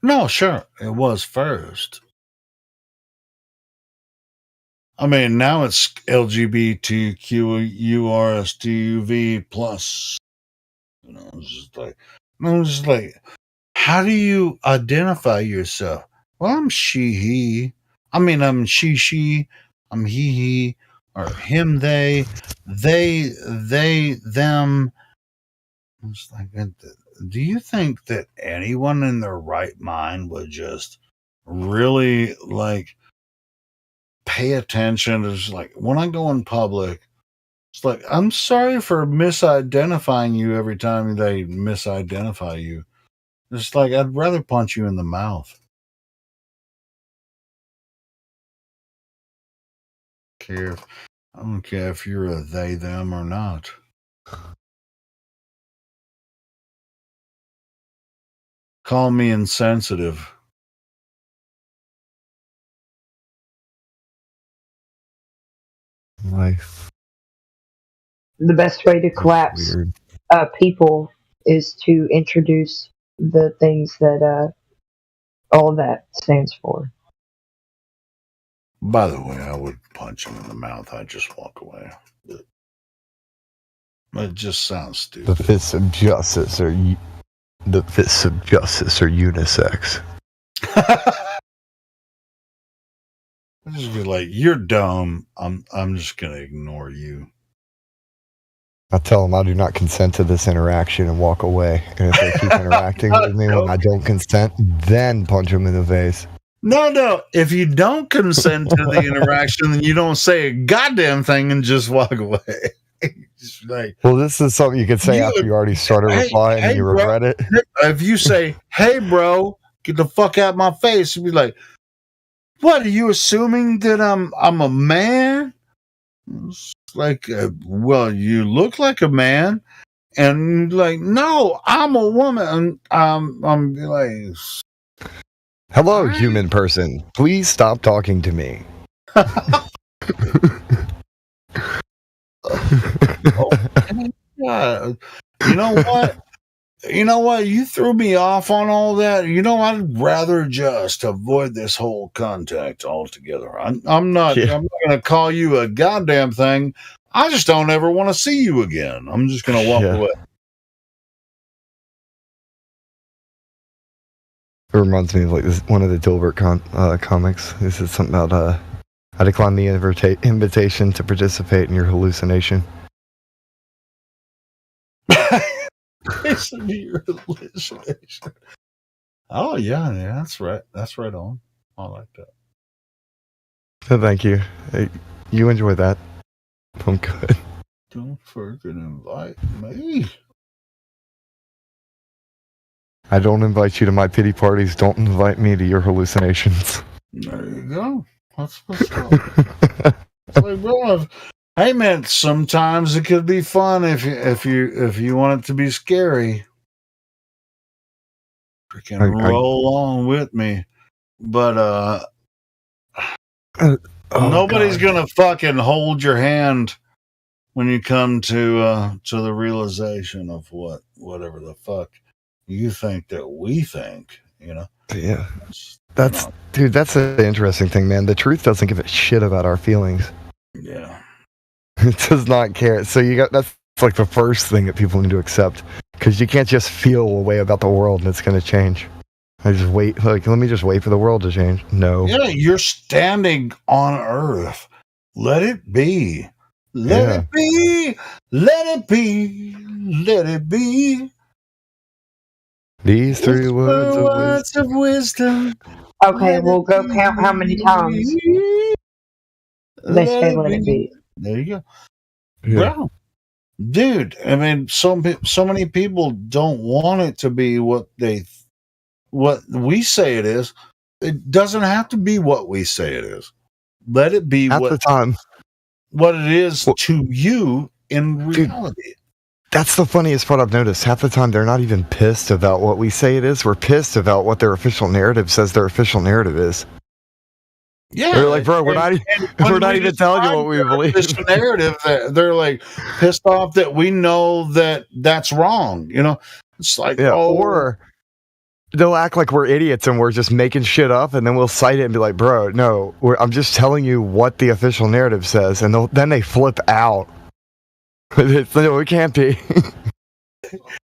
No, sure, it was first. I mean, now it's LGBTQURSTUV plus. I'm just like, how do you identify yourself? Well, I'm she, I'm she, I'm he, or him, they, them. It's like, do you think that anyone in their right mind would just really pay attention? It's like when I go in public, it's like, I'm sorry for misidentifying you every time they misidentify you. It's like, I'd rather punch you in the mouth. I don't care if you're a they, them, or not. Call me insensitive. Life. The best way to collapse people is to introduce the things that all of that stands for. By the way, I would punch him in the mouth. I'd just walk away. It just sounds stupid. The fists of justice are unisex. I'd just be like, you're dumb. I'm just gonna ignore you. I tell them I do not consent to this interaction and walk away. And if they keep interacting with me when I don't consent, then punch them in the face. No. If you don't consent to the interaction, then you don't say a goddamn thing and just walk away. Just like, well, this is something you could say after you already started replying and you regret it. If you say, hey, bro, get the fuck out of my face, you'd be like, what, are you assuming that I'm a man? It's like, well, you look like a man. And like, no, I'm a woman. And I'm like, hello, human person. Please stop talking to me. Yeah. You know what? You threw me off on all that. I'd rather just avoid this whole contact altogether. I'm not going to call you a goddamn thing. I just don't ever want to see you again. I'm just going to walk away. It reminds me of like this one of the Dilbert comics. This is something about I decline the invitation to participate in your hallucination. Your hallucination. Oh yeah, that's right. That's right on. I like that. Thank you. You enjoy that. I'm good. Don't freaking invite me. I don't invite you to my pity parties. Don't invite me to your hallucinations. There you go. That's what's up. Like, bro, hey man, sometimes it could be fun if you want it to be scary. Freaking roll on with me. But nobody's gonna fucking hold your hand when you come to the realization of whatever the fuck you think that we think, Yeah. That's the interesting thing, man. The truth doesn't give a shit about our feelings. Yeah. It does not care. So that's like the first thing that people need to accept, because you can't just feel a way about the world and it's going to change. Let me just wait for the world to change. No. Yeah, you're standing on Earth. Let it be. Let it be, let it be, let it be. These three words of Words of wisdom. Okay, we'll go count how many times they say "let it be." There you go, Yeah. bro. Dude, I mean, so many people don't want it to be what we say it is. It doesn't have to be what we say it is. Let it be At the time, what it is to you in reality. Dude, that's the funniest part I've noticed. Half the time, they're not even pissed about what we say it is. We're pissed about what their official narrative says their official narrative is. Yeah, they're like, bro, we're not even telling you what we believe. Narrative that they're like pissed off that we know that that's wrong. You know, it's like, or they'll act like we're idiots and we're just making shit up, and then we'll cite it and be like, bro, no, I'm just telling you what the official narrative says, and then they flip out. No, it can't be.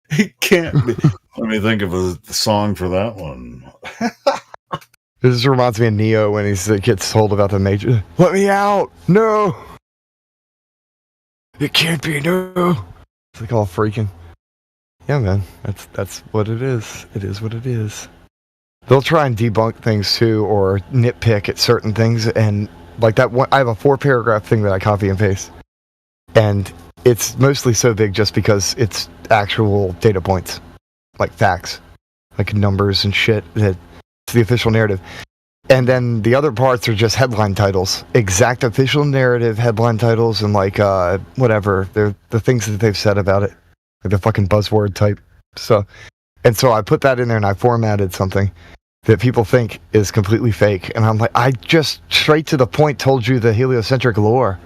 It can't be. Let me think of a song for that one. This reminds me of Neo when he gets told about the major. Let me out! No! It can't be, no! It's like all freaking. Yeah, man. That's what it is. It is what it is. They'll try and debunk things too, or nitpick at certain things, and like that one, I have a 4-paragraph thing that I copy and paste. And it's mostly so big just because it's actual data points. Like facts. Like numbers and shit that it's the official narrative. And then the other parts are just headline titles. Exact official narrative headline titles and like whatever. They're the things that they've said about it. Like the fucking buzzword type. So I put that in there and I formatted something that people think is completely fake. And I'm like, I just straight to the point told you the heliocentric lore.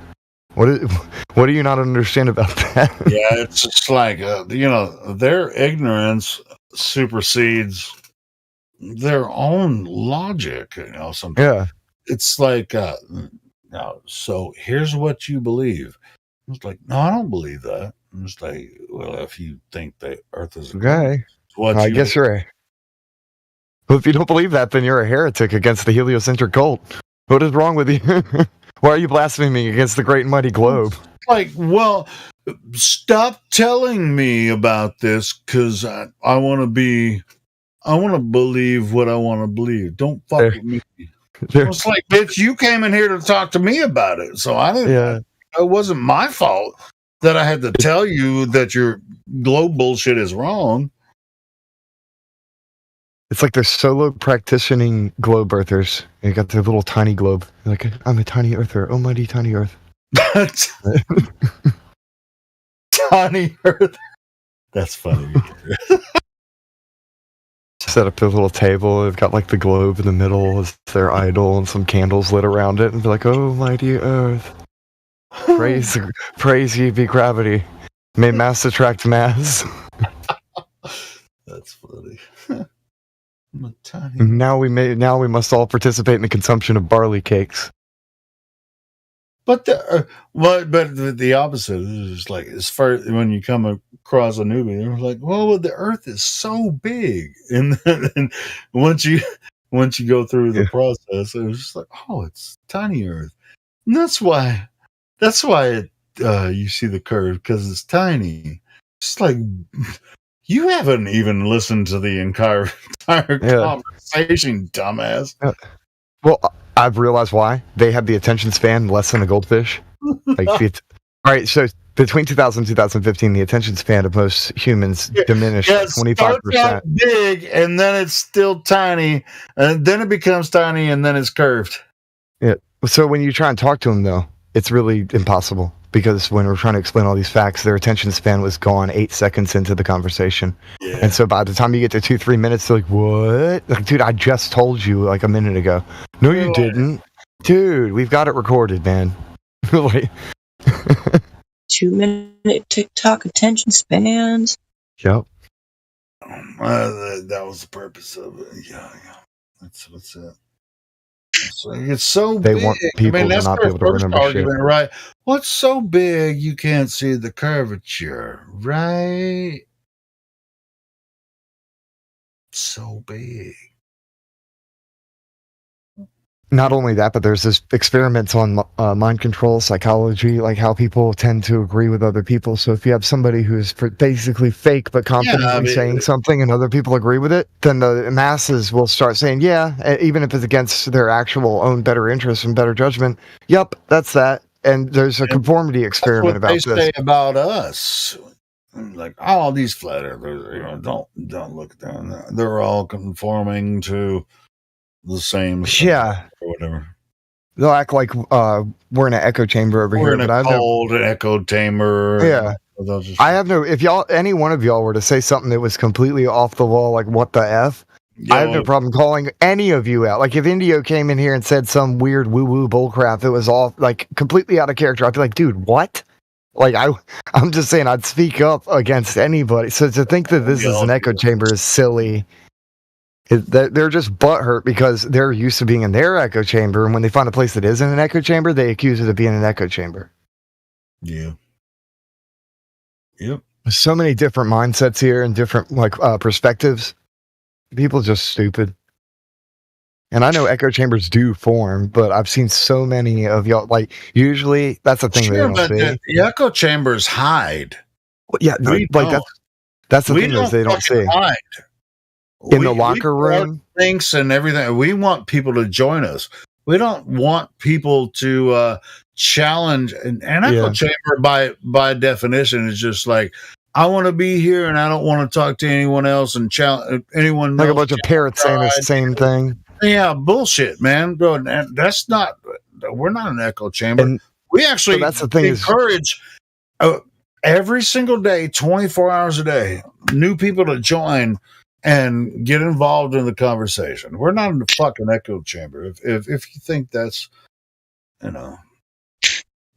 What do you not understand about that? Yeah, it's just like their ignorance supersedes their own logic. Sometimes it's like now. So here's what you believe. It's like, no, I don't believe that. It's like, well, if you think the Earth is okay, I guess you're a. Well, if you don't believe that, then you're a heretic against the heliocentric cult. What is wrong with you? Why are you blaspheming against the great and mighty globe? Like, well, stop telling me about this because I want to believe what I want to believe. Don't fuck with me. It's like, bitch, you came in here to talk to me about it, so I didn't. Yeah. It wasn't my fault that I had to tell you that your globe bullshit is wrong. It's like they're solo practicing globe earthers. You got their little tiny globe. They're like, I'm a tiny earther. Oh, mighty tiny earth. Tiny earth. That's funny. Set up their little table. They've got like the globe in the middle as their idol and some candles lit around it. And be like, oh, mighty earth. Praise ye be gravity. May mass attract mass. That's funny. Now we must all participate in the consumption of barley cakes. But the opposite is like as far when you come across a newbie, they're like, well, the Earth is so big, and then once you go through the process, it was just like, oh, it's tiny Earth, and that's why you see the curve because it's tiny. It's like you haven't even listened to the entire conversation, dumbass. Well, I've realized why. They have the attention span less than a goldfish. All right, so between 2000 and 2015, the attention span of most humans diminished by 25%. Starts out big, and then it's still tiny, and then it becomes tiny, and then it's curved. Yeah. So when you try and talk to them, though, it's really impossible. Because when we're trying to explain all these facts, their attention span was gone 8 seconds into the conversation. Yeah. And so by the time you get to 2-3 minutes, they're like, what? Like, dude, I just told you like a minute ago. No, you didn't. Dude, we've got it recorded, man. Like 2-minute TikTok attention spans. Yep. That was the purpose of it. Yeah. That's what's it. It's so they big. Want people that's to not their be able to first remember argument, shit. Right? What's so big you can't see the curvature, right? So big. Not only that, but there's this experiments on mind control, psychology, like how people tend to agree with other people. So if you have somebody who's basically fake but confidently saying something and other people agree with it, then the masses will start saying, yeah, even if it's against their actual own better interests and better judgment. Yep, that's that. And there's a conformity experiment about this. That's what they say about us. Like all these flat earthers, don't look at them. They're all conforming to the same thing or whatever. They'll act like we're in an echo chamber over We're here. in a cold echo chamber. Yeah. I have no, if any one of y'all were to say something that was completely off the wall, like what the F, I have no problem calling any of you out. Like if Indio came in here and said some weird woo-woo bullcrap that was all like completely out of character, I'd be like, dude, what? Like I'm just saying I'd speak up against anybody. So to think that this is an echo chamber is silly. They're just butthurt because they're used to being in their echo chamber, and when they find a place that isn't an echo chamber, they accuse it of being an echo chamber. Yeah. Yep. There's so many different mindsets here and different perspectives. People just stupid. And I know echo chambers do form, but I've seen so many of y'all. Like usually, that's the thing they don't see. The echo chambers hide. Well, yeah, that's the thing is they don't see. Hide. In the locker room, links and everything. We want people to join us. We don't want people to challenge an echo chamber. By definition, is just like I want to be here and I don't want to talk to anyone else and challenge anyone. Like a bunch of parrots saying the same thing. Yeah, bullshit, man. Bro, that's not. We're not an echo chamber. And we actually that's the thing encourage every single day, 24 hours a day, new people to join and get involved in the conversation. We're not in the fucking echo chamber. If you think that's, that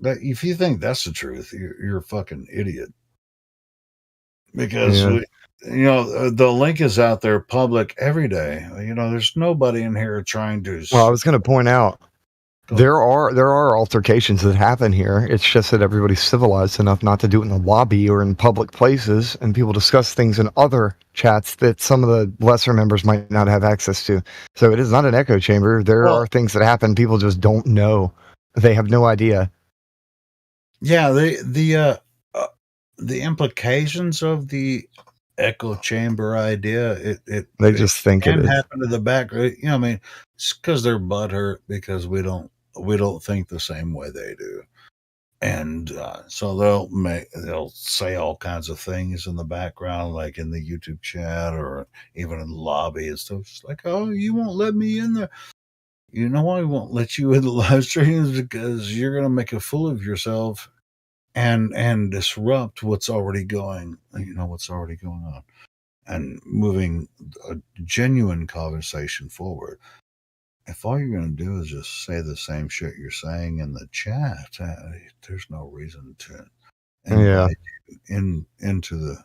if you think that's the truth, you're a fucking idiot. Because the link is out there public every day. There's nobody in here trying to. Well, I was going to point out there are altercations that happen here. It's just that everybody's civilized enough not to do it in the lobby or in public places, and people discuss things in other chats that some of the lesser members might not have access to. So it is not an echo chamber. There are things that happen. People just don't know. They have no idea. Yeah, the implications of the echo chamber idea, they just think it happen to the back. It's because they're butthurt because we don't think the same way they do, and so they'll say all kinds of things in the background, like in the YouTube chat or even in the lobby and stuff. It's like, oh, you won't let me in there. You know why we won't let you in the live streams? Because you're gonna make a fool of yourself and disrupt what's already going on, and moving a genuine conversation forward. If all you're going to do is just say the same shit you're saying in the chat, there's no reason to invite you into the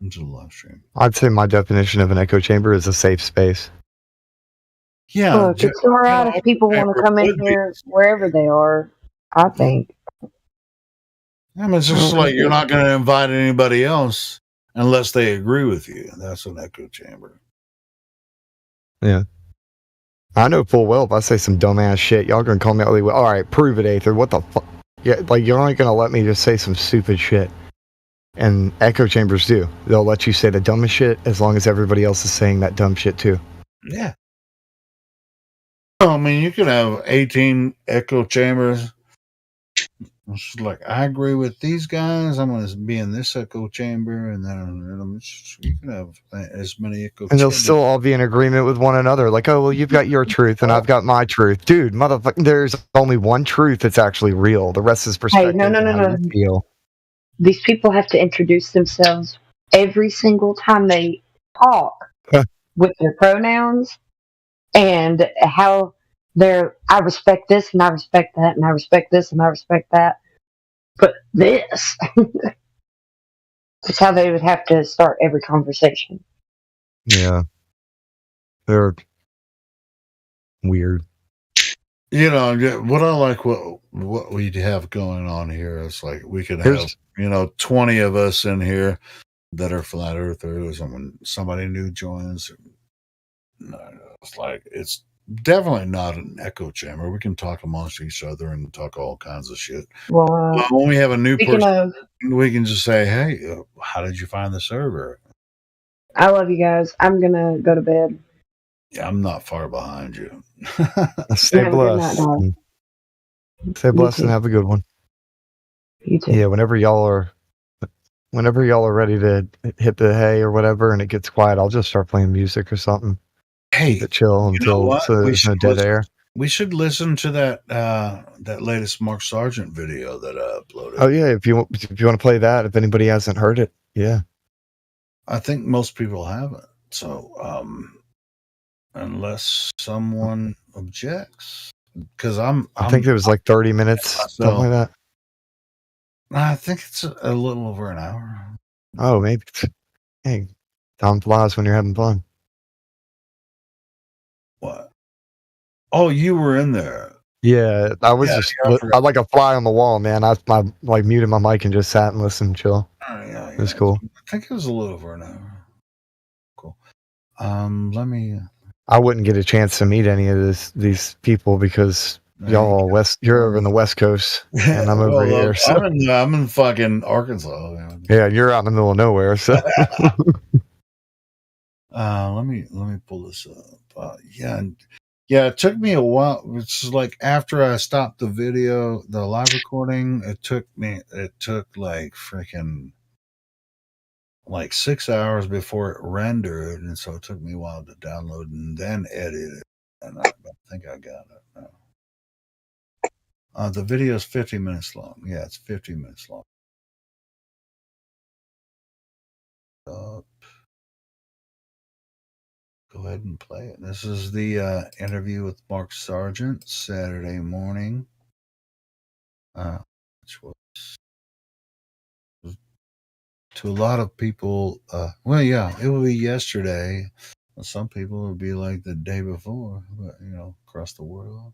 live stream. I'd say my definition of an echo chamber is a safe space. Yeah. Look, it's all right if people want to come in here wherever they are, I think. It's just like you're not going to invite anybody else unless they agree with you. That's an echo chamber. Yeah. I know full well if I say some dumbass shit, y'all gonna call me out. All right, prove it, Aether. What the fuck? Yeah, like you're not gonna let me just say some stupid shit. And echo chambers do. They'll let you say the dumbest shit as long as everybody else is saying that dumb shit too. Yeah. You could have 18 echo chambers. It's like, I agree with these guys. I'm going to be in this echo chamber, and then you can have as many echo chambers. And they'll still all be in agreement with one another. Like, oh, well, you've got your truth, and I've got my truth. Dude, motherfucker, there's only one truth that's actually real. The rest is perspective. Hey, no. These people have to introduce themselves every single time they talk with their pronouns and how I respect this, and I respect that, and I respect this, and I respect that. But this is how they would have to start every conversation. Yeah. They're weird. What I like what we have going on here is like we could have 20 of us in here that are flat earthers, and when somebody new joins, it's like definitely not an echo chamber. We can talk amongst each other and talk all kinds of shit. Well, when we have a new speaking person, of, we can just say, "Hey, how did you find the server?" I love you guys. I'm gonna go to bed. Yeah, I'm not far behind you. Stay Have a good night, blessed. dog. Stay You blessed and too. have a good one. You too. Yeah, whenever y'all are ready to hit the hay or whatever, and it gets quiet, I'll just start playing music or something. Hey, keep it chill you know until what? so there's no dead air. We should listen to that latest Mark Sargent video that I uploaded. Oh yeah, if you want to play that, if anybody hasn't heard it, yeah. I think most people haven't. So unless someone objects, because I think it was like 30 minutes, something like that. I think it's a little over an hour. Oh, maybe. Hey, time flies when you're having fun. What? Oh, you were in there. Yeah, I was I like a fly on the wall, man. I like muted my mic and just sat and listened, chill. Yeah. It was cool. I think it was a little over an hour. Cool. Let me. I wouldn't get a chance to meet any of these people because y'all you're over in the West Coast and I'm over here. So. I'm in fucking Arkansas. Man. Yeah, you're out in the middle of nowhere. So. Let me pull this up. Yeah, it took me a while. It's like after I stopped the video, the live recording, it took like freaking like 6 hours before it rendered, and so it took me a while to download and then edit it. And I think I got it now. The video is 50 minutes long. Yeah, it's 50 minutes long. Go ahead and play it. This is the interview with Mark Sargent Saturday morning, which was to a lot of people. Well, yeah, it will be yesterday. Some people it will be like the day before, but across the world.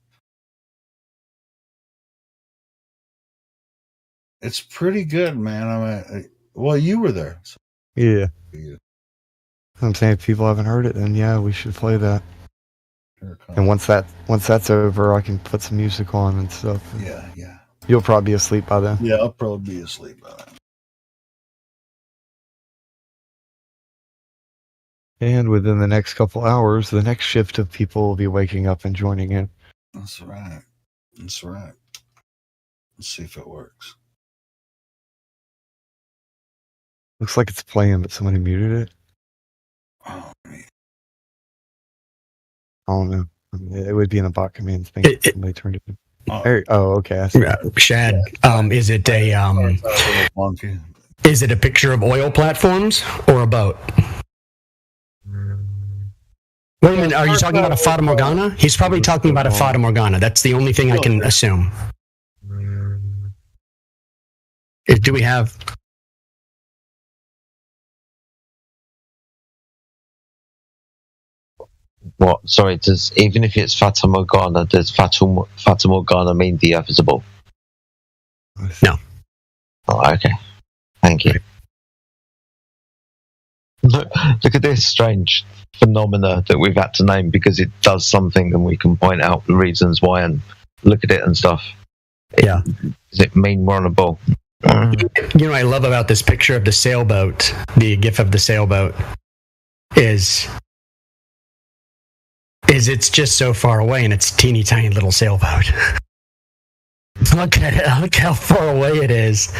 It's pretty good, man. I mean, well, you were there. So. Yeah. I'm saying if people haven't heard it, then yeah, we should play that. And once that's over, I can put some music on and stuff. Yeah. You'll probably be asleep by then. Yeah, I'll probably be asleep by then. And within the next couple hours, the next shift of people will be waking up and joining in. That's right. Let's see if it works. Looks like it's playing, but somebody muted it. Oh, man. I don't know. It would be in a bot command thing. Somebody turned it. Okay. Shad, is it a picture of oil platforms or a boat? Wait a minute, are you talking about a Fata Morgana? He's probably talking about a Fata Morgana. That's the only thing I can assume. Do we have... What? Sorry, even if it's Fata Morgana, does Fata Morgana mean the Earth is a ball? No. Oh, okay. Thank you. Look at this strange phenomena that we've had to name because it does something and we can point out the reasons why and look at it and stuff. Yeah. Does it mean we're on a ball? You know what I love about this picture of the sailboat, the gif of the sailboat, is it's just so far away and it's a teeny tiny little sailboat. Look at it. Look how far away it is.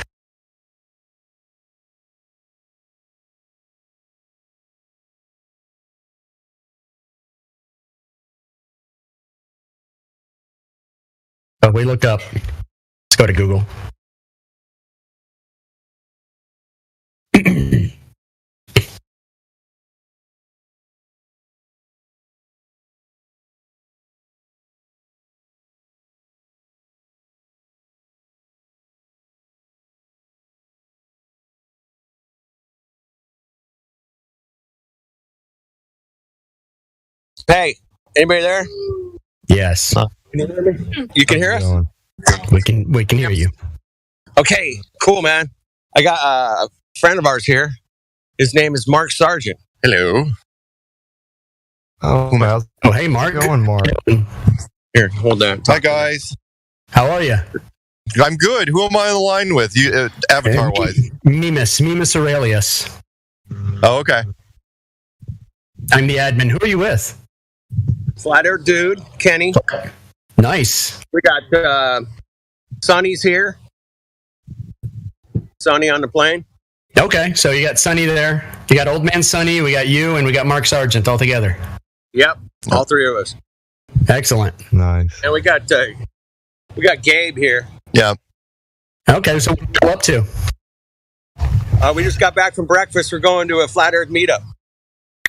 But we look up. Let's go to Google. Hey, anybody there? Yes. Can you hear me? You can hear us? We can hear you. Okay, cool, man. I got a friend of ours here. His name is Mark Sargent. Hello. hey, Mark. Going, Mark. Here, hold on. Hi, guys. How are you? I'm good. Who am I on the line with? You, avatar-wise. Mimus Aurelius. Oh, okay. I'm the admin. Who are you with? Flat Earth dude, Kenny. Okay. Nice. We got Sonny's here. Sonny on the plane. Okay, so you got Sonny there. You got Old Man Sonny, we got you, and we got Mark Sargent all together. Yep, all three of us. Excellent. Nice. And we got Gabe here. Yeah. Okay, so what are you up to? We just got back from breakfast. We're going to a Flat Earth meetup.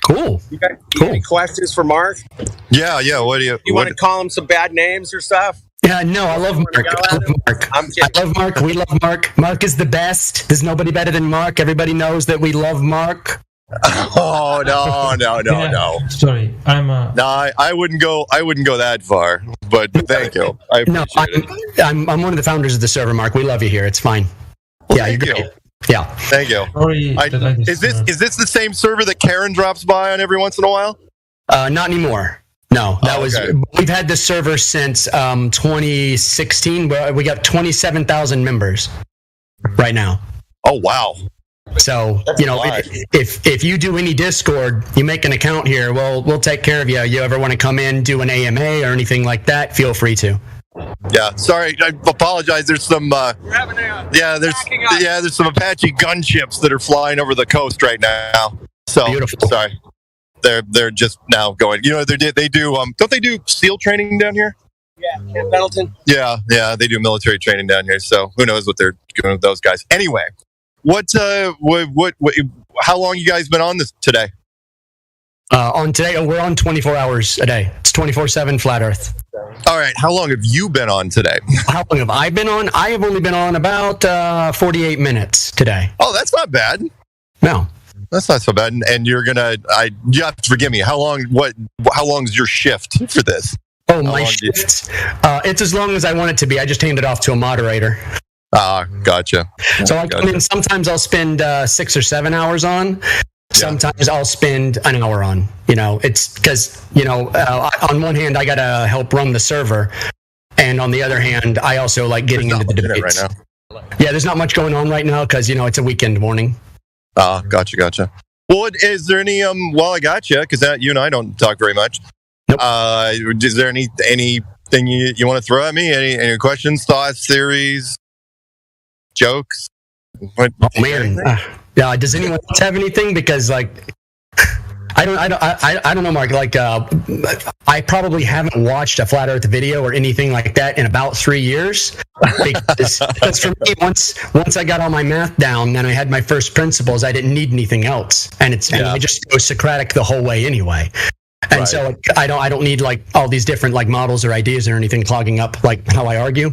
Cool. You got any questions for Mark? Yeah. What do you want to call him some bad names or stuff? Yeah, no, I love Mark. I love Mark. We love Mark. Mark is the best. There's nobody better than Mark. Everybody knows that we love Mark. Oh no. Sorry, I'm. No, I wouldn't go that far. But thank you. I appreciate it. I'm one of the founders of the server, Mark. We love you here. It's fine. Well, yeah, thank you're you. great. Yeah. Thank you. Sorry, is this the same server that Karen drops by on every once in a while? Not anymore. No, that was. We've had this server since 2016. We got 27,000 members right now. Oh wow! So if you do any Discord, you make an account here. We'll take care of you. You ever want to come in, do an AMA or anything like that? Feel free to. Yeah, sorry, I apologize. There's some there's some Apache gunships that are flying over the coast right now. So beautiful. Sorry. They're just now going. You know, they do don't they do SEAL training down here? Yeah, Camp Pendleton. Yeah, they do military training down here. So who knows what they're doing with those guys? Anyway, how long you guys been on this today? On today, we're on 24 hours a day. It's 24/7 Flat Earth. All right. How long have you been on today? How long have I been on? I have only been on about 48 minutes today. Oh, that's not bad. No. That's not so bad. And you're gonna, you have to forgive me. How long is your shift for this? Oh, my shift? It's as long as I want it to be. I just hand it off to a moderator. Gotcha. So I come in, sometimes I'll spend 6 or 7 hours on. Sometimes I'll spend an hour on. It's because, on one hand, I got to help run the server. And on the other hand, I also like getting into the debates. Right now. Yeah, there's not much going on right now because, it's a weekend morning. Gotcha. Well, is there any, while I got you, because you and I don't talk very much. Nope. Is there anything you want to throw at me? Any questions, thoughts, theories, jokes? Oh, man. Does anyone else have anything? Because, I don't know, Mark. I probably haven't watched a Flat Earth video or anything like that in about 3 years. Because for me, once I got all my math down and I had my first principles, I didn't need anything else. And I just go Socratic the whole way anyway. And so I don't need all these different models or ideas or anything clogging up how I argue.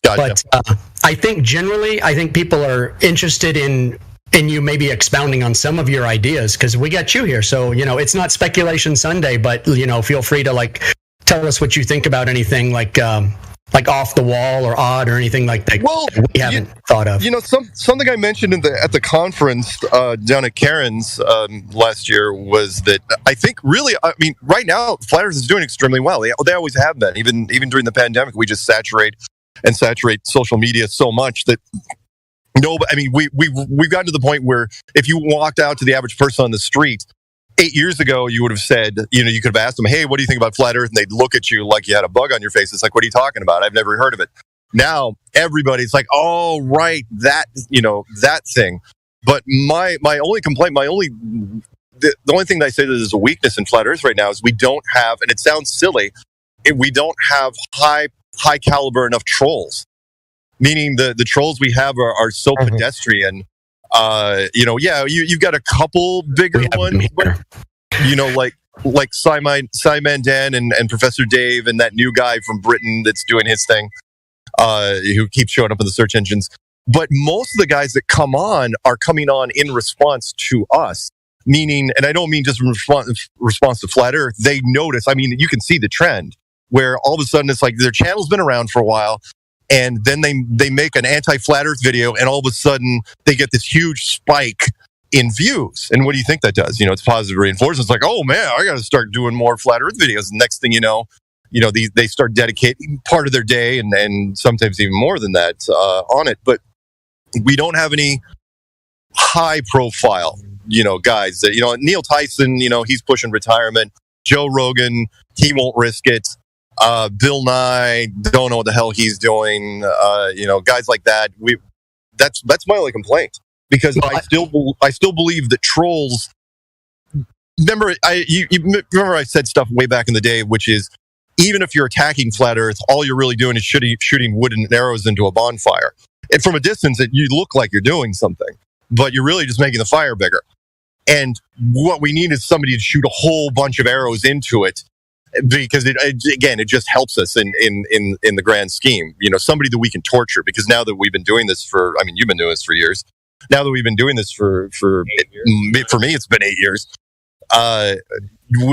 Gotcha. But I think generally, people are interested in you maybe expounding on some of your ideas because we got you here. So, it's not Speculation Sunday, but, feel free to tell us what you think about anything like off the wall or odd or anything like that. Well, we haven't thought of. Something I mentioned at the conference down at Karen's last year was that I think really, right now, Flat Earth is doing extremely well. They always have been. Even during the pandemic, we just saturate social media so much that we've gotten to the point where if you walked out to the average person on the street 8 years ago, you would have said, you could have asked them, hey, what do you think about Flat Earth? And they'd look at you like you had a bug on your face. It's like, what are you talking about? I've never heard of it. Now, everybody's like, oh, right, that thing. But my only complaint, the only thing that I say that is a weakness in Flat Earth right now is we don't have, and it sounds silly, we don't have high caliber enough trolls. Meaning the trolls we have are so pedestrian. You've got a couple bigger ones, but like Simon Dan and Professor Dave and that new guy from Britain that's doing his thing, who keeps showing up in the search engines. But most of the guys that come on are coming on in response to us. Meaning, and I don't mean just in response to Flat Earth. They notice. You can see the trend where all of a sudden it's like their channel's been around for a while. And then they make an anti-Flat Earth video, and all of a sudden they get this huge spike in views. And what do you think that does? It's positive reinforcement. It's like, oh man, I got to start doing more flat Earth videos. And next thing you know, they start dedicating part of their day and sometimes even more than that on it. But we don't have any high profile, guys that, Neil Tyson, he's pushing retirement. Joe Rogan, he won't risk it. Bill Nye, don't know what the hell he's doing. Guys like that. That's my only complaint, because I still believe that trolls. Remember, remember I said stuff way back in the day, which is, even if you're attacking flat Earth, all you're really doing is shooting wooden arrows into a bonfire. And from a distance, you look like you're doing something, but you're really just making the fire bigger. And what we need is somebody to shoot a whole bunch of arrows into it, because it just helps us in the grand scheme. Somebody that we can torture, because now that we've been doing this you've been doing this for years. Now that we've been doing this for me, it's been 8 years.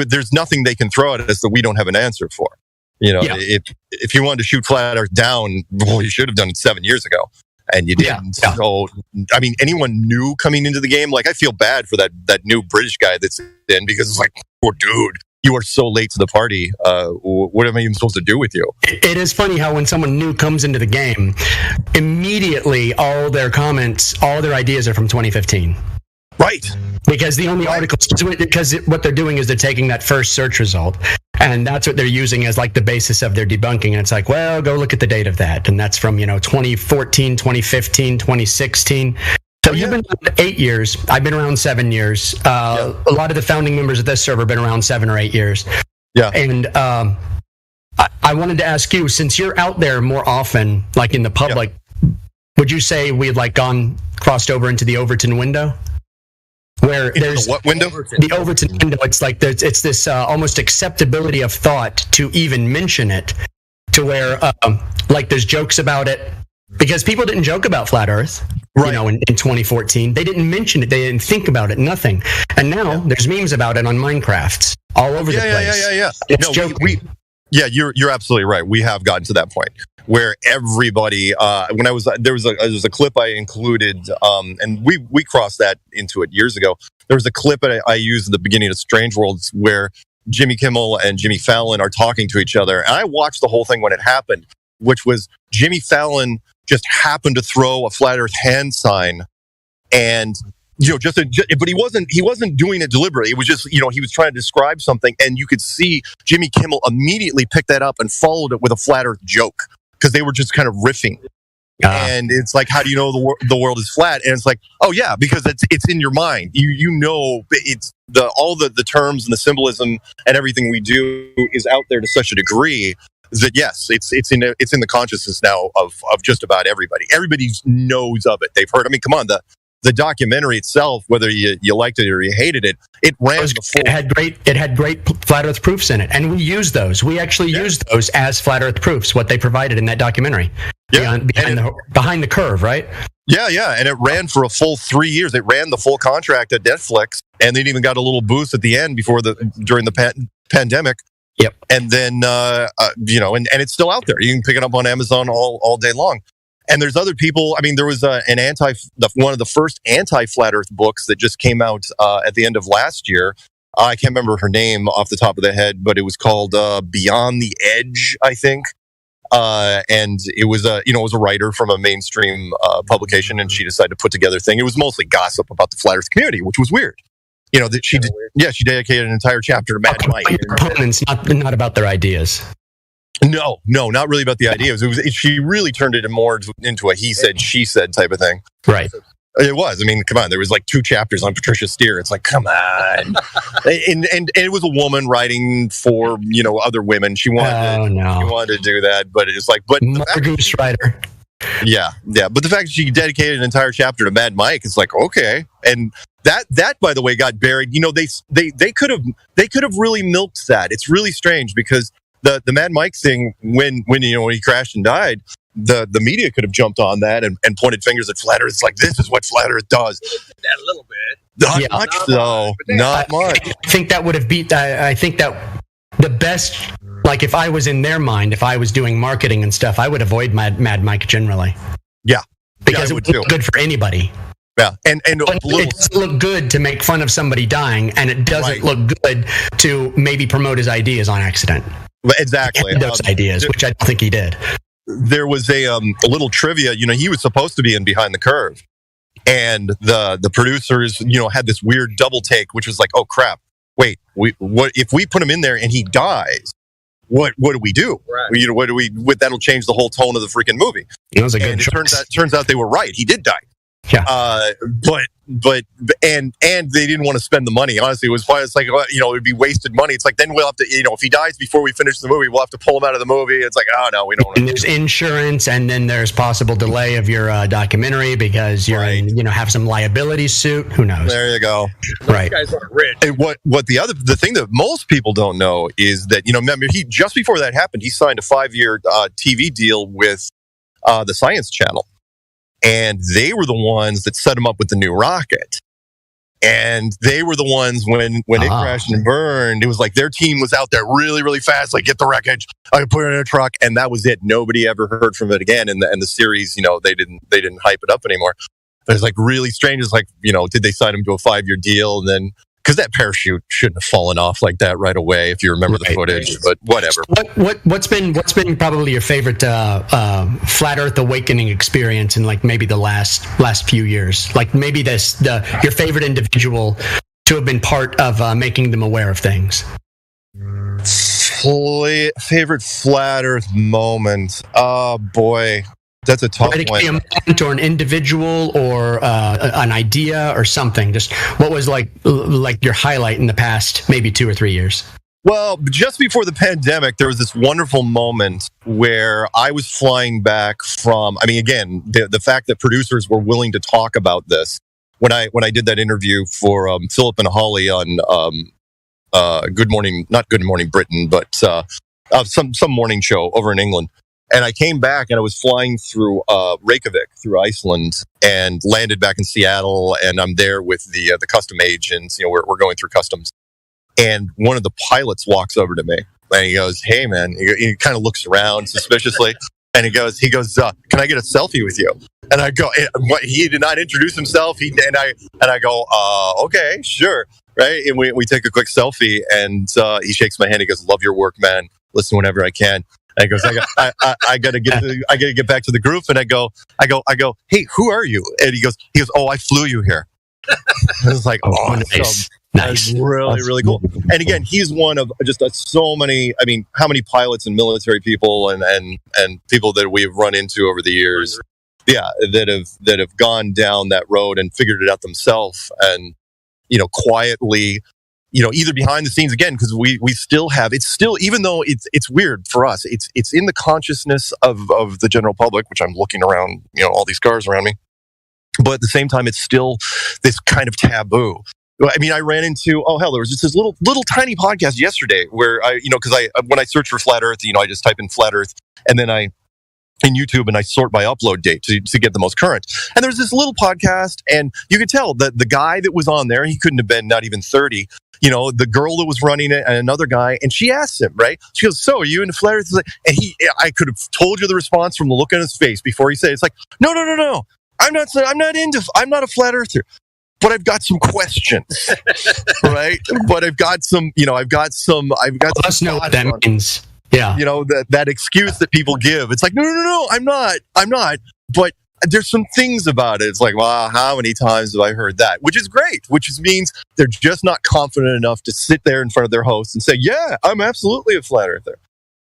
There's nothing they can throw at us that we don't have an answer for. If you wanted to shoot flat Earth down, well, you should have done it 7 years ago, and you didn't. Yeah. So, anyone new coming into the game, like, I feel bad for that new British guy that's in, because it's like, poor dude, you are so late to the party. What am I even supposed to do with you? It is funny how when someone new comes into the game, immediately all their comments, all their ideas are from 2015. Right. Because the only articles, because what they're doing is they're taking that first search result, and that's what they're using as like the basis of their debunking. And it's like, well, go look at the date of that. And that's from, 2014, 2015, 2016. So you've been around 8 years. I've been around 7 years. A lot of the founding members of this server have been around 7 or 8 years. Yeah. And I wanted to ask you, since you're out there more often, like in the public, would you say we had crossed over into the Overton window? Where there's what window? The Overton window. It's like it's this almost acceptability of thought to even mention it, to where there's jokes about it, because people didn't joke about flat Earth, right. In 2014. They didn't mention it. They didn't think about it. Nothing. And now there's memes about it on Minecraft all over the place. Yeah. It's you're absolutely right. We have gotten to that point where everybody, there was a clip I included, and we crossed that into it years ago. There was a clip I used at the beginning of Strange Worlds where Jimmy Kimmel and Jimmy Fallon are talking to each other. And I watched the whole thing when it happened, which was Jimmy Fallon just happened to throw a flat Earth hand sign, and but he wasn't doing it deliberately. It was just, he was trying to describe something, and you could see Jimmy Kimmel immediately pick that up and followed it with a flat Earth joke, because they were just kind of riffing. And it's like, how do you know the world is flat? And it's like, oh yeah, because it's in your mind. It's all the terms and the symbolism and everything we do is out there to such a degree that yes, it's in the consciousness now of just about everybody. Everybody knows of it. They've heard. I mean, come on, the documentary itself, whether you liked it or you hated it, it ran the full. It had great flat Earth proofs in it, and we used those. We actually used those as flat Earth proofs. What they provided in that documentary, behind the curve, right? Yeah, and it ran for a full 3 years. It ran the full contract at Netflix, and they even got a little boost at the end during the pandemic. Yep. And then and it's still out there. You can pick it up on Amazon all day long. And there's other people. I mean, there was one of the first anti-flat Earth books that just came out at the end of last year. I can't remember her name off the top of the head, but it was called Beyond the Edge, I think. And it was a writer from a mainstream publication, and she decided to put together a thing. It was mostly gossip about the flat Earth community, which was weird. That she dedicated an entire chapter to Mad Mike. Opponents, not about their ideas. No, not really about the ideas. She really turned it more into a he said, she said type of thing. Right. It was. I mean, come on. There was 2 chapters on Patricia Steere. It's like, come on. and it was a woman writing for other women. She wanted to do that, but it's like, Goose Rider. Yeah. But the fact that she dedicated an entire chapter to Mad Mike, it's like, okay. And that by the way got buried. They could have really milked that. It's really strange because the Mad Mike thing, when he crashed and died, the media could have jumped on that and pointed fingers at flat Earth. It's like, this is what flat Earth does. That a little bit. Not much, though. Not much. I think that would have beat. I think that the best. Like, if I was in their mind, if I was doing marketing and stuff, I would avoid Mad Mike generally. Yeah. Because it would be good for anybody. Yeah, and it doesn't look good to make fun of somebody dying, and it doesn't look good to maybe promote his ideas on accident. Exactly. Those ideas, which I don't think he did. There was a little trivia. He was supposed to be in Behind the Curve, and the producers, had this weird double take, which was like, oh crap, wait, what if we put him in there and he dies? What do we do? Right. What do we? That'll change the whole tone of the freaking movie. It was a good choice. Turns out they were right. He did die. Yeah. But they didn't want to spend the money. Honestly, it was fine. It's like, it would be wasted money. It's like, then we'll have to, if he dies before we finish the movie, we'll have to pull him out of the movie. It's like, oh no, we don't. And there's insurance, and then there's possible delay of your documentary because you're in, have some liability suit. Who knows? There you go. Right. These guys are rich. And what the thing that most people don't know is that, remember, he just before that happened, he signed a 5-year TV deal with the Science Channel. And they were the ones that set him up with the new rocket. And they were the ones when it crashed and burned, it was like their team was out there really, really fast, like, get the wreckage, I put it in a truck, and that was it. Nobody ever heard from it again. And the series, they didn't hype it up anymore. But it's like really strange. It's like, did they sign him to a 5-year deal? And then, because that parachute shouldn't have fallen off like that right away, if you remember the footage. But whatever. What's been probably your favorite flat Earth awakening experience in like maybe the last few years? Like maybe your favorite individual to have been part of making them aware of things. Favorite flat Earth moment? Oh boy. That's a tough one. It could be a moment or an individual or an idea or something. Just what was like your highlight in the past maybe 2 or 3 years? Well, just before the pandemic, there was this wonderful moment where I was flying back from, again, the fact that producers were willing to talk about this. When I did that interview for Philip and Holly on Good Morning, not Good Morning Britain, but some morning show over in England. And I came back and I was flying through Reykjavik, through Iceland, and landed back in Seattle. And I'm there with the custom agents. We're going through customs. And one of the pilots walks over to me and he goes, "Hey, man," he kind of looks around suspiciously. And he goes, "Can I get a selfie with you?" And I go, he did not introduce himself. And I go, "Okay, sure." Right. And we take a quick selfie and he shakes my hand. He goes, "Love your work, man. Listen whenever I can." And he goes, I gotta get back to the group. And I go, "Hey, who are you?" And he goes, "Oh, I flew you here." I was like, "Oh, nice. That's really, really cool." And again, he's one of just so many. How many pilots and military people and people that we've run into over the years, that have gone down that road and figured it out themselves, and quietly. Either behind the scenes again, because we still have, it's still, even though it's weird for us, it's in the consciousness of the general public, which I'm looking around, all these cars around me. But at the same time, it's still this kind of taboo. I ran into, there was just this little tiny podcast yesterday where when I search for flat Earth, I just type in flat Earth and then in YouTube and I sort by upload date to get the most current. And there's this little podcast and you could tell that the guy that was on there, he couldn't have been not even 30. The girl that was running it and another guy, and she asked him, right? She goes, "So, are you into flat Earth?" And I could have told you the response from the look on his face before he said it. It's like, no. I'm not a flat earther, but I've got some questions, right? But I've got some. Let us know what that means. Yeah. That excuse that people give. It's like, no, I'm not. But there's some things about it. It's like, wow, how many times have I heard that? Which is great, which means they're just not confident enough to sit there in front of their host and say, yeah, I'm absolutely a flat earther.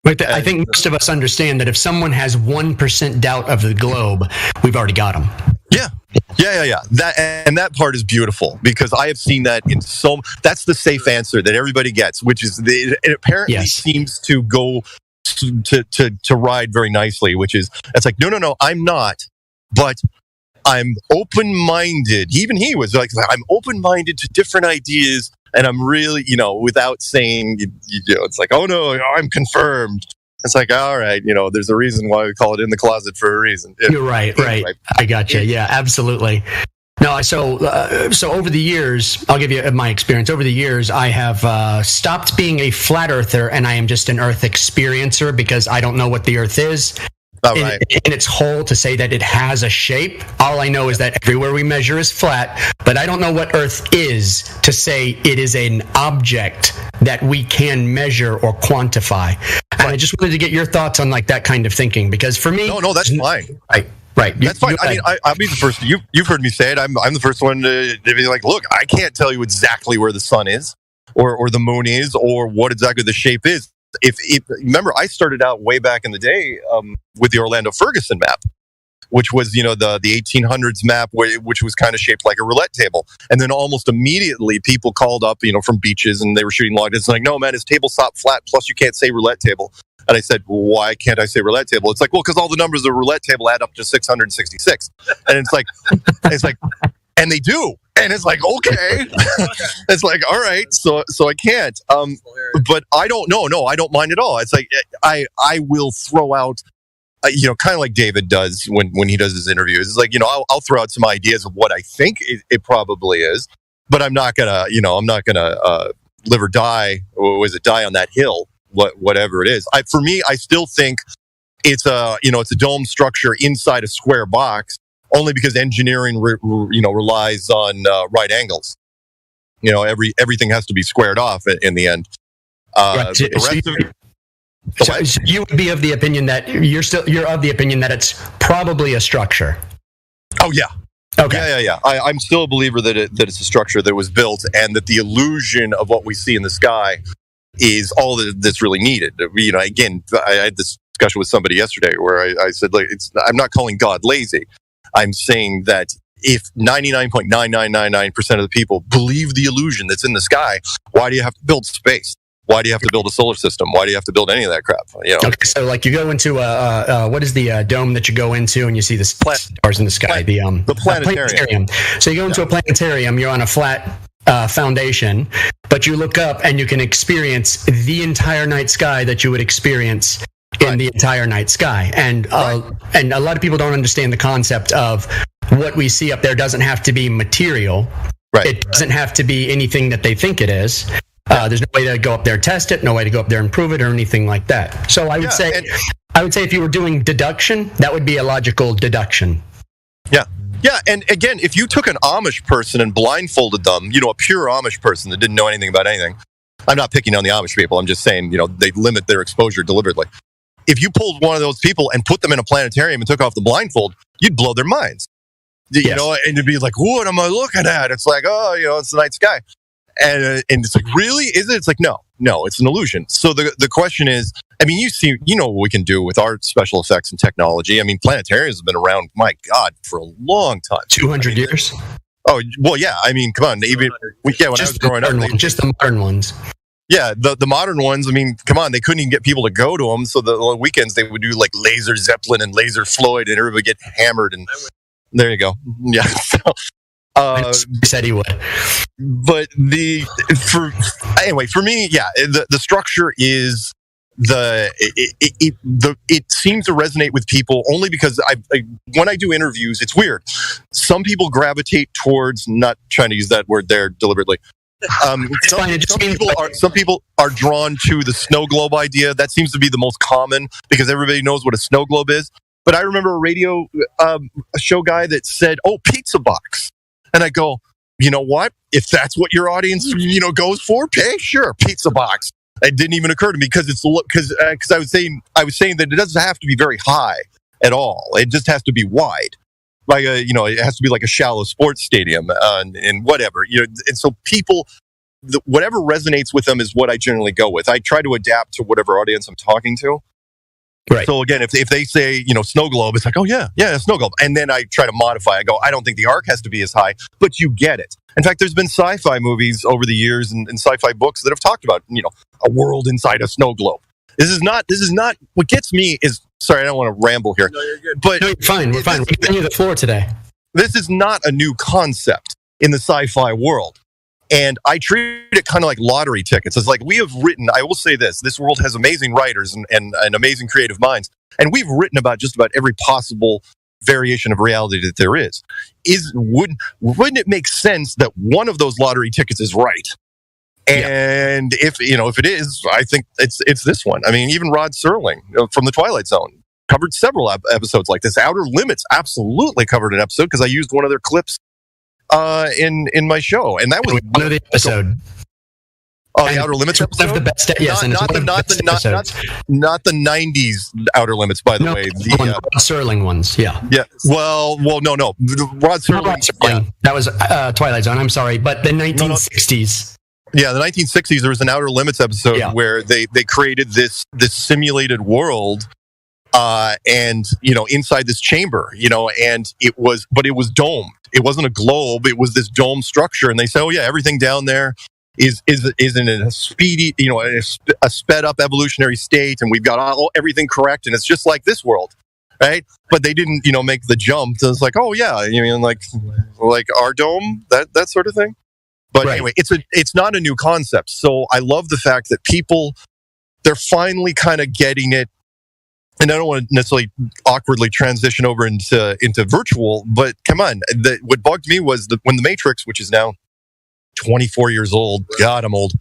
But I think most of us understand that if someone has 1% doubt of the globe, we've already got them. Yeah. That part is beautiful because I have seen that that's the safe answer that everybody gets, which is it apparently seems to go to ride very nicely, which is, it's like, no, I'm not. But I'm open-minded. Even he was like, I'm open-minded to different ideas, and I'm really, without saying, it's like, oh no, I'm confirmed. It's like, all right, there's a reason why we call it in the closet for a reason. You're right. I gotcha. Yeah, absolutely. No, so over the years, I'll give you my experience. Over the years, I have stopped being a flat earther, and I am just an Earth experiencer because I don't know what the Earth is. in its whole to say that it has a shape. All I know is that everywhere we measure is flat, but I don't know what Earth is to say it is an object that we can measure or quantify. And I just wanted to get your thoughts on like that kind of thinking, because for me, no, that's fine. Right. That's fine. I mean, I'll be the first. You've heard me say it. I'm the first one to be like, look, I can't tell you exactly where the sun is, or the moon is, or what exactly the shape is. If remember, I started out way back in the day with the Orlando Ferguson map, which was the 1800s map, which was kind of shaped like a roulette table. And then almost immediately, people called up, from beaches, and they were shooting long distance. Like, no, man, his tabletop flat. Plus, you can't say roulette table. And I said, why can't I say roulette table? It's like, well, because all the numbers of the roulette table add up to 666. And it's like, and they do. And it's like, okay. It's like, all right, so I can't. But I don't know. No, I don't mind at all. It's like, I will throw out, kind of like David does when he does his interviews. It's like, I'll throw out some ideas of what I think it probably is, but I'm not gonna, live or die, or was it die on that hill? Whatever it is. For me, I still think it's a dome structure inside a square box, only because engineering relies on right angles. Everything has to be squared off in the end. Right. So you would be of the opinion that you're of the opinion that it's probably a structure. Oh yeah. Okay. Yeah. I'm still a believer that it's a structure that was built, and that the illusion of what we see in the sky is all that's really needed. Again, I had this discussion with somebody yesterday where I said, like, I'm not calling God lazy. I'm saying that if 99.9999% of the people believe the illusion that's in the sky, why do you have to build space? Why do you have to build a solar system? Why do you have to build any of that crap? Okay, so like you go into what is the dome that you go into and you see the stars in the sky? The planetarium. So you go into a planetarium. You're on a flat foundation, but you look up and you can experience the entire night sky that you would experience in the entire night sky. And a lot of people don't understand the concept of what we see up there doesn't have to be material. Right. It doesn't have to be anything that they think it is. There's no way to go up there and test it, no way to go up there and prove it or anything like that. So I would say if you were doing deduction, that would be a logical deduction. Yeah. Yeah, and again, if you took an Amish person and blindfolded them, a pure Amish person that didn't know anything about anything, I'm not picking on the Amish people, I'm just saying, they limit their exposure deliberately. If you pulled one of those people and put them in a planetarium and took off the blindfold, you'd blow their minds. And it'd be like, what am I looking at? It's like, it's the night sky. And it's like, really? Is it? It's like, no, it's an illusion. So the question is, I mean, you know what we can do with our special effects and technology. I mean, planetariums have been around, my God, for a long time. 200 years? Oh, well, yeah. I mean, come on. Even when I was growing up. Just the modern ones. Yeah, the modern ones, I mean, come on. They couldn't even get people to go to them. So the weekends, they would do like Laser Zeppelin and Laser Floyd, and everybody would get hammered. And there you go. Yeah. So, said he would. But for me, yeah, the structure is it seems to resonate with people only because when I do interviews, it's weird. Some people gravitate towards, not trying to use that word there deliberately. Some people are drawn to the snow globe idea. That seems to be the most common because everybody knows what a snow globe is. But I remember a radio show guy that said, "Oh, pizza box." And I go, you know what? If that's what your audience, goes for, okay, sure, pizza box. It didn't even occur to me because I was saying that it doesn't have to be very high at all. It just has to be wide, like it has to be like a shallow sports stadium and whatever. And so people, whatever resonates with them is what I generally go with. I try to adapt to whatever audience I'm talking to. Right. So again, if they say, snow globe, it's like, oh yeah, snow globe. And then I try to modify. I go, I don't think the arc has to be as high, but you get it. In fact, there's been sci-fi movies over the years and sci-fi books that have talked about, a world inside a snow globe. This is not what gets me is, sorry, I don't want to ramble here. No, you're good. But no, you're fine. We're fine. We're giving you the floor today. This is not a new concept in the sci-fi world. And I treat it kind of like lottery tickets. It's like we have written, I will say this world has amazing writers and amazing creative minds. And we've written about just about every possible variation of reality that there is. Wouldn't it make sense that one of those lottery tickets is right? And if it is, I think it's this one. I mean, even Rod Serling from The Twilight Zone covered several episodes like this. Outer Limits absolutely covered an episode because I used one of their clips in my show, and that was one of the episode. Oh, the Outer Limits episode? One of the best, yes, not the 90s Outer Limits, by the way. The Rod Serling ones, yeah. Yeah, well, no. Rod Serling. Yeah. That was Twilight Zone, I'm sorry, but the 1960s. Yeah, the 1960s, there was an Outer Limits episode where they created this simulated world, and, inside this chamber, and it was domed. It wasn't a globe, it was this dome structure, and they say, oh yeah, everything down there is in a speedy, a sped up evolutionary state, and we've got everything correct, and it's just like this world, right? But they didn't, make the jump. So it's like, oh yeah, you mean like our dome, that sort of thing. But anyway, it's not a new concept. So I love the fact that they're finally kind of getting it. And I don't want to necessarily awkwardly transition over into virtual, but come on, what bugged me was when the Matrix, which is now 24 years old. God, I'm old.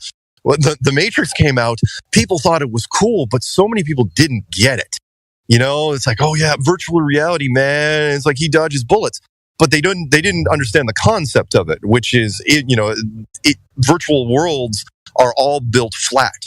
When the Matrix came out, people thought it was cool, but so many people didn't get it. It's like, oh yeah, virtual reality, man. It's like he dodges bullets, but they didn't understand the concept of it, which is, virtual worlds are all built flat.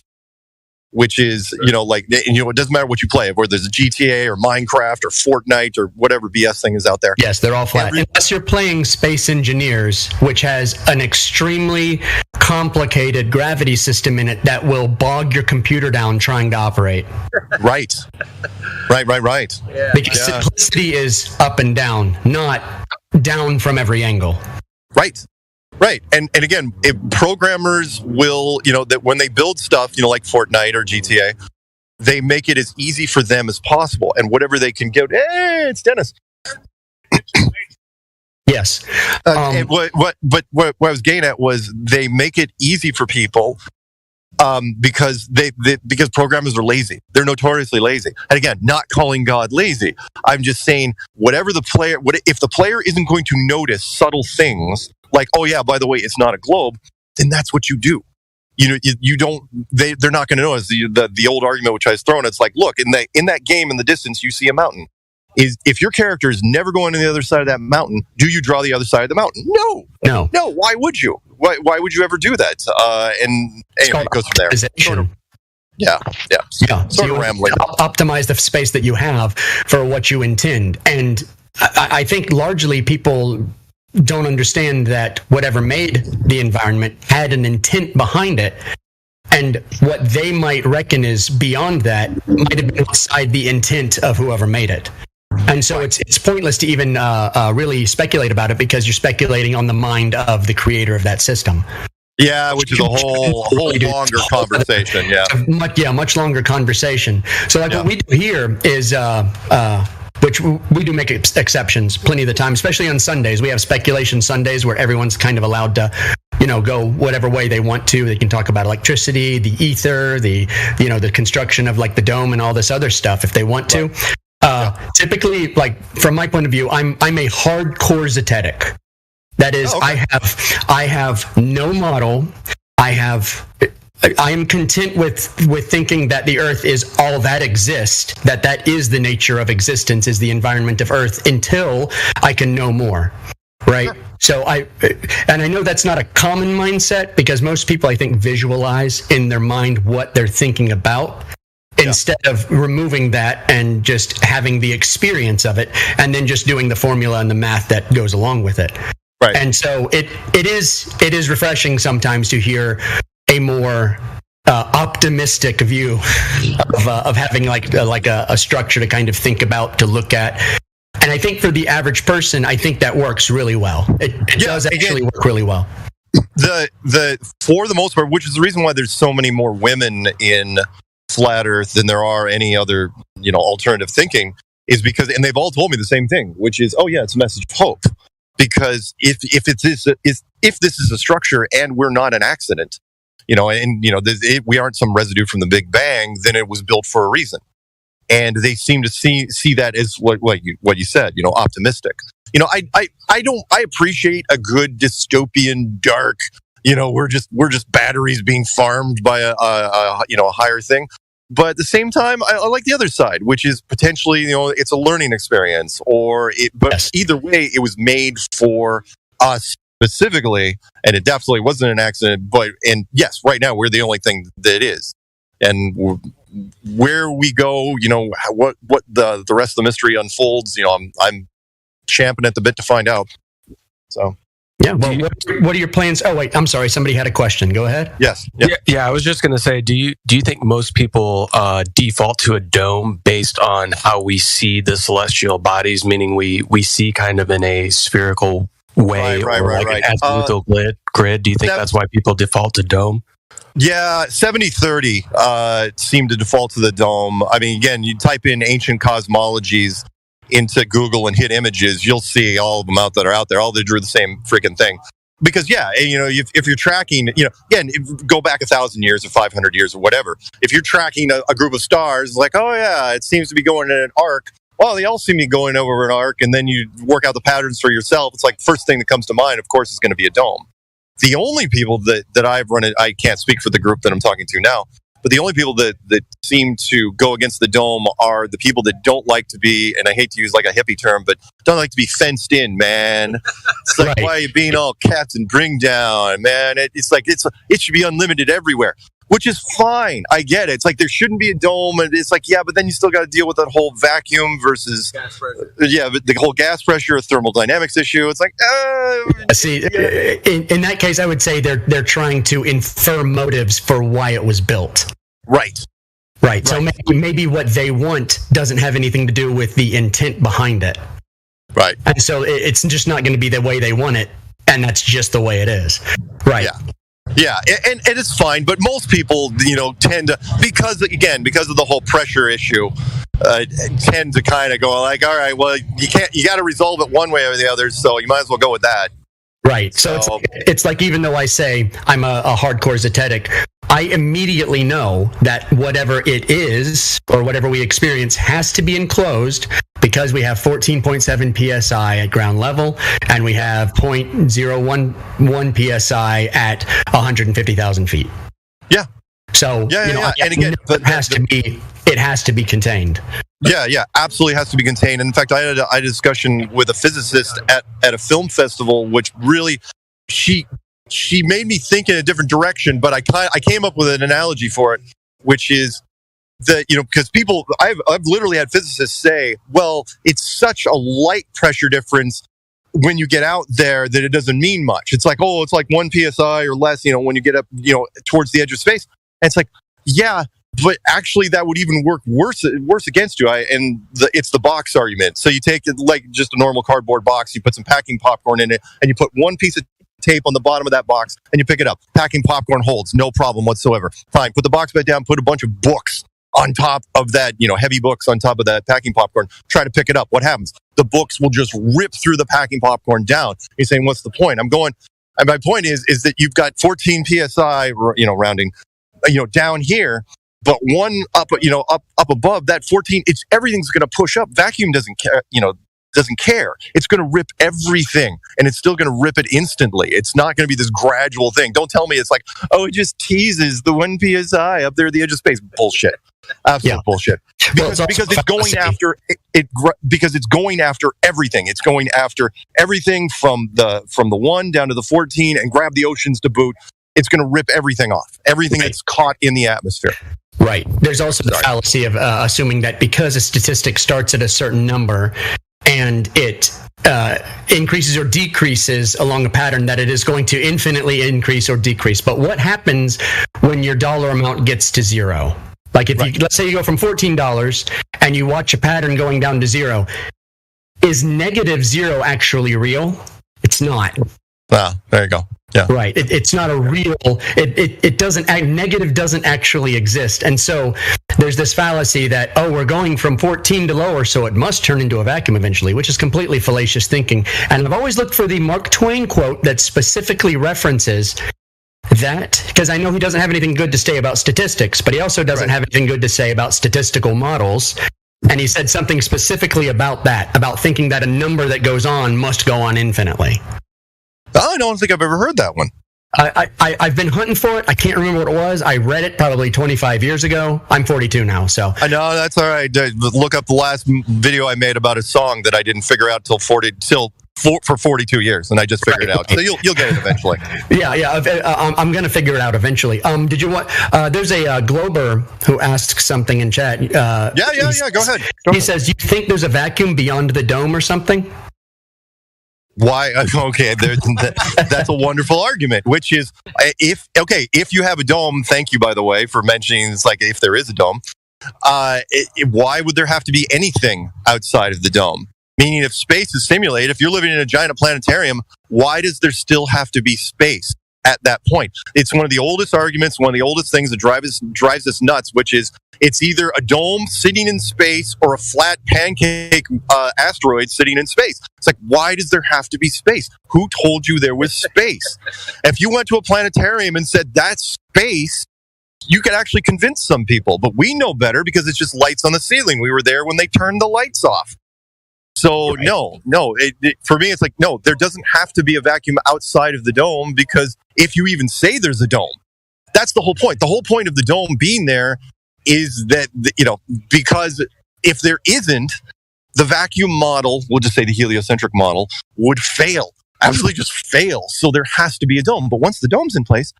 Which is, it doesn't matter what you play, whether there's a GTA or Minecraft or Fortnite or whatever BS thing is out there. Yes, they're all flat. Unless you're playing Space Engineers, which has an extremely complicated gravity system in it that will bog your computer down trying to operate. Right. Yeah. Because simplicity is up and down, not down from every angle. Right. And again, if programmers will, that when they build stuff, like Fortnite or GTA, they make it as easy for them as possible. And whatever they can get, hey, it's Dennis. Yes. What I was getting at was they make it easy for people because because programmers are lazy. They're notoriously lazy. And again, not calling God lazy. I'm just saying if the player isn't going to notice subtle things, like, oh yeah, by the way, it's not a globe, then that's what you do. They're not going to notice the old argument which I was throwing. It's like, look, in that game in the distance, you see a mountain. If your character is never going to the other side of that mountain, do you draw the other side of the mountain? No. Why would you? Why would you ever do that? And anyway, it goes from there. Yeah. So you rambling. Optimize the space that you have for what you intend, and I think largely people don't understand that whatever made the environment had an intent behind it, and what they might reckon is beyond that might have been outside the intent of whoever made it. And so it's pointless to even really speculate about it, because you're speculating on the mind of the creator of that system. Yeah, which is a whole longer conversation. Yeah, much longer conversation. So what we do here is which we do make exceptions plenty of the time, especially on Sundays. We have speculation Sundays where everyone's kind of allowed to, go whatever way they want to. They can talk about electricity, the ether, the construction of like the dome and all this other stuff if they want to. Typically, like from my point of view, I'm a hardcore zetetic. That is, I have no model. I am content with thinking that the Earth is all that exists, that is the nature of existence, is the environment of Earth, until I can know more, right? Sure. So I know that's not a common mindset, because most people, I think, visualize in their mind what they're thinking about, instead of removing that and just having the experience of it, and then just doing the formula and the math that goes along with it. Right. And so it is refreshing sometimes to hear a more optimistic view of having like a structure to kind of think about, to look at. And I think for the average person, I think that works really well. It does actually work really well. For the most part, which is the reason why there's so many more women in flat Earth than there are any other, alternative thinking, is because, and they've all told me the same thing, which is, oh yeah, it's a message of hope. Because if this is a structure and we're not an accident, we aren't some residue from the Big Bang, then it was built for a reason. And they seem to see that as what you said, optimistic. I appreciate a good dystopian dark, we're just batteries being farmed by a higher thing. But at the same time, I like the other side, which is potentially, it's a learning experience, but either way, it was made for us specifically, and it definitely wasn't an accident. And yes, right now we're the only thing that is, and where we go, what the rest of the mystery unfolds. I'm champing at the bit to find out. So. Yeah. Well, what are your plans? Oh, wait. I'm sorry. Somebody had a question. Go ahead. Yes. Yeah. I was just going to say, do you think most people default to a dome based on how we see the celestial bodies, meaning we see kind of in a spherical way, an azimuthal grid? Do you think that's why people default to dome? Yeah, 70-30 seem to default to the dome. I mean, again, you type in ancient cosmologies into Google and hit images, you'll see all of them that are out there. All they drew the same freaking thing. Because if you're tracking, again, go back 1,000 years or 500 years or whatever. If you're tracking a group of stars, like, oh yeah, it seems to be going in an arc. Well, they all seem to be going over an arc, and then you work out the patterns for yourself. It's like first thing that comes to mind, of course, is going to be a dome. The only people that I've run it, I can't speak for the group that I'm talking to now, but the only people that seem to go against the dome are the people that don't like to be, and I hate to use like a hippie term, but don't like to be fenced in, man. It's like, why are you being all cats and bring down, man? It's like, it should be unlimited everywhere, which is fine. I get it. It's like there shouldn't be a dome, and it's like, yeah, but then you still got to deal with that whole vacuum versus gas pressure. Yeah, but the whole gas pressure, thermodynamics issue. It's like, see, in that case, I would say they're trying to infer motives for why it was built. Right. So maybe what they want doesn't have anything to do with the intent behind it. Right. And so it's just not going to be the way they want it, and that's just the way it is. Right. Yeah, and it's fine, but most people, tend to, because of the whole pressure issue, tend to kind of go like, all right, well, you got to resolve it one way or the other, so you might as well go with that. Right. So it's like, even though I say I'm a hardcore zetetic, I immediately know that whatever it is, or whatever we experience, has to be enclosed, because we have 14.7 psi at ground level, and we have 0.011 psi at 150,000 feet. Yeah. So and again, it has to be contained. Yeah, absolutely has to be contained. In fact, I had a discussion with a physicist at a film festival, which really she made me think in a different direction. But I came up with an analogy for it, which is that because I've literally had physicists say, well, it's such a light pressure difference when you get out there that it doesn't mean much. It's like, it's like 1 psi or less, when you get up, towards the edge of space. And it's like, yeah. But actually, that would even work worse against you. It's the box argument. So you take like just a normal cardboard box, you put some packing popcorn in it, and you put one piece of tape on the bottom of that box, and you pick it up. Packing popcorn holds, no problem whatsoever. Fine. Put the box back down. Put a bunch of books on top of that, heavy books on top of that packing popcorn. Try to pick it up. What happens? The books will just rip through the packing popcorn down. You're saying, what's the point? And my point is that you've got 14 psi, rounding, down here. But one up above that 14, everything's going to push up. Vacuum doesn't care, doesn't care. It's going to rip everything, and it's still going to rip it instantly. It's not going to be this gradual thing. Don't tell me it's like, it just teases the 1 psi up there at the edge of space. Bullshit. Absolute bullshit. Because it's going after it. Because it's going after everything. It's going after everything from the 1 down to the 14, and grab the oceans to boot. It's going to rip everything off. Everything that's caught in the atmosphere. Right. There's also the fallacy of assuming that because a statistic starts at a certain number and it increases or decreases along a pattern, that it is going to infinitely increase or decrease. But what happens when your dollar amount gets to zero? Like if let's say you go from $14 and you watch a pattern going down to zero, is -0 actually real? It's not. There you go. Yeah. Right. It's not a real, it doesn't, negative doesn't actually exist. And so there's this fallacy that, we're going from 14 to lower, so it must turn into a vacuum eventually, which is completely fallacious thinking. And I've always looked for the Mark Twain quote that specifically references that, because I know he doesn't have anything good to say about statistics, but he also doesn't have anything good to say about statistical models. And he said something specifically about that, about thinking that a number that goes on must go on infinitely. I don't think I've ever heard that one. I've been hunting for it. I can't remember what it was. I read it probably 25 years ago. I'm 42 now, so. I know, that's all right. Look up the last video I made about a song that I didn't figure out for 42 years, and I just figured it out. So you'll get it eventually. Yeah. I'm going to figure it out eventually. Did you want? There's a Glober who asks something in chat. Yeah. Go ahead. He says, "Do you think there's a vacuum beyond the dome or something?" Why? Okay, that's a wonderful argument. Which is, if you have a dome, thank you, by the way, for mentioning it's like if there is a dome. Why would there have to be anything outside of the dome? Meaning, if space is simulated, if you're living in a giant planetarium, why does there still have to be space at that point? It's one of the oldest arguments, one of the oldest things that drives us nuts, which is it's either a dome sitting in space or a flat pancake asteroid sitting in space. It's like, why does there have to be space? Who told you there was space? If you went to a planetarium and said that's space, you could actually convince some people, but we know better because it's just lights on the ceiling. We were there when they turned the lights off. So right. No. For me, it's like, no, there doesn't have to be a vacuum outside of the dome, because if you even say there's a dome, that's the whole point. The whole point of the dome being there is that, because if there isn't, the vacuum model, we'll just say the heliocentric model, would fail. Absolutely just fail. So there has to be a dome. But once the dome's in place,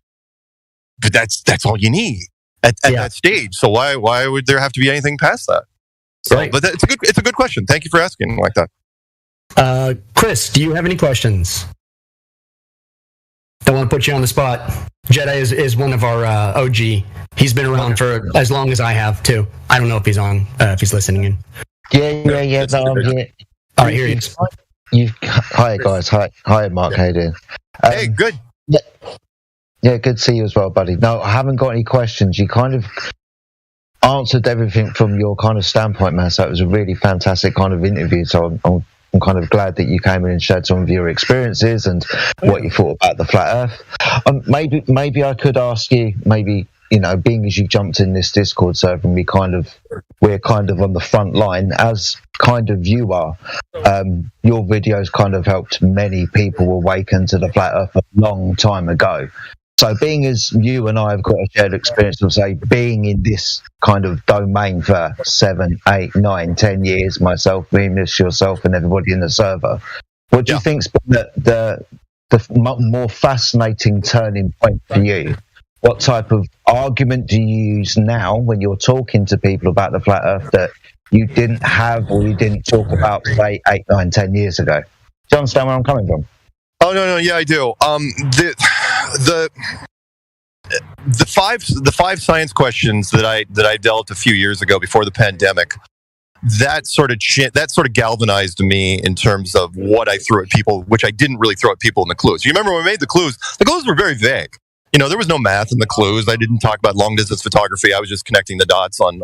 but that's all you need at that stage. So why would there have to be anything past that? So, right. But it's a good question. Thank you for asking like that. Chris, do you have any questions? Don't want to put you on the spot. Jedi is one of our OG. He's been around for as long as I have too. I don't know if he's on, if he's listening in. Yeah. No, I'm here. All right, here he is. Hi guys. Hi Mark. How you doing? Hey, good. Yeah, good to see you as well, buddy. No, I haven't got any questions. You kind of answered everything from your kind of standpoint, man. So it was a really fantastic kind of interview. So I'm kind of glad that you came in and shared some of your experiences and what you thought about the flat Earth. Maybe I could ask you, being as you jumped in this Discord server and we're kind of on the front line, as kind of you are, your videos kind of helped many people awaken to the flat Earth a long time ago. So being as you and I have got a shared experience of, say, being in this kind of domain for 7, 8, 9, 10 years, myself, Venus, yourself, and everybody in the server, what do you think's been the more fascinating turning point for you? What type of argument do you use now when you're talking to people about the flat Earth that you didn't have or you didn't talk about, say, 8, 9, 10 years ago? Do you understand where I'm coming from? Oh no, yeah, I do. The five science questions that I dealt a few years ago before the pandemic, that sort of galvanized me in terms of what I threw at people, which I didn't really throw at people in the clues. You remember when we made the clues were very vague. There was no math in the clues. I didn't talk about long distance photography. I was just connecting the dots on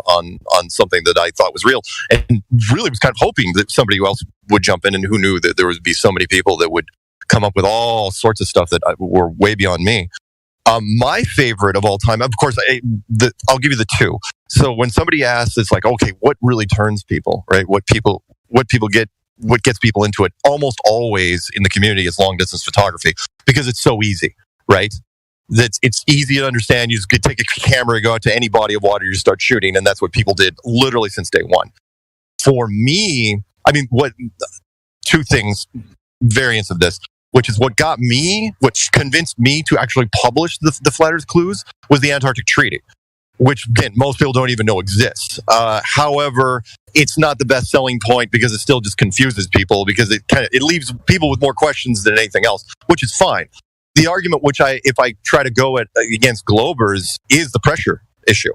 something that I thought was real, and really was kind of hoping that somebody else would jump in, and who knew that there would be so many people that would come up with all sorts of stuff that were way beyond me. My favorite of all time, of course, I'll give you the two. So when somebody asks, it's like, okay, what really turns people, right? What gets people into it almost always in the community is long distance photography, because it's so easy, right? It's easy to understand. You just could take a camera, go out to any body of water, you just start shooting, and that's what people did literally since day one. For me, two things, variants of this, which is what convinced me to actually publish the Flat Earth Clues, was the Antarctic Treaty, which, again, most people don't even know exists. However, it's not the best selling point because it still just confuses people, because it leaves people with more questions than anything else, which is fine. The argument, if I try to go against Globers, is the pressure issue.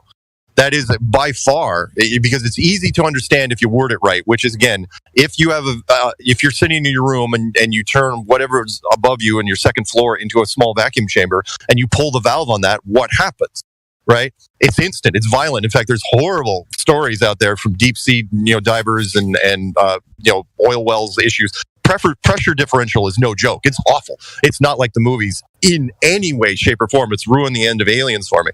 That is by far, because it's easy to understand if you word it right, which is, again, if you're sitting in your room and you turn whatever's above you in your second floor into a small vacuum chamber and you pull the valve on that, what happens, right? It's instant. It's violent. In fact, there's horrible stories out there from deep sea, divers and oil wells issues. Pressure differential is no joke. It's awful. It's not like the movies in any way, shape, or form. It's ruined the end of Aliens for me.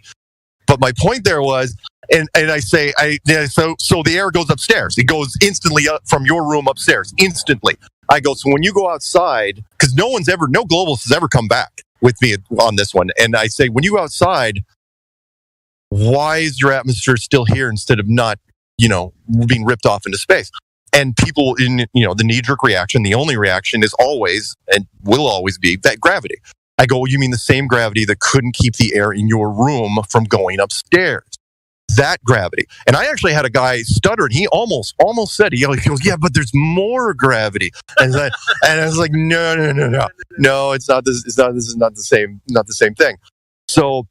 But my point there was, and I say, so the air goes upstairs. It goes instantly up from your room upstairs, instantly. I go, so when you go outside, because no globalist has ever come back, with me on this one. And I say, when you go outside, why is your atmosphere still here instead of not, being ripped off into space? And people in, the knee-jerk reaction, the only reaction is always and will always be that gravity. I go, you mean the same gravity that couldn't keep the air in your room from going upstairs? That gravity. And I actually had a guy stutter, and he almost said, he goes, yeah, but there's more gravity. And I was like, no, it's not this. This is not the same thing. So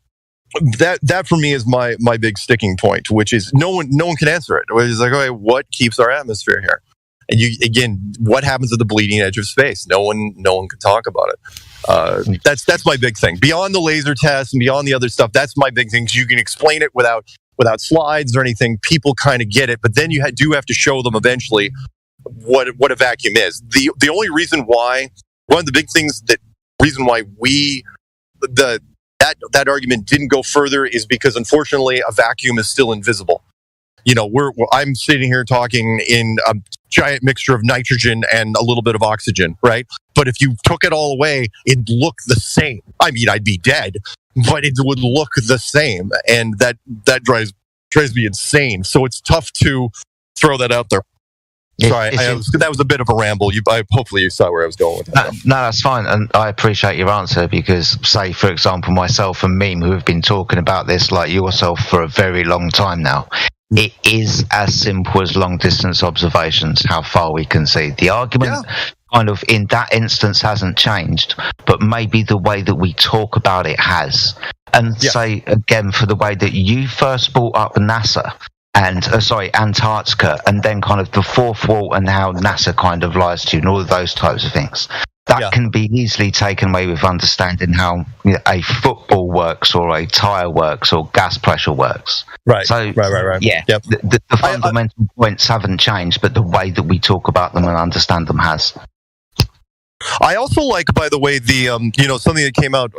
that for me is my big sticking point, which is no one can answer it. It's like, okay, what keeps our atmosphere here? And what happens at the bleeding edge of space? No one can talk about it. That's my big thing. Beyond the laser test and beyond the other stuff, that's my big thing. 'Cause you can explain it without slides or anything. People kind of get it, but then you do have to show them eventually what a vacuum is. The only reason why, one of the big things reason why that argument didn't go further is because, unfortunately, a vacuum is still invisible. I'm sitting here talking in a giant mixture of nitrogen and a little bit of oxygen, right? But if you took it all away, it'd look the same. I mean, I'd be dead, but it would look the same, and that drives me insane. So it's tough to throw that out there. Sorry, that was a bit of a ramble. Hopefully you saw where I was going with that. No, that's fine, and I appreciate your answer because, say, for example, myself and Meme, who have been talking about this like yourself for a very long time now, it is as simple as long-distance observations, how far we can see. The argument kind of in that instance hasn't changed, but maybe the way that we talk about it has. And say, again, for the way that you first brought up NASA, and Antarctica, and then kind of the fourth wall and how NASA kind of lies to you and all of those types of things. That can be easily taken away with understanding how a football works or a tire works or gas pressure works. Right. So, right. Yeah, yep. the fundamental points haven't changed, but the way that we talk about them and understand them has. I also like, by the way, the something that came out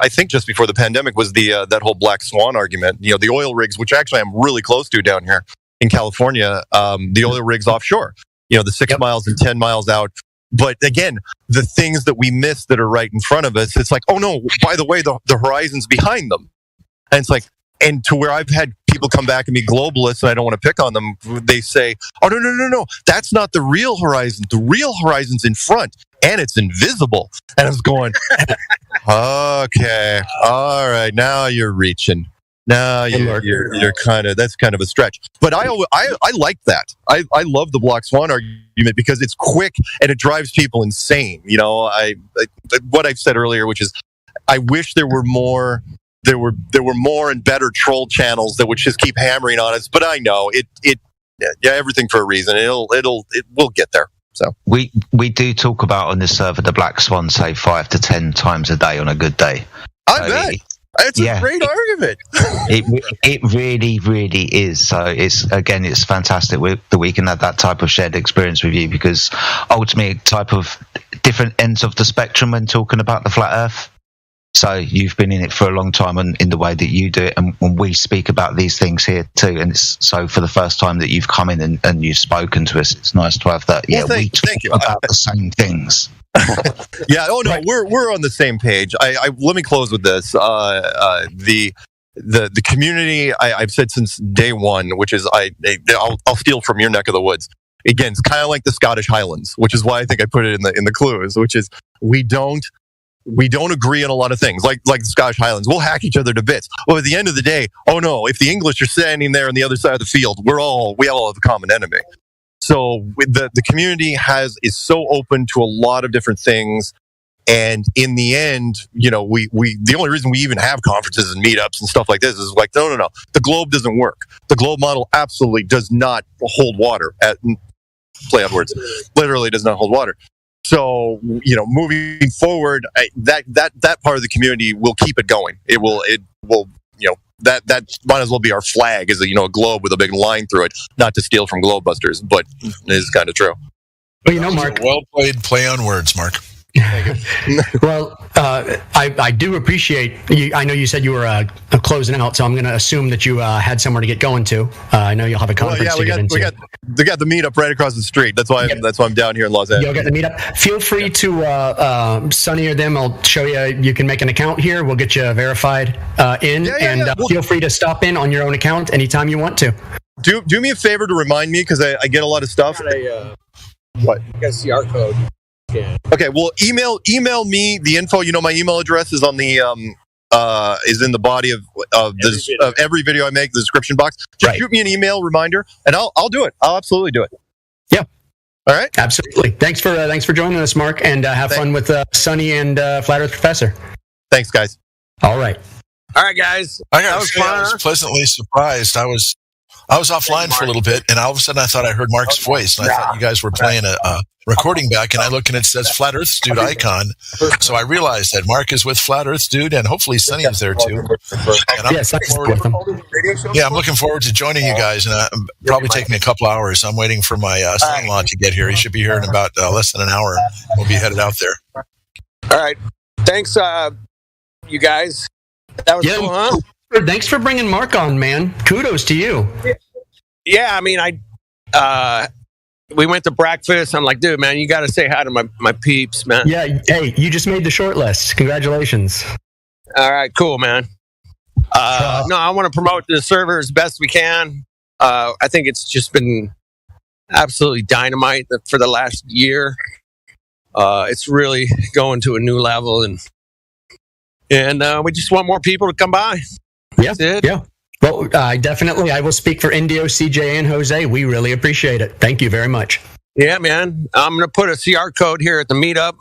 I think just before the pandemic was the that whole black swan argument. The oil rigs, which actually I'm really close to down here in California, the oil rigs offshore. The 6 miles and 10 miles out. But again, the things that we miss that are right in front of us, it's like, oh no, by the way, the horizon's behind them. And it's like, and to where I've had people come back and be globalists, and I don't want to pick on them, they say, oh, no, that's not the real horizon. The real horizon's in front, and it's invisible. And I was going, okay, all right, now you're reaching. Now you're kind of, that's kind of a stretch. But I like that. I love the black swan argument because it's quick and it drives people insane. What I've said earlier, which is, I wish there were more. There were more and better troll channels that would just keep hammering on us. But I know everything for a reason. We'll get there. So we do talk about on this server the black swan, say 5 to 10 times a day on a good day. I bet. It's a great argument. It really, really is. So it's fantastic that we can have that type of shared experience with you, because ultimately type of different ends of the spectrum when talking about the flat earth. So you've been in it for a long time and in the way that you do it, and when we speak about these things here too, and it's so for the first time that you've come in and you've spoken to us, it's nice to have that. We talk about the same things. We're on the same page. Let me close with this. The community, I've said since day one, which is I'll steal from your neck of the woods. Again, it's kind of like the Scottish Highlands, which is why I think I put it in the clues, which is we don't agree on a lot of things, like the Scottish Highlands. We'll hack each other to bits. Well, at the end of the day, oh no, if the English are standing there on the other side of the field, we all have a common enemy. So the community is so open to a lot of different things, and in the end, the only reason we even have conferences and meetups and stuff like this is like, no, the globe doesn't work. The globe model absolutely does not hold water. Play on words, literally does not hold water. So, moving forward, that part of the community will keep it going. It will, that might as well be our flag, as a globe with a big line through it. Not to steal from Globebusters, but it is kind of true. Well, Mark, well played play on words, Mark. Well, I do appreciate you. I know you said you were closing out, so I'm going to assume that you had somewhere to get going to. I know you'll have a conference to get into. We got the meetup right across the street. That's why I'm down here in Los Angeles. You'll get the meetup. Feel free to Sonny or them. I'll show you. You can make an account here. We'll get you verified feel free to stop in on your own account anytime you want to. Do me a favor to remind me, because I get a lot of stuff. What? You got a CR code. Yeah. Okay, well, email me the info. You know, my email address is on the is in the body of every video I make, the description box. Just shoot me an email reminder, and I'll do it. I'll absolutely do it. Yeah. All right. Absolutely. Thanks for joining us, Mark, and have fun with Sonny and Flat Earth Professor. Thanks, guys. All right. All right, guys. I was pleasantly surprised. I was offline for a little bit, and all of a sudden I thought I heard Mark's voice, and I thought you guys were playing a recording back, and I look and it says Flat Earth Dude icon. So I realized that Mark is with Flat Earth Dude, and hopefully Sonny is there too. And I'm looking forward to joining you guys, and it'll probably take me a couple hours. I'm waiting for my son-in-law to get here. He should be here in about less than an hour. We'll be headed out there. All right. Thanks, you guys. That was cool, huh? Thanks for bringing Mark on, man. Kudos to you. Yeah, I mean, we went to breakfast. I'm like, dude, man, you got to say hi to my peeps, man. Yeah, hey, you just made the short list. Congratulations. All right, cool, man. No, I want to promote the server as best we can. I think it's just been absolutely dynamite for the last year. It's really going to a new level, and we just want more people to come by. Yeah. Well, I will speak for Indio, CJ, and Jose. We really appreciate it. Thank you very much. Yeah, man. I'm going to put a CR code here at the meetup.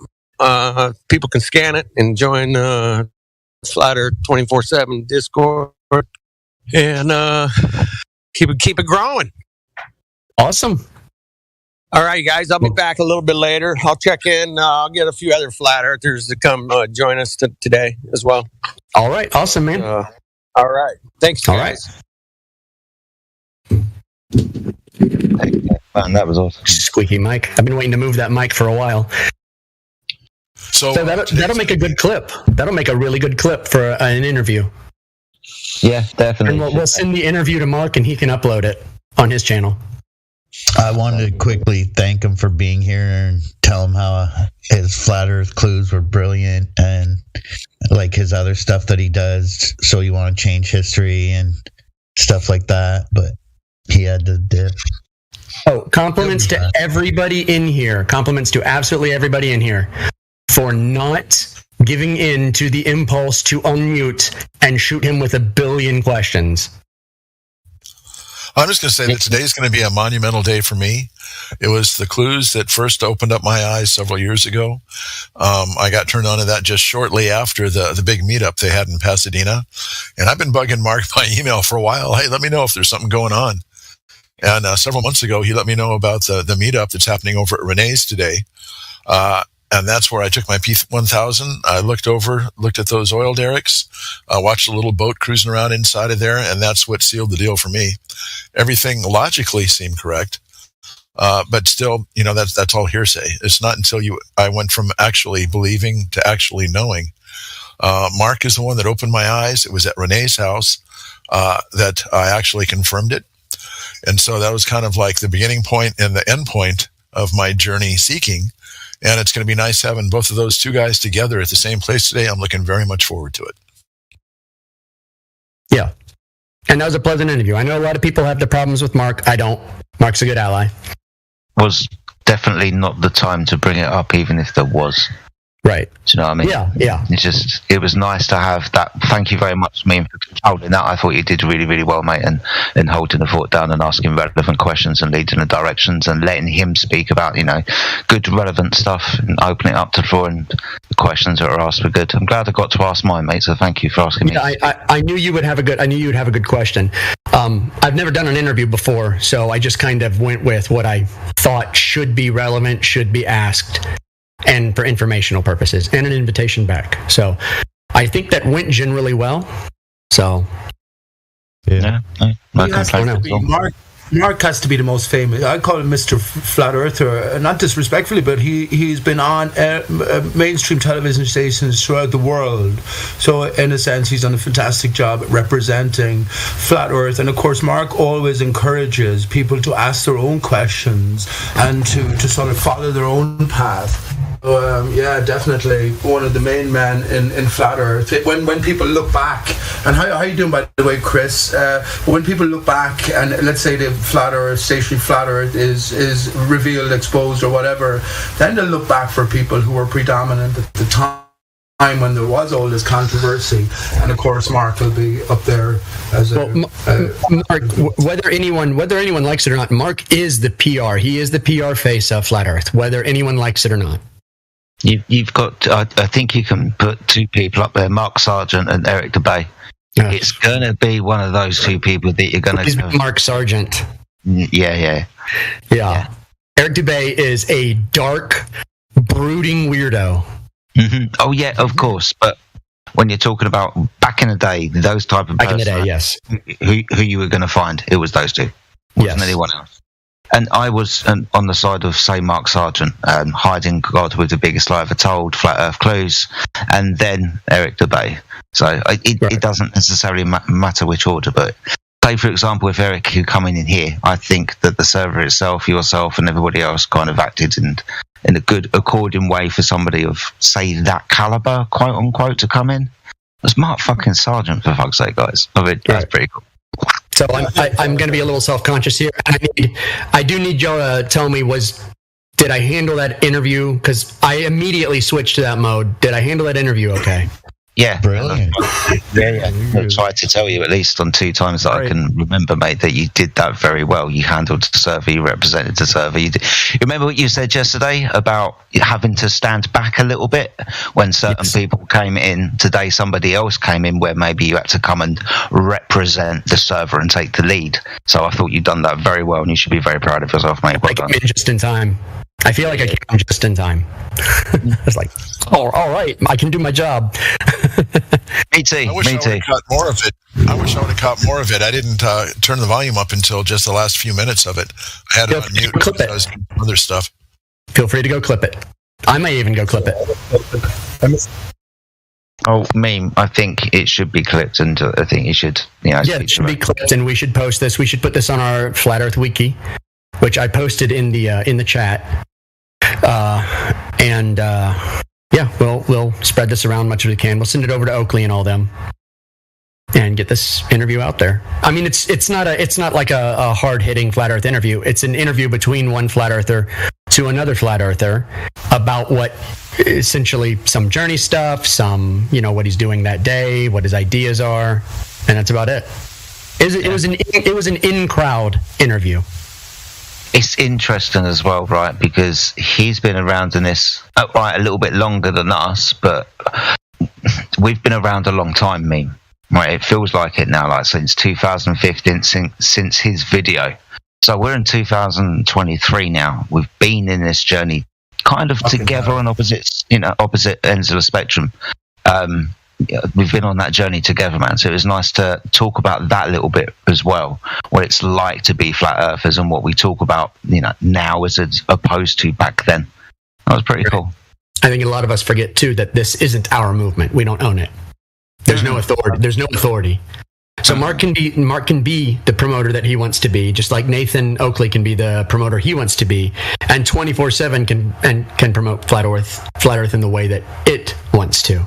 People can scan it and join Flat Earth 24/7 Discord, and keep it growing. Awesome. All right, guys. I'll be back a little bit later. I'll check in. I'll get a few other Flat Earthers to come join us today as well. All right. Awesome, man. All right. Thanks, guys. Man, that was awesome. Squeaky mic. I've been waiting to move that mic for a while. So that'll make a good clip. That'll make a really good clip for an interview. Yeah, definitely. And we'll send the interview to Mark, and he can upload it on his channel. I wanted to quickly thank him for being here and tell him how his flat earth clues were brilliant, and like his other stuff that he does. So you want to change history and stuff like that, but he had to dip. Oh, compliments to everybody in here. Compliments to absolutely everybody in here for not giving in to the impulse to unmute and shoot him with a billion questions. I'm just going to say that today's going to be a monumental day for me. It was the clues that first opened up my eyes several years ago. I got turned on to that just shortly after the big meetup they had in Pasadena. And I've been bugging Mark by email for a while. Hey, let me know if there's something going on. And several months ago, he let me know about the meetup that's happening over at Renee's today. And that's where I took my P1000. I looked at those oil derricks, watched a little boat cruising around inside of there, and that's what sealed the deal for me. Everything logically seemed correct, but still, that's all hearsay. It's not until I went from actually believing to actually knowing. Mark is the one that opened my eyes. It was at Renee's house that I actually confirmed it. And so that was kind of like the beginning point and the end point of my journey seeking. And it's going to be nice having both of those two guys together at the same place today. I'm looking very much forward to it. Yeah. And that was a pleasant interview. I know a lot of people have the problems with Mark. I don't. Mark's a good ally. Was definitely not the time to bring it up, even if there was. Right. Do you know what I mean? Yeah. It was nice to have that. Thank you very much, me, for controlling that. I thought you did really, really well, mate, and holding the fort down and asking relevant questions and leading the directions and letting him speak about, good, relevant stuff and opening it up to the floor, and the questions that were asked were good. I'm glad I got to ask mine, mate, so thank you for asking me. Yeah, I knew you would have a good question. I've never done an interview before, so I just kind of went with what I thought should be relevant, should be asked, and for informational purposes, and an invitation back. So I think that went generally well. So Mark, Mark has to be the most famous. I call him Mr. Flat Earther, not disrespectfully, but he's been on mainstream television stations throughout the world. So in a sense, he's done a fantastic job at representing Flat Earth. And of course, Mark always encourages people to ask their own questions and to sort of follow their own path. Yeah, definitely one of the main men in Flat Earth. When people look back, and how are you doing, by the way, Chris? When people look back and let's say the Flat Earth, stationary Flat Earth is revealed, exposed, or whatever, then they'll look back for people who were predominant at the time when there was all this controversy, and of course Mark will be up there as Mark, whether anyone likes it or not, Mark is the PR. He is the PR face of Flat Earth, whether anyone likes it or not. You've got, I think you can put two people up there, Mark Sargent and Eric DeBay. Yeah. It's going to be one of those two people that you're going to... Mark Sargent. Yeah. Eric DeBay is a dark, brooding weirdo. Mm-hmm. Oh, yeah, of course. But when you're talking about back in the day, those type of back in the day, yes. Who you were going to find, it was those two. Wasn't anyone else. And I was on the side of, say, Mark Sargent, hiding God with the biggest lie ever told, Flat Earth Clues, and then Eric DeBay. So it doesn't necessarily matter which order, but say, for example, if Eric who coming in here, I think that the server itself, yourself, and everybody else kind of acted in a good according way for somebody of, say, that caliber, quote unquote, to come in. It was Mark fucking Sargent, for fuck's sake, guys. I mean, that's pretty cool. So I'm going to be a little self-conscious here. I do need y'all to tell me, did I handle that interview? Because I immediately switched to that mode. Did I handle that interview okay? Yeah. Brilliant. Yeah. I tried to tell you at least on 2 times that I can remember, mate, that you did that very well. You handled the server, you represented the server. You remember what you said yesterday about having to stand back a little bit when certain people came in? Today somebody else came in where maybe you had to come and represent the server and take the lead. So I thought you'd done that very well, and you should be very proud of yourself, mate. Well done. I came in just in time. I feel like I came just in time. It's like, all right, I can do my job. Me too. I wish I would have caught more of it. I didn't turn the volume up until just the last few minutes of it. I had it on mute because I was doing other stuff. Feel free to go clip it. I may even go clip it. Oh, meme. I think it should be clipped, and I think it should. It should be clipped, and we should post this. We should put this on our Flat Earth Wiki, which I posted in the chat. We'll spread this around much as we can. We'll send it over to Oakley and all them, and get this interview out there. I mean, it's not like a hard hitting Flat Earth interview. It's an interview between one Flat Earther to another Flat Earther about what essentially some journey stuff, some what he's doing that day, what his ideas are, and that's about it. It was an in-crowd interview. It's interesting as well, right? Because he's been around in this a little bit longer than us, but we've been around a long time, meme. Right? It feels like it now, like since 2015, since his video. So we're in 2023 now. We've been in this journey kind of together on opposite ends of the spectrum. We've been on that journey together, man. So it was nice to talk about that a little bit as well, what it's like to be flat earthers and what we talk about, now as opposed to back then. That was pretty cool. I think a lot of us forget too that this isn't our movement. We don't own it. There's no authority. So Mark can be the promoter that he wants to be, just like Nathan Oakley can be the promoter he wants to be, and 24/7 can promote Flat Earth in the way that it wants to.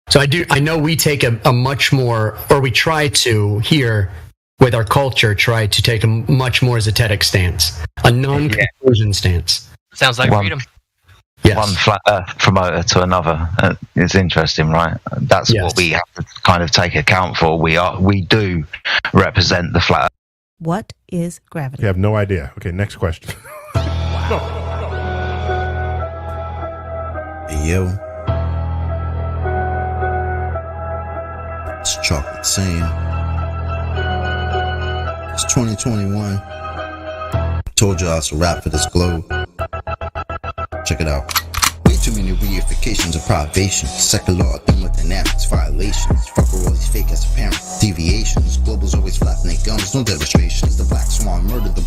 So I know we take a much more, or we try to here with our culture, try to take a much more esoteric stance, a non-conclusion stance. Sounds like freedom. Yes. One flat earth promoter to another. It's interesting, right? That's what we have to kind of take account for. We do represent the flat earth. What is gravity? You have no idea. Okay, next question. Hey, yo. It's Chocolate Sam. It's 2021. Told y'all it's a wrap for this globe. Check it out. Way too many reifications of privations. Secular thermodynamics violations. Fuck with all these fake as apparent deviations. Globals always flapping their gums. No demonstrations. The black swan murdered the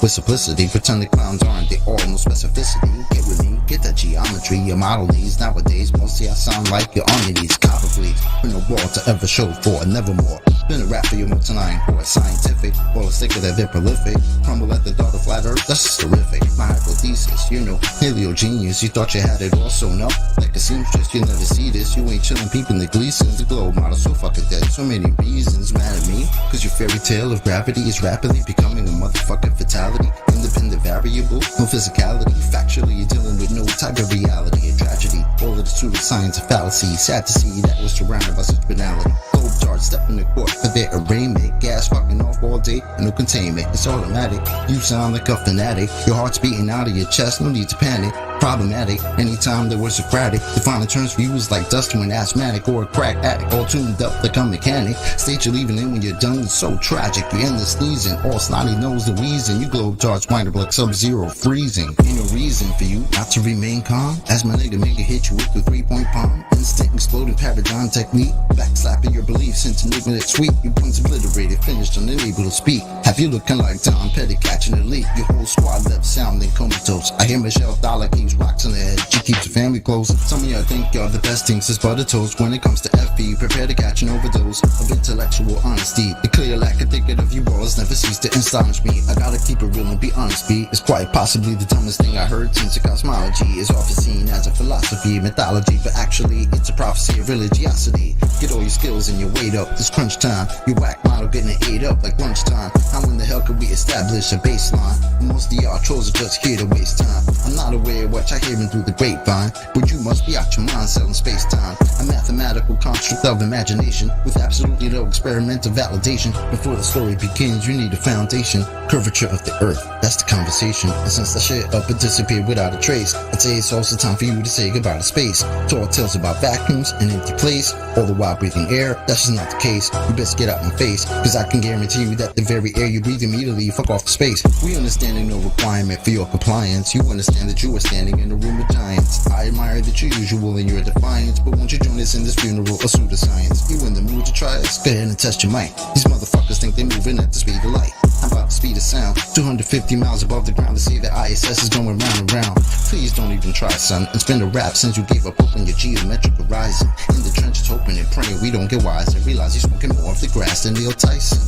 with simplicity. Pretend the clowns aren't, they all no specificity. Get with me, get that geometry. Your model needs nowadays. Mostly I sound like you're on your knees. Copper please, been a wall to ever show for, nevermore. Been a rap for your multi-nine or scientific. All the sticker that they're prolific. Crumble at the thought of flat earth, that's just terrific. My hypothesis, you know, paleo genius. You thought you had it all sewn up like a seamstress. You never see this, you ain't chillin' peeping the Gleasons. The globe model so fucking dead. So many reasons mad at me, cause your fairy tale of gravity is rapidly becoming a motherfucking fatality. Independent variable, no physicality. Factually, you're dealing with no type of reality. A tragedy, all of the pseudoscience of fallacy. Sad to see that was surrounded by such banality. Globe charts step in the court for their arraignment. Gas fucking off all day, no containment. It's automatic, you sound like a fanatic. Your heart's beating out of your chest, no need to panic. Problematic, anytime there was Socratic. Defining terms for you is like dust to an asthmatic or a crack addict. All tuned up like a mechanic. State you're leaving in when you're done, it's so tragic. You end the sneezing, all snotty nose the wheezing. You globe charts wind up like sub-zero freezing. Ain't no reason for you not to remain calm. As my nigga make it hit you with the 3-point palm. Instant exploding paradigm technique. Backslapping your beliefs into nigga that's sweet. You points obliterated, finished, unable to speak. Have you looking like Tom Petty catching a leak? Your whole squad left sounding comatose. I hear Michelle Dollar keeps rocks in the head. She keeps her family close. Some of y'all think y'all the best things is butter toast. When it comes to FB, prepare to catch an overdose of intellectual honesty. The clear lack of thinking of you ballers never cease to astonish me. I gotta keep it real and be honest, B. It's quite possibly the dumbest thing I heard since cosmology is often seen as a philosophy, mythology, but actually it's a prophecy of religiosity. Get all your skills and your weight up. It's crunch time. Your whack model getting it ate up like lunchtime. How in the hell could we establish a baseline? Most of y'all trolls are just here to waste time. I'm not aware of what y'all hearing through the grapevine, but you must be out your mind selling space-time. A mathematical construct of imagination with absolutely no experimental validation. Before the story begins, you need a foundation. Curvature of the earth, that's the conversation. And since that shit up and disappeared without a trace, I'd say it's also time for you to say goodbye to space. Tall tales about vacuums and empty place, all the while breathing air. That's just not the case. You best get out my face, cause I can guarantee you that the very air you breathe immediately fuck off the space. We understanding no requirement for your compliance. You understand that you are standing in a room of giants. I admire that you're usual in your defiance, but won't you join us in this funeral of pseudoscience? You in the mood to try us? Go ahead and test your mic. These motherfuckers think they're moving at the speed of light. How about the speed of sound? 250 miles above the ground to see that ISS is going round and round. Please don't even try, son. It's been a rap since you gave up hope on your geometric horizon. In the trenches hoping and praying we don't get wise and realize he's smoking more of the grass than Neil Tyson.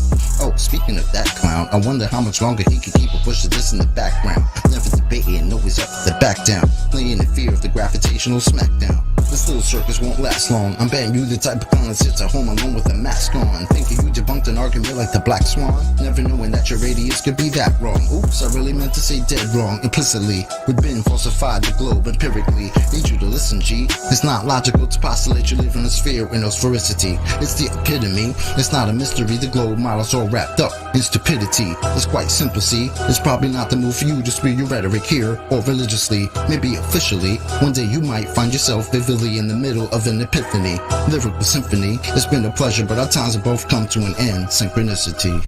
Oh, speaking of that clown, I wonder how much longer he can keep a push of this in the background. Never debating, always up to the back down. Playing in fear of the gravitational smackdown. This little circus won't last long. I'm betting you the type of clown that sits at home alone with a mask on, thinking you debunked an argument like the Black Swan, never knowing that your radius could be that wrong. Oops, I really meant to say dead wrong. Implicitly, we've been falsified the globe empirically. Need you to listen, G. It's not logical to postulate you live in a sphere with no sphericity. It's the epitome. It's not a mystery. The globe model's all wrapped up in stupidity. It's quite simple, see. It's probably not the move for you to spew your rhetoric here or religiously, maybe officially. One day you might find yourself vividly in the middle of an epiphany. Lyrical symphony. It's been a pleasure, but our times have both come to an end. Synchronicity.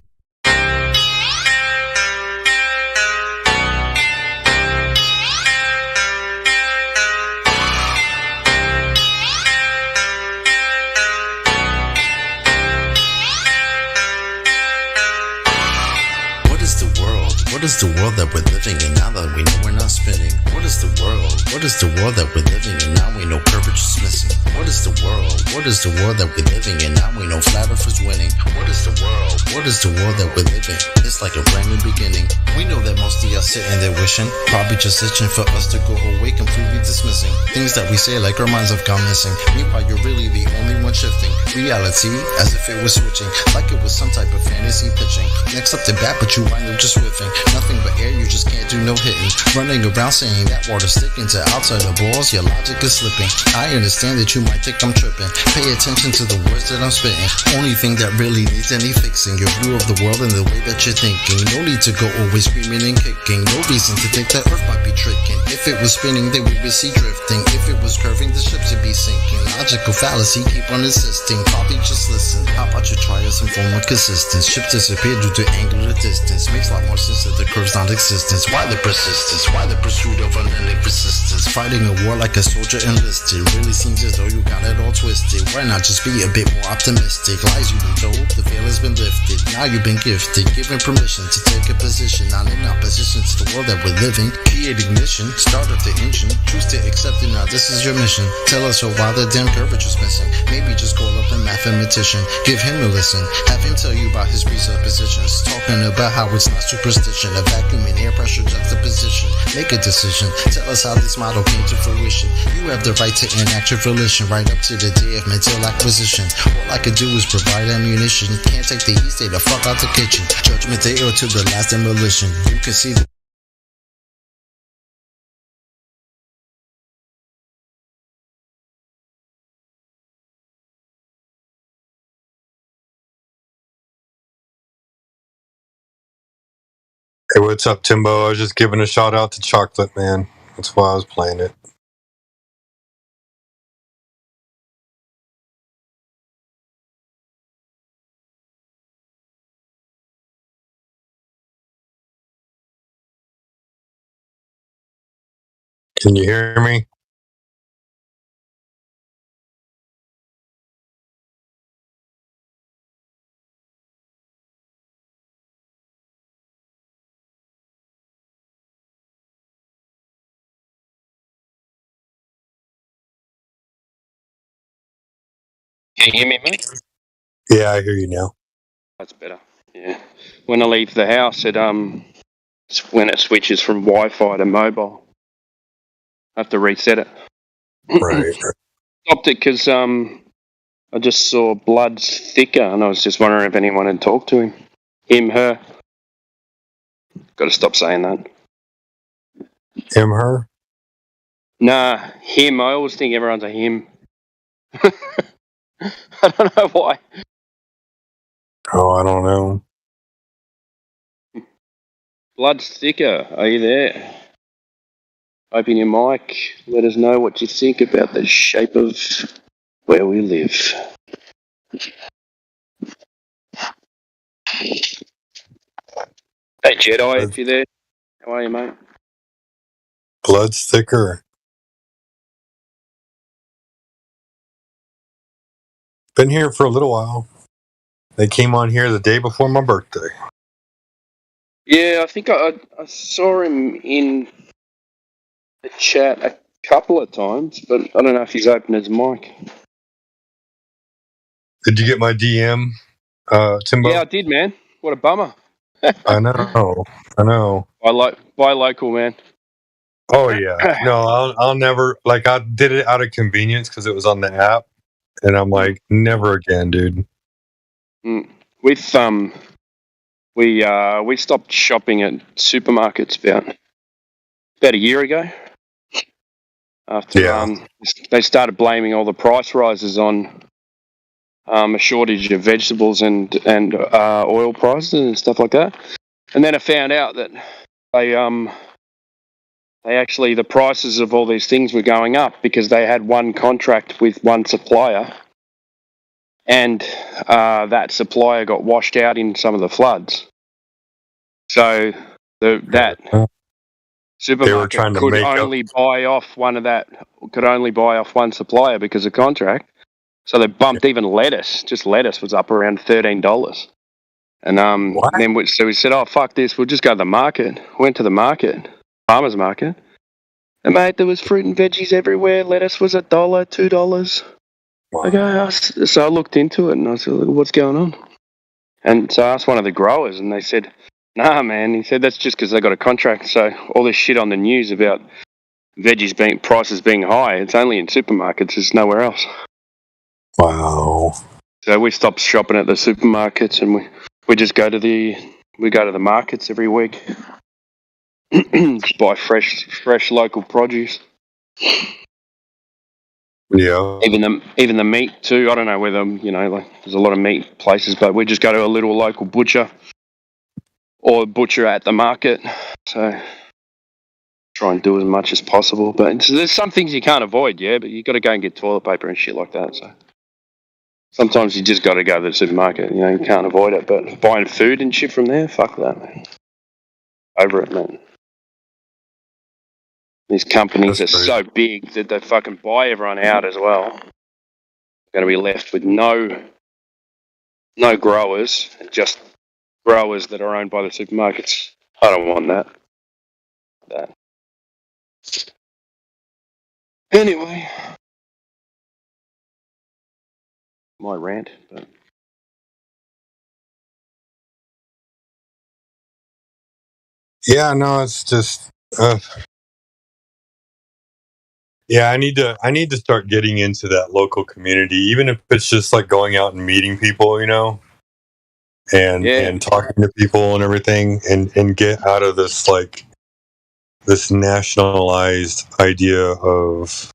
What is the world that we're living in now that we know we're not spinning? What is the world? What is the world that we're living in now we know curvature's missing? What is the world? What is the world that we're living in now we know flat earth is winning? What is the world? What is the world that we're living? It's like a brand new beginning. We know that most of y'all sitting there wishing, probably just itching for us to go away, completely dismissing things that we say like our minds have gone missing. Meanwhile, you're really the only one shifting reality as if it was switching, like it was some type of fantasy pitching. Next up to bat, but you wind up just whiffing. Nothing but air, you just can't do no hitting. Running around saying that water sticking to outside the balls, your logic is slipping. I understand that you might think I'm tripping. Pay attention to the words that I'm spitting. Only thing that really needs any fixing, your view of the world and the way that you're thinking. No need to go always screaming and kicking. No reason to think that Earth might be tricking. If it was spinning, then we would see drifting. If it was curving, the ships would be sinking. Logical fallacy, keep on insisting. Probably just listen. How about you try some form of consistence? Ships disappear due to angular distance. Makes a lot more sense that the curve proves non-existence. Why the persistence? Why the pursuit of unending resistance? Fighting a war like a soldier enlisted. Really seems as though you got it all twisted. Why not just be a bit more optimistic? Lies you've been told, the veil has been lifted. Now you've been gifted, given permission to take a position, not in opposition to the world that we're living. Key ignition, start up the engine. Choose to accept it now, this is your mission. Tell us why the damn curvature's missing. Maybe just call up a mathematician. Give him a listen. Have him tell you about his presuppositions. Talking about how it's not superstition. A vacuum and air pressure juxtaposition. Make a decision. Tell us how this model came to fruition. You have the right to enact your volition right up to the day of mental acquisition. All I could do is provide ammunition. Can't take the heat, stay the fuck out the kitchen. Judgment day or to the last demolition. You can see the Hey, what's up, Timbo? I was just giving a shout out to Chocolate, man. That's why I was playing it. Can you hear me? Can you hear me, mate? Yeah, I hear you now. That's better. Yeah. When I leave the house, it's when it switches from Wi-Fi to mobile. I have to reset it. Right. Stopped it because I just saw Blood's thicker, and I was just wondering if anyone had talked to him. Him, her. Got to stop saying that. Him, her? Nah, him. I always think everyone's a him. I don't know why. Oh, I don't know. Blood's thicker. Are you there? Open your mic. Let us know what you think about the shape of where we live. Hey, Jedi, if you're there. How are you, mate? Blood's thicker. Been here for a little while. They came on here the day before my birthday. Yeah, I think I saw him in the chat a couple of times, but I don't know if he's opened his mic. Did you get my DM, Timbo? Yeah, I did, man. What a bummer. I know. I know. Buy local, man. Oh yeah. No, I'll never. Like, I did it out of convenience because it was on the app, and I'm like, never again, dude. We stopped shopping at supermarkets about a year ago. After they started blaming all the price rises on a shortage of vegetables and oil prices and stuff like that. And then I found out that they actually, the prices of all these things were going up because they had one contract with one supplier, and that supplier got washed out in some of the floods. So that supermarket could only buy off one supplier because of contract. So they bumped even lettuce. Just lettuce was up around $13. And then we said, oh, fuck this. We'll just go to the market. Went to the market, farmer's market. And, mate, there was fruit and veggies everywhere. Lettuce was $1, $2. Wow. Okay, so I looked into it and I said, what's going on? And so I asked one of the growers and they said, nah, man. He said, that's just because they got a contract. So all this shit on the news about prices being high, it's only in supermarkets. It's nowhere else. Wow. So we stopped shopping at the supermarkets and we just go to the markets every week. Just buy fresh local produce. Yeah. Even the meat too. I don't know whether there's a lot of meat places, but we just go to a little local butcher or butcher at the market. So try and do as much as possible. But there's some things you can't avoid, yeah. But you got to go and get toilet paper and shit like that. So sometimes you just got to go to the supermarket. You can't avoid it. But buying food and shit from there, fuck that, man. over it, man. These companies are so big that they fucking buy everyone out as well. Going to be left with no growers, just growers that are owned by the supermarkets. I don't want that. Anyway, my rant. But Yeah, no, it's just. Yeah, I need to start getting into that local community, even if it's just like going out and meeting people, and talking to people and everything, and get out of this like this nationalized idea of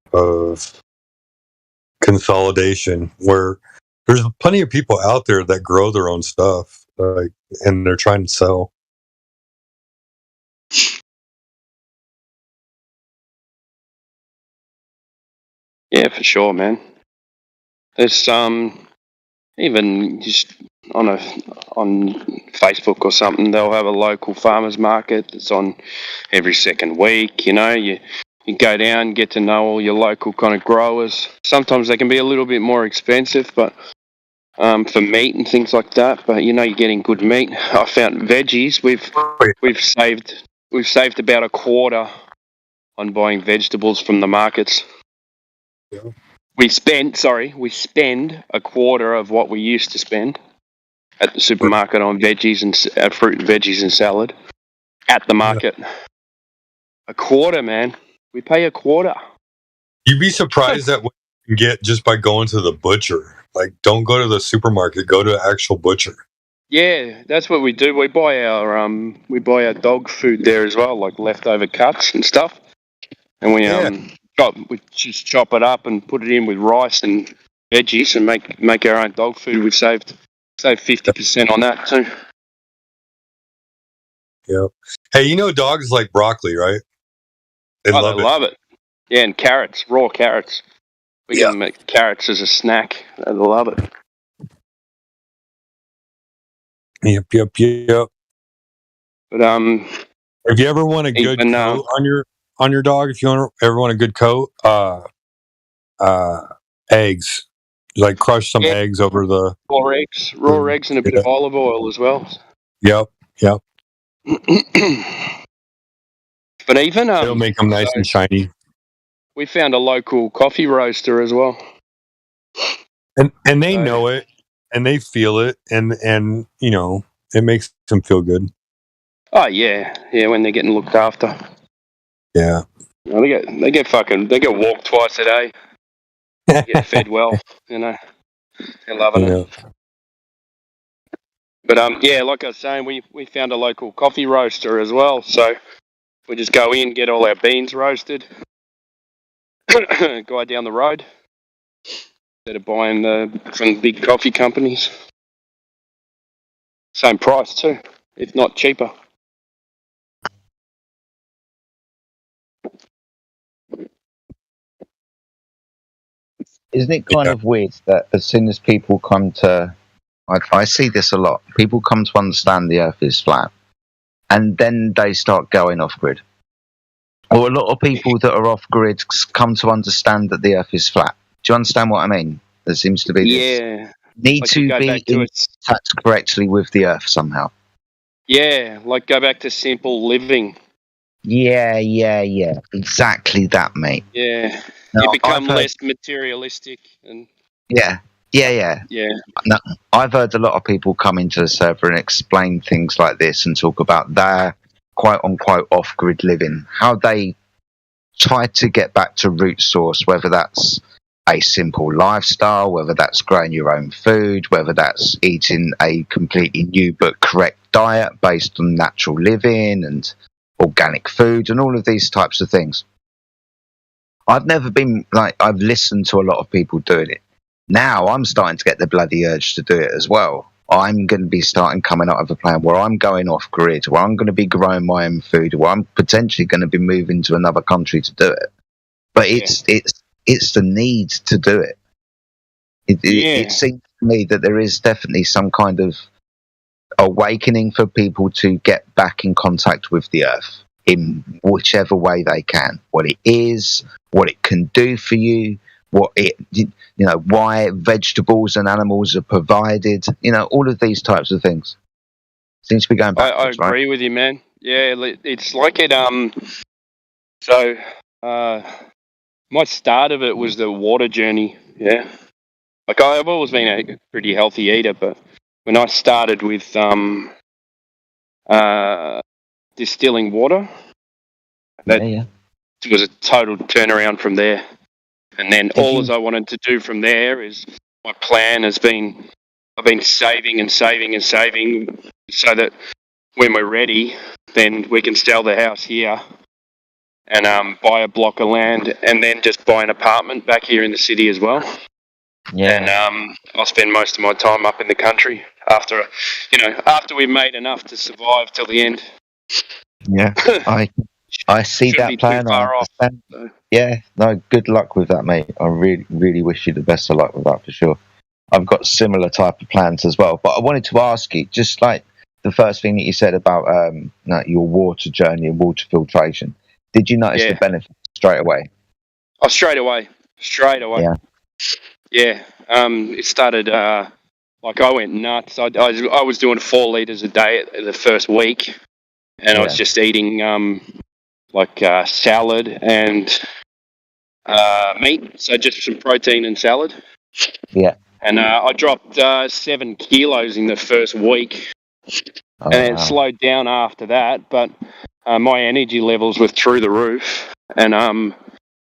consolidation, where there's plenty of people out there that grow their own stuff, like, and they're trying to sell. yeah, for sure, man. There's even just on Facebook or something, they'll have a local farmers market that's on every second week. You go down, get to know all your local kind of growers. Sometimes they can be a little bit more expensive, but for meat and things like that. But you're getting good meat. I found veggies. We've saved about a quarter on buying vegetables from the markets. Yeah. We spend a quarter of what we used to spend at the supermarket on veggies and fruit and veggies and salad at the market. Yeah. A quarter, man. We pay a quarter. You'd be surprised at what you can get just by going to the butcher. Like, don't go to the supermarket. Go to an actual butcher. Yeah, that's what we do. We buy our dog food there as well, like leftover cuts and stuff, and we just chop it up and put it in with rice and veggies and make our own dog food. We've saved 50% on that too. Yeah. Hey, dogs like broccoli, right? They love it. Yeah, and carrots, raw carrots. We can make carrots as a snack. They love it. Yep. But if you ever want a good coat on your dog, if you ever want a good coat, eggs. Like crush some eggs over the raw eggs and a bit of olive oil as well. Yep. But even it'll make them nice and shiny. We found a local coffee roaster as well, and they know it, and they feel it, and it makes them feel good. Oh yeah, when they're getting looked after. Yeah, they get walked twice a day. They get fed well, they're loving it. But like I was saying, we found a local coffee roaster as well, so we just go in, get all our beans roasted, go down the road instead of buying from big coffee companies. Same price too, if not cheaper. Isn't it kind of weird that as soon as people come to, I see this a lot, people come to understand the Earth is flat, and then they start going off grid. Or a lot of people that are off grid come to understand that the Earth is flat. Do you understand what I mean? There seems to be this need to be in touch correctly with the Earth somehow. Yeah, like go back to simple living. Yeah. Exactly that, mate. Yeah. You become less materialistic and Yeah. No, I've heard a lot of people come into the server and explain things like this and talk about their quote unquote off grid living, how they try to get back to root source, whether that's a simple lifestyle, whether that's growing your own food, whether that's eating a completely new but correct diet based on natural living and organic food and all of these types of things. I've never been I've listened to a lot of people doing it. Now I'm starting to get the bloody urge to do it as well. I'm going to be coming out of a plan where I'm going off grid, where I'm going to be growing my own food, where I'm potentially going to be moving to another country to do it. But it's the need to do it. It seems to me that there is definitely some kind of awakening for people to get back in contact with the earth in whichever way they can. What it is, what it can do for you, what it, why vegetables and animals are provided, all of these types of things. Seems to be going backwards, I agree with you, man. Yeah, it's like it. So, my start of it was the water journey. Yeah, like I've always been a pretty healthy eater, but when I started with distilling water, that was a total turnaround from there. And then all I wanted to do from there is my plan has been I've been saving and saving and saving so that when we're ready, then we can sell the house here and buy a block of land and then just buy an apartment back here in the city as well. Yeah. And I'll spend most of my time up in the country after we've made enough to survive till the end. Yeah, I see that plan. I understand. Yeah, no, good luck with that, mate. I really, really wish you the best of luck with that for sure. I've got similar type of plans as well. But I wanted to ask you, just like the first thing that you said about your water journey and water filtration, did you notice the benefits straight away? Oh, straight away. Yeah. It started like I went nuts. I was doing 4 liters a day the first week, and I was just eating salad and meat, so just some protein and salad. Yeah. And I dropped 7 kilos in the first week, and it slowed down after that. But my energy levels were through the roof, and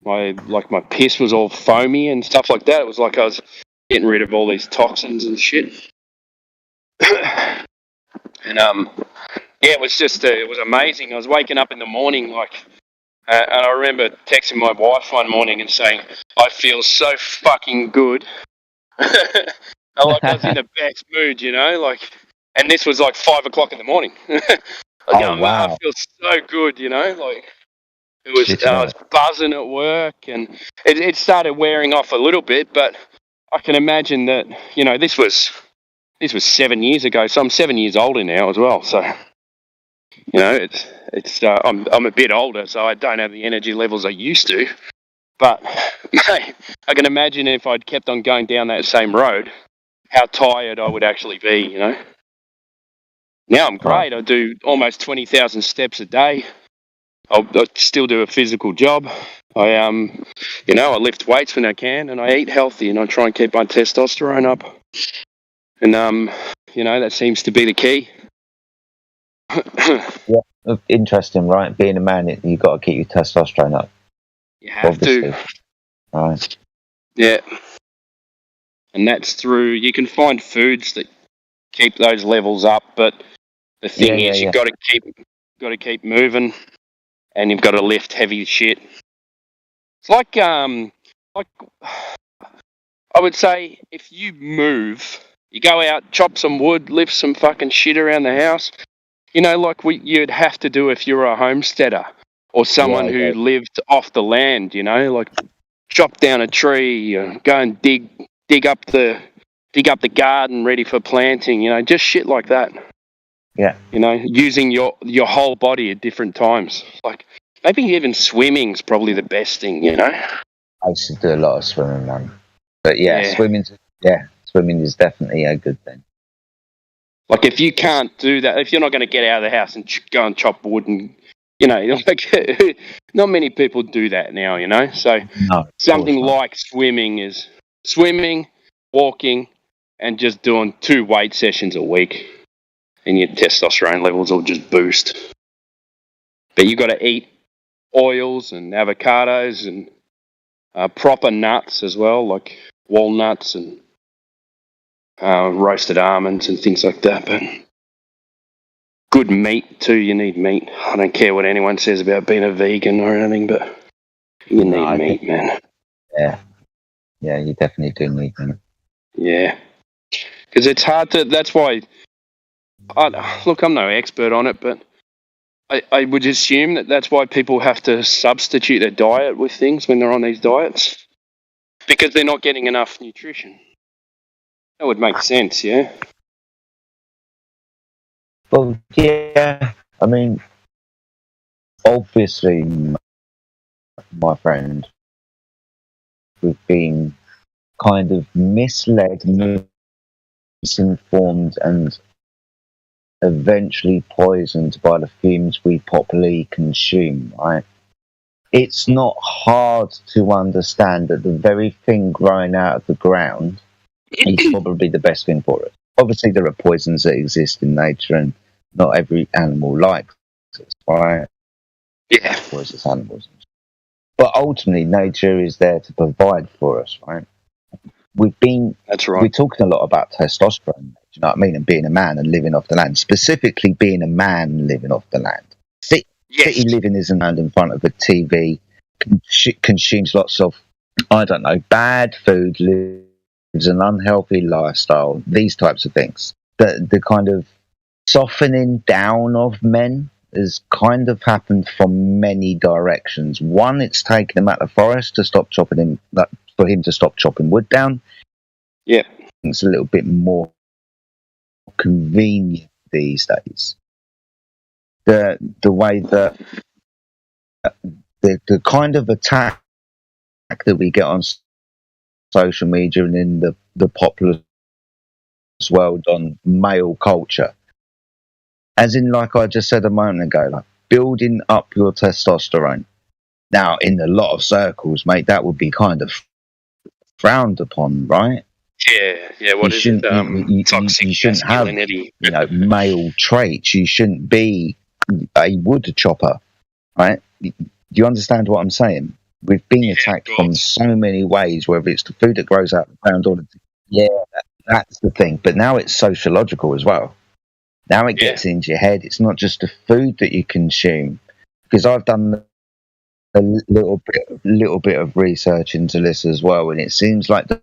my piss was all foamy and stuff like that. It was like I was getting rid of all these toxins and shit. And it was amazing. I was waking up in the morning and I remember texting my wife one morning and saying, I feel so fucking good. I was in the best mood, and this was like 5 o'clock in the morning. I feel so good, it was, I was buzzing at work, and it started wearing off a little bit, but I can imagine that, this was 7 years ago, so I'm 7 years older now as well. So, I'm a bit older, so I don't have the energy levels I used to. But mate, I can imagine if I'd kept on going down that same road, how tired I would actually be. Now I'm great. I do almost 20,000 steps a day. I still do a physical job. I lift weights when I can, and I eat healthy, and I try and keep my testosterone up. And that seems to be the key. Yeah, interesting, right? Being a man, you got to keep your testosterone up. You have to. Right. Yeah. And that's through. You can find foods that keep those levels up, but the thing is, you've got to keep moving, and you've got to lift heavy shit. It's like I would say, if you move, you go out, chop some wood, lift some fucking shit around the house, you'd have to do if you were a homesteader or someone who lived off the land, like chop down a tree, go and dig up the garden ready for planting, just shit like that. Yeah. Using your whole body at different times. Like maybe even swimming's probably the best thing, I used to do a lot of swimming, man. But swimming is definitely a good thing. Like if you can't do that, if you're not going to get out of the house and go and chop wood and, not many people do that now, So something like swimming is swimming, walking, and just doing 2 weight sessions a week, and your testosterone levels will just boost. But you got to eat oils and avocados and proper nuts as well, like walnuts and roasted almonds and things like that. But good meat too. You need meat. I don't care what anyone says about being a vegan or anything, but you need meat, man. Yeah, you definitely do need meat. Yeah, because it's hard to. That's why. Look, I'm no expert on it, but I would assume that's why people have to substitute their diet with things when they're on these diets, because they're not getting enough nutrition. That would make sense, yeah. Well, yeah, I mean, obviously, my friend, we've been kind of misled, misinformed, and eventually poisoned by the fumes we popularly consume, right? It's not hard to understand that the very thing growing out of the ground is probably the best thing for us. Obviously, there are poisons that exist in nature, and not every animal likes us, right? Yeah. Poisonous animals. But ultimately, nature is there to provide for us, right? That's right. We're talking a lot about testosterone, you know what I mean, and being a man and living off the land, specifically being a man living off the land. City living isn't around in front of a TV, consumes lots of, I don't know, bad food, lives an unhealthy lifestyle, these types of things. The kind of softening down of men has kind of happened from many directions. One, it's taken him out of the forest to stop chopping him, for him to stop chopping wood down. Yeah. It's a little bit more convenient these days. The way that the kind of attack that we get on social media and in the popular world on male culture, as in, like I just said a moment ago, like building up your testosterone. Now, in a lot of circles, mate, that would be kind of frowned upon, right? Yeah. What is it? Toxic you shouldn't have, masculinity. male traits. You shouldn't be a wood chopper, right? Do you understand what I'm saying? We've been attacked from so many ways, whether it's the food that grows out of the ground or that's the thing. But now it's sociological as well. Now it gets into your head. It's not just the food that you consume, because I've done a little bit of research into this as well, and it seems like the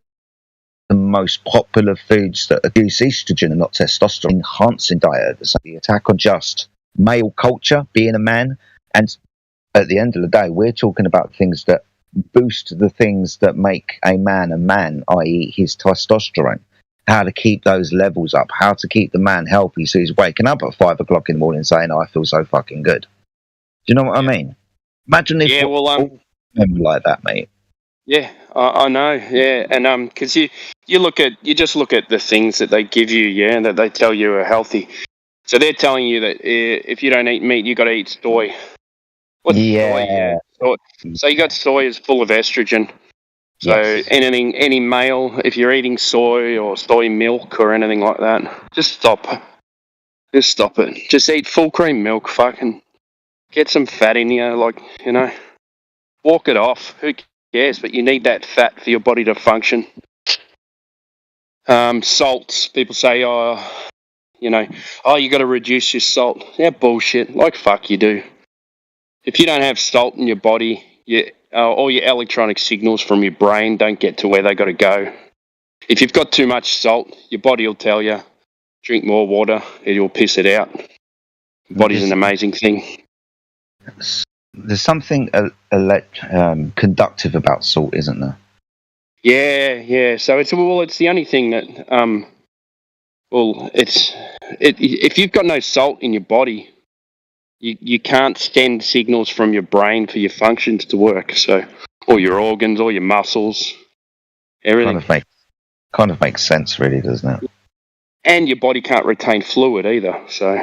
most popular foods that produce estrogen and not testosterone enhancing diet. So the attack on just male culture, being a man, and at the end of the day, we're talking about things that boost the things that make a man, i.e. his testosterone. How to keep those levels up, how to keep the man healthy so he's waking up at 5 o'clock in the morning saying, I feel so fucking good. Do you know what I mean? Imagine if men like that, mate. Yeah, I know. Yeah, and because you just look at the things that they give you, yeah, that they tell you are healthy. So they're telling you that if you don't eat meat, you got to eat soy. What's soy? Yeah. So you got soy is full of estrogen. So any male, if you're eating soy or soy milk or anything like that, just stop. Just stop it. Just eat full cream milk. Fucking get some fat in you, walk it off. Who cares? But you need that fat for your body to function. Salts. People say, you got to reduce your salt. Yeah, bullshit. Like fuck you do. If you don't have salt in your body, all your electronic signals from your brain don't get to where they got to go. If you've got too much salt, your body will tell you, drink more water, it'll piss it out. Your body's an amazing thing. There's something conductive about salt, isn't there? Yeah. So it's the only thing that if you've got no salt in your body, you can't send signals from your brain for your functions to work. So all your organs, all your muscles, everything. Kind of makes sense, really, doesn't it? And your body can't retain fluid either. So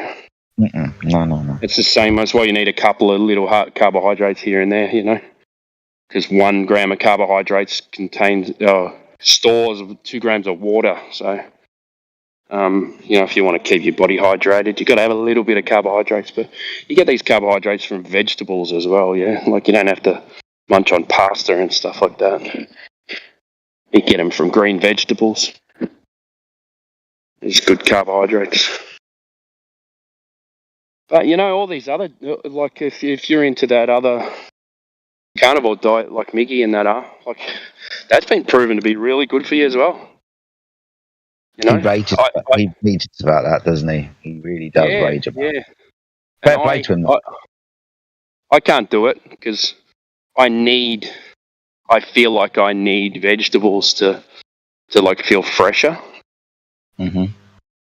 no. It's the same. That's why you need a couple of little carbohydrates here and there, because 1 gram of carbohydrates contains stores of 2 grams of water. So, if you want to keep your body hydrated, you've got to have a little bit of carbohydrates. But you get these carbohydrates from vegetables as well, yeah? Like you don't have to munch on pasta and stuff like that. You get them from green vegetables. It's good carbohydrates. But, all these other, like if you're into that other carnivore diet like Mickey and that that's been proven to be really good for you as well. He rages about that, doesn't he? He really does rage about it. Fair play to him, though. I can't do it because I feel like I need vegetables to feel fresher. Mm-hmm.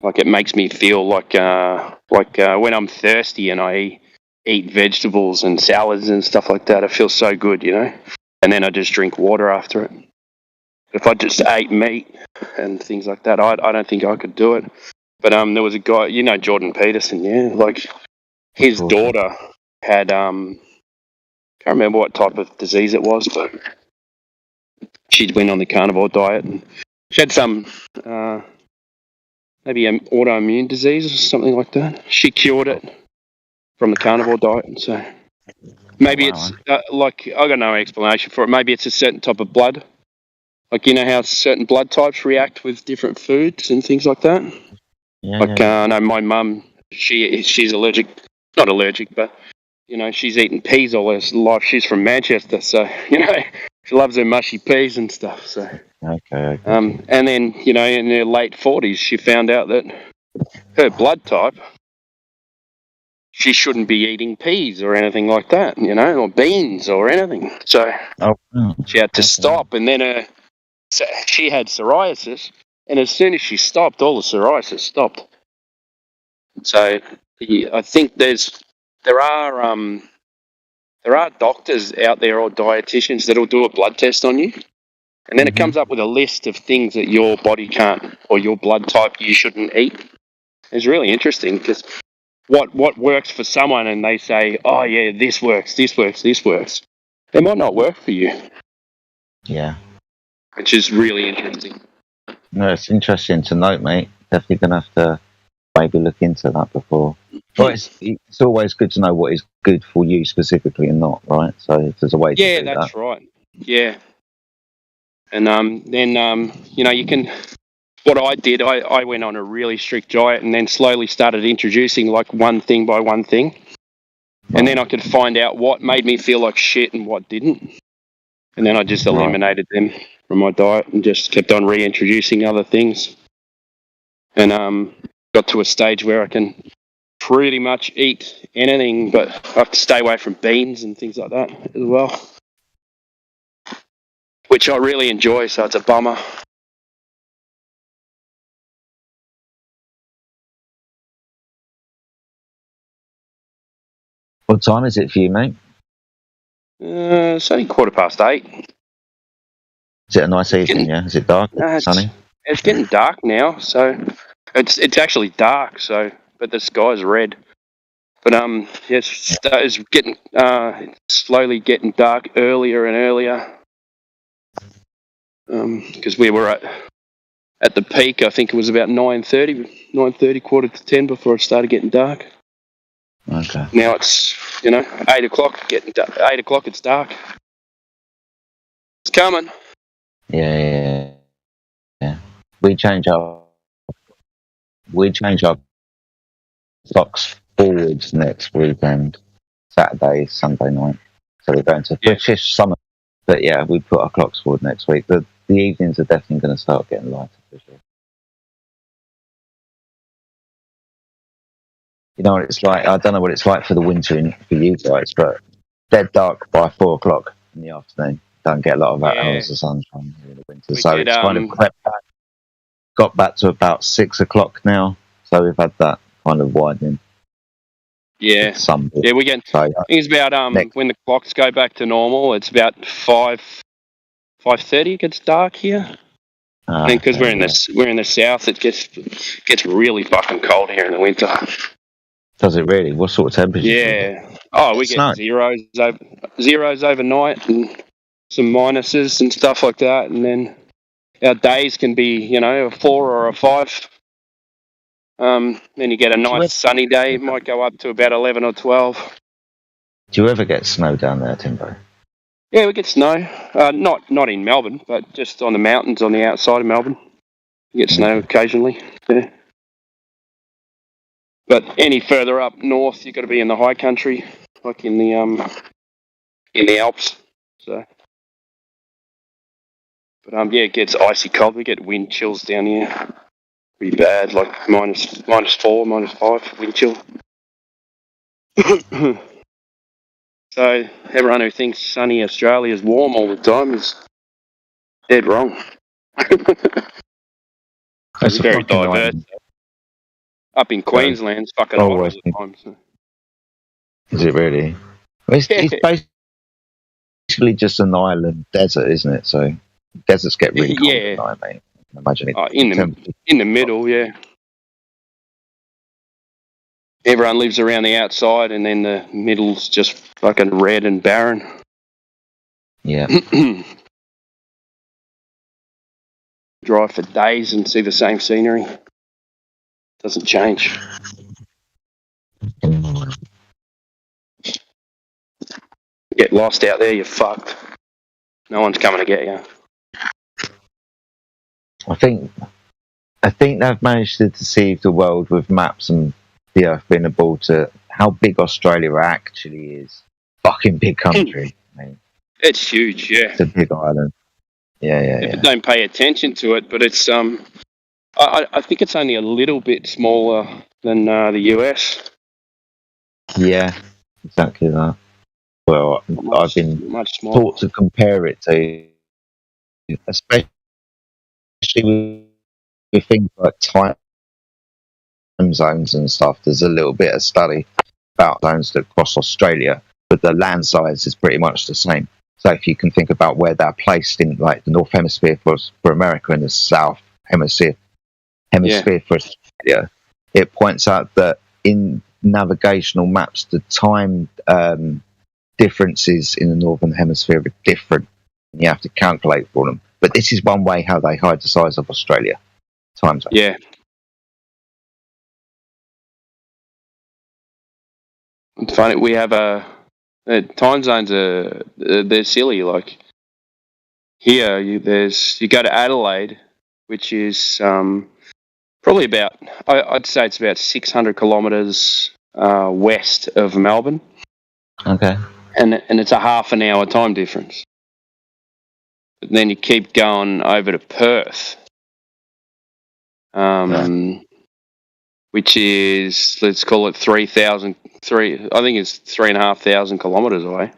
Like it makes me feel like when I'm thirsty and I eat vegetables and salads and stuff like that, it feels so good, you know. And then I just drink water after it. If I just ate meat and things like that, I don't think I could do it. But there was a guy, you know, Jordan Peterson, yeah, like his daughter had can't remember what type of disease it was, but she went on the carnivore diet and she had some maybe an autoimmune disease or something like that. She cured it from the carnivore diet, so maybe it's like I got no explanation for it. Maybe it's a certain type of blood. Like, you know how certain blood types react with different foods and things like that? I know my mum, she's allergic, not allergic, but, you know, she's eaten peas all her life. She's from Manchester, so, you know, she loves her mushy peas and stuff, so. Okay. And then, you know, in her late 40s, she found out that her blood type, she shouldn't be eating peas or anything like that, you know, or beans or anything. So she had to stop, and then she had psoriasis, and as soon as she stopped, all the psoriasis stopped. So I think there are doctors out there or dietitians that'll do a blood test on you, and then it comes up with a list of things that your body can't, or your blood type you shouldn't eat. It's really interesting because what works for someone, and they say, oh yeah, this works, it might not work for you. Yeah. Which is really interesting. No, it's interesting to note, mate. Definitely gonna have to maybe look into that before. But it's always good to know what is good for you specifically and not, right? So if there's a way to do that. Yeah, that's right. Yeah. And then you know, you can. What I did, I went on a really strict diet and then slowly started introducing like one thing by one thing, and then I could find out what made me feel like shit and what didn't, and then I just eliminated them from my diet and just kept on reintroducing other things, and got to a stage where I can pretty much eat anything, but I have to stay away from beans and things like that as well, which I really enjoy, so it's a bummer. What time is it for you, mate? It's only 8:15. Is it a nice evening, yeah? Is it dark? Sunny? It's getting dark now, so it's actually dark, so but the sky's red. But it's getting it's slowly getting dark earlier and earlier. Because we were at the peak, I think it was about 9:30, quarter to 10 before it started getting dark. Okay. Now it's 8 o'clock. 8 o'clock, it's dark. It's coming. Yeah. We change our clocks forwards next weekend, Saturday, Sunday night. So we're going to British summer. But yeah, we put our clocks forward next week. The evenings are definitely going to start getting lighter for sure. You know what it's like? I don't know what it's like for the winter for you guys, but dead dark by 4 o'clock in the afternoon. Don't get a lot of hours of sunshine in the winter. So it's kind of crept back. Got back to about 6 o'clock now. So we've had that kind of widening. Yeah. We get. I think it's about when the clocks go back to normal. It's about 5:30. It gets dark here. Because we're in the south, it gets really fucking cold here in the winter. Does it really? What sort of temperature? Yeah. Oh, we get zeros overnight and some minuses and stuff like that, and then our days can be a 4 or a 5. Then you get a nice sunny day. It might go up to about 11 or 12. Do you ever get snow down there, Timbo? Yeah, we get snow. Not in Melbourne, but just on the mountains on the outside of Melbourne. You get snow occasionally. Yeah. But any further up north, you've got to be in the high country, like in the Alps. So, but it gets icy cold. We get wind chills down here. Pretty bad, like -4, -5 wind chill. So everyone who thinks sunny Australia is warm all the time is dead wrong. It's very diverse. Up in Queensland, it's fucking hot all the time. So. Is it really? Well, it's basically just an island desert, isn't it? So deserts get really cold at night, mate. I imagine it. In the middle, yeah. Everyone lives around the outside, and then the middle's just fucking red and barren. Yeah. Drive for days and see the same scenery. Doesn't change. Get lost out there, you're fucked. No one's coming to get you. I think they've managed to deceive the world with maps and the Earth being able to how big Australia actually is. Fucking big country. It's huge, yeah. It's a big island. Yeah. People don't pay attention to it, but it's I think it's only a little bit smaller than the US. Yeah, exactly that. Well, I've been taught to compare it to, especially with things like time zones and stuff. There's a little bit of study about zones that cross Australia, but the land size is pretty much the same. So if you can think about where they're placed in, like the North Hemisphere for America and the South Hemisphere for Australia, it points out that in navigational maps, the time differences in the Northern Hemisphere are different. And you have to calculate for them. But this is one way how they hide the size of Australia. Time zone. Yeah. It's funny. We have time zones they're silly. Like here, you go to Adelaide, which is probably about I'd say it's about 600 kilometres west of Melbourne. Okay. And it's a half an hour time difference. But then you keep going over to Perth, which is, let's call it 3,500 kilometres away.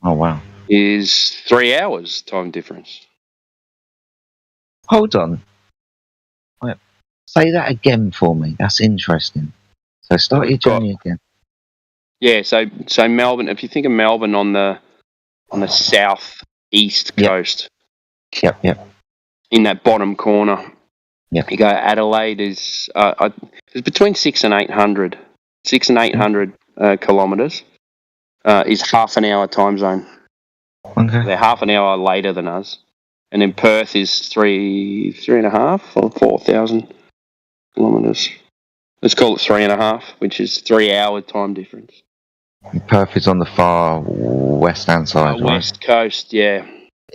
Oh, wow. Is 3 hours time difference. Hold on. Wait, say that again for me. That's interesting. So start your journey again. Yeah, so Melbourne, if you think of Melbourne on the southeast coast. Yep. In that bottom corner. Yep. You go Adelaide is it's between 600 and 800 kilometres is half an hour time zone. Okay. They're half an hour later than us. And then Perth is 3.5 or 4,000 kilometres. Let's call it 3.5, which is 3 hour time difference. Perth is on the far west-hand side, right? West coast, yeah.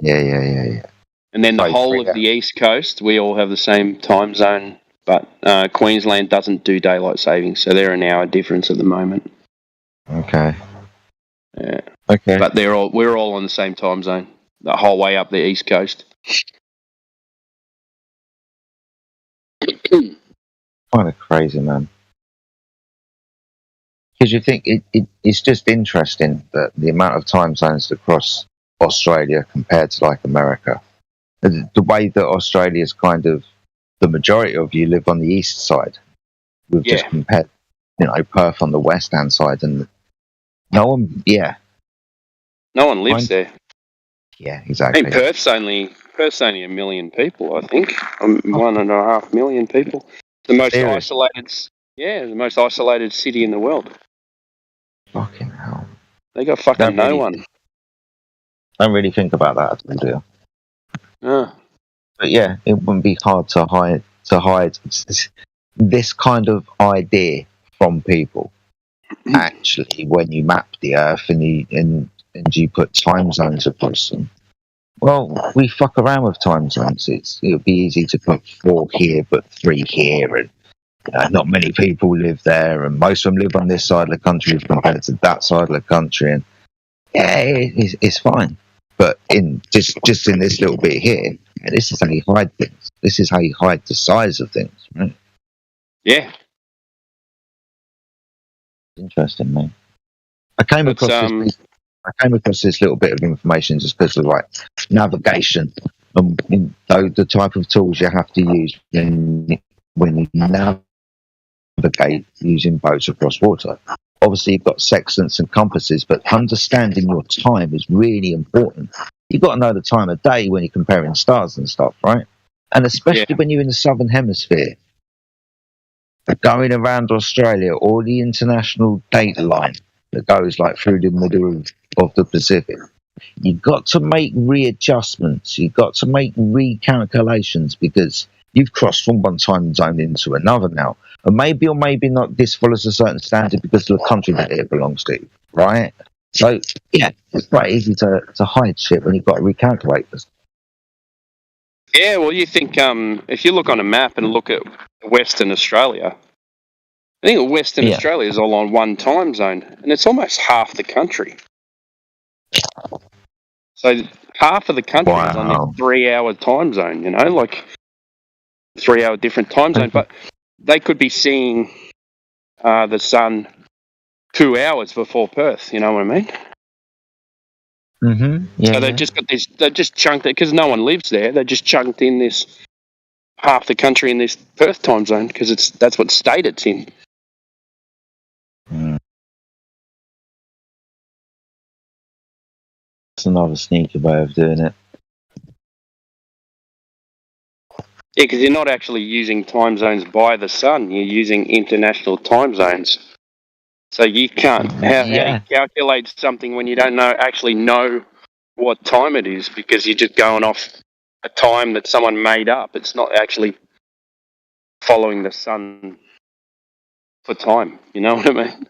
Yeah. And then the whole of the east coast, we all have the same time zone, but Queensland doesn't do daylight savings, so they're an hour difference at the moment. Okay. Yeah. Okay. But we're all on the same time zone, the whole way up the east coast. Kind of crazy, man. Because you think it's just interesting that the amount of time zones across Australia compared to like America. The way that Australia is kind of, the majority of you live on the east side. We've just compared, Perth on the west hand side, and no one lives there. Yeah, exactly. I mean, Perth's only 1 million people, I think. 1.5 million people. The most isolated. Yeah, the most isolated city in the world. Fucking hell. They got fucking no one. Don't really think about that at all, do you? But yeah, it wouldn't be hard to hide this kind of idea from people. Actually, when you map the Earth and you put time zones across them. Well, we fuck around with time zones. It would be easy to put 4 here, but 3 here, and not many people live there, and most of them live on this side of the country compared to that side of the country, and it's fine. But in just in this little bit here, this is how you hide things. This is how you hide the size of things, right? Yeah. Interesting, man. I came across this little bit of information just because of like navigation and the type of tools you have to use when you navigate navigate using boats across water. Obviously, you've got sextants and compasses, but understanding your time is really important. You've got to know the time of day when you're comparing stars and stuff, right? And especially when you're in the southern hemisphere, going around Australia or the international data line that goes like through the middle of the Pacific. You've got to make readjustments. You've got to make recalculations because you've crossed from one time zone into another now. And maybe or maybe not this follows a certain standard because of the country that it belongs to, right? So, yeah, it's quite easy to hide shit when you've got to recalculate this. Yeah, well, you think if you look on a map and look at Western Australia, I think Western Australia is all on one time zone, and it's almost half the country. So half of the country is on this 3-hour time zone, you know, like 3-hour different time zone. But they could be seeing the sun 2 hours before Perth, you know what I mean? Mm-hmm. Yeah, so they've just got this, they've just chunked it, because no one lives there, they just chunked in this half the country in this Perth time zone, because that's what state it's in. That's another sneaky way of doing it. Yeah, because you're not actually using time zones by the sun, you're using international time zones. So you can't, how do you calculate something when you don't actually know what time it is, because you're just going off a time that someone made up. It's not actually following the sun for time, you know what I mean?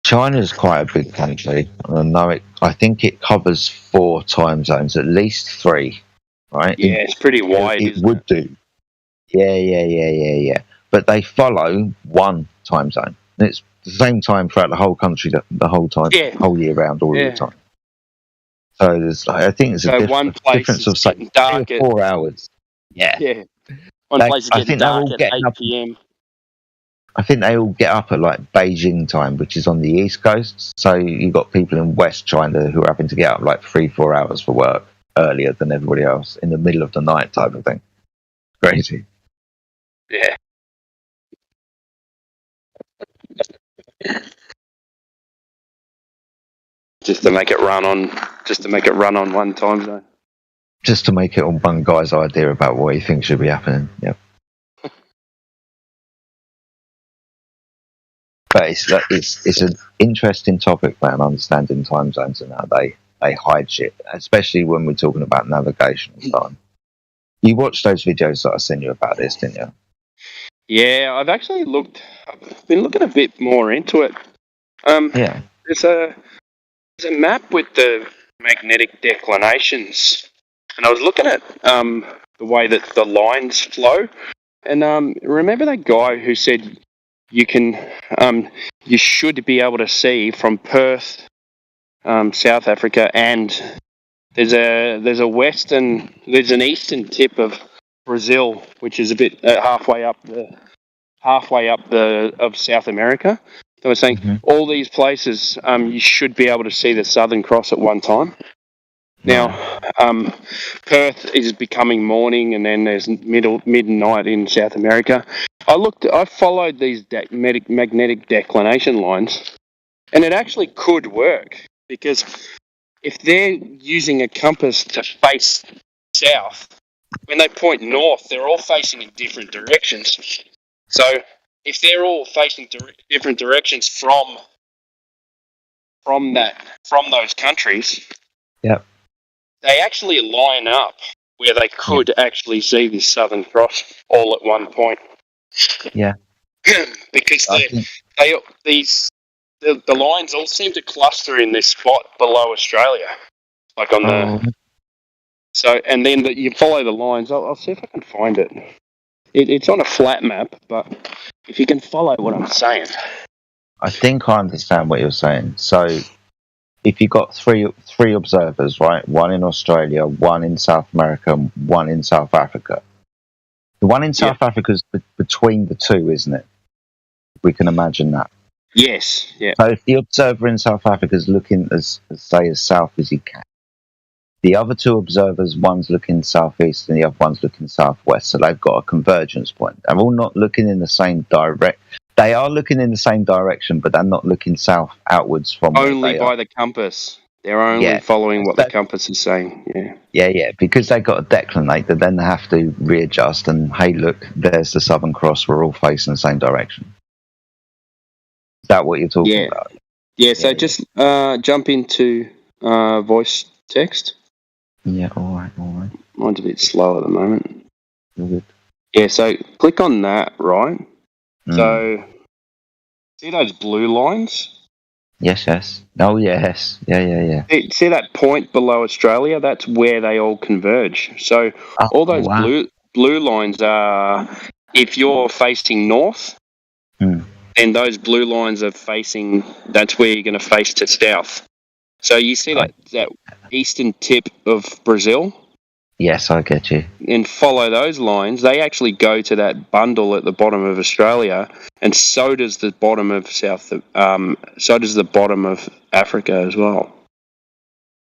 China's quite a big country. I think it covers 4 time zones, at least 3, right? Yeah, it's pretty wide, it would do. Yeah. But they follow one time zone. And it's the same time throughout the whole country, the whole time, whole year round, all the time. So there's, I think there's a difference of say 3 or 4 hours. Yeah. One place is getting dark at 8 p.m. I think they all get up at like Beijing time, which is on the East Coast. So you've got people in West China who are having to get up like 3-4 hours for work earlier than everybody else in the middle of the night type of thing. Crazy. Yeah. Just to make it run on one time zone. Just to make it on one guy's idea about what he thinks should be happening. Yep. But it's an interesting topic, man, understanding time zones and how they hide shit, especially when we're talking about navigation and time. You watched those videos that I sent you about this, didn't you? Yeah, I've been looking a bit more into it. There's a map with the magnetic declinations, and I was looking at the way that the lines flow, and remember that guy who said you should be able to see from Perth, South Africa, and there's an eastern tip of Brazil, which is a bit halfway up of South America. So I was saying all these places, you should be able to see the Southern Cross at one time. Now, Perth is becoming morning, and then there's midnight in South America. I followed these magnetic declination lines, and it actually could work, because if they're using a compass to face south, when they point north, they're all facing in different directions. So if they're all facing different directions from those countries, they actually line up where they could actually see this Southern Cross all at one point. Yeah. Because the lines all seem to cluster in this spot below Australia, like on the. So, and then you follow the lines. I'll see if I can find it. It's on a flat map, but if you can follow what I'm saying. I think I understand what you're saying. So, if you've got three observers, right? One in Australia, one in South America, and one in South Africa. The one in South Africa is between the two, isn't it? We can imagine that. Yes. Yeah. So if the observer in South Africa is looking as south as he can, The other two observers, one's looking southeast and the other one's looking southwest, so they've got a convergence point. They're all not looking in the same direct. They are looking in the same direction, but they're not looking south outwards from only by the compass. They're only following what the compass is saying. Yeah, because they got a declinator, then they have to readjust. And hey, look, there's the Southern Cross. We're all facing the same direction. Is that what you're talking about? Yeah. So just jump into voice text. Yeah, all right. Mine's a bit slow at the moment. Good. Yeah, so click on that, right? So, see those blue lines? Yes. Oh, yes. Yeah. See that point below Australia? That's where they all converge. So, all those blue lines are, if you're facing north, then those blue lines are facing, that's where you're going to face to south. So, you see that eastern tip of Brazil? Yes, I get you. And follow those lines. They actually go to that bundle at the bottom of Australia, and so does the bottom of so does the bottom of Africa as well.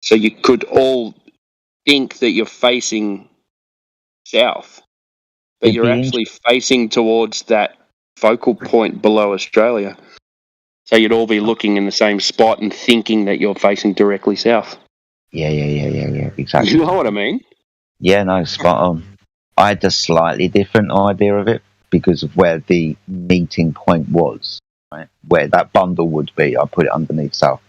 So you could all think that you're facing south, but you're actually facing towards that focal point below Australia. So you'd all be looking in the same spot and thinking that you're facing directly south. Yeah, exactly. You know what I mean? Yeah, no, spot on. I had a slightly different idea of it because of where the meeting point was, right? Where that bundle would be. I put it underneath South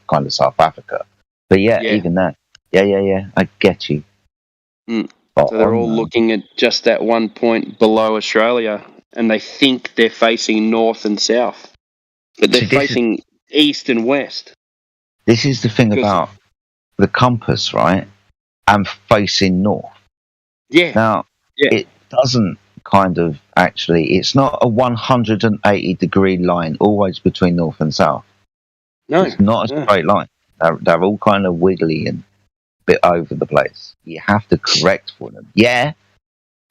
Africa. But even that. Yeah, I get you. So they're all looking at just that one point below Australia, and they think they're facing north and south. But they're facing east and west. This is the thing about the compass, right? I'm facing north. Yeah. Now, it doesn't it's not a 180 degree line always between north and south. No. It's not a straight line. They're all kind of wiggly and a bit over the place. You have to correct for them. Yeah,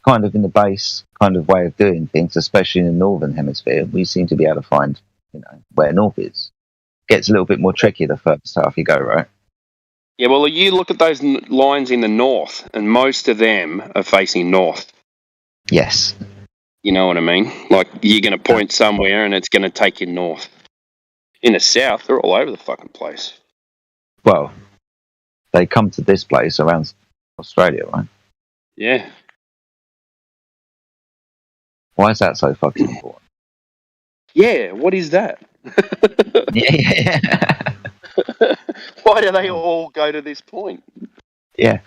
kind of in the base kind of way of doing things, especially in the northern hemisphere. We seem to be able to find, where north is. Gets a little bit more tricky the further south you go, right? Yeah, well, you look at those lines in the north, and most of them are facing north. Yes. You know what I mean? Like, you're going to point somewhere, and it's going to take you north. In the south, they're all over the fucking place. Well, they come to this place around Australia, right? Yeah. Why is that so fucking important? Yeah, what is that? Yeah. Why do they all go to this point? Yeah.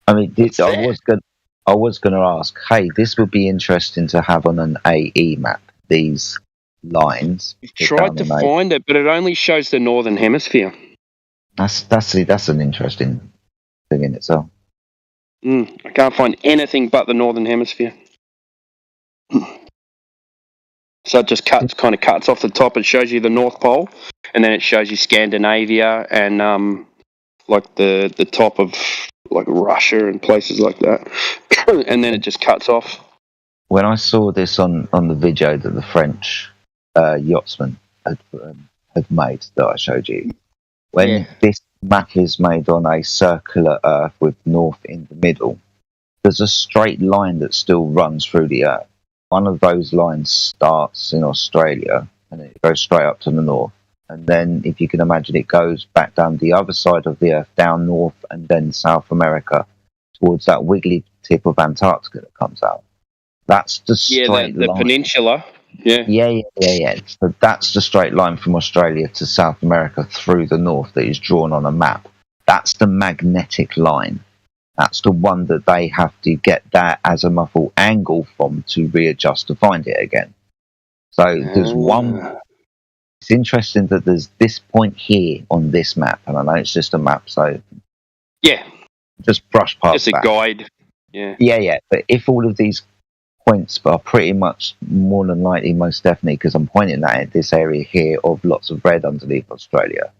I mean, I was going to ask, hey, this would be interesting to have on an AE map, these lines. We've tried to find it, but it only shows the northern hemisphere. That's an interesting thing in itself. I can't find anything but the northern hemisphere. So it just kind of cuts off the top. It shows you the North Pole, and then it shows you Scandinavia and like the top of like Russia and places like that, and then it just cuts off. When I saw this on the video that the French yachtsman had made that I showed you, when this map is made on a circular Earth with north in the middle, there's a straight line that still runs through the Earth. One of those lines starts in Australia and it goes straight up to the north. And then, if you can imagine, it goes back down the other side of the Earth, down north and then South America, towards that wiggly tip of Antarctica that comes out. That's the straight line. The peninsula. Yeah. So that's the straight line from Australia to South America through the north that is drawn on a map. That's the magnetic line. That's the one that they have to get that azimuthal angle from to readjust to find it again. So there's one. It's interesting that there's this point here on this map, and I know it's just a map, so just brush past that. It's a guide. Yeah. But if all of these points are pretty much more than likely, most definitely, because I'm pointing at this area here of lots of red underneath Australia.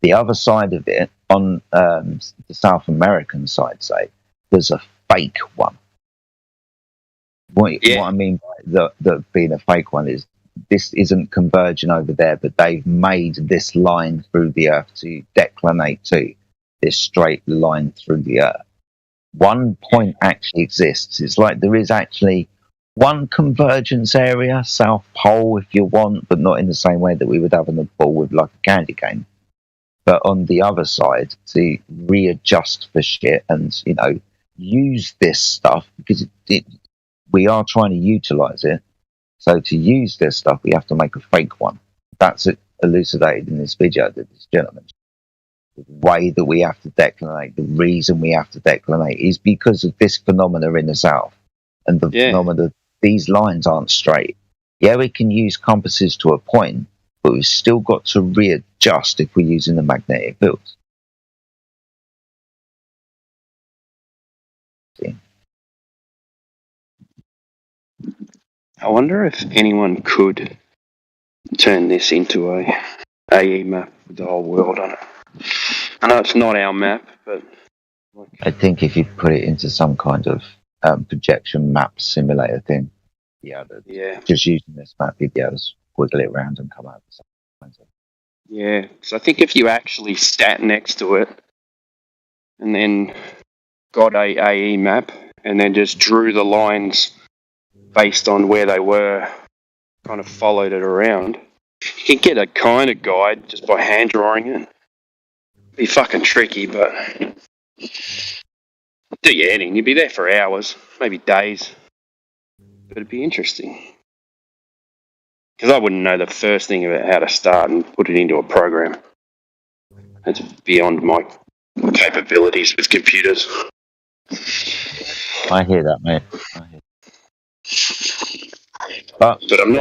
The other side of it, on the South American side, say, there's a fake one. What I mean by the being a fake one is this isn't converging over there, but they've made this line through the Earth to declinate to. this straight line through the Earth. One point actually exists. It's like there is actually one convergence area, South Pole if you want, but not in the same way that we would have on the ball with like a candy cane. But on the other side, to readjust for shit and, you know, use this stuff, because we are trying to utilize it. So to use this stuff, we have to make a fake one. That's elucidated in this video that this gentleman. The way that we have to declinate, the reason we have to declinate is because of this phenomena in the South. And the phenomena, these lines aren't straight. Yeah, we can use compasses to a point, but we've still got to readjust if we're using the magnetic fields. See? I wonder if anyone could turn this into a AE map with the whole world on it. I know it's not our map, but I think if you put it into some kind of projection map simulator thing, just using this map, you'd be able to wiggle it around and come out with something. yeah. So I think if you actually sat next to it and then got a AE map and then just drew the lines based on where they were, kind of followed it around, you can get a kind of guide just by hand drawing it. Be fucking tricky, but do your editing. You'd be there for hours, maybe days, but it'd be interesting. Because I wouldn't know the first thing about how to start and put it into a program. It's beyond my capabilities with computers. I hear that, mate. But I'm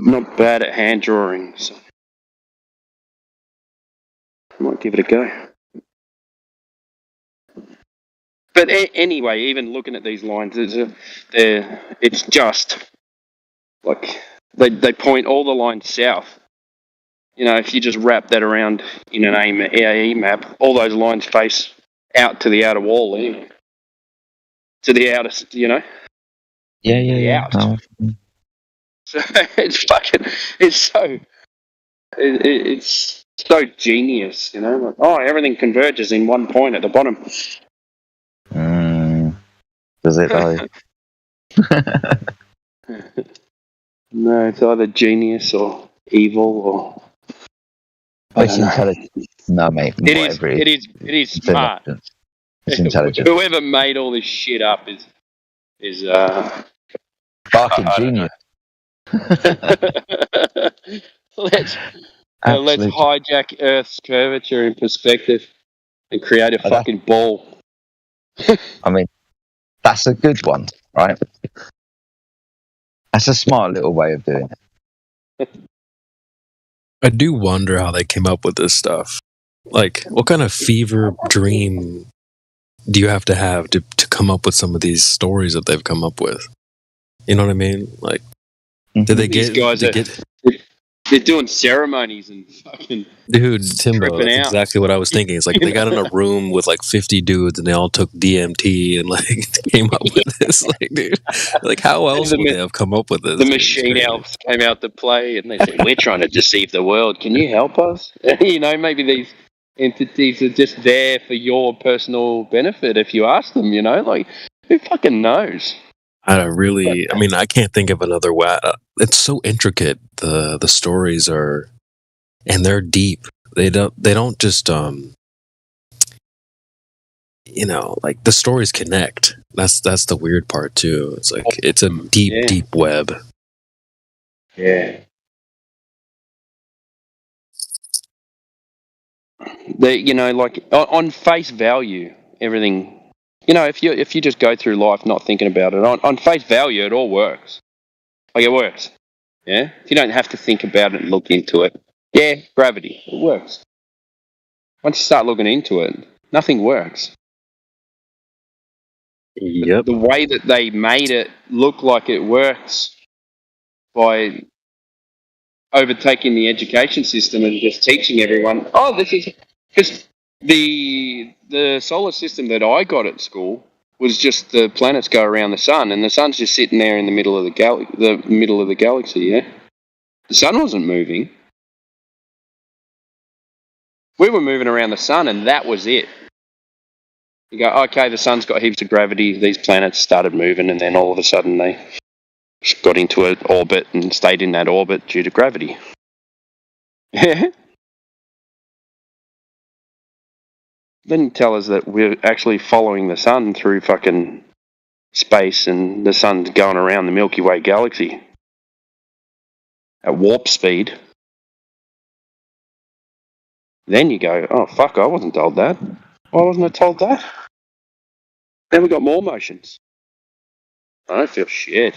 not bad at hand drawing, so I might give it a go. But anyway, even looking at these lines, it's just like they point all the lines south. You know, if you just wrap that around in an AE map, all those lines face out to the outer wall, anyway. To the outer, you know. Yeah. Out. So it's so genius, you know. Like, oh, everything converges in one point at the bottom. Does it though? No, it's either genius or evil or. It's intelligent. No, mate. It is smart. It's intelligent. Whoever made all this shit up is fucking genius. Let's hijack Earth's curvature in perspective and create a fucking ball. I mean, that's a good one, right? That's a smart little way of doing it. I do wonder how they came up with this stuff. Like, what kind of fever dream do you have to come up with some of these stories that they've come up with? You know what I mean? Like, did they these guys they're doing ceremonies and fucking dude, Timbo, that's out. exactly what I was thinking. It's like they got in a room with like 50 dudes and they all took DMT and like came up with this. Like, dude, like how else would they have come up with this? The machine elves came out to play and they said, "We're trying to deceive the world. Can you help us?" You know, maybe these entities are just there for your personal benefit if you ask them. You know, like who fucking knows? I mean, I can't think of another way. It's so intricate. The stories are, and they're deep. They don't just you know, like the stories connect. That's the weird part too. It's like it's a deep web. Yeah. They, you know, like on face value, everything. You know, if you just go through life not thinking about it, on face value, it all works. Like it works. Yeah? If you don't have to think about it and look into it. Yeah, gravity. It works. Once you start looking into it, nothing works. Yep. The way that they made it look like it works by overtaking the education system and just teaching everyone, this is... Because the solar system that I got at school was just the planets go around the sun, and the sun's just sitting there in the middle of the galaxy. Yeah, the sun wasn't moving. We were moving around the sun, and that was it. You go, okay, the sun's got heaps of gravity. These planets started moving, and then all of a sudden they got into an orbit and stayed in that orbit due to gravity. Then you tell us that we're actually following the sun through fucking space, and the sun's going around the Milky Way galaxy at warp speed. Then you go, oh fuck, I wasn't told that. Why wasn't I told that? Then we got more motions. I don't feel shit.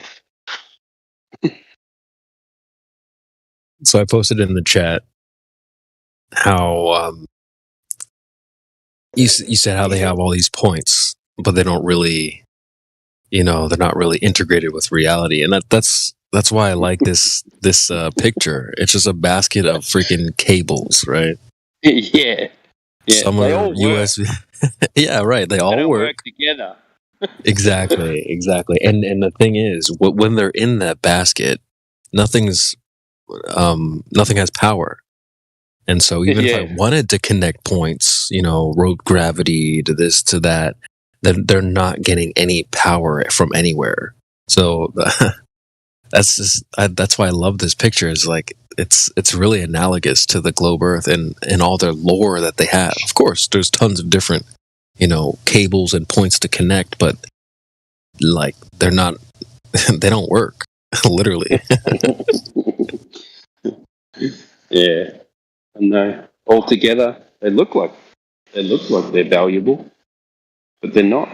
So I posted in the chat how you said how they have all these points, but they don't really, they're not really integrated with reality, and that's why I like this picture. It's just a basket of freaking cables, right? Yeah. Some They are all work. USB. Yeah, right. They all don't work together. exactly. And the thing is, when they're in that basket, nothing has power. And so even if I wanted to connect points, road gravity to this, to that, then they're not getting any power from anywhere. So that's why I love this picture. Is like, it's really analogous to the globe Earth and all their lore that they have. Of course, there's tons of different, cables and points to connect, but like they're not, they don't work literally. Yeah. And all together, they look like they're valuable, but they're not.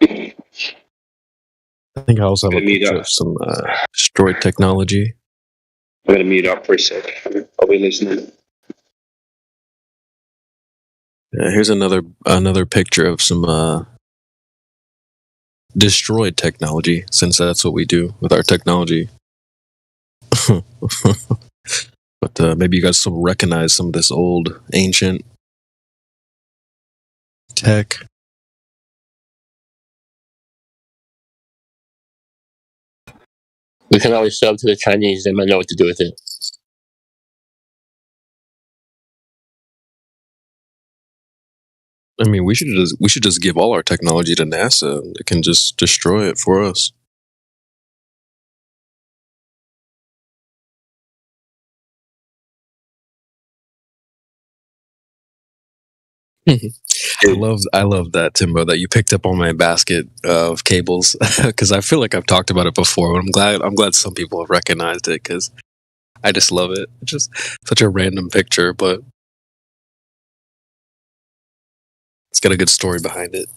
I think I also have a picture of some destroyed technology. I'm going to mute up for a sec. I'll be listening. Here's another picture of some destroyed technology, since that's what we do with our technology. But maybe you guys recognize some of this old, ancient tech. We can always sell to the Chinese. They might know what to do with it. I mean, we should just give all our technology to NASA. It can just destroy it for us. I love that, Timbo, that you picked up on my basket of cables, because I feel like I've talked about it before. But I'm glad some people have recognized it, because I just love it. It's just such a random picture, but it's got a good story behind it.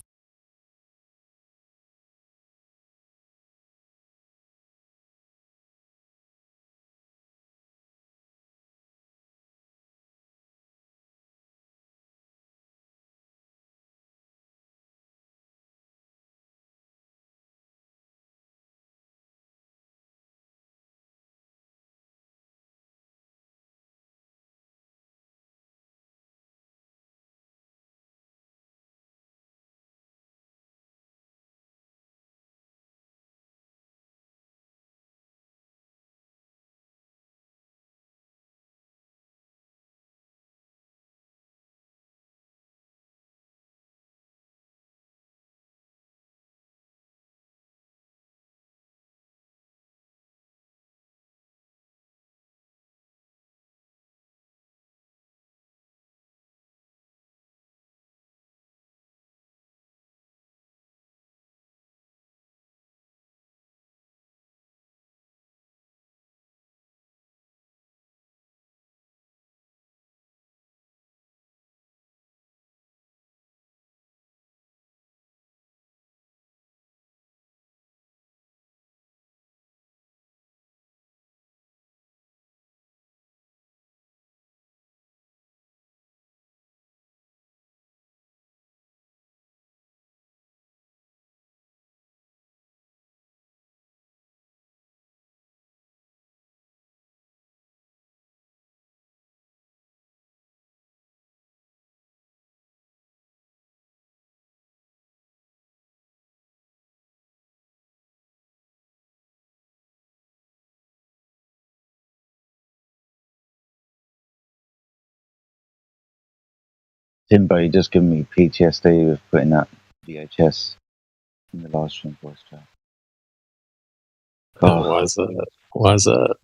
Timbo, you just given me PTSD with putting that VHS in the live stream voice chat. Oh, why is that? Why is that?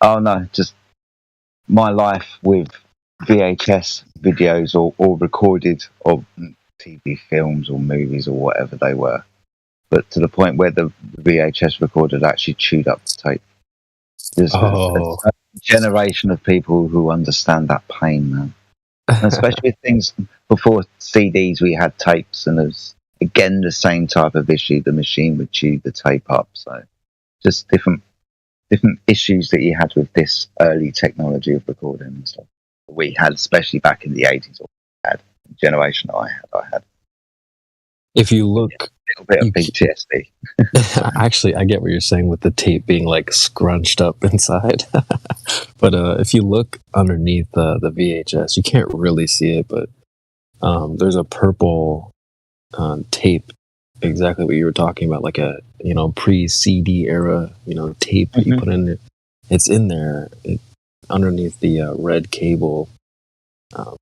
Oh no, just my life with VHS videos or recorded of TV films or movies or whatever they were, but to the point where the VHS recorder had actually chewed up the tape. There's a generation of people who understand that pain, man. And especially with things before CDs, we had tapes, and there's again the same type of issue. The machine would chew the tape up, so just different issues that you had with this early technology of recording and stuff. We had, especially back in the 80s, or had the generation I had. If you look, a little bit of PTSD. Actually, I get what you're saying with the tape being like scrunched up inside. But if you look underneath the VHS, you can't really see it, but there's a purple tape, exactly what you were talking about, like a pre-CD era tape that you put in there. It's in there underneath the red cable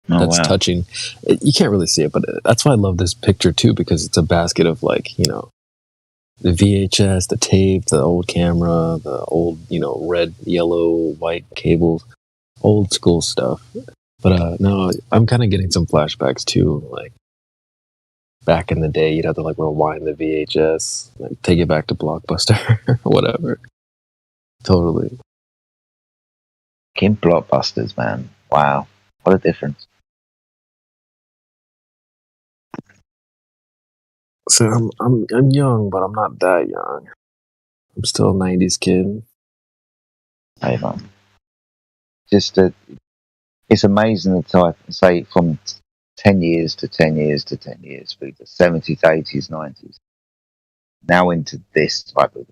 that's touching. You can't really see it, but that's why I love this picture too, because it's a basket of the VHS, the tape, the old camera, the old red, yellow, white cables, old school stuff. But no, I'm kind of getting some flashbacks too, like back in the day, you'd have to rewind the VHS, take it back to Blockbuster or whatever. Totally. King Blockbusters, man. Wow. What a difference. So I'm young, but I'm not that young. I'm still a 90s kid. Hey, man. Just it's amazing the type, say, from 10 years to 10 years to 10 years, through the 70s, 80s, 90s, now into this type of,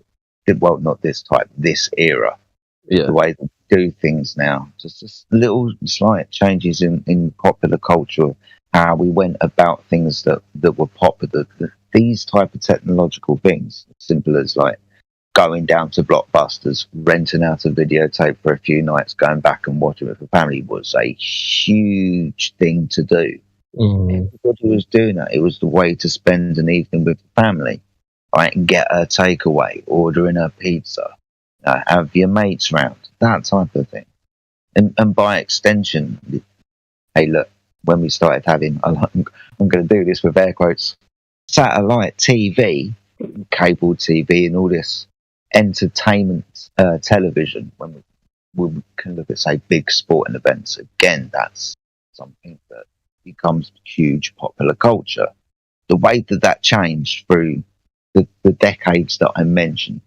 well, not this type, this era. Yeah. The way they do things now. Just little slight changes in popular culture, how we went about things that were popular. These type of technological things, simple as going down to Blockbusters, renting out a videotape for a few nights, going back and watching it with a family, was a huge thing to do. Everybody was doing that. It was the way to spend an evening with the family, right? And get a takeaway, ordering a pizza, have your mates round, that type of thing. And by extension, hey, look, when we started having, I'm going to do this with air quotes, satellite TV, cable TV, and all this entertainment television, when we can look at, say, big sporting events, again, that's something that becomes huge popular culture. The way that changed through the decades that I mentioned,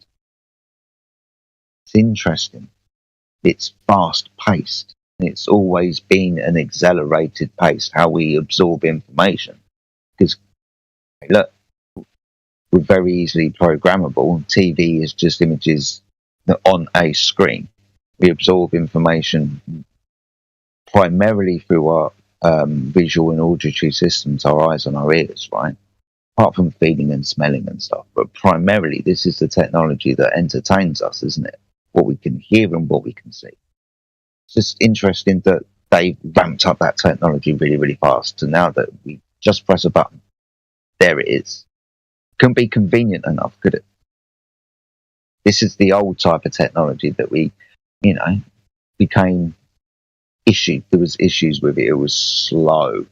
it's interesting. It's fast paced. It's always been an accelerated pace, how we absorb information. Because, look, we're very easily programmable. TV is just images on a screen. We absorb information primarily through our visual and auditory systems, our eyes and our ears, right? Apart from feeling and smelling and stuff. But primarily, this is the technology that entertains us, isn't it? What we can hear and what we can see. It's just interesting that they ramped up that technology really, really fast. So now that we just press a button, there it is. Couldn't be convenient enough, could it? This is the old type of technology that we, became issue. There was issues with it. It was slow.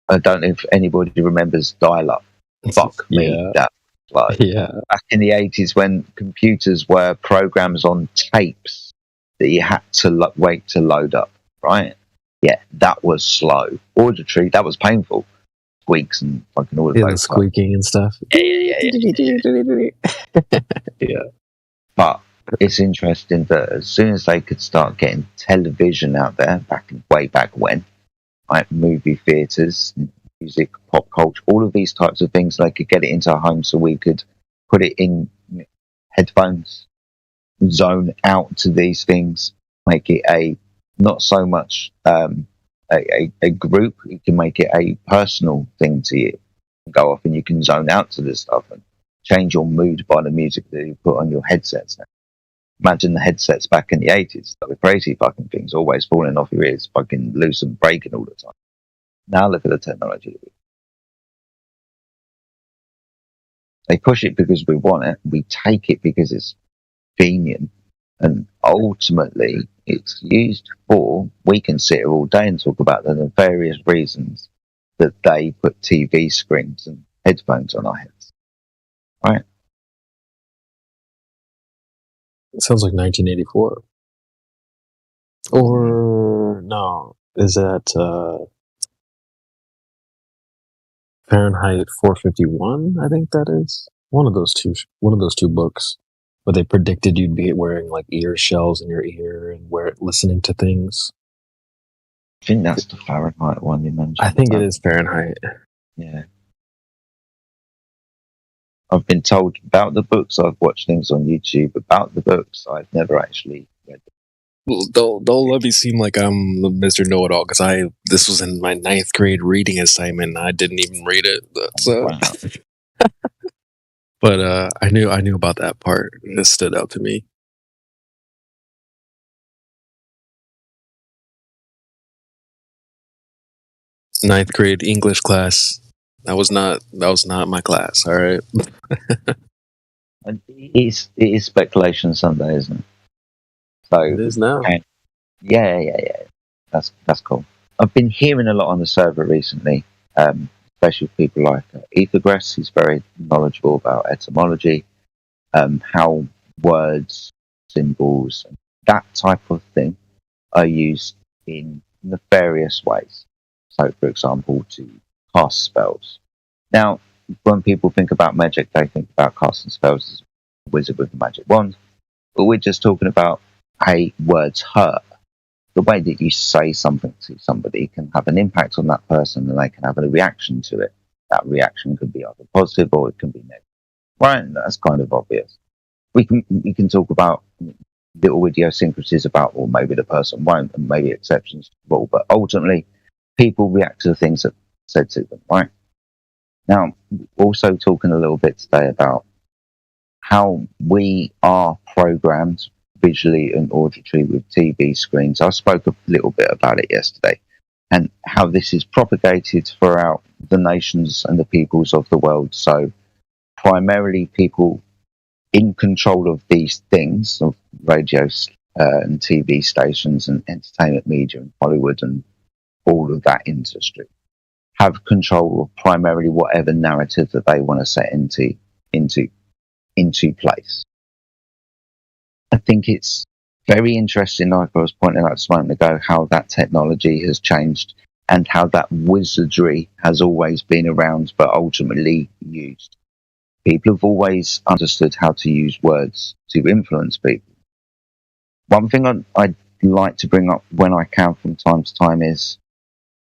I don't know if anybody remembers dial-up. Fuck me, that was slow. Yeah. Back in the 80s, when computers were programs on tapes that you had to wait to load up, right? Yeah, that was slow. Auditory, that was painful. Squeaks and fucking all of those. The squeaking and stuff. Yeah. But it's interesting that as soon as they could start getting television out there, way back when, like movie theatres, music, pop culture, all of these types of things, they could get it into our homes, so we could put it in headphones, zone out to these things, make it a not so much a group, you can make it a personal thing to you. Go off and you can zone out to this stuff and change your mood by the music that you put on your headsets now. Imagine the headsets back in the 80s. They were crazy fucking things, always falling off your ears, fucking loose and breaking all the time. Now look at the technology. They push it because we want it. We take it because it's convenient. And ultimately, it's used for, we can sit here all day and talk about the various reasons that they put TV screens and headphones on our heads. Right? It sounds like 1984. Or, no, is that Fahrenheit 451? I think that is one of those two books where they predicted you'd be wearing like ear shells in your ear and listening to things. I think that's the Fahrenheit one you mentioned. I think it is Fahrenheit. Yeah. I've been told about the books. I've watched things on YouTube about the books. I've never actually read them. Well, don't let me seem like I'm the Mr. Know-It-All, because this was in my 9th grade reading assignment and I didn't even read it. So, wow. But I knew about that part. It stood out to me. Ninth grade English class. That was not my class. All right. It is speculation Sunday, isn't it? So it is now. Yeah. That's cool. I've been hearing a lot on the server recently, especially people like Ethergrass, who's very knowledgeable about etymology, how words, symbols, and that type of thing are used in nefarious ways. So, for example, to cast spells. Now, when people think about magic, they think about casting spells as a wizard with a magic wand. But we're just talking about how words hurt. The way that you say something to somebody can have an impact on that person, and they can have a reaction to it. That reaction could be either positive or it can be negative. Right? That's kind of obvious. We can talk about little idiosyncrasies about, or maybe the person won't, and maybe exceptions to the rule. But ultimately, people react to the things that are said to them. Right? Now, also talking a little bit today about how we are programmed visually and auditory with TV screens. I spoke a little bit about it yesterday, and how this is propagated throughout the nations and the peoples of the world. So primarily people in control of these things, of radios and TV stations and entertainment media and Hollywood and all of that industry, have control of primarily whatever narrative that they want to set into place. I think it's very interesting, like I was pointing out just a moment ago, how that technology has changed and how that wizardry has always been around but ultimately used. People have always understood how to use words to influence people. One thing I'd like to bring up when I can from time to time is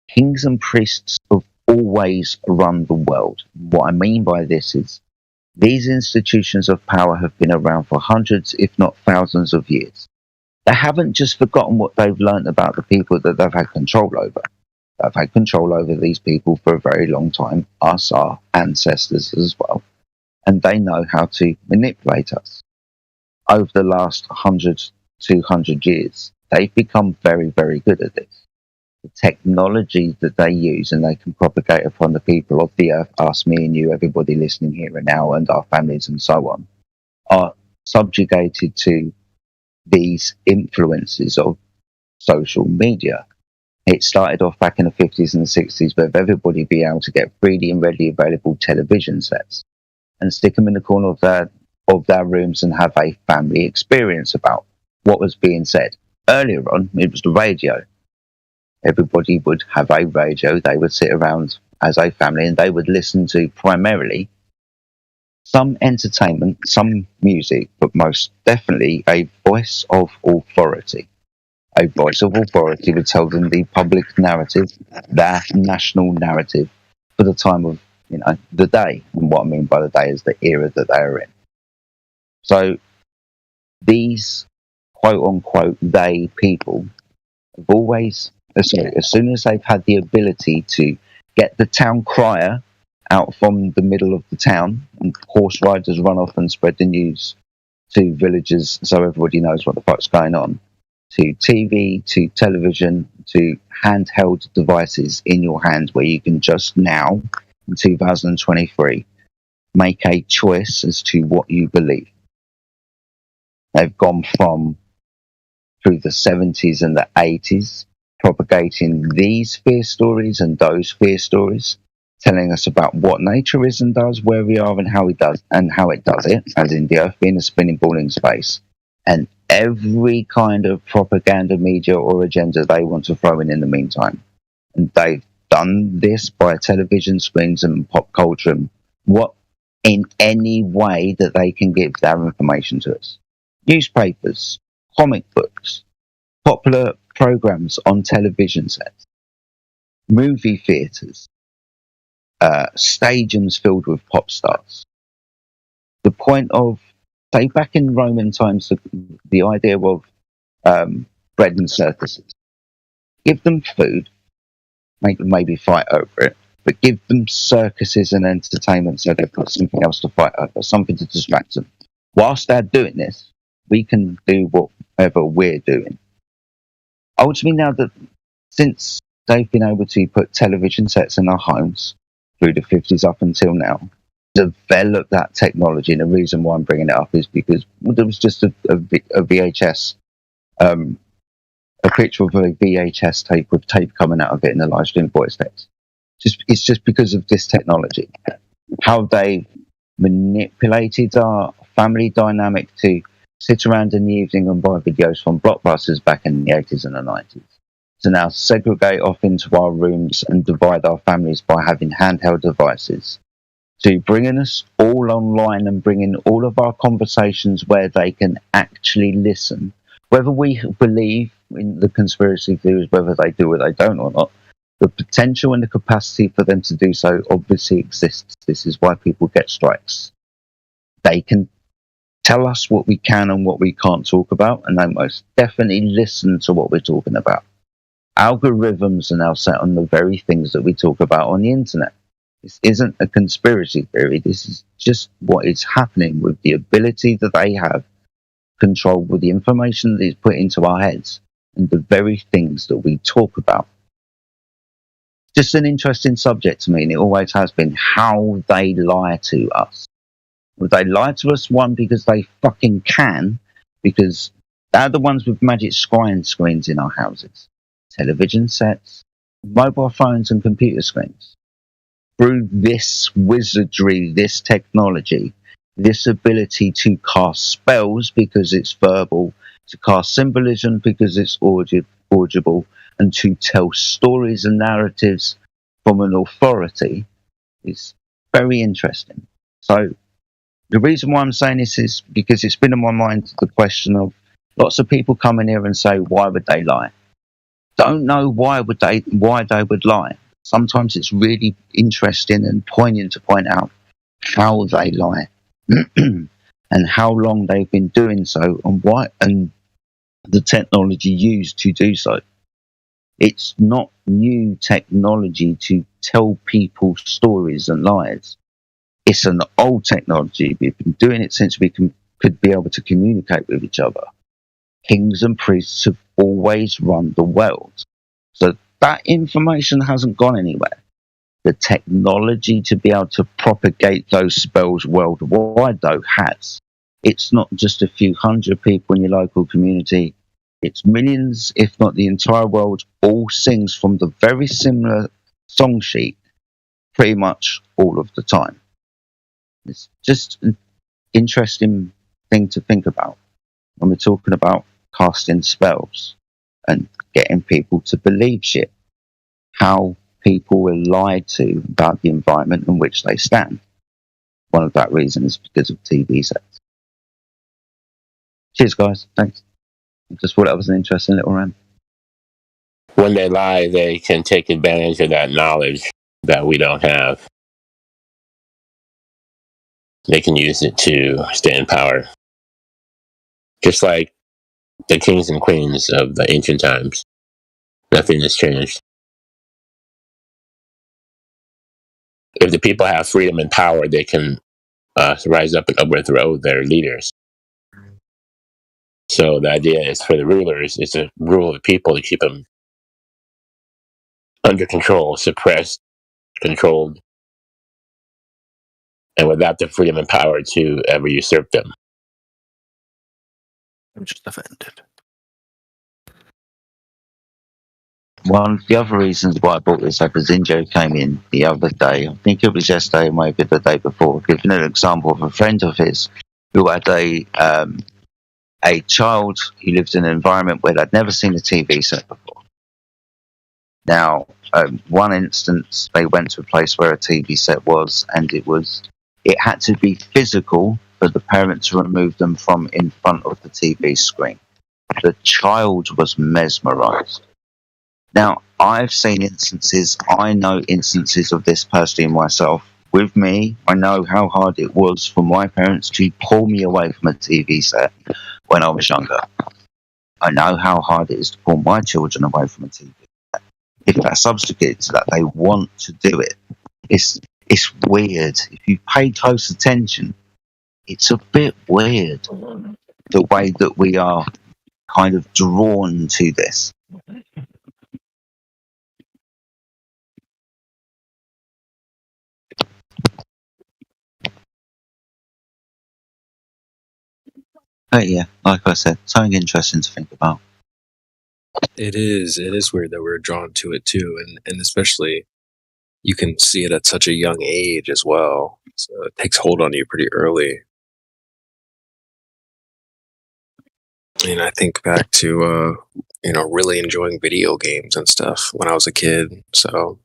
kings and priests have always run the world. What I mean by this is these institutions of power have been around for hundreds, if not thousands of years. They haven't just forgotten what they've learned about the people that they've had control over. They've had control over these people for a very long time, us, our ancestors as well. And they know how to manipulate us. Over the last 100, 200 years, they've become very, very good at this. The technology that they use and they can propagate upon the people of the earth, us, me and you, everybody listening here and now, and our families and so on, are subjugated to these influences of social media. It started off back in the 50s and the 60s with everybody being able to get freely and readily available television sets and stick them in the corner of their rooms and have a family experience about what was being said. Earlier on, it was the radio. Everybody would have a radio. They would sit around as a family and they would listen to primarily some entertainment, some music, but most definitely a voice of authority. A voice of authority would tell them the public narrative, their national narrative for the time of, the day. And what I mean by the day is the era that they are in. So these quote unquote they people have always, as soon as they've had the ability to get the town crier out from the middle of the town and horse riders run off and spread the news to villagers so everybody knows what the fuck's going on, to TV, to television, to handheld devices in your hands, where you can just now, in 2023, make a choice as to what you believe. They've gone from, through the 70s and the 80s, propagating these fear stories and those fear stories, telling us about what nature is and does, where we are and how it does it, as in the Earth being a spinning ball in space, and every kind of propaganda, media, or agenda they want to throw in the meantime. And they've done this by television screens and pop culture and what in any way that they can give their information to us. Newspapers, comic books, popular programs on television sets, movie theatres, stadiums filled with pop stars. The point of, say, back in Roman times, the idea of bread and circuses. Give them food, maybe fight over it, but give them circuses and entertainment so they've got something else to fight over, something to distract them. Whilst they're doing this, we can do whatever we're doing. Ultimately, now that since they've been able to put television sets in our homes through the 50s up until now, develop that technology, and the reason why I'm bringing it up is because there was just a VHS, a picture of a VHS tape with tape coming out of it in the live stream voice text. It's just because of this technology, how they manipulated our family dynamic to sit around in the evening and buy videos from blockbusters back in the 80s and the 90s. To now segregate off into our rooms and divide our families by having handheld devices. To bringing us all online and bringing all of our conversations where they can actually listen. Whether we believe in the conspiracy theories, whether they do or they don't or not, the potential and the capacity for them to do so obviously exists. This is why people get strikes. They can tell us what we can and what we can't talk about, and they most definitely listen to what we're talking about. Algorithms are now set on the very things that we talk about on the internet. This isn't a conspiracy theory. This is just what is happening with the ability that they have control with the information that is put into our heads and the very things that we talk about. Just an interesting subject to me, and it always has been, how they lie to us. Would they lie to us, one, because they fucking can, because they're the ones with magic scrying screens in our houses, television sets, mobile phones and computer screens. Through this wizardry, this technology, this ability to cast spells because it's verbal, to cast symbolism because it's audible, and to tell stories and narratives from an authority is very interesting. So the reason why I'm saying this is because it's been in my mind the question of lots of people come in here and say, why would they lie? Don't know why they would lie. Sometimes it's really interesting and poignant to point out how they lie and how long they've been doing so and why, and the technology used to do so. It's not new technology to tell people stories and lies. It's an old technology. We've been doing it since we could be able to communicate with each other. Kings and priests have always run the world. So that information hasn't gone anywhere. The technology to be able to propagate those spells worldwide, though, has. It's not just a few hundred people in your local community. It's millions, if not the entire world, all sings from the very similar song sheet pretty much all of the time. It's just an interesting thing to think about when we're talking about casting spells and getting people to believe shit. How people were lied to about the environment in which they stand. One of that reason is because of TV sets. Cheers, guys. Thanks. I just thought that was an interesting little rant. When they lie, they can take advantage of that knowledge that we don't have. They can use it to stay in power. Just like the kings and queens of the ancient times. Nothing has changed. If the people have freedom and power, they can rise up and overthrow their leaders. So the idea is for the rulers is to rule the people to keep them under control, suppressed, controlled, and without the freedom and power to ever usurp them. I'm just offended. One of the other reasons why I brought this up is Injo came in the other day. I think it was yesterday, maybe the day before, giving an example of a friend of his who had a child who lived in an environment where they'd never seen a TV set before. Now, one instance, they went to a place where a TV set was, and it had to be physical for the parent to remove them from in front of the TV screen. The child was mesmerized. Now, I've seen instances, I know instances of this personally myself. With me, I know how hard it was for my parents to pull me away from a TV set when I was younger. I know how hard it is to pull my children away from a TV set. If that's subjugated to that, they want to do it. It's weird. If you pay close attention, it's a bit weird, the way that we are kind of drawn to this. But yeah, like I said, something interesting to think about. It is weird that we're drawn to it too, and especially you can see it at such a young age as well. So it takes hold on you pretty early. And I think back to really enjoying video games and stuff when I was a kid. So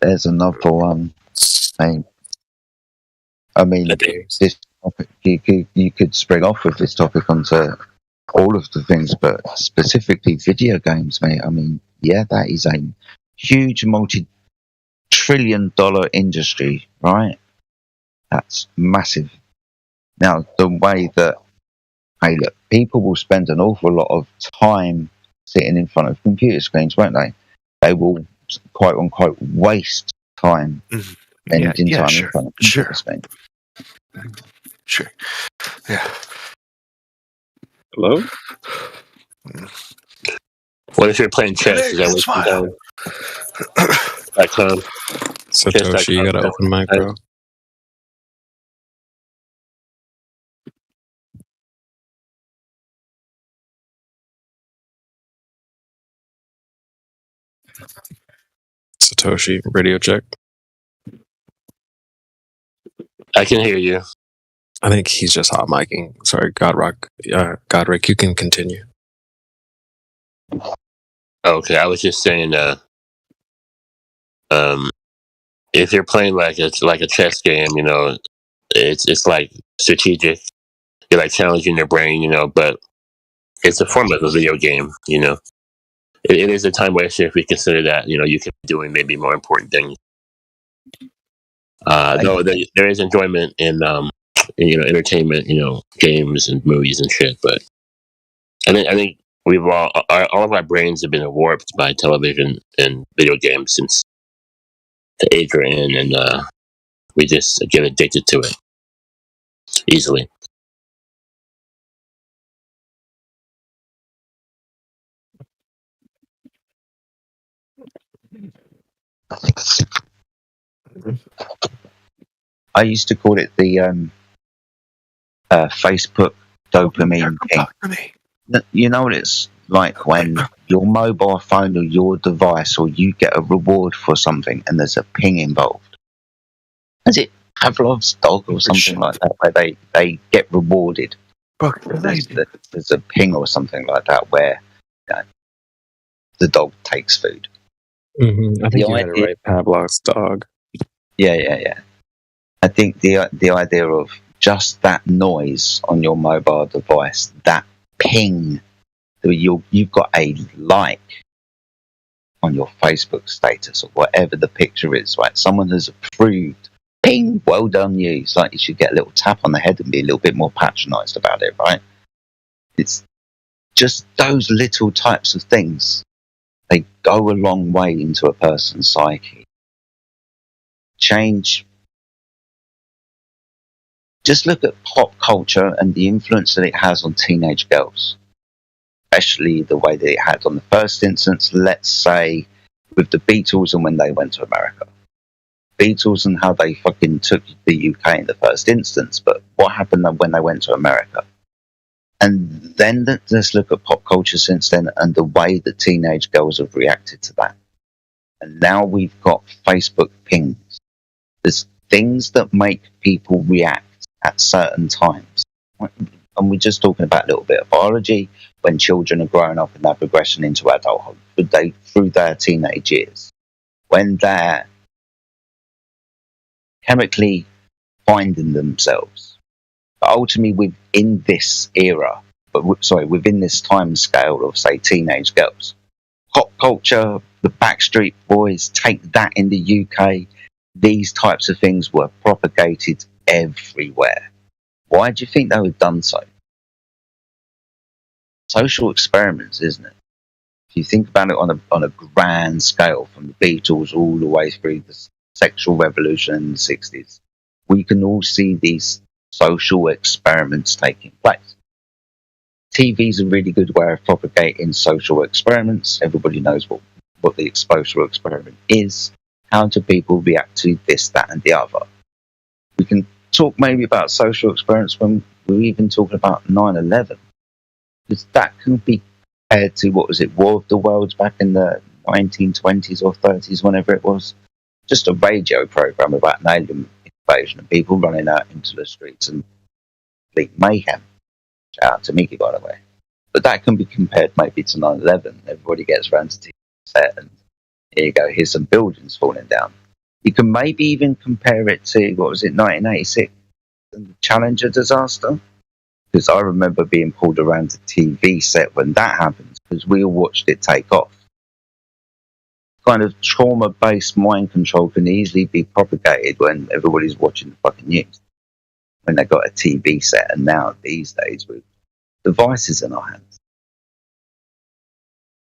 there's another one. I mean, this topic, you could spring off with this topic onto all of the things, but specifically video games, mate. I mean, yeah, that is a huge multi-trillion-dollar industry, right? That's massive. Now, the way that, hey, look, people will spend an awful lot of time sitting in front of computer screens, won't they? They will, quote unquote, waste time spending time in front of computer screens. Sure. Yeah. Hello? What if you're playing chess? Is that what you're doing? Satoshi, you got an open mic, bro. Satoshi, radio check. I can hear you. I think he's just hot micing. Sorry, Godric, you can continue. Okay, I was just saying, if you're playing like a chess game, it's like strategic. You're like challenging your brain, but it's a form of a video game, It is a time waster if we consider that, you could be doing maybe more important things. Though there is enjoyment in entertainment, games and movies and shit. But I think we've all of our brains have been warped by television and video games since the age we're in, and we just get addicted to it easily. I used to call it the Facebook dopamine thing. You know what it's like when your mobile phone or your device, or you get a reward for something and there's a ping involved. Is it Pavlov's dog or something like that, where they get rewarded? There's a ping or something like that where the dog takes food. Mm-hmm. I think you had it right, Pavlov's dog. Yeah. I think the idea of just that noise on your mobile device, that ping, that you've got a like on your Facebook status or whatever the picture is, right? Someone has approved. Ping, well done you. It's like you should get a little tap on the head and be a little bit more patronised about it, right? It's just those little types of things. They go a long way into a person's psyche. Change just look at pop culture and the influence that it has on teenage girls, especially the way that it had on the first instance, let's say, with the Beatles and when they went to America. Beatles and how they fucking took the UK in the first instance, but what happened when they went to America? And then let's look at pop culture since then and the way that teenage girls have reacted to that. And now we've got Facebook pings. There's things that make people react at certain times. And we're just talking about a little bit of biology when children are growing up and their progression into adulthood through their teenage years. When they're chemically finding themselves. But ultimately, within this era, within this time scale of, say, teenage girls, pop culture, the Backstreet Boys, take that in the UK, these types of things were propagated everywhere. Why do you think they were done so? Social experiments, isn't it? If you think about it on a grand scale, from the Beatles all the way through the sexual revolution in the 60s, we can all see these social experiments taking place. TV is a really good way of propagating social experiments. Everybody knows what the social experiment is. How do people react to this, that, and the other? We can talk maybe about social experiments when we're even talking about 9/11, because that can be compared to, what was it, War of the Worlds back in the 1920s or 30s, whenever it was. Just a radio program about an alien invasion and people running out into the streets and complete mayhem. Shout out to Mickey, by the way. But that can be compared maybe to 9/11. Everybody gets around to TV set and here you go, here's some buildings falling down. You can maybe even compare it to, 1986, and the Challenger disaster. Because I remember being pulled around the TV set when that happens, because we all watched it take off. Kind of trauma-based mind control can easily be propagated when everybody's watching the fucking news. When they got a TV set, and now these days with devices in our hands.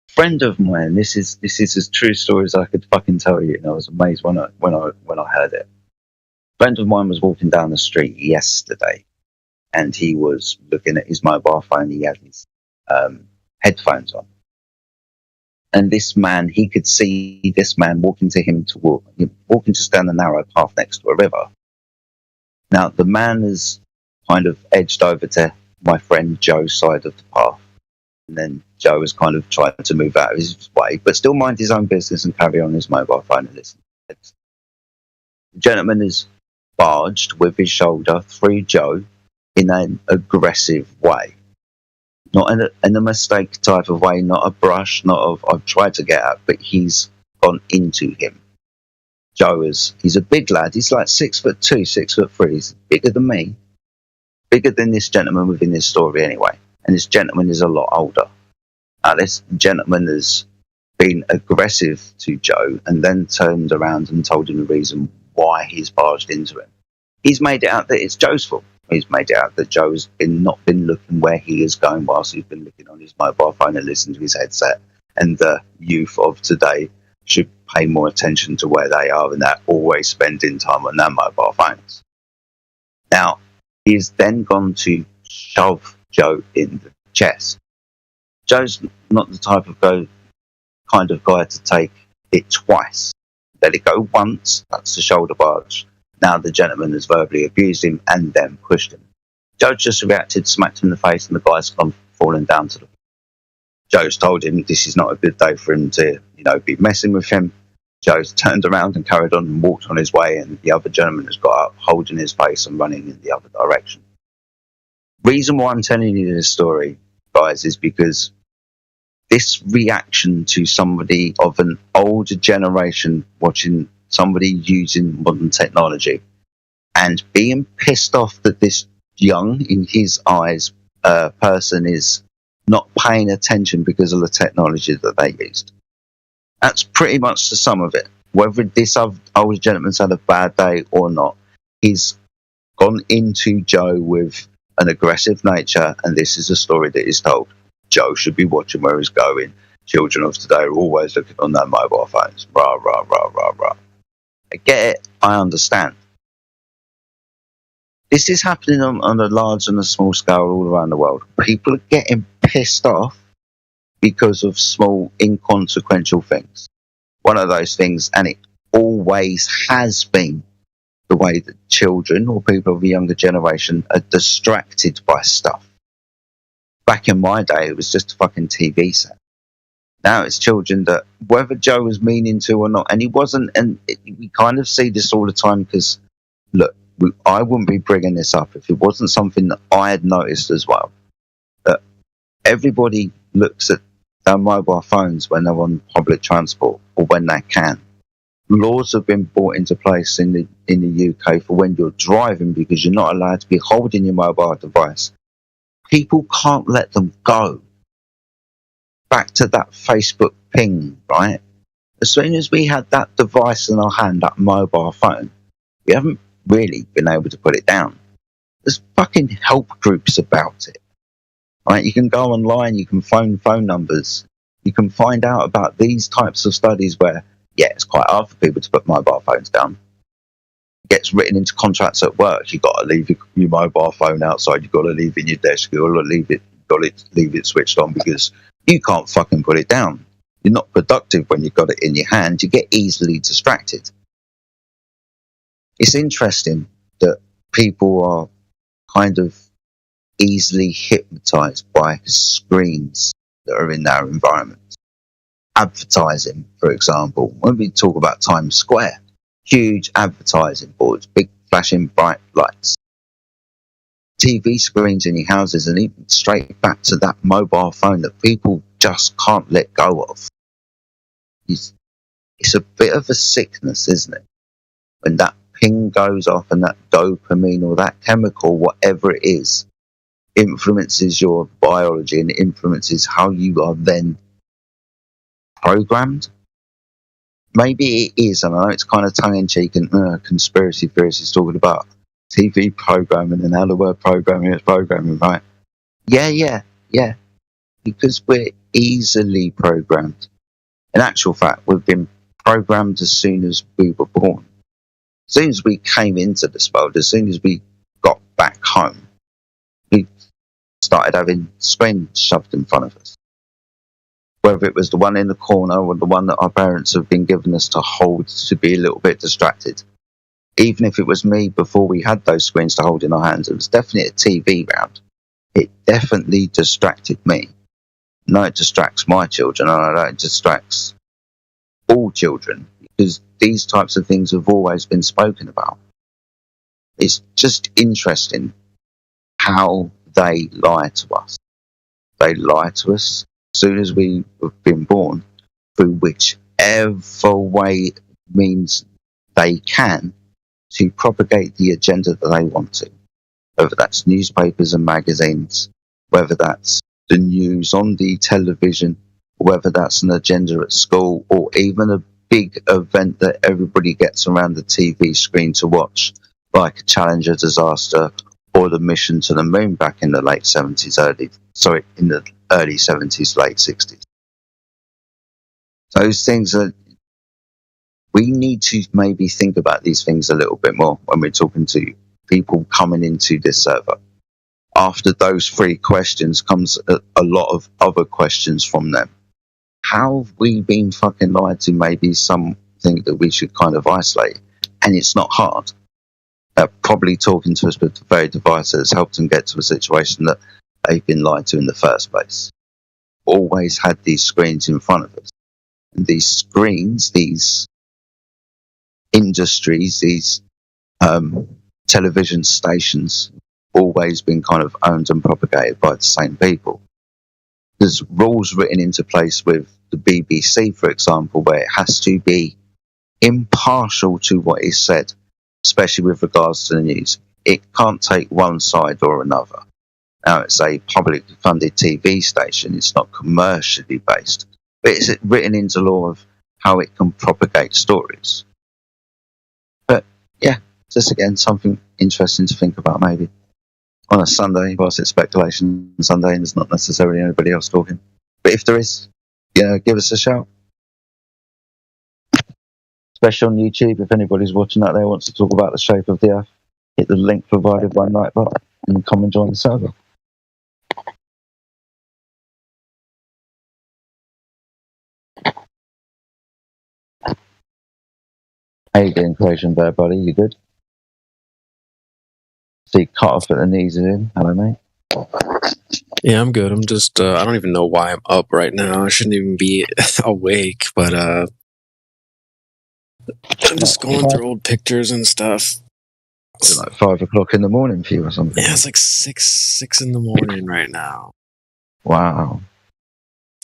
Friend of mine, this is as true story as I could fucking tell you, and I was amazed when I heard it. Friend of mine was walking down the street yesterday, and he was looking at his mobile phone. He had his headphones on. And this man, he could see this man walking just down the narrow path next to a river. Now, the man has kind of edged over to my friend Joe's side of the path. And then Joe has kind of tried to move out of his way, but still mind his own business and carry on his mobile phone and listen. The gentleman is barged with his shoulder through Joe in an aggressive way. Not in a mistake type of way, not a brush, not of I've tried to get out, but he's gone into him. Joe he's a big lad, he's like 6'2", 6'3", he's bigger than me, bigger than this gentleman within this story anyway, and this gentleman is a lot older. Now this gentleman has been aggressive to Joe and then turned around and told him the reason why he's barged into him. He's made it out that it's Joe's fault. He's made it out that Joe's not been looking where he is going whilst he's been looking on his mobile phone and listening to his headset. And the youth of today should pay more attention to where they are, and they're always spending time on their mobile phones. Now, he's then gone to shove Joe in the chest. Joe's not the type of kind of guy to take it twice. Let it go once, that's the shoulder barge. Now the gentleman has verbally abused him and then pushed him. Joe just reacted, smacked him in the face, and the guy's gone falling down to the floor. Joe's told him this is not a good day for him to, be messing with him. Joe's turned around and carried on and walked on his way, and the other gentleman has got up, holding his face and running in the other direction. Reason why I'm telling you this story, guys, is because this reaction to somebody of an older generation watching somebody using modern technology and being pissed off that this young, in his eyes, person is not paying attention because of the technology that they used. That's pretty much the sum of it. Whether this old gentleman's had a bad day or not, he's gone into Joe with an aggressive nature, and this is a story that is told. Joe should be watching where he's going. Children of today are always looking on their mobile phones. Rah, rah, rah, rah, rah. I get it. I understand. This is happening on a large and a small scale all around the world. People are getting pissed off because of small, inconsequential things. One of those things, and it always has been the way that children or people of the younger generation are distracted by stuff. Back in my day, it was just a fucking TV set. Now it's children that, whether Joe was meaning to or not, and he wasn't, and we kind of see this all the time because, look, I wouldn't be bringing this up if it wasn't something that I had noticed as well. That everybody looks at their mobile phones when they're on public transport or when they can. Laws have been brought into place in the UK for when you're driving because you're not allowed to be holding your mobile device. People can't let them go. Back to that Facebook ping, right? As soon as we had that device in our hand, that mobile phone, we haven't really been able to put it down. There's fucking help groups about it. Right? You can go online, you can phone numbers, you can find out about these types of studies where, yeah, it's quite hard for people to put mobile phones down. It gets written into contracts at work. You've got to leave your mobile phone outside, you've got to leave it in your desk, you've got to leave it switched on because you can't fucking put it down. You're not productive when you've got it in your hand. You get easily distracted. It's interesting that people are kind of easily hypnotized by screens that are in their environment. Advertising, for example, when we talk about Times Square, huge advertising boards, big flashing bright lights, TV screens in your houses, and even straight back to that mobile phone that people just can't let go of. It's a bit of a sickness, isn't it? When that ping goes off and that dopamine or that chemical, whatever it is, influences your biology and influences how you are then programmed. Maybe it is, and I know it's kind of tongue-in-cheek and conspiracy theorists is talking about TV programming and how the word programming is programming, right? Yeah. Because we're easily programmed. In actual fact, we've been programmed as soon as we were born. As soon as we came into this world, as soon as we got back home, we started having screens shoved in front of us. Whether it was the one in the corner or the one that our parents have been giving us to hold to be a little bit distracted. Even if it was me before we had those screens to hold in our hands, it was definitely a TV round. It definitely distracted me. No, it distracts my children, and I know it distracts all children, because these types of things have always been spoken about. It's just interesting how they lie to us. They lie to us as soon as we have been born, through whichever way means they can, to propagate the agenda that they want to. Whether that's newspapers and magazines, whether that's the news on the television, whether that's an agenda at school, or even a big event that everybody gets around the TV screen to watch, like a Challenger disaster or the mission to the moon back in the in the early 70s, late 60s. Those things are, we need to maybe think about these things a little bit more when we're talking to people coming into this server. After those three questions comes a lot of other questions from them. How have we been fucking lied to? Maybe something that we should kind of isolate. And it's not hard. Probably talking to us with the very device that has helped them get to a situation that they've been lied to in the first place. Always had these screens in front of us. And these screens, these industries, these television stations, always been kind of owned and propagated by the same people. There's rules written into place with the BBC, for example, where it has to be impartial to what is said, especially with regards to the news. It can't take one side or another. Now, it's a public funded TV station, it's not commercially based, but it's written into law of how it can propagate stories. But yeah, just again, something interesting to think about maybe. On a Sunday, whilst it's speculation Sunday and there's not necessarily anybody else talking. But if there is, give us a shout. Especially on YouTube, if anybody's watching out there wants to talk about the shape of the Earth. hit the link provided by Nightbot and come and join the server. How you doing, Creation Bear, buddy? You good? So you cut off at the knees in. Hello, mate. Yeah, I'm good. I'm just, I don't even know why I'm up right now. I shouldn't even be awake, but I'm just going through old pictures and stuff. It's like 5 o'clock in the morning for you or something. Yeah, it's like 6 in the morning right now. Wow.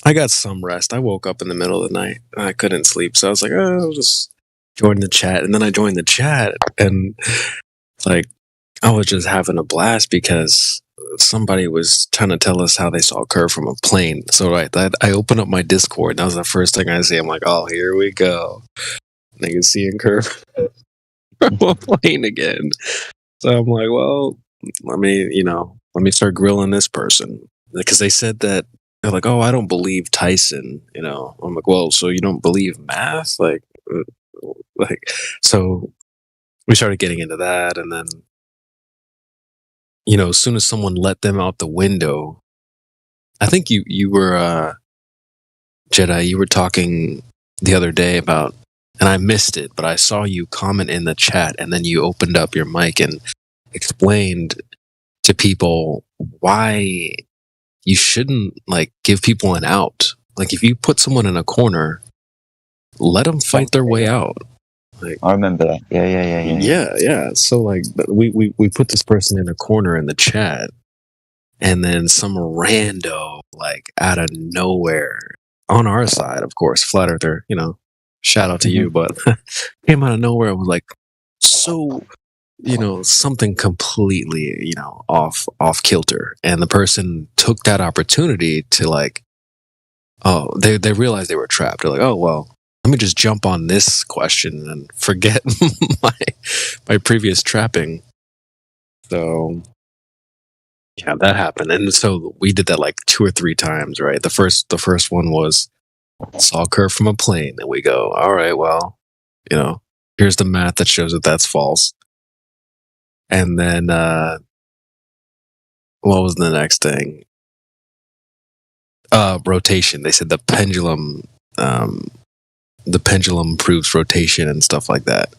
I got some rest. I woke up in the middle of the night. I couldn't sleep, so I was like, oh, I'll just join the chat. And then I joined the chat, and like, I was just having a blast because somebody was trying to tell us how they saw a curve from a plane. So I opened up my Discord, and that was the first thing I see. I'm like, oh, here we go. And I can see a curve from a plane again. So I'm like, well, let me start grilling this person. Because they said that, they're like, oh, I don't believe Tyson, I'm like, well, so you don't believe math? So we started getting into that, and then, as soon as someone let them out the window, I think you were, Jedi, you were talking the other day about, and I missed it, but I saw you comment in the chat, and then you opened up your mic and explained to people why you shouldn't give people an out. Like, if you put someone in a corner, let them fight their way out. I remember that. Yeah. So we put this person in a corner in the chat, and then some rando out of nowhere on our side, of course, flat earther, shout out to you, but came out of nowhere and was like, so something completely, off kilter. And the person took that opportunity to they realized they were trapped. They're like, oh, well, let me just jump on this question and forget my previous trapping. So yeah, that happened. And so we did that 2 or 3 times, right? The first one was saw a curve from a plane, and we go, all right, well, here's the math that shows that that's false. And then what was the next thing? Rotation. They said the pendulum proves rotation and stuff like that.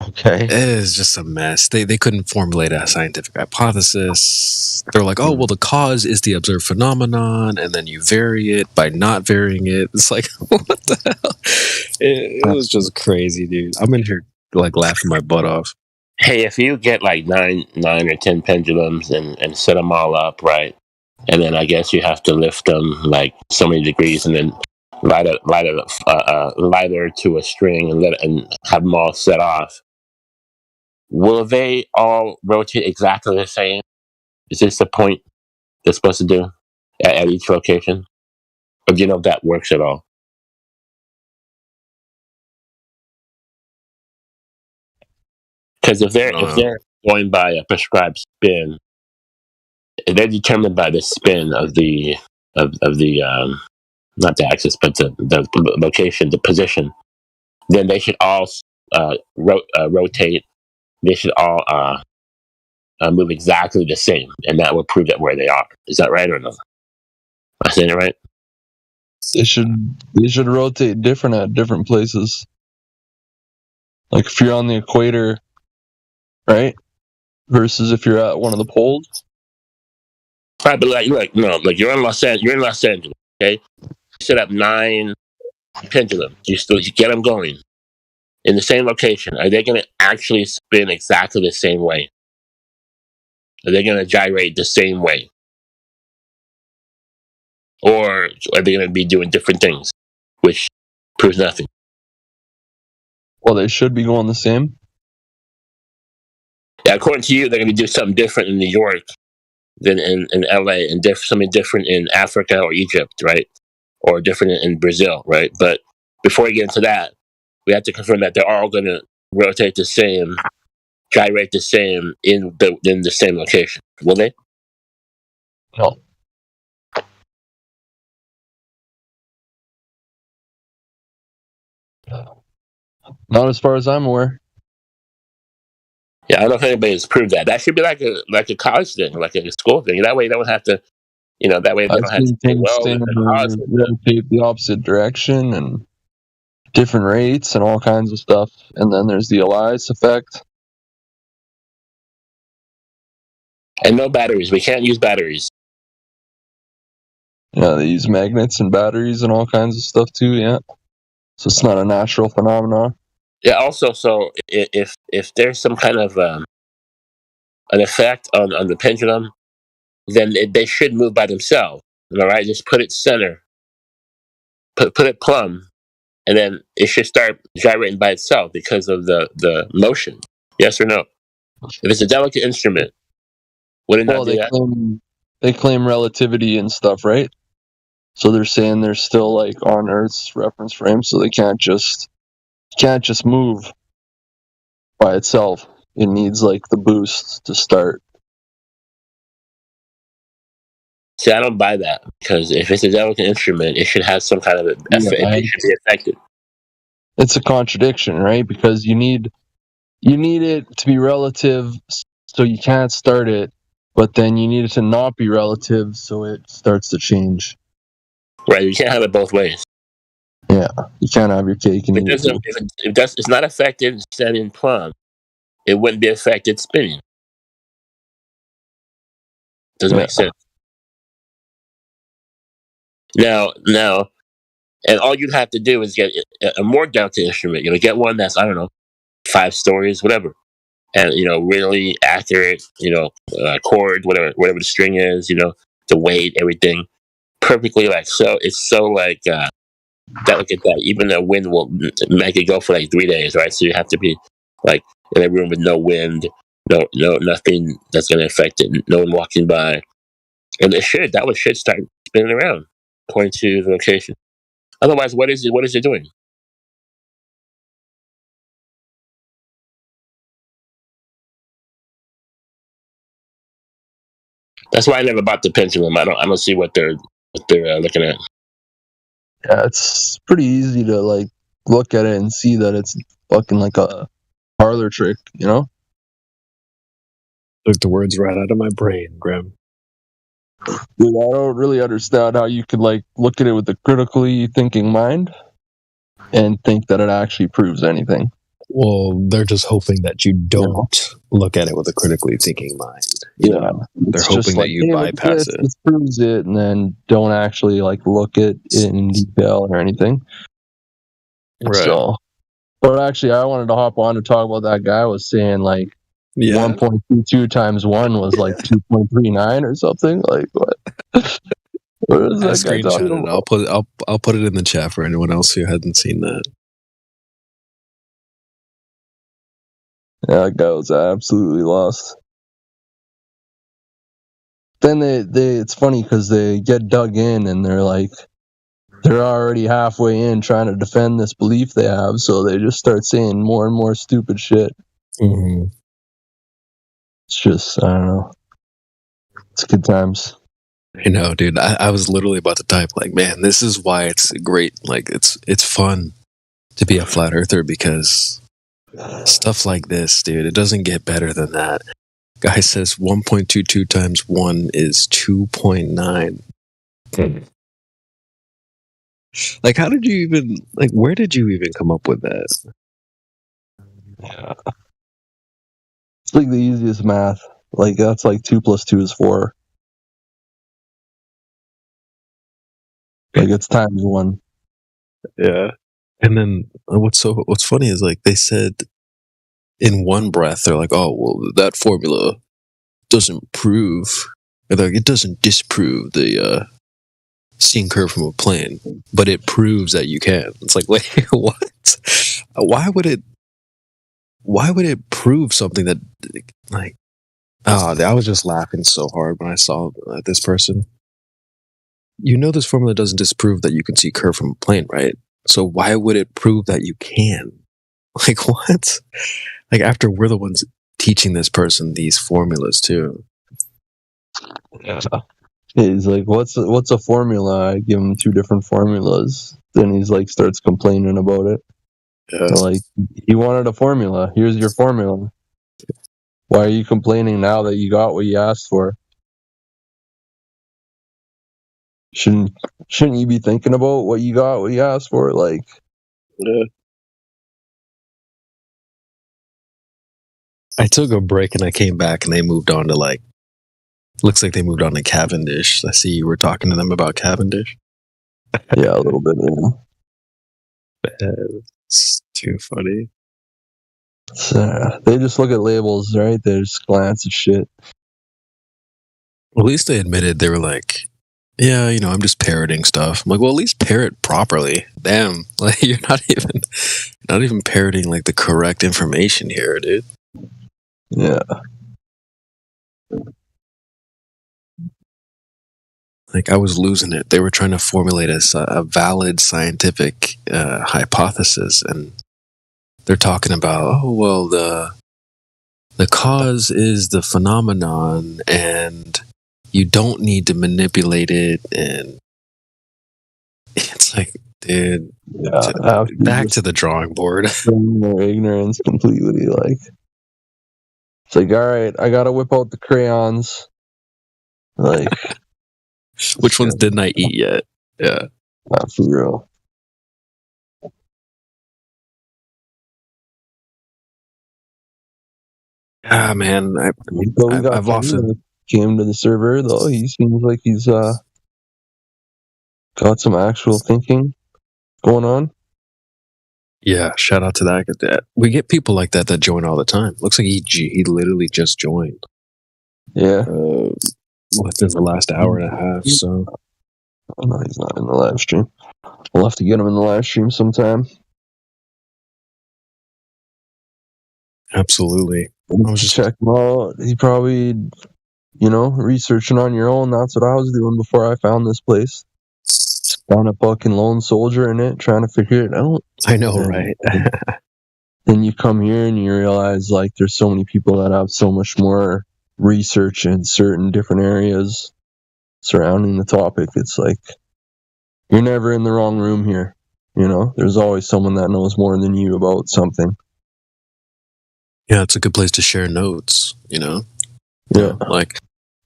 Okay. It is just a mess. They couldn't formulate a scientific hypothesis. They're like, oh, well, the cause is the observed phenomenon, and then you vary it by not varying it. It's like, what the hell? It was just crazy, dude. I'm in here laughing my butt off. Hey, if you get nine or 10 pendulums and set them all up, right? And then I guess you have to lift them so many degrees, and then lighter to a string and have them all set off. Will they all rotate exactly the same? Is this the point they're supposed to do at each location? Or do you know if that works at all? Because if they're going by a prescribed spin, they're determined by the spin of the not the axis, but the location, the position. Then they should all rotate. They should all move exactly the same, and that will prove that where they are. Is that right or no? Am I saying it right? They should rotate different at different places. Like if you're on the equator, right, versus if you're at one of the poles. Right, but you're in Los Angeles, okay? You set up 9 pendulums. You get them going in the same location. Are they going to actually spin exactly the same way? Are they going to gyrate the same way? Or are they going to be doing different things, which proves nothing? Well, they should be going the same. Yeah, according to you, they're going to do something different in New York than in LA, and something different in Africa or Egypt, right? Or different in Brazil, right? But before we get into that, we have to confirm that they're all going to rotate the same, gyrate the same in the same location. Will they? No. Not as far as I'm aware. Yeah, I don't know if anybody's proved that. That should be like a college thing, like a school thing. That way they don't have to, that way they I've don't have to seen say, things well, saying the college they rotate the opposite direction and different rates and all kinds of stuff. And then there's the Elias effect. and no batteries. We can't use batteries. Yeah, they use magnets and batteries and all kinds of stuff too. Yeah, so it's not a natural phenomenon. Yeah. Also, so if there's some kind of an effect on the pendulum, then they should move by themselves. All right, just put it center, put it plumb, and then it should start gyrating by itself because of the motion. Yes or no? If it's a delicate instrument, would it not do that? They claim relativity and stuff, right? So they're saying they're still like on Earth's reference frame, so they can't just move by itself. It needs like the boost to start. See, I don't buy that, because if it's a delicate instrument, it should have some kind of effect. It should be affected. It's a contradiction, right? Because you need it to be relative, so you can't start it, but then you need it to not be relative, so it starts to change. Right, you can't have it both ways. Yeah, you can't have your cake and eat it too. If it's not affected standing plumb, it wouldn't be affected spinning. Doesn't make sense. Now, and all you'd have to do is get a more delicate instrument. Get one that's, I don't know, 5 stories, whatever, and really accurate. Chord, whatever the string is. The weight, everything, perfectly like so. It's so like delicate that even the wind will make it go for like 3 days, right? So you have to be like in a room with no wind, no nothing that's going to affect it, no one walking by, and that one should start spinning around according to the location. Otherwise, what is it doing? That's why I never bought the pendulum. I don't see what they're looking at. Yeah, it's pretty easy to like look at it and see that it's fucking like a parlor trick, Took the words right out of my brain, Graham. Dude, I don't really understand how you could like look at it with a critically thinking mind and think that it actually proves anything. Well, they're just hoping that you don't look at it with a critically thinking mind. They're hoping that you bypass it. It proves it, and then don't actually like look at it in detail or anything. Right. So, but actually, I wanted to hop on to talk about that guy was saying like 1.22 times 1 was like 2.39 or something. Like what? What is that guy talking about? I'll put it in the chat for anyone else who hasn't seen that. Yeah, that guy was absolutely lost. Then it's funny because they get dug in and they're already halfway in trying to defend this belief they have, so they just start saying more and more stupid shit. Mm-hmm. It's just, I don't know. It's good times. I know, dude. I was literally about to type like, man, this is why it's great. Like, it's fun to be a flat earther, because stuff like this, dude, it doesn't get better than that. Guy says 1.22 times 1 is 2.9. Like, how did you even, like, where did you even come up with that? Yeah. It's like the easiest math. Like, that's like 2 plus 2 is 4. Like, it's times 1. Yeah. And then what's funny is like they said in one breath, they're like, oh, well, that formula doesn't prove, like, it doesn't disprove the seeing curve from a plane, but it proves that you can. It's like, wait, what? Why would it prove something that, like, I was just laughing so hard when I saw this person. This formula doesn't disprove that you can see curve from a plane, right? So why would it prove that you can? Like, what? Like, after we're the ones teaching this person these formulas too. Yeah. He's like, what's a formula? I give him 2 different formulas. Then he's like, starts complaining about it. Yeah. Like, he wanted a formula. Here's your formula. Why are you complaining now that you got what you asked for? Shouldn't you be thinking about what you got, what you asked for? Like, Yeah. I took a break and I came back and they moved on to like, looks like they moved on to Cavendish. I see you were talking to them about Cavendish. Yeah, a little bit. It's too funny. They just look at labels, right? They just glance at shit. Well, at least they admitted they were like, yeah, I'm just parroting stuff. I'm like, well, at least parrot properly. Damn, like you're not even parroting like the correct information here, dude. Yeah. Like I was losing it. They were trying to formulate a valid scientific hypothesis, and they're talking about, oh well, the cause is the phenomenon, and you don't need to manipulate it, and it's like, dude, back to the drawing board. Their ignorance completely. Like, it's like, all right, I gotta whip out the crayons. Like, which ones didn't I eat yet? Yeah, not for real. Ah, man, I've often came to the server though. He seems like he's got some actual thinking going on. Yeah, shout out to that. We get people like that join all the time. Looks like he literally just joined. Yeah, within the last hour and a half. So, oh, no, he's not in the live stream. We'll have to get him in the live stream sometime. Absolutely. I was just checking him out. He probably, researching on your own. That's what I was doing before I found this place. Found a fucking lone soldier in it, trying to figure it out. I know, right? Then you come here and you realize, like, there's so many people that have so much more research in certain different areas surrounding the topic. It's like, you're never in the wrong room here. There's always someone that knows more than you about something. Yeah, it's a good place to share notes, Yeah. Like,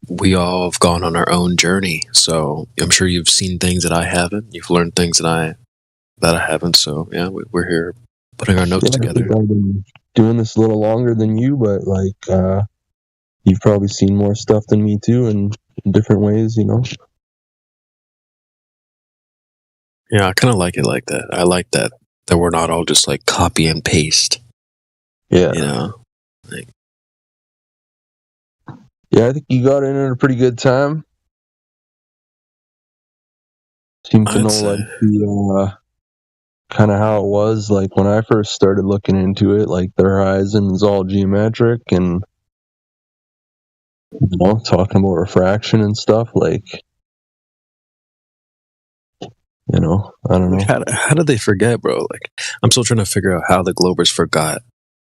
we all have gone on our own journey, so I'm sure you've seen things that I haven't. You've learned things that I haven't. So yeah, we're here putting our notes together. I think I've been doing this a little longer than you, but like, you've probably seen more stuff than me too, in different ways. Yeah, I kind of like it like that. I like that we're not all just like copy and paste. Yeah. Yeah, I think you got in at a pretty good time. Seem to know like the kind of how it was like when I first started looking into it. Like the horizon is all geometric, and talking about refraction and stuff. Like, I don't know. How did they forget, bro? Like, I'm still trying to figure out how the Globers forgot.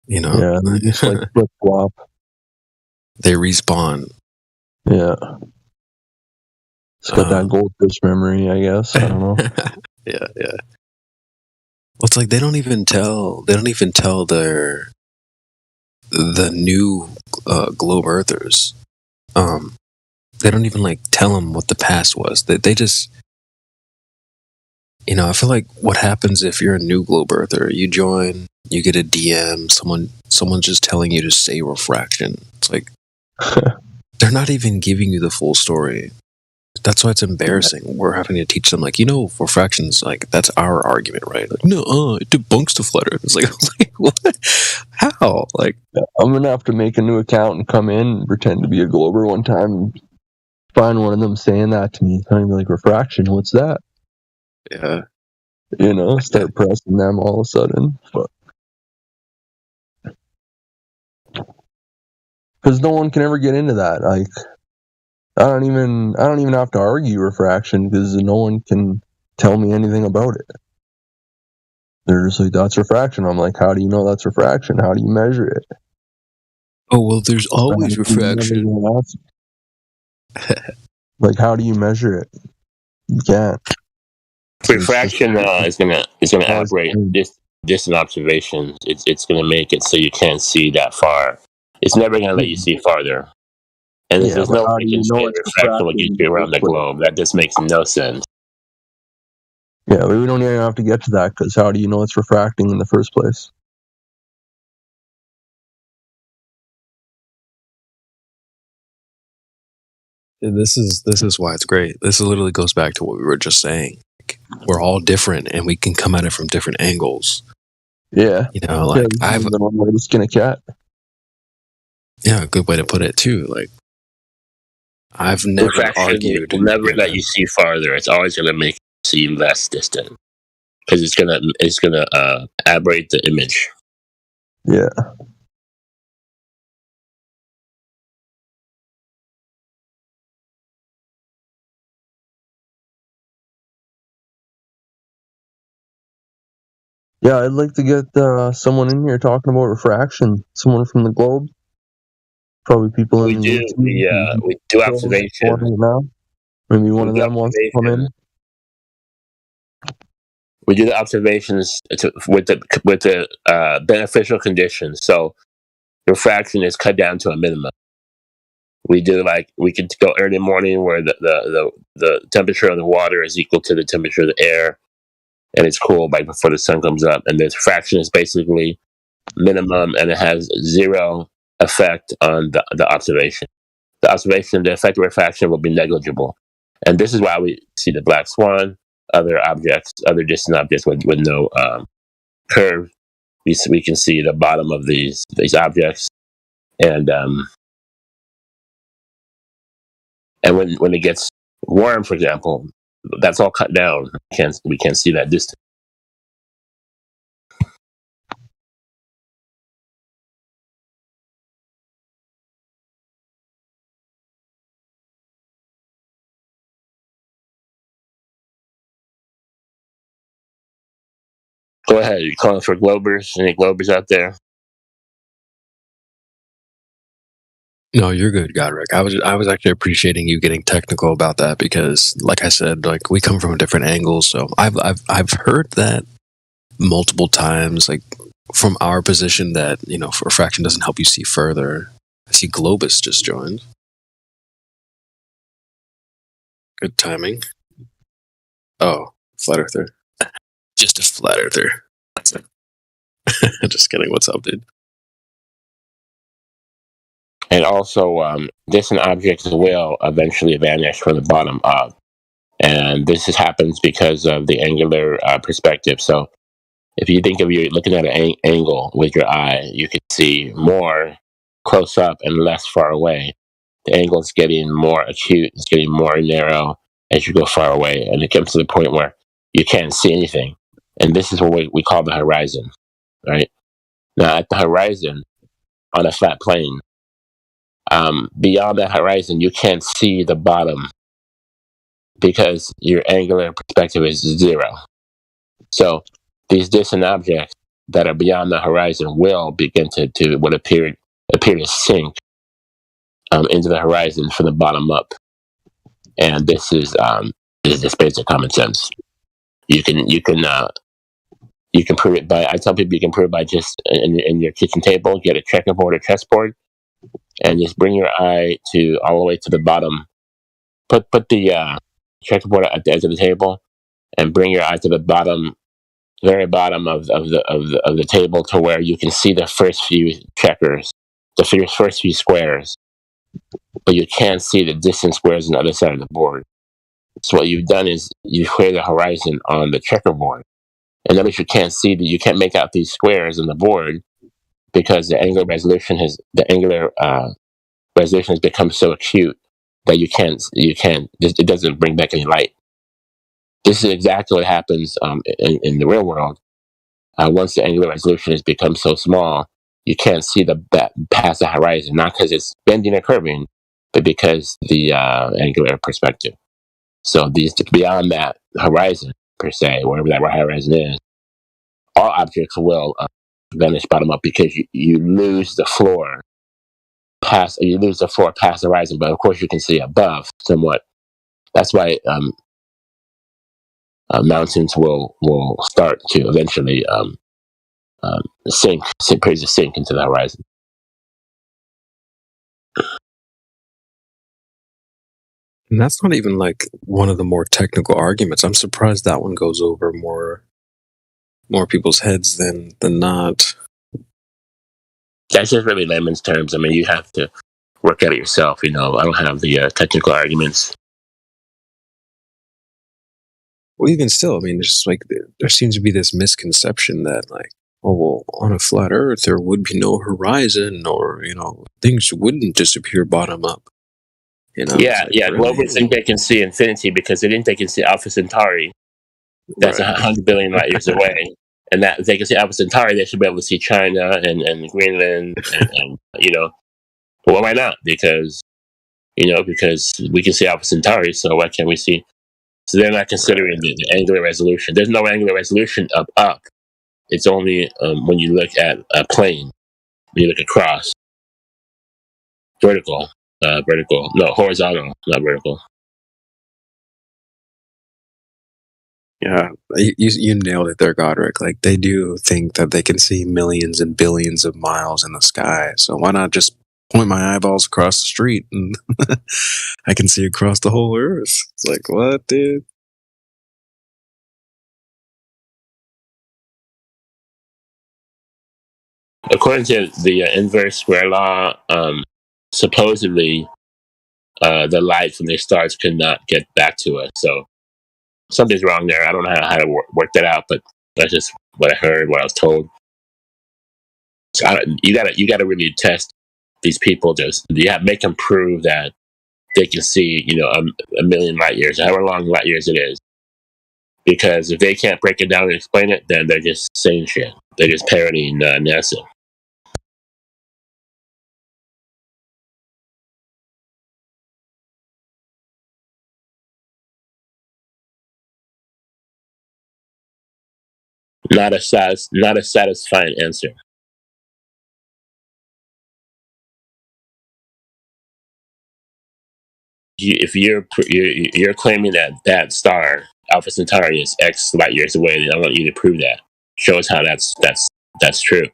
Yeah, they just like flip flop. They respawn. Yeah. It's got that goldfish memory, I guess. I don't know. Yeah. Well, it's like they don't even tell the new globe earthers. They don't even like tell them what the past was. They just, I feel like what happens if you're a new globe earther, you join, you get a DM, someone's just telling you to say refraction. It's like they're not even giving you the full story. That's why it's embarrassing. We're having to teach them, like, refraction's like, that's our argument, right? Like, no, it debunks the flat earth. It's like, what? How? Like, I'm gonna have to make a new account and come in and pretend to be a glober one time and find one of them saying that to me. I'm like, refraction, what's that? Yeah. Start pressing them all of a sudden. But because no one can ever get into that. Like, I don't even have to argue refraction because no one can tell me anything about it. They're just like, that's refraction. I'm like, how do you know that's refraction? How do you measure it? Oh, well, there's always refraction. Like, how do you measure it? You can't. Refraction is gonna aberrate distant observations. It's gonna make it so you can't see that far It's never going to let you see farther. And Yeah, there's but no way how do you you can say know it's refraction will get refracting in you the around first the place? globe. That just makes no sense. Yeah, we don't even have to get to that because how do you know it's refracting in the first place? This is why it's great. This literally goes back to what we were just saying. Like, we're all different, and we can come at it from different angles. Yeah. You know, like the one way to skin a cat. Yeah, a good way to put it too. Like, I've never Refraction argued. will never let you see farther. It's always going to make you see less distant because it's gonna aberrate the image. Yeah. Yeah, I'd like to get someone in here talking about refraction. Someone from the globe. Probably people in the YouTube. We do observation. Now. Maybe one We of do them wants to come in. We do the observations with the beneficial conditions. So refraction is cut down to a minimum. We do we could go early morning where the temperature of the water is equal to the temperature of the air, and it's cool before the sun comes up. And the refraction is basically minimum, and it has zero effect on the observation. The effect of refraction will be negligible. And this is why we see the black swan, other distant objects with no curve. We can see the bottom of these objects, and when it gets warm, for example, that's all cut down. We can't see that distance. Go ahead. You're calling for globers? Any globers out there? No, you're good, Godric. I was actually appreciating you getting technical about that because, like I said, like we come from different angles. So I've heard that multiple times, like from our position, that refraction doesn't help you see further. I see Globus just joined. Good timing. Oh, flat earther. Just a flat earther. Just kidding. What's up, dude? And also, distant objects will eventually vanish from the bottom up. And this happens because of the angular perspective. So if you think of you looking at an angle with your eye, you can see more close up and less far away. The angle is getting more acute, it's getting more narrow as you go far away. And it comes to the point where you can't see anything. And this is what we call the horizon, right? Now, at the horizon, on a flat plane, beyond that horizon, you can't see the bottom because your angular perspective is zero. So these distant objects that are beyond the horizon will begin to what appear to sink into the horizon from the bottom up. And this is just basic common sense. You can prove it by. I tell people you can prove it by just in your kitchen table, get a checkerboard or chessboard, and just bring your eye to all the way to the bottom. Put the checkerboard at the edge of the table, and bring your eye to the bottom, very bottom of the table, to where you can see the first few checkers, the first few squares, but you can't see the distant squares on the other side of the board. So what you've done is you've created a horizon on the checkerboard, and notice you can't make out these squares on the board because the angular resolution has become so acute that it doesn't bring back any light. This is exactly what happens in the real world. Once the angular resolution has become so small, you can't see past the horizon, not because it's bending or curving, but because the angular perspective. So beyond that horizon, per se, wherever that horizon is, all objects will vanish bottom up because you lose the floor past the horizon, but of course you can see above somewhat. That's why mountains will start to eventually sink into the horizon. And that's not even like one of the more technical arguments. I'm surprised that one goes over more people's heads than not. That's just really layman's terms. I mean, you have to work at it yourself. I don't have the technical arguments. Well, even still, I mean, there's like there seems to be this misconception that like, oh well, on a flat Earth there would be no horizon, or things wouldn't disappear bottom up. Yeah. Really? Globers think they can see infinity because they think they can see Alpha Centauri. That's 100 billion light years away. And that if they can see Alpha Centauri, they should be able to see China and Greenland and well, why not? Because we can see Alpha Centauri, so why can't we see? So they're not considering the angular resolution. There's no angular resolution up. It's only when you look at a plane, when you look across. Vertical. No, horizontal, not vertical. Yeah, you nailed it there, Godric. Like, they do think that they can see millions and billions of miles in the sky. So why not just point my eyeballs across the street and I can see across the whole Earth? It's like, what, dude? According to the inverse square law, supposedly the light from the stars could not get back to us. So something's wrong there. I don't know how to work that out, but that's just what I heard, what I was told. So you gotta really test these people. Make them prove that they can see, a million light years, however long light years it is. Because if they can't break it down and explain it, then they're just saying shit. They're just parodying NASA. Not a satisfying answer. If you're claiming that star Alpha Centauri is X light years away, then I want you to prove that. Show us how that's true.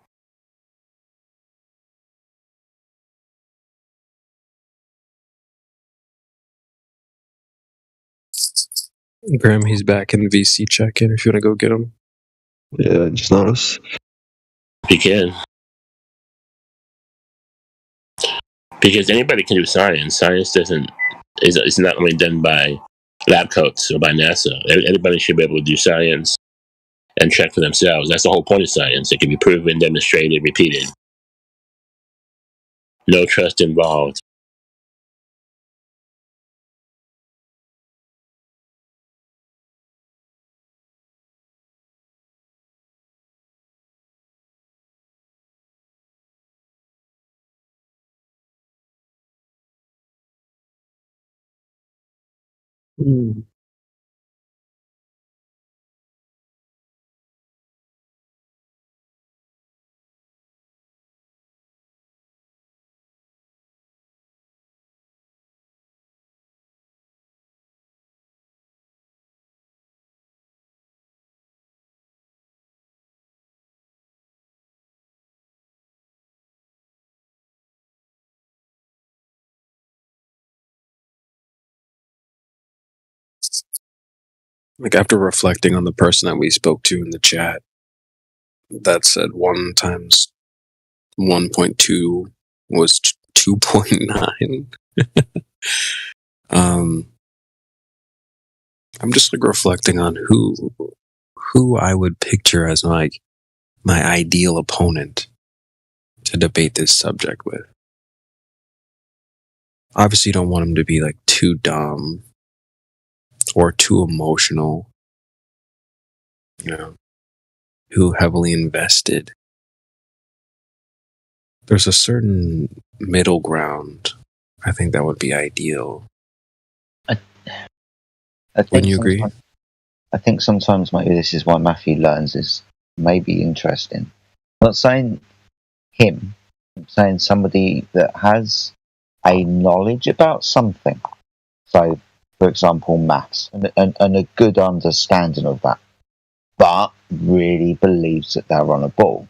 Graham, he's back in the VC check-in if you want to go get him. Yeah, just notice. You can. Because anybody can do science. Science is not only done by lab coats or by NASA. Anybody should be able to do science and check for themselves. That's the whole point of science. It can be proven, demonstrated, repeated. No trust involved. Like, after reflecting on the person that we spoke to in the chat that said 1 times 1.2 was 2.9. I'm just like reflecting on who I would picture as my ideal opponent to debate this subject with. Obviously, you don't want him to be like too dumb or too emotional, too heavily invested. There's a certain middle ground. I think that would be ideal. Wouldn't you agree? I think sometimes maybe this is why Matthew learns is maybe interesting. I'm not saying him, I'm saying somebody that has a knowledge about something. So, for example, maths, and a good understanding of that, but really believes that they're on a ball.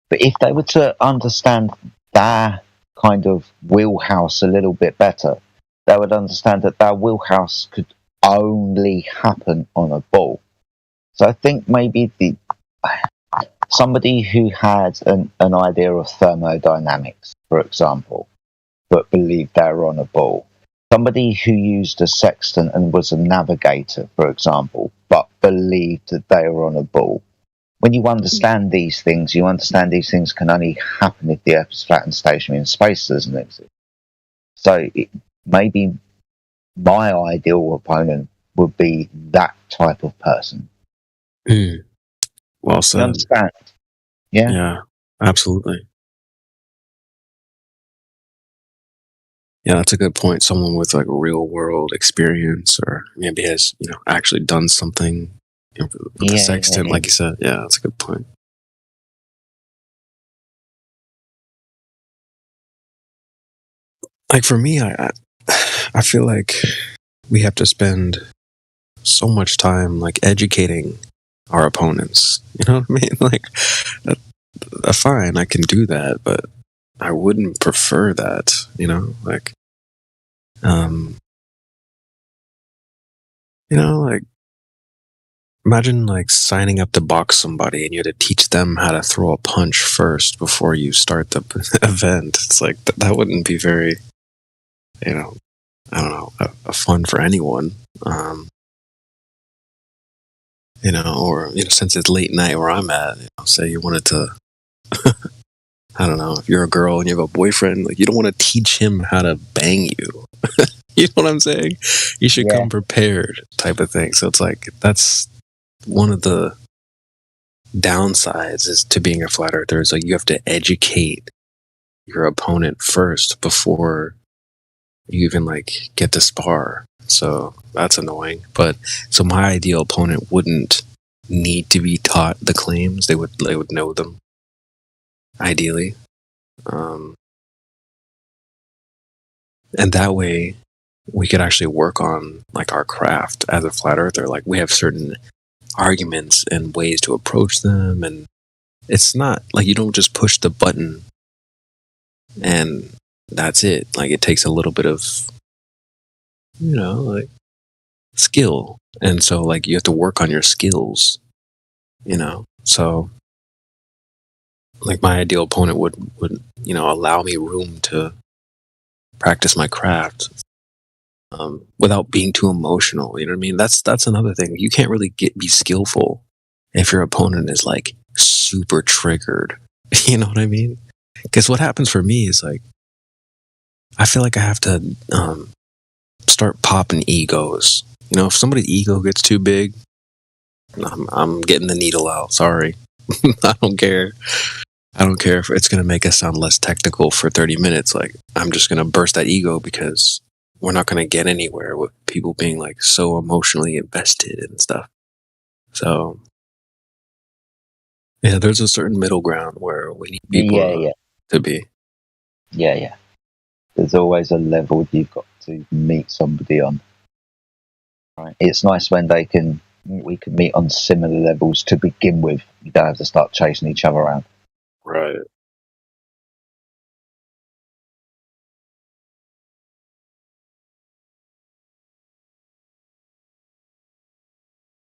But if they were to understand their kind of wheelhouse a little bit better, they would understand that their wheelhouse could only happen on a ball. So I think maybe somebody who had an idea of thermodynamics, for example, but believed they were on a ball. Somebody who used a sextant and was a navigator, for example, but believed that they were on a ball. When you understand these things, you understand these things can only happen if the Earth is flat and stationary and space doesn't exist. So maybe my ideal opponent would be that type of person. Well said. You understand? Yeah? Yeah, absolutely. Yeah, that's a good point. Someone with like real world experience, or maybe has, actually done something with a sextant, like you said. Yeah, that's a good point. Like for me, I feel like we have to spend so much time like educating our opponents. You know what I mean? Like, fine, I can do that, but I wouldn't prefer that. Like, like imagine like signing up to box somebody and you had to teach them how to throw a punch first before you start the event. It's like that wouldn't be very, I don't know, a fun for anyone. Or since it's late night where I'm at, say you wanted to, I don't know, if you're a girl and you have a boyfriend, like you don't want to teach him how to bang you. You know what I'm saying? You should come prepared, type of thing. So it's like that's one of the downsides is to being a flat earther. It's like you have to educate your opponent first before you even like get to spar. So that's annoying. But so my ideal opponent wouldn't need to be taught the claims. They would know them, ideally. And that way we could actually work on like our craft as a flat earther. Like we have certain arguments and ways to approach them, and it's not like you don't just push the button and that's it. Like it takes a little bit of like skill, and so like you have to work on your skills, so like my ideal opponent would allow me room to practice my craft without being too emotional. You know what I mean? That's another thing. You can't really be skillful if your opponent is like super triggered. You know what I mean? Because what happens for me is like I feel like I have to start popping egos. If somebody's ego gets too big, I'm getting the needle out. Sorry. I don't care. I don't care if it's going to make us sound less technical for 30 minutes. Like, I'm just going to burst that ego because we're not going to get anywhere with people being like so emotionally invested and stuff. So, yeah, there's a certain middle ground where we need people to be. Yeah. There's always a level you've got to meet somebody on. Right. It's nice when we can meet on similar levels to begin with. You don't have to start chasing each other around. Right.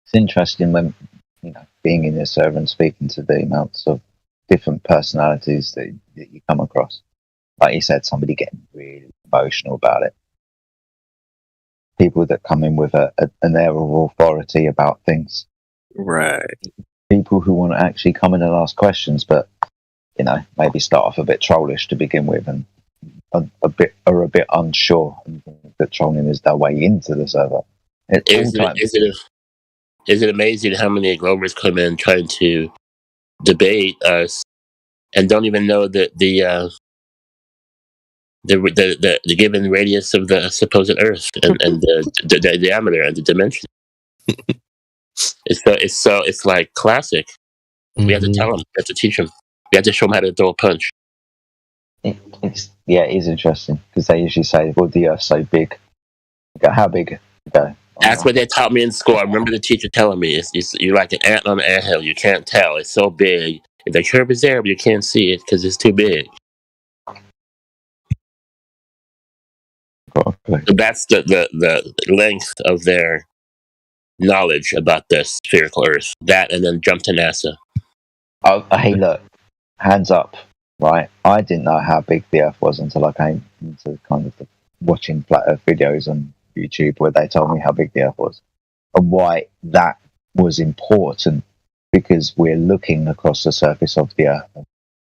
It's interesting when being in your server and speaking to the amounts of different personalities that you come across. Like you said, somebody getting really emotional about it. People that come in with an air of authority about things. Right. People who want to actually come in and ask questions, but maybe start off a bit trollish to begin with, and a bit unsure, and think that trolling is their way into the server. Is it amazing how many Glovers come in trying to debate us and don't even know the given radius of the supposed Earth and the diameter and the dimension? It's like classic. Mm-hmm. We have to tell them. We have to teach them. We have to show them how to throw a punch. It is interesting because they usually say, "Well, the Earth's so big." You go, how big? You go, that's what they taught me in school. I remember the teacher telling me, "You're like an ant on an anthill. You can't tell. It's so big. The curve is there, but you can't see it because it's too big." That's the length of their knowledge about the spherical Earth. That, and then jump to NASA. Oh, hey, look, hands up, right? I didn't know how big the Earth was until I came into kind of watching flat Earth videos on YouTube where they told me how big the Earth was and why that was important, because we're looking across the surface of the Earth.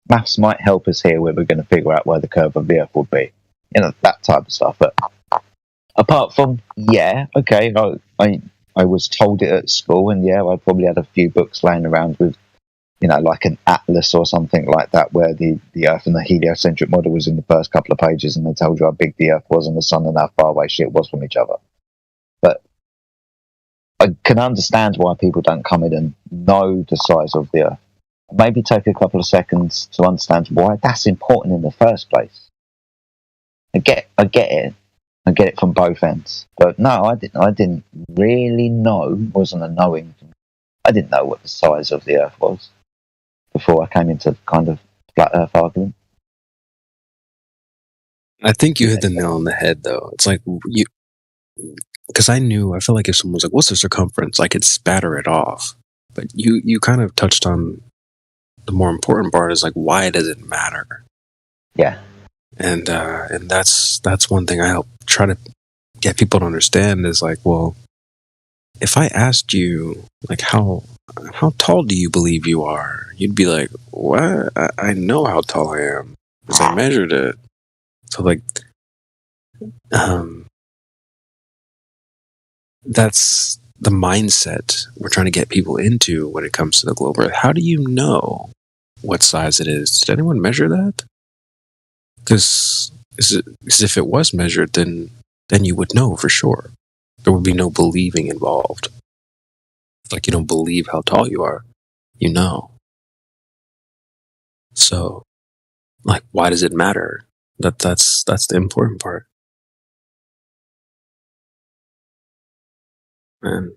Maths might help us here where we're going to figure out where the curve of the Earth would be, that type of stuff. But apart from, yeah, okay, I was told it at school, and yeah, I probably had a few books laying around with, like an atlas or something like that, where the Earth and the heliocentric model was in the first couple of pages, and they told you how big the Earth was and the Sun and how far away shit was from each other. But I can understand why people don't come in and know the size of the Earth. Maybe take a couple of seconds to understand why that's important in the first place. I get it. I get it from both ends. But no, I didn't really know. It wasn't a knowing. I didn't know what the size of the Earth was before I came into kind of flat Earth argument. I think you hit the nail on the head, though. It's like because I feel like if someone was like, "What's the circumference?" I could spatter it off. But you kind of touched on the more important part, is like, why does it matter? Yeah. And that's one thing I help try to get people to understand is like, well, if I asked you like how tall do you believe you are, you'd be like, what? I know how tall I am because I measured it. So like, that's the mindset we're trying to get people into when it comes to the globe Earth. How do you know what size it is? Did anyone measure that? Because if it was measured, then you would know for sure. There would be no believing involved. It's like you don't believe how tall you are, you know. So, like, why does it matter? That's the important part. And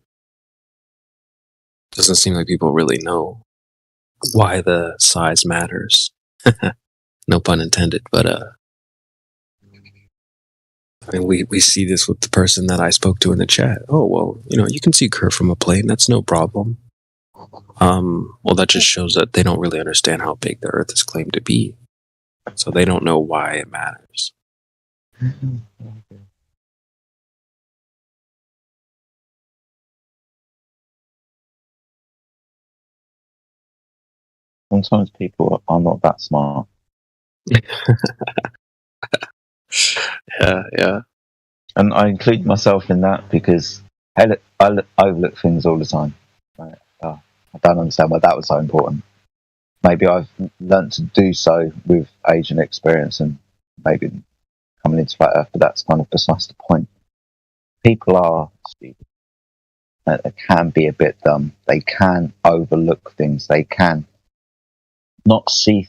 it doesn't seem like people really know why the size matters. No pun intended, but I mean, we see this with the person that I spoke to in the chat. Oh, well, you can see curve from a plane. That's no problem. Well, that just shows that they don't really understand how big the Earth is claimed to be. So they don't know why it matters. Sometimes people are not that smart. Yeah. And I include myself in that because I overlook things all the time. Right? I don't understand why that was so important. Maybe I've learned to do so with age and experience, and maybe coming into flat Earth, but that's kind of besides the point. People are stupid. They can be a bit dumb. They can overlook things. They can not see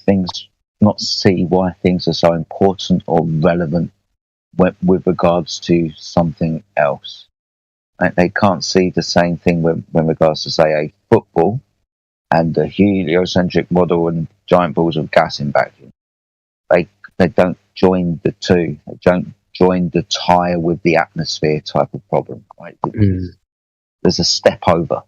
why things are so important or relevant with regards to something else. They can't see the same thing when regards to, say, a football and the heliocentric model and giant balls of gas in vacuum. They don't join the two. They don't join the tire with the atmosphere type of problem. Right? There's a step over.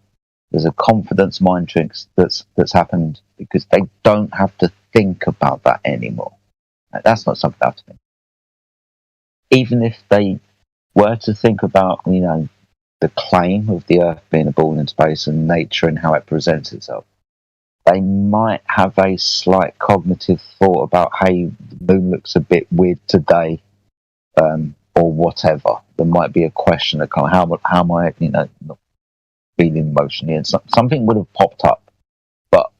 There's a confidence mind trick that's happened because they don't have to think about that anymore. That's not something I have to think. Even if they were to think about, the claim of the Earth being a ball in space and nature and how it presents itself, they might have a slight cognitive thought about, hey, the moon looks a bit weird today, or whatever. There might be a question that kind of how am I, not feeling emotionally, and something would have popped up, but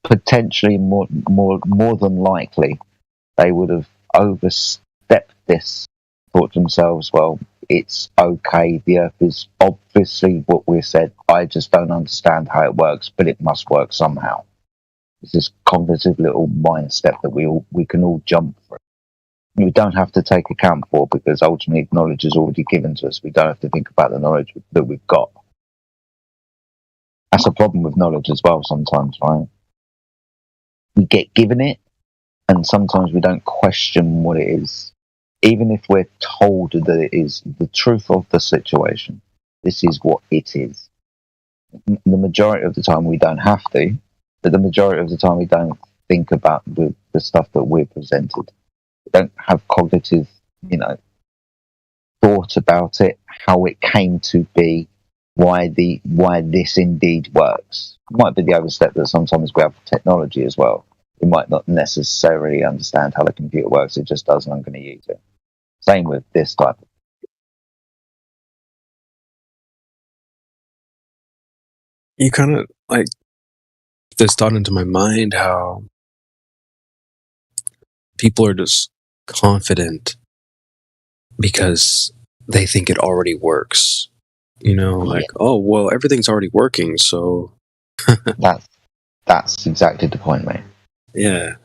potentially more than likely they would have overstepped this, thought to themselves, well, it's okay, the Earth is obviously what we said, I just don't understand how it works, but it must work somehow. It's this cognitive little mind step that we can all jump through. We don't have to take account for, because ultimately knowledge is already given to us. We don't have to think about the knowledge that we've got. That's a problem with knowledge as well sometimes, right? We get given it, and sometimes we don't question what it is. even if we're told that it is the truth of the situation, this is what it is. The majority of the time we don't have to, but the majority of the time we don't think about the stuff that we're presented. We don't have cognitive, thought about it, how it came to be, why this indeed works. It might be the overstep that sometimes we have technology as well. We might not necessarily understand how the computer works, it just does and I'm going to use it. Same with this type of. You kind of like this thought into my mind how people are just confident because they think it already works. Like, oh, well, everything's already working, so. That's exactly the point, mate. Yeah.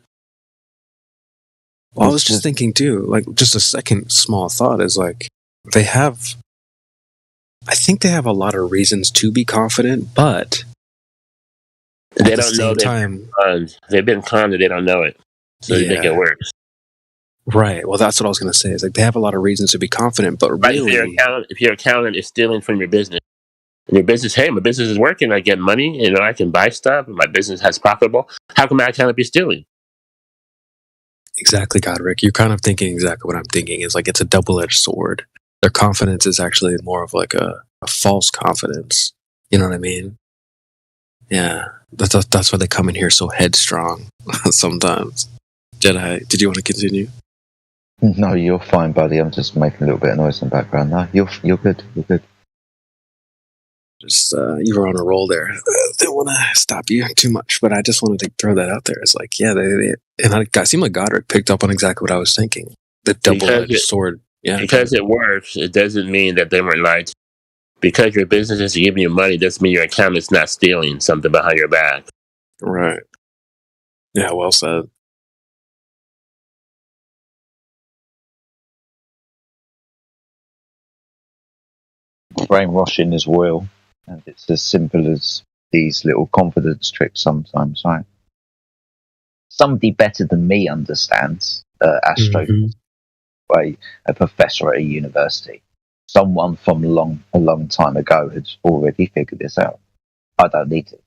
Well, I was just thinking too, like, just a second small thought is like, I think they have a lot of reasons to be confident, but they don't know they've been conned and they don't know it. So they think it works. Right. Well, that's what I was going to say. Is like they have a lot of reasons to be confident, but really, if your accountant is stealing from your business, and your business, hey, my business is working, I get money, I can buy stuff, and my business has profitable. How come my accountant be stealing? Exactly, Godric. You're kind of thinking exactly what I'm thinking. Is like it's a double-edged sword. Their confidence is actually more of like a false confidence. You know what I mean? Yeah. That's why they come in here so headstrong sometimes. Jedi, did you want to continue? No, you're fine, buddy. I'm just making a little bit of noise in the background. No, you're good. You're good. Just you were on a roll there. Didn't want to stop you too much, but I just wanted to throw that out there. It's like, yeah, it seemed like Godric picked up on exactly what I was thinking. The double-edged sword. Yeah, because it works, it doesn't mean that they weren't lied to. Because your business is giving you money doesn't mean your accountant's not stealing something behind your back. Right. Yeah, well said. Brainwashing is royal, and it's as simple as these little confidence tricks sometimes, right? Somebody better than me understands astro, a professor at a university. Someone from a long time ago had already figured this out. I don't need to.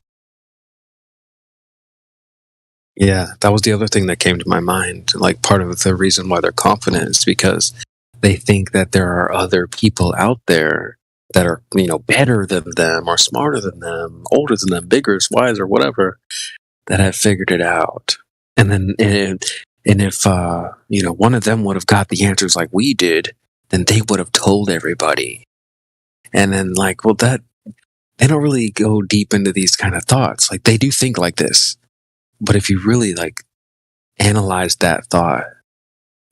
Yeah, that was the other thing that came to my mind. Like part of the reason why they're confident is because they think that there are other people out there that are, better than them or smarter than them, older than them, bigger, wiser, whatever, that have figured it out. And then, and if, one of them would have got the answers like we did, then they would have told everybody. And then they don't really go deep into these kind of thoughts. Like they do think like this. But if you really analyze that thought,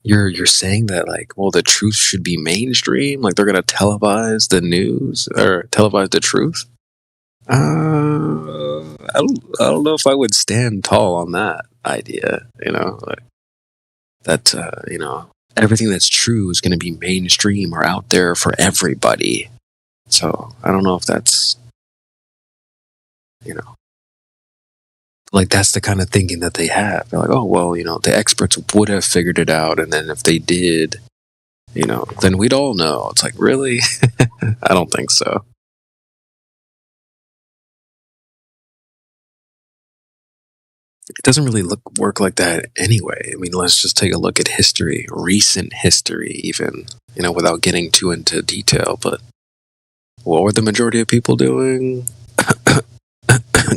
you're saying that the truth should be mainstream, like they're gonna televise the news or televise the truth. I don't know if I would stand tall on that idea. Everything that's true is gonna be mainstream or out there for everybody. So I don't know if that's that's the kind of thinking that they have. They're like, oh, well, the experts would have figured it out. And then if they did, then we'd all know. It's like, really? I don't think so. It doesn't really work like that anyway. I mean, let's just take a look at history, recent history even, without getting too into detail. But what were the majority of people doing?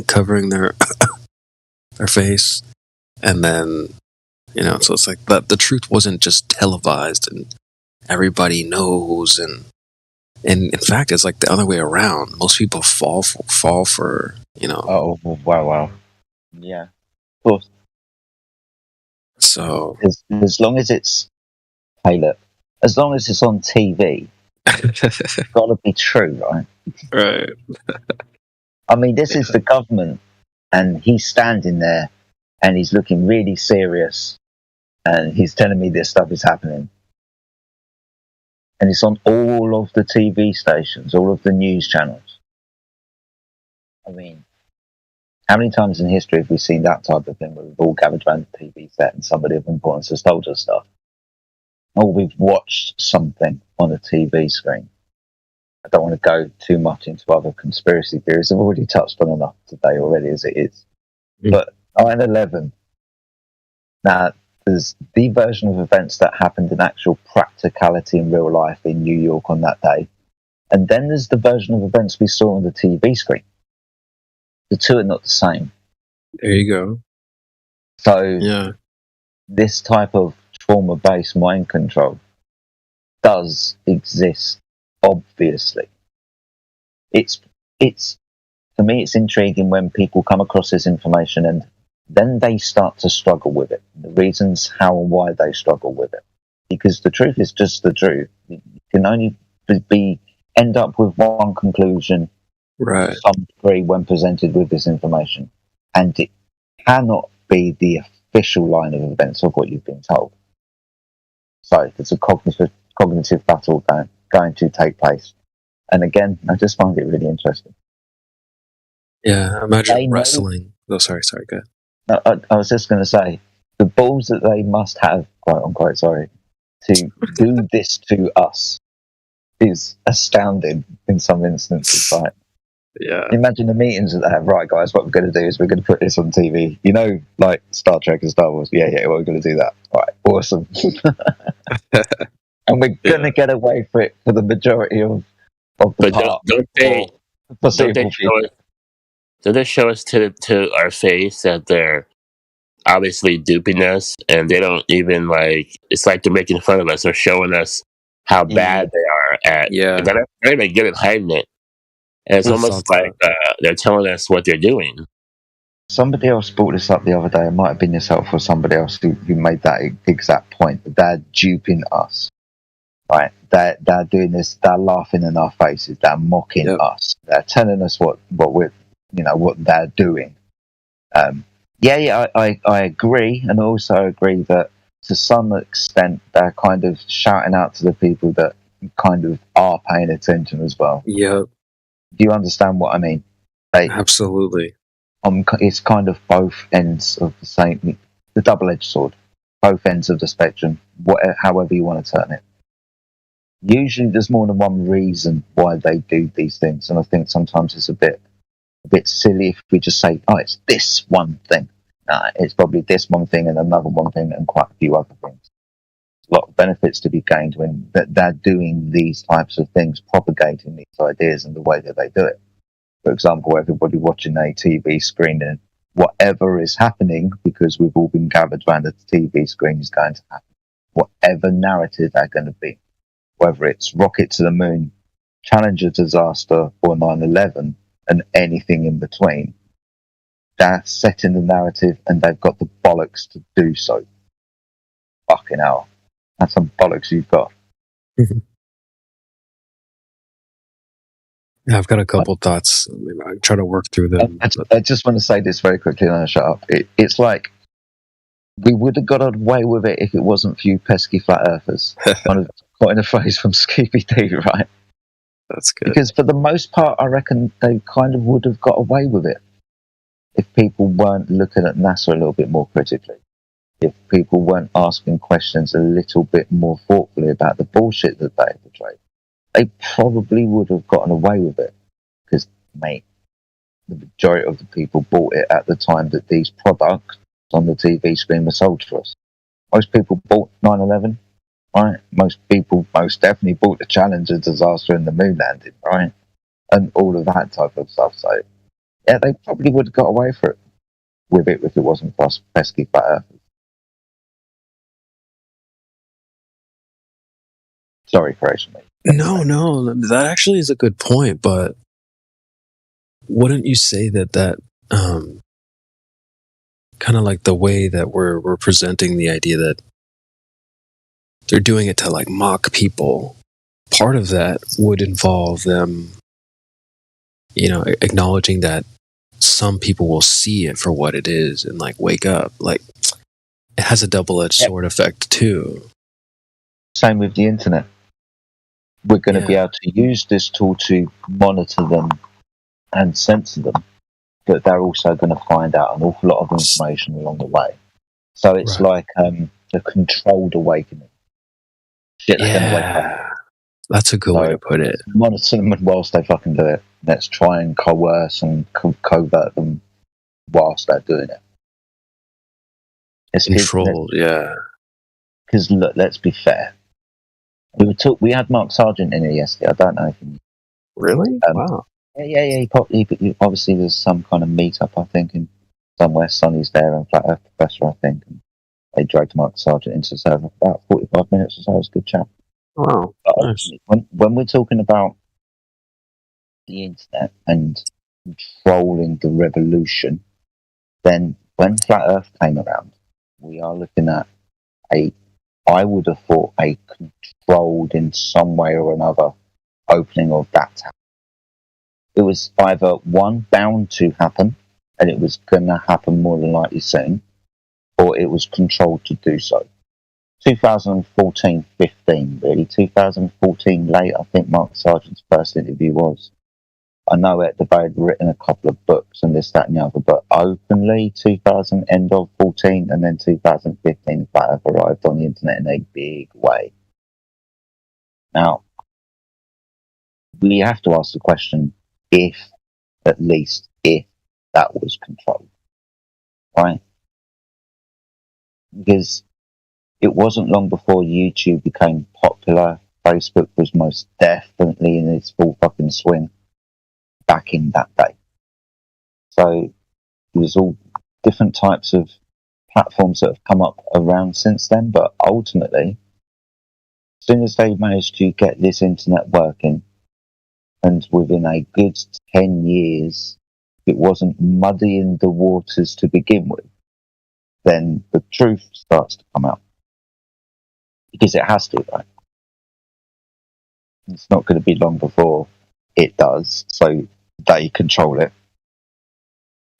Covering their face, and then so it's like that the truth wasn't just televised and everybody knows, and in fact it's like the other way around. Most people fall for oh wow yeah, of course. So as long as it's as long as it's on TV, it's gotta be true, right? I mean, this is the government, and he's standing there, and he's looking really serious, and he's telling me this stuff is happening. And it's on all of the TV stations, all of the news channels. I mean, how many times in history have we seen that type of thing where we've all gathered around the TV set and somebody of importance has told us stuff? or we've watched something on a TV screen. I don't want to go too much into other conspiracy theories. I've already touched on enough today already as it is. But 9/11, now there's the version of events that happened in actual practicality in real life in New York on that day. And then there's the version of events we saw on the TV screen. The two are not the same. There you go. So this type of trauma-based mind control does exist, obviously. It's for me, it's intriguing when people come across this information and then they start to struggle with it. The reasons how and why they struggle with it. Because the truth is just the truth. You can only end up with one conclusion to some degree when presented with this information. And it cannot be the official line of events of what you've been told. So there's a cognitive battle going to take place. And again, I just find it really interesting. Yeah, imagine wrestling. Oh, sorry, go ahead. I was just going to say, the balls that they must have, quote unquote, sorry, to do this to us is astounding in some instances. Right? Yeah. Imagine the meetings that they have. Right, guys, what we're going to do is we're going to put this on TV. You know, like Star Trek and Star Wars. Yeah, we're going to do that. All right, awesome. And we're going to get away for it for the majority of the part. Don't they show us to our face that they're obviously duping us, and they don't even it's like they're making fun of us or showing us how bad they are at. They're not even good at hiding it. And it's almost like they're telling us what they're doing. Somebody else brought this up the other day. It might have been yourself or somebody else who made that exact point. They're duping us, right? They're doing this. They're laughing in our faces. They're mocking us. They're telling us what we're, what they're doing. I agree, and also agree that to some extent they're kind of shouting out to the people that kind of are paying attention as well. Yep. Do you understand what I mean? Absolutely. It's kind of both ends of the double-edged sword, both ends of the spectrum, however you want to turn it. Usually there's more than one reason why they do these things, and I think sometimes it's a bit silly if we just say, oh, it's this one thing. Nah, it's probably this one thing and another one thing and quite a few other things. A lot of benefits to be gained when they're doing these types of things, propagating these ideas and the way that they do it. For example, everybody watching a TV screen and whatever is happening, because we've all been gathered around the TV screen, is going to happen. Whatever narrative they're going to be, whether it's rocket to the moon, Challenger disaster, or 9/11, and anything in between, they're setting the narrative and they've got the bollocks to do so. Fucking hell. That's some bollocks you've got. Yeah, I've got a couple thoughts. I try to work through them. I just want to say this very quickly and I'll shut up. It's like we would have got away with it if it wasn't for you pesky flat earthers. Kind of quoting a phrase from Scooby-Doo, right? That's good. Because for the most part, I reckon they kind of would have got away with it if people weren't looking at NASA a little bit more critically. If people weren't asking questions a little bit more thoughtfully about the bullshit that they portrayed, they probably would have gotten away with it. Because, mate, the majority of the people bought it at the time that these products on the TV screen were sold to us. Most people bought 9/11, right? Most people most definitely bought the Challenger disaster and the moon landing, right? And all of that type of stuff. So, yeah, they probably would have got away with it if it wasn't for us pesky flat earthers. Sorry, Croatian. No, that actually is a good point, but wouldn't you say that kind of like the way that we're presenting the idea that they're doing it to like mock people, part of that would involve them, acknowledging that some people will see it for what it is and like wake up. Like it has a double-edged sword effect too. Same with the internet. We're going to be able to use this tool to monitor them and censor them, but they're also going to find out an awful lot of information along the way. So it's like a controlled awakening. shit they're going to wake up. That's a good way to put it. Monitor them whilst they fucking do it. Let's try and coerce and covert them whilst they're doing it. Controlled, yeah. Because look, let's be fair. We had Mark Sargent in here yesterday. I don't know if you really. Wow. Yeah. He obviously there's some kind of meetup, I think, in somewhere. Sonny's there and Flat Earth Professor, I think. And they dragged Mark Sargent into the server for about 45 minutes or so. It was a good chat. Wow. Nice. When we're talking about the internet and controlling the revolution, then when Flat Earth came around, we are looking at I would have thought a controlled in some way or another opening of that tap. It was either one bound to happen, and it was going to happen more than likely soon, or it was controlled to do so. 2014-15, really. 2014 late, I think Mark Sargent's first interview was. I know that they've written a couple of books and this, that, and the other, but openly, end of 14, and then 2015, Flat Earth arrived on the internet in a big way. Now, we have to ask the question, at least if that was controlled, right? Because it wasn't long before YouTube became popular. Facebook was most definitely in its full fucking swing back in that day. So there's all different types of platforms that have come up around since then, but ultimately, as soon as they managed to get this internet working, and within a good 10 years, it wasn't muddying the waters to begin with, then the truth starts to come out. Because it has to, right? It's not going to be long before it does, so they control it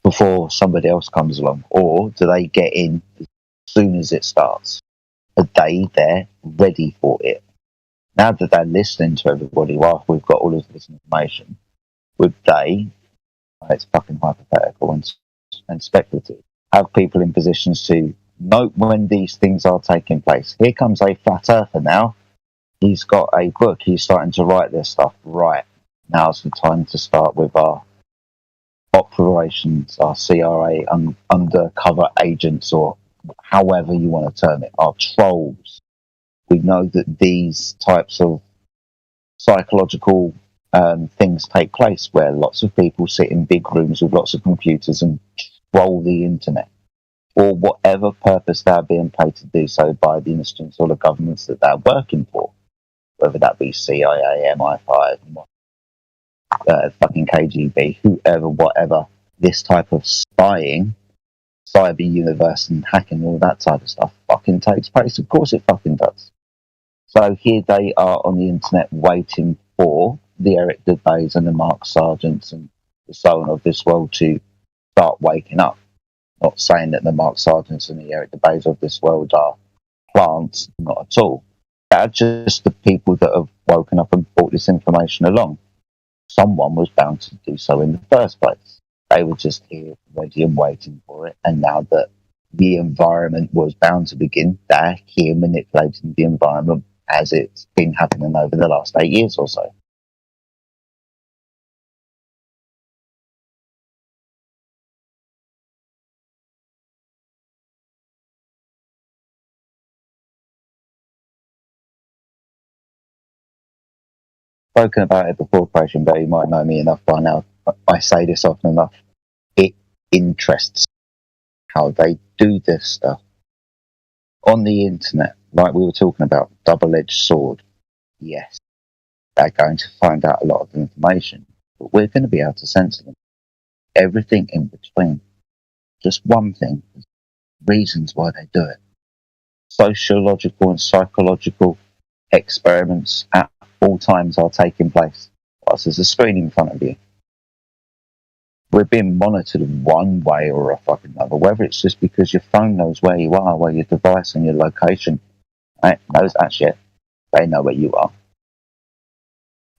before somebody else comes along. Or do they get in as soon as it starts? Are they there ready for it? Now that they're listening to everybody while we've got all of this information, would they, it's fucking hypothetical and speculative, have people in positions to note when these things are taking place? Here comes a flat earther now. He's got a book. He's starting to write this stuff. Right. Now's the time to start with our operations, our CRA, undercover agents, or however you want to term it, our trolls. We know that these types of psychological things take place where lots of people sit in big rooms with lots of computers and troll the internet, or whatever purpose they're being paid to do so by the institutions or the governments that they're working for, whether that be CIA, MI5, fucking KGB, whoever, whatever. This type of spying, cyber universe and hacking, all that type of stuff fucking takes place. Of course it fucking does. So here they are on the internet waiting for the Eric Dubays and the Mark Sargents and the so on of this world to start waking up. Not saying that the Mark Sargents and the Eric Dubays of this world are plants, not at all. They're just the people that have woken up and brought this information along. Someone was bound to do so in the first place. They were just here, ready and waiting for it. And now that the environment was bound to begin, they're here manipulating the environment as it's been happening over the last 8 years or so. Spoken about it before, Creation, but you might know me enough by now. I say this often enough. It interests how they do this stuff on the internet, like we were talking about, double-edged sword. Yes, they're going to find out a lot of information, but we're going to be able to censor them. Everything in between. Just one thing, reasons why they do it. Sociological and psychological experiments at all times are taking place. Whilst there's a screen in front of you. We're being monitored one way or a fucking another, whether it's just because your phone knows where you are, where your device and your location, right, knows that shit. They know where you are.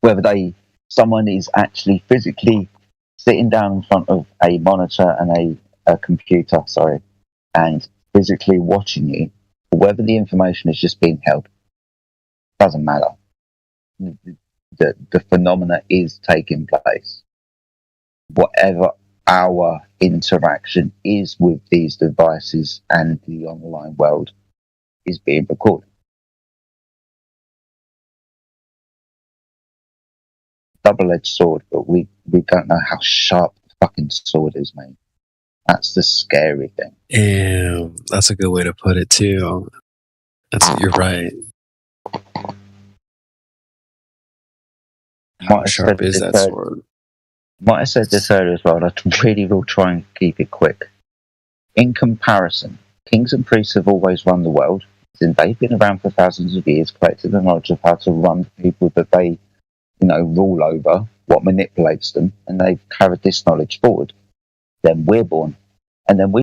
Whether someone is actually physically sitting down in front of a monitor and a computer, and physically watching you, or whether the information is just being held. Doesn't matter. The phenomena is taking place. Whatever our interaction is with these devices and the online world is being recorded. Double-edged sword, but we don't know how sharp the fucking sword is, mate. That's the scary thing. Damn, that's a good way to put it too. You're right. How sharp is that sword? Might have said this earlier as well, I really will try and keep it quick. In comparison, kings and priests have always run the world, since they've been around for thousands of years, collected the knowledge of how to run the people that they, rule over, what manipulates them, and they've carried this knowledge forward. Then we're born, and then we